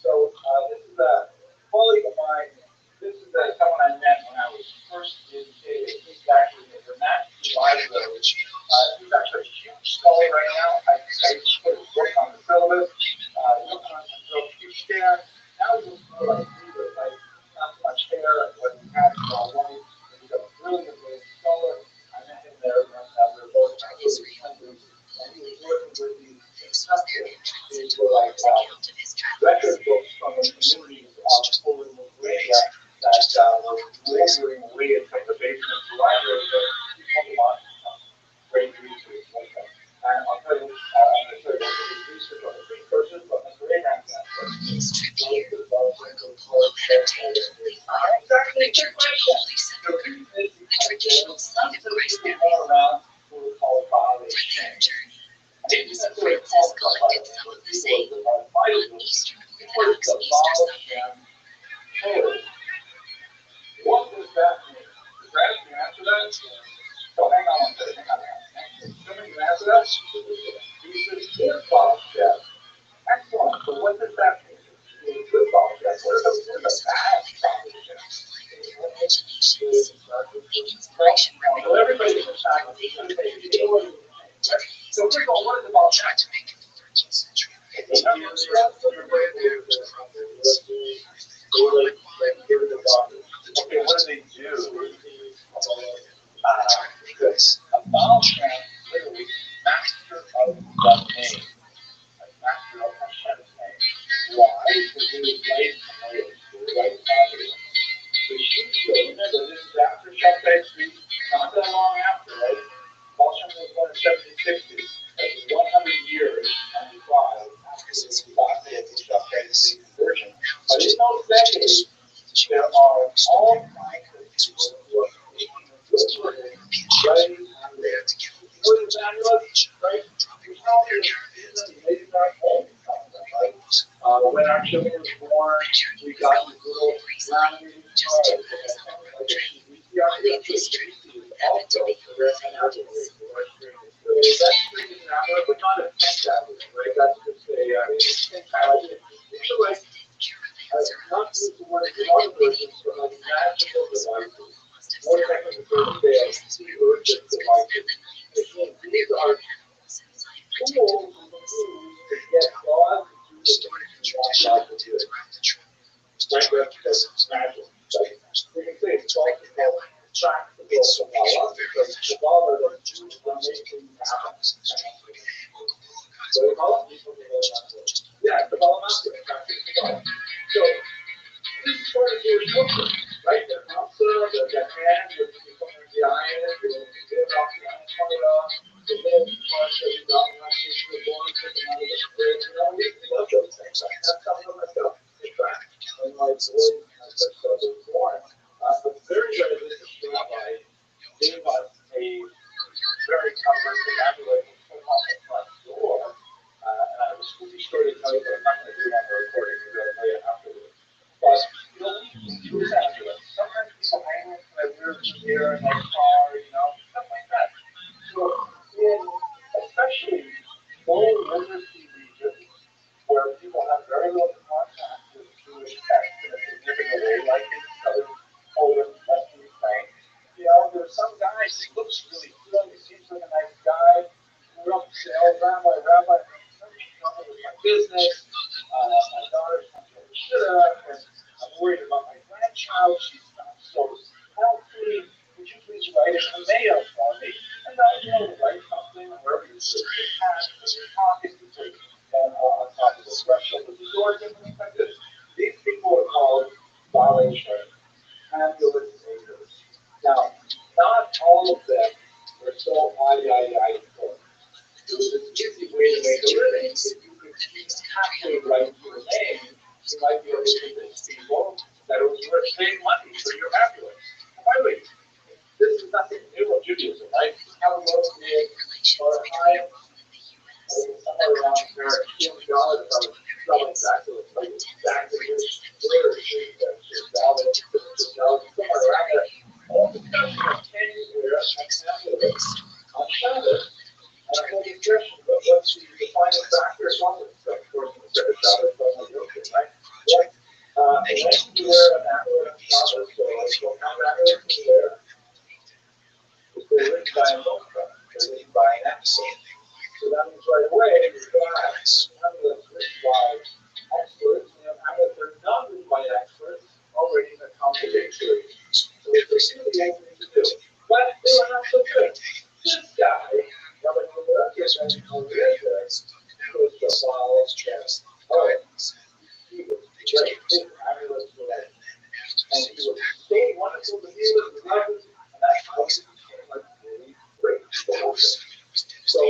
So this is a colleague of mine. This is someone I met when I was first in David. He's actually in the National Library. He's actually a huge scholar right now. I just put his book on the syllabus. Looking on some real huge there. Now he's more like David, like not so much hair and what he had in our life. He's a brilliant scholar. I met him there when we were both in our early 20s. And he was working with these these were like record books from the communities of Poland and Lithuania that were laboring away in some of the basement libraries that people want great research like that. And I'll tell you, I'm going to tell you about his research on the precursors, but Mr. Abraham can exactly good question. The reason is because some cities all around what we call Baal exchange. Dennis and Francis collected some of the same on Eastern Orthodox Easter Sunday. What does that mean? Is that the answer to that? So hang on one second. Assuming you answer that, he says good Baal Shem. Excellent. So what does that mean? Good Baal Shem. What are the bad Baal Shem? So everybody in the channel is going to say, you know what? So first of all, what is the Baal Shem? Okay, what do they do? A Baal Shem, literally, master of the name. Master of Hashem's name. Why? Because he was right in the right body. So remember, this is after Shabtai Tzvi, not that long after, right? Baal Shem was born in 1760. That's 100 years and 5 after the last day of the Shabtai Tzvi conversion. But in those decades, there are all kinds of people who are making a good living right on there. What is that, right? You probably maybe not home, right? When our children were born, we got these little laminated cards. But not a tech that way, right? That's just not use the word other versions, but like magical devices, more technical devices, urgent devices. These are tools to get God to do what you want God to do. Right? That's magic. Right? We can say it's all about practical Kabbalah, because Kabbalah are the Jews that make things happen. So we call it yeah, Kabbalah master, practical Kabbalah. So this is sort of Jewish culture, right? The Hamsa, the hand, the iron, the off the iron Torah, the little part that we got when I came to the born, taking out of the spirit, we love those things. I have some of myself, in fact. And my boy, my first son was born. A very, very religious rabbi gave us a very comforting amulet to put on the front door. And I have a spooky story to tell you, but I'm not going to do it on the recording because I'll tell you afterwards. But use amulets. Sometimes people hang with my weird gear in their car, stuff like that. So, especially low literacy regions where people have very little contact with Jewish texts in a significant way, like in southern Poland, western Ukraine. There's some guy who looks really good, he seems like a nice guy. We're up to say, oh, rabbi, with my business. My daughter's not so shit, and I'm worried about my grandchild. She's not so healthy. Would you please write an email? convince people that it was worth paying money for your ambulance. By the way, this is nothing new in Judaism, right? How we also made or high somewhere around there, $2 I was selling exactly like exactly where it's valid, somewhere around there. All the discussion of 10 years on Shabbos. And a whole discussion about what's the defining factor of this, of course, instead of Shabbos, but right? And when you wear an amulet on Shabbos, so you'll have an amulet to wear, if they're written by a Moshe, they're written by an expert. So that means right away, you've got amulets written by experts, and amulets that are not written by experts already in the contradictory. So it's really easy to do. But they were not so good. This guy, Rabbi, all right, he was great. His amulets were like, and he was so wonderful to deal with, and that's how he became like really great. So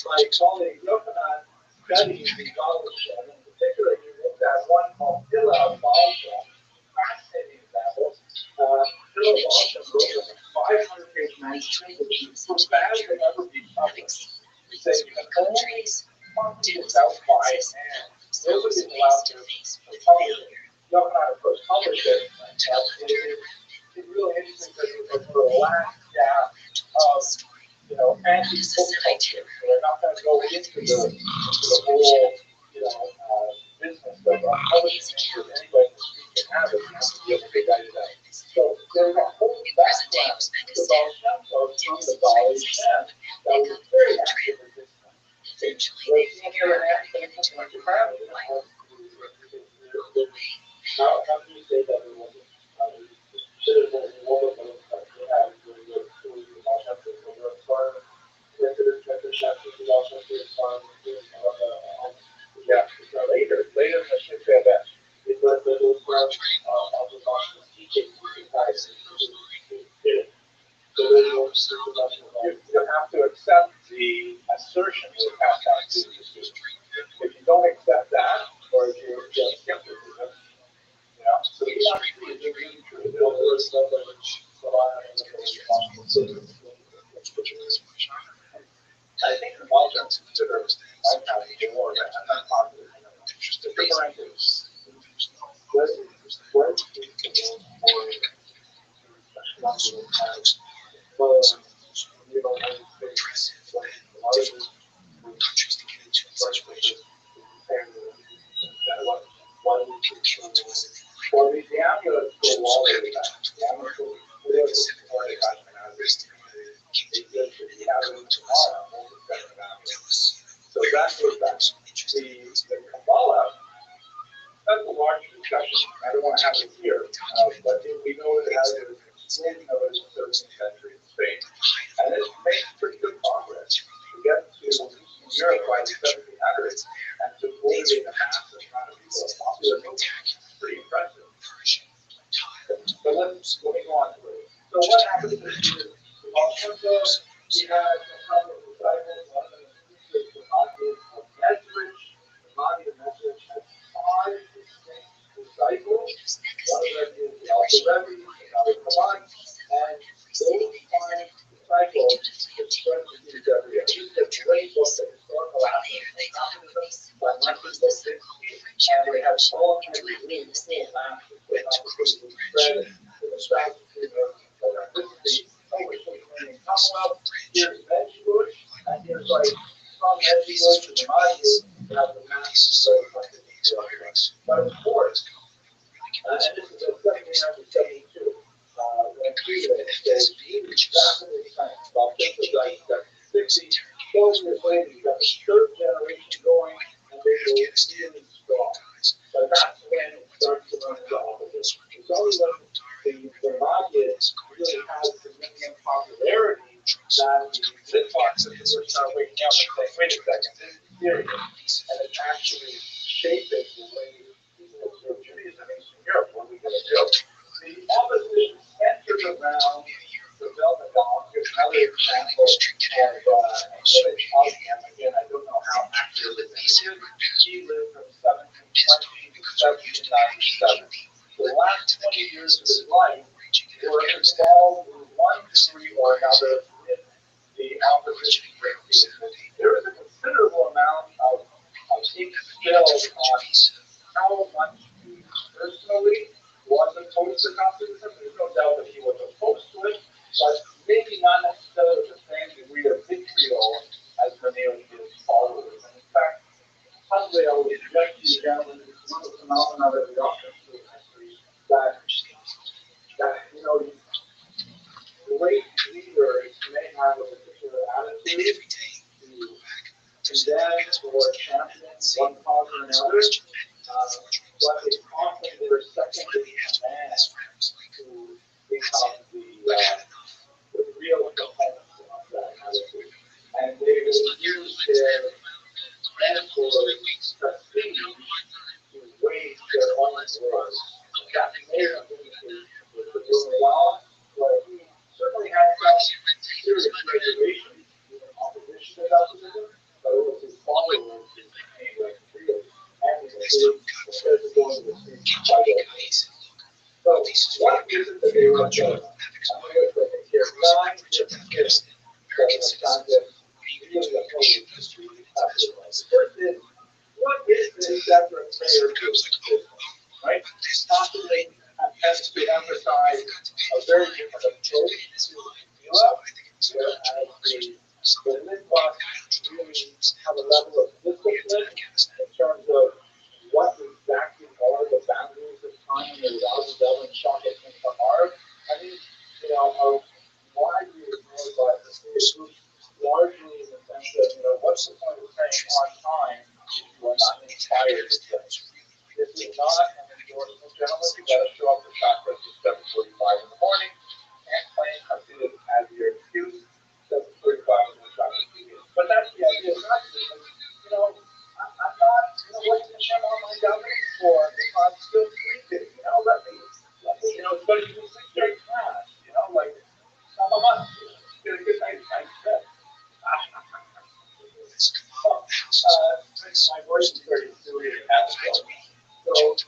my colleague Yochanan studied the Rothschild'S, in particular, he looked at one called Hillel Rothschild, fascinating example. Hillel Rothschild wrote a 500-page manuscript, which is so bad it could never be published. He said you can only copy this out by hand. Nobody is allowed to publish it. Yochanan, of course, published it. It's really interesting because it was the last gap of anti-book culture. So they're not going to go into the whole, business of publishing with anybody can have it. You have to be able to write it out. So there's a whole background to Baal Shem Tov from the Baal Shem that was very active at this time. Whereas on the other hand, things like the crowd, how can you say that it wasn't? Later in the Shifra event, it was the little crowd of the Rothschild's teaching guys. So you have to accept the assertion that was passed down to the student. If you don't accept that, or if you're just skepticism, so you have to be really true. There is stuff that I think the Rothschild'S consider my county more than I'm not positive. The differentials. Where well, the amulets go all the way back. The amulets go before they got so that goes back. The Kabbalah, that's a large discussion. I don't want to have it here, but we know that it has a explosion of it in the 13th century in Spain. And it's made pretty good progress to get to Europe by the 1700s and to motivate a massive amount of people. A popular movement. Pretty impressive. So let me go on to it. So what happened to the Rothschild'S? We had a couple of disciples. One of them is the Rabbi of Mesrich. The Rabbi of Mesrich had 5 distinct disciples. One of them is the Rabbi, another Rabbi, and those 5 disciples expressed in each other. These are great books of historical aspects of communism by Martin Luther King, and they have all kinds of links in with spread to the south to the Commonwealth. Here's Reggie Bush, and here's like from Reggie Bush to the Maju, you have the mass but of course, and this is a 1772. When Cleveland says exactly the same about 60, 12 years later, you got the 3rd generation going, and they go really strong. But that's when it starts to run into opposition. It's only when the Magids really has significant popularity that the Litvaks start waking up and saying, wait a second, this is serious. And it actually shaping the way people observe Judaism in Eastern Europe. What are we going to do? The opposition centers around the Velvet Dog. Here's another example of an image of him. Again, I don't know how accurate this is. He lived from 1720 to 1790. 1967. For the last 20 years of his life, were involved in one degree or another with the opposition regime. There is a considerable amount of ink spilled on how much he personally was opposed to communism. There's no doubt that he was opposed to it, but maybe not necessarily the same degree of vitriol as many of his followers. And in fact, probably I would suggest to you gentlemen, it's one of the phenomena that we often see in history, that you know, great leaders may have a particular attitude to condemn or champion one cause or another, but it's often their second in command who become the real components of that attitude. And they will use their mentors, prestige, to wage their own wars. That may have been with the Rothschild'S, but he certainly had some serious regulations, even opposition to communism, but it was his followers who became like real enemies compared to going to the streets to fight it. So, one reason that they were I'm going to take here 9 different tips that the concept really opposes capitalism. First is, what is this separate prayer system? Right? Possibly tends to emphasize a very different approach to Mila, whereas the Litvak really have a level of discipline in terms of what exactly are the boundaries of time and the values of and chocolate and Sahara. I mean, you know, are widely ignored by the group, largely in the sense that, you know, what's the point of praying on time if you are not inspired to pray? This is not an endorsement, gentlemen. You got to show up to chakras at 7:45 in the morning and claim Hasidut as your excuse. 7:45 in the chakras begin. But that's the idea of Hasidut. You know, I'm not, you know, what's Hashem on my belly for if I'm still sleeping? You know, let me, you know, but you can sleep during class. You know, like some of us get a good night's rest. My voice is very silly and abstract. So,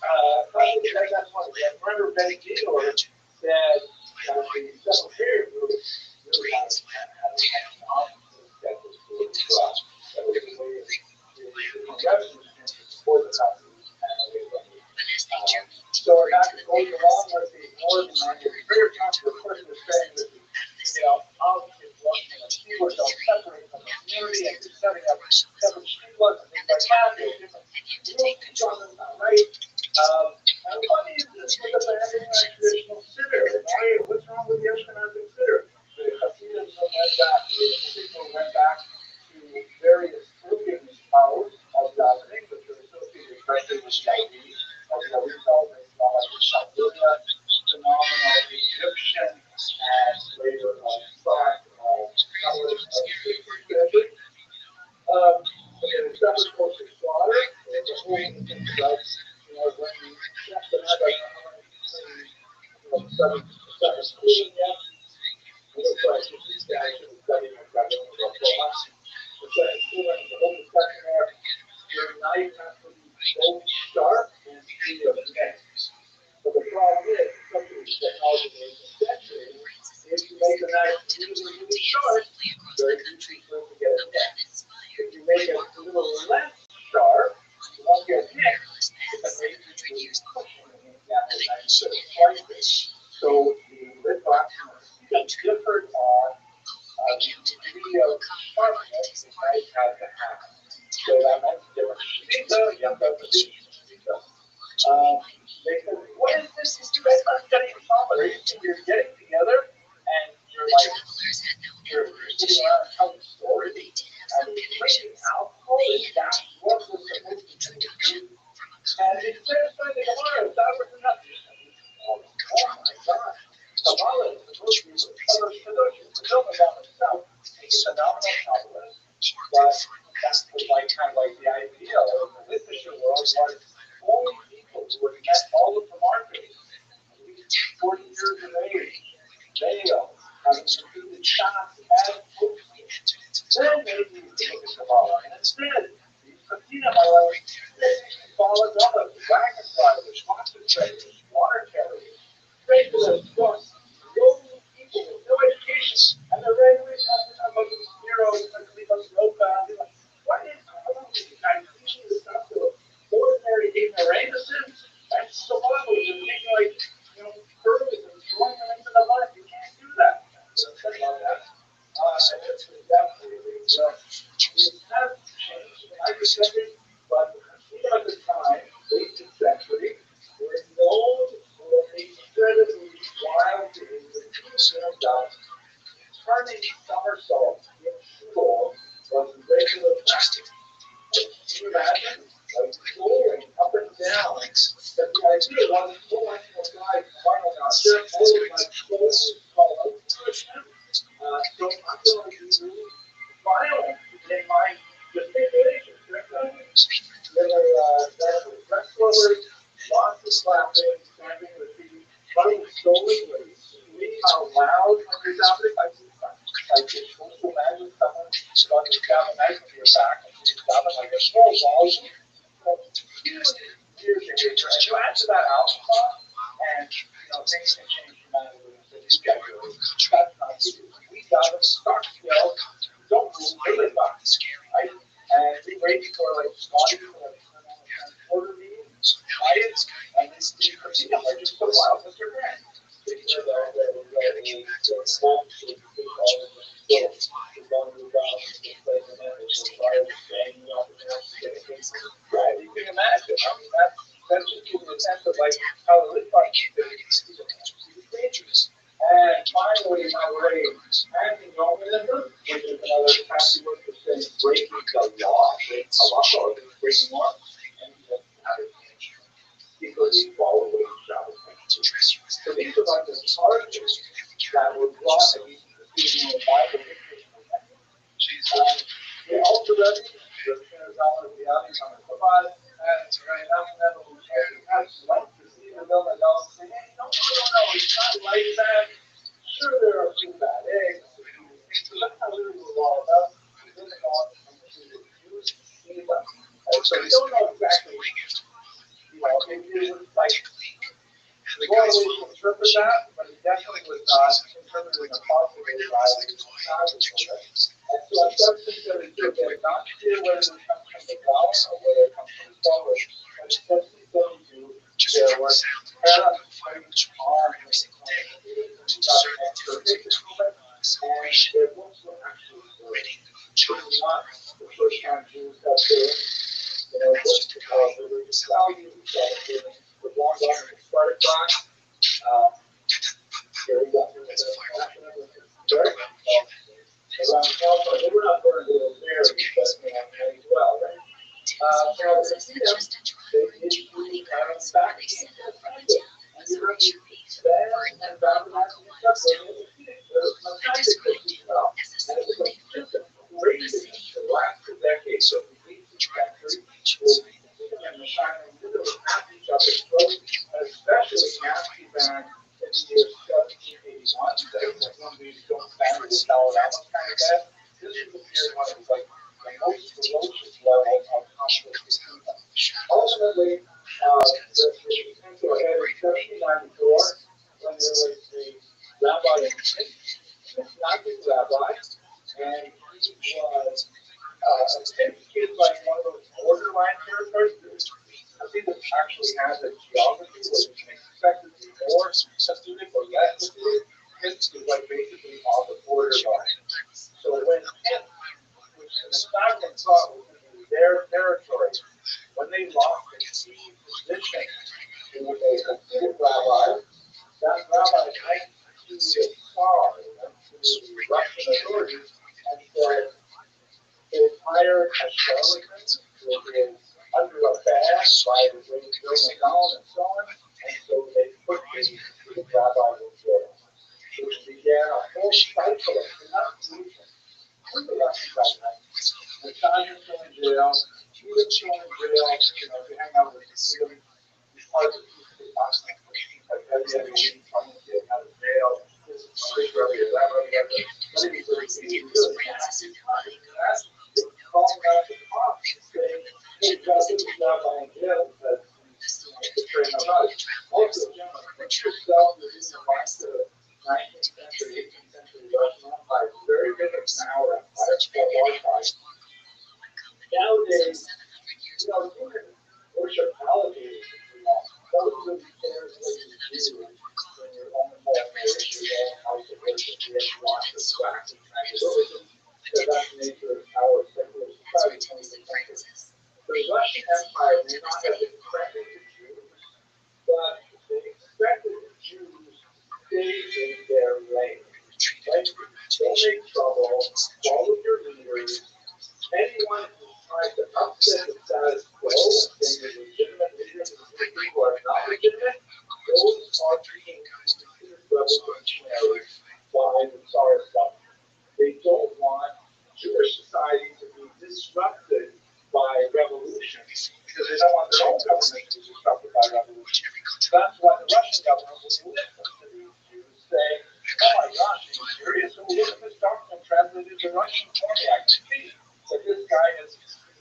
probably that's one. Remember, Ben Giedor said that the seventh period group really had an opposite schedule to it as well. That was the way the conception before the conference and away from it. So, not to go along with the more than prayer council, the person is saying that, you know, obviously, people don't separate from the community and you're setting up separate streetlights and things like that. There's different rules, right? And what is this with abandoning our traditional sitter? Right? What's wrong with the Ashkenazi sitter? The Hasidim went back to various grouping modes of davening, which are associated directly with the idea of what we call the Shabuya phenomenon of the Egyptian and later thought of colors of the 16th century. Okay, the separate course of slaughter, the whole thing about, you know, when you check the night, I don't know how many schooling yet. It looks like this guy should have studied my graduate for 4 months. The second schooling, the whole discussion there, your knife has to be both sharp and free of edge. But the problem is, especially with technology in the 18th century, if you make the knife really, really short, very easy for it to get a nick. If you make it a little less sharp, you won't get a nick. It's an amazing cushion in the knife instead of slicing. So the lid box differed on the degree of sharpness the knife had to have. So that meant different. They said, what is this? You guys aren't studying comedy. You're getting together and you're like, you're sitting around telling stories and drinking alcohol. That's what was supposed to be true. And instead of studying the Gemara, that was nothing. Oh my God. Kabbalah is supposed to be the Kabbalah about itself. It's a phenomenal novelist, but that's like kind of like the ideal of the literature world was only people who had met all of the markers, at least 40 years of age, male, having completed shots as books. Then maybe you can look at Kabbalah. And instead, these are being considered revolutionary by the Tsarist government. They don't want Jewish society to be disrupted by revolution because they don't want their own government to be disrupted by revolution. That's why the Russian government will listen to these Jews saying, oh my gosh, are you serious? So look at this document translated to Russian for me. I can see that this guy is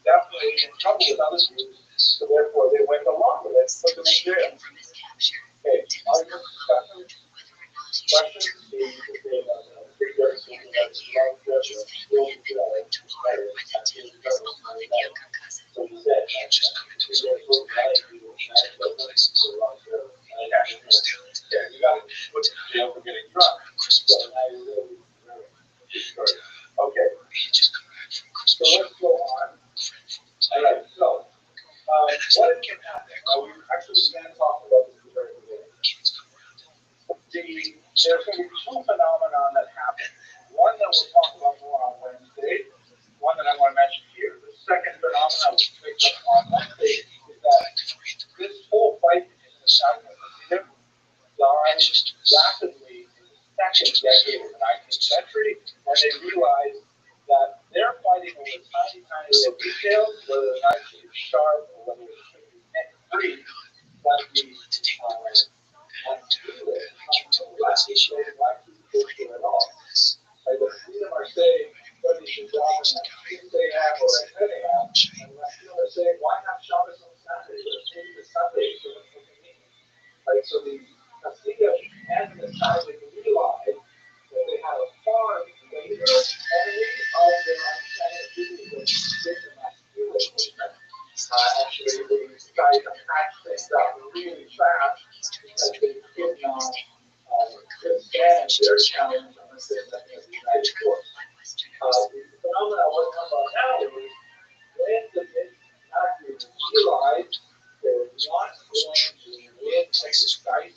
definitely in trouble with other Jews, so therefore they went along with it, put them in jail. Okay, are you discussing questions? You got to put in jail for getting drunk. Okay, so let's go on. All right, so what can happen? We actually began talking about this at the very beginning. There's going to be two phenomena that happen. One that we'll talk about more on Wednesday, one that I want to mention here. The second phenomenon we'll pick up on Wednesday is that this whole fight in the South of the died rapidly in the second decade of the 19th century when they realized that they're fighting over tiny, tiny little details, whether the knife should be sharp or whether it should be neck-free, but the at all. Like the freedom are saying, whether you should drive at 6 a.m. or at 10 a.m., and the freedom are saying, why not Shabbos on Saturday? Let's change the Sunday so it's convenient. Like, so the Hasidim and the Talmud realized that they had a far greater enemy of their understanding of Judaism than masculinity. Actually, these guys patch things up really fast because they could not withstand their challenge on the same that the United Force. The phenomenon I want to talk about now is when the mid-Nazis realized they were not going to win a decisive battle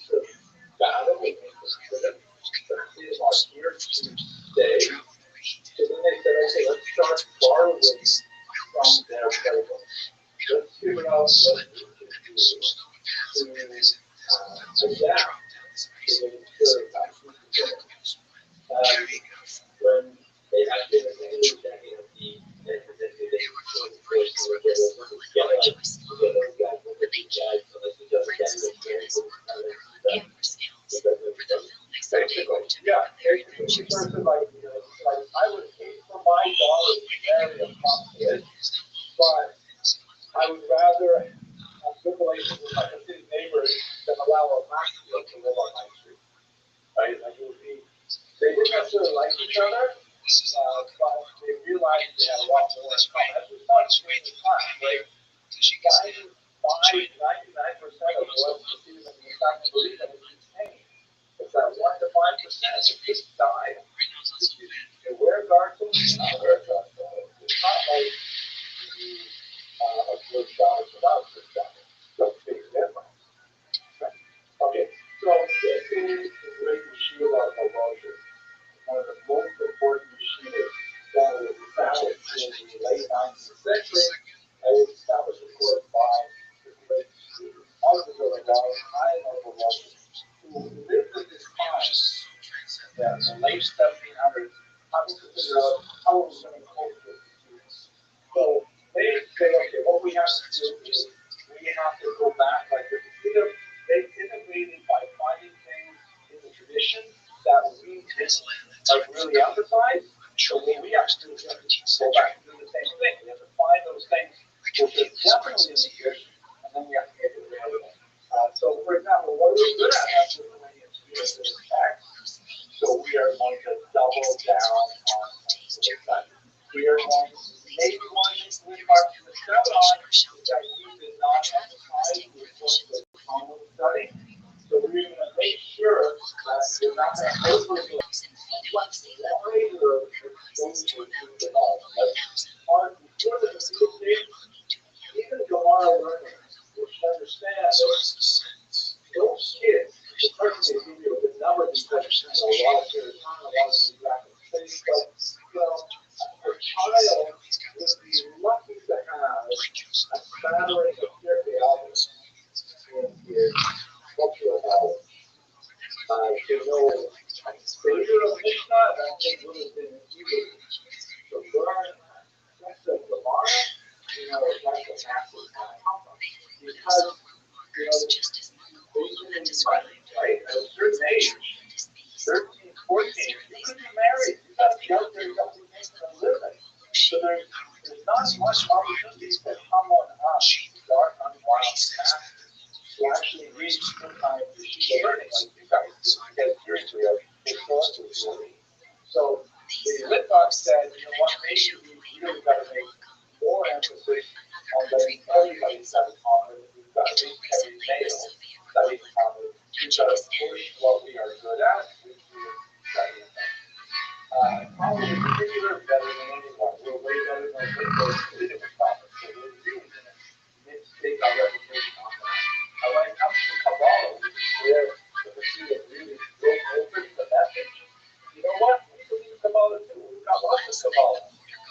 against the Hasidim. The Hasidim are here to stay. So then they said, okay, let's start borrowing from their playbook. Let's figure out what we can do to adapt to the stereotypes. When they had been engaged in the I would hate for my daughter to marry a prophet, but I would rather have good relations with my city neighbors than allow a masculine to live on my street. Right? Like it would be, they didn't necessarily like each other, but they realized they had a lot more in common. As we saw in the class, right? 99% of what the students in the family believe in is insane. It's that 1 to 5% that just died. You wear guards, not wear guards. It's not like a good job without good job. That's a big difference. Okay, so this is the great yeshiva of Moshe. One of the most important yeshivas that was established in the late 19th century. It was established, of course, by the great student of the Vilna Gaon, Chaim of Moshe, who lived at this time, the late 1700s, having to figure out how we're going to cope with the students. So they say, okay, what we have to do is we have to go back, like the freedom, they innovated by finding things in the tradition that we didn't really emphasize. So what we have to do is we have to go back and do the same thing. We have to find those things which are definitely in the tradition, and then we have to make it reality. So, for example, what are we good at as Lithuanians? We are good at text. So we are going to double down on that. We are going to maybe one thing we mark the seven on that we did not emphasize was the common study. So we're going to make sure that we're not going to overdo it. Even Gemara learners, we should understand that those kids, personally, give you a good number because a lot of their time, a lot of the graphic space, but a child would be lucky to have a smattering of their reality in his cultural knowledge. something would have been either to learn that's the Gemara, that's a massive problem. Because, right, at a certain age, 13, 14, you could be married. You got to be out there, you got to make a living. So there's not much opportunity to come on up, start on wild path, to actually reach some kind of learning like you guys do. Because seriously, it's also really. So the Litvak said, what, maybe we really got to make more emphasis on letting everybody study common. We've got to make every male study common. We've got to push what we are good at, which is studying. Common in particular is better than anyone. We're way better than those sitting with common. So we're really going to take our reputation on that. Now, when it comes to Kabbalah, which is where the pursuit of really broke open the message, you know what? We can use Kabbalah too. We've got lots of Kabbalah.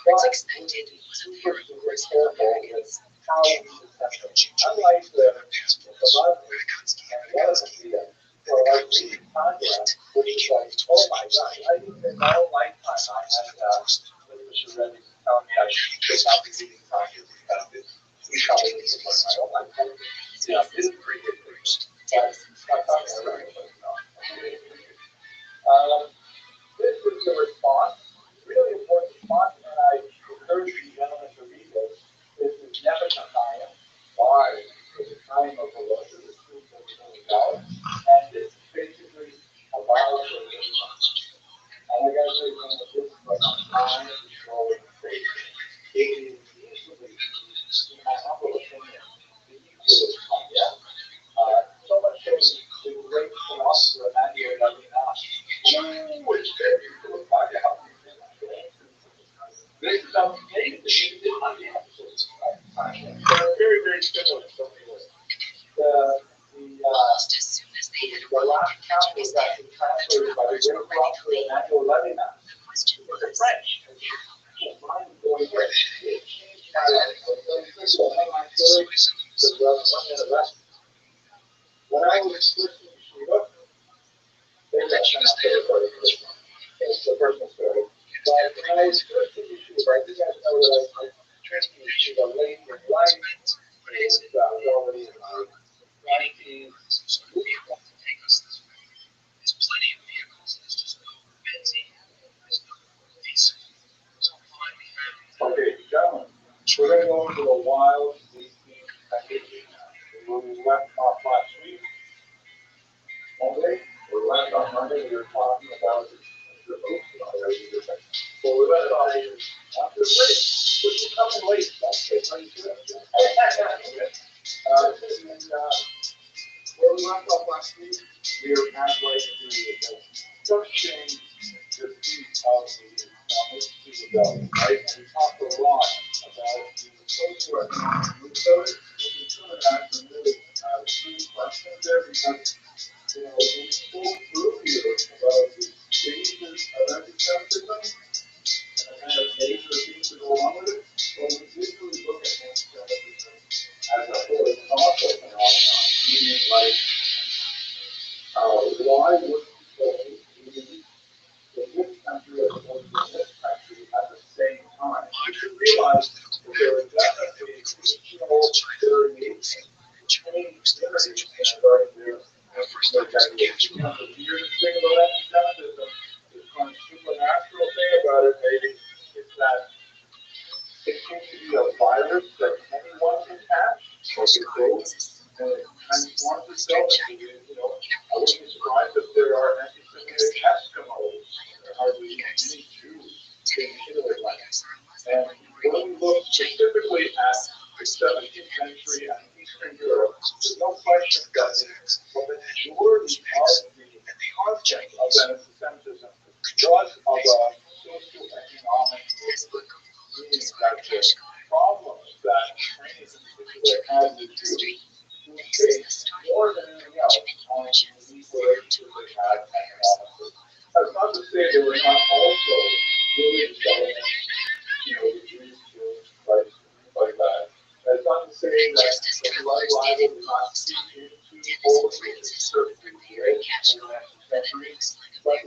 But we need to be super, super careful with how we present it. Unlike the Kabbalah and the other Shia, where I read Tanya, which is like, oh my God, I think in my own lifetime I had Mr. Rabbi telling me I should not be reading Tanya because it's too complicated for my own lifetime. Yeah, it's pretty good. But not Tanya, right? This is the response, really important response, and I encourage you gentlemen to read this. This is Nebuchadnezzar, why the time of the Lord is $2 million, and this is basically about the response. And I gotta say, this is like time controlling faith. It is easily, in my humble opinion, the easiest one, yeah. So much so, the great philosopher Emmanuel Levinas, which very cool about how this is amazing. They're very, very similar in so many ways. The last count was actually translated by the great philosopher Emmanuel Levinas. The French. Mine is going French. It changed my life. So, my story is 1 minute left. When I was listening to Shiva, maybe I should not say it for this one. It's a personal story. But when I was listening to Shiva, I think I know that I translated Shiva late in life. It was already in my 20s. There's plenty of vehicles, there's just no benzene, there's no diesel. So finally found. Okay, gentlemen, we're going to go into the wild 18 package now. We left off last week. Monday, we left on Monday, we were talking about the so we left off after late, which is coming late. Okay, how you doing? Where we left off last week, we were halfway through the structuring the piece of the belt, right? And we talked a lot about the socioeconomic roots of it. We could ask some really key questions there because, we spoke earlier about the stages of anti-Semitism and the kind of major things that go along with it. Well, we did really look at anti-Semitism as a horizontal phenomenon, meaning like, why would people leave in this country as opposed to in this country at the same time? You should realize that there is definitely regional variation between different situations regarding their declaration. The weirdest thing about anti-Semitism, the kind of supernatural thing about it maybe, is that it seems to be a virus that anyone can catch or control, and it transforms itself into, I wouldn't be surprised if there are anti-Semitic Eskimos. There are hardly any Jews in Italy like that. And when we look specifically at the 17th century and Eastern Europe, there's no question that the majority of the content of anti-Semitism was of a socioeconomic nature, meaning that the problems that Ukrainians in particular had with Jews were based more than anything else on the unique relationship they had economically. That's not to say they were not also really selling, the Jews to Christ and things like that. That's not to say that the blood libel did not speak into Polish, which is certainly great in the 19th century, but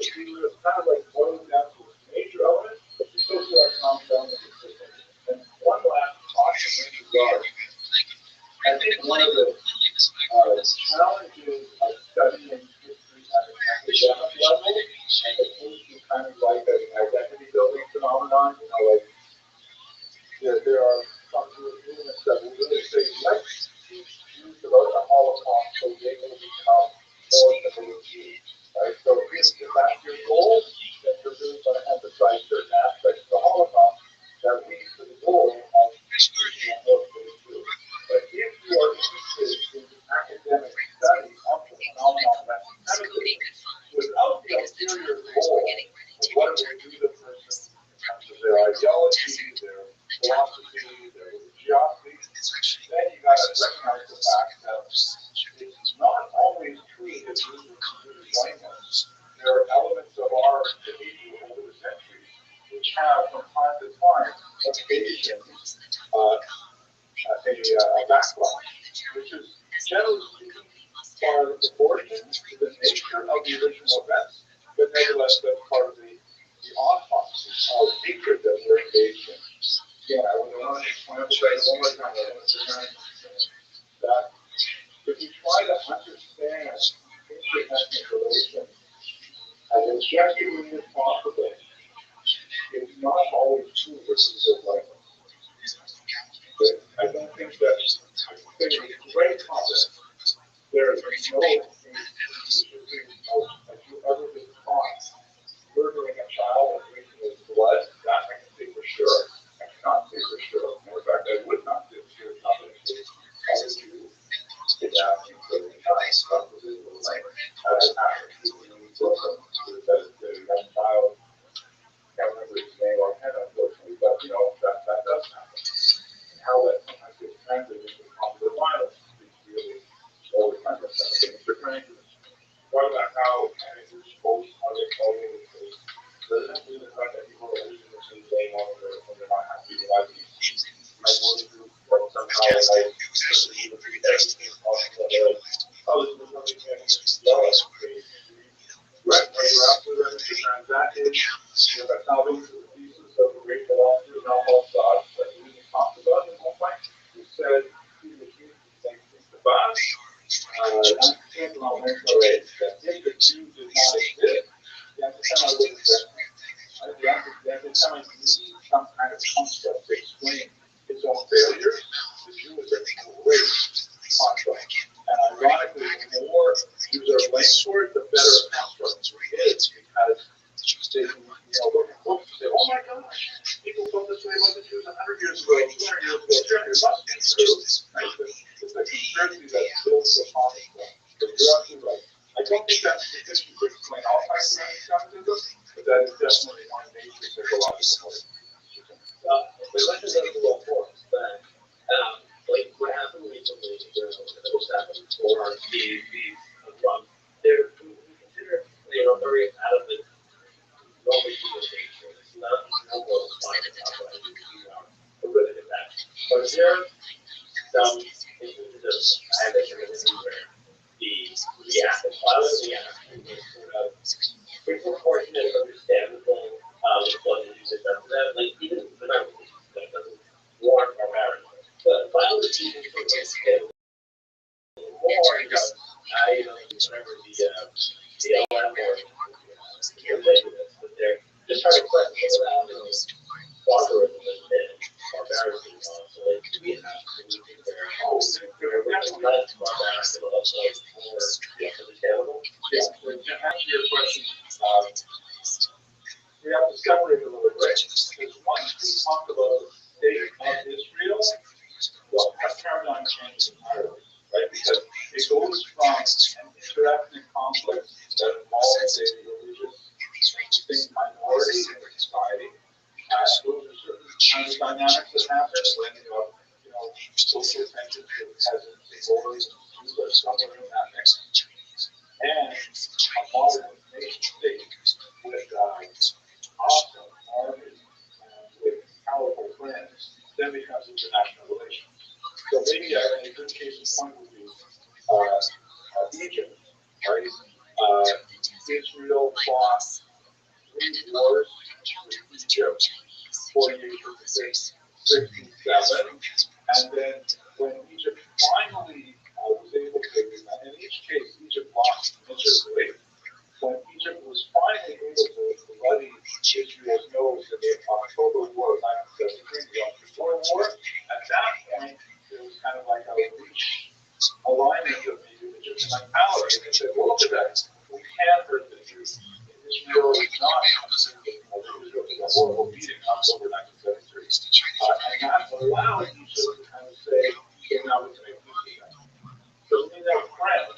picture of the original events, but nevertheless, that's part of the autopsy of hatred that we're engaged in. Yeah, I want to emphasize one more time that if you try to understand interethnic relations as objectively as possible, it's not always true versus the life. I don't think that there's great concept. There is no have you ever been caught murdering a child and drinking his blood? That I can say for sure. I cannot say for sure. In fact, I would not say for sure. Not that it's how would you adapt to the nice stuff with his life. The young child, can't remember his name offhand, unfortunately, but you know, that does happen. How that sometimes gets translated into popular violence is really all the time. What about how managers post on their phone? Does that mean the fact that people are losing the same thing when they're not happy with life? My work group, or somehow like, especially even if you're texting and talking about it, oh, this is something that does. Right, you're absolutely right. That is, that's how those are the pieces of the great philosophy and all thought that we talked about in one point. We said, the boss, not saying about mental age, that if the Jew did not exist, you have to come up with a you have to come and need some kind of concept to explain his own failures. The Jew is a great construct. And ironically, the more Jews are blamed for it, the better a construct it is, because they, look at books and say, oh my gosh, people felt this way about the Jews 100 years ago, 200 years ago, 300 years ago. Must be true. Right? It's a conspiracy that builds upon itself. But you're absolutely right. I don't think that's because you could explain all kinds of anti-Semitism, but that is definitely one major psychological motive. The questions are a little more, but like what happened recently, there's what's happened, or there, we consider, very out of the normal human nature. It's not normal we're good at that. But there some instances of anti-Semitism where the violent reaction is sort of disproportionate, understandable, what the user does that, like even the that doesn't warrant our marriage. But violence is more, I remember the LM or but they're just trying to collect around barbarism and barbarism. So like we have to think they're less barbarism, also more understandable. Yeah, to answer your question, we have to separate a little bit, right? Because once we talk about the state of Israel, well, that paradigm changes entirely, right? Because it goes from an interethnic conflict that involves a religious distinct minority in the society. Those are certain kind of dynamics that happen when social tensions with peasants and lords and Jews are somewhere in that mix. And a modern nation state with awesome armies and with powerful friends then becomes international relations. So maybe a good case in point would be Egypt, right? Israel fought 3 wars with Egypt, 48 to 67, and then when Egypt finally was able to, and in each case Egypt lost miserably, when Egypt was finally able to bloody Israel's nose in the October War of 1973, the October War, at that point it was kind of like a reach alignment of the Egyptian mentality, and they said, well, look at that, we can hurt the Jews. Israel is not Israel is a horrible beating in October 1973. And that allowed Egypt to kind of say, okay, now we can make peace with them. Doesn't mean they're friends.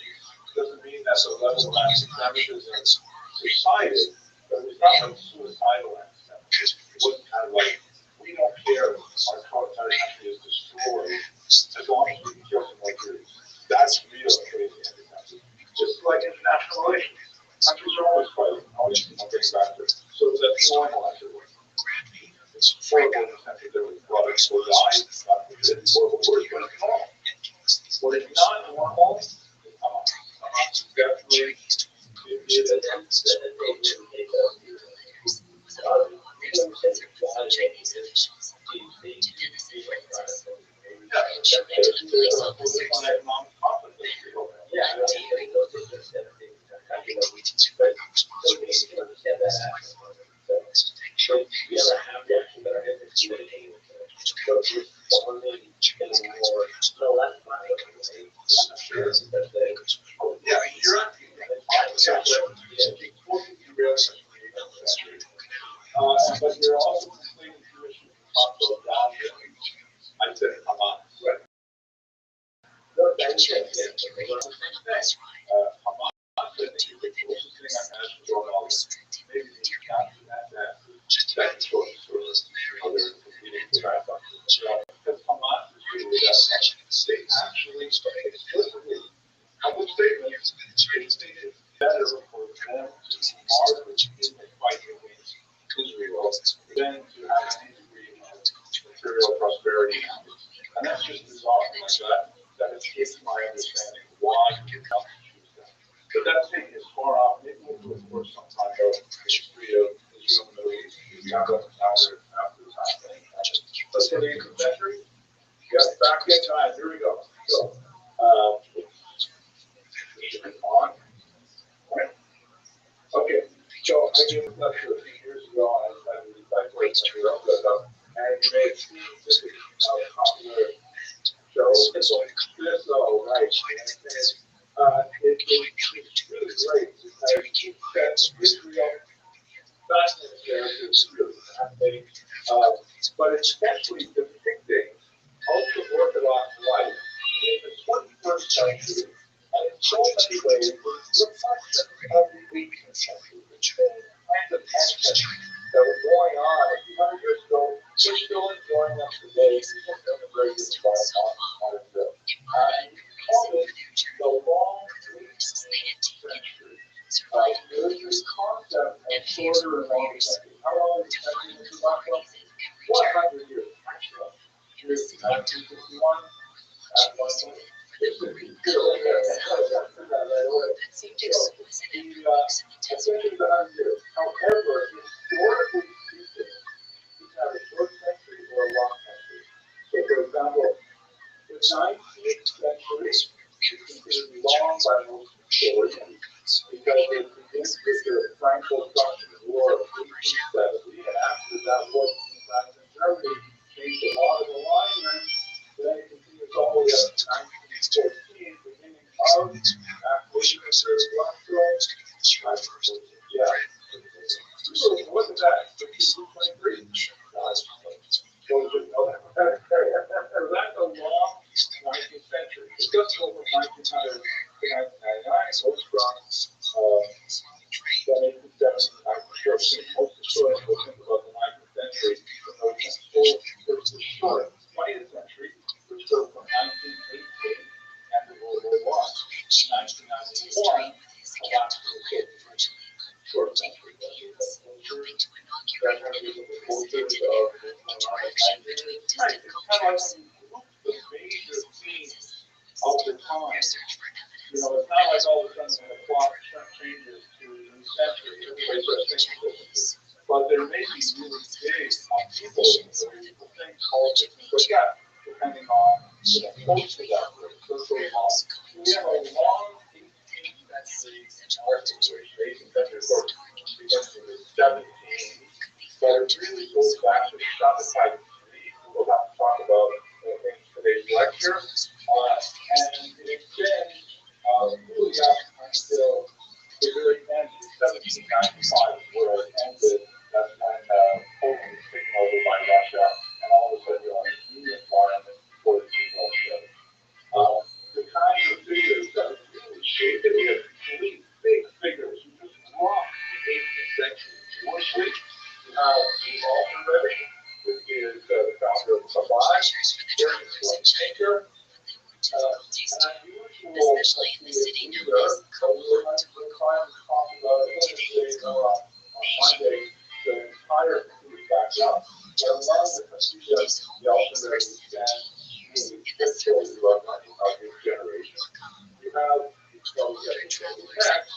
Doesn't mean that the level of anti-Semitism subsided, but it was not like suicidal anti-Semitism. It wasn't kind of like, we don't care if our country is destroyed as long as we can kill some more Jews. That's real crazy anti-Semitism. Just like international relations. Countries are always fighting, always getting back to it. So that's normal activity. It's horrible in the sense that there was blood or die, not because it's horrible words, but it's normal. What is not normal is Hamas. Hamas is definitely the Chinese officials to Denison, Francis. She went to the police officers and but you're also completing tuition responsible down here. I said, come on. ensuring the security on a bus ride. Two of the members were restricted military Then to have any degree of material prosperity. And that's just bizarre like that escapes my understanding why you come to choose that. But that thing is far off. Maybe we'll do a course sometime about the history of Israel and the Middle East. We got up an hour after the time. Let's go to the 18th century. Yes, back in time. Here we go. So, on. Right. Okay. So I gave a lecture a few years ago on and you may have seen this popular show. This right. It's really great because Israel fascinating characters, really fascinating. But it's actually depicting ultra-Orthodox life in the 21st century, and in so many ways, it's a reflection of the 18th century, the kind of tension that was going on a few hundred years ago. We're still enjoying them today. People are immigrating by and call it the long 18th century. There's this concept of shorter and longer century. How long is the century in Toronto? 100 years, actually. Here's 1961. It's a big deal. However, historically speaking, you have a short century or a long century. So, for example, the 19th century is considered long by most historians because it begins with the Franco-Prussian War of 1870, and after that war, France and Germany changed a lot of alignment. Then it continues all the way up to 1914, beginning of acquisition of Glasgow. Yeah. So what is that? 23? So that's a long 19th century. It does go from 1900 to 1999, goes from 1870 to 1913. Most historians will think about the 19th century as the short 20th century, which goes from 1918 and the World War I, 1991, short century. Hoping to inaugurate an unprecedented era of interaction between distant cultures. The major themes of the time. Their search for evidence. It's not like all of a sudden the plot changes to a new century. But there may be really big people things called but yeah, depending on most of that. We have a long 18th century, 18th century, of course, begins in the 17th, but it really goes back to the Shopify. We'll have to talk about in today's lecture, and it extends really up until the very end of 1795, where it ended. That's when Poland was taken over by Russia, and all of a sudden you're on a new environment for the Russia. The kind of figures that really shaped it, we have three big figures who just rocked the 18th century Jewish week. Walter Rabbi, which is the founder of Rabbi, very excellent thinker, especially in the city known as Cologne. Monday, the entire community backs up. And among the prestigious Yeltsin and the service of this generation, you have text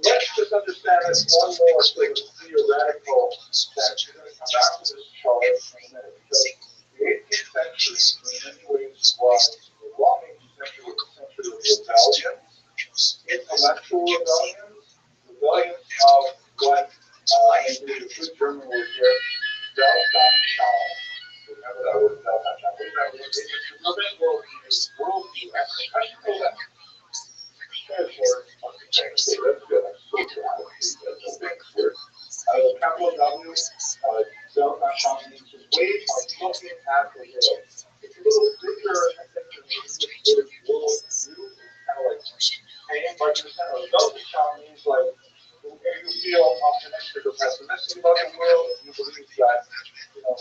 let's just understand this one more sort of theoretical that you're going to come back to this chart in a minute, because the 18th century in many ways was the long 18th century was the century of rebellion, intellectual rebellion, rebellion of what maybe a good German word here, Weltanschauung. Remember that word, Weltanschauung. What does that mean? It's a rebellion worldview. I should know that. That's good. That's good. Capital W, Weltanschauung means the way of looking at the world. It's a little bigger, I think, than the English word worldview. It's kind of like hanging by the center. Weltanschauung means like, you feel optimistic or pessimistic about the world, you believe that,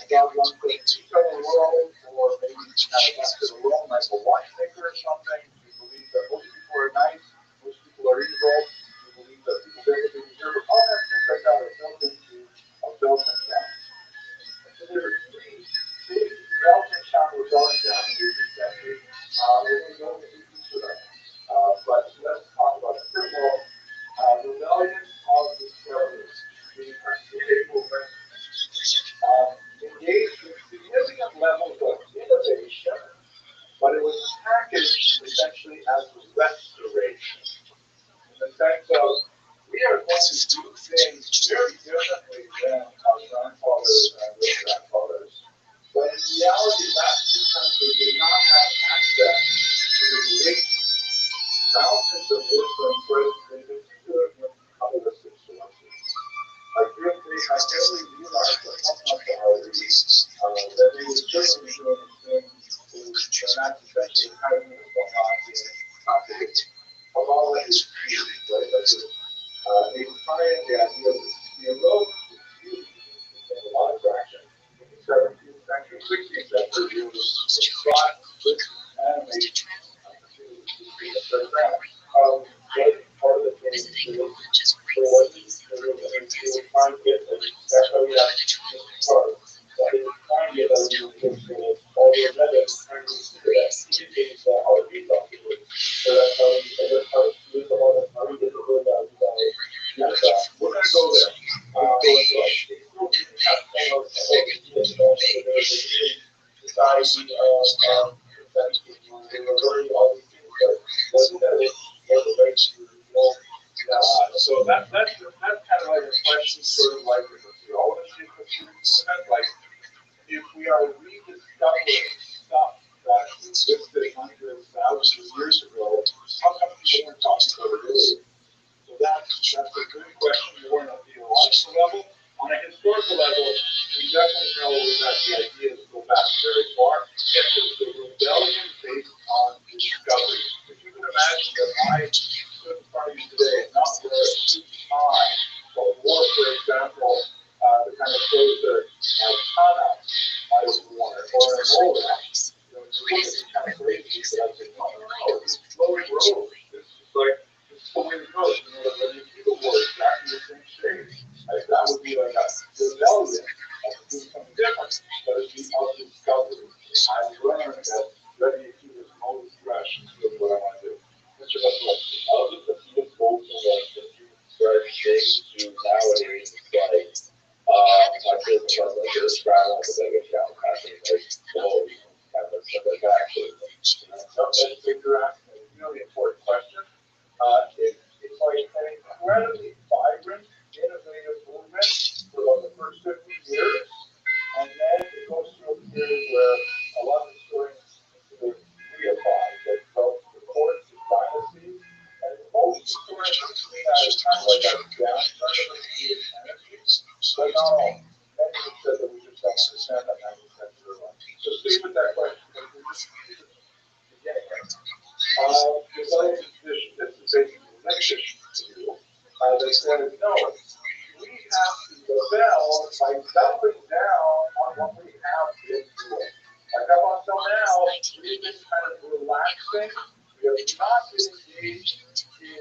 God wants to teach our world, or maybe kind of left it alone, like a watchmaker or something. You believe that most people are nice, most people are evil, you believe that people basically deserve it. All that things like that are built into a Weltanschauung. So there's three Weltanschauung were going down in the 18th century. We're going to go into each of them. But let's talk about it. First of all, rebellion of discovery. The artistic movement engaged in significant levels of innovation, but it was packaged essentially as restoration. In the sense of, we are going to do things very differently than our grandfathers and great grandfathers. But in reality, that's because they did not have access to the great fountains of wisdom present in particular in Kabbalistic sources. I feel they have barely realized that sometimes the holidays, that they would certainly be doing things to enact essentially the kind of things going on in Catholic Kabbalah is created, right? Like they were trying the idea of the theologians, the gained a lot of traction in the 17th century, 16th century, it was brought with animation part of the thing is for what you find it, that's how we have part. They find it as you all the methods and teachings that are being done. So that's how we do the one that we get the word out. We're going to go there. Go into society all these things, but wasn't that it? So that's kind of like a question, sort of like in the theology of the movement, like if we are rediscovering stuff that existed hundreds, thousands of years ago, how come people weren't talking about it earlier? So that's a good question more on a theological level. On a historical level, we definitely know that the ideas go back very far. Yes, there's the rebellion based on discovery. If you can imagine that I stood in front of you today and not wear a suit and tie, but wore, for example, the kind of clothes that Tana I was worn, or an Ola. You look at this kind of crazy, but I think, no, it's flowing road. This is like, this is the way it goes. Whether people wore exactly the same shape, like that would be like a rebellion of doing something different, but it's because of discovery. I learned that Rabbi is most fresh is really what I want to do. Mr. Buffalo. I'll just go from the fresh shape to nowadays, it's like, I feel like this travel, because I get down passing like, whoa, kind of stuff like that. That's you're asking a really important question. It's like an incredibly vibrant, innovative movement for about the first 50 years, and then it goes through a period where a lot of historians consider reified, like both the courts, the dynasties, and most historians see that as kind of like a downturn of the Jewish energy. But not all. Many have said that we just don't understand that 19th century one. So stay with that question, because we're just beginning right now. The science position, this is basically the next issue to you, that says, no, we have to rebel by doubling down on what we have been doing. Like up until now, we've been kind of relaxing. We have not been engaged in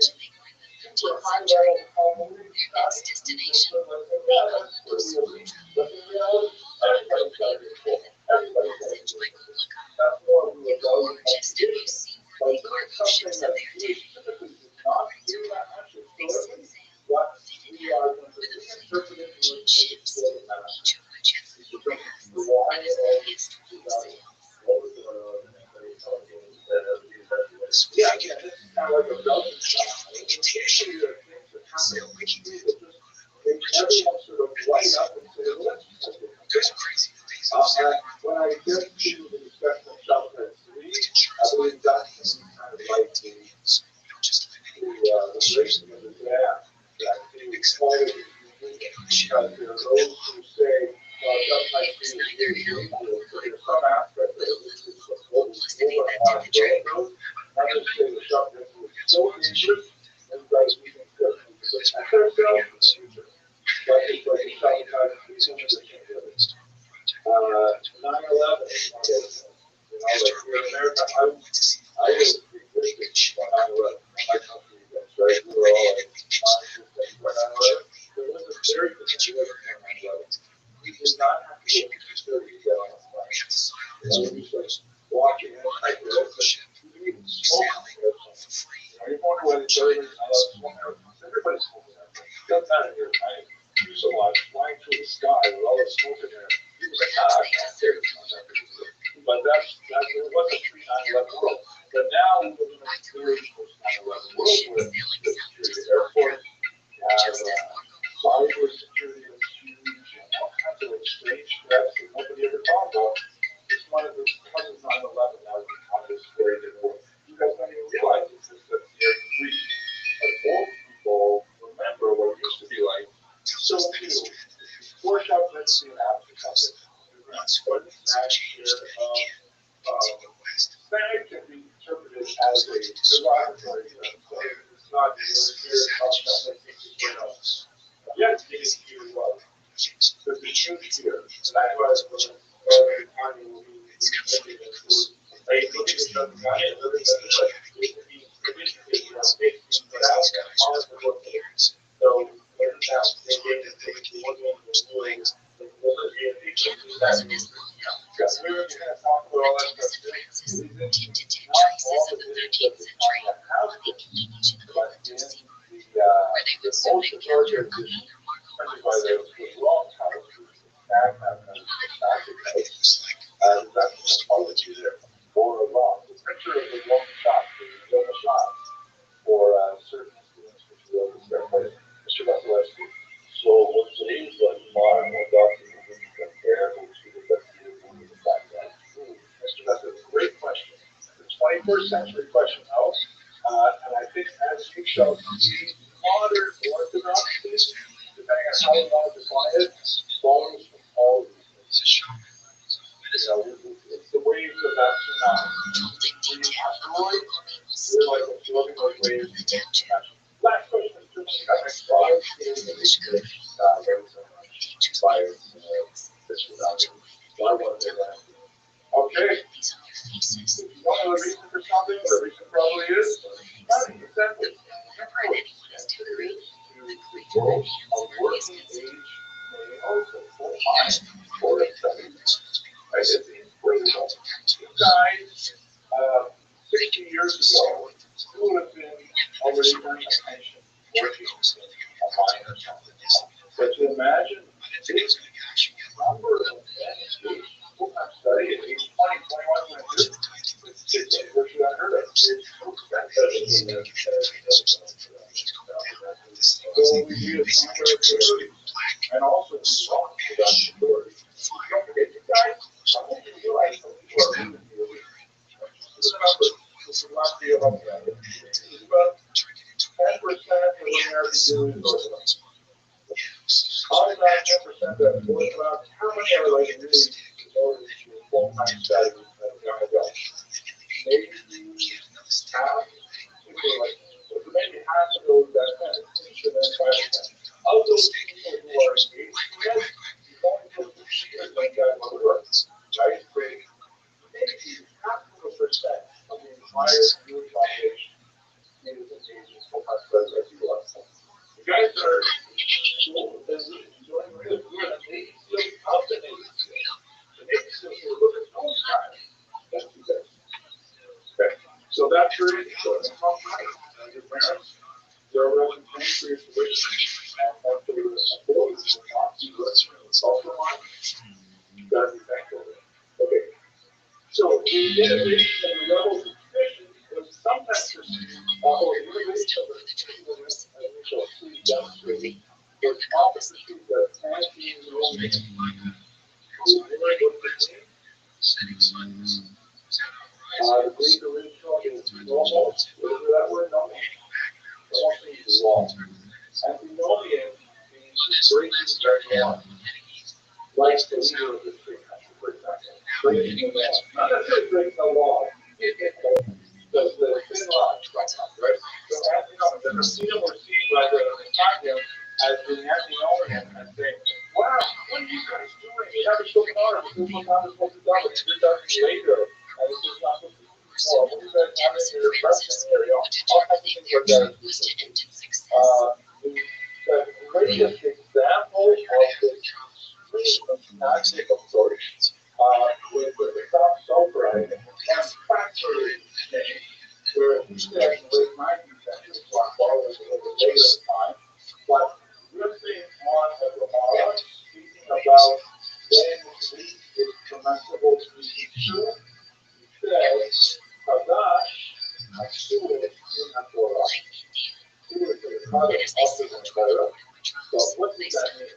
super high-level Talmudic studies. We've been sort of like, yeah, that's where we elite. But in reality, everybody's got to be cool. Everybody's got to be cool. That's more of a rebellion activity. By doing something that Jews typically did not do that much historically, 14 ships, each of which has a UPS, but is the highest wholesale. Yeah, again, this is kind of like a belt and stuff. It continues to sale making everyone sort of light up and say, well, that's crazy. When I get to the discussion of Shelter 3, I believe that's kind of like the raising of the dam that being exploited because there are those who say, well, just like being here, there's some aspect of it, which is what was over on the road. Not to say the Shelter is so dangerous, and guys, we can protect ourselves in the future. But it's like a sabotage, please understand it. 9/11, you know, like we're in America, I was resisting 9/11. My country was, right? We were all like, for 9/11. There was a very good situation for 9/11. We did not have to get security down on fire. We just walking in, like, we even smoke. You wonder why the children, I love smoking. Everybody's smoking. Doesn't matter here. I used to watch flying through the sky with all the smoke in there. He was like, I can't say it's not that big. But it was a pre-9/11 world. But now we live in a very post-9/11 world where the airport has cyber security is huge and all kinds of strange threats that nobody ever thought about. It's one of the because of 9/11 now we have this very good world. You guys don't even realize this is that we, as old people, remember what it used to be like. So new. Before Shop, let's see an app or something. What snag here? Snag can be interpreted as a derogatory term. So it's not yes, it is here as well. There's a huge here. And that's why it's every time you look at the century question out, and I think as you shall see, modern orthodoxy, depending on how you want to define it, follows from all of these. You know, it's the waves of that tsunami. When you asteroid, we're like absorbing those waves. Last question is just next slide. Okay. One of the reasons for something, the reason probably is money, exactly. A working age may also full-time or a study. It's incredible. You guys, 60 years ago, you would have been already earning a pension, working a mine or something. But to imagine this number of men full-time study at age 20, 21, 22, it's virtually unheard of. It's so expensive. So we need a somewhere to and also we want to that security. Don't forget, you guys, I hope you realize that people are moving here. Remember, this will not be about that. It's about 10% of American Jews Orthodox. Out of that 10% that Orthodox, how many are like really devoted to full-time study as young adults? Maybe half. Maybe half of those that should then 5%. Of those people who are engaged in it, you only put the years like that on the work, right? Maybe half of a percent of the entire Jewish population is engaged in full-time study like you are. You guys are enjoying really good. The Navy SEAL of the Navy SEAL. The Navy SEAL say, look at those guys. That's you guys. Okay. So that's your insurance. Your parents, they're already paying for your tuition. And what they will support is not innovation and the rebel suspicion was sometimes perceived, or the innovation of the initial free demonstration was often perceived as being the only I believe the original is normal, whatever that word normal. Normal means wrong. Antinomian means breaking the law. Like the leader of the free country, for example. Breaking the law. Not necessarily breaking the law. The thin line, right? So antinomian, the freedom was seen by the Italian as being antinomian and saying, wow, what are you guys doing? You haven't spoken on it. This was not supposed to be done. It's been done later. And this is not supposed to be done. Well, what is that having in your press area? All kinds of things like that. The latest example of this extreme toxic approach was with the South Sulphur manufacturing thing, where he said in the late 19th century, so I'm borrowing a little bit later time, but riffing on the Gemara, speaking about when wheat is permissible to be true, he says, Hadash, Asur, Yunatorah. So what does that mean?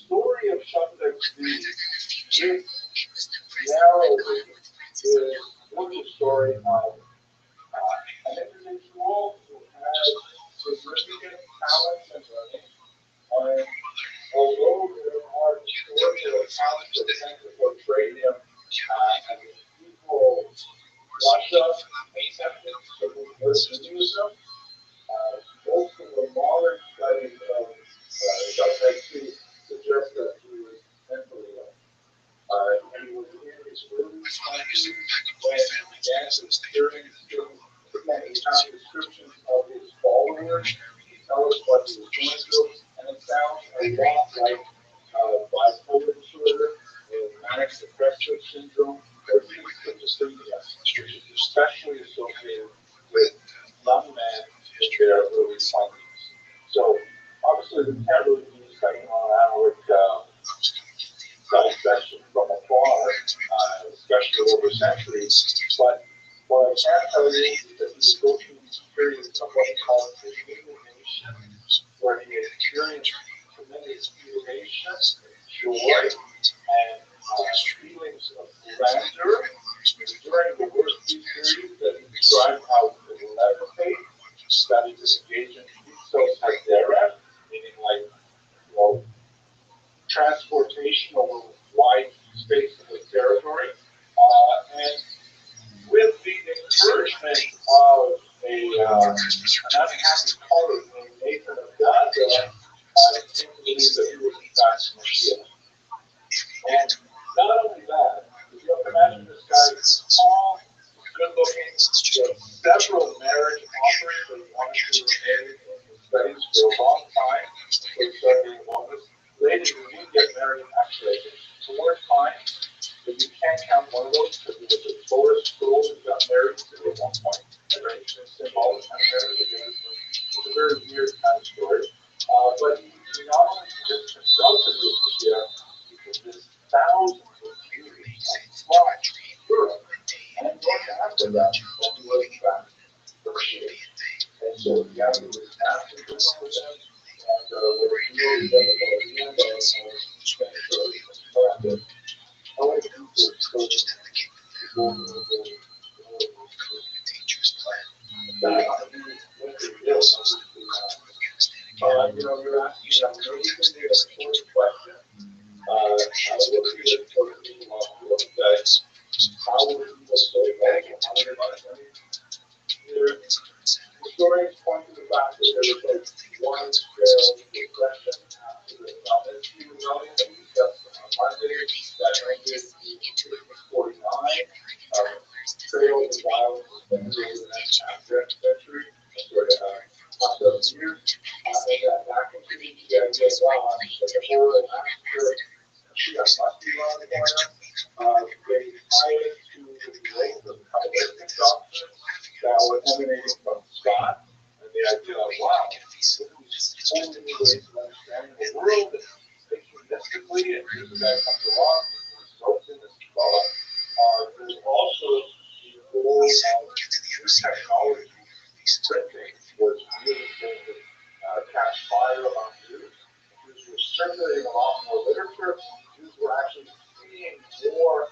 story of Shabbat this narrowly is really a story of an individual who has significant talents and learning. And although there are historical accounts that tend to portray him as an evil Russia acceptance of Judaism, most of the modern studies of Shabbat suggest that he was mentally ill. He was in his early 20s when he began to experience things. And he has descriptions of his followers. He tells us what he was going through, and it sounds a lot like bipolar disorder, manic depressive syndrome, or even schizophrenia, which is especially associated with young men in their early 20s. So obviously, we can't really do psychoanalytic dissection from afar, especially over centuries. But what I can tell you is that he was going through this period of something called illumination, where he experienced tremendous elation, joy, and feelings of grandeur. During the worst periods that he described how he could levitate, that he could engage in ipso-sidera, meaning like, transportation over wide spaces of territory, and with the encouragement of an unhappy colleague named Nathan of Gaza, it seemed to believe that he was in fact Mashiach. And not only that, if you have to imagine this guy is tall, good looking, he had several marriage offers, so he wanted to remain in his studies for a long time, so he started being honest. Later, he would get married, actually, the word time, but you can't count one of those because he was the Taurus girl who got married to at one point. Arranged symbolic kind of marriage again. It's a very weird kind of story. But he not only convinced himself to be a Mashiach, he convinced thousands of Jews across Europe and North Africa that he was in fact the Mashiach. And so he had to was asking for them. And what he knew that you're asking some really important question. How would people stay back and how did historians point to the fact that there was like widespread repression after the Talmudic rebellion that's on Monday that ended in 49, trails of violence over the next half-century, sort of half dozen years, and that continued to get wow, the whole massacre. She has not been on the corner. They tied it to the growth of Calvinistic doctrine that were emanating from Scott, and the idea of, wow, this is totally new ways of understanding the world, and thinking mystically, and here's the guy comes along, and soaked in this thought. There's also the role of new technology. Printing was really going to catch fire among Jews. Jews were circulating a lot more literature. Jews were actually seeing more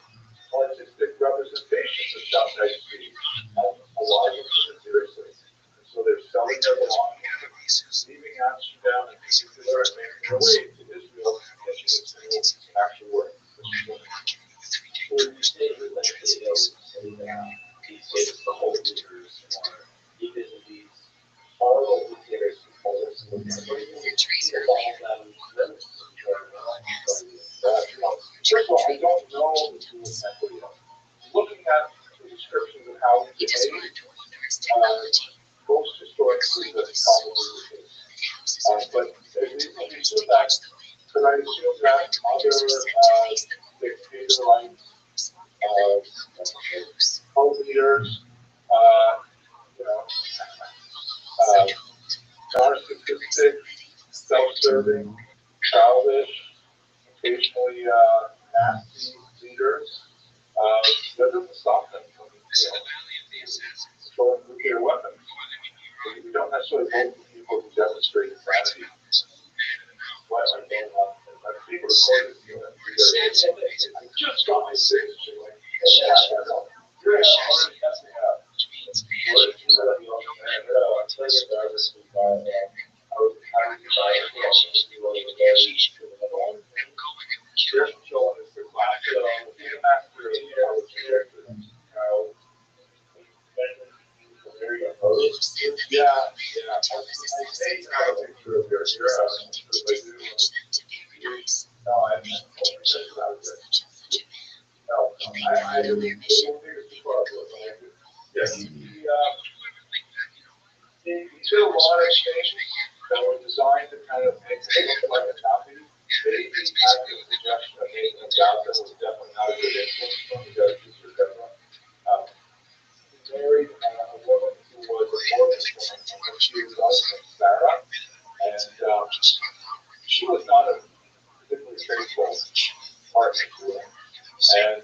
artistic representations of Shabtai Tzvi as a lot of them took it seriously. And so they're selling their belongings, leaving Amsterdam in particular, and making their way to Israel, thinking it's going to actually work. So you say that it's the whole leaders, or even these horrible dictators who call us the first of all, I don't know if he was mentally ill. Looking at the descriptions of how he behaved, most historians believe that it's probably the case. But if we assume that, then I assume that other dictator-like co-leaders, narcissistic, self-serving, childish, occasionally nasty leaders, that doesn't stop them from controlling nuclear weapons. We don't necessarily vote for people who demonstrate insanity. Why are they not being recorded. I just got my signature. Like, yeah, you're already messing up. Yeah, he did a lot of things that were designed to kind of make it look like a copy. Maybe having a suggestion of making a job that was definitely not a good influence from because he was he married a woman who was a woman when she was also Sarah, and she was not a particularly faithful partner to him. And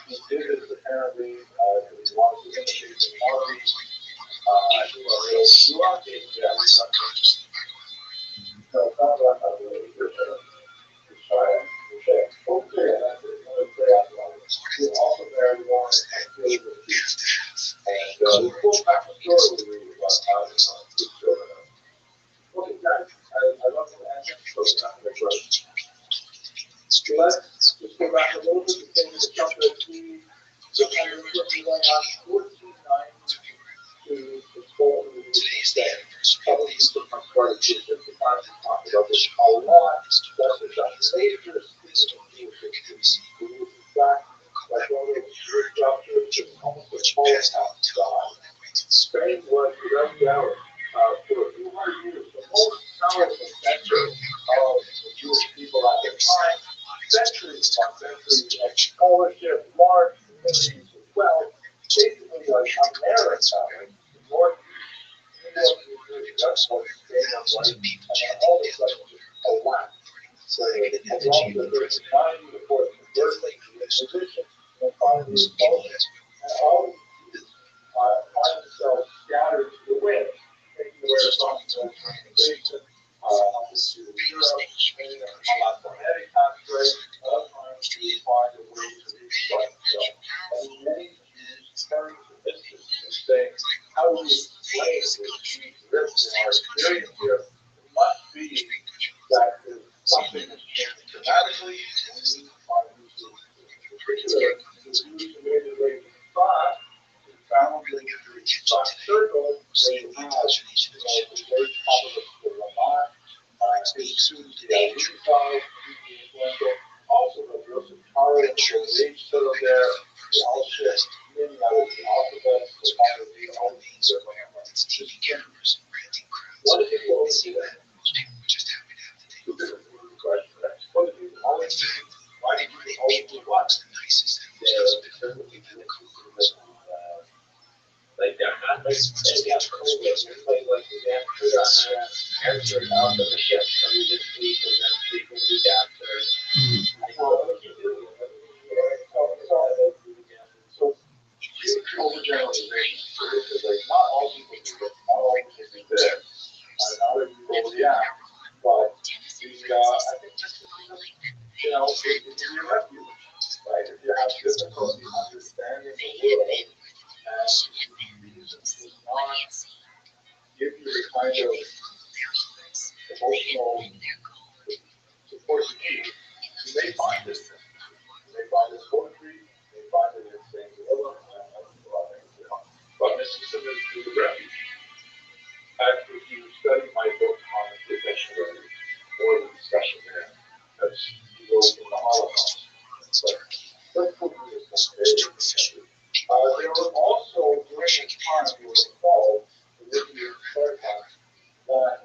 he did this apparently because he wanted to imitate the army. Let's just go back a little bit to things that come to see the kind of going on 1490 to the full of the today's day. Probably used to my part of the times we talked about this a lot. That's the major like all the structures and almost the whole house. Spain was without doubt for a few hundred years the most powerful center of the Jewish people at the time. Centuries upon centuries of scholarship, large communities of wealth, basically like America, North that's what Spain was like, and all of a sudden just collapsed. So the energy of the economy, the force converting, the position, and finally the focus, and all of these find themselves scattered to the wind, taking away from the transportation, up into Europe, and Atlantic countries, other times to find a way to reconstruct itself. And many turn to mystics and saying, how do we explain this huge rift in our experience here? It must be that something has changed dramatically, and we need to find new solutions. In particular, the solution made its way to thought is found in the thought circle, where you have the great capitalists of Lamont, his students, the Al-Rifai, also the Joseph Taro, the age settled there, the Al-Shift, many others, the alphabet, the kind of the all these are TV cameras, what if people always do that? Just happy to have the day. What if people always do that? Why do they always watch the nicest things? Like they're not like they have programs. They're playing like the answer out of the ship. I mean, this week and next week and week after. So overgeneralization because like not all people do this, not all people do this, not other people react, but the I think this is it's your refuge, right? If you have difficulty understanding the world and reason does not give you the kind of emotional support you need, you may find this. You may find this poetry, you may find it in saying, but mysticism is the refuge. If you study my book on the sanctuary, or the discussion there, that's you go from the Holocaust. Let's go through this very there was also during this time we were told the Libyan Sarcon that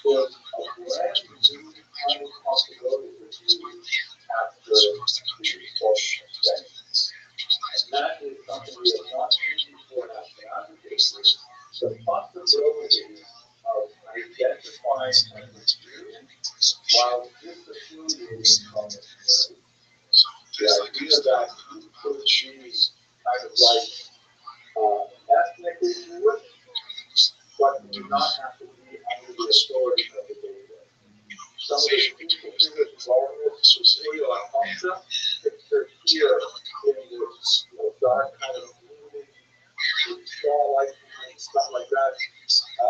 was a brand new kind of possibility for you after the expulsion of Spain. And that is something we have not seen before in African history, the possibility of identifying an experience while disassociating from the community. The idea that you could be kind of like ethnically Jewish, but do not have to be under the authority of the David. Some of the Oil Alfonso, pictured here in this dark kind of gloomy, straw-like stuff like that.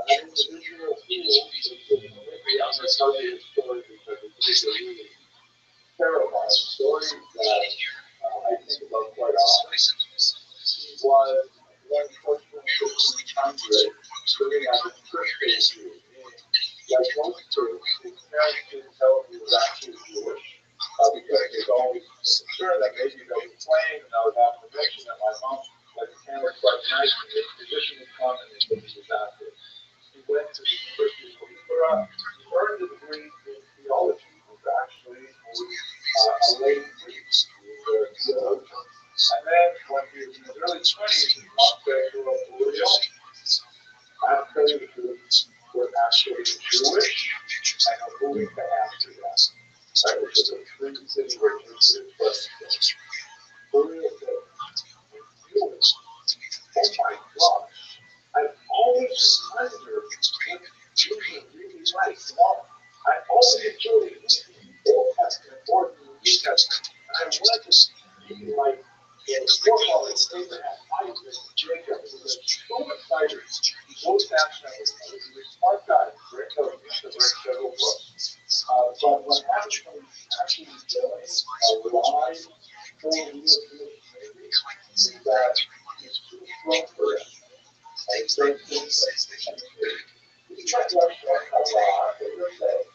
An individual who, maybe I'm going to tell you a story because it's a really terrifying story that I think about quite often. He was one fortunate 1500 living on the Christian Jew. Like most Jews, his parents didn't tell him he was actually Jewish because they've always concerned that maybe they were playing and I would have to mention that my mom, like the camera quite nice, and the physician would come and he was active. He went to the University of Edinburgh, he earned a degree in theology. He was actually a lay priest. He was a theologian. And then when he was in his early 20s, his mom said to him, Julio, I'm telling you the truth, we're actually Jewish and are moving to Amsterdam. That was just a three city where Jesus was. Julio said, Jewish? Oh my gosh. I've always wondered what Jews are really like. I always enjoyed reading the Old Testament or the New Testament. And I wanted to be like the forefathers, Abraham, Isaac, Jacob. He was so excited. He goes to Amsterdam. He was a smart guy. Very intelligent. He read several books. But what happened when he actually joined a live 4-wheel community is that he's too strong for him. And he says he's trying to understand a lot, but you're saying,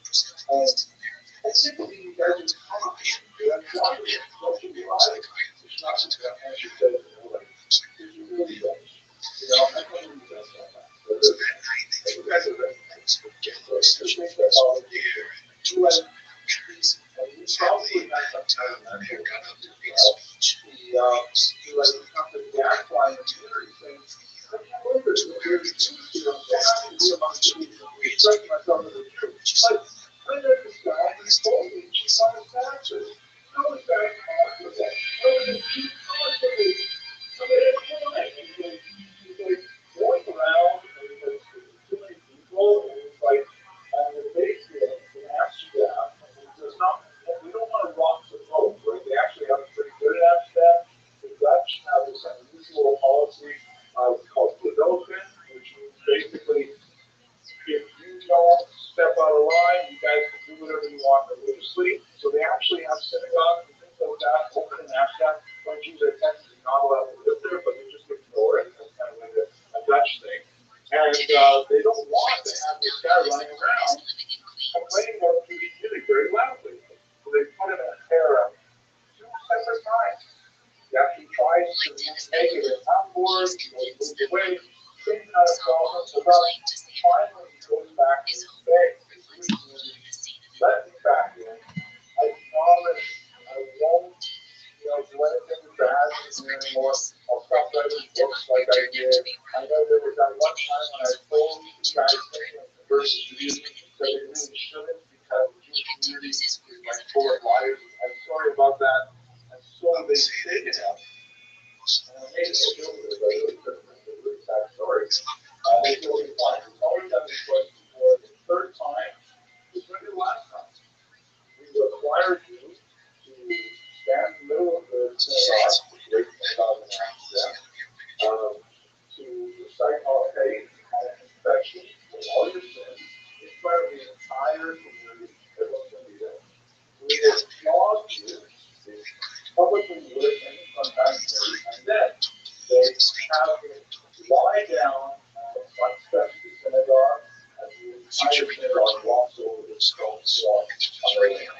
I typically you guys are talking, but I'm trying to let you realize it's not just going to answer says, like, did you really think? I don't really think that. But you guys are very nice. So I think that's all they do. And you probably had some time in that book. He like come to the gas line and saying, I can't believe this. There's two of them. They have to be among the two. I expressed myself as a Jew. But I met this guy and he told me she's on his taxes. How was that possible? How was it cheap? How was it? Somebody had time. He's like going around and he was too many people and it's like on the base in Amsterdam. There's not, we don't want to rock the boat, right? They actually have it pretty good in Amsterdam. The Dutch have this unusual policy called development, which means basically if you don't step out of line, you guys can do whatever you want religiously. So they actually have synagogues and things like that open in Amsterdam. When Jews are technically not allowed to live there, but they just ignore it. That's kind of like a Dutch thing. And they don't want to have this guy running around complaining about Jewish music very loudly. So they put him in a harem 2 separate times. He actually tries to make it an outboard, he moves away, same kind of problem. So finally he goes back and says, let me back in. I promise I won't do anything bad anymore. I'll stop writing books like I did. I know there was that one time when I told the guys thinking of converting to Judaism that they really shouldn't because the Jewish community is like full of liars. I'm sorry about that. And so they take it out. And I made it a joke with it, but it was a really sad story. They told me fine. We've always done this twice before. The third time was going to be the last time. We required you to stand in the middle of the synagogue, the great synagogue in Amsterdam, to recite our faith and confession of all your sins in front of the entire community. Everyone's going to be there. We will flog you, publicly listen sometimes, and then they have you lie down on the front steps of the synagogue, and the entire synagogue walks over the stone wall on their land.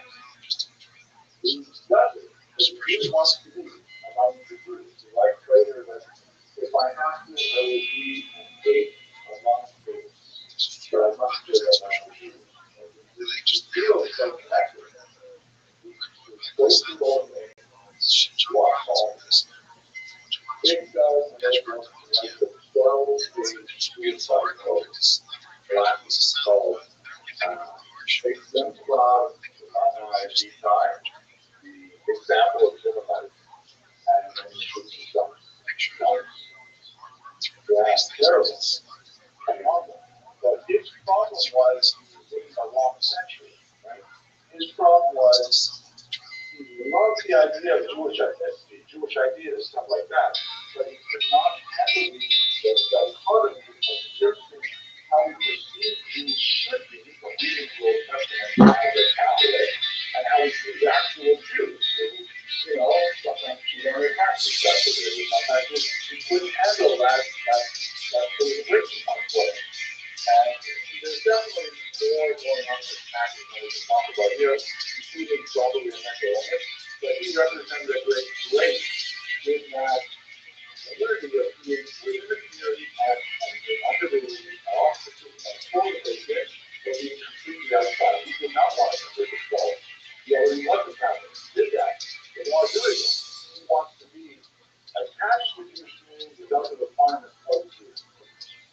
He does it. He wants to be among the Jews. He likes later that if I have to, I will be a gate among the Jews. But I must do that among the Jews. And he feels so connected. He goes to the old man, walks home, takes out and everyone like the 12-day suicide code. Latin called takes them to ID time. The example of cinema and then you put some notes. Yeah, terrible. But his problem was he was living a long century, right? His problem was love the idea of Jewish ethnicity, Jewish ideas, stuff like that, but he could not handle the part of it of how we perceive Jews should be from reading the Old Testament as a Catholic, and how we see the actual Jews. So, sometimes we don't attack successfully, sometimes we couldn't handle that sort of breaking point for it. And there's definitely more going on with Patrick than we can talk about here, including probably a mental illness, but he represented a great grace in that community of being within the community and being under the auspices and for the patient, but being completely outside. He did not want to convert himself. He already was a Catholic. He did that. He didn't want to do it again. He wants to be attached to the Jewish community without the requirements of the Jews.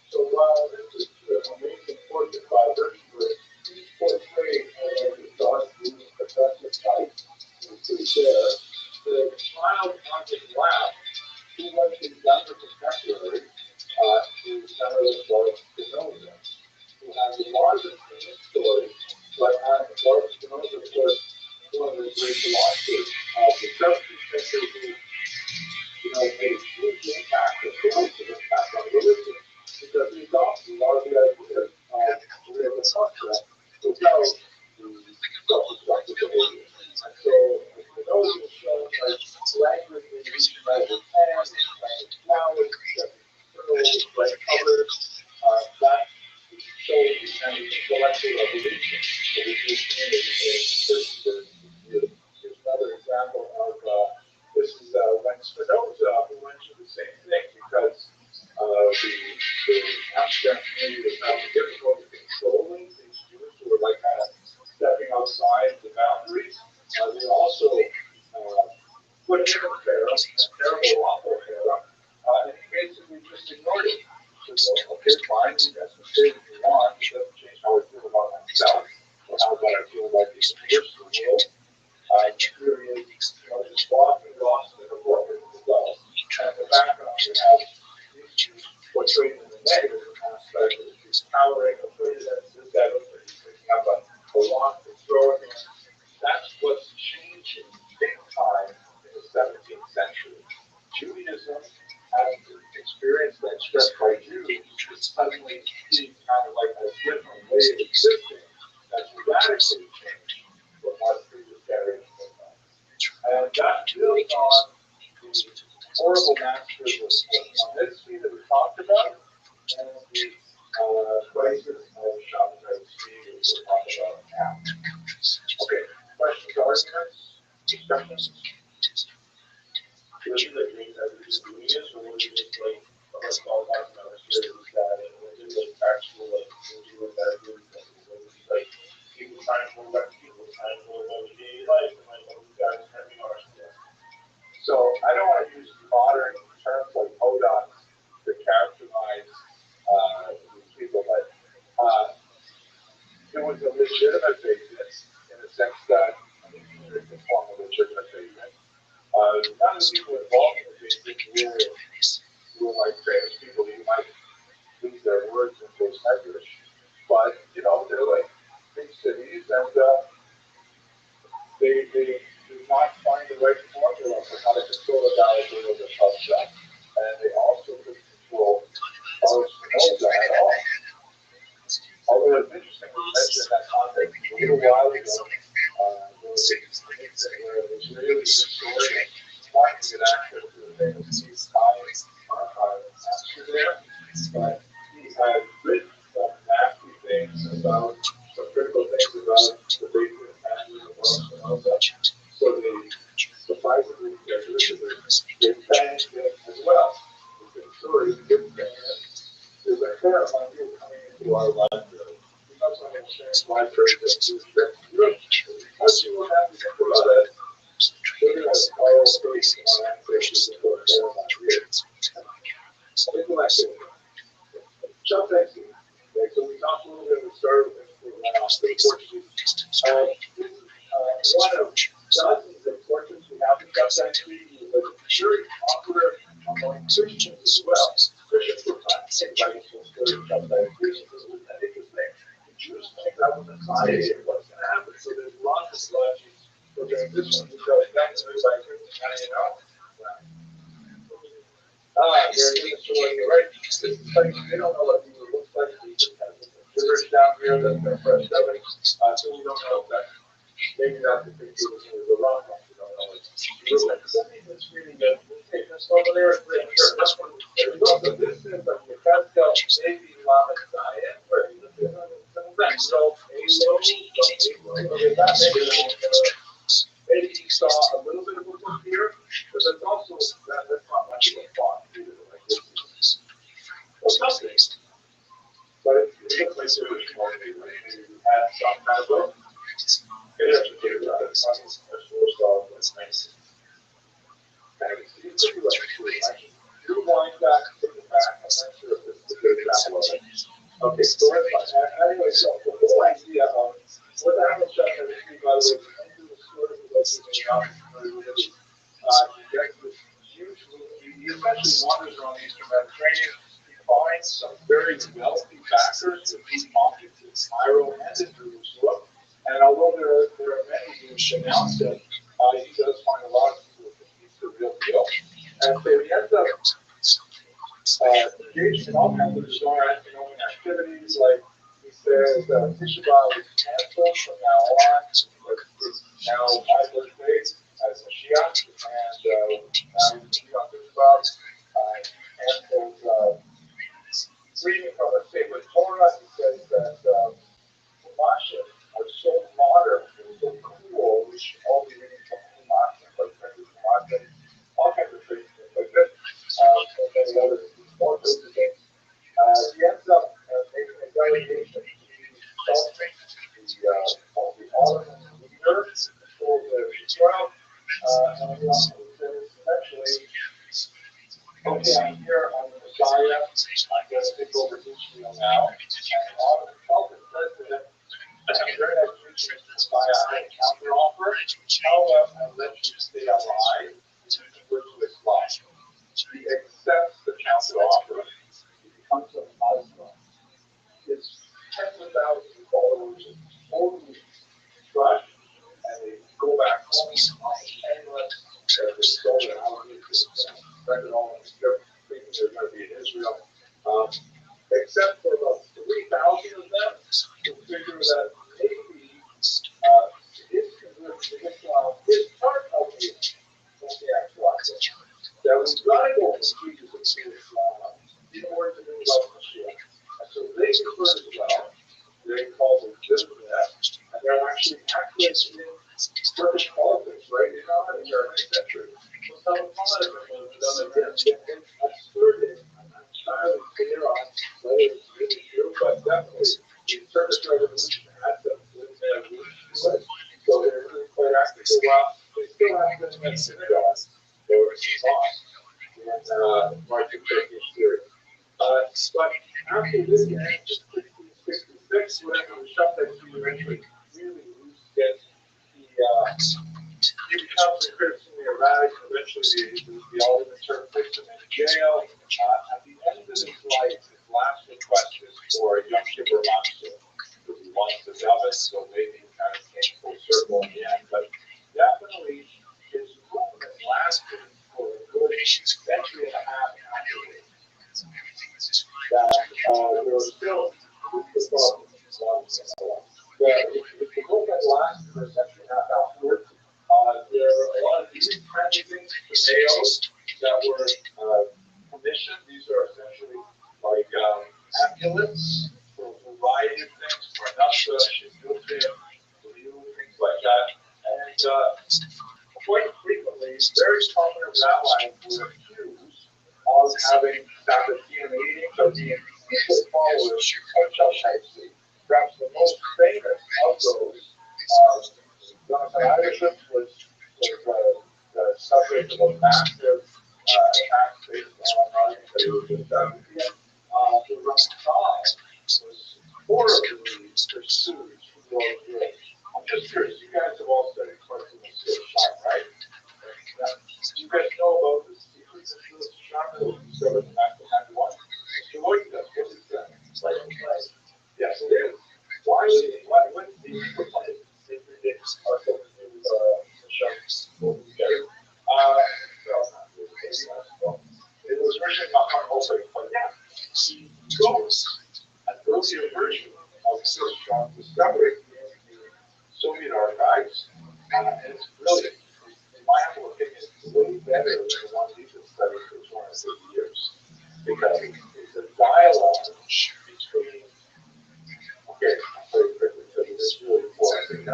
So this is an amazing portrait by Rothschild. He's portrayed as a dark blue professor type. You see there, the child on his lap, who was his younger contemporary, is Senator Rothschild, who has a lot of the same story, but Rothschild, of course, one of the great philosophers of the 17th century, made a huge impact, a positive impact on religion, because he adopted a lot of the ideas of the culture without the self-destructive behavior. And so, those who show language in these measures, hands, flowers, pearls, bright colors, that shows an intellectual evolution of the Jewish community in certain years. Here's another example of this is when Spinoza, who went through the same thing, because the Amsterdam community was having difficulty controlling these Jews who were like kind of stepping outside the boundaries. They also put him in Pharaoh, a terrible, awful Pharaoh, and he basically just ignored it. He said, well, okay, fine, you guys can say what you want, it doesn't change how I feel about myself, or how I feel about the universe, the world. Here he is, just walking lost in a portrait of himself. And in the background, you have these Jews portrayed in the negative aspect, he's cowering, afraid that this guy looks like he's picking up a rock to throw at him. That's what's changing big time in the 17th century. Judaism, having experienced that stress by Jews, is suddenly seeing kind of like a different way of existing that's radically changed from what previous generations have done. And that builds on the horrible massacres of history that we talked about, and the crisis of Shabbat Tzvi that we're talking about now. Okay, questions, arguments, discussions? This is a great idea, so we'll just like, let's all talk about it here, we'll do the actual, we'll do that, like, people trying to move back, people trying to move over daily life, and like, what we got is having our stuff. So I don't want to use modern terms like hodons to characterize these people, but it was a legitimate basis in the sense that it's a form of legitimate basis. None of the people involved in the basis were like famous people. You might lose their words in those measures, but they're like big cities, and they do not find the right formula for how to control the value of the culture, and they also couldn't control Spinoza at all. Although it's interesting to mention that context a little while ago, there was an incident where an Israeli historian wanted to get access to the famous East Science answer there, but he had written some nasty things about some critical things about the basic handling of Spinoza. So they surprisingly, they banned him as well. The story is given to him. There's a fair amount of people coming into our library. We have some insurance library that do that. Once you will have to think about it, they're going to follow facing on activities that go there on readers. Intellectual. Jump into it. Okay, so we talked a little bit at the start of this, we went off to the Portuguese. One of dozens of portraits we have in Subsanctuary is a very popular among Christians as well. Christians were practicing righteousness for Subsanctuary. This was interesting. The Jews think that was Messiah, what's going to happen. So there's lots of legends Okay, this one, thanks everybody for hanging out. They're in the story, right? This is like, they don't know what people look like. They just have gibberish down here that's their fresh study. So we don't know if that, maybe that's the picture was the wrong one. We don't know. It's really good. Okay, this over there is pretty sure. This one, this is like the Pascal baby llama diet, where you look at that. So, maybe you saw a little bit of a book here, but that's also, that's not much of a font either. Like this. Well, something. But it looks like there was more maybe had some kind of book. It has to do with it. That's nice. It's pretty like you wind back, take it back. I'm not sure if it's a good example of it. Okay, so that's fine. Anyway, so the whole idea of what the hell is that going to be, by the way, into the story of the you get this huge movie. He especially wanders around the Eastern Mediterranean. He finds some very wealthy backers of these pockets in Cairo and in Jerusalem. And although there are many who denounce him, he does find a lot of people who think he's the real deal. And so he ends up engaged in all kinds of bizarre economic activities, like he says Tisha B'Av is canceled from now on, but it's now my birthday as a Shia, and now he's Tisha B'Av, and reading from a sacred Torah, he says that Chumash are so modern and so cool, we should all be reading from Chumash, like Chumash, all kinds of things like this, and many other more things. He ends up making a delegation to the Ottoman leader for the Israel, and he also says essentially, okay, I'm here, I'm the Messiah, I'm going to take over Israel now, and Ottoman tells him, says to him, your next mission is Messiah, I counter offer, however, I'll let you stay alive to convert to Islam. He accepts the counter offer. He becomes a Muslim. His tens of thousands of followers totally trust, and they go back home penniless. They sold their houses, rented all of them, thinking they're going to be in Israel. Except for about 3,000 of them who figure that maybe his conversion to Islam is part of the actual action. That we've got to go from Jesus to Islam in order to move out of Shia. And so they convert as well. They call it Jizya, and they're actually active in Turkish politics right now in the 13th century. So some politics have been asserted. I'm not entirely clear on whether it's really true, but definitely the Turkish Revolution had some good revolution to it. So they're really quite active. So while they still have been in synagogues, they were taught in Martin Turkish theory. But after this, in 1666, whatever the shop that he eventually really gets, he becomes increasingly erratic. Eventually, the Ottoman Turk puts him in jail. At the end of his life, his last request is for a Yom Kippur Matzah, because he wants the David, so maybe he kind of came full circle in the end. But definitely, his movement lasted for a good century and a half afterwards. That there was still the problem. If the movement lasted for a century and a half afterwards, there are a lot of these kinds of things, nails that were commissioned. These are essentially like amulets for a variety of things, for nasa, shizufim, things like that. And quite frequently, very prominent rabbis were accused of having Sabbathean meetings or being secret followers of Shalshai. Perhaps the most famous of those, Jonathan Iverson was the subject of a massive attack based on argument that he was a Sabbathean. The Rothschild'S was horribly pursued for good. I'm just curious, you guys have all studied parts of the Shah, right? Do you guys know about the secrets of the Shah that was discovered in 1991? Mr. Lloyd does what he said. Yes, it is. Why would the secret are so shows an earlier version of Rothschild's discovery in the Soviet archives, and it's brilliant. In my humble opinion, it's way better than the one we've been studying for 250 years, because it's a dialogue between. Okay, I'm very quickly because it's really important. I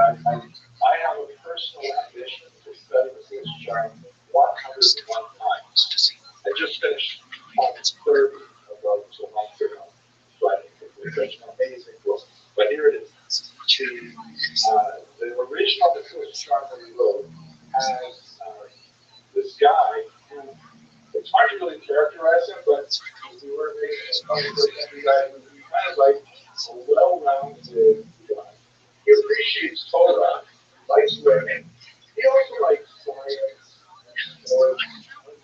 have a personal ambition to study this chart 101 times. I just finished almost 30 of those a month ago. So I think it's such an amazing book. But here it is. The original Swiss chart that we wrote has this guy who, it's hard to really characterize him, but if we were making a conversation, guy would be kind of like a well-rounded guy. He appreciates Torah, likes women. He also likes science or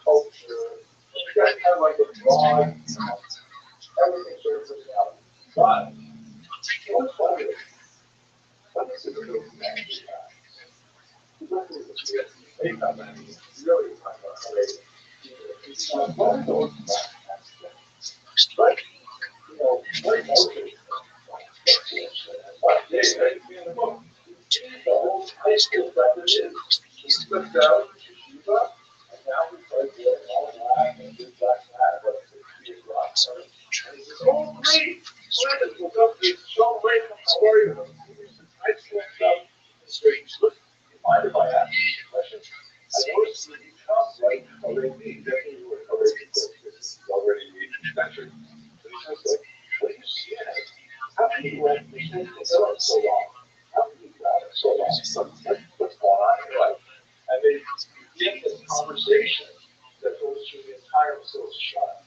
culture. He's got kind of like a broad, everything sort of personality. But what's funny is, what is the real connection? Really talking about what are those but, you know, what emotion? What day did I see in the book? The whole high school president, he slipped out to Shiva, and now he's like doing all black and this, that, but it's rock. And he says, oh, great! Well, up to so great, how are you? I slipped up the street. Look, you mind if I ask you a question? I noticed that you come like already, definitely were already, this is already mentioned. But he says, like, what do you see in it? How can you let me think it so long? How can you got it so long? What's going on in your life? And they begin this conversation that goes through the entire Swiss shot.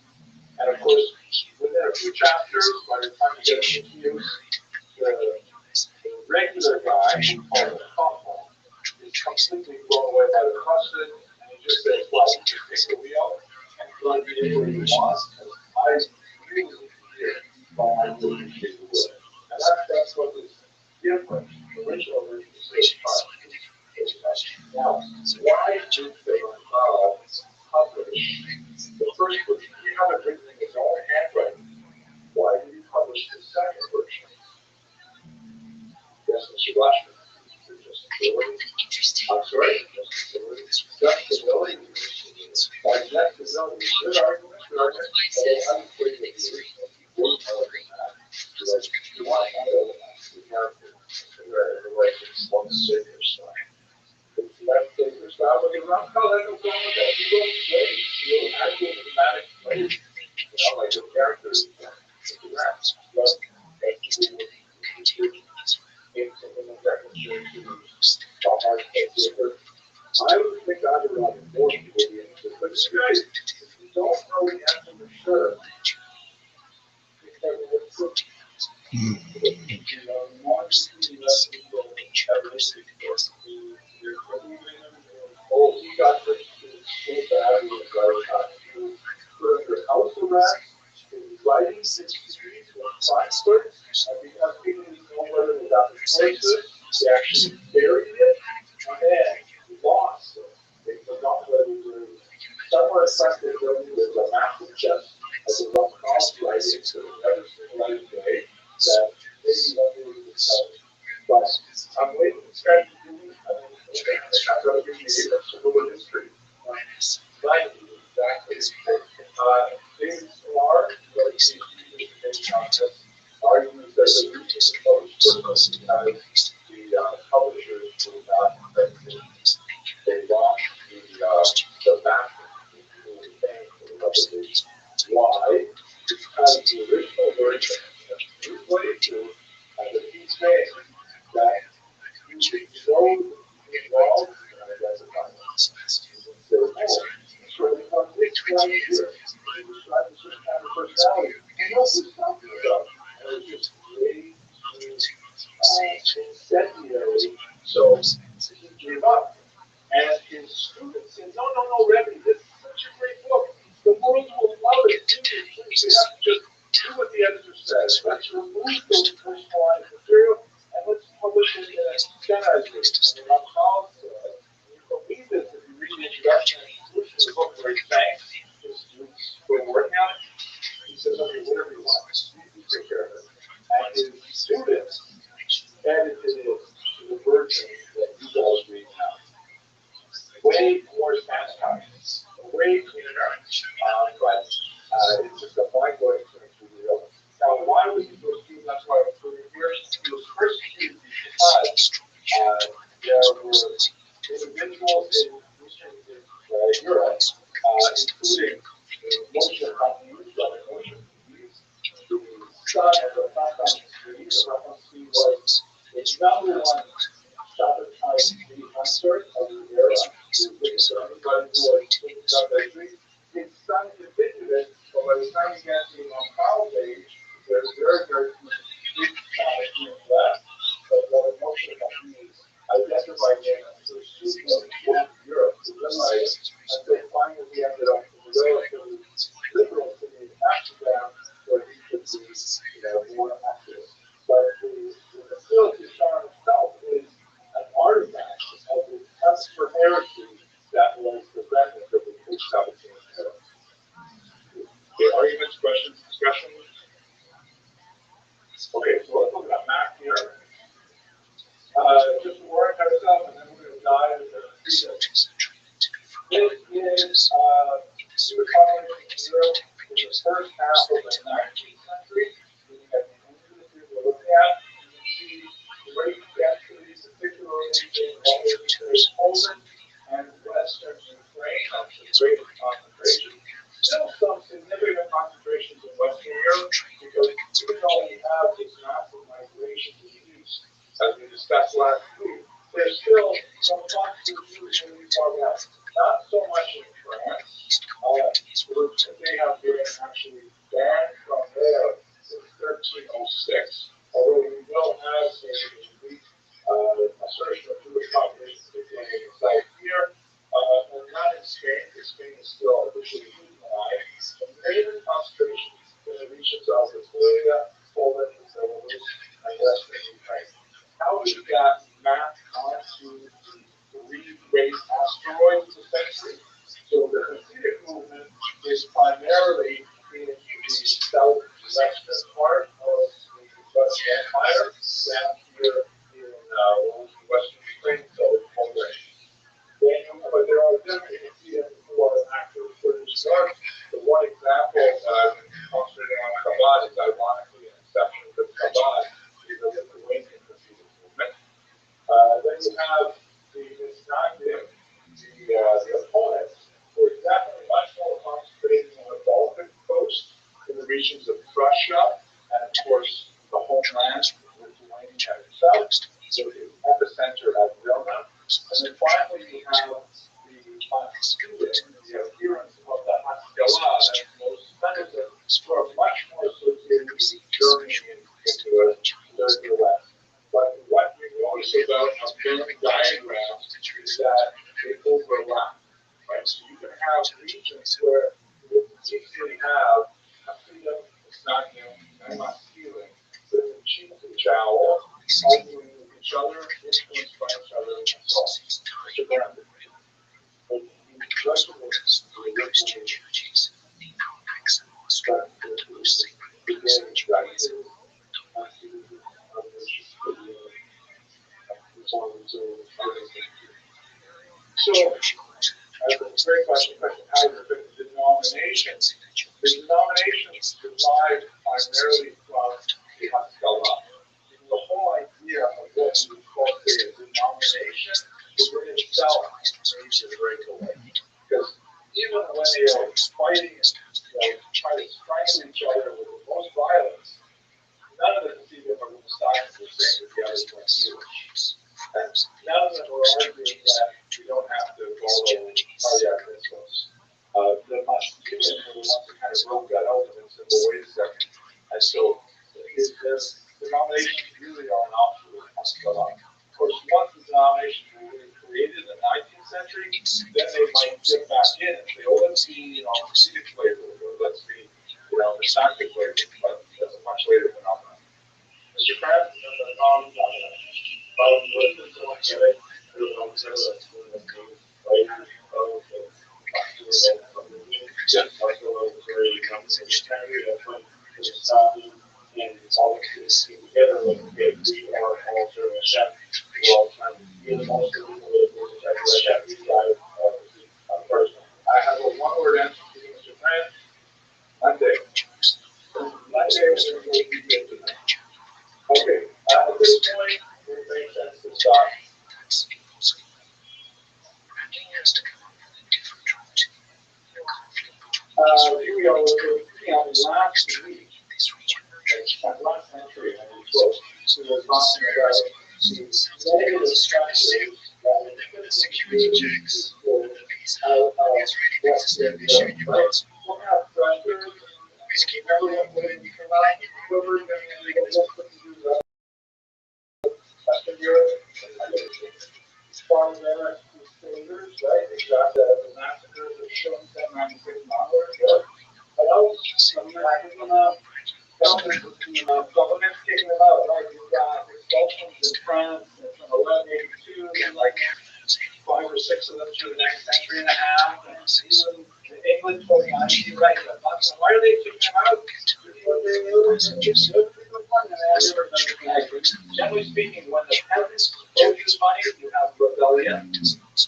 And of course, within a few chapters, by the time you get to use, the regular guy, called the couple, is completely blown away by the custard, and he just says, well, you can take the wheel and run it anywhere you want. I really need to hear while I really appreciate the wood. And that's what this different original version of Swiss chart is. Now, why do they publish the first version? You have it written in his own handwriting. Why did he publish the second version? Yes, Mr. Rushman. I'm sorry. Justibility. By justibility, good argument, good argument. I'm afraid that you want to know the character the way it's one savior style. That savior style, but you're not calling it with that. You don't play. You don't actually dramatic play. You know, like the characters, the raps, but I would think I'd rather more people be interested. But you guys, if you don't know the answer for sure, because it's you know, you want to see less people ever see you're believing them. Oh, he got this so bad with the put under house arrest, writing 6 degrees with 5 foot, and because people didn't know whether they got the places, they actually buried it, and then lost it. They forgot whether they were somewhere inside the building with a massive chest as a rough cross writing to every single light day that maybe one day we could tell. But I'm waiting for this guy to do it. I mean, I'm going to give you a civil history. Right, exactly. David Sklar, the PhD contest, argues that the reason is published because the publishers were not effective. They lost the backing in paying for the publication. Why? Because the original version of 222 has a key saying that you know involved in identifying their role. So it becomes this one here. They describe a certain kind of personality. And what we're talking about, and it's just way too incendiary. So he gave up. And his students said, no, Rabbi, this is such a great book. The world will love it. Please, you have to just do what the editor says. Let's remove those personalized material and let's publish it in a standardized version. And I'm proud you believe this if you read the introduction and conclusion of the book where he's saying his students were working on it. He says, okay, whatever you want. students edited it to the version that you guys read now. Way more sanitized, way cleaner, but it's just a mind-blowing experience for you. Now, why was he persecuted? That's why he was persecuted because there were individuals in Eastern Europe, including Moshe Rabbeinu, the son of the Chacham Tzvi. The Chacham Tzvi was the number one Shabbat hunter of the era. Everybody who was in Shabbat Tzvi. His son depicted it, but by the time you get to the Mount page, there's very few Shabbat left. But what Moshe Rabbeinu identified him as the pursuit of Europe to realize until finally he ended up in the relatively liberal city of Amsterdam, where he could be, more active. But the facility charm itself is an artifact of the test for heresy that was the remnant of the post-Sabbatean era. Okay, arguments, questions, discussion? Okay, so let's look at a map here. Just to orient ourselves, and then we're going to dive into the research. This is super population in Europe in the first half of the 19th century. Looking at the images we're looking at, you can see great density, particularly in Poland and Western Ukraine. That's the greatest concentration. Still some significant concentrations in Western Europe, because even though we have this massive migration to the east, as we discussed last week, there's still some concentrations in the not so much in France. They have been actually banned from there since 1306, although we don't have a complete assertion of Jewish population in the site here. And not in Spain, because Spain is still officially Judeanized. The major concentrations in the regions of Lithuania, Poland, Belarus, and Western Ukraine. How is that mapped onto the three great asteroids, essentially? So the Hasidic movement is primarily in the southwestern part of the Russian Empire, down here in Western Ukraine, so Poland. But there are different Hasidim who are active further north. The one example that I've been concentrating on Chabad is ironically an exception to Chabad is the Lithuanian Hasidic movement. Then you have the Misnagdim, the opponents, who are definitely much more concentrated on the Balkan coast, in the regions of Prussia, and of course the homeland, Lithuania itself, so the epicenter at Vilna. And then finally you have the Haskidim, the adherents of the Haskalah, and most Semitism, who are much more associated with Germany into the third west. But what we notice about a Venn diagram is that they overlap, right? So you can have regions where you easily have Hasidim, Misnagdim, and Maskilim with cheek to jowl, arguing with each other, influenced by each other, and so on. Mr. Brandon. But the rest of us, the religion, so, that's a very question, how is the denominations? The denominations derive primarily from the Haskalah. The whole idea of what we call a denomination is in itself a major breakaway. Because even when they are fighting and trying to strangle each other with the most violence, none of them see them on the side of the same as the other ones Jewish. And none of them are arguing that we don't have to follow cardiac rituals. The Maskilim were the ones that kind of broke that open and said, well, wait a second. And so the denominations really are an option of Haskalah. Of course, once the denominations were really created in the 19th century, then they might get back in and say, oh, let's see, Hasidic flavor, or let's see, Masonic flavor, but that's a much later phenomenon. Mr. Kraft, and all the kids together like we are all serving a chef. We're all trying to be the most of the chef person. I have a one-word answer to Mr. Grant. Monday. Monday is going to be good tonight. Okay, at this point, it makes sense to stop. Here we are looking at last week, last century, we were talking about the negative structures that security checks out of Western Europe, right? We'll have pressure, Western Europe, farm there, soldiers, right? They got the massacres of showing 1096 onward, but also, governments kicking them out, right? You've got expulsions in France from 1182, and like 5 or 6 of them through the next century and a half, and even England 29, right? Why are they kicking them out? Generally speaking, when the peasants don't use money, you have rebellion.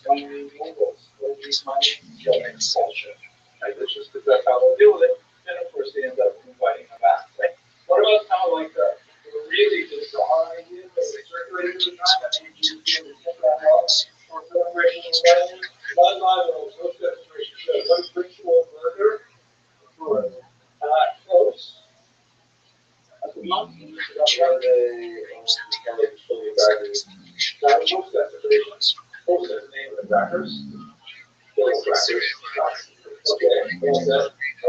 When the nobles don't use money, you have expulsion. Right? That's just because that's how they'll deal with it. And of course, they end up inviting them back. Right? What about kind of like the really bizarre ideas that were circulated at the time? I mean, you feel the different laws or celebration of rebellion? One Bible looked at ritual murder. Close. That's a month. That's why they kind of fully backers. Now, most desecrations, most of the name of the backers. Okay, and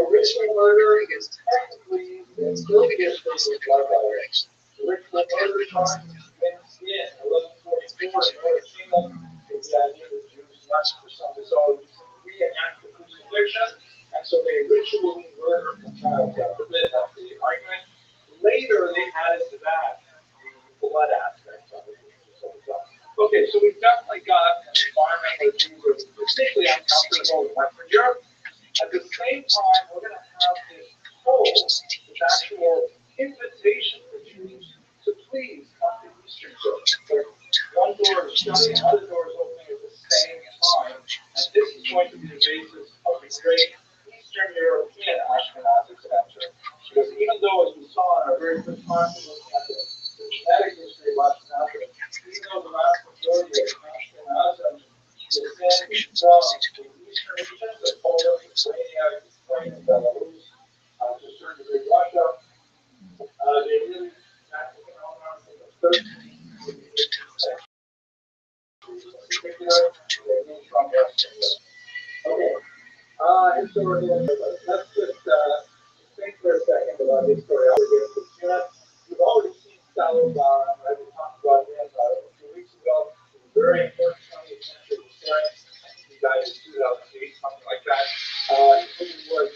original murder is technically still the issue with blood violence. Original murder time begins in 1144 in Northern Kingdom. It's the idea that Jews must for some reason reenact the crucifixion, and so they ritually murder the child. God forbid, that's the argument. Later, they added to that the blood aspect of it. Okay, so we've definitely got an environment where Jews are particularly uncomfortable in Western Europe. At the same time, we're going to have this whole, this actual invitation for Jews to please come to Eastern Europe. So one door is shutting, other door is opening at the same time, and this is going to be the basis of the great Eastern European Ashkenazic center. Because even though, as we saw in our very first class, looking at the genetic history of Ashkenazim, even though the vast majority of Ashkenazim descend from the Eastern regions of Poland, Lithuania, Ukraine, and Belarus, to a certain degree Russia, they really act phenomenon in the 13th century. In particular, they moved from Western Europe. Okay. And so let's just think for a second about this story. We've already seen Salazar, right? We talked about him a few weeks ago. He was a very important 20th century historian. I think he died in 2008, something like that. He was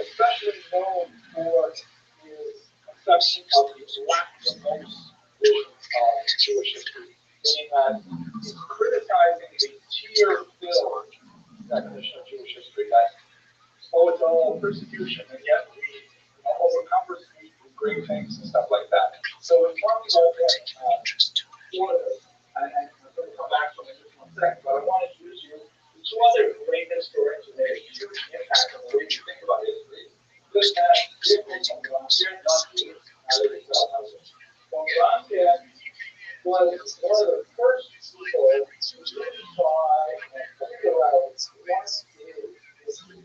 especially known for his conception of the lachrymose Jewish history, meaning that he's criticizing the tear-filled definition of Jewish history that, it's all persecution, and yet we overcome persecution with great things and stuff like that. So we're talking about that, and I'm going to come back to it in just one second, but I want to introduce you to two other great historians who made a huge impact on the way you think about history. This man, von Ranke was one of the first people to really try and figure out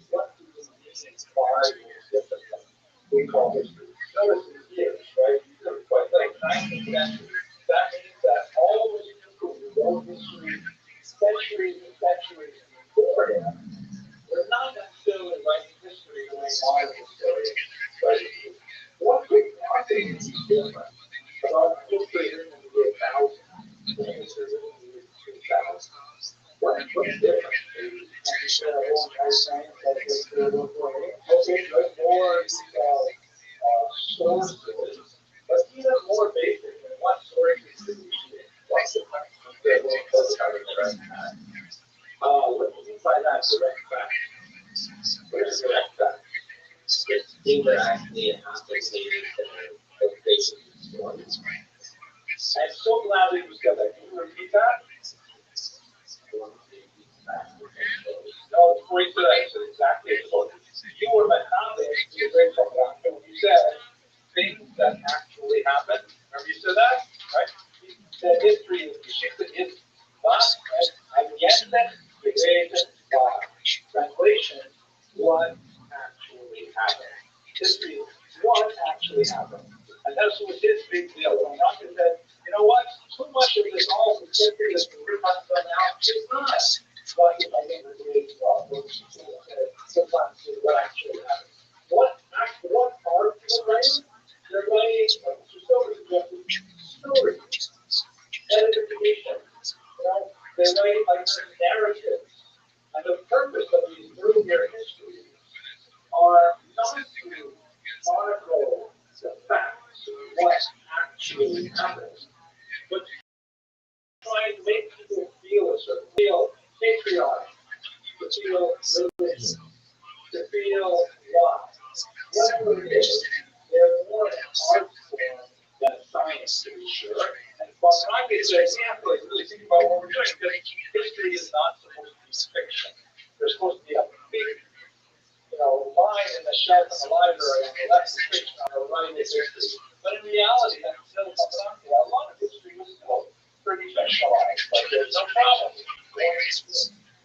what do we mean by different we call history. Notice the years, right? These are quite like 19th century. That means that all those people who wrote history centuries and centuries beforehand were not necessarily writing history the way modern historians write history. One thing is different about history written in the year 1000 and history written in the year 2000. What's different? Okay, good, more sources, but even more basic than what sources do we use? What's the difference? What do you mean by that direct fact? What is direct fact? It's things that actually happen later than so glad that you said that. Can you repeat that? No, before you said that, you said exactly what you were Mohammed, you were very talking when you said things that actually happen. Remember you said that? Right? You said history is not against created by translation, what actually happened. History is what actually happened. And that's what his big deal. When Rothschild said, you know what? Too much of this all is history that's been written on now. It's not. What I think the great sometimes what actually happened. What are people writing? They're writing stories, edification. They're writing like narratives. And the purpose of these earlier histories are not to chronicle the facts, what actually happened, but trying to make people feel a certain feel patriotic, to feel religious, to feel why. Whatever it is, they're more an art form than a science, to be sure. And from Rothschild says, yeah, really think about what we're doing, because history is not supposed to be fiction. There's supposed to be a big, line in the shelf in the library on the left is fiction, on the right is history. But in reality, until a lot of history was still pretty fictionalized. Like there's no problem.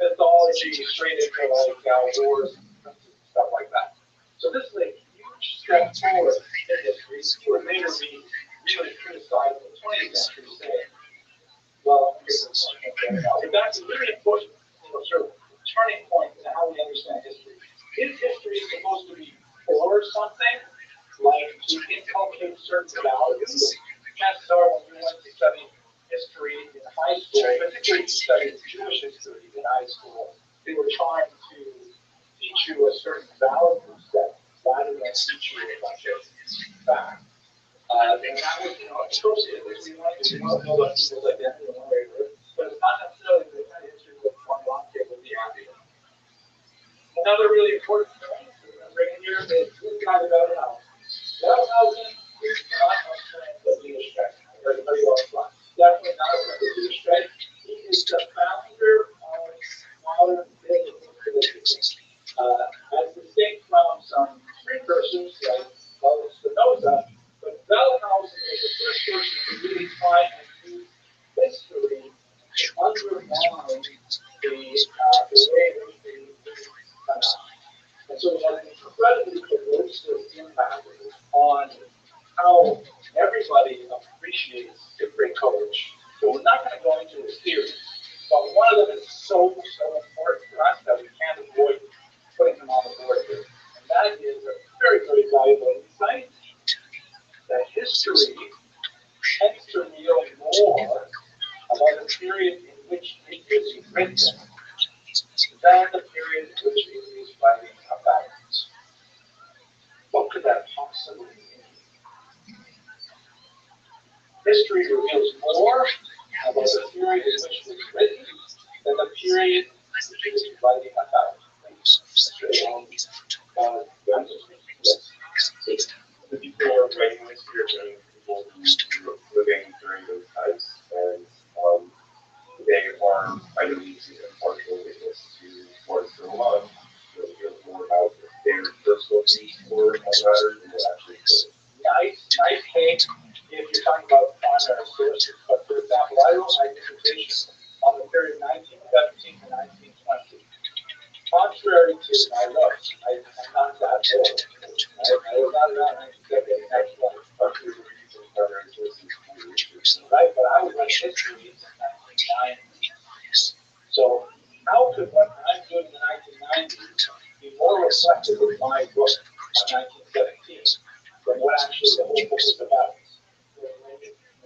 Mythology straight into wars and stuff like that. So this is a huge step forward in history. You would later be really criticized in the 20th century, saying, well, but that's a very important sort of turning point in how we understand history. Is history supposed to be for something, like to inculcate certain values? Chances are when you went to study history in high school, particularly if you studied Jewish history in high school, they were trying to teach you a certain value set rather than teach you a bunch of facts. And that was, associated with we want to know about people's identity in one way or another, but it's not necessarily the kind of history that one Rothschild would be happy with. Another really important point to remember here is this guy about house. Wellhausen is not a friend of Jewish faith. Everybody else wants. Definitely not a friend of Jewish faith. He is the founder of modern biblical religion. As distinct from some precursors like Spinoza, but Wellhausen was the first person to really try and use history to undermine the way in which they and so it has an incredibly corrosive impact on how everybody appreciates the great coach. So we're not going to go into his theories, but one of them is so important for us that we can't avoid putting him on the board here. And that is a very, very valuable insight that history tends to reveal more about the period in which it is written than the period in which it is writing about it. What could that possibly mean? History reveals more about the period in which it was written than the period in which it is writing about it. The people who are writing this year are people who were living during those times, and they are finding easy and partial witness to what's going on. It feels more about their personal needs for matters than what actually is. Nice take if you're talking about primary sources. But for example, I wrote my dissertation on the period 1917 to 1920. Contrary to my notes, I'm not that old. I was not around 1970, right? But I was writing history in the 1990s. So how could what I'm doing in the 1990s be more reflective of my book on 1917 than what actually the whole book is about?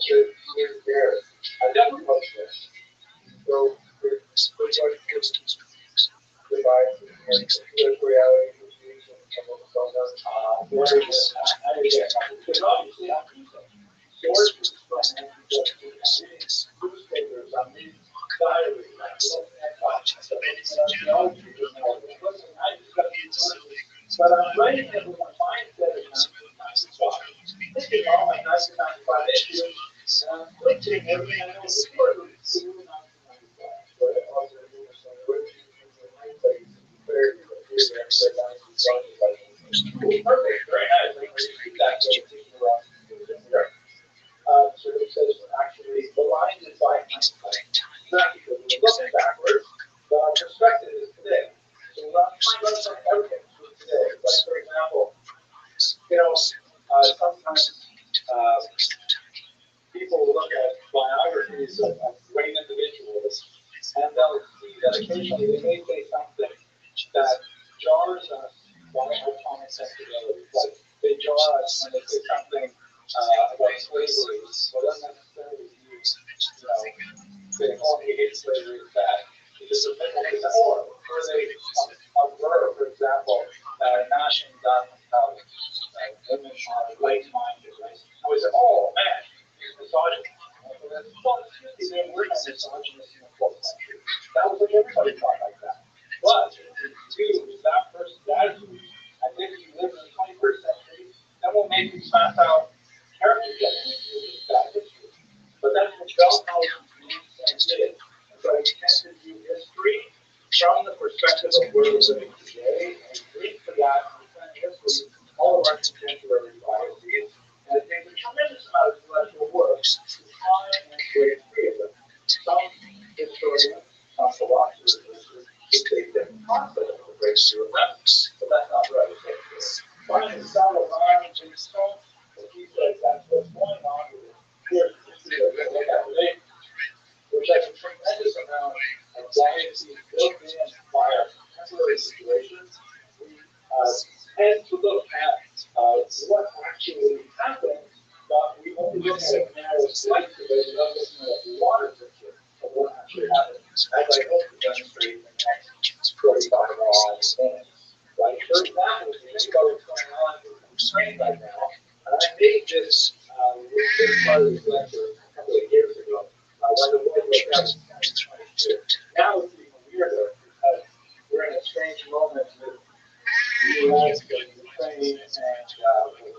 I definitely wrote this. So goodbye. There's reality. Very good. Because obviously I'm using sources from newspapers, I'm reading diaries, but I'm writing it with a mindset of 1995. Thinking all my 1995 issues Flipping everything I know before it was too not to my class. But I also knew some words in my place very perfect, very nice. Like repeat that so it's around there. So it says actually the line is by hindsight. Not because we're looking backwards, but our perspective is today. So we're not trying to understand everything today. Like for example, sometimes people will look at biographies of great individuals, and they'll see that occasionally they may say something that jars us by our common sensibility. Like they jar us when they say something about slavery, but doesn't necessarily use, they only hate slavery is bad. It's just a mental or they observe, for example, gnashing God mentality. Women are like-minded, right? And we say, oh man, he's misogynist. Well, excuse me, we're not misogynist in the 12th century. That was like everybody thought like that. But if you use that person's attitude, I think if you live in the 21st century, then we'll make you smash out character judgment in that history. But that's what Bellhausen's main point is. And so we tend to view history from the perspective of where we're living today, and link to that history, all of our contemporary biases, and it takes a tremendous amount of intellectual work to try and break free of them. Some historians, some philosophers, would take different concepts to break through of them, but that's not right. Finally, Salomon Jameson, he says that's what's going on with it. Here's the history of what we have today, which has a tremendous amount of biases built in by our contemporary situations. We tend to look at what actually happened, but we only look at a narrow slice of it without looking at the water picture of what actually happened, as I hope to demonstrate in the next 45 odd minutes. Right? For example, if you think about what's going on in Ukraine right now, and I made this part of this lecture a couple of years ago, when the world broke out in 2022. Now it's even weirder because we're in a strange moment with the U.S., with Ukraine, and with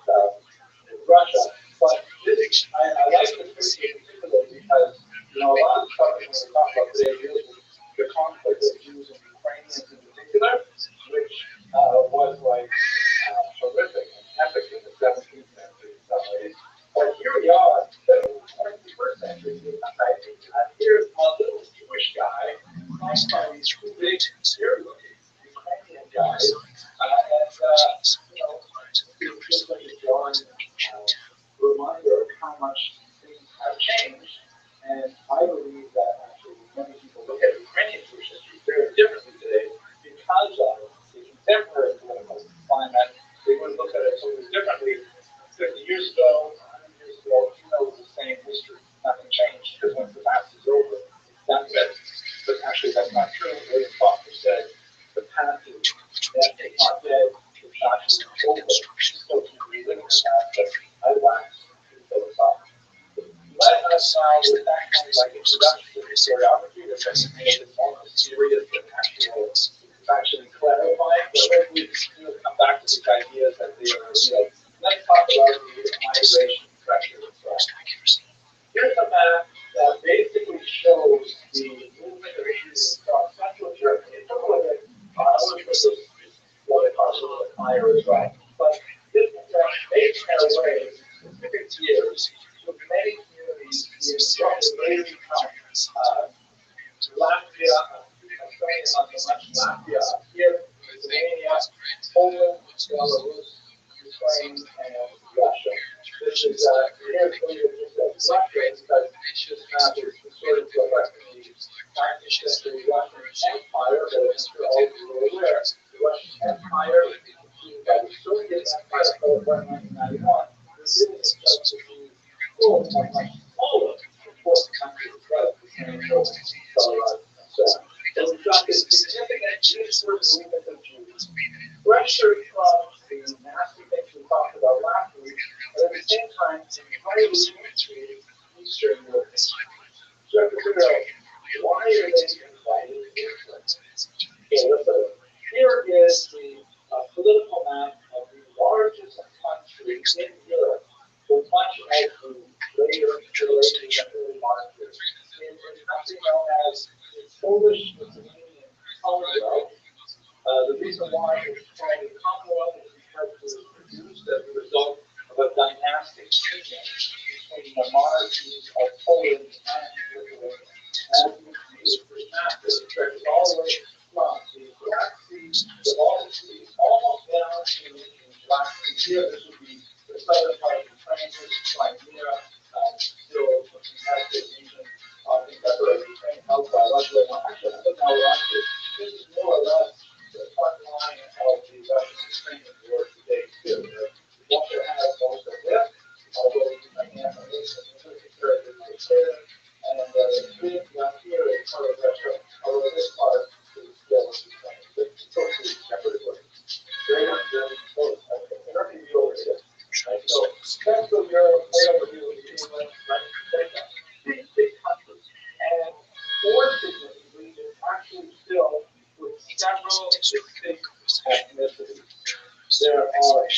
Russia. But this, I like this picture in particular because, a lot of stuff when we talk about today deals with the conflict of Jews and Ukrainians in particular, which was like horrific and epic in the 17th century in some ways. But here we are, the 21st century, right? And here's a little Jewish guy flying by these two big, scary-looking Ukrainian guys, it's just like a jarring reminder of how much things have changed. And I believe that actually many people look at Ukrainian Jewish history very differently today because of the contemporary political climate. They would look at it totally differently 50 years ago, 100 years ago. It's the same history. Nothing changed because once the past is over, that's it. But actually, that's not true. William Faulkner said the past is dead, it's not dead, it's not just over. It's still living in the past, but I lack philosophy. Let us now, with that kind of like introduction to historiography, which I think is more serious than actually clarifying, but hopefully we'll come back to these ideas that they are, let's talk about the migration pressure as well. Here's a map that basically shows the movement of Jews from Central Germany. It's a little bit, what they call a little bit higher as well. But this is making their way in specific years to many communities from the later Latvia, Australia, not so much Latvia, here, Lithuania, Poland, Belarus, Ukraine, and Russia. This is here's just a Russia because this map is sort of reflecting the 19th century Russian Empire, but I'm sure all of you are aware. The Russian Empire, by the Soviet Empire, fell apart in 1991, revealing itself to be full of much smaller important countries, right? So we've got this significant eastward movement of Jews, pressure from the nasty things we talked about last week, but at the same time, highly integrated Eastern Europe. So you have to figure out why are they invited to influence? Okay, here is the political map of the largest country in Europe, with much the later Middle Ages and early modern period. In something known as the Polish Lithuanian Commonwealth. The reason why it's called a Commonwealth is because it was produced as a result of a dynastic union between the monarchies of Poland and Lithuania. As you can see, this map that stretches all the way from the Black Sea, the Baltic Sea, almost down to the Black Sea. Here, this would be the southern part of Ukraine, this is Crimea, still a fantastic region, contemporary Ukraine held by Russia. Actually, I think now Russia, this is more or less the front line of the Russian-Ukrainian war today, too. Russia has most of this, although Ukraine has a military territory right there, and the big down here is part of Russia, although this part is still Ukraine. It's totally separate. Very much close. Nothing to do over here. Right? So, Central Europe, way over here with England, right? Big countries. And more significantly, it's actually still with several distinct ethnicities. There are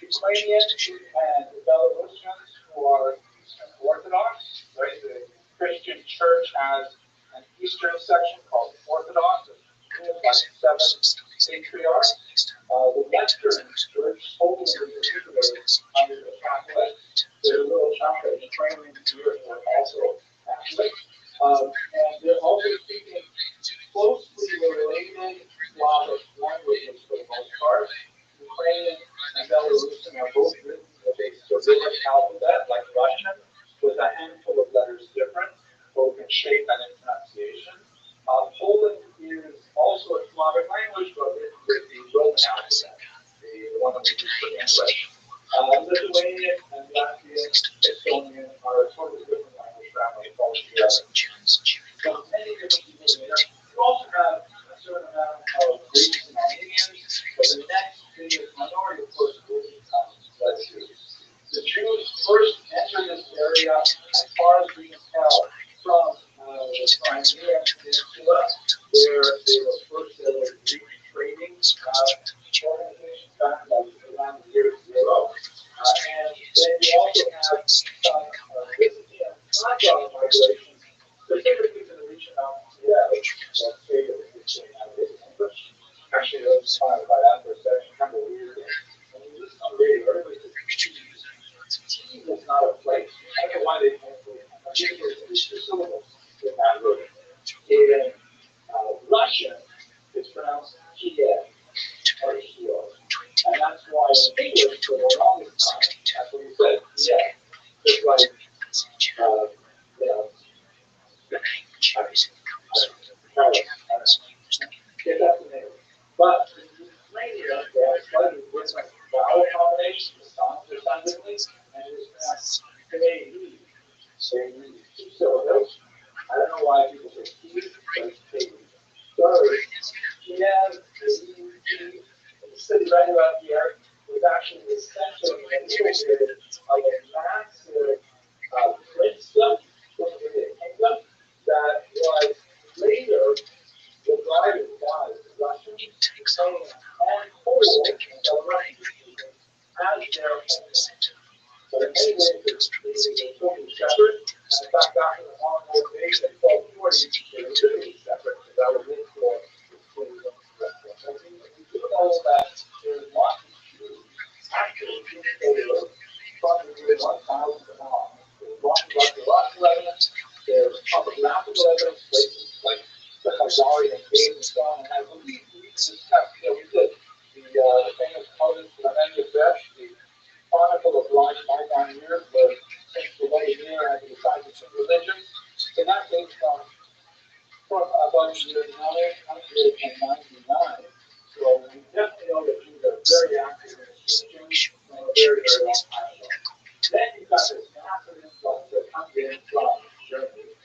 Ukrainians and Belarusians who are Eastern Orthodox, right? The Christian church has an Eastern section called Orthodox, ruled by 7 patriarchs. The Western church, Poland in particular, under the Catholics, there's a little chunk of Ukrainian Jews who are also Catholic. And they're also speaking closely related Slavic languages for the most part. Ukrainian and Belarusian are both written with a Cyrillic alphabet, like Russian, with a handful of letters different, both in shape and in pronunciation. Poland is also a Slavic language, but written with the Roman alphabet, the one that we use for English. Lithuanian and Latvian, Estonian are a totally different language family altogether. So many different people there. You also have a certain amount of Greeks and Armenians, but the next biggest minority, of course, will become the Jews. The Jews first entered this area as far as we can tell from the Crimea Peninsula, where they were first Greek trading organizations back around the year 0. And then you also have some Byzantine Magyar migration, specifically to the region of that state of English. Actually, let's talk about that for a second. Kind of weird. When you listen to radio, everybody says T is not a place. I don't know why they can't do it. I think it's two syllables in that word. In Russian, it's pronounced Kiev or Kiev. And that's why in English, for the longest time, that's what he said. Yeah. Just like, but in Lithuania, they have slightly different vowel combinations. The sounds are done differently, and it's pronounced K-E. So two syllables. I don't know why people say T, but it's K-E. So, Kiev, the city right about here, was actually essentially integrated like a massive princedom, a kingdom that was later divided by Russian, Ukrainian, and Polish and Belarusian people as their kingdom. But in many ways, they're totally separate. And in fact, after the Long War days in 1240, they were literally separate because that was it for the we do know that there's lots of Jews actually in Poland from the year 1000 on. There's lots of evidence. There's topographical evidence, places like the Khazarian caves and so on. And I believe we discussed, we did the famous Moses Lamentative Besh, the Chronicle of Blind Bygone Years, where things were way near and the science of religion. So that dates from about the year 999. So we definitely know that Jews are very active in this region for a very, very long time ago. Then you've got this massive influx that comes in from Germany.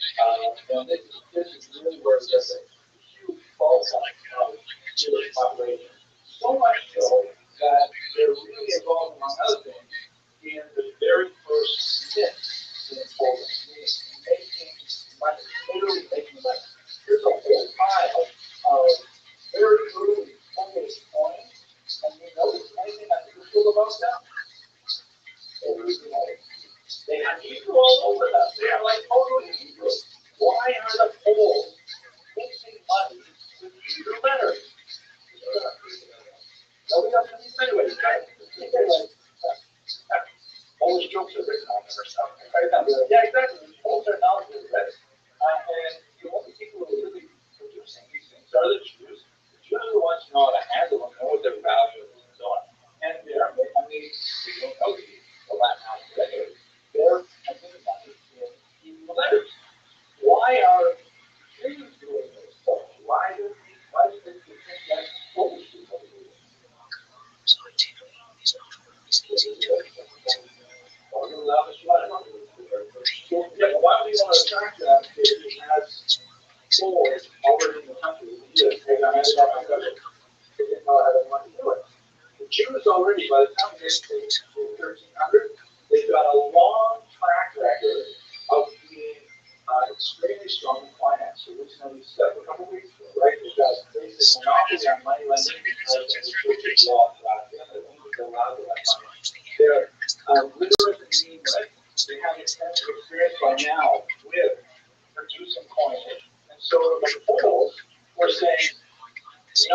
And this is really where there's a huge bulk of Jewish population. So much so that they're really involved, among other things, in the very first myth in Poland, making money, literally making money. There's a whole pile of very early Polish coins, and you notice anything unusual about them? They have Hebrew all over them. They are like totally Hebrew. Why are the Poles mixing money with Hebrew letters? Nobody else can say anyway. Polish jokes are written on them or something. Yeah, exactly. Poles are knowledgeable, right? And the only people who are really producing these things are the Jews. The Jews are the ones who know how to handle them, know what their value is, and so on. And they're, I mean, we don't know the Latin alphabet. They're making money in Hebrew letters. Why are Jews doing this? Why do they think that Polish people do this? Yeah, why do you want to attract them if you have Poles already in the country? Yes, they didn't know how they want to do it. The Jews already, by the time they get to 1300, they've got a long track record of being extremely strong in finance. So we discussed a couple weeks ago, right? They've got basic monopoly on money lending because of the church's law of God. They're allowed to lend money. They're literate in meaning, right? They have extensive experience by now with producing coinage. And so the Poles were saying, it's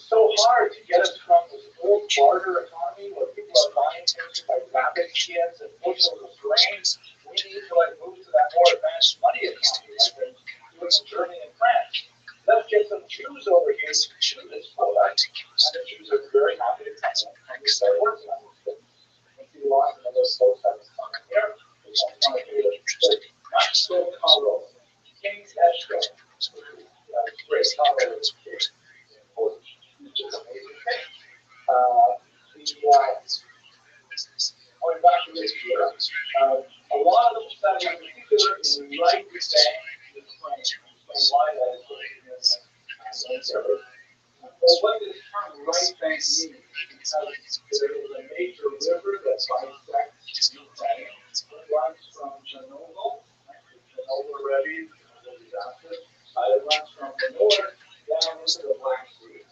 so hard to get us from this old barter economy where people are buying things like rabbit skins and bushels of grain. We need to move to that more advanced money economy like they're doing in Germany and France. Let's get some Jews over here to chew this product. And the Jews are very happy to come in and we start working on this. And see lots of those folks have come in here. Not so Colorado. King's Esco. Great Colorado. Which is amazing thing. Going back to this year, a lot of them study in particular in right bank Ukraine. Explain why that is so significant. Well, what this term right bank means is because there is a major river that bisects Ukraine. It runs from Chernobyl, Rabbi, it runs from the north down into the Black Sea.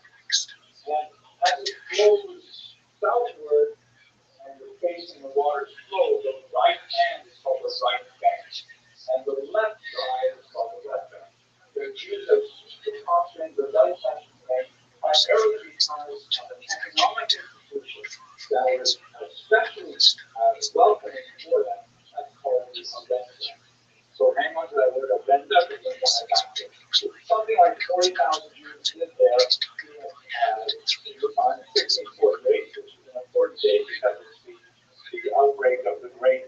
And as it flows southward and you're facing the water's flow, the right hand is called the right bank, and the left side is called the left bank. The Jews have concentrated the right bank primarily because of an economic institution that is especially welcoming for them. That's called the Avenda. So hang on to that word Avenda because when I got it. Something like 40,000 Jews live there on the 64th date, which is an important date because it's the outbreak of the great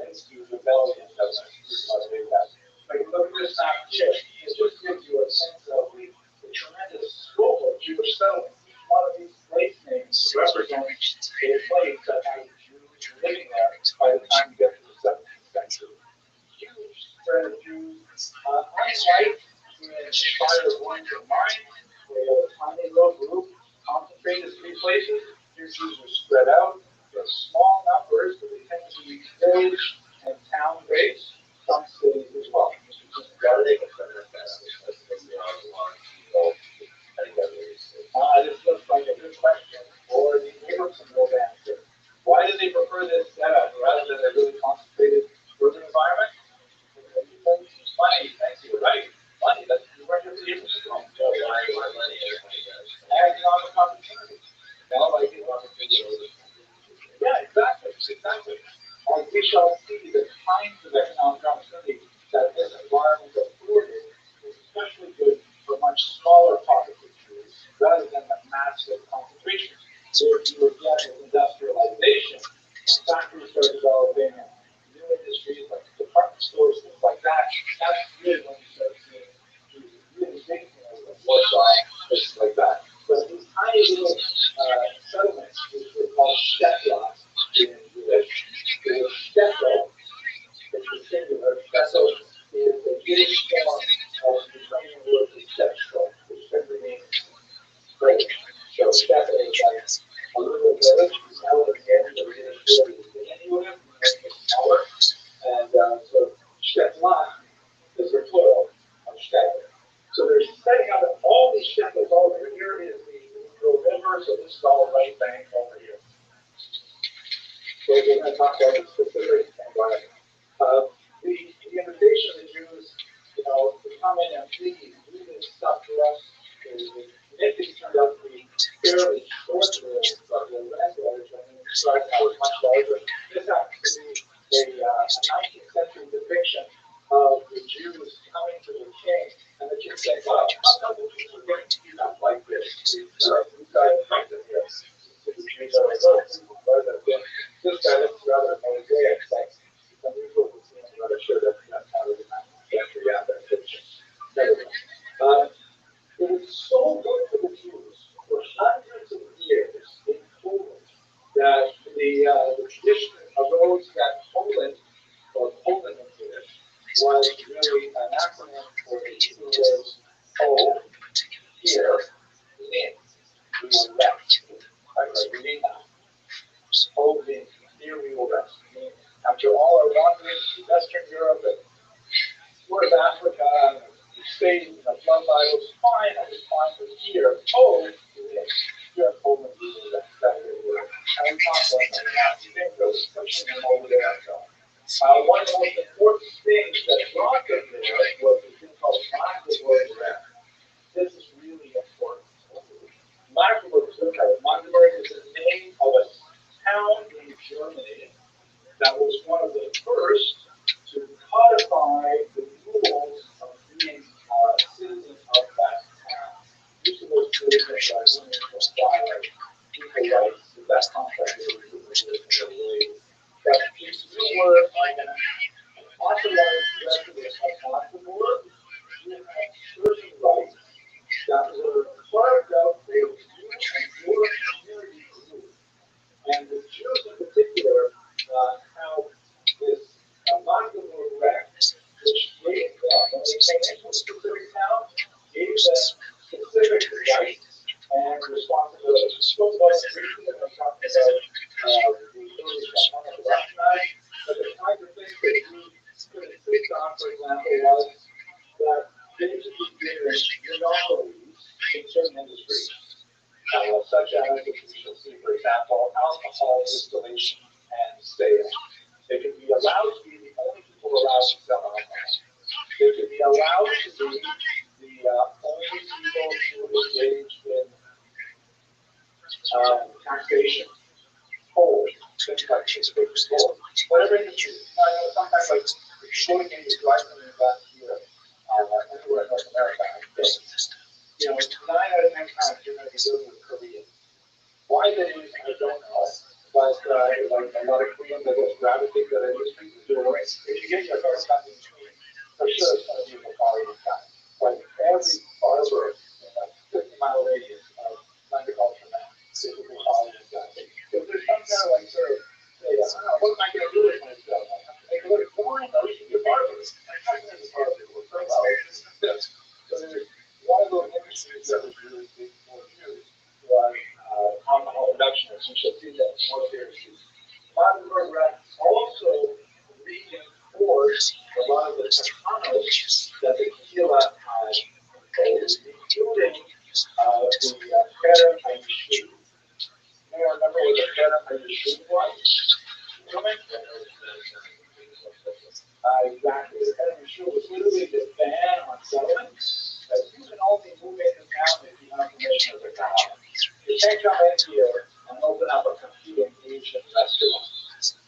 Minsk rebellion that was motivated that. But you look at this map here, it just gives you a sense of the tremendous scope of Jewish settlement. Each one of these place names represents a place that has Jews living there by the time you get to the 17th century. Huge spread of Jews, unlike in Fire One to Mine, where you have a tiny little group concentrated in 3 places. Here Jews are spread out. They're small numbers, but they tend to be village and town based. Some cities as well. This looks like a good question, or the neighbors will answer. Why do they prefer this setup rather than a really concentrated urban environment? Money, thank you, right? Money, that's where your neighbors are from. Why money? Economic opportunity. Yeah, exactly. As we shall see, the kinds of economic opportunity that this environment afforded is especially good for much smaller pockets of Jews rather than the massive concentration. So if you would get industrialization, factories start developing new industries like department stores, things like that, that's good when you start seeing really big places like that. But these tiny little settlements, which were called shtetl in English, the shtetl, it's the singular, shtetl is the Yiddish form of the Ukrainian word for shtetl, which simply means village. So shtetl is like a little village, now at the end of the Yiddish word is diminutive, making it smaller, and so shtetl is the plural of shtetl. So they're setting up all these shetlands all over. Here is the river, so this is all right bank over here. going to talk about the specific environment. The invitation of the Jews, to come in and please do this stuff for us, initially turned out to be fairly short-lived, but the language, I was much larger. This happens to be a 19th century depiction of the Jews coming to the king, and the king said, "Well, how come the Jews are getting beat up like this? These guys fight them here." The Jews are like, "Oh, this guy looks rather Mosaic, like unusual to see him, but I'm sure that's how the 19th century adaptation." It was so good for the Jews for hundreds of years in Poland that the tradition arose that Poland, or Poland in Jewish, was really an acronym for the Hebrew words "O," here, "Lin," we will rest. Lina. O, Lin, here we will rest. After all our wandering to Western Europe and North Africa, and stayed in the flood Bibles, fine, I was fine, but here, Lin, here at Poland, we will rest. And we talked about that. I think those pushing them over there. One of the most important things that brought them there was a thing called Magdeburg rest. This is really important. Magdeburg is the name of a town in Germany that was one of the first to codify the rules of being citizens of that town. These are those citizens that women apply like equal rights to that contract. But if you were like an authorized resident of Magdeburg, you had certain rights that were part of the you and your community group. And the Jews in particular have this Magdeburg Recht, which gave them, when they came into a specific town, gave them specific rights and responsibilities. We spoke about it briefly when we were talking about the ability to recognize, but the kinds of things that we could insist on, for example, was that they should be given monopolies in certain industries, such as, for example, alcohol distillation and sale. They could be allowed to be the only people allowed to sell alcohol. They could be allowed to be the only people who engage in taxation, coal, things like coal, whatever industry. Sometimes like shooting in your driving last year, everywhere in North America, I think. 9 out of 10 times you're going to be dealing with Koreans. Why that is, I don't know. But like a lot of Koreans that just gravitate to that industry to do it. If you get your car stuck in between, for sure it's going to be a quality guy. Like every barber in a 50-mile radius of agriculture now is a quality guy. If there's some kind of like sort of, say, what am I going to do with myself? I have to make a little boring. I should be a barber. I'm not going to be a barber. It will turn out. So there's one of those industries that was really big for Jews was alcohol production, as you shall see that more seriously. Magdeburg Recht also reinforced a lot of the takanos that the tequila had imposed, including the Keren Hayeshu. You may remember what the Keren Hayeshu was? Exactly. The Keren Hayeshu was literally the ban on settlement. You can only move into town if you have permission of the town. You can't come in here and open up a competing Asian restaurant.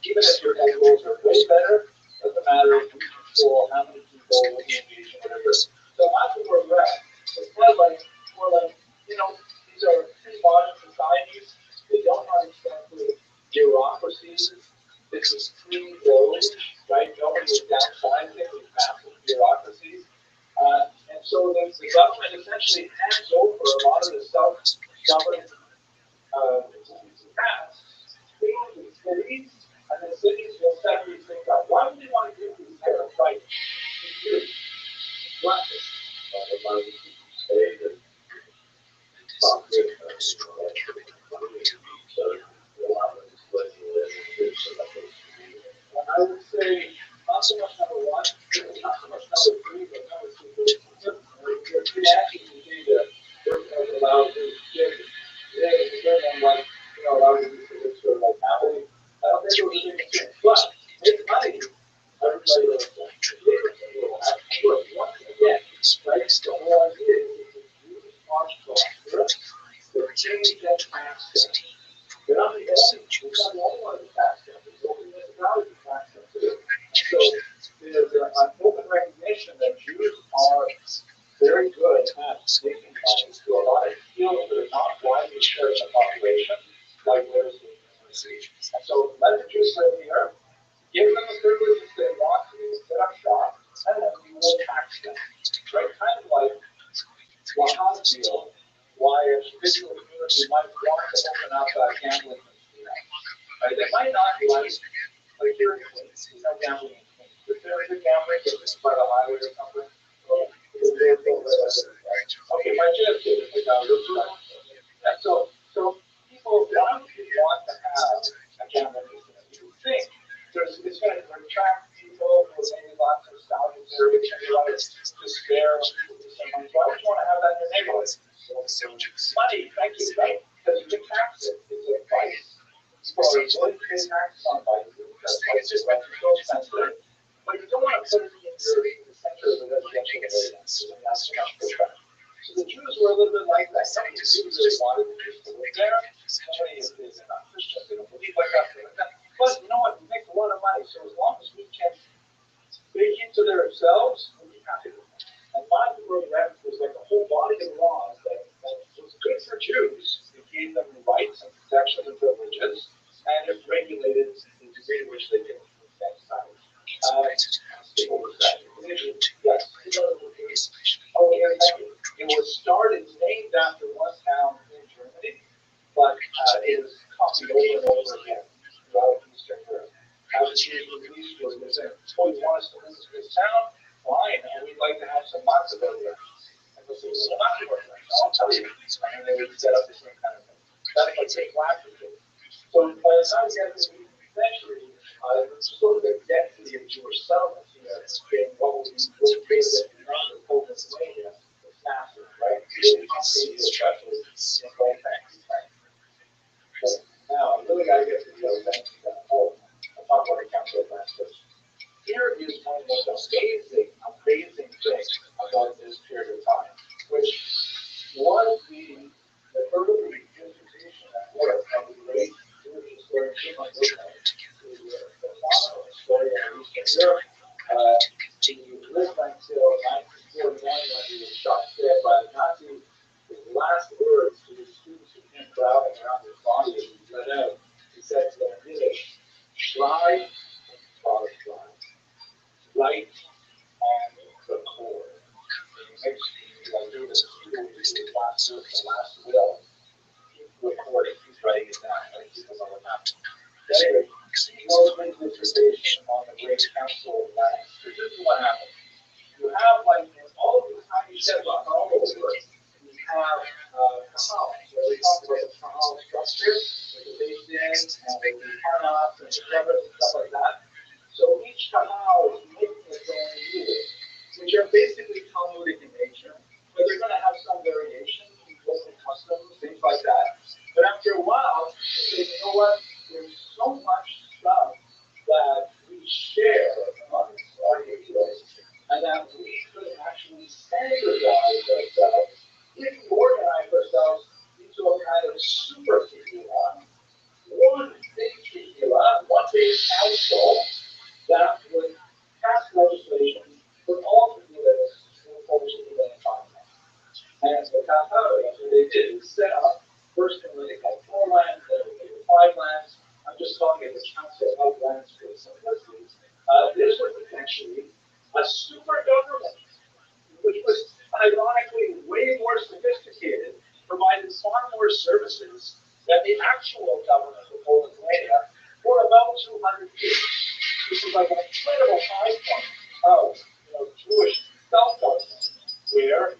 Even if your egg rolls are way better, doesn't matter if you control how many people will engage in whatever. So Magdeburg Recht is more like, these are pretty modern societies. They don't have extensive bureaucracies. This is pre-Doge, right? Nobody was downsizing with massive bureaucracies. And so the government essentially hands over a lot of the self-governing tasks to the cities, and the cities will set these things up. Why would they want to give these tariff rights to you? Glasses. And I would say, not so much number one, not so much number three, but number two. Your three actions you need to allow you to get them like, allow you to sort of like happily. I don't think it was even you might want to open up a gambling casino. Right? They might not like here in Queens, there's no gambling in Queens. If there is a gambling, it's by the highway or something. Okay, my gist is, yeah, so people, why would you want to have a gambling casino? You think it's going to attract people with maybe lots of nostalgia, maybe a lot of despair. Why would you want to have that in your neighborhood? Money, thank you, right? Because you can tax it. It's a vice. People are willing to pay taxes on vices. That's why it's just so expensive. But you don't want to put it in the center of the residential area. That's too much pushback. So the Jews were a little bit like that. Some of the Jews really wanted the Jews to live there. Somebody is not Christian. They don't believe like that. But you know what? We make a lot of money. So as long as we can make it to themselves, we'll be happy with them. And my program was like a whole body of laws that was good for Jews. It gave them rights and protection and privileges, and it regulated the degree to which they could affect society. Yes. It was started, named after one town in Germany, but it was copied over and over again throughout Eastern Europe. How the Jews were released was they said, "Oh, you want us to visit this town? Fine, and we'd like to have some matzah there." And they'll say, "Well, I'll tell you." And they would set up the same kind of thing. That's like they flash with it. So by the time we get to the 18th century, sort of the density of Jewish settlements, in what was based in Pennsylvania, was massive, right? Really complicated, especially in Great Banks. Now, I really got to get to the other things that I'll talk about the capital advantage. Here is one of the most amazing things about this period of time, which was the early dissertation at work of the great Jewish historian Shimon Yochai, who was a phenomenal historian of Eastern Europe. He lived until 1941 when he was shot dead by the Nazis. His last words to his students who came crowding around his body as he let out, he said to them in Yiddish, "Try and try. Right on the core." He makes do this last will. Keep recording, he's writing it down, right? People know what happened. Anyway, he goes into dissertation on the Great Council of Lands. This is what happened. You have like all of these tiny steps on all over. You have Kahal, where we talk about the Kahal structure, with the basin and the Parnas and the covers and stuff like that. So each Kahal is making its own rules, which are basically Talmudic in nature, but they're going to have some variation in local customs, things like that. But after a while, they say, you know what? There's so much stuff that we share amongst our neighbors, and that we could actually standardize ourselves if we organize ourselves into a kind of super kehillah, one big kehillah, one big council that would pass legislation for all kehillahs over to the environment. And so that's what they did. Is set up first in what they call 4 lands, then they did 5 lands. I'm just calling it the Council of Lands for simplicity. This was essentially a super government, which was ironically way more sophisticated, provided far more services than the actual government of Lithuania for about 200 years. This is like an incredible high point of Jewish self-government, where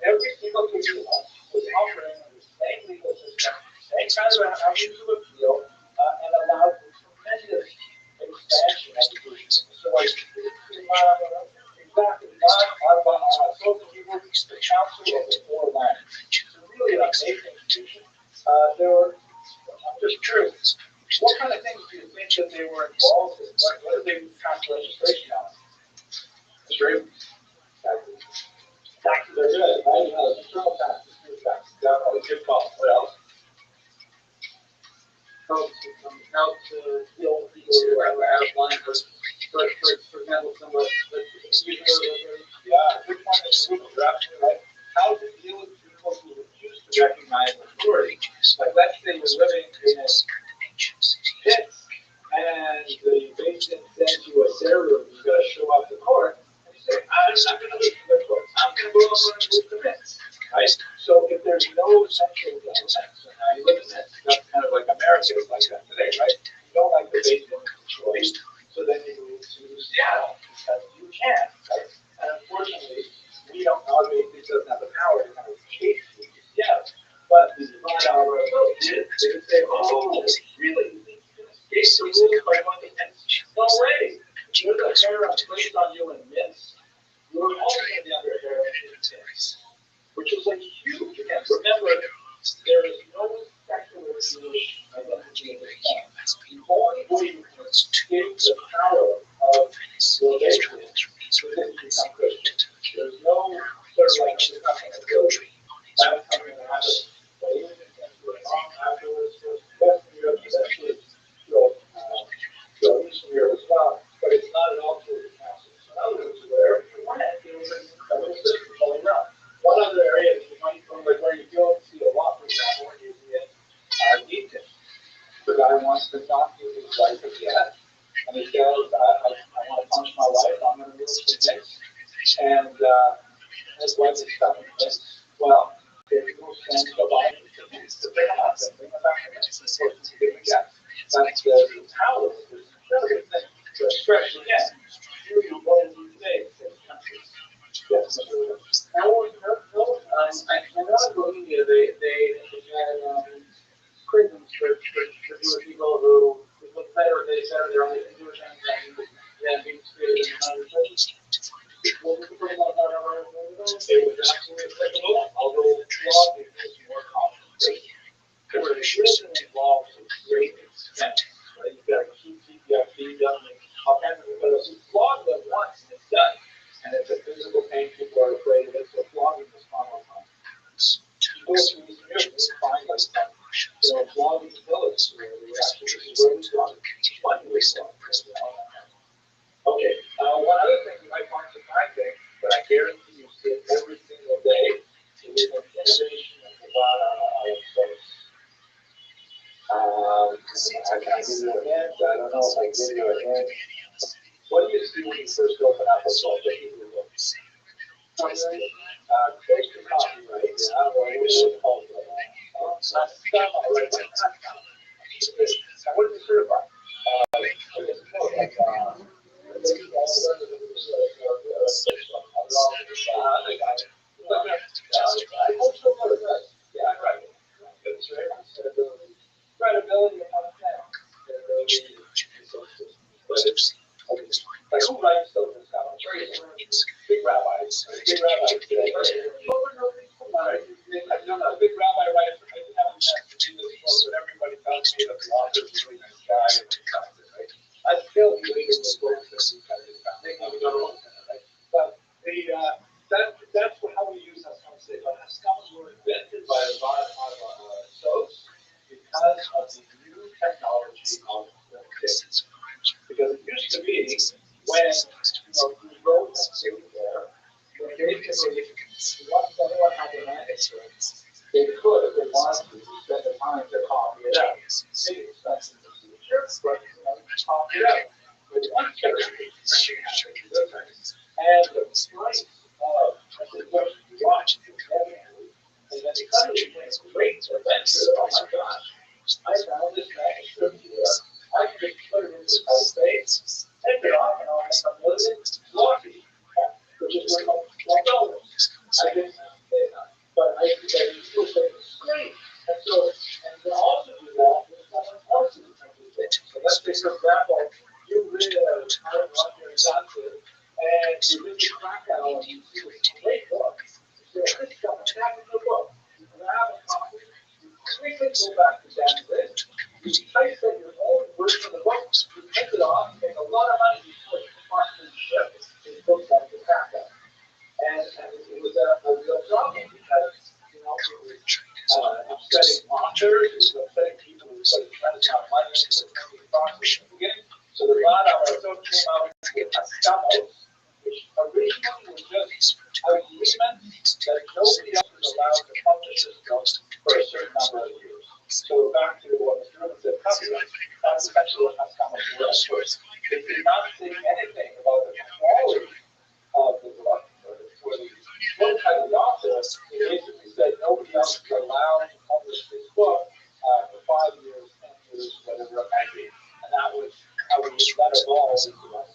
every single kehillah was operating under the same legal system, same kind of avenues of appeal, and allowed for tremendous expansion of the Jewish. So, like, exactly, so the council of the 4 lands. It's really an amazing institution. I'm just curious, what kind of things do you think that they were involved in? What did they pass legislation on? That's great. Taxes are good. Internal taxes, definitely good call. What else? Help to deal with people who are out of line. For example, someone good point. Right? How to deal with people who refuse to recognize authority. Like, let's say you're living in a pit, and the basin sends you a serial, you got to show up to court, and you say, I'm not going to leave the court. I'm going to go over and move the pits. Right? So if there's no central government, placed on you in myths, you were always going to be under heretics, which was like huge. Again, remember, there is no secular Jewish identity in this time. The only way you can escape the power of religion is to become Christian. There's no sort of like, there's nothing to go to. That's something that happens. But even if it's wrong afterwards, Western Europe is actually Eastern Europe as well, but it's not at all true of the Catholics. So in other words, wherever you went, there was an incredible system going around. One other area that you might go, like where you don't see a lot, for example, is in Egypt. The guy wants to not give his wife a cat, and he says, I want to punish my wife, I'm going to move to this. And his wife is stuck in this. Well, if you send the body to bring him up, bring him back to this, and so to give him a cat. That's the power. To stretch again. Here you go in today. Yes. I know in Bohemia they had prisons for Jewish people who look better, they said they're only Jewish than being treated in other churches. Well, we can bring up our it was absolutely applicable, although law is more complicated. The tradition involves a great extent. Right? You've got to keep CPFD done, all kinds of things. But if you flog them once and it's done, and it's a physical pain, people are afraid of it, so flogging is far more common. You go through these years, you find like flogging villages where we actually where we flog. One way flog. Okay, one other thing you might find surprising, but I guarantee you see it every single day, is an innovation of the space. I can't give you a hint. I don't know if I can give you a hint. What do you see when you first open up a book that you look? Taste the coffee, right? Yeah, well, what is it called? Now, what is it certified? Credibility upon account. Like who writes those accounts? Big rabbis. Big rabbis. A big rabbi writes. I haven't had to do this before, but everybody tells me that the author is really this guy and this guy, right? I still believe in the book that he kind of found. They have their own, right? But that's how we use Haskell's. Haskell's were invented by a lot of soaps because of the new technology of the kids. Because it used to be when you wrote something there, when basically once someone had an answer, they could, if they wanted to, spend the time to copy it out. It's expensive in the future, but copy it out. But one character, and the price of what you watch and then suddenly it's great adventure. Oh my gosh, I found this manuscript here. I can just put it into my space, take it off, and I'll make a million floppy, which is like dollars. I didn't say that, but I still say it's great. And so, and you can also do that with someone else's interpretation. So let's say, for example, you read a time Roger and Johnson, and you read the Krakow, and you see this great book. You say, this stuff is half of the book. You can have a copy. You quickly go back to Danzig. You type in your own version of the book, you print it off, you make a lot of money, you put it in the ship. These books like the Krakow. And it was a real problem because, it was upsetting authors, it was upsetting people who were trying to count money into the process in the beginning. So the Rada also came out with Haskell's, which originally was just an agreement that nobody else was allowed to publish this book for a certain number of years. So back to what was driven to copyright, that's essentially what Haskell's was. They did not say anything about the quality of the book or the book by the author. They basically said nobody else is allowed to publish this book for 5 years, 10 years, whatever it might be. And that was how we got evolved into what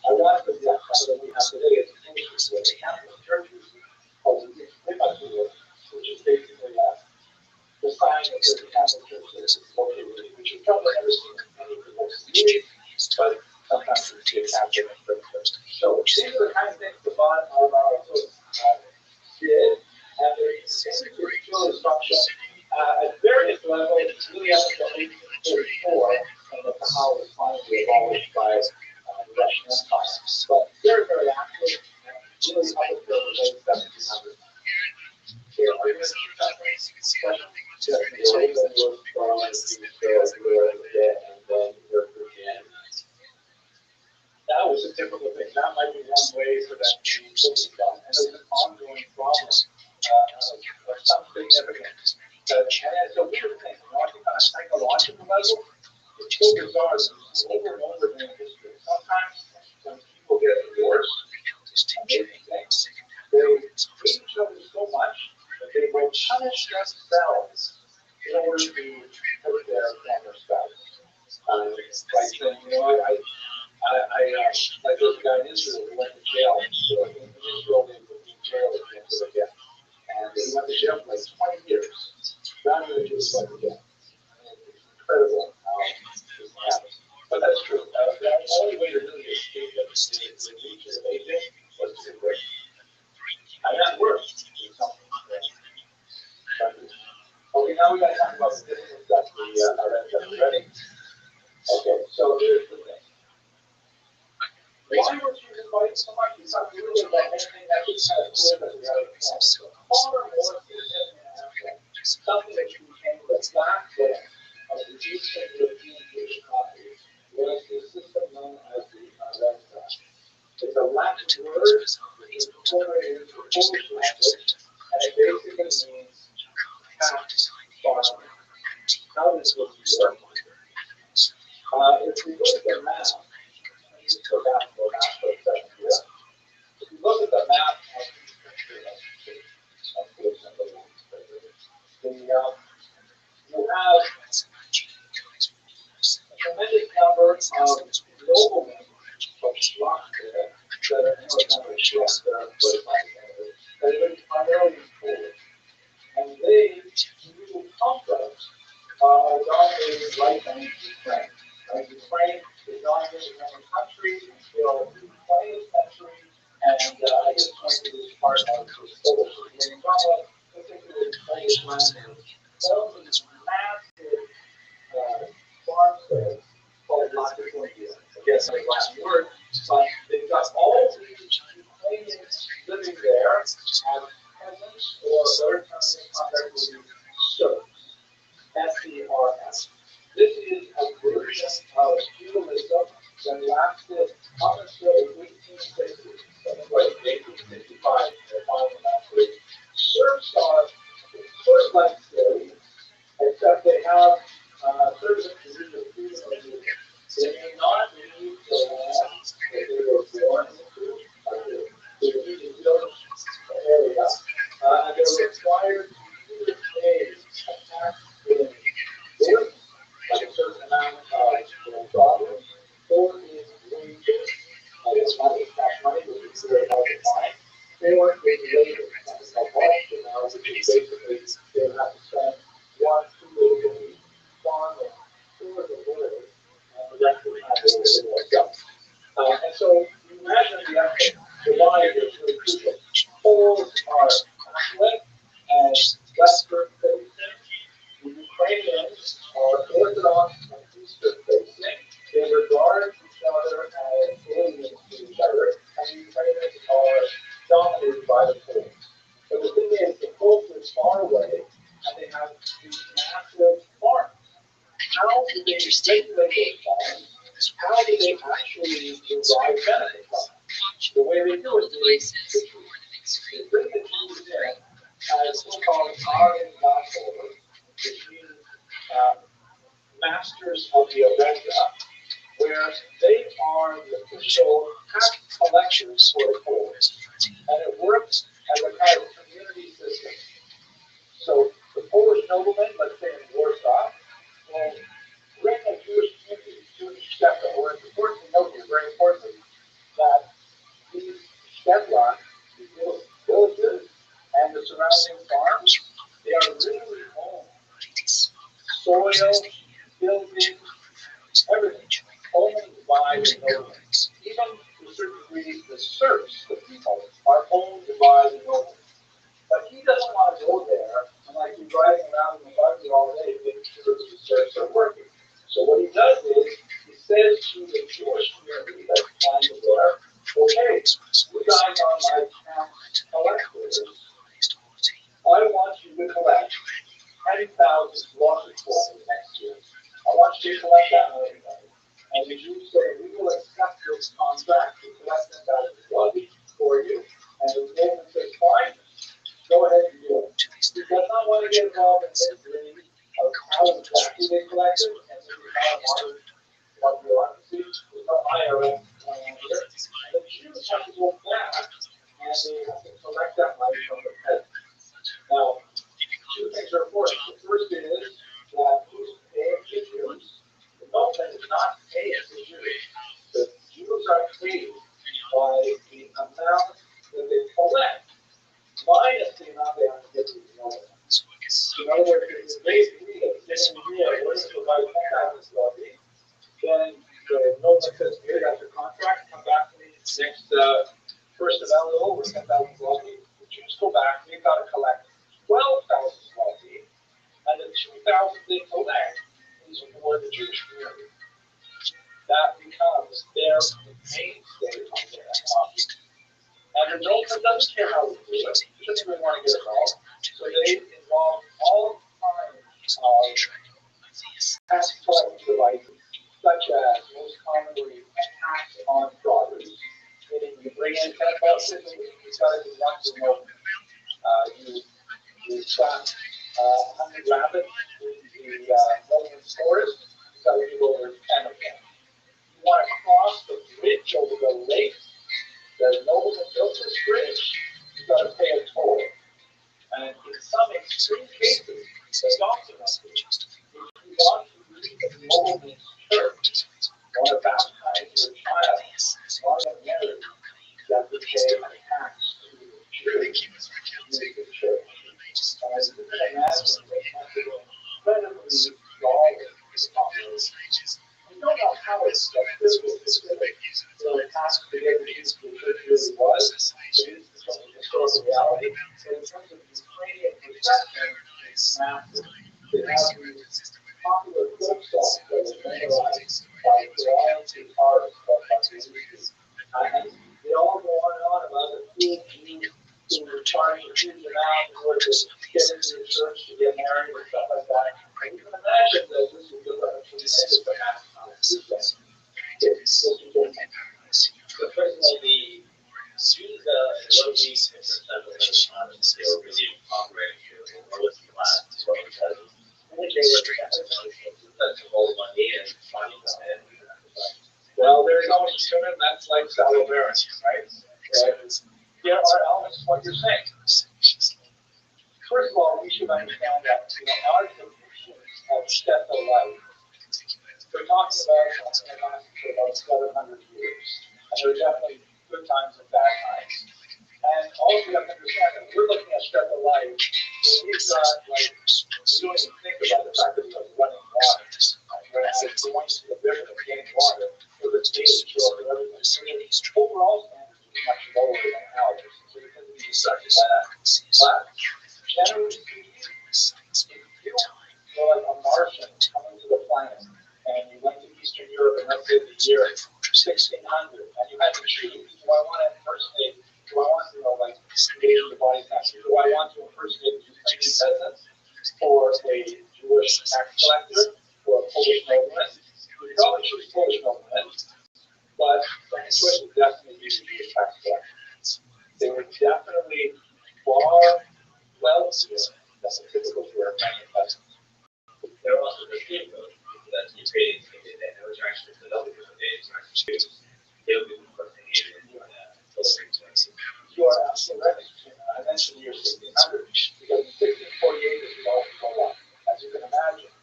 ironically, the Haskell that we have today is what the Catholic churches called the which is basically the sign that the Catholic Church is located, which you've probably never seen in any of the books, but sometimes you see a capture. these are the kind of things the bottom of our did, and they still is function at various levels, really up until 1834, and the Kahal was finally abolished by the Russian Empire. But very, very active, and really up until the late 1700s. There are questions. Just the way that was strong, and then their Christianity. That was a typical thing. That might be one way for them to be focused on. And it was an ongoing problem of some significance. And it's a weird thing. I think on a psychological level, it's so bizarre. Over and over in history. Sometimes when people get divorced, amazing things, they hate each other so much that they will punish themselves in order to put their former spouse. By saying, like this guy in Israel who went to jail. So in Israel, they put him in jail at the end of the day. And he went to jail for like 20 years. Rather than just like again. It's incredible how this happens. But that's true. The only way to really escape it is to reach an agent was to break. And that works. Okay, now we got to talk about the different stuff we ready. Okay, so here's the thing. Why were you invited so much? It's not really about anything that was kind of clear that we had a plan. Far more significant, something that you became the backbone of the Eastern European Jewish economy was the system known as the Renaissance. It's a Latin word, it's incorporated into the Polish language, and it basically means half farming. How does this work? If we look at the map, if you look at the map of this country, you have a tremendous number of noblemen from Slovakia that are in the country, that have been primarily Polish. And they, who come from, are dominated right now in Ukraine. Ukraine is dominated in the country until the 20th century, and I guess 20th part of the Polish. When you talk about particularly Polish land, all of these massive farmsteads called Latvia. I guess that's the last word, but they've got all these Ukrainians living there as peasants or other kinds of contact with serfs. S-E-R-S. This is a version of feudalism that lasted up until 1860, something like 1855, serfs are sort of like slaves, except they have certain degrees of freedom of movement. They may not leave the land that they were born into, they need to village area, and they're required to either pay a tax in goods, like a certain amount of dollars, or in wages, money, cash money, which is very hard to find, or in labor, something like auction, which is basically they would have to spend 1-2 days a week farming for the world, and the rest of the time they were living like guns. And so you imagine the actual divide is really crucial. Poles are Catholic and Western facing. The Ukrainians are Orthodox and Eastern facing. They regard each other as aliens to each other, and the Ukrainians are dominated by the Poles. But the thing is, the Poles are far away, and they have these massive farms. How do they regulate those farms? How do they actually derive benefit from it? The way they do it is they bring the Jews in as so-called Aryan Godholders, which means masters of the Avenda, where they are the official tax collectors for the Poles. And it works as a kind of community system. So the Polish noblemen, let's say in Warsaw, will bring a Jewish community, Jewish shepherd, or it's important to note here, very importantly, that these shepherds, these little villages, and the surrounding farms, they are literally owned. Soil, buildings, everything, owned by the noblemen. Even to a certain the serfs, the people, are owned by the nobles. But he doesn't want to go there and like be driving around in the buggy all day making sure that the serfs are working. So what he does is he says to the Jewish community that's planted there, okay, you guys are my tax collectors. I want you to collect 10,000 losses for me next year. I want you to collect that money. And the Jews say, we will accept this contract to collect 10,000 losses for you. And the Roman says, fine, go ahead and do it. He does not want to get involved in this dream of how exactly they collected, and this is not a modern bureaucracy. There's no IRS plan here. And the Jews have to go back and they have to collect that money from the peasants. Now, two things are important. The first is that who's paying the Jews? The government is not paying the Jews. The Jews are paid by the amount that they collect minus the amount they have to give to the government. In other words, if they agree that this year we're going to provide 10,000 zloty, then the government says, here, that's your contract, come back to me next first of Elul, we're 10,000 zloty. The Jews go back, they've got to collect 12,000 zloty, and the 2,000 they collect is for the Jewish community. That becomes their mainstay on their economy. And the government doesn't care how we do it. He doesn't even want to get involved. So they involve all kinds of tax collecting devices, such as most commonly a tax on frauders. Meaning you bring in 10,000 a week, you've got to do once a month. You trap 100 rabbits in the government forest, you've got to do over 10 of them. You want to cross the bridge over the lake. The nobles that built this bridge, you've got to pay a toll. And in some extreme cases, the doctor must be just. If you want to leave the nobleman's church, want to baptize your child, want to marry, you have to pay a tax to the Jewish church. And as you can imagine, they have to go incredibly dollars. We don't know how it's specific. So the tax to get the Jews to the church really was. It is something historical reality. But in terms of Ukrainian perception, it's massive. They have these popular folk songs that were memorized by royalty artists by the Jews. And they all go on and on about the cool Jews who were charging huge amounts in order to get into the church to get married and stuff like that. And you can imagine that this would give a tremendous amount of system. The person of the Jews, what we percent of the time, they were really operating here in the lowest class as well because they were such a whole money and money and well, there's always human, that's like Salaveras, right? There are elements of what you're saying. First of all, we should understand that our tradition of Shtetl life, we're talking about something that lasted for about 700 years. And there are definitely good times and bad times. And also you have to understand that we're looking at Shtetl life, where we've got, like, we don't even think about the fact that we have running water. Whereas if we want to see the vision of getting water, for the state to show up and everything. Overall standards is much lower than ours. So it doesn't be such bad. But generally speaking, if you were like a Martian coming to the planet and you went to Eastern Europe and let's say the year 1600 and you had to choose, do I want to impersonate, do I want to, like, engage in the body tax, do I want to impersonate the Ukrainian peasants or a Jewish tax collector or a Polish nobleman? You probably choose Polish noblemen, but the choice would definitely be to be a tax collector. They were definitely far wealthier than the typical Ukrainian peasants. There are also the scapegoats that Ukrainians think that there was actually the other days are Jews. They would be impersonated and doing that until 626. You are absolutely right. I mentioned the year 1600 because in 1648 is all go on. As you can imagine,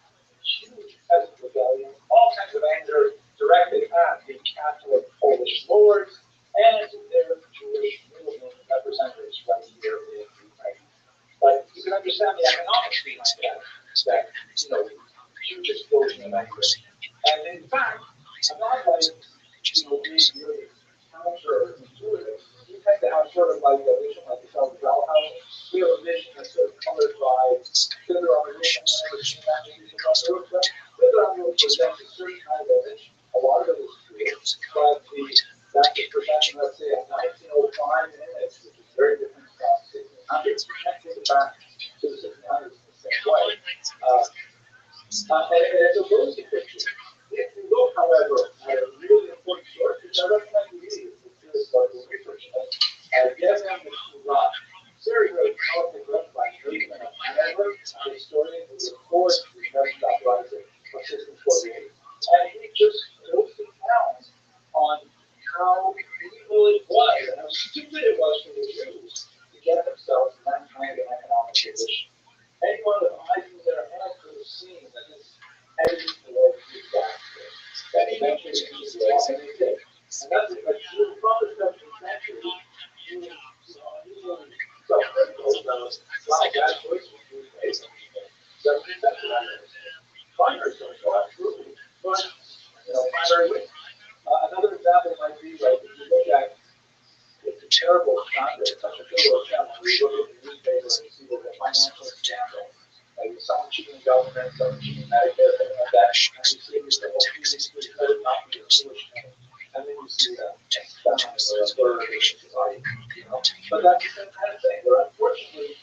huge peasant rebellion, all kinds of anger directed at the Catholic Polish lords and their Jewish representatives right here in Ukraine. But you can understand the economics behind that, huge explosion of anger. And in fact, I'm not like, being really counter like a vision, like you saw the Bell House. We have a vision that's sort of colored by Fiddler on the Roof, and never seen that movie from the roof. Fiddler on the Roof presents a certain kind of image. A lot of it is true, but that presenting, let's say, a 1905 image, which is very different from 1600s. We can't take it back to the 1600s in the same way. And it's a rosy picture. If you look, however, at a really important source, which I recommend you read, it's a serious level of research, and get them to run. Very, very powerful book by Nathan Hanover, a historian who records the American uprising of 1648. And he just goes to town on how evil it was and how stupid it was for the Jews to get themselves in that kind of economic position. Anyone with eyes in their head could have seen that this headed towards disaster. That eventually was the and they did. And that's it. But you from the 17th century, you self-critical about, wow, that choice was really based on people. 17th century. Primary source, absolutely. But, primary win. Another example might be, like, if you look at it's a terrible scandal, such a terrible scandal. We look at the newspaper and see there's a financial scandal. Like someone cheating government, someone cheating Medicare, something like that. And you see the whole community credit not be a Jewish name. And then you see a famine or a third in society. But that's the same kind of thing. But unfortunately,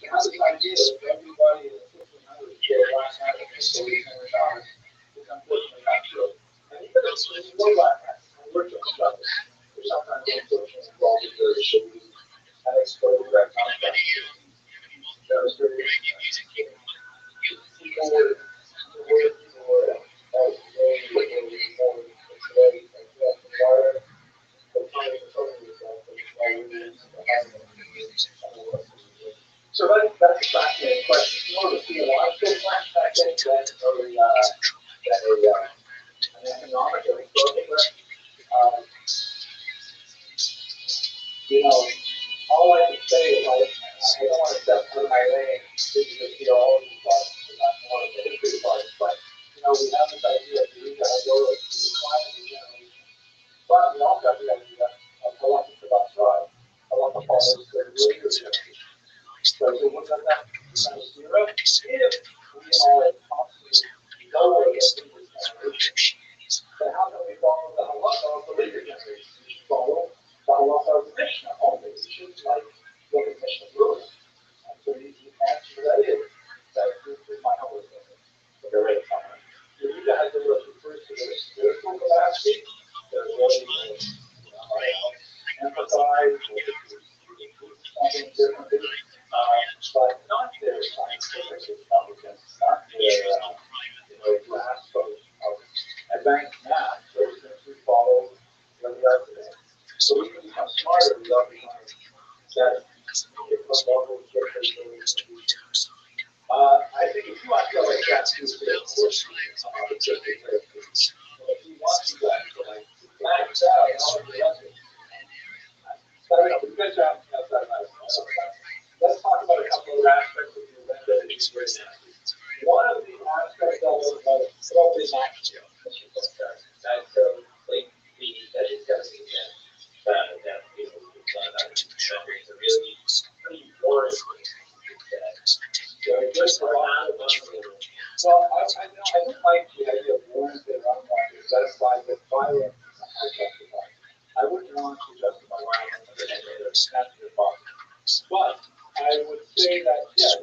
you have this idea that everybody in the 1500s get a last hat and they believe in the dollars. It's unfortunately not true. And even if it's more last hats, and we're talking about this. Sometimes unfortunately involved in very shady and exposed that concept. That was very interesting. People were so that's a fascinating question. More of a theological flashback than an economic or historical question. All I can say is I don't want to step out of my lane. This is a theology part, not more of a history part. But we have this idea of the ego of the decline of the generation. But we also have the idea of collecting the outside. I want to follow the later generation. So what does that kind of zero? If we are constantly lower than previous generations, then how can we follow the halacha of the later generation? We should follow the halacha of the Mishnah only. We shouldn't look at Mishnah rules. And so the answer to that is that this is my homework. The right time. The Yuga has been refers to the spiritual capacity, the ability to empathize, something different. But not their scientific intelligence, not their grasp of advanced math. Those things we follow where we are today. So we can become smarter without becoming better. I think if you want to go like that, too, of course, if you want to go like max out all of the others, let's talk about a couple of aspects of the event that is very nasty. One of the aspects of it was probably not that that is discussing that really pretty boring. Well, I don't like the idea of warrants that are unwanted, satisfied with violence. I wouldn't want to justify violence in any way that's naturally possible. But I would say that, it's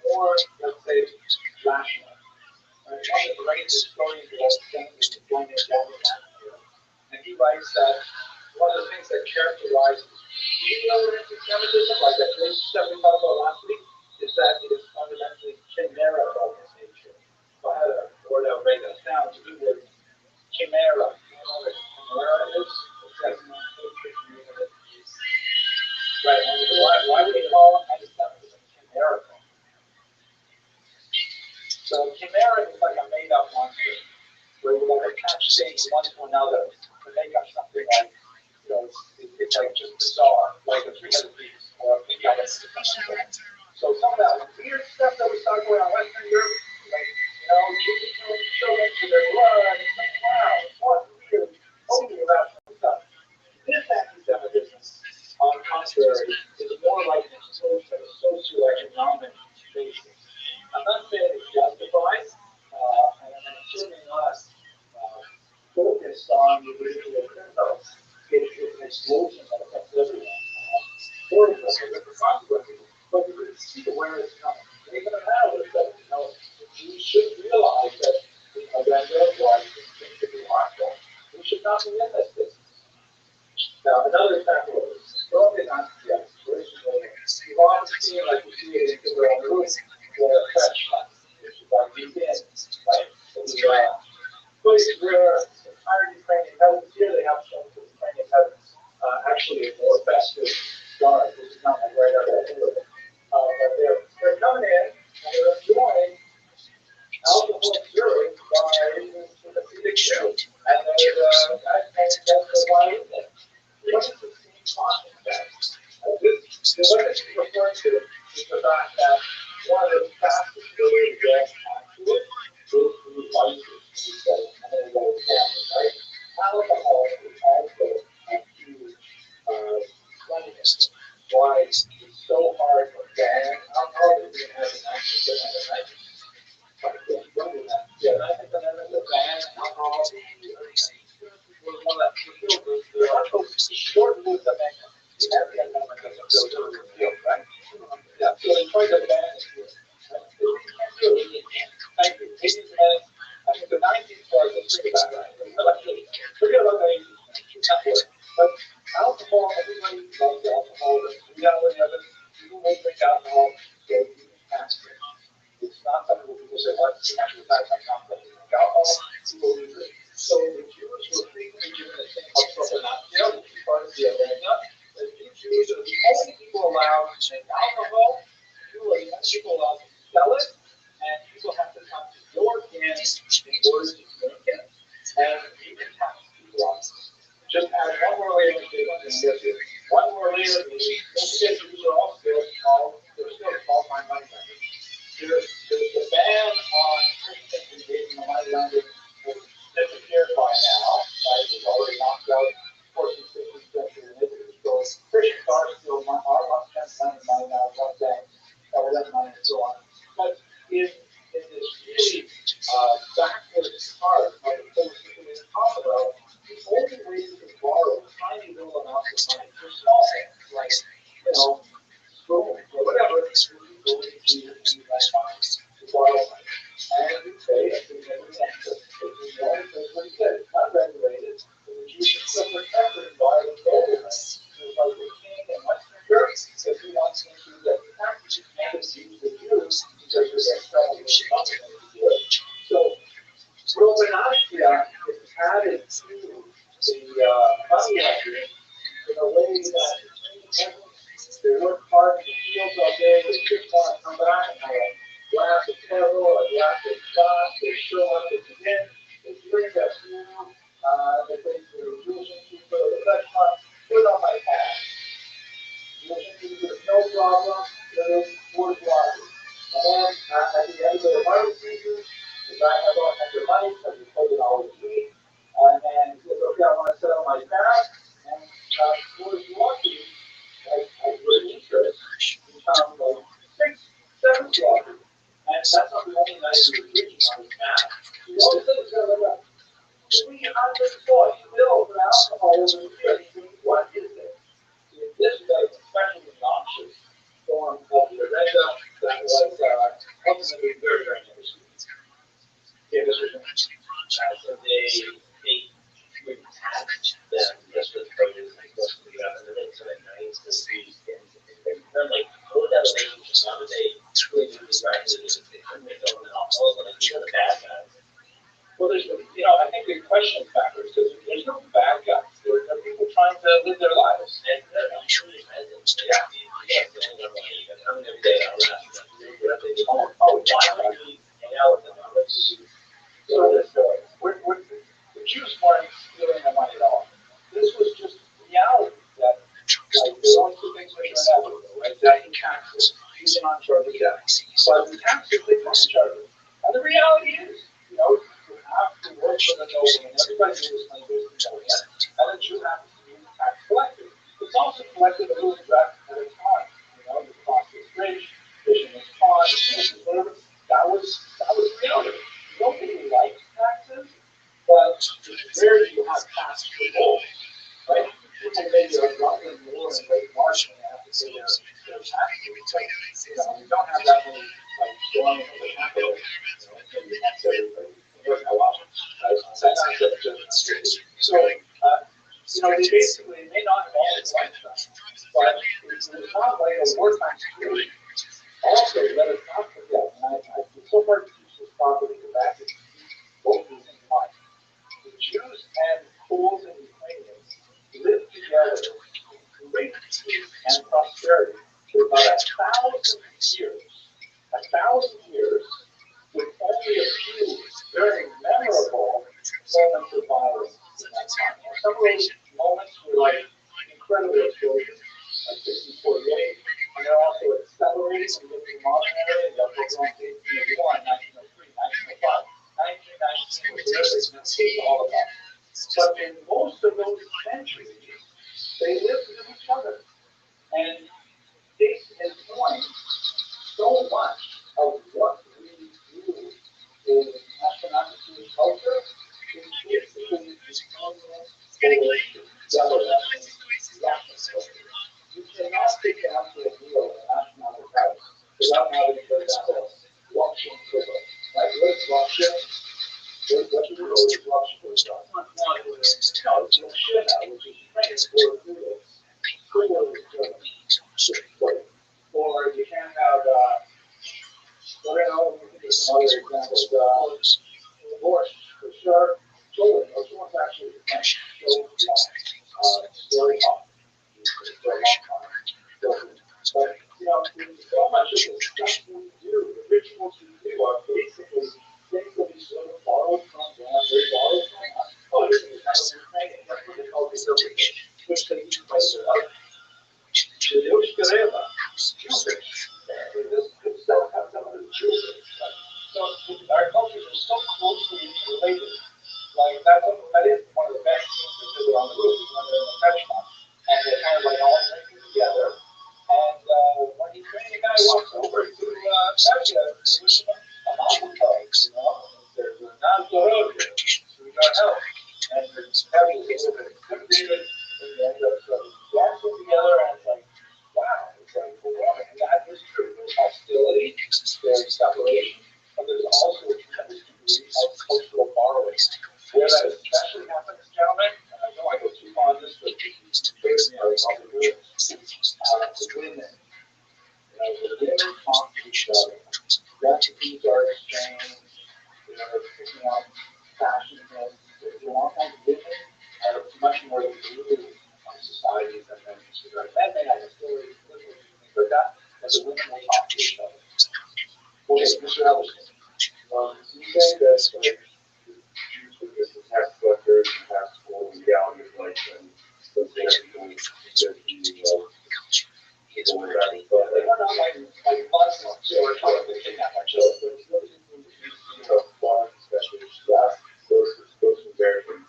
more, let's say, rational. One of the great historians of all things is one named Rabbi, and he writes that one of the things that characterizes anti-Semitism, like that first step we talked about last week, is that it is fundamentally chimerical in nature. So I had a word out right now to do with chimera. You know what chimera is? Right. And why would we call anti-Semitism chimerical? So chimera is like a made-up monster, where we like attach things one to another to make up something like, it's like just bizarre, like a three-headed beast or a pig-headed beast. So some of that weird stuff that we saw going on in Western Europe, like, killing children for their blood, it's like, wow, what weird, totally irrational stuff. This anti-Semitism, on the contrary, contrary, is more like an explosion of a socioeconomic basis. I'm not saying it's justified, and I'm certainly not focused on the individual criminals. It's an explosion that affects everyone. Horrible, the consequences, but you can see where it's coming. Even now, we should realize that the agenda was things to be harmful. We should not be in this business. Now, another example is broken on the exploration of you've often seen, like you see it in the world, where a French fund, which is like weekend, right? Place where entire Ukrainian peasants, here they have shown that Ukrainian peasants actually are more festive guard. This is not like right out of the but they're coming in and they're enjoying alcohol and syrup by the Phoenix show. And that's why is it? What is the same talking about? What it's referring to is the fact that one of the fastest ways to get onto it is through vices. I'm going to go with gambling, right? Alcohol is also a huge cleanliness. Why it's so hard to ban alcohol is because it has an action amendment. Yeah, I think the amendment to ban alcohol was one that the short-lived amendment. Every amendment doesn't go to the field, right? Yeah, so they tried to ban it here. Thank you. 18th amendment. I think the 19th was pretty bad, right? Forget about the 18th. But alcohol, everybody loves alcohol. The reality of it, people will drink alcohol, so you can tax it. It's not something where people say, what's the actual tax? I'm not going to drink alcohol. People will drink. So the Jews were frequently given a thing called propaganda, which is part of the agenda. The Jews are the only people allowed to drink alcohol. You are the only people allowed to sell it. And people have to come to your inn in order to drink it. And you can tax people on it. Just add one more layer to it. One more layer is these are all still small, they're still small time money lenders. There's the ban on Christians engaging in money lending has disappeared by now, right? We've already knocked out 14th, 15th century religions. So Christians are still spending money now, one thing, money and so on. But in this really backwards part of the whole system we talk about, the only way you can borrow tiny little amounts of money for small things, like, school or whatever, is really going to use any money to borrow money. And you pay a significant interest. It's the only place where you get it. It's not regulated. The Jews are still protected by the government. Just like the king and Western Europe, if he wants to use the tax, you can't use the Jews because they're external to the government. So, Roman Austria is added to the money lending in a way that they work hard in the fields all day, they just want to come back and have a glass of kettle or a glass of scotch, they show up at the inn, they drink that food, they think they're using people at the restaurant, put it on my pad. There's no problem, there's worth watching. And then at the end of the harvest season, the guy has all kinds of money because he's taking all his meat, and he says, okay, I want to settle my pad, and what is lucky, like with interest, become like 6, 7 dollars. And that's not the only night you're reaching on his map. You all of a sudden like, we just saw a bill for alcohol over here. What is this? This is a especially obnoxious form of the agenda that was ultimately very, very interesting. Yeah, this was interesting. So they would tax them just for the produce and most of the other things so that nice to see. They're like, what that relationship? How do they truly do this right? They couldn't make their own alcohol, but these are the bad guys. Well, there's, I think the question is backwards because there's no bad guys. There are people trying to live their lives. And I'm sure they've had them. Yeah. I'm going to day on that. Oh, why would we hang out with them? So the Jews weren't stealing their money at all. This was just reality that, like, there's only two things which are inevitable, right? That and taxes. These are non-chargeable debts. But the taxes, they must charge it. And the reality is, you have to work for the nobleman. Everybody knows this money goes to the nobleman. And the Jew happens to be the tax collector. It's also collected a little breath at a time. You cross this bridge, fishing this pond, whatever. That was reality. Nobody likes taxes, but it's rare you have tax control, right? People maybe are dropping more in late March when they have to pay their taxes. But, we don't have that many going in the capital. Maybe once every how often. So, they basically may not have always liked that, but it's not like a wartime security. Also, let us not forget, and I so far teach this properly to back it, both these in mind. The Jews and Poles and Ukrainians lived together in great peace and prosperity for about 1,000 years. 1,000 years with only a few very memorable moments of violence in that time. And some of those moments were incredible explosions, like 1648, and they're also accelerated when you get to the modern era, and they'll go on to 1881, 1903, 1905. 1919 was terrific, and that's all about. But in most of those centuries, they lived with each other. And this is point so much of what we do in astronomical culture is basically you cannot take it out to a deal in astronomical house without having, for example, Rothschild silver. Right? What is Rothschild? What do you know is Rothschild? Which is French for or you can have, some other examples, divorce, for sure, children, or someone's actually French, very hot, for a long time. But, so much of the stuff we do, the rituals we do are basically things that we sort of borrowed from them, they borrowed from us. Oh, this is kind of Ukrainian, that's what they call the Jewish, which they use by the other. The Jewish Gareva, Jewish. This stuff has some of the Jewish. So our cultures are so closely related. That is one of the best things that do on the roof is when they're in the restaurant. And they're kind of all drinking together. And when the Ukrainian guy walks over to Russia, it was a mountain dog, There's a non-Dorog here. So we got help. And there's probably a little bit intimidated. And they end up dancing together. And it's like, wow. It's like, well, and that is true. There's hostility, there's separation, but there's also a tremendous degree of cultural borrowing. Where that especially happens, gentlemen, and I know I go too far on this, but it's basically how they probably do it. The women. The women talk to each other. Recipes are exchanged. They're picking up fashion things. All kinds of women are much more the glue of society than men. Men may have a story, things like that, but the women will talk to each other. Okay, Mr. Ellison. You say that Jews with the tax collectors and tax for reality of life and those things people with that, but They're not like Muslims who are trying to kidnap our children. especially those Americans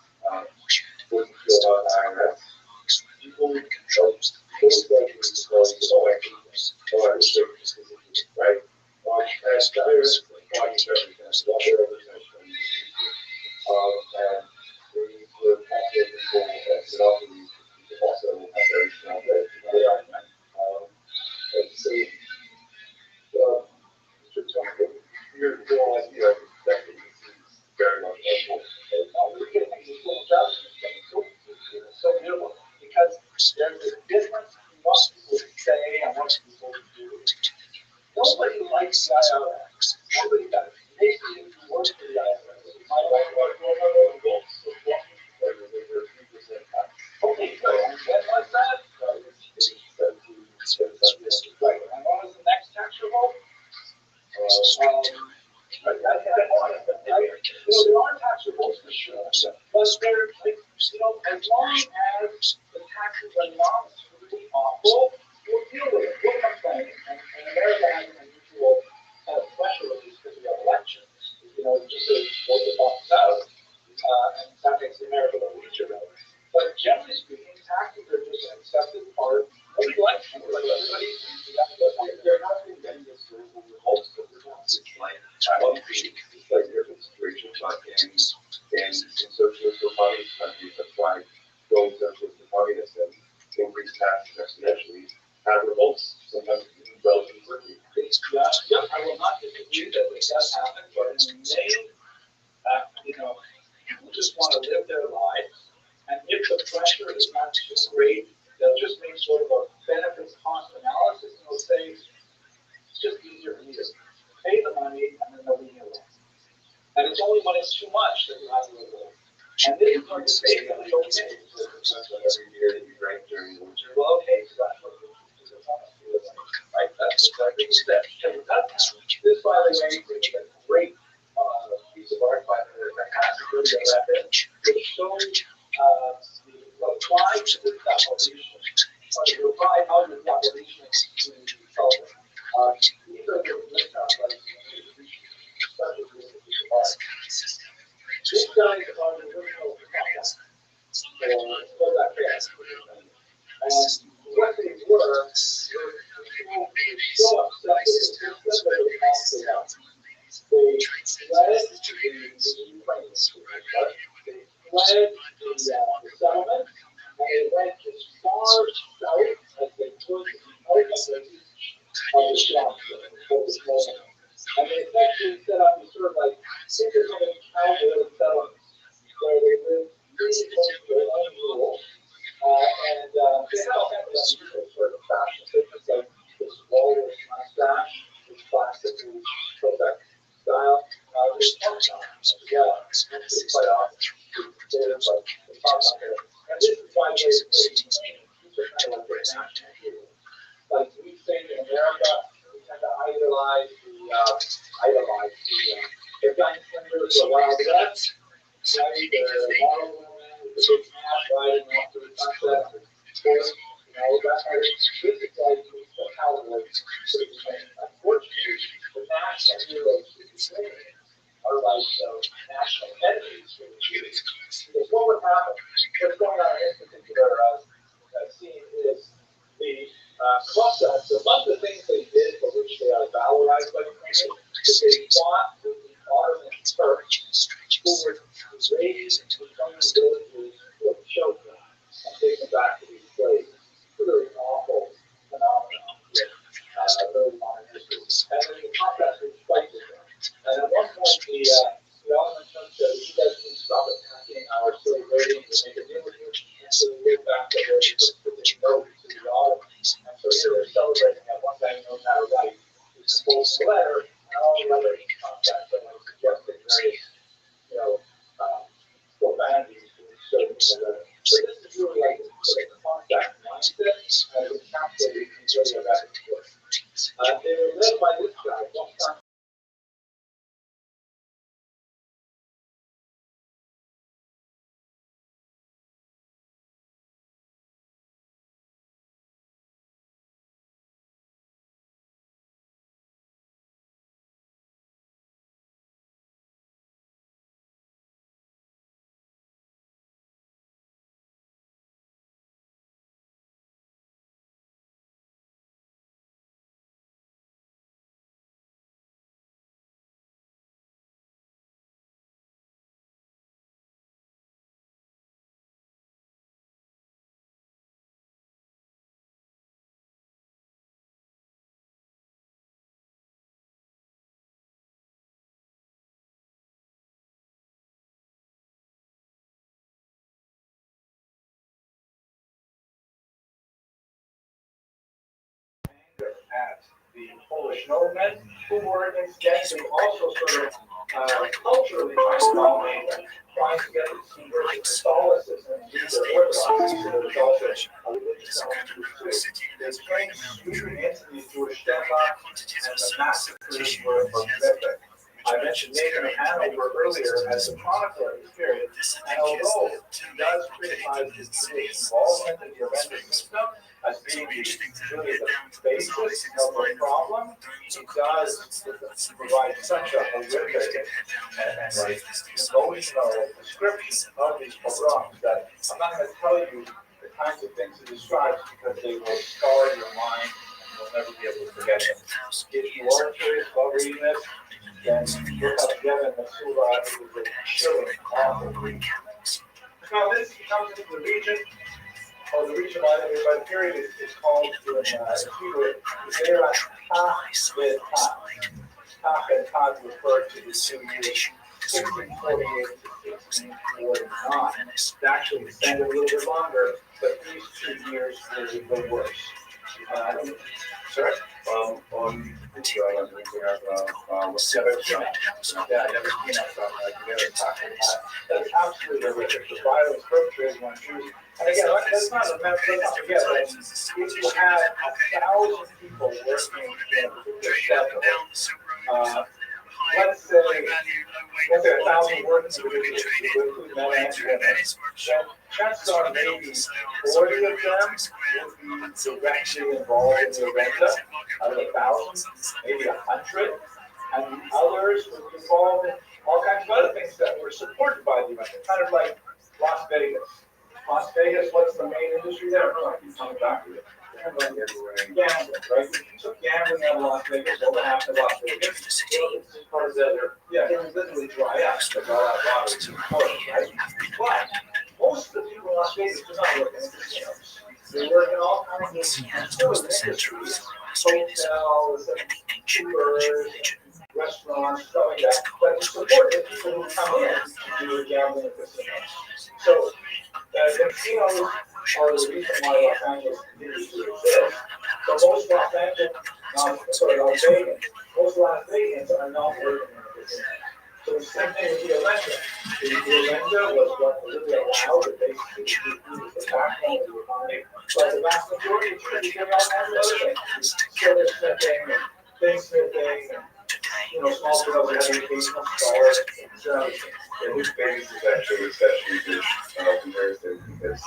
wouldn't feel about the IRS. People those veterans right? As the IRS watches everything, that's all their everything. And they would also people that also have very strong you're doing like you have expected very much So beautiful because there's a difference in what people say and what people do. Nobody likes the IRS. Nobody does. Maybe if you work for the IRS, you might like what okay, good. And when was that? Right. And what was the next tax revolt? There are tax revolts for sure, but they're as long as the taxes are not really awful, we'll deal with it. We'll complain. And America has an unusual kind of pressure release because we have elections. Just to vote the box out, and that makes America a little weaker. But generally speaking, taxes are just an accepted part provide this declaration, or to provide out of the declaration to children. These are the lists of these guys are the original concepts. So that fits. And what they were so upset with it, they led the Ukrainians, they fled the settlement, and they went as far south as they could out of the swamp. And they essentially set up these sort of like independent cowboy settlements where they lived pretty close to their own rules. And they had all kinds of unusual sort of fashion things like this walrus mustache, this classical Quebec style. There's punk songs as well. It's quite often considered like the punk on there. And this is why these are kind of like their national heroes. Like we say in America, we tend to idolize the giant slingers, the Wild West, right? The model woman with the big hat riding off to the sunset, the horse, that kind of this is like the cowboys. Unfortunately, the national heroes of Ukraine are like national enemies for the Jews. Because what would happen? What's going on in this particular scene is the Cossacks, among the things they did for which they are valorized by the Ukrainians, is they fought with the Ottoman Turks who were raised in Ukrainian villages with children and taken back to be slaves. It's a really awful phenomenon with early modern history. And then the Cossacks would fight with them. And at one point, the Ottoman Turks said, you guys can stop attacking our slave raiding and make a deal with you. And so they went back to their specific note to the Ottomans. And so here they're celebrating that one guy knows how to write. It's supposed to letter, and all the other contacts that are suggesting various, profanities to certain letter. So this is really like the contact mindset as encapsulated in really about the book. They were led by this guy, one time. At the Polish noblemen who were instead also sort of culturally trying to dominate them, trying to get this conversion to Catholicism and use their Orthodoxy. So there's also a religious element to it. They came shooting into these Jewish Denmark, and the massacres were horrific. I mentioned Nathan of Hanover earlier as the chronicler of this period, and although he does criticize his Jewish involvement in the Avenging system as being really the basis of the problem, he does provide such a horrific and like emotional description of these pogroms that I'm not going to tell you the kinds of things he describes because they will scar your mind and you'll never be able to forget them. If you are curious about reading this, then look up Devin Masura. It was a chilling, awful read. Now this comes into the region, or the region by the period is called in Hebrew, Zera with Tach and Tach refer to the 2 years, 1648 to 1649. It's actually extended a little bit longer, but these 2 years were the worst. Sorry? That's absolutely horrific. The violence perpetrated on Jews. And again, let's not forget that if you had 1,000 people working in the shelter, let's say, 1,000 working individuals who include men and women, then chances are maybe 40 of them would be directly involved in the agenda out of 1,000, maybe 100, and the others would be involved in all kinds of other things that were supported by the event, kind of like Las Vegas. Las Vegas, what's the main industry there? No, I keep coming back to it. Gambling, right? So gambling out of Las Vegas, over half of Las Vegas, it's part of the, yeah, it was literally dry up, because all that water is important, right? But most of the people in Las Vegas are not working in casinos. They work in all kinds of industries, hotels, and tours, restaurants, stuff like that, but to support the people who come in to do gambling at casinos. So the casinos are the reason why Los Angeles continues to exist. So most Las Vegans are not working in a casino. So the same thing with the Alenda. The Alenda was what really allowed the basically to use the backbone of the economy. But the vast majority of people doing all kinds of other things. Silversmithing and tinsmithing and small development educational scholars. The new phase is actually especially good comparison because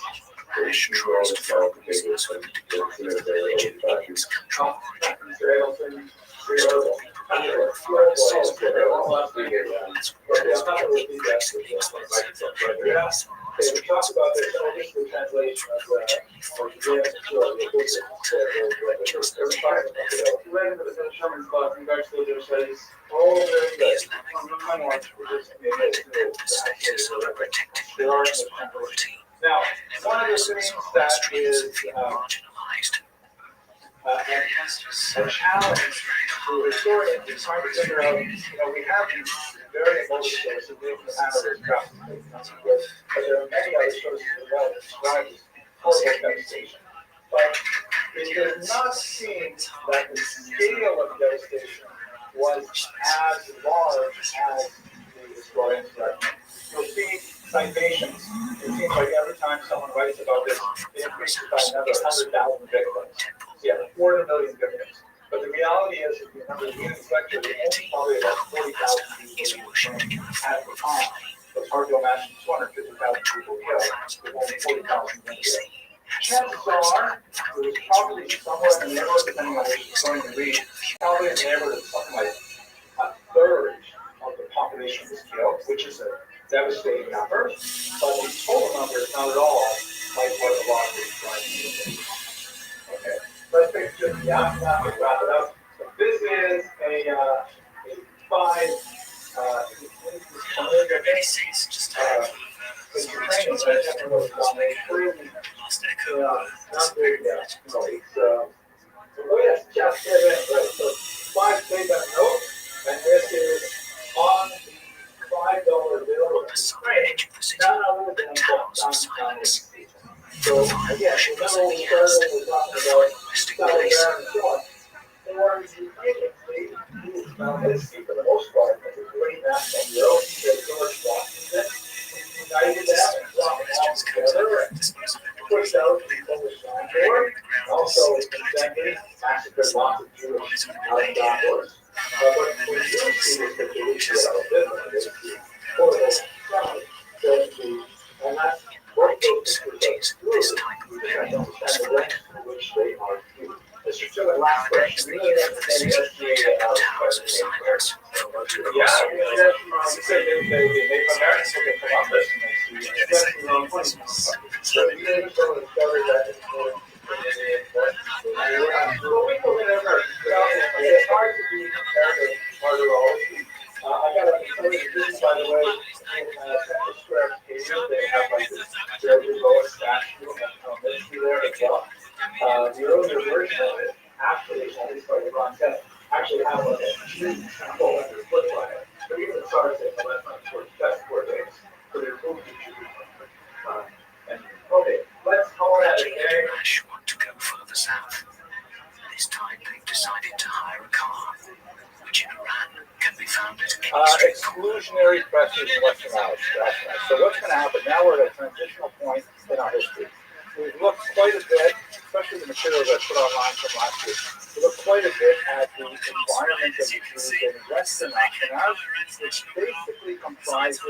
there's all the qualifications and we talked about this, so this is the translation of the Sherman's book, Investigative Studies. Oh, very good. Now, one of the things that is a challenge to historians is trying to figure out, we have these very emotive sources, we can handle this traffic, but there are many other sources as well that describe this horrible devastation. But it does not seem that the scale of devastation was as large as the historians reckon. You'll see citations. It seems like every time someone writes about this, it increases by another 100,000 victims. Yeah, 400 million victims. But the reality is, if you remember the beginning lecture, there's only probably about 40,000 people at the time. It's hard to imagine 250,000 people killed with only 40,000 victims. Chances are, it was probably somewhere in the neighborhood, depending on which historian you read, probably in the neighborhood of something like a third of the population was killed, which is a devastating number. But the total number is not at all like what a lot of these historians. Okay, let's take just the aftermath and wrap it up. So this is a 5 the Ukraine is definitely not very good. So yes, just right. So 5 stays on note, and this is on the $5 bill of Ukraine, none other than downtown. So again, remember we started talking about Solidarity and so on. For Ukrainians, they use military for the most part as a great national hero. George Washington united them and brought them all together and pushed out the Polish landlord. Also, incidentally, massacred lots of Jewish outdoors. But when you see the situation of business, it's and that's what those pictures are true. You have to understand the length to which they are true. Mr. Chiller, last question. We really understand the SBA question. Yeah, you said they Native Americans look at Columbus and they see especially around 20. So you didn't show the discovery that it's more it's hard to be comparative martyrology. I got to tell you this, by the way, in Central Square Acadia, they have like this very lowest statue of mystery there as well. The earlier version of it, actually, at least by the concept, actually have like a huge temple underfoot by it. But even the stars say, well, that's 4 days. So they're moving to and okay, let's call that a day. Want to go further south. This time they've decided to hire a car, which in Iran can be found at exclusionary pressures in Western Irish. So what's going to happen? Now we're at a transitional point in our history. We've looked quite a bit, especially the materials I put online from last week, to We look quite a bit at the environment of the Jews in Western Ashkenaz, which basically comprises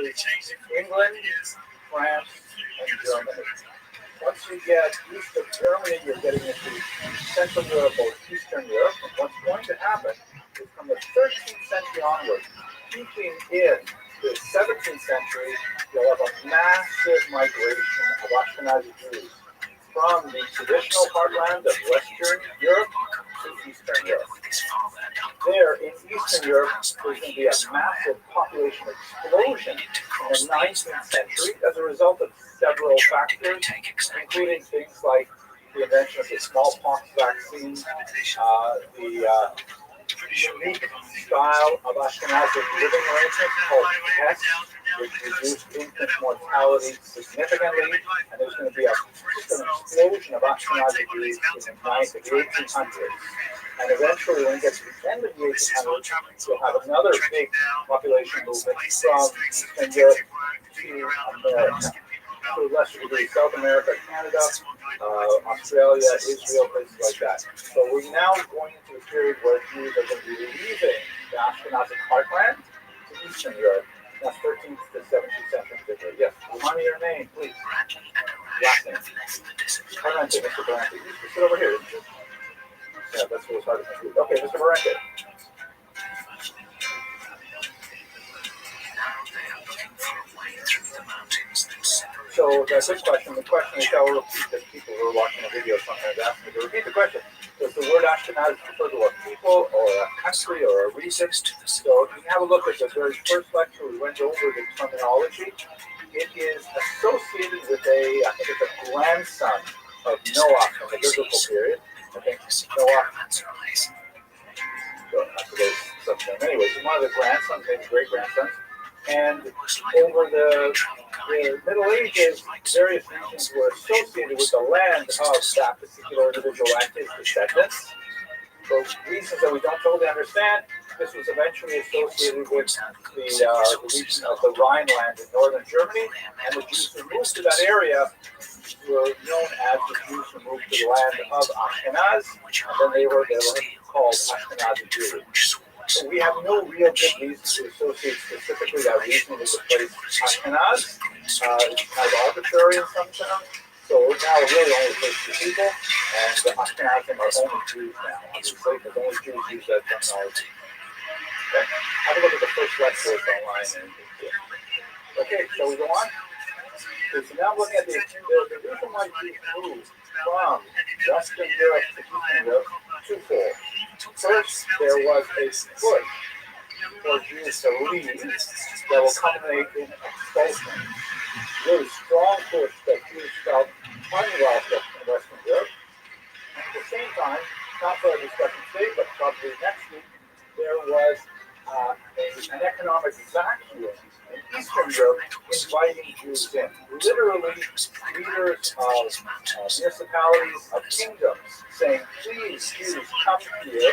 England, France, and Germany. Once you get east of Germany, you're getting into Central Europe or Eastern Europe. And what's going to happen is from the 13th century onward, peaking in the 17th century, you'll have a massive migration of Ashkenazi Jews from the traditional heartland of Western Europe to Eastern Europe. There in Eastern Europe, there's going to be a massive population explosion in the 19th century as a result of several factors, including things like the invention of the smallpox vaccine, the unique style of Ashkenazi living arrangement called PET, which reduced infant mortality significantly, and there's going to be just an explosion of Ashkenazi Jews in the 1800s. And eventually, when it gets to the end of the 1800s, you'll have another big population movement from Eastern Europe to America. To a lesser degree, South America, Canada, Australia, Israel, places like that. So we're now going into a period where Jews are going to be leaving the Ashkenazic heartland to Eastern Europe. That's 13th to 17th century particularly. Yes, remind me your name, please. Last name. Barrente, Mr. Barrente. You used to sit over here, didn't you? Yeah, that's what was hard to conclude. Okay, Mr. Barrente. So that's a good question. The question is, I will repeat that people who are watching a video sometimes ask me to repeat the question. Does the word Ashkenaz refer to a people or a country or a region? So if you can have a look at the very first lecture, we went over the terminology. It is associated with I think it's a grandson of Noah from the biblical period. I think Noah. Anyways, he's one of the grandsons, maybe great-grandsons. And over the Middle Ages, various regions were associated with the land of that particular individual and his descendants. For reasons that we don't totally understand, this was eventually associated with the region of the Rhineland in northern Germany, and the Jews who moved to that area were known as the Jews who moved to the land of Ashkenaz, and then they were called Ashkenazi Jews. So we have no real good reason to associate specifically that region with the place Ashkenaz. It's kind of arbitrary in some terms. So now it really only takes two people, and the Ashkenazim are only Jews now, obviously, because only Jews use that terminology. Okay, have a look at the first lecture online. Okay, shall we go on? Okay, so now looking at the reason why Jews moved from Western Europe to Eastern Europe, twofold. First, there was a push for Jews to leave that will culminate in expulsion. Really strong push that Jews felt unwelcome in Western Europe. And at the same time, not for a discussion today, but probably next week, there was an economic vacuum in Eastern Europe inviting Jews in. Literally, leaders of municipalities, of kingdoms, saying, please, Jews, come here.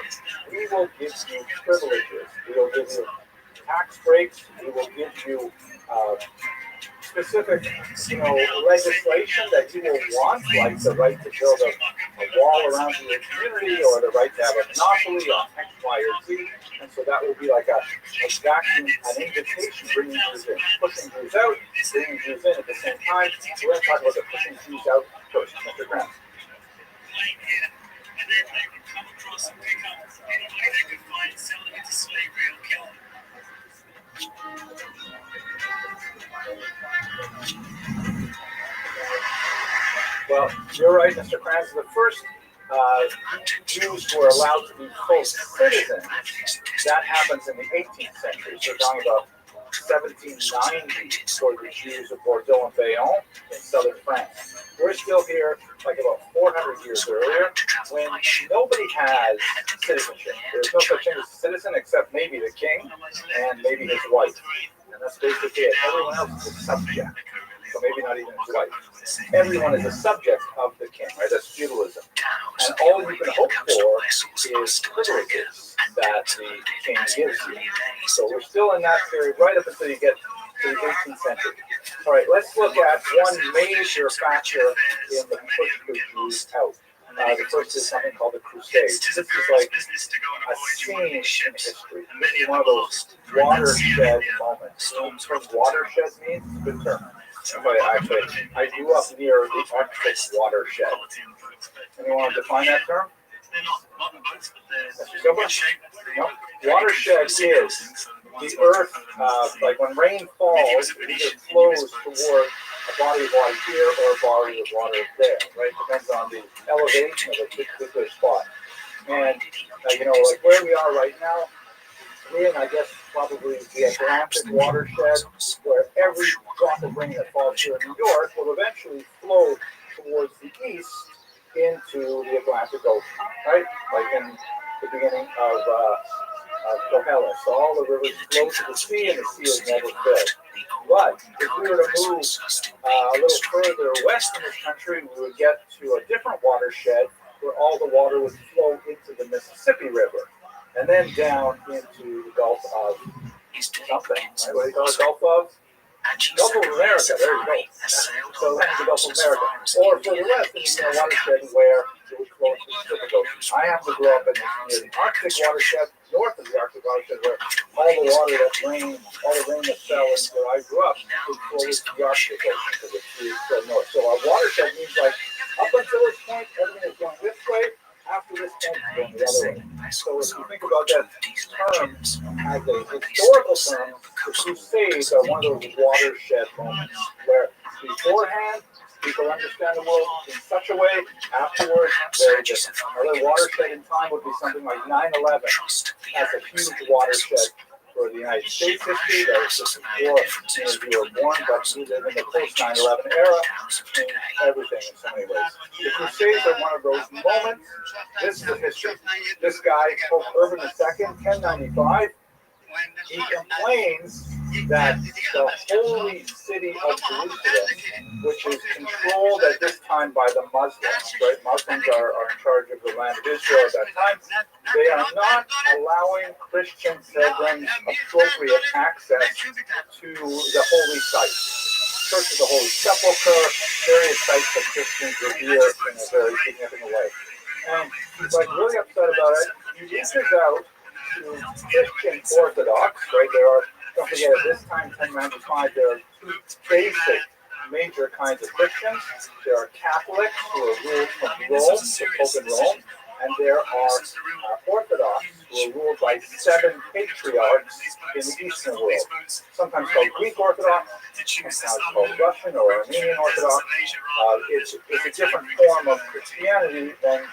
We will give you privileges. We will give you tax breaks. We will give you specific, legislation that you will want, like the right to build a wall around your community or the right to have a monopoly on X, Y, or Z. And so that will be like a vacuum, an invitation, bringing Jews in, pushing Jews out, bringing Jews in at the same time. We're going to talk about the pushing Jews out first, Mr. Grant. And then they would come across and pick up anybody they could find, sell them into slavery or kill them. Well, you're right, Mr. Kranz. The first Jews were allowed to be full citizens. That happens in the 18th century. So we're talking about 1790 for the Jews of Bordeaux and Bayonne in southern France. We're still here like about 400 years earlier when nobody has citizenship. There's no such thing as a citizen except maybe the king and maybe his wife. And that's basically it. Everyone else is a subject. So maybe not even his wife. Everyone is a subject of the king, right? That's feudalism. And all you can hope for is privileges that the king gives you. So we're still in that period right up until you get to the 18th century. All right, let's look at one major factor in the push for Jews out. The first is something called the Crusades. This is like a scene in history. This is one of those watershed moments. What watershed means? It's a good term. I grew up near the Arctic watershed. Anyone want to define that term? No. Watershed is the earth, like when rain falls, it either flows toward a body of water here or a body of water there, right? Depends on the elevation of a particular spot. And, like where we are right now, we're in, I guess, probably the Atlantic watershed, where every drop of rain that falls here in New York will eventually flow towards the east into the Atlantic Ocean, right? Like in the beginning of Kohelet. So all the rivers flow to the sea, and the sea is never filled. But if we were to move a little further west in this country, we would get to a different watershed where all the water would flow into the Mississippi River and then down into the Gulf of something. Right? What do you call it? Gulf of America. There you go. So that's the Gulf of America. Or for the west, it's a watershed where it would flow into the Pacific Ocean. I happen to grow up near the Arctic watershed, north of the Arctic watershed, where all the water that rain, all the rain that fell in where I grew up, would flow into the Arctic Ocean because it's so north. So our watershed means like up until this point, everything is going this way. After this point, it's going the other way. So if you think about that term as a historical term, the Crusades are one of those watershed moments where beforehand, people understand the world in such a way, afterwards, very different. Another watershed in time would be something like 9/11. That's a huge watershed for the United States history. That was just before many of you were born, but we live in the post 9/11 era, changed everything in so many ways. The Crusades are one of those moments. This is the history. This guy, Pope Urban II, 1095, he complains that the holy city of Jerusalem, which is controlled at this time by the Muslims, right? Muslims are in charge of the land of Israel at that time. They are not allowing Christian pilgrims appropriate access to the holy sites. Church of the Holy Sepulchre, various sites that Christians revere in a very significant way. And he's like really upset about it. He reaches out to Christian Orthodox, right? There are, don't forget, at this time, 1095, there are two basic major kinds of Christians. There are Catholics who are ruled from Rome, the Pope in Rome, and there are Orthodox who are ruled by 7 patriarchs in the Eastern world, sometimes called Greek Orthodox, sometimes called Russian or Armenian Orthodox. It's a different form of Christianity than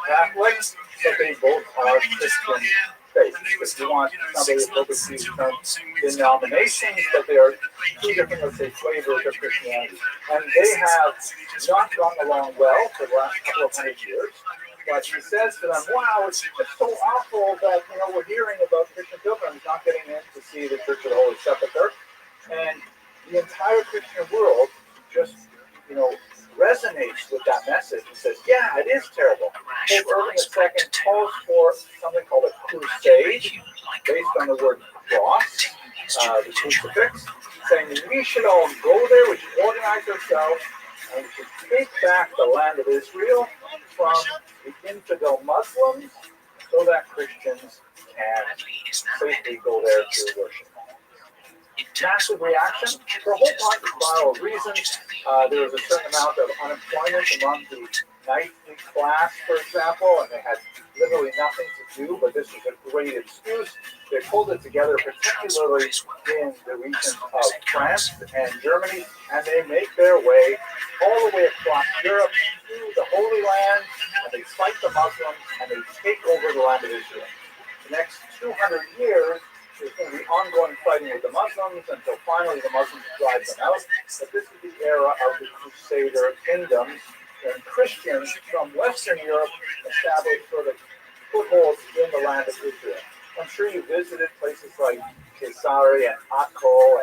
Catholics, but they both are Christian faith. If you want somebody to focus these terms denominations, but they are two different, let's say, flavors of Christianity. And they have not gone along well for the last couple of 100 years. But he says to them, wow, it's just so awful that, we're hearing about Christian pilgrims not getting in to see the Church of the Holy Sepulchre. And the entire Christian world just, resonates with that message and says, yeah, it is terrible. Pope Urban II calls for something called a crusade, based on the word cross, the crucifix, saying we should all go there, we should organize ourselves, and we should take back the land of Israel from the infidel Muslims so that Christians can safely go there to worship. Massive reaction for a whole pile of reasons. There was a certain amount of unemployment among the knightly class, for example, and they had literally nothing to do, but this was a great excuse. They pulled it together, particularly in the regions of France and Germany, and they make their way all the way across Europe to the Holy Land, and they fight the Muslims, and they take over the land of Israel. The next 200 years, there's going to be ongoing fighting with the Muslims until finally the Muslims drive them out. But this is the era of the Crusader kingdoms, and Christians from Western Europe established sort of footholds in the land of Israel. I'm sure you visited places like Caesarea and Akko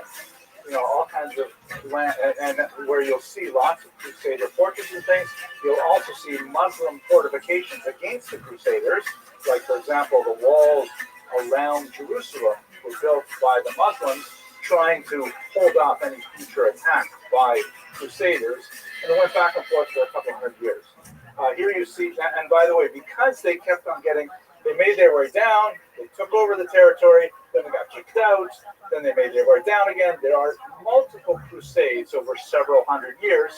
and all kinds of land, and where you'll see lots of Crusader fortresses and things. You'll also see Muslim fortifications against the Crusaders, like for example the walls around Jerusalem were built by the Muslims, trying to hold off any future attack by Crusaders, and it went back and forth for a couple hundred years. Here you see, and by the way, because they kept on they made their way down, they took over the territory, then they got kicked out, then they made their way down again. There are multiple crusades over several hundred years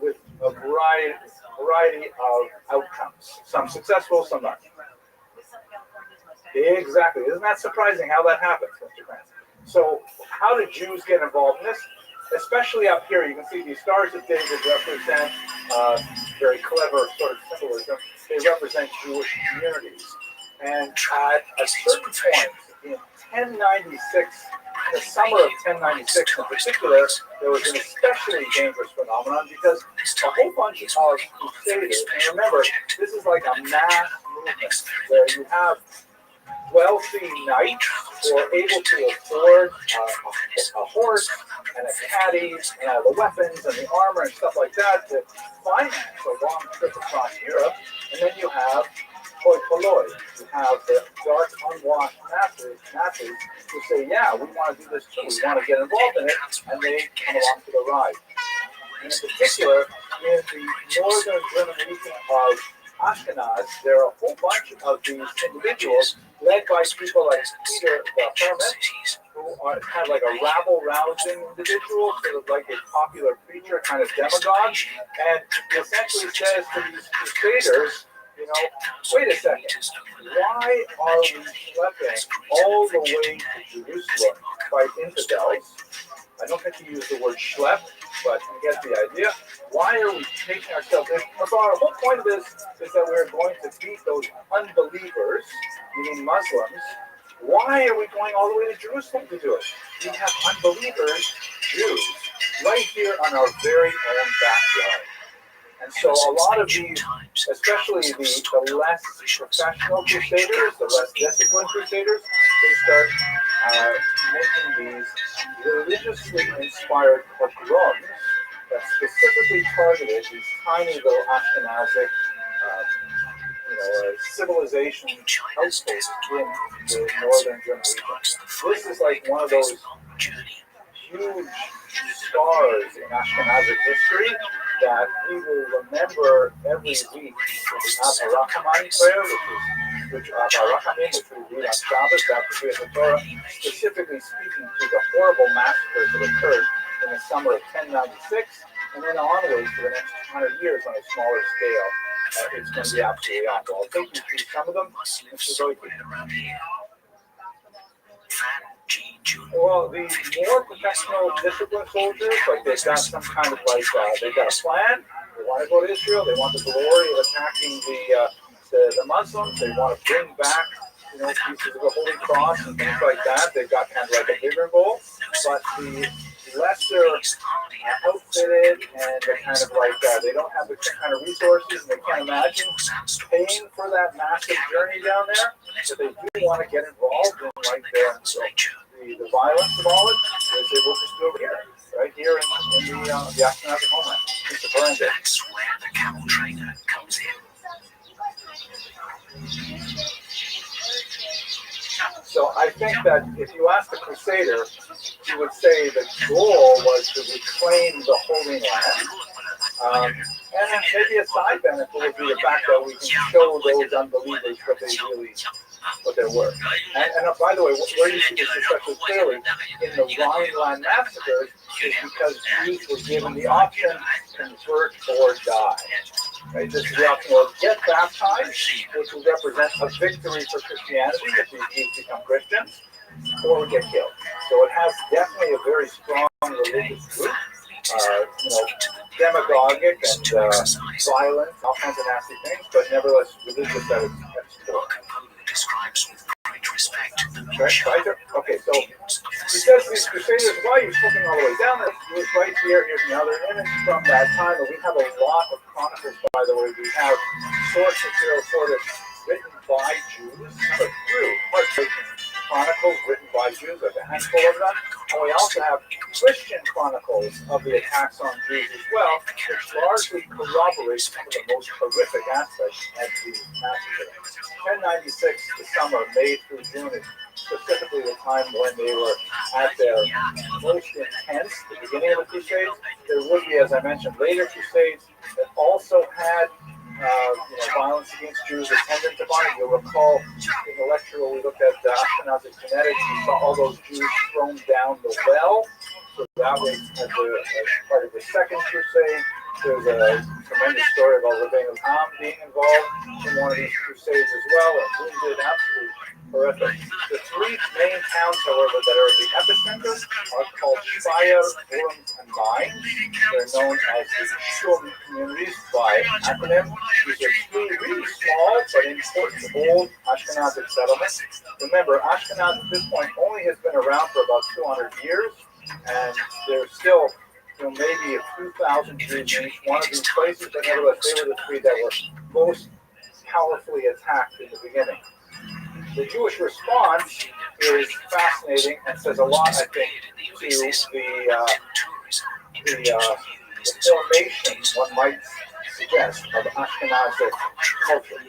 with a variety of outcomes. Some successful, some not. Exactly. Isn't that surprising how that happens, Mr. Grant? So how did Jews get involved in this? Especially up here, you can see these stars of David represent very clever sort of symbolism. They represent Jewish communities. And at a certain point in 1096, the summer of 1096 in particular, there was an especially dangerous phenomenon because a whole bunch of crusaders, and remember, this is like a mass movement where you have wealthy knights who are able to afford a horse and a caddy and all the weapons and the armor and stuff like that to finance a long trip across Europe. And then you have hoi polloi, you have the dark, unwashed masses who say, yeah, we want to do this too, we want to get involved in it, and they come along for the ride. And in particular, in the northern German region of Ashkenaz, there are a whole bunch of these individuals led by people like Peter the Hermit, who are kind of like a rabble-rousing individual, sort of like a popular preacher, kind of demagogue, and he essentially says to these crusaders, wait a second, why are we schlepping all the way to Jerusalem by infidels? I don't think he used the word schlep, but you get the idea. Why are we taking ourselves in? So our whole point of this is that we're going to beat those unbelievers, meaning Muslims. Why are we going all the way to Jerusalem to do it? We have unbelievers, Jews, right here on our very own backyard. And so a lot of these, especially the less professional crusaders, the less disciplined crusaders, they start making these religiously inspired pogroms that specifically targeted these tiny little Ashkenazic civilization outposts in the northern German region. This is like one of those huge stars in Ashkenazic history that we will remember every week in the Abarachamim prayer, which we read on Shabbos after we have the Torah, specifically speaking to the horrible massacres that occurred in the summer of 1096, and then onwards for the next 200 years on a smaller scale. It's going to be absolutely awful. I'll take you through some of them. Well, the more professional disciplined soldiers, like they've got some kind of they've got a plan. They want to go to Israel. They want the glory of attacking the Muslims. They want to bring back pieces of the Holy Cross and things like that. They've got kind of like a bigger goal. But the lesser outfitted and they're kind of they don't have the kind of resources and they can't imagine paying for that massive journey down there. So they do want to get involved in the violence of all it. They will just do over here, right here in the Ashkenazic homeland. That's where the camel trainer comes in. So I think that if you ask the Crusader, he would say the goal was to reclaim the Holy Land. And then maybe a side benefit would be the fact that we can show those unbelievers what they were. And by the way, where you see this especially clearly in the Rhineland massacres is because Jews were given the option convert or die. Right? This is the option of get baptized, which will represent a victory for Christianity if these Jews become Christians, or get killed. So it has definitely a very strong religious root. Demagogic and violent, all kinds of nasty things, but nevertheless religious at its core. Right? Okay, so he says to these crusaders, why are you slipping all the way down there? He was right here. Here's another image from that time. And we have a lot of chronicles, by the way. We have source material sort of written by Jews, but true, heartbreaking chronicles written by Jews, like a handful of them. And we also have Christian chronicles of the attacks on Jews as well, which largely corroborate some of the most horrific aspects of the massacre. 1096, the summer, May through June, is specifically the time when they were at their most intense, the beginning of the Crusades. There would be, as I mentioned, later Crusades that also had violence against Jews attendant upon it. You'll recall in the lecture where we looked at Ashkenazic genetics, we saw all those Jews thrown down the well. So that was as part of the Second Crusade. There's a tremendous story about Rabbi being involved in one of these crusades as well, and wounded, absolutely horrific. The three main towns, however, that are the epicenter are called Speyer, Worms, and Mainz. They're known as the Shul communities by acronym. These are three really small but important old Ashkenazic settlements. Remember, Ashkenaz at this point only has been around for about 200 years, and there's still maybe a few thousand Jews in each one of these places, but nevertheless, they were the three that were most powerfully attacked in the beginning. The Jewish response is fascinating and says a lot, I think, to the formation, one might suggest, of Ashkenazic culture.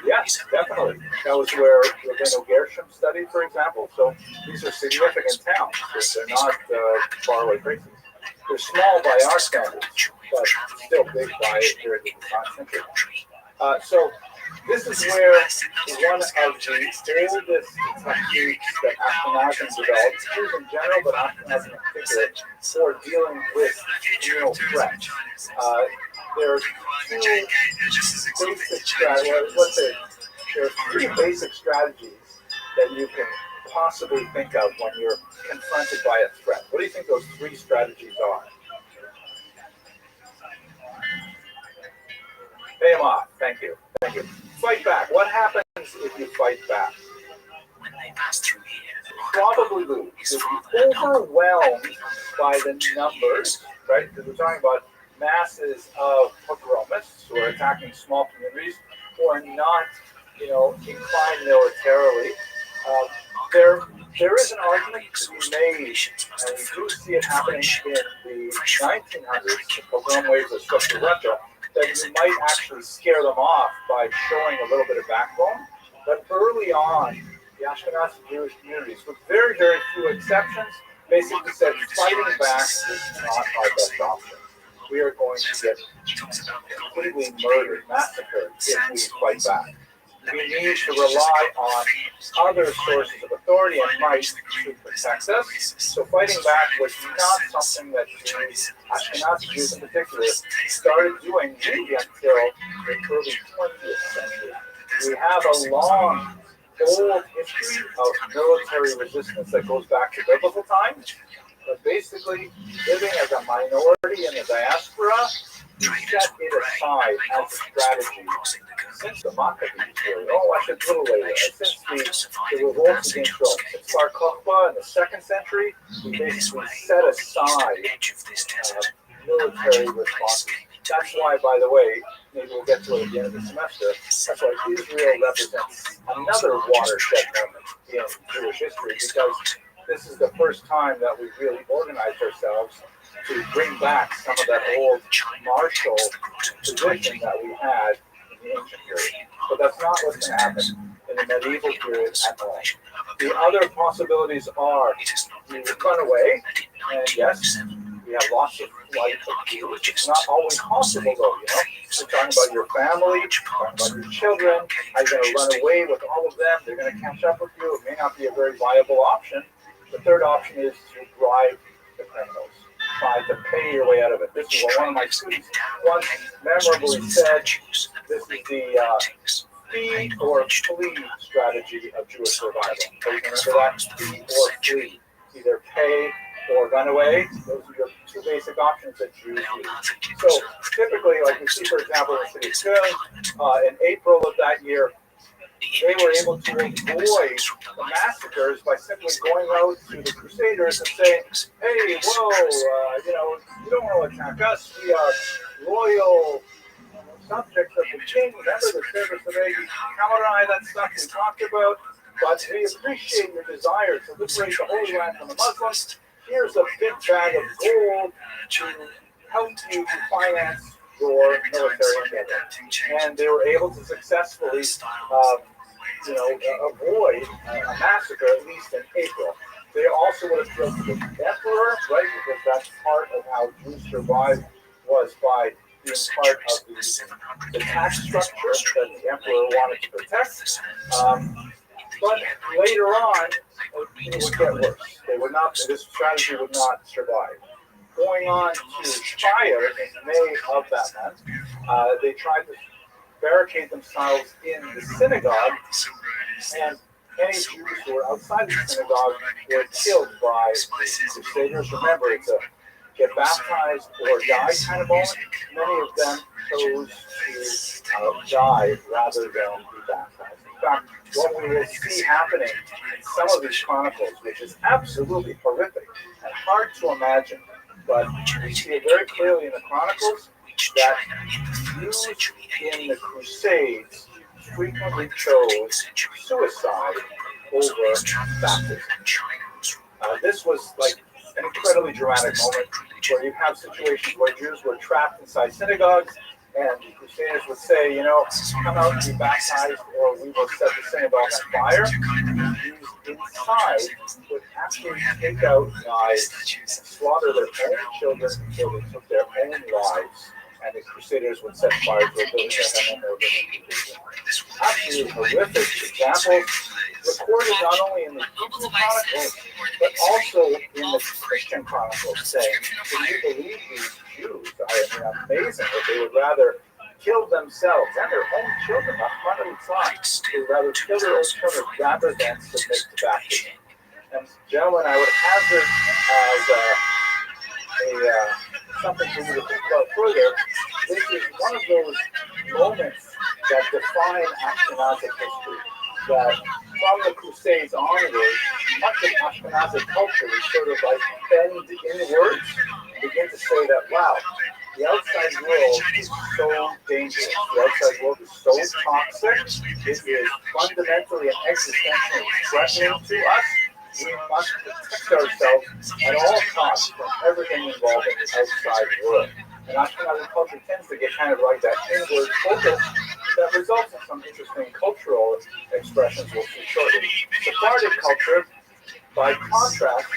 Yes, definitely. That was where Rabbi Gershom studied, for example. So these are significant towns. They're not faraway places. They're small by our standards, but still big by here in the century. So this is where one of the oldest techniques that Ashkenazim developed, Jews in general, but Ashkenazim in particular, for dealing with communal threats. There are three basic strategies that you can possibly think of when you're confronted by a threat. What do you think those three strategies are? Pay them off. Thank you. Thank you. Fight back. What happens if you fight back? Probably lose. If you're overwhelmed by the numbers, right? Because we're talking about masses of pogromists who are attacking small communities who are not, inclined militarily. There is an argument to be made, and we do see it happening in the 1900s, the pogrom waves of Social Russia, that you might actually scare them off by showing a little bit of backbone. But early on, the Ashkenazi Jewish communities, with very, very few exceptions, basically said fighting back is not our best option. We are going to get completely murdered, massacred if we fight back. We need to rely on other sources of authority and might to protect us. So fighting back was not something that Jews, Ashkenazi Jews in particular, started doing really until the early 20th century. We have a long, old history of military resistance that goes back to biblical times. But basically, living as a minority in the diaspora, we set it aside as a strategy since the Maccabees, really. I should put it later. Since the revolt against Rome, since Bar Kokhba in the 2nd century, we basically set aside military responses. That's why, by the way, maybe we'll get to it at the end of the semester, that's why Israel represents another watershed moment in Jewish history, because this is the first time that we really organized ourselves to bring back some of that old martial position that we had in the ancient period. But that's not what's going to happen in the medieval period at all. The other possibilities are you run away, and yes, we have lots of life of Jews. It's not always possible, though, We're talking about your family, talking about your children. Are you going to run away with all of them? They're going to catch up with you. It may not be a very viable option. The third option is to bribe the criminals. Try to pay your way out of it. This is what one of my students once memorably said. This is the fee or flee strategy of Jewish survival. So you can remember that? Fee or flee. Either pay or run away. Those are your two basic options that Jews use. So typically, like we see, for example, in the city of Köln, in April of that year, they were able to avoid the massacres by simply going out to the Crusaders and saying, hey, whoa, you don't want to attack us. We are loyal subjects of the king. Remember the service of Agi Kamarai, that stuff we talked about. But we appreciate your desire to liberate the Holy Land from the Muslims. Here's a big bag of gold to help you finance your military endeavor. And they were able to successfully avoid a massacre, at least in April. They also would have killed the emperor, right? Because that's part of how Jews survived was by being part of the tax structure that the emperor wanted to protect. But later on, it would get worse. They would not. This strategy would not survive. Going on to Speyer in May of that month, they tried to barricade themselves in the synagogue, and any Jews who were outside the synagogue were killed by the Crusaders. Remember, it's a get baptized or die kind of moment. Many of them chose to die rather than be baptized. In fact, what we will see happening in some of these chronicles, which is absolutely horrific and hard to imagine, but we see it very clearly in the chronicles that Jews in the Crusades frequently chose suicide over baptism. This was like an incredibly dramatic moment where you have situations where Jews were trapped inside synagogues, and the Crusaders would say, you know, come out and be baptized, or we will set the synagogue on fire. And Jews inside would actually take out knives and slaughter their own children until they took their own lives, and the Crusaders would set fire to a building and then they would absolutely horrific examples recorded not only in the Hebrew Chronicles, but also in the Christian Chronicles, saying, can you believe these Jews? I mean, amazing that they would rather kill themselves and their own children, not one at a time. They would rather kill their own children rather than submit to baptism. And gentlemen, I would hazard as something for you to think about further. This is one of those moments that define Ashkenazic history. That from the Crusades onward, much of Ashkenazic culture is sort of like bend inwards and begin to say that, wow, the outside world is so dangerous. The outside world is so toxic. It is fundamentally and existentially threatening to us. We must protect ourselves at all costs from everything involved in the outside world. And Ashkenazi culture tends to get kind of like that inward focus that results in some interesting cultural expressions we'll see shortly. Sephardic culture, by contrast,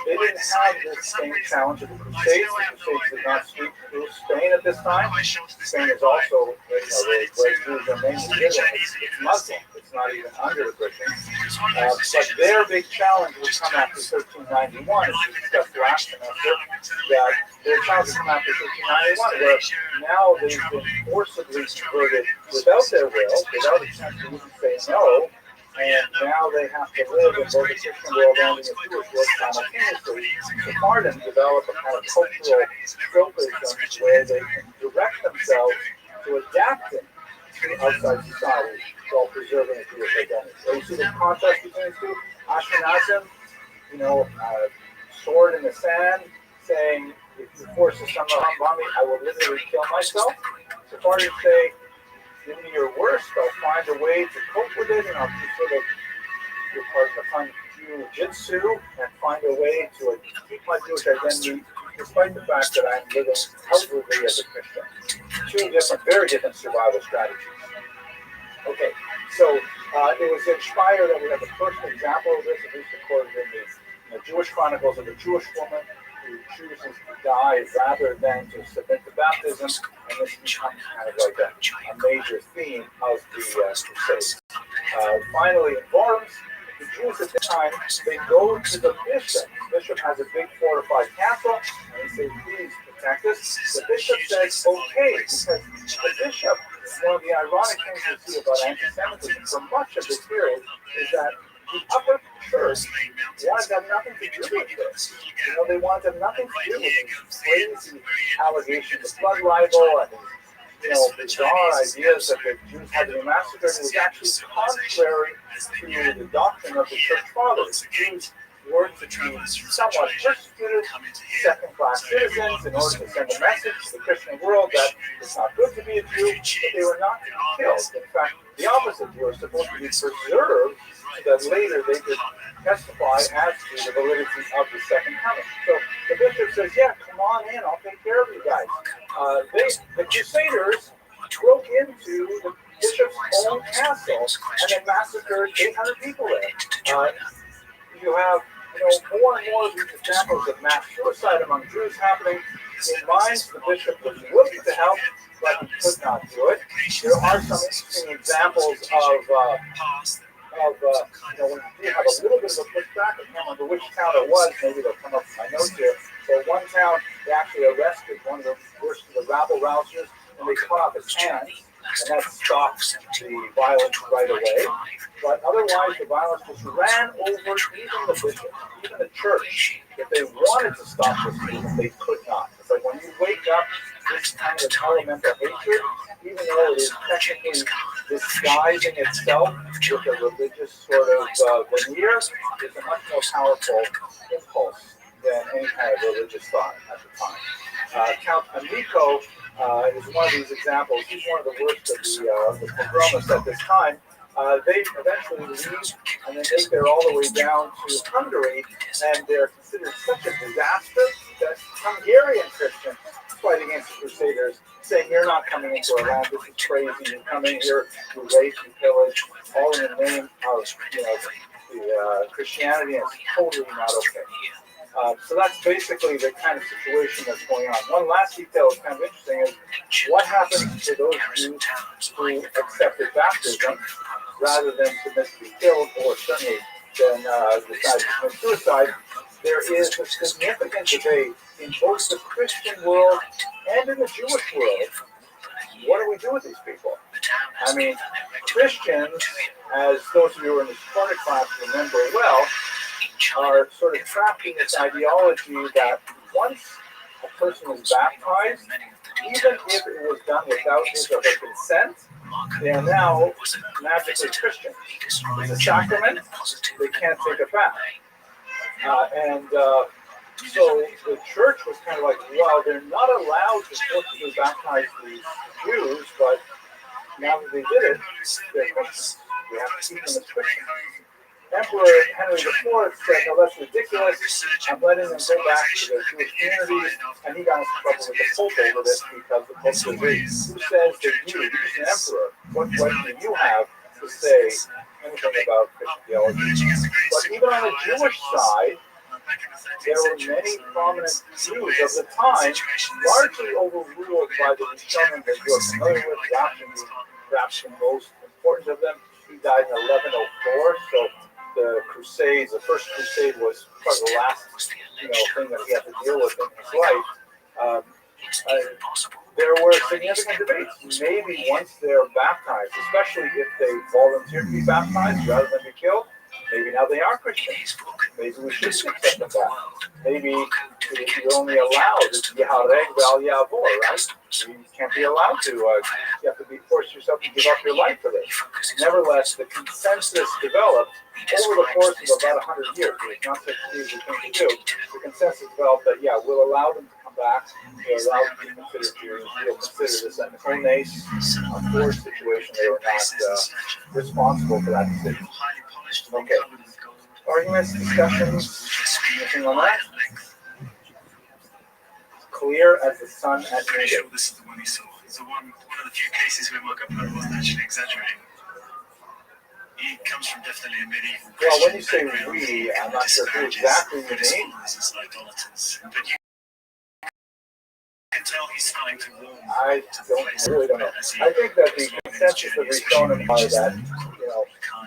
they didn't have this same challenge of the Crusades. The Crusades did not sweep through Spain at this time. Spain is also, where Jews are mainly living, it's Muslim. It's not even under the Christians. But their big challenge would come after 1391, as we discussed last semester, that their challenge would come after 1391, where now they've been forcibly converted without their will, without a chance to even say no. And now they have to live in both the Christian world and in the Jewish world simultaneously. Sephardim develop a kind of cultural filtration where they can direct themselves to adapting to outside society while preserving a Jewish identity. So you see the contrast between the two. Ashkenazim, sword in the sand, saying, if you force this on me, I will literally kill myself. Sephardim say, give me your worst, I'll find a way to cope with it, and I'll be sort of find jiu-jitsu and find a way to keep my Jewish identity, despite the fact that I'm living outwardly as a Christian. Two different, very different survival strategies. Okay, so it was in Speyer that we have the first example of this, at least recorded in the Jewish Chronicles, of a Jewish woman who chooses to die rather than to submit to baptism, and this becomes kind of like a major theme of the Crusades. Finally, in Worms, the Jews at this time, they go to the bishop. The bishop has a big fortified castle, and they say, please protect us. The bishop says, okay, because the bishop, one of the ironic things we see about anti-Semitism for much of this period is that the upper church wanted to have nothing to do with this. They wanted to have nothing to do with these crazy allegations of blood libel and bizarre ideas that the Jews had to be massacred. It was actually contrary to the doctrine of the church fathers. The Jews were to be somewhat persecuted, second-class citizens, in order to send a message to the Christian world that it's not good to be a Jew, but they were not to be killed. In fact, the opposite, you were supposed to be preserved so that later they could testify as to the validity of the second coming. So the bishop says, yeah, come on in, I'll take care of you guys. The Crusaders broke into the bishop's own castle and then massacred 800 people there. You have more and more of these examples of mass suicide among Jews happening. in mind, the bishop was willing to help, but he could not do it. There are some interesting examples of when you do have a little bit of a pushback. I can't remember which town it was. Maybe they'll come up in my notes here. So one town, they actually arrested one of the worst of the rabble-rousers, and they cut off his hands, and that stopped the violence right away. But otherwise, the violence just ran over even the bishop, even the church. If they wanted to stop this movement, they could not. It's like when you wake up this kind of elemental hatred, even though it is technically disguising itself with a religious sort of veneer, it's a much more powerful impulse than any kind of religious thought at the time. Count Amico is one of these examples. He's one of the worst of the pogromists at this time. They eventually leave and then make their all the way down to Hungary, and they're considered such a disaster that Hungarian Christians fight against the Crusaders, saying, "You're not coming into our land. This is crazy. You come in here, you rape, you pillage, all in the name of the Christianity, and it's totally not okay." So that's basically the kind of situation that's going on. One last detail that's kind of interesting is what happens to those Jews who accepted baptism rather than submit to be killed, or certainly then decide to commit suicide. There is a significant debate in both the Christian world and in the Jewish world. What do we do with these people? I mean, Christians, as those of you who are in the Spartan class remember well, are sort of trapped in this ideology that once a person is baptized, even if it was done without his or her consent, they are now magically Christian. It's a sacrament, they can't take it back. So the church was kind of like, well, they're not allowed to forcibly baptize these Jews, but now that they did it, they're Christians. We have to keep them as Christians. Emperor Henry IV said, "No, that's ridiculous. I'm letting them go back to their Jewish communities," and he got into trouble with the Pope over this because the Pope said, "Who says that you, he's an emperor, what right do you have to say anything about Christian theology?" But even on the Jewish side, there were many prominent Jews of the time, largely overruled by the Rothschild'S that you're familiar with, Rothschild, perhaps the most important of them. He died in 1104, so the Crusades, the First Crusade was probably the last, thing that he had to deal with in his life. There were significant debates. Maybe once they're baptized, especially if they volunteer to be baptized rather than be killed, maybe now they are Christians. Maybe we should accept them back. Maybe you're only allowed Yahareg Val Yavor, right? You can't be allowed to. You have to force yourself to give up your life for this. Nevertheless, the consensus developed over the course of about 100 years. It's not such an easy thing to do. The consensus developed that, we'll allow them to come back. We'll allow them to be considered Jews. We'll consider this an onus, a forced situation. They were not responsible for that decision. Okay. Arguments, discussions, anything on that? Clear as the sun at I'm pretty sure this is the one he saw. It's one of the few cases where my grandpa wasn't actually exaggerating. He comes from definitely a medieval Christian. Well, when you say we, I'm not sure who exactly you mean. But you can tell he's starting to warm. I really don't know. I think that the consensus of Rishonim are that,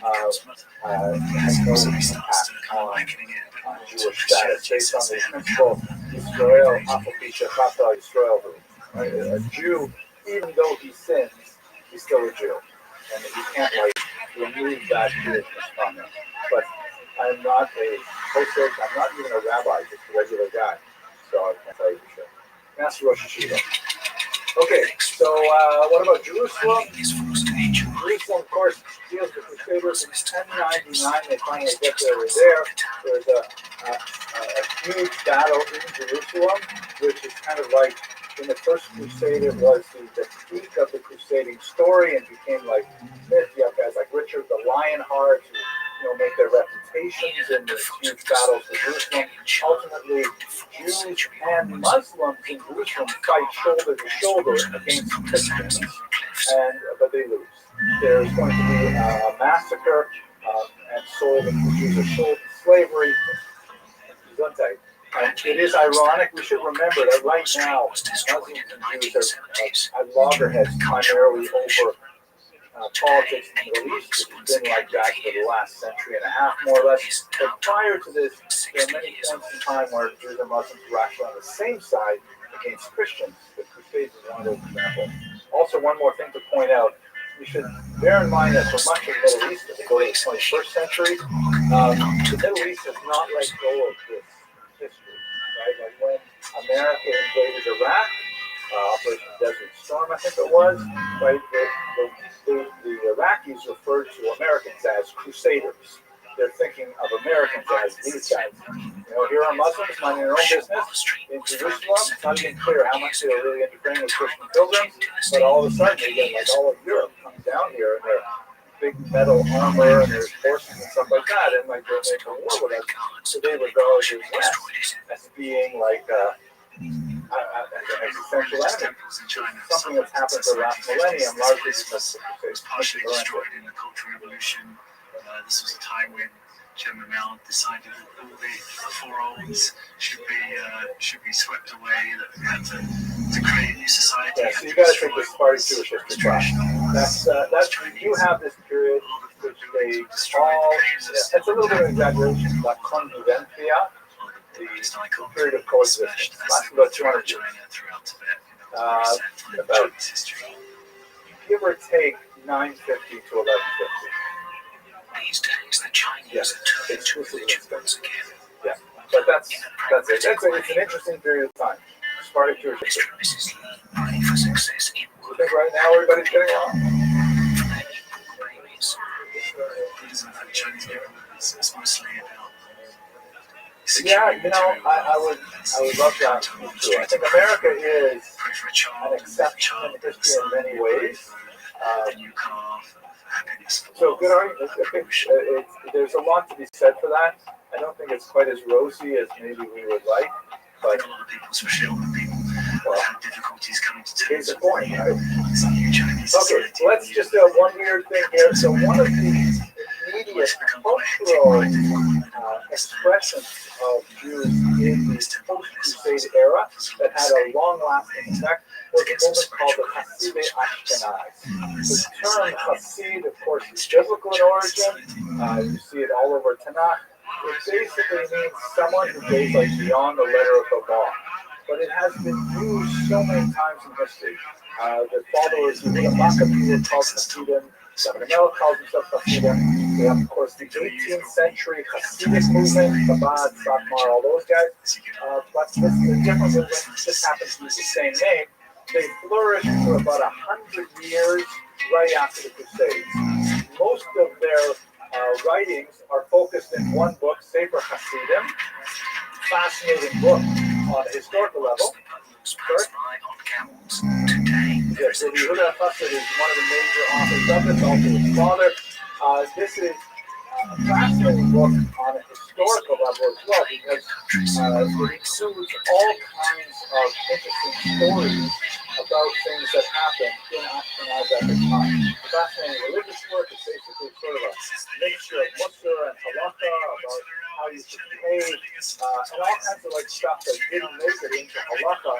has no impact on Jewish status based on the principle Yisrael, Apopisha, Chata Yisrael. Right? A Jew, even though he sins, he's still a Jew. And you can't, remove that Jewishness from him. But I'm not a posek, I'm not even a rabbi, just a regular guy. So I can't tell you for sure. That's Rosh Hashiva. Okay, so what about Jerusalem? Jerusalem, of course, deals with the Crusaders in 1099. They finally get there. There's a huge battle in Jerusalem, which is kind of like in the First Crusade, it was the peak of the crusading story and became like myth. You have guys like Richard the Lionheart who make their reputations in the huge battles of Jerusalem. Ultimately, Jews and Muslims in Jerusalem fight shoulder to shoulder against Christians, but they lose. There's going to be a massacre and the Jews are sold to slavery. And it is ironic. We should remember that right now, Muslims and Jews are at loggerheads primarily over politics in the Middle East. It's been like that for the last century and a half, more or less. But prior to this, there are many points in time where Jews and Muslims were actually on the same side against Christians. The Crusades is one of those examples. Also, one more thing to point out. We should bear in mind that for much of the Middle East, if we go to the 21st century, the Middle East has not let go of this history, right? Like when America invaded Iraq, Operation Desert Storm, I think it was, right? The Iraqis referred to Americans as crusaders. They're thinking of Americans as these guys. You know, here are Muslims minding their own business in Jerusalem. It's not even clear how much they were really interfering with Christian pilgrims, but all of a sudden they get like all of Europe comes down here in their big metal armor and their horses and stuff like that, and like they're making war with us. So they regard the West as being like an existential enemy. Something that's happened for the last millennium, largely because was partially destroyed in the Cultural Revolution. This was a time when Chairman Mao decided that all the four-olds should be swept away, that we had to create a new society. Yeah, so you got to take this part of Jewish history class. That's you have this period which they call, it's a little bit of an exaggeration, la convivencia, the period of coexistence. Lasts about 200 years. About give or take 950 to 1150. These days, the Chinese are turning to religion once again. Yeah, but that's it. It's an interesting period of time. It's part of Jewish history. Pray for success in I think right now everybody's getting along. The Chinese government is mostly about. Yeah, you know, I would love that too. I think America is an exception in history in many ways. So good argument. I think there's a lot to be said for that. I don't think it's quite as rosy as maybe we would like, but a lot of people, especially older people, well, have difficulties coming to terms. here's the point, right? It's a new Chinese Okay, society. let's just do one weird thing here. So one of the immediate cultural expressions of Jews in the post-Crusade era that had a long-lasting effect was a movement called the Hasidic Ashkenaz. The term Hasid, of course, is biblical in origin. You see it all over Tanakh. It basically means someone who goes like beyond the letter of the law. But it has been used so many times in history. The followers of the Maccabees were called Hasidim. Samuel calls himself Hasidim. We have, of course, the 18th century Hasidic movement, Chabad, Satmar, all those guys. But this is a different movement. This happens to use the same name. They flourished for about 100 years right after the Crusades. Most of their writings are focused in one book, Sefer Hasidim. Fascinating book on a historical level. Yes, so Yehuda Chassid is one of the major authors of this, also his father. This is a fascinating book on a historical level as well, because it includes all kinds of interesting stories about things that happened in Ashkenaz at the time. The fascinating religious work is basically sort of a mixture of Musar and Halakha about how you should behave, and all kinds of like stuff that didn't make it into Halakha,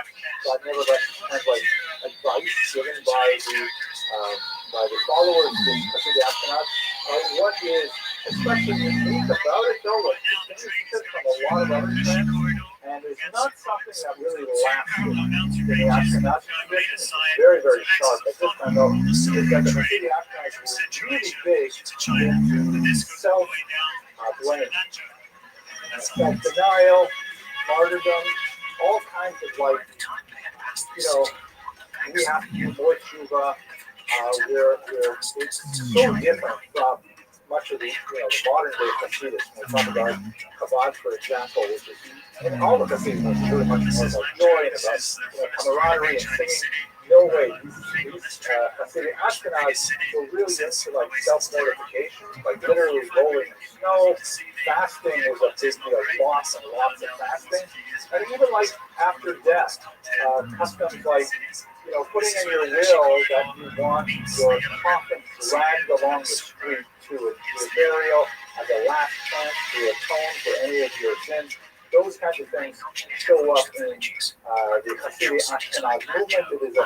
but nevertheless kind of like advice given by the followers of the Ashkenaz. What is especially unique about it, though, what distinguishes it from a lot of other trends, and is not something that really lasted in the Ashkenaz tradition. It's very, very sharp. At this time, though, is that the Hasidic Ashkenaz were really big into self-blame, self-denial, martyrdom, all kinds of like, we have to do more tshuva. It's so different from much of the modern day Hasidus. When we talk about Chabad, for example, which is, and all the Hasidus is really much more about joy and about camaraderie and singing. No way. These Hasidic Ashkenaz were really into like self-mortification, like literally rolling in snow. Fasting was a big deal, lots and lots of fasting. And even like after death, customs like putting in your will that you want your coffin dragged along the street to a burial as a last chance to atone for any of your sins. those kinds of things show up in the Hasidic Ashkenaz movement. It is a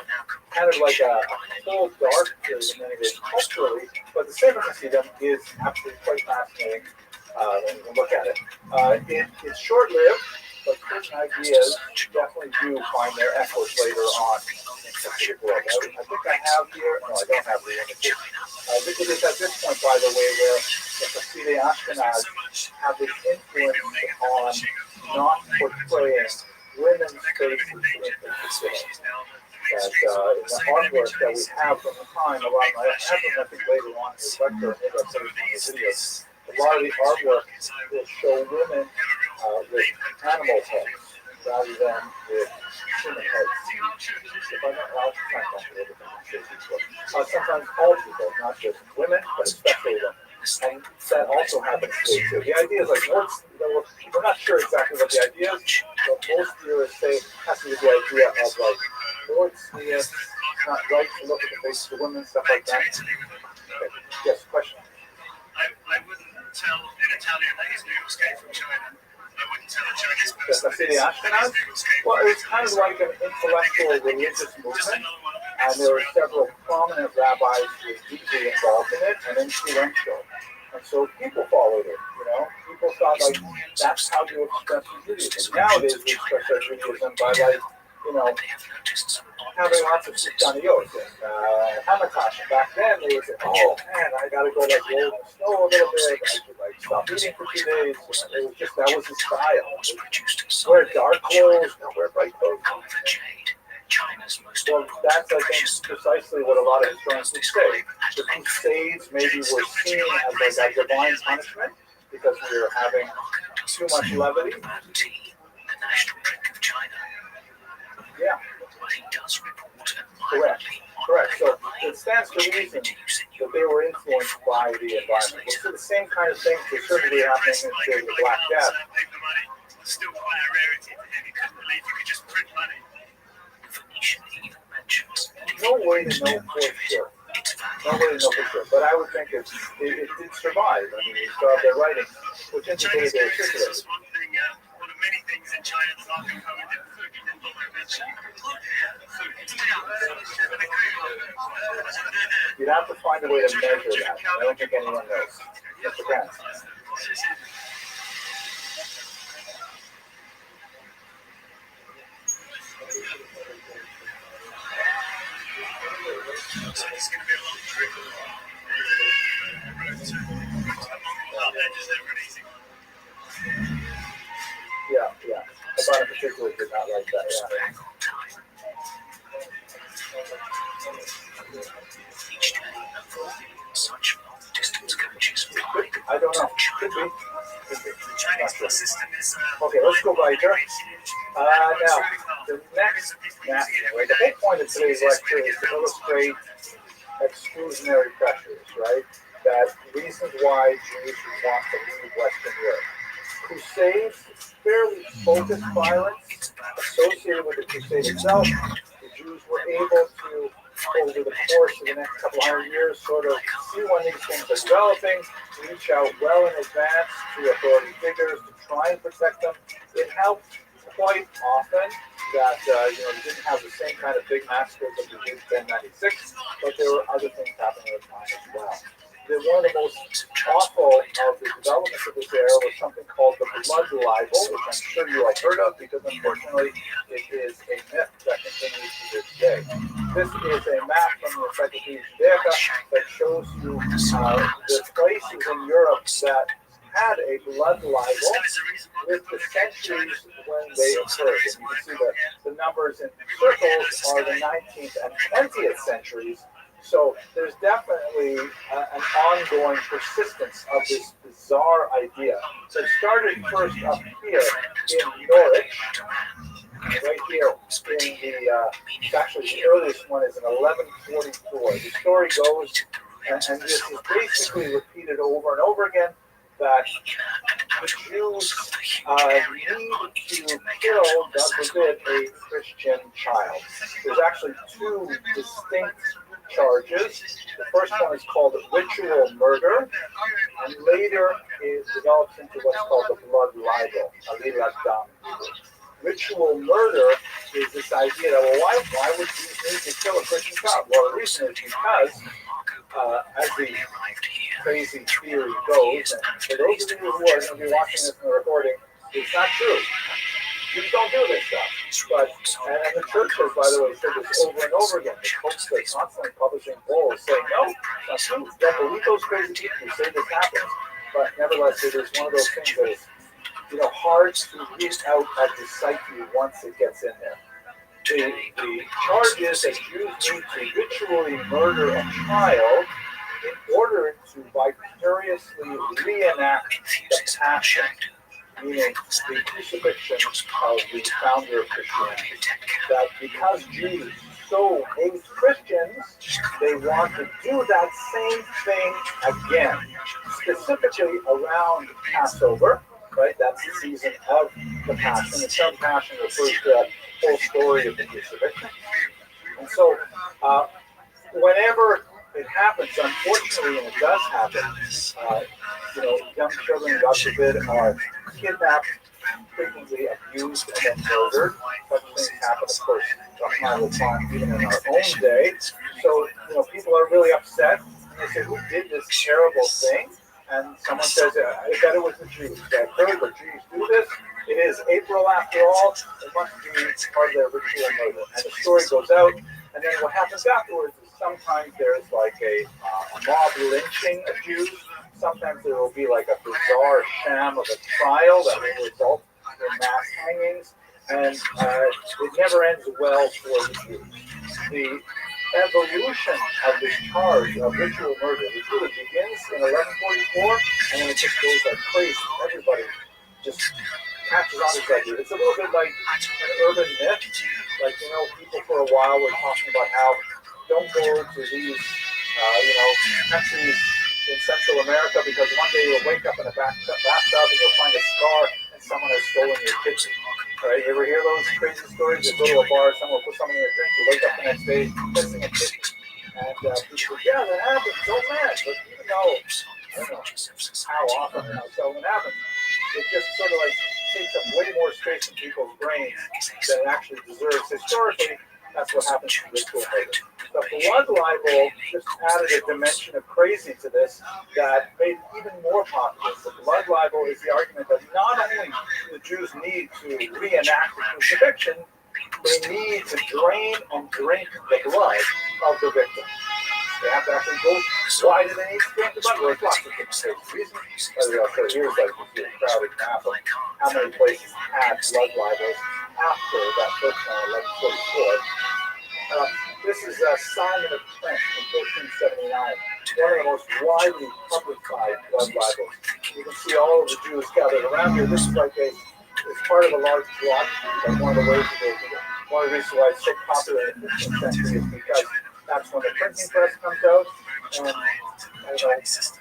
kind of like a cold, dark period in many ways culturally, but the Sefer Hasidim is absolutely quite fascinating when you look at it. It's short-lived, but certain ideas definitely do find their echoes later on in the Hasidic world. I think I have here, no, I don't have the images. It is at this point, by the way, where the Hasidic Ashkenaz have this influence on not portraying women's faces in particular. That in the artwork that we have from the time, a lot of I have them, I think, later on in the lecture, maybe I'll put it in the videos. A lot of the artwork will show women with animal heads rather than with human heads. If I'm not, I'll try and find a little bit. Sometimes all people, not just women, but especially women. And that also happens today too. The idea is like we're not sure exactly what the idea is, but most theorists say it has to be the idea of like more sneers, not right to look at the faces of women, stuff like that. Okay. Yes, question. I wouldn't tell an Italian that his noodles came from China. I wouldn't tell a Chinese person that his noodles came Well, it's kind of like an intellectual religious movement, and there were several prominent rabbis who were deeply involved in it and influential. And so people followed it, you know. People thought like that's how you express your Judaism. Nowadays we express our Judaism by like, you know, having lots of Sufjaniyot and Hamakash. Back then they would say, oh man, I gotta go like roll in the snow a little bit, I should like stop eating for 2 days. It was just, that was the style. Wear dark clothes, don't wear bright clothes. Well, that's, I think, precisely what a lot of historians would say. The Crusades maybe were seen as like a divine punishment because we were having too much levity. Yeah. Correct. So it stands to reason that they were influenced by the environment. We'll see the same kind of thing to certainly happening in the Black Death. Still quite a rarity for him. He couldn't believe you could just print money. No way to know for sure. But I would think it did survive. I mean, you saw their writing, which indicated they were circulated. One of many things in China that's not been covered in food. You didn't bother mentioning You'd have to find a way to measure that. I don't think anyone knows. Just depends. So it's going to be a long trip. Road to Mongol edges there an easy one. Yeah. About a particular did not like that, yeah. I don't know. Could be. The Chinese bus system is okay, let's go by here. Now, the next wait, the whole point of today's lecture is to illustrate exclusionary pressures, right? That reasons why Jews want to leave Western Europe. Crusades, fairly focused violence associated with the crusade itself. The Jews were able to, over the course of the next couple hundred years, sort of see when these things are developing, reach out well in advance to authority figures to try and protect them. It helped quite often that they didn't have the same kind of big massacres that we did in 1096, but there were other things happening at the time as well. One of the most awful of the developments of this era was something called the blood libel, which I'm sure you have heard of because unfortunately it is a myth that continues to this day. This is a map from the Encyclopedia Judaica that shows you the places in Europe that had a blood libel with the centuries when they occurred. And you can see the numbers in circles are the 19th and 20th centuries. So there's definitely an ongoing persistence of this bizarre idea. So it started first up here in Norwich, right here in the, actually the earliest one is in 1144. The story goes, and this is basically repeated over and over again, that the Jews need to kill, God forbid, a Christian child. There's actually two distinct charges. The first one is called ritual murder, and later it develops into what's called the blood libel, alilat dam. Ritual murder is this idea that, well, why would Jews need to kill a Christian child? Well, the reason is because, as the crazy theory goes, and for those of you who are going to be watching this in the recording, it's not true. Jews don't do this stuff. But, and the church has, by the way, said this over and over again. The popes are constantly publishing bulls saying, no, it's not true. Don't believe those crazy people who say this happens. But nevertheless, it is one of those things that is, hard to read out of the psyche once it gets in there. The charge is that Jews need to ritually murder a child in order to vicariously reenact the passion, meaning the crucifixion of the founder of Christianity. That because Jews so hate Christians, they want to do that same thing again, specifically around Passover. Right, that's the season of the Passion. The term Passion refers to that whole story of the crucifixion. And so, whenever it happens, unfortunately, and it does happen, young children, God forbid, are kidnapped, frequently abused, and then murdered. Such things happen, of course, even in our own day. So, people are really upset, and they say, who did this terrible thing? And someone says, I bet it was the Jews. I've heard the Jews do this. It is April after all. It must be part of their ritual murder. And the story goes out. And then what happens afterwards is sometimes there's like a mob lynching of Jews. Sometimes there will be like a bizarre sham of a trial that will result in mass hangings. And it never ends well for the Jews. The evolution of this charge of ritual murder, which really begins in 1144, and then it just goes like crazy. Everybody just catches on this idea. It's a little bit like an urban myth. Like, people for a while were talking about how don't go to these, countries in Central America because one day you'll wake up in a bathtub and you'll find a scar and someone has stolen your kitchen. Right? You ever hear those crazy stories? You go to a bar, someone will put something in your drink, you wake up the next day, missing a kitchen. And people say, yeah, that happens, don't mad. But even though, I don't know how often and how seldom it happens, it just sort of like takes up way more space in people's brains than it actually deserves. Historically, that's what happens to ritual murder. The blood libel just added a dimension of crazy to this that made it even more popular. The blood libel is the argument that not only do the Jews need to reenact the crucifixion, they need to drain and drink the blood of the victim. They have to actually go, why do they need to drink the blood? Well, there's lots of different reasons. So here's like a crowded map of how many places had blood libels after that first one, 1144. This is Simon of Trent in 1479, one of the most widely publicized blood libels. You can see all of the Jews gathered around here. This is like it's part of a large plot. Like one of the ways one of the reasons why it's so popular in the 15th century is because that's when the printing press comes out, and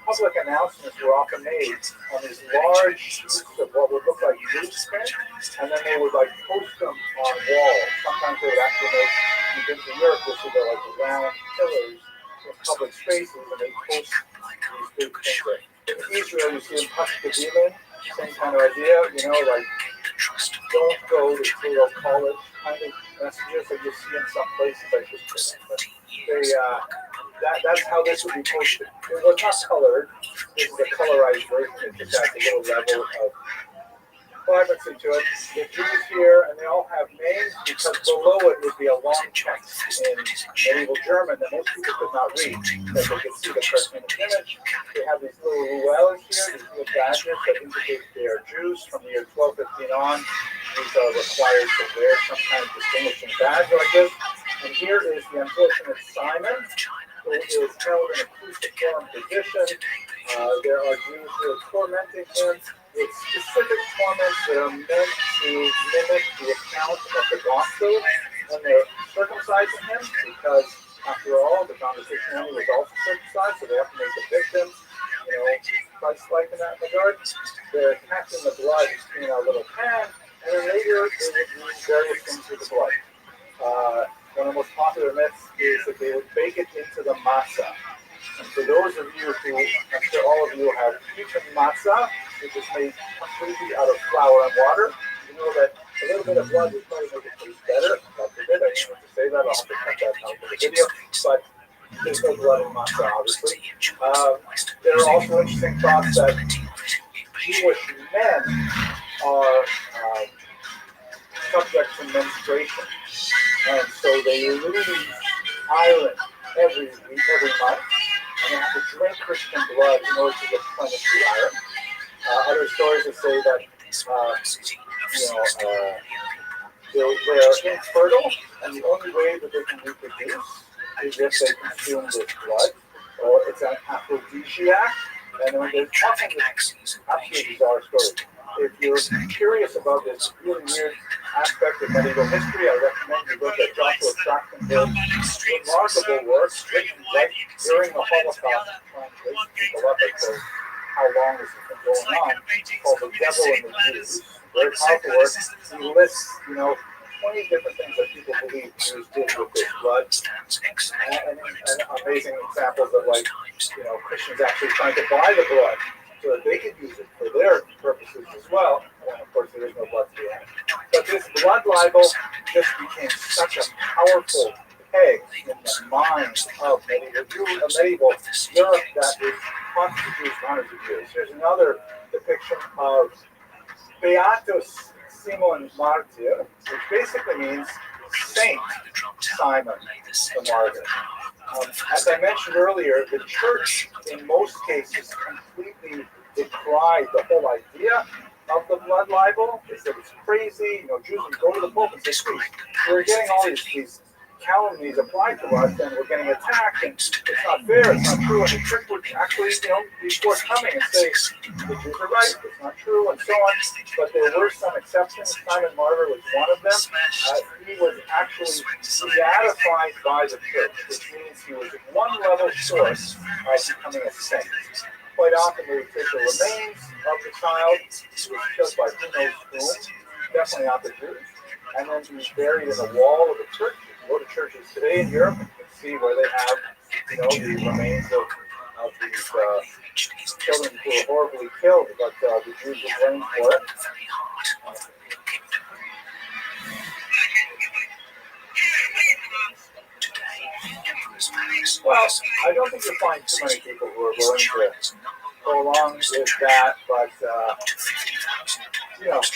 public announcements were often made on these large sheets of what would look like newsprint, and then they would like post them on walls. Sometimes they would actually make, you've been to Europe, which would go like round pillars in public spaces, and they post these big things. In Israel, you see them touch the demon, same kind of idea, like don't go to Toledo College kind of messages that you see in some places. That's how this would be posted. It was not colored. This is a colorized version. It just has a little level of privacy to it. The Jews here, and they all have names because below it would be a long text in medieval German that most people could not read, that they could see the person in the image. They have these little ruelles here, these little badges that indicate they are Jews. From the year 1215 on, these are required to wear some kind of distinguishing badge like this. And here is the unfortunate Simon, who is held in a cruciform position. There are Jews who are tormenting him with specific torments that are meant to mimic the account of the gospel when they're circumcising him, because after all, the conversation was also circumcised, so they have to make the victims, Christ-like in that regard. They're catching the blood in a little pan, and then later they would use various things with the blood. one of the most popular myths is that they would bake it into the matzah. And for those of you who, I'm sure all of you have eaten matzah, which is made completely out of flour and water, you know that a little bit of blood would probably make it taste better. God forbid, I didn't want to say that. I'll have to cut that out of the video. But there's no blood in matzah, obviously. There are also interesting thoughts that Jewish men are subject to menstruation. And so they lose iron every week, every month, and they have to drink Christian blood in order to replenish the iron. Other stories that say that they're infertile, and the only way that they can reproduce is if they consume this blood, or it's an aphrodisiac. And when they're talking this absolutely bizarre story, if you're curious about this really weird aspect of medieval history, I recommend you look at Joshua Trachtenberg's remarkable work written right during the Holocaust, trying to wake people up as to how long this has been going on, called The Devil and the Jews. Very powerful work. He lists, 20 different things that people believe Jews did with their blood, and amazing examples of Christians actually trying to buy the blood so that they could use it for their purposes as well. And of course, there is no blood to be had. But this blood libel just became such a powerful peg in the mind of medieval Europe that is constant Jews for hundreds of years. Here's another depiction of Beatus Simon Martyr, which basically means Saint Simon the Martyr. As I mentioned earlier, the church in most cases completely decried the whole idea of the blood libel. They said it's crazy. Jews would go to the Pope and say, "Please, we're getting all these calumnies applied to us, and we're getting attacked, and it's not fair, it's not true." And the church would actually, be forthcoming and say, "The Jews are right, it's not true," and so on. But there were some exceptions. Simon Martyr was one of them. He was actually beatified by the church, which means he was one level short of becoming a saint. Quite often they would take the remains of the child, who was killed by who knows whom, definitely not the Jews, and then he was buried in the wall of the church. Go to churches today in Europe and you can see where they have, the remains of these children who were horribly killed, but the Jews were blamed for it. Well, I don't think you'll find too many people who are willing to go along with that, but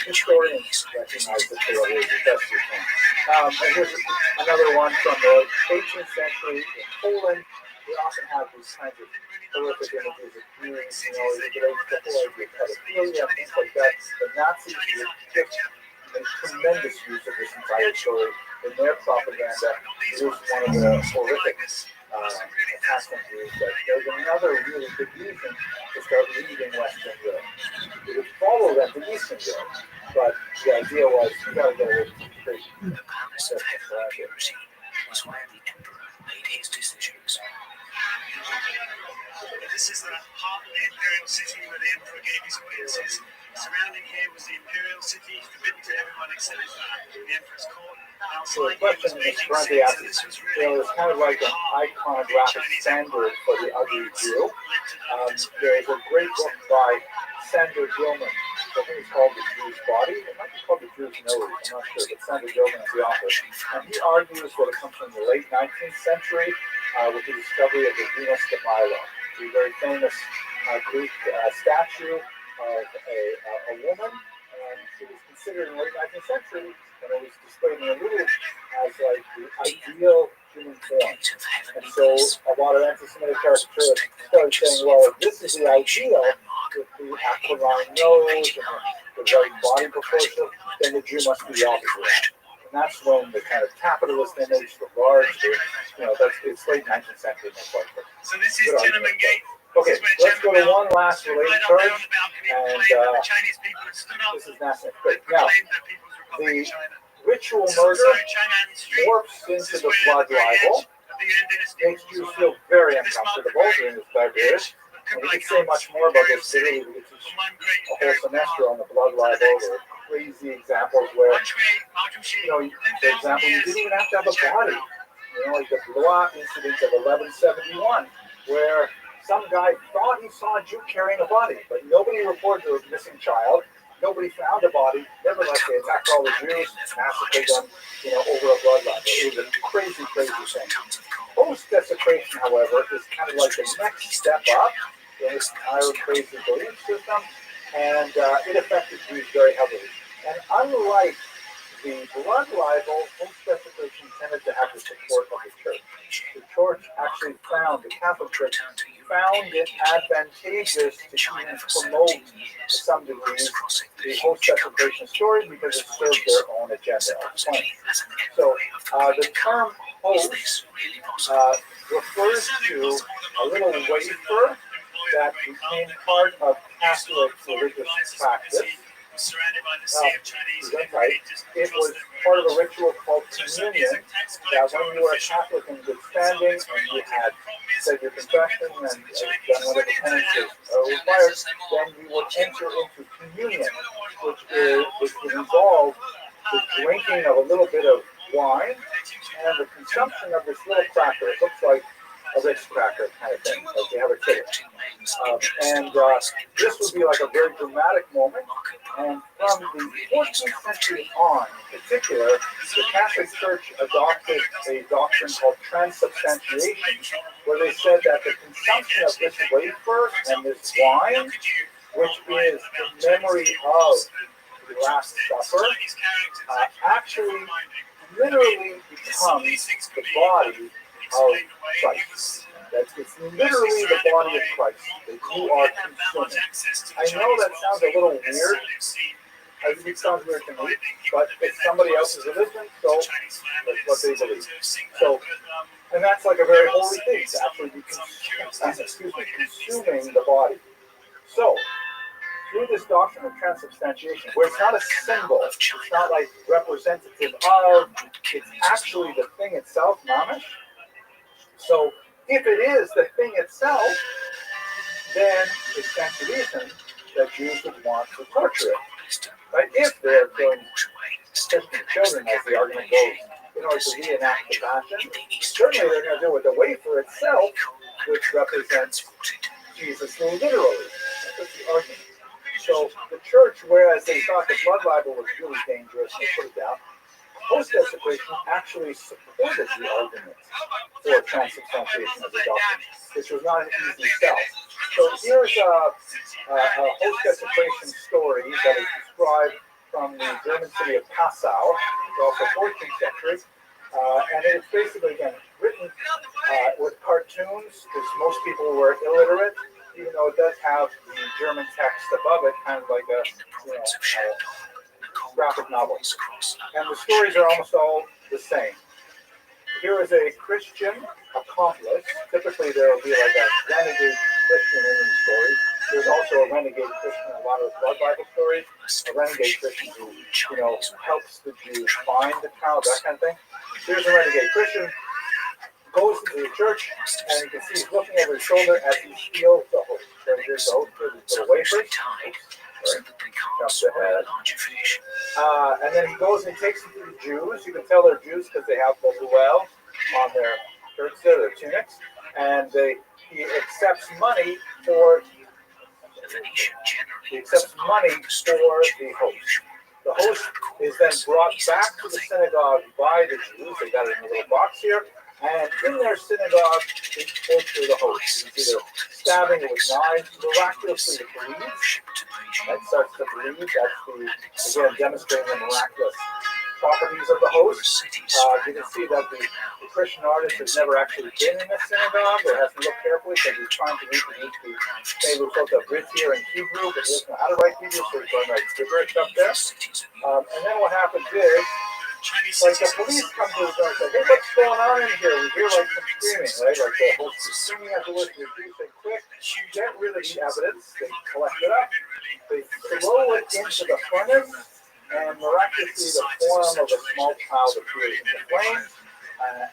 historians recognize that they are really the best you can. And here's another one from the 18th century in Poland. We often have these kinds of horrific images of Jews, it relates to the whole idea of pedophilia and things like that. The Nazis made tremendous use of this entire story in their propaganda. It was one of the horrific attacks on Jews, but there's another really good reason to start leaving Western Europe. It would follow them to Eastern Europe, but the idea was you got to get away from crazy. Was where the emperor made his decisions. This is the heart of the imperial city where the emperor gave his audiences. Surrounding here was the imperial city, forbidden to everyone except the emperor's court. So the question is currently asking, it's kind of like an iconographic standard for the ugly Jew. There's a great book by Sander Gilman. I think it's called The Jew's Body. It might be called The Jew's Nose. I'm not sure, but Sander Gilman is the author. And he argues that it comes from the late 19th century with the discovery of the Venus de Milo, the very famous Greek statue of a woman. And it was considered in the late 19th century, and it was displayed in the Louvre as like the ideal human form. And so a lot of anti-Semitic caricaturists started saying, well, if this is the ideal, with the aquiline nose and the right body proportion, then the Jew must be the opposite. And that's when the kind of capitalist image, the large, it's late 19th century. So this is Tiananmen Gate. Okay, let's go to one last related charge, and this is National Quick. Now, the ritual murder morphs into the blood libel, makes Jews feel very uncomfortable during this time period. And we could say much more about this, but really we could teach a whole semester on the blood libel, or crazy examples where, for example, you didn't even have to have a body. Like the blowout incident of 1171, where some guy thought he saw a Jew carrying a body, but nobody reported a missing child. Nobody found a body. Nevertheless, they attacked all the Jews, massacred them, over a bloodline. It was a crazy, crazy thing. Post-desecration, however, is kind of like the next step up in this entire crazy belief system, and it affected Jews very heavily. And unlike the blood libel, post-desecration tended to have the support of the church. The church actually the Catholic Church found it advantageous to even promote, to some degree, the post-desecration story because it served their own agenda. So the term host refers to a little wafer that became part of Catholic religious practice. It was part of a ritual called communion, that when you were a Catholic in good standing and you had said your confession and done whatever penances required, then you would enter into communion, which would involve the drinking of a little bit of wine and the consumption of this little cracker. It looks like a Ritz cracker kind of thing, like you have a kid. This would be like a very dramatic moment. And from the 14th century on, in particular, the Catholic Church adopted a doctrine called transubstantiation, where they said that the consumption of this wafer and this wine, which is the memory of the Last Supper, actually literally becomes the body of Christ. That it's literally the body of Christ that you are consuming. I know that sounds a little weird. It sounds weird to me, but it's somebody else's religion, so that's what they believe. So, and that's like a very holy thing to actually be consuming the body. So, through this doctrine of transubstantiation, where it's not a symbol, it's not like representative of, it's actually the thing itself, mamish. So, if it is the thing itself, then it stands to reason that Jews would want to torture it. Right? If they're killing Christian children, as the argument goes, in order to reenact the passion, certainly they're going to do it with the wafer itself, which represents Jesus literally. That's the argument. So the church, whereas they thought the blood libel was really dangerous and put it down, post-desecration actually supported the argument for transubstantiation as a doctrine. This was not an easy sell. So here's a post-desecration story that is described from the German city of Passau, also 14th century, and it's basically, again, written with cartoons, because most people were illiterate, even though it does have the German text above it, kind of like a graphic novel. And the stories are almost all the same. Here is a Christian accomplice. Typically, there will be like a renegade Christian in these stories. There's also a renegade Christian in a lot of the blood Bible stories. A renegade Christian who, helps the Jews find the child, that kind of thing. Here's a renegade Christian, goes into the church, and you can see he's looking over his shoulder as he steals the host. So here's the host with the wafers. Jumps ahead. And then he goes and he takes them to the Jews. You can tell they're Jews because they have the luel on their shirts there, their tunics. And he accepts money for the host. The host is then brought back to the synagogue by the Jews. They got it in a little box here. And in their synagogue, they torture the host. You see they're stabbing it with knives. Miraculously, it bleeds. That starts to bleed. That's again, demonstrating the miraculous properties of the host. You can see that the Christian artist has never actually been in a synagogue or has to look carefully because he's trying to reproduce the Maybe we'll the Brit here in Hebrew, but he doesn't know how to write Hebrew, so he's going to write gibberish up there. And then what happens is, like the police come to the door and say, hey, what's going on in here? We hear like some screaming, right? Like the host is screaming afterwards. The police say, quick, get rid of the evidence. They collect it up. They throw it into the furnace, and miraculously the form of a small child appears in the flames.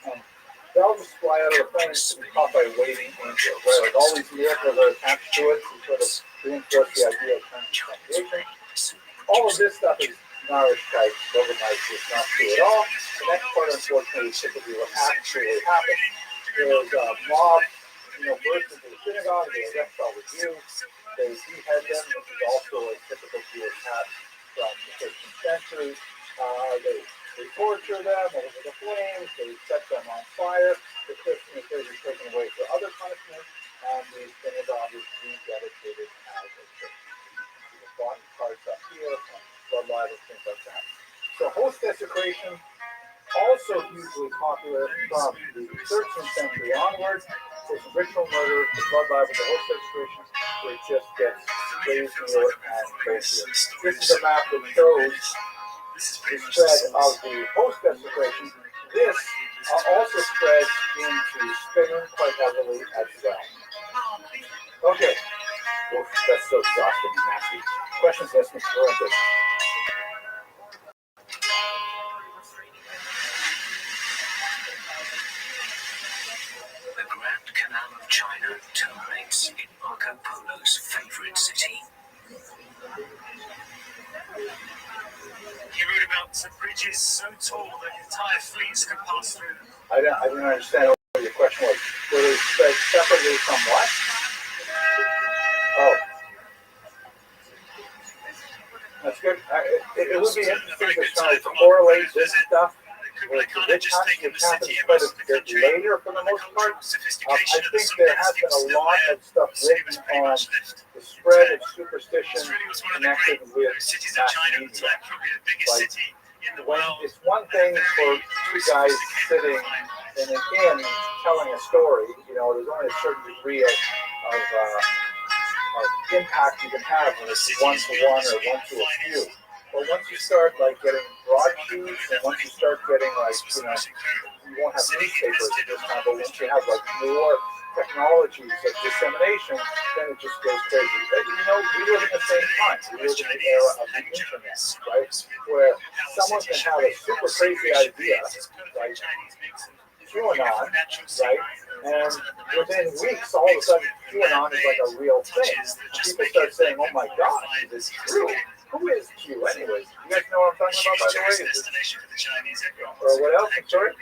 And they'll just fly out of the flames to be caught by waiting angels, right? Like all these miracles are attached to it to sort of reinforce the idea of transubstantiation. all of this stuff is nourish type overnight is not true at all. The next part, unfortunately, is typically what actually happened. There's a mob, burst into the synagogue, they arrest all the Jews, they behead them, which is also a typical Jewish hat from the 13th century. They torture them over the flames, they set them on fire, the Christian is taken away for other punishments, and the synagogue is rededicated as a church. The body parts up here from blood libel, things like that. So host desecration, also hugely popular from the 13th century onwards. There's ritual murder, the blood libel, the host desecration, where it just gets crazier and crazier. This is a map that shows the spread of the host desecration. This also spreads into Spain quite heavily as well. Okay. Oof, that's so exhausting and nasty. Questions, yes, Mr. Lorenzo? The Grand Canal of China terminates in Marco Polo's favorite city. He wrote about the bridges so tall that entire fleets could pass through them. I didn't understand what your question was. Were they spread separately from what? Oh. That's good. It would be interesting to try to correlate this stuff with the witch hunt, which happens quite a bit later for the most part. I think there has been a lot of stuff written on the spread of superstition connected with mass media. Like, when it's one thing for two guys sitting in an inn telling a story, there's only a certain degree of impact you can have when it's one-to-one or one-to-a-few. But once you start getting broadsheets, and once you start getting you won't have newspapers at this time, but once you have more technologies of dissemination, then it just goes crazy. But, we live in the same time. We live in the era of the internet, right? Where someone can have a super crazy idea, like QAnon, right? And within weeks, all of a sudden, QAnon is like a real thing. People start saying, "Oh my God, is this true? Who is Q, anyways?" You guys know what I'm talking about, by the way? Or what else? I'm sorry.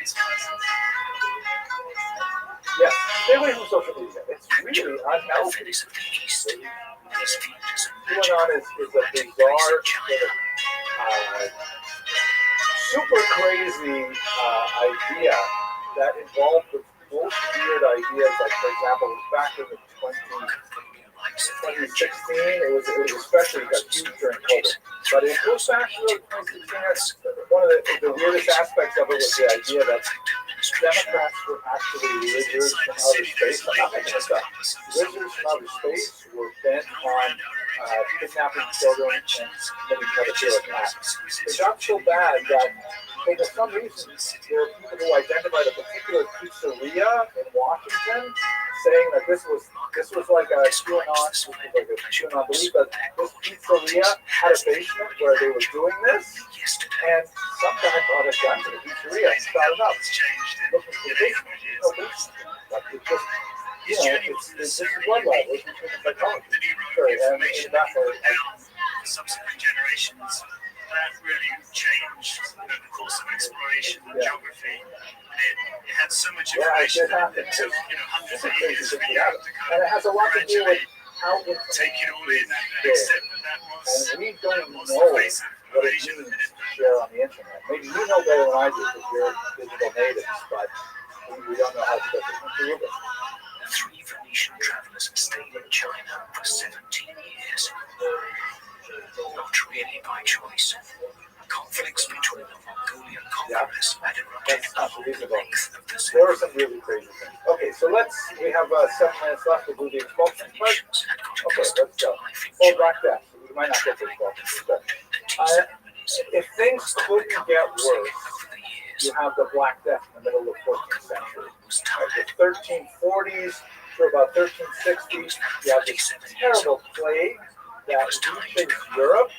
Yeah, stay away from social media. It's really unhealthy. QAnon is a bizarre, sort of super crazy idea that involved the most weird ideas. Like, for example, back in the 2016, it was especially got huge during COVID. But it goes back to the 2016. One of the weirdest aspects of it was the idea that Democrats were actually lizards from outer space. I'm not making this up. Lizards from outer space were bent on kidnapping children and committing pedophilic acts. It got so bad that for some reason there were people who identified a particular pizzeria in Washington, saying that this was like a QAnon belief that this pizzeria had a basement where they were doing this, and some guy brought a gun to the pizzeria and shot it up. Looking for the basement, but it just, it's blood libel between the psychology. Sorry, and in that part, subsequent generations, that really changed the course of exploration and geography. It had so much information that it took hundreds of years for you to kind of gradually take it all in and accept that was and we don't know what it means to share on the internet. Maybe you know better than I do because you're digital natives, but we don't know how to get it. 3 Venetian travelers stayed in China for 17 years. Not really by choice. Conflicts between the Mongolian conquerors had erupted along the length of the sea. There are some really crazy things. Okay, so we have 7 minutes left to do the expulsion part. Okay, let's go. Oh, Black Death. We might not get to expulsion, but if things couldn't get worse, you have the Black Death in the middle of the 14th century. The 1340s through about 1360, you have this terrible plague that reaches Europe,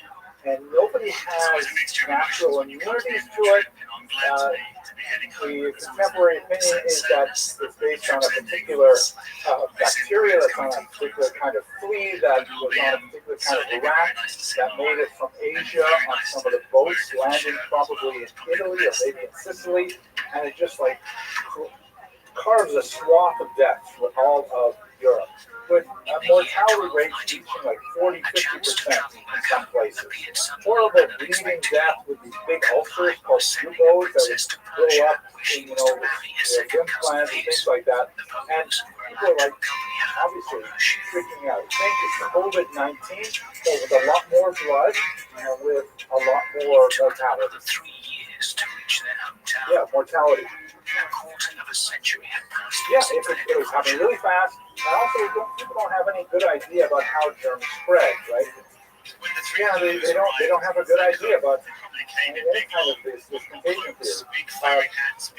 and nobody has natural immunities to it. The contemporary opinion is that it's based on a particular bacteria that's on a particular kind of flea that was on a particular the kind of rat that made it from Asia on some of the boats, landing probably in Italy or maybe in Sicily, and it just like carves a swath of death for all of Europe, with mortality rates reaching like 40-50% in some places. Horrible bleeding death with these big ulcers called buboes that would blow up in, with lymph glands and things like that. And people are like, obviously, freaking out. Think it's COVID-19, but with a lot more blood and with a lot more mortality. 3 years to reach their hometown. Yeah, mortality. A quarter of a century had passed. Yeah, it was happening really fast. And also, people don't have any good idea about how germs spread, right? Yeah, they don't have a good idea about any kind of this contagion theory.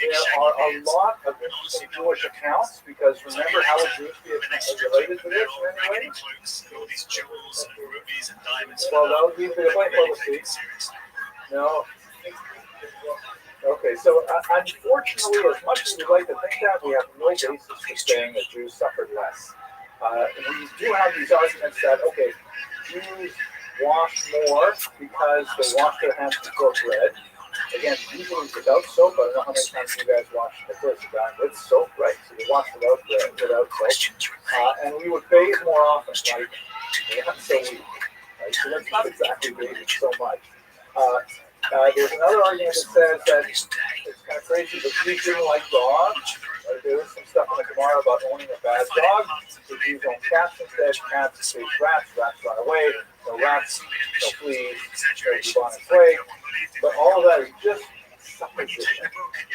There are a lot of interesting Jewish accounts because remember how would Jews be related to this in any way? Well, that would be the point. No. Okay, so unfortunately, as much as we like to think that, we have no basis for saying that Jews suffered less. We do have these arguments that, okay, Jews wash more because they wash their hands before bread. Again, usually without soap. I don't know how many times you guys wash the first time with soap, right? So they wash without soap. And we would bathe more often, like, not so weak. Right? So that's not exactly bathing so much. There's another argument that says that it's kind of crazy, but Jews didn't like dogs. There is some stuff in the Gemara about owning a bad dog. So Jews own cats instead. Cats chase rats. Rats run away. No rats, no fleas, no bubonic plague. But all of that is just supposition.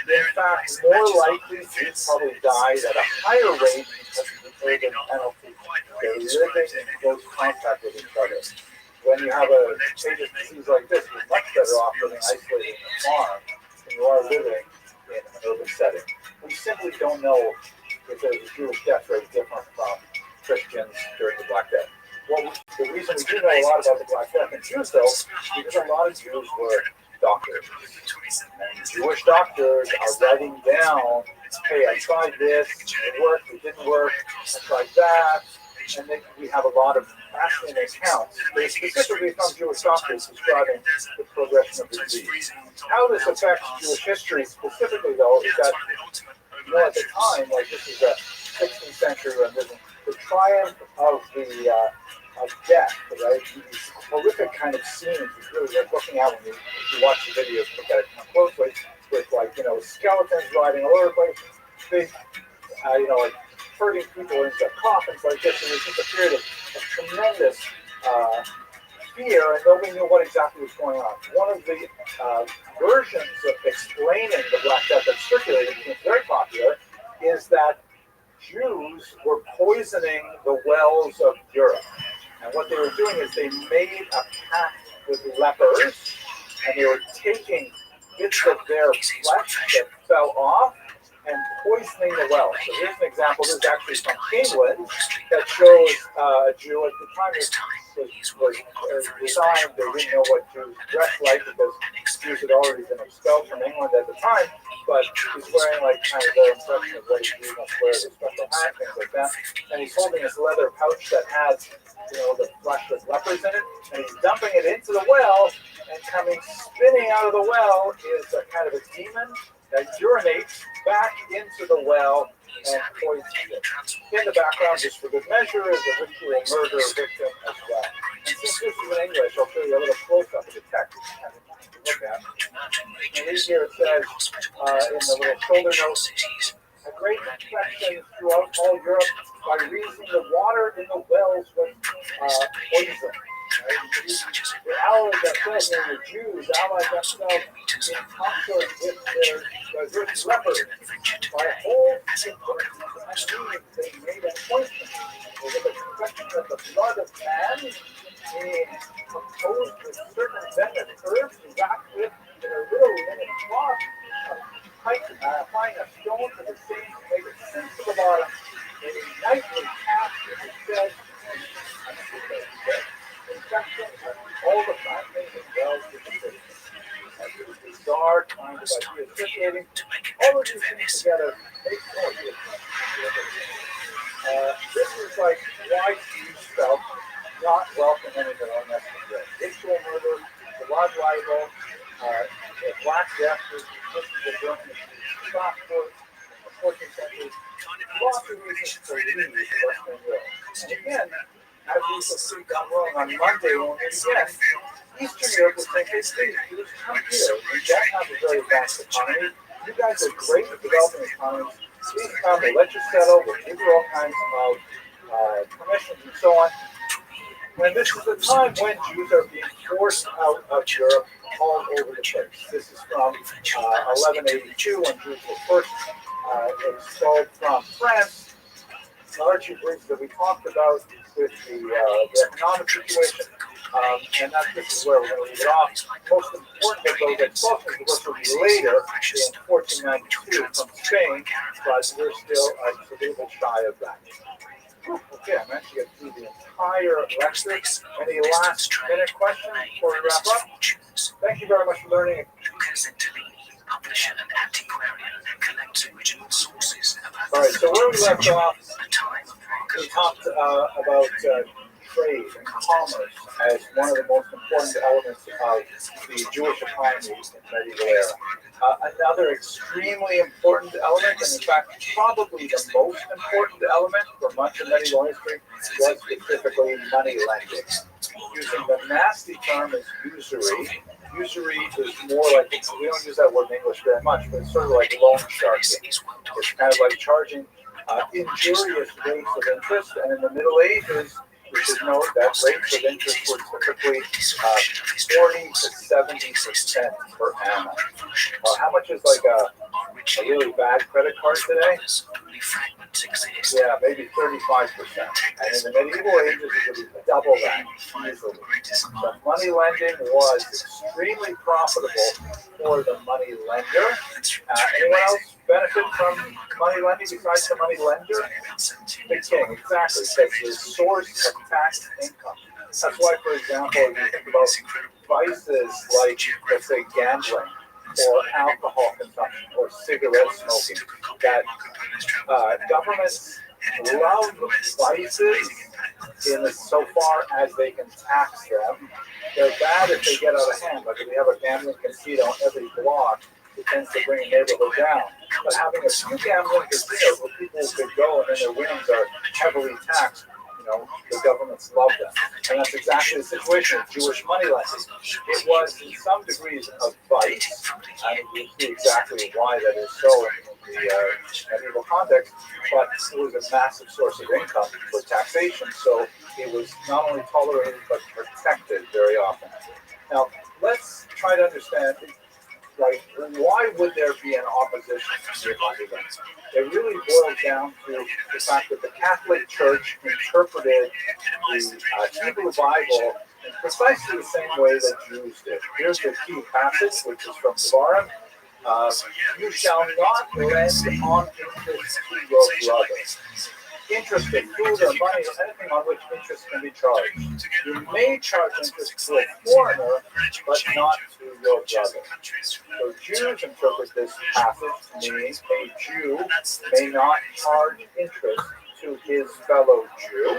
In fact, more likely Jews probably died at a higher rate because of the pagan penalty. They're living in close contact with each other. When you have a contagious disease like this, you're much better off living isolated in a farm than you are living in an urban setting. We simply don't know if there's a Jewish death rate different from Christians during the Black Death. Well, the reason we do know a lot about the Black Death in Jews, though, is because a lot of Jews were doctors. And Jewish doctors are writing down, hey, I tried this, it worked, it didn't work, I tried that. And then we have a lot of fascinating accounts, specifically from Jewish doctors describing the progression of the disease. How this affects Jewish history specifically, though, is that, at the time, like this is the 16th century, and the triumph of the of death, right? These horrific kind of scenes, it's really like looking at when you watch the videos and look at it closely, with skeletons riding all over the place, big, like hurting people into coffins like this, and it was just a period of tremendous fear, and nobody knew what exactly was going on. One of the versions of explaining the Black Death that circulated, became very popular, is that Jews were poisoning the wells of Europe. And what they were doing is they made a pact with lepers, and they were taking bits of their flesh that fell off and poisoning the well. So here's an example. This is actually from England that shows a Jew at the time was resigned. They didn't know what Jews dressed like because Jews had already been expelled from England at the time. But he's wearing like kind of their impression of what Jews must wear, the special hat, things like that. And he's holding this leather pouch that has, the flesh with lepers in it, and he's dumping it into the well, and coming spinning out of the well is a kind of a demon that urinates back into the well and poisons it. In the background, just for good measure, is a ritual murder victim as well. And since this is in English, I'll show you a little close-up of the text to look at. And here it says, in the little shoulder notes, a great infection throughout all Europe by reason the water in the wells was poisoned. Right? The allies that fed near the Jews allied themselves in concert with their diverse lepers. By a whole sequence, they made an appointment with the confection of the blood of man, being composed with certain venomous herbs wrapped with in a little linen cloth, applying a stone to the same to make it sink to the bottom. They nightly cast in the shed infection of all the flatmates and wells with the city. And it was bizarre kind of idea associating all of these things together makes this is like why Jews felt not welcome any of their own ethnic guilt. Ritual murder, blood libel, black death, this is a German Stockport in the 14th century. Lots of reasons to leave Western Europe. And again, as we see gone wrong on Monday when we again, Eastern Europe was saying, hey, please, you just come here. You don't have a very advanced economy. You guys are great at developing economies. Please come, we'll let you settle, we'll give you all kinds of permissions and so on. And this is a time when Jews are being forced out of Europe all over the place. This is from 1182 when Jews were first expelled from France. Largely brings that we talked about with the economic situation, and this is where we're going to leave it off. Most important of those expulsions, which will be later in 1492 from Spain, but we're still a little bit shy of that. Okay, I'm actually going to do the entire lecture. Any last minute questions before we wrap up? Thank you very much for learning. Publisher and antiquarian, collects original sources about all right, so where we left off, we talked about trade and commerce as one of the most important elements of the Jewish economy in the medieval era. Another extremely important element, and in fact probably the most important element for much of medieval history, was specifically money lending. Using the nasty term as usury. Usury is more like, we don't use that word in English very much, but it's sort of like loan sharking. It's kind of like charging injurious rates of interest, and in the Middle Ages, we should note that rates of interest were typically 40 to 70% per annum. How much is like a really bad credit card today? Yeah, maybe 35%. And in the medieval ages, it would be double that easily. So money lending was extremely profitable for the money lender. Anyone else benefit from money lending besides the money lender? The king, exactly. That's the source of tax income. That's why, for example, if you think about vices like, let's say, gambling, or alcohol consumption, or cigarette smoking, that governments love vices in so far as they can tax them. They're bad if they get out of hand. Like if we have a gambling casino on every block, it tends to bring a neighborhood down. But having a few gambling casinos where people could go and then their winnings are heavily taxed, the governments love them. And that's exactly the situation with Jewish money lending. It was in some degrees of vice, and you see exactly why that is so in the medieval context, but it was a massive source of income for taxation, so it was not only tolerated but protected very often. Now, let's try to understand, why would there be an opposition to money lending? It really boils down to the fact that the Catholic Church interpreted the Hebrew Bible in precisely the same way that Jews did. Here's the key passage, which is from Devarim. You shall not lend on interest to your brother. Interest in food or money or anything on which interest can be charged. You may charge interest to a foreigner, but not to your brother. So Jews interpret this passage to mean a Jew may not charge interest to his fellow Jew,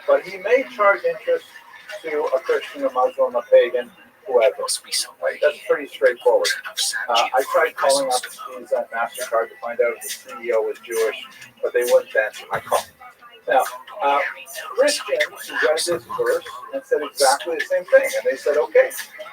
but he may charge interest to a Christian, a Muslim, a pagan, whoever. Right? That's pretty straightforward. I tried calling up Visa and MasterCard to find out if the CEO was Jewish, but they wouldn't answer my call. Now, Christians read this verse and said exactly the same thing. And they said, okay,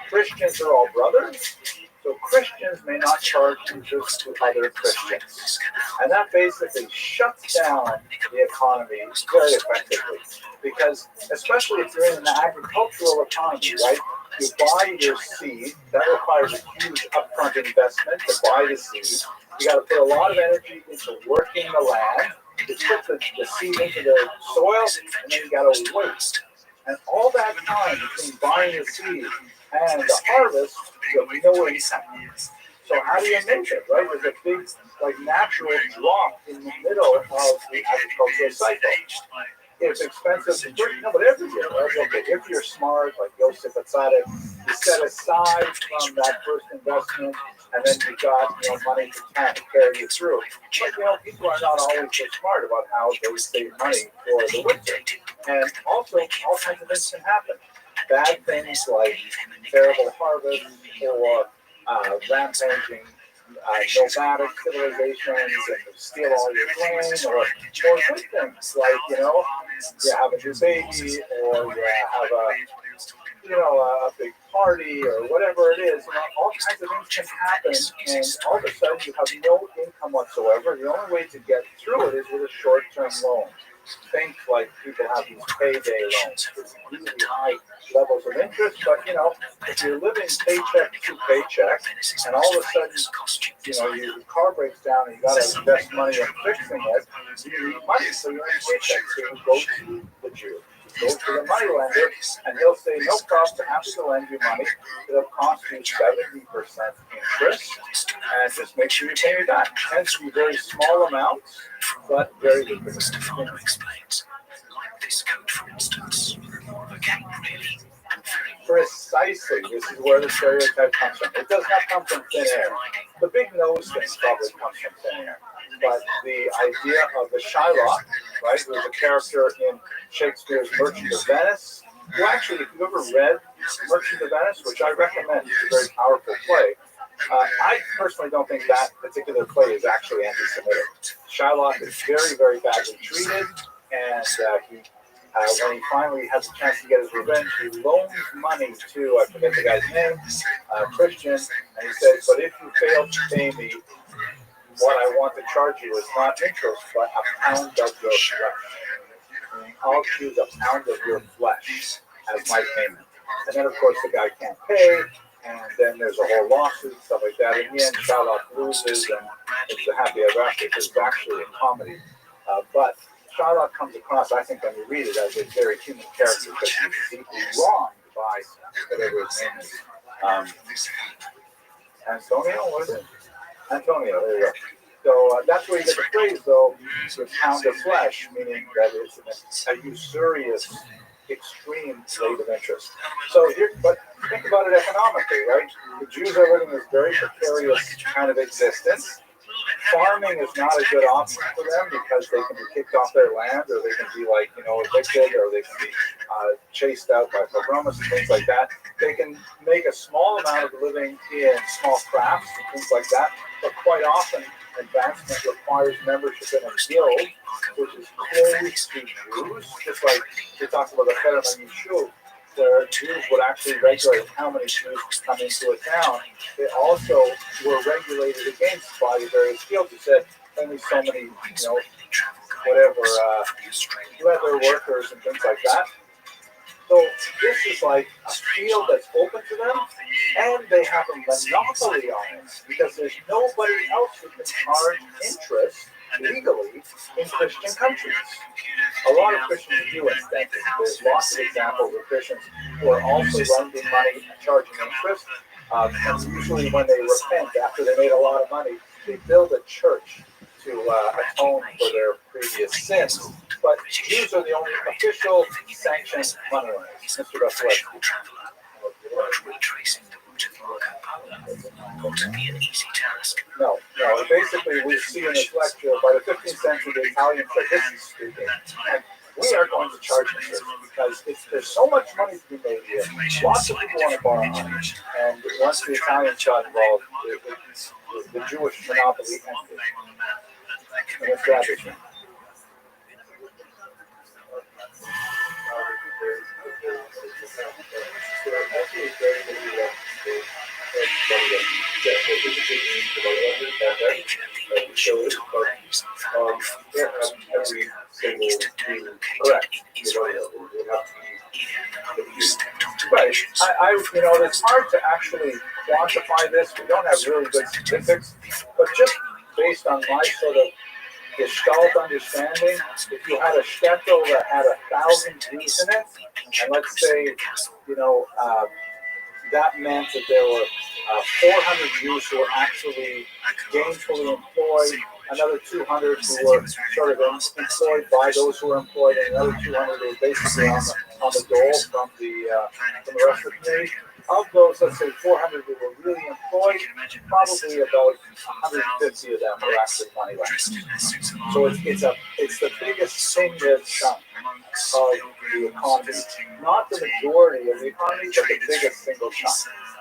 Christians are all brothers, so Christians may not charge interest to other Christians. And that basically shuts down the economy very effectively. Because especially if you're in an agricultural economy, right? You buy your seed, that requires a huge upfront investment to buy the seed. You got to put a lot of energy into working the land. You put the seed into the soil, and then you got to wait. And all that time between buying the seed and the harvest, you have no income. So how do you make it, right? There's a big, natural drop in the middle of the agricultural cycle. It's expensive to work, but every year, right? Okay, if you're smart, like Yosef Atzadik, you set aside from that first investment and then you've got money to kind of carry you through. But people are not always so smart about how they save money for the winter, and also all kinds of things can happen. Bad things like terrible harvests or rampaging nomadic civilizations and steal all your grain, or good things like you have a new baby, or you have a big party, or whatever it is. All kinds of things can happen, and all of a sudden you have no income whatsoever. The only way to get through it is with a short-term loan. Think like people have these payday loans with really high levels of interest, but if you're living paycheck to paycheck, and all of a sudden your car breaks down and you got to invest money in fixing it, you need money, so you're in paycheck. So you go to the Jew, go to the money lender, and he'll say, no problem, I'm happy to lend you money. It'll cost you 70% interest, and just make sure you pay it back. Tends to be very small amounts, but very good. Stefano explains, like this coat, for instance. Okay, really? Precisely. This is where the stereotype comes from. It does not come from thin air. The big nose thing probably comes from thin air. But the idea of the Shylock, right, who was a character in Shakespeare's Merchant of Venice, who actually, if you've ever read Merchant of Venice, which I recommend, it's a very powerful play, I personally don't think that particular play is actually anti-Semitic. Shylock is very, very badly treated, and when he finally has a chance to get his revenge, he loans money to, I forget the guy's name, Christian, and he says, but if you fail to pay me, what I want to charge you is not interest, but a pound of your flesh. I'll choose a pound of your flesh as my payment. And then, of course, the guy can't pay, and then there's a whole lawsuit, stuff like that. In the end, Shylock loses, and it's a happy ever after. It's actually a comedy. But Shylock comes across, I think, when you read it, as a very human character, because he's deeply wronged by whatever his name is. Antonio, what is it? Antonio, there you go. So that's where you get the phrase, though, the pound of flesh, meaning that it's a usurious, extreme rate of interest. So here, but think about it economically, right? The Jews are living this very precarious kind of existence. Farming is not a good option for them because they can be kicked off their land, or they can be evicted, or they can be chased out by pogroms and things like that. They can make a small amount of living in small crafts and things like that, but quite often advancement requires membership in a guild, which is closed to Jews, just like we talked about the Federman Yishuv, where Jews would actually regulate how many Jews come into a town. They also were regulated against by the various guilds. It said only so many, leather workers and things like that. So this is like a field that's open to them, and they have a monopoly on it because there's nobody else who can charge interest legally in Christian countries. A lot of Christians do instead. There's lots of examples of Christians who are also lending money and charging interest. And usually when they repent after they made a lot of money, they build a church to atone for their previous sins. But Jews are the only official sanctioned money lenders. Mr. Rothschild'S. Retracing the route of Marco Polo ought to be an easy task. No. Basically, we see in this lecture, by the 15th century, the Italians said, this is stupid. And we are going to charge interest because there's so much money to be made here. Lots of people want to borrow money. And once the Italians got involved, the Jewish monopoly ended. And it's tragic. Correct. Right. It's hard to actually quantify this. We don't have really good statistics, but just based on my sort of Gestalt understanding, if you had a shtetl that had 1,000 Jews in it, and let's say, that meant that there were 400 Jews who were actually gainfully employed, another 200 who were sort of employed by those who were employed, and another 200 who were basically on the dole from the rest of the community. of those, let's say 400 who were really employed, probably about 150 of them were actually money lenders. So it's the biggest single chunk of the economy, not the majority of the economy, but the biggest single chunk.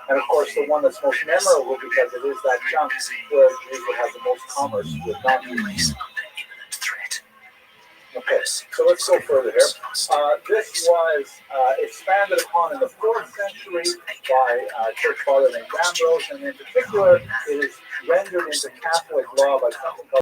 And of course, the one that's most memorable because it is that chunk where it usually has the most commerce with non-Jews. Okay, so let's go further here. This was expanded upon in the 4th century by a church father named Ambrose, and in particular, it is rendered into Catholic law by something called